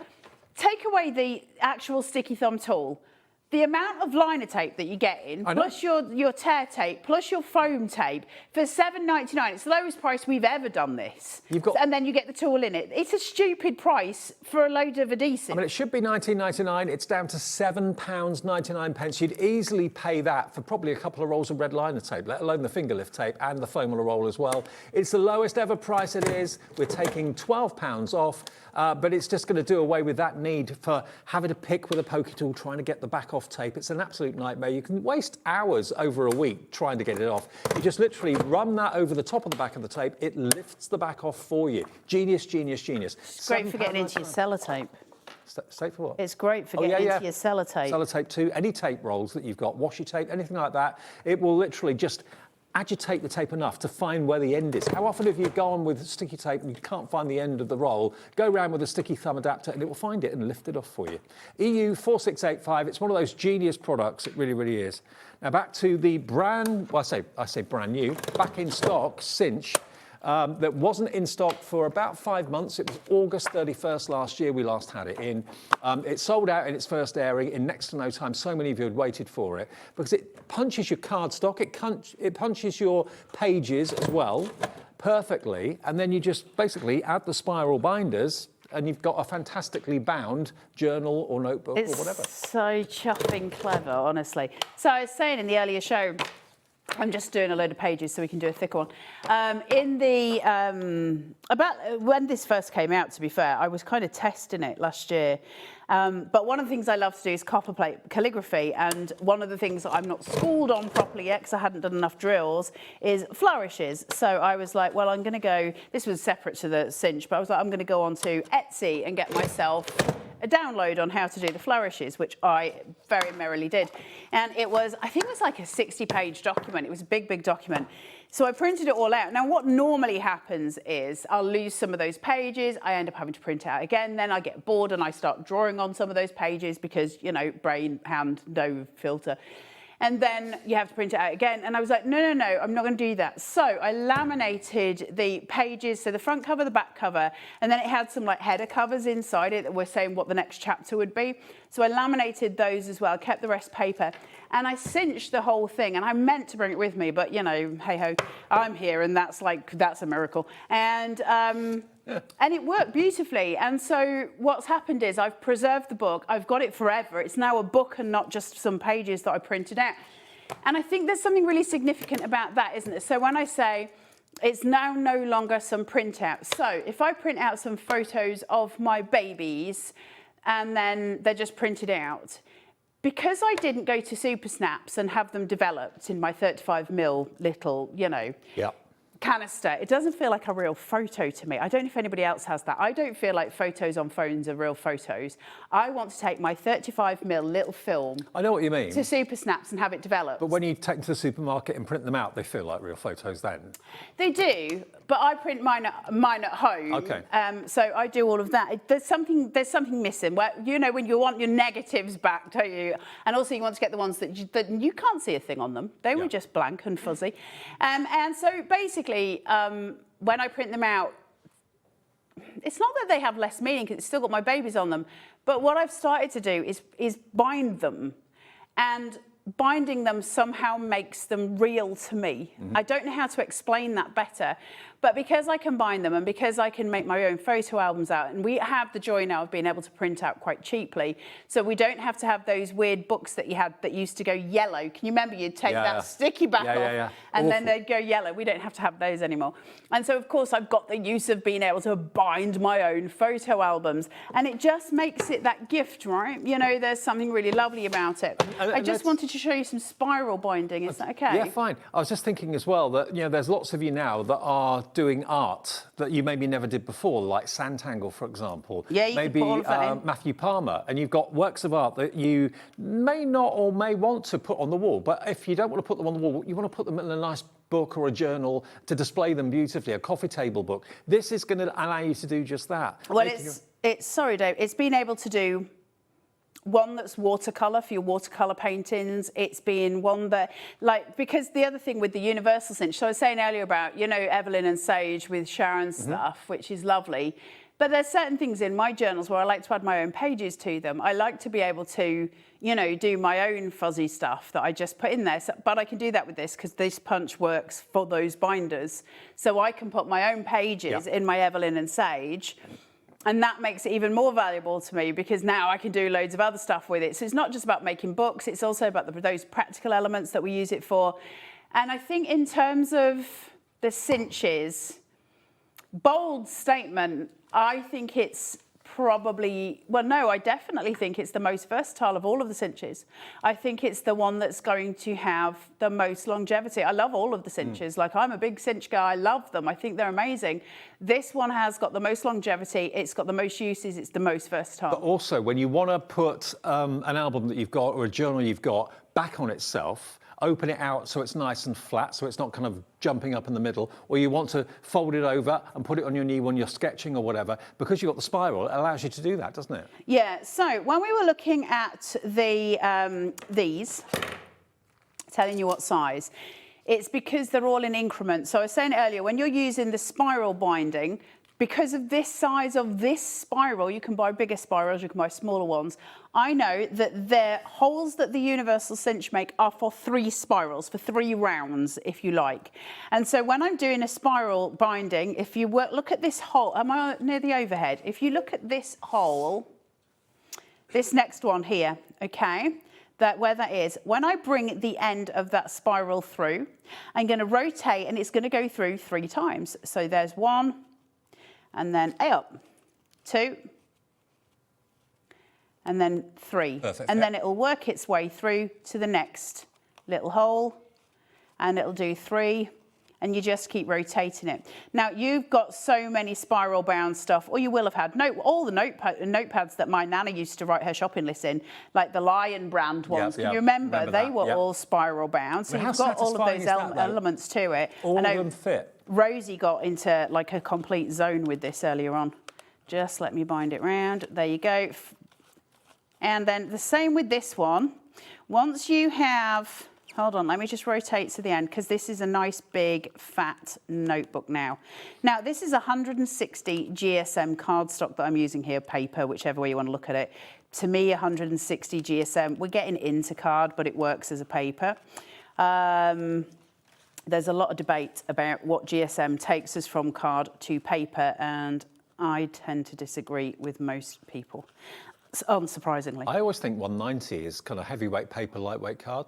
Take away the actual sticky thumb tool. The amount of liner tape that you get in, plus your tear tape, plus your foam tape, for $7.99, it's the lowest price we've ever done this. And then you get the tool in it. It's a stupid price for a load of adhesive.
I mean, it should be $19.99. It's down to £7.99. You'd easily pay that for probably a couple of rolls of red liner tape, let alone the finger lift tape and the foam on a roll as well. It's the lowest ever price it is. We're taking £12 off, but it's just going to do away with that need for having to pick with a pokey tool, trying to get the back off tape. It's an absolute nightmare. You can waste hours over a week trying to get it off. You just literally run that over the top of the back of the tape. It lifts the back off for you. Genius, genius, genius.
It's great for getting into your sellotape.
Tape for what?
It's great for getting into your sellotape.
Sellotape too. Any tape rolls that you've got, washi tape, anything like that, it will literally just agitate the tape enough to find where the end is. How often have you gone with sticky tape and you can't find the end of the roll? Go around with a sticky thumb adapter and it will find it and lift it off for you. EU 4685, it's one of those genius products, it really, really is. Now back to the brand, well I say brand new, back in stock, Cinch. That wasn't in stock for about 5 months. It was August 31st last year we last had it in. It sold out in its first airing in next to no time. So many of you had waited for it because it punches your cardstock, it punches your pages as well perfectly, and then you just basically add the spiral binders and you've got a fantastically bound journal or notebook or whatever.
It's so chopping clever, honestly. So I was saying in the earlier show, I'm just doing a load of pages so we can do a thicker one. About when this first came out, to be fair, I was kind of testing it last year. But one of the things I love to do is copperplate calligraphy, and one of the things that I'm not schooled on properly yet because I hadn't done enough drills is flourishes. So I was like, well, I'm going to go, this was separate to the Cinch, but I was like, I'm going to go on to Etsy and get myself a download on how to do the flourishes, which I very merrily did. And it was, I think it was like a 60-page document. It was a big, big document. So I printed it all out. Now, what normally happens is I'll lose some of those pages. I end up having to print it out again. Then I get bored and I start drawing on some of those pages because, you know, brain, hand, no filter. And then you have to print it out again. And I was like, no, I'm not going to do that. So I laminated the pages, so the front cover, the back cover, and then it had some like header covers inside it that were saying what the next chapter would be. So I laminated those as well, kept the rest paper, and I cinched the whole thing. And I meant to bring it with me, but you know, hey ho, I'm here, and that's a miracle. And it worked beautifully. And so what's happened is I've preserved the book. I've got it forever. It's now a book and not just some pages that I printed out. And I think there's something really significant about that, isn't it? So when I say it's now no longer some printout. So if I print out some photos of my babies and then they're just printed out, because I didn't go to Super Snaps and have them developed in my 35mm little, you know, canister, it doesn't feel like a real photo to me. I don't know if anybody else has that. I don't feel like photos on phones are real photos. I want to take my 35mm little film.
I know what you mean.
To Super Snaps and have it developed.
But when you take them to the supermarket and print them out, they feel like real photos then.
They do, but I print mine at home.
Okay.
So I do all of that. There's something missing. Where, you know, when you want your negatives back, don't you? And also you want to get the ones that you can't see a thing on them. They were just blank and fuzzy. And so basically, when I print them out, it's not that they have less meaning because it's still got my babies on them, but what I've started to do is bind them, and binding them somehow makes them real to me. I don't know how to explain that better, but because I can bind them and because I can make my own photo albums out, and we have the joy now of being able to print out quite cheaply, so we don't have to have those weird books that you had that used to go yellow. Can you remember you'd take that sticky back off and then they'd go yellow? We don't have to have those anymore. And so of course I've got the use of being able to bind my own photo albums, and it just makes it that gift, right? You know, there's something really lovely about it. I just wanted to to show you some spiral binding. Is that okay?
Yeah, fine. I was just thinking as well that, you know, there's lots of you now that are doing art that you maybe never did before, like Santangle, for example.
Yeah, you
maybe
can put all of that in.
Matthew Palmer, and you've got works of art that you may not or may want to put on the wall, but if you don't want to put them on the wall, you want to put them in a nice book or a journal to display them beautifully, a coffee table book. This is going to allow you to do just that.
Well, sorry, Dave, it's been able to do one that's watercolour for your watercolour paintings. It's been one that, like, because the other thing with the universal cinch, so I was saying earlier about, you know, Evelyn and Sage with Sharon's stuff, which is lovely. But there's certain things in my journals where I like to add my own pages to them. I like to be able to, you know, do my own fuzzy stuff that I just put in there. So, but I can do that with this because this punch works for those binders. So I can put my own pages in my Evelyn and Sage. And that makes it even more valuable to me because now I can do loads of other stuff with it. So it's not just about making books, it's also about those practical elements that we use it for. And I think in terms of the cinches, bold statement, I think it's probably, well, no, I definitely think it's the most versatile of all of the cinches. I think it's the one that's going to have the most longevity. I love all of the cinches. Like, I'm a big cinch guy. I love them. I think they're amazing. This one has got the most longevity. It's got the most uses. It's the most versatile.
But also, when you want to put an album that you've got or a journal you've got back on itself, open it out so it's nice and flat, so it's not kind of jumping up in the middle, or you want to fold it over and put it on your knee when you're sketching or whatever, because you've got the spiral, it allows you to do that, doesn't it?
Yeah, so when we were looking at the these, telling you what size, it's because they're all in increments. So I was saying earlier, when you're using the spiral binding, because of this size of this spiral, you can buy bigger spirals, you can buy smaller ones. I know that the holes that the Universal Cinch make are for 3 spirals, for 3 rounds, if you like. And so when I'm doing a spiral binding, if you look at this hole, am I near the overhead? If you look at this hole, this next one here, okay, where that is, when I bring the end of that spiral through, I'm going to rotate and it's going to go through 3 times. So there's 1, and then up, 2, and then 3.
Perfect.
And then it'll work its way through to the next little hole, and it'll do 3, and you just keep rotating it. Now, you've got so many spiral bound stuff, or you will have had all the notepads that my nana used to write her shopping list in, like the Lion brand ones. Can you remember? They were all spiral bound. So you've got all of those elements to it.
All of them fit.
Rosie got into like a complete zone with this earlier on. Just let me bind it round. There you go. And then the same with this one. Once you have, hold on, let me just rotate to the end because this is a nice big fat notebook now. Now this is 160 GSM cardstock that I'm using here, paper, whichever way you want to look at it. To me, 160 GSM, we're getting into card, but it works as a paper. There's a lot of debate about what GSM takes us from card to paper, and I tend to disagree with most people, unsurprisingly.
I always think 190 is kind of heavyweight paper, lightweight card.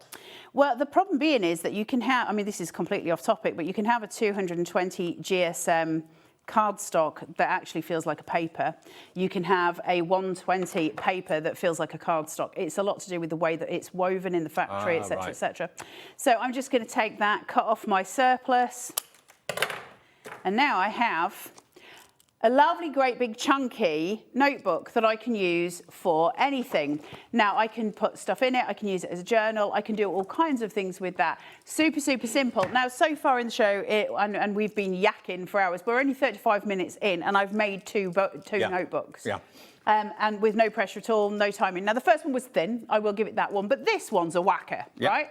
Well, the problem being is that you can have, I mean, this is completely off topic, but you can have a 220 GSM cardstock that actually feels like a paper. You can have a 120 paper that feels like a cardstock. It's a lot to do with the way that it's woven in the factory, etc., etc. So I'm just going to take that, cut off my surplus, and now I have a lovely, great, big, chunky notebook that I can use for anything. Now, I can put stuff in it. I can use it as a journal. I can do all kinds of things with that. Super, super simple. Now, so far in the show, and we've been yakking for hours. We're only 35 minutes in, and I've made two notebooks.
Yeah.
And with no pressure at all, no timing. Now, the first one was thin. I will give it that one. But this one's a whacker, right?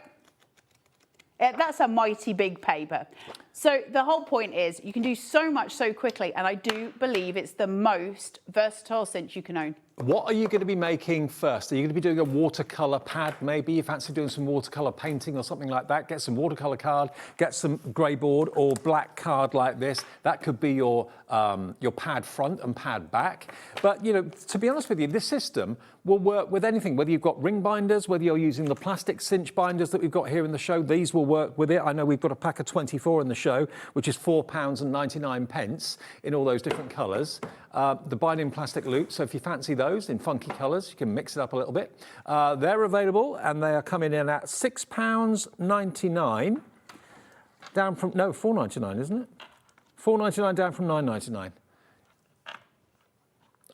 That's a mighty big paper. So the whole point is you can do so much so quickly, and I do believe it's the most versatile cinch you can own.
What are you going to be making first? Are you going to be doing a watercolour pad, maybe? You fancy doing some watercolour painting or something like that? Get some watercolour card, get some grey board or black card like this. That could be your pad front and pad back. But, you know, to be honest with you, this system will work with anything, whether you've got ring binders, whether you're using the plastic cinch binders that we've got here in the show, these will work with it. I know we've got a pack of 24 in the show, which is £4.99 in all those different colours. the binding plastic loop. So if you fancy those in funky colours, you can mix it up a little bit. They're available, and they are coming in at £6.99, down from, no, £4.99, isn't it? £4.99 down from £9.99.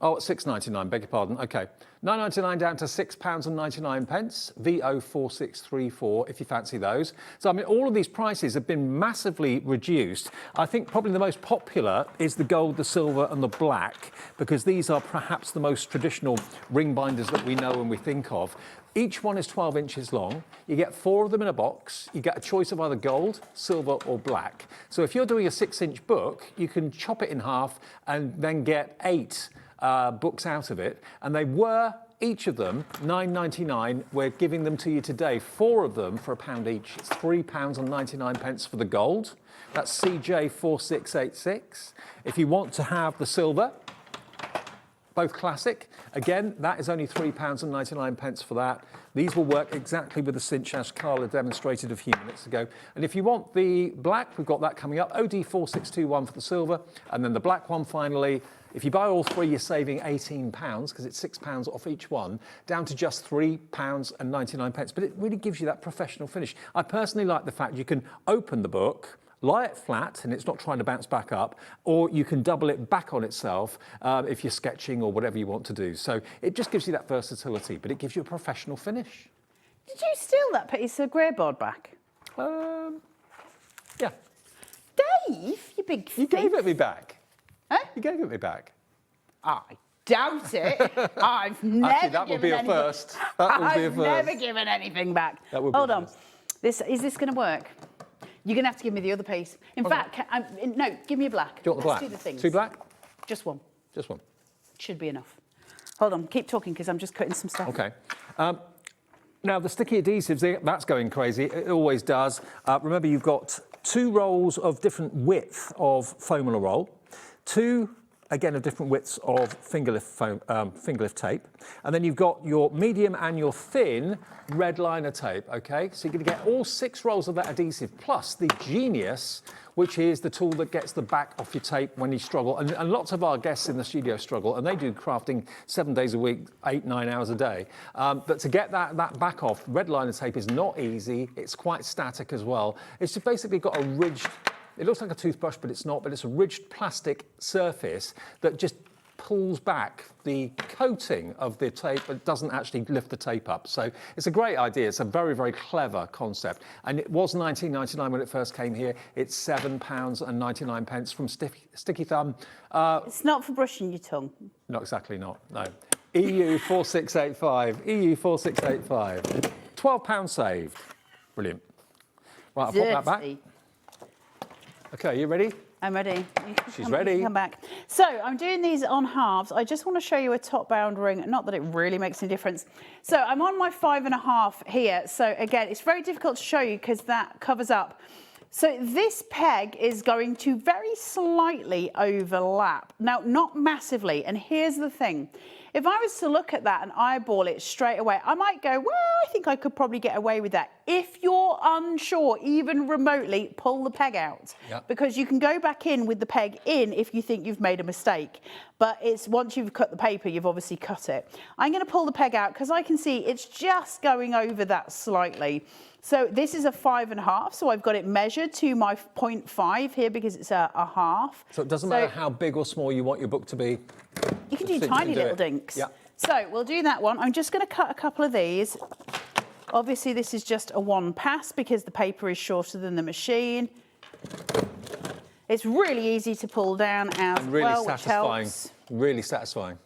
Oh, £6.99, beg your pardon. Okay. £9.99 down to £6.99, VO4634, if you fancy those. So, I mean, all of these prices have been massively reduced. I think probably the most popular is the gold, the silver and the black, because these are perhaps the most traditional ring binders that we know and we think of. Each one is 12 inches long. You get 4 of them in a box. You get a choice of either gold, silver or black. So if you're doing a 6-inch book, you can chop it in half and then get 8 books out of it, and they were each of them £9.99. We're giving them to you today, 4 of them for £1 each. It's £3.99 for the gold. That's CJ4686. If you want to have the silver, both classic, again, that is only £3.99 for that. These will work exactly with the cinch as Carla demonstrated a few minutes ago. And if you want the black, we've got that coming up, OD4621 for the silver, and then the black one finally. If you buy all 3, you're saving £18, because it's £6 off each one, down to just £3.99. But it really gives you that professional finish. I personally like the fact you can open the book, lie it flat, and it's not trying to bounce back up, or you can double it back on itself if you're sketching or whatever you want to do. So it just gives you that versatility, but it gives you a professional finish.
Did you steal that piece of grey board back?
Yeah.
Dave, you big thief.
You gave it me back.
Huh?
You gave it me back.
I doubt it. I've never
Actually, that would be a first. That would be a first.
I've never given anything back.
That would be
Hold
a
on.
first.
Is this going to work? You're going to have to give me the other piece. In fact, no, give me a black.
Do you want the black?
Let's do the things.
2 black?
Just one.
Just one.
Should be enough. Hold on, keep talking because I'm just cutting some stuff.
Okay. Now, the sticky adhesives, that's going crazy. It always does. Remember, you've got 2 rolls of different width of foam roll, 2, again, of different widths of finger lift tape. And then you've got your medium and your thin red liner tape, okay? So you're going to get all 6 rolls of that adhesive, plus the Genius, which is the tool that gets the back off your tape when you struggle. And lots of our guests in the studio struggle, and they do crafting 7 days a week, 8, 9 hours a day. But to get that back off, red liner tape is not easy. It's quite static as well. It's just basically got a ridged, it looks like a toothbrush, but it's not, but it's a ridged plastic surface that just pulls back the coating of the tape, but doesn't actually lift the tape up. So it's a great idea. It's a very, very clever concept. And it was £19.99 when it first came here. It's £7.99 from Sticky Thumb.
It's not for brushing your tongue.
Not exactly, no. EU4685, EU4685. £12 saved. Brilliant. Right, I'll pop that back. Okay, you ready?
I'm ready.
She's ready.
Come back. So I'm doing these on halves. I just want to show you a top bound ring. Not that it really makes any difference. So I'm on my 5.5 here. So again, it's very difficult to show you because that covers up. So this peg is going to very slightly overlap. Now, not massively. And here's the thing. If I was to look at that and eyeball it straight away, I might go, well, I think I could probably get away with that. If you're unsure, even remotely, pull the peg out. Yep. Because you can go back in with the peg in if you think you've made a mistake. But it's once you've cut the paper, you've obviously cut it. I'm going to pull the peg out because I can see it's just going over that slightly. So this is a 5.5, so I've got it measured to my 0.5 here because it's a half.
So it doesn't matter how big or small you want your book to be?
You can do tiny little dinks.
Yeah.
So we'll do that one. I'm just going to cut a couple of these. Obviously, this is just a 1 pass because the paper is shorter than the machine. It's really easy to pull down as
and really
well,
satisfying.
which helps.
Really satisfying.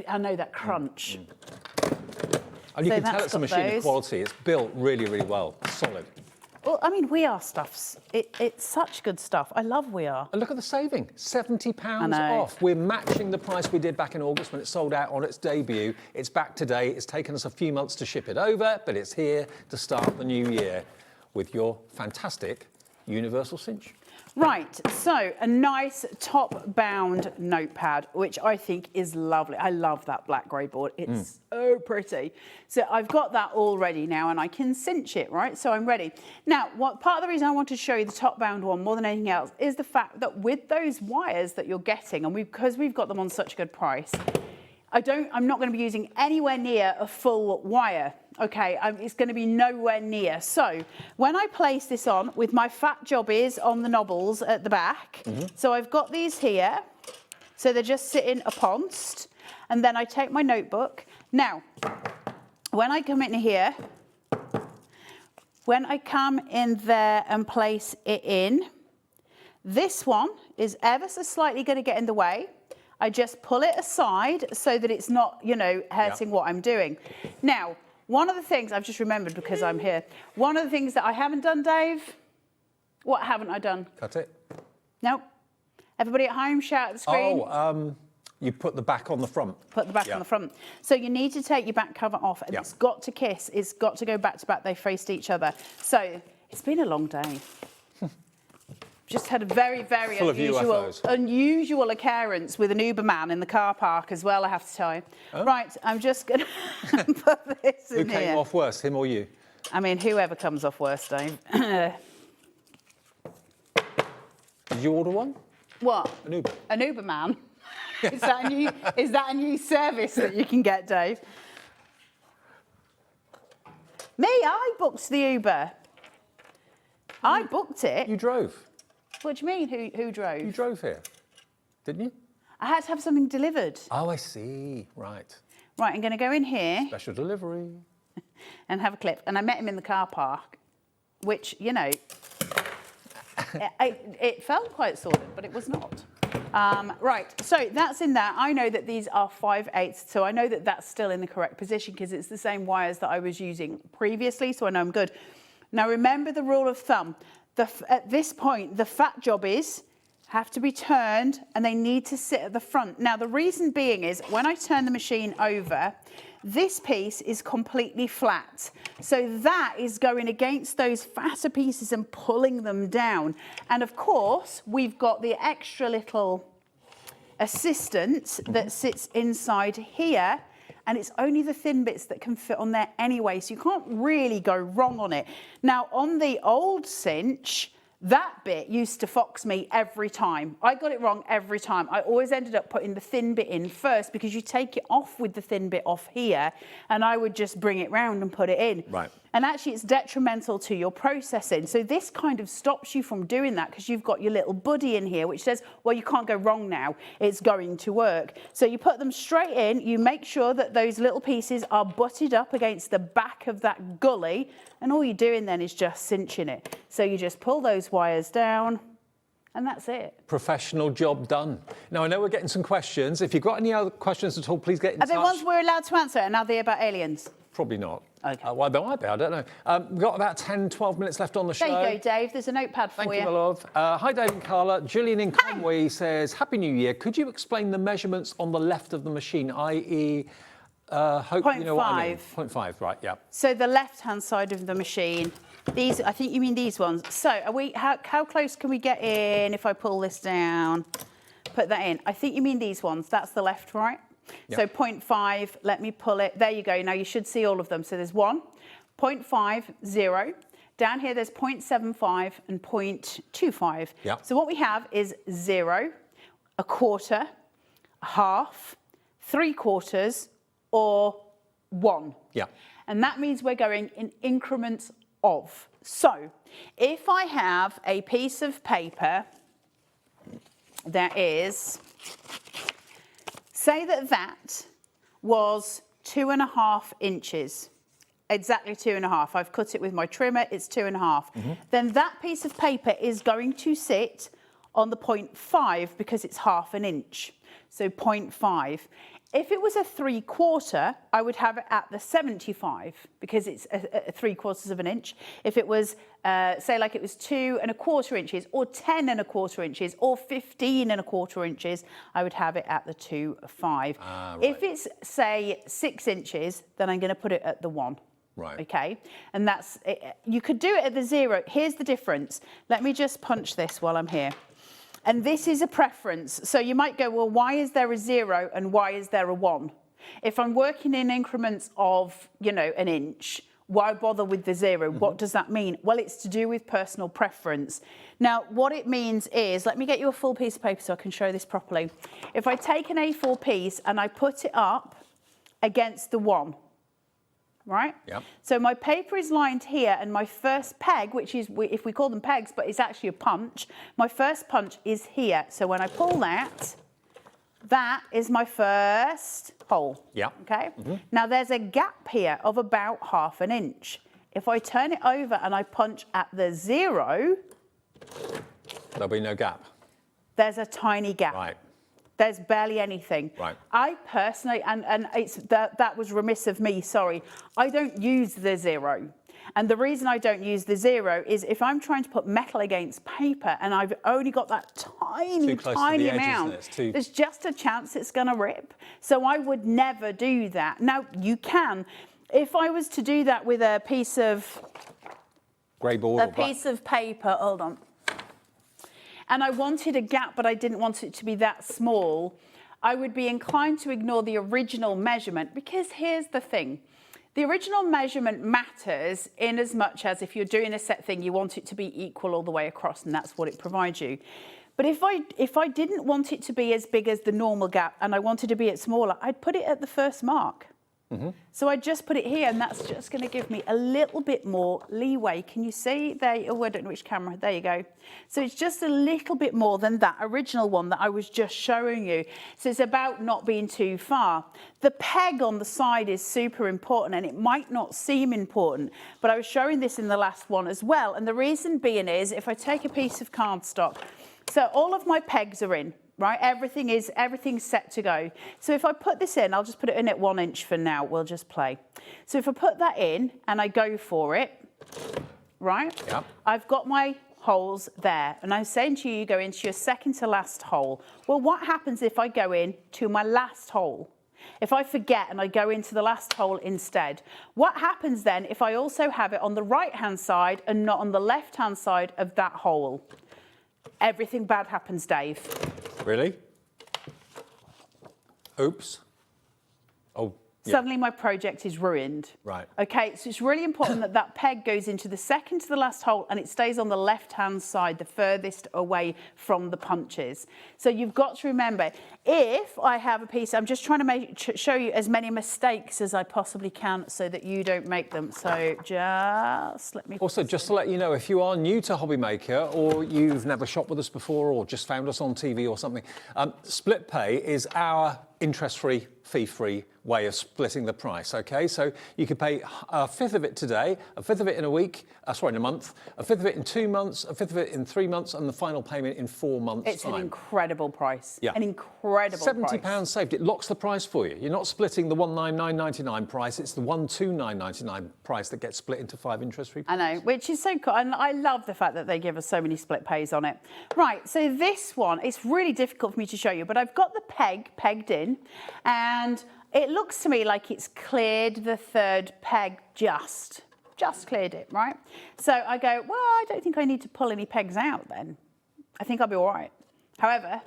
I know that crunch.
And you
So
can tell
that's
it's a
got
machine of
those.
quality. It's built really, really well. Solid.
Well, I mean, We Are stuffs. It's such good stuff. I love We Are.
And look at the saving, £70
I know.
off. We're matching the price we did back in August when it sold out on its debut. It's back today. It's taken us a few months to ship it over, but it's here to start the new year with your fantastic universal cinch.
Right, so a nice top-bound notepad, which I think is lovely. I love that black grey board. It's so pretty. So I've got that all ready now, and I can cinch it, right? So I'm ready. Now, part of the reason I want to show you the top-bound one more than anything else is the fact that with those wires that you're getting, and because we've got them on such a good price, I'm not going to be using anywhere near a full wire. Okay, it's going to be nowhere near. So when I place this on with my fat jobbies on the knobbles at the back, so I've got these here, so they're just sitting uponst, and then I take my notebook. Now, when I come in here, when I come in there and place it in, this one is ever so slightly going to get in the way. I just pull it aside so that it's not, you know, hurting what I'm doing. Now, one of the things I've just remembered because I'm here, one of the things that I haven't done, Dave, what haven't I done?
Cut it.
No. Everybody at home, shout at the screen.
Oh, you put the back on the front.
Put the back on the front. So you need to take your back cover off, and it's got to kiss. It's got to go back to back. They faced each other. So it's been a long day. Just had a very, very unusual occurrence with an Uberman in the car park as well, I have to tell you. Oh. Right, I'm just going to put this in here.
Who came off worse, him or you?
I mean, whoever comes off worse, Dave.
Did you order one?
What?
An Uber.
An Uberman? Is that a new service that you can get, Dave? Me, I booked the Uber. I booked it.
You drove?
What do you mean, who drove?
You drove here, didn't you?
I had to have something delivered.
Oh, I see. Right.
Right, I'm going to go in here.
Special delivery.
And have a clip. And I met him in the car park, which, you know, it felt quite sorted, but it was not. Right, so that's in there. I know that these are 5/8, so I know that that's still in the correct position because it's the same wires that I was using previously, so I know I'm good. Now, remember the rule of thumb. At this point, the fat jobbies have to be turned and they need to sit at the front. Now, the reason being is when I turn the machine over, this piece is completely flat. So that is going against those fatter pieces and pulling them down. And of course, we've got the extra little assistant that sits inside here, and it's only the thin bits that can fit on there anyway, so you can't really go wrong on it. Now, on the old Cinch, that bit used to fox me every time. I got it wrong every time. I always ended up putting the thin bit in first because you take it off with the thin bit off here, and I would just bring it round and put it in.
Right.
And actually, it's detrimental to your processing. So this kind of stops you from doing that because you've got your little buddy in here, which says, well, you can't go wrong now. It's going to work. So you put them straight in. You make sure that those little pieces are butted up against the back of that gully. And all you're doing then is just cinching it. So you just pull those wires down. And that's it.
Professional job done. Now, I know we're getting some questions. If you've got any other questions at all, please get in touch.
Are there ones we're allowed to answer? And are they about aliens?
Probably not.
Okay.
Well, they might be, I don't know. We've got about 10, 12 minutes left on the show.
There you go, Dave. There's a notepad for you.
Thank you, my love. Hi, Dave and Carla. Gillian in Conway says, Happy New Year. Could you explain the measurements on the left of the machine, i.e., hope you know what I mean? 0.5, right, yeah.
So the left-hand side of the machine, these, I think you mean these ones. So are we? How close can we get in if I pull this down, put that in? I think you mean these ones. That's the left, right? Yep. So 0.5, let me pull it. There you go. Now you should see all of them. So there's 1, 0.5, 0. Down here there's 0.75 and 0.25.
Yep.
So what we have is 0, a quarter, a half, 3/4, or 1.
Yeah.
And that means we're going in increments of. So if I have a piece of paper that is, say that was 2.5 inches, exactly 2.5. I've cut it with my trimmer, it's 2.5. Then that piece of paper is going to sit on the 0.5 because it's half an inch. So 0.5. If it was a 3/4, I would have it at the 75 because it's a 3/4 of an inch. If it was, say, like it was 2.25 inches, or 10.25 inches, or 15.25 inches, I would have it at the 2.5.
Right.
If it's, say, 6 inches, then I'm going to put it at the 1.
Right.
Okay, and that's, you could do it at the 0. Here's the difference. Let me just punch this while I'm here. And this is a preference. So you might go, well, why is there a 0 and why is there a 1? If I'm working in increments of, you know, an inch, why bother with the 0? What does that mean? Well, it's to do with personal preference. Now, what it means is, let me get you a full piece of paper so I can show this properly. If I take an A4 piece and I put it up against the 1, right?
Yep.
So my paper is lined here and my first peg, which is, if we call them pegs, but it's actually a punch, my first punch is here. So when I pull that, that is my first hole.
Yeah.
Okay. Now there's a gap here of about ½ an inch. If I turn it over and I punch at the 0,
there'll be no gap.
There's a tiny gap.
Right.
There's barely anything.
Right.
I personally, and it's that was remiss of me, sorry, I don't use the 0. And the reason I don't use the 0 is if I'm trying to put metal against paper and I've only got that tiny amount, there's just a chance it's going to rip. So I would never do that. Now, you can. If I was to do that with a piece of...
grey board
a piece of paper, hold on. And I wanted a gap, but I didn't want it to be that small, I would be inclined to ignore the original measurement, because here's the thing. The original measurement matters in as much as if you're doing a set thing, you want it to be equal all the way across, and that's what it provides you. But if I didn't want it to be as big as the normal gap and I wanted to be it smaller, I'd put it at the first mark. So I just put it here, and that's just going to give me a little bit more leeway. Can you see there? Oh, I don't know which camera. There you go. So it's just a little bit more than that original one that I was just showing you. So it's about not being too far. The peg on the side is super important, and it might not seem important, but I was showing this in the last one as well. And the reason being is, if I take a piece of cardstock, so all of my pegs are in. Right, everything's set to go. So if I put this in, I'll just put it in at 1 inch for now. We'll just play. So if I put that in and I go for it, right?
Yep.
I've got my holes there, and I'm saying to you, you go into your second to last hole. Well, what happens if I go in to my last hole? If I forget and I go into the last hole instead, what happens then if I also have it on the right-hand side and not on the left-hand side of that hole? Everything bad happens, Dave.
Really? Oops. Oh, yeah.
Suddenly my project is ruined.
Right.
Okay, so it's really important that that peg goes into the second to the last hole and it stays on the left-hand side, the furthest away from the punches. So you've got to remember, if I have a piece, I'm just trying to show you as many mistakes as I possibly can so that you don't make them. So just let me...
Also, just to let you know, if you are new to HobbyMaker or you've never shopped with us before or just found us on TV or something, split pay is our interest-free, fee-free way of splitting the price, okay? So you could pay a fifth of it today, a fifth of it in a week, in a month, a fifth of it in 2 months, a fifth of it in 3 months, and the final payment in 4 months' time.
It's an incredible price.
Yeah.
An incredible price.
£70 saved. It locks the price for you. You're not splitting the £199.99 price, it's the £129.99 price that gets split into 5 interest-free
I know, which is so cool. And I love the fact that they give us so many split pays on it. Right, so this one, it's really difficult for me to show you, but I've got the pegged in, and it looks to me like it's cleared the third peg just cleared it, right? So I go, well, I don't think I need to pull any pegs out then. I think I'll be all right. However,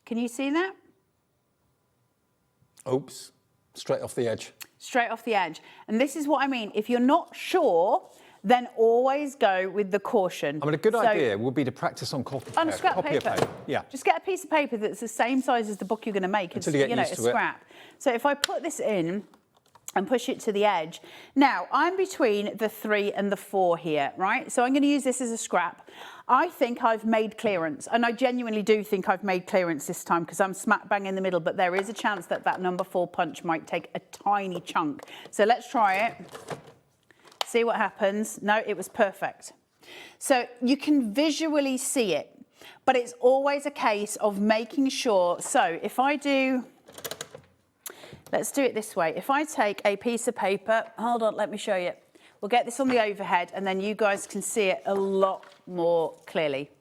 can you see that?
Oops, straight off the edge.
Straight off the edge. And this is what I mean. If you're not sure, then always go with the caution.
I mean, a good idea would be to practice on copy
on a scrap paper.
Yeah.
Just get a piece of paper that's the same size as the book you're going to make.
Until you get used to it.
Scrap. So if I put this in and push it to the edge. Now, I'm between the 3 and the 4 here, right? So I'm going to use this as a scrap. I think I've made clearance, and I genuinely do think I've made clearance this time because I'm smack bang in the middle, but there is a chance that that number 4 punch might take a tiny chunk. So let's try it. See what happens. No, it was perfect. So you can visually see it, but it's always a case of making sure. So if I do, let's do it this way. If I take a piece of paper, hold on, let me show you. We'll get this on the overhead and then you guys can see it a lot more clearly.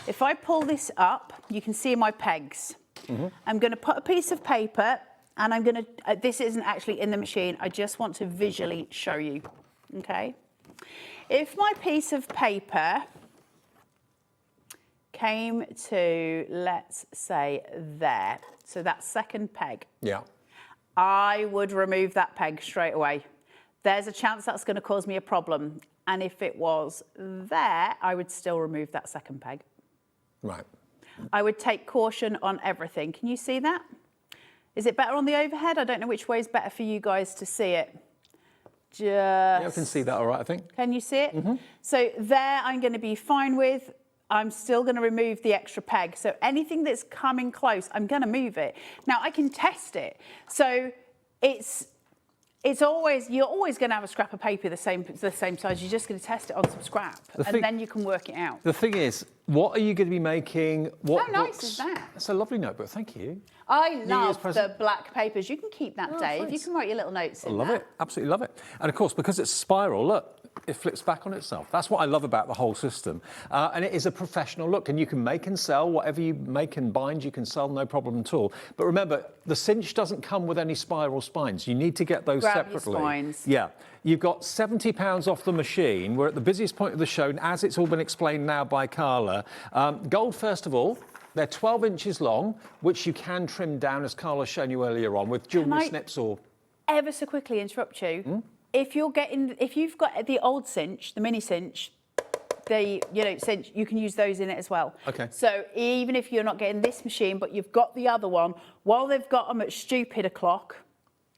If I pull this up, you can see my pegs. I'm going to put a piece of paper, and I'm going to, this isn't actually in the machine, I just want to visually show you, okay? If my piece of paper came to, let's say, there, so that second peg, I would remove that peg straight away. There's a chance that's going to cause me a problem. And if it was there, I would still remove that second peg.
Right.
I would take caution on everything. Can you see that? Is it better on the overhead? I don't know which way is better for you guys to see it.
Yeah, I can see that all right, I think.
Can you see it? So there I'm going to be fine with. I'm still going to remove the extra peg. So anything that's coming close, I'm going to move it. Now I can test it. So it's always, you're always going to have a scrap of paper the same size. You're just going to test it on some scrap, and then you can work it out.
The thing is, what are you going to be making? What
How nice is that?
It's a lovely notebook, thank you.
I love the black papers. You can keep that, Dave.
Thanks.
You can write your little notes in
I love
that.
it, absolutely love it. And of course, because it's spiral, look, it flips back on itself. That's what I love about the whole system. And it is a professional look, and you can make and sell whatever you make and bind, you can sell, no problem at all. But remember, the Cinch doesn't come with any spiral spines. You need to get those
Gravity
separately.
spines.
Yeah. You've got £70 off the machine. We're at the busiest point of the show, and as it's all been explained now by Carla. Gold, first of all, they're 12 inches long, which you can trim down, as Carla's shown you earlier on, with jewellery snips or...
Ever so quickly interrupt you. If you've got the old Cinch, the mini Cinch, Cinch, you can use those in it as well.
Okay.
So even if you're not getting this machine, but you've got the other one, while they've got them at stupid o'clock,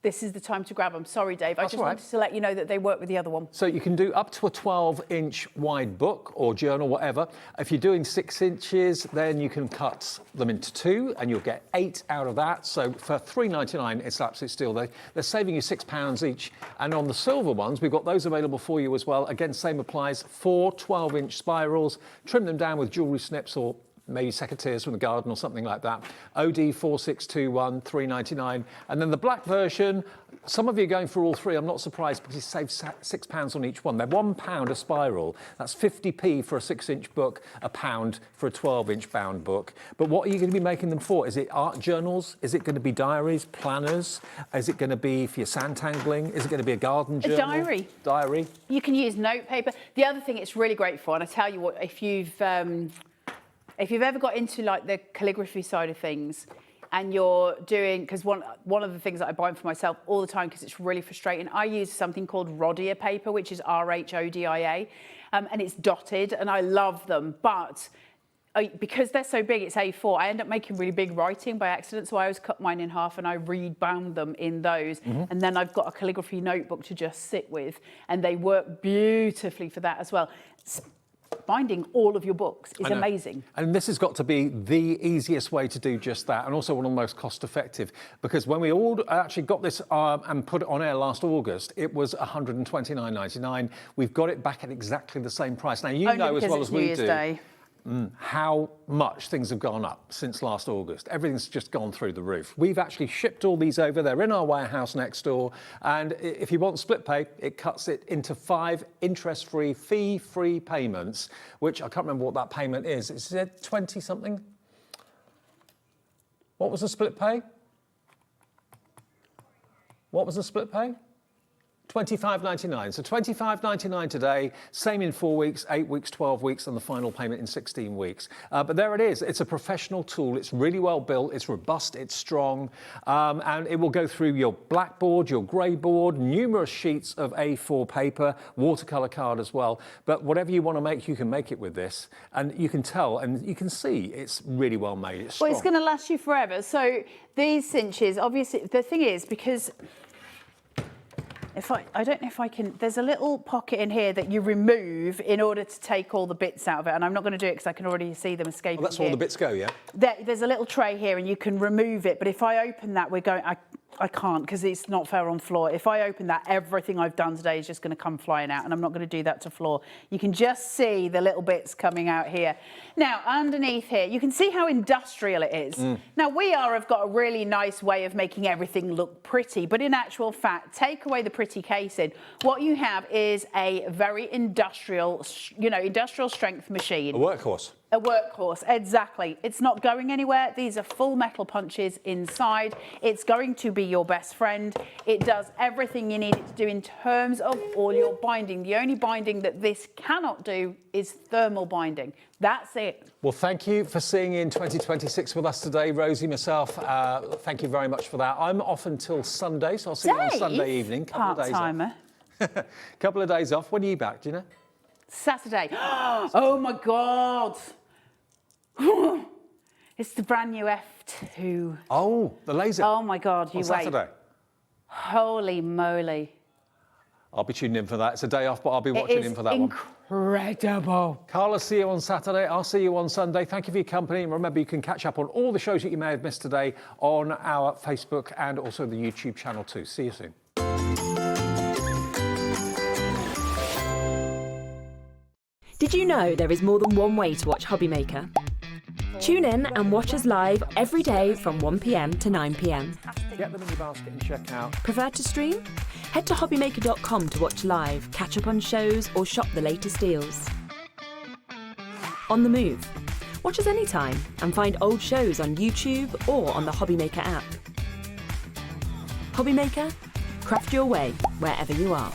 this is the time to grab them. Sorry, Dave. I just wanted to let you know that they work with the other one.
So you can do up to a 12-inch wide book or journal, whatever. If you're doing 6 inches, then you can cut them into 2, and you'll get 8 out of that. So for $3.99, it's absolute steal. They're saving you £6 each. And on the silver ones, we've got those available for you as well. Again, same applies. 4 12-inch spirals. Trim them down with jewellery snips or maybe secateurs from the garden or something like that. OD 4621, $3.99. And then the black version, some of you are going for all three. I'm not surprised because you save £6 on each one. They're £1 a spiral. That's 50p for a 6-inch book, £1 for a 12-inch bound book. But what are you going to be making them for? Is it art journals? Is it going to be diaries, planners? Is it going to be for your sandtangling? Is it going to be a garden journal?
A diary.
Diary.
You can use note paper. The other thing it's really great for, and I tell you what, if you've ever got into like the calligraphy side of things, and you're doing, because one of the things that I buy for myself all the time because it's really frustrating, I use something called Rhodia paper, which is RHODIA, and it's dotted, and I love them, but because they're so big, it's A4, I end up making really big writing by accident, so I always cut mine in half and I rebound them in those, and then I've got a calligraphy notebook to just sit with, and they work beautifully for that as well. Binding all of your books is amazing.
And this has got to be the easiest way to do just that, and also one of the most cost effective, because when we all actually got this and put it on air last August, it was $129.99. We've got it back at exactly the same price. Now, you know as well as we do how much things have gone up since last August. Everything's just gone through the roof. We've actually shipped all these over. They're in our warehouse next door. And if you want split pay, it cuts it into 5 interest-free, fee-free payments, which I can't remember what that payment is. Is it 20-something? What was the split pay? What was the split pay? $25.99. So $25.99 today, same in 4 weeks, 8 weeks, 12 weeks, and the final payment in 16 weeks. But there it is. It's a professional tool. It's really well built. It's robust. It's strong. And it will go through your blackboard, your grey board, numerous sheets of A4 paper, watercolour card as well. But whatever you want to make, you can make it with this. And you can tell and you can see it's really well made. It's strong.
Well, it's going to last you forever. So these cinches, obviously, the thing is, because I don't know if I can, there's a little pocket in here that you remove in order to take all the bits out of it, and I'm not going to do it because I can already see them escaping.
Well, that's where all the bits go, yeah?
There's a little tray here and you can remove it, but if I open that, I can't because it's not fair on floor. If I open that, everything I've done today is just going to come flying out, and I'm not going to do that to floor. You can just see the little bits coming out here. Now, underneath here, you can see how industrial it is. Now, have got a really nice way of making everything look pretty, but in actual fact, take away the pretty casing. What you have is a very industrial strength machine.
A workhorse.
A workhorse, exactly. It's not going anywhere. These are full metal punches inside. It's going to be your best friend. It does everything you need it to do in terms of all your binding. The only binding that this cannot do is thermal binding. That's it.
Well, thank you for seeing in 2026 with us today, Rosie, myself. Thank you very much for that. I'm off until Sunday, so I'll see you on Sunday evening.
Part-timer.
Couple of days off. When are you back, do you know?
Saturday. Oh my God. It's the brand new F2.
Oh, the laser.
Oh my God, you
on
wait.
Saturday.
Holy moly.
I'll be tuning in for that. It's a day off, but I'll be watching in for that one.
Incredible.
Carla, see you on Saturday. I'll see you on Sunday. Thank you for your company. And remember, you can catch up on all the shows that you may have missed today on our Facebook and also the YouTube channel too. See you soon.
Did you know there is more than one way to watch HobbyMaker? Tune in and watch us live every day from 1 p.m. to 9 p.m.
Get them in your basket and check out.
Prefer to stream? Head to hobbymaker.com to watch live, catch up on shows, or shop the latest deals. On the move? Watch us anytime and find old shows on YouTube or on the HobbyMaker app. HobbyMaker? Craft your way wherever you are.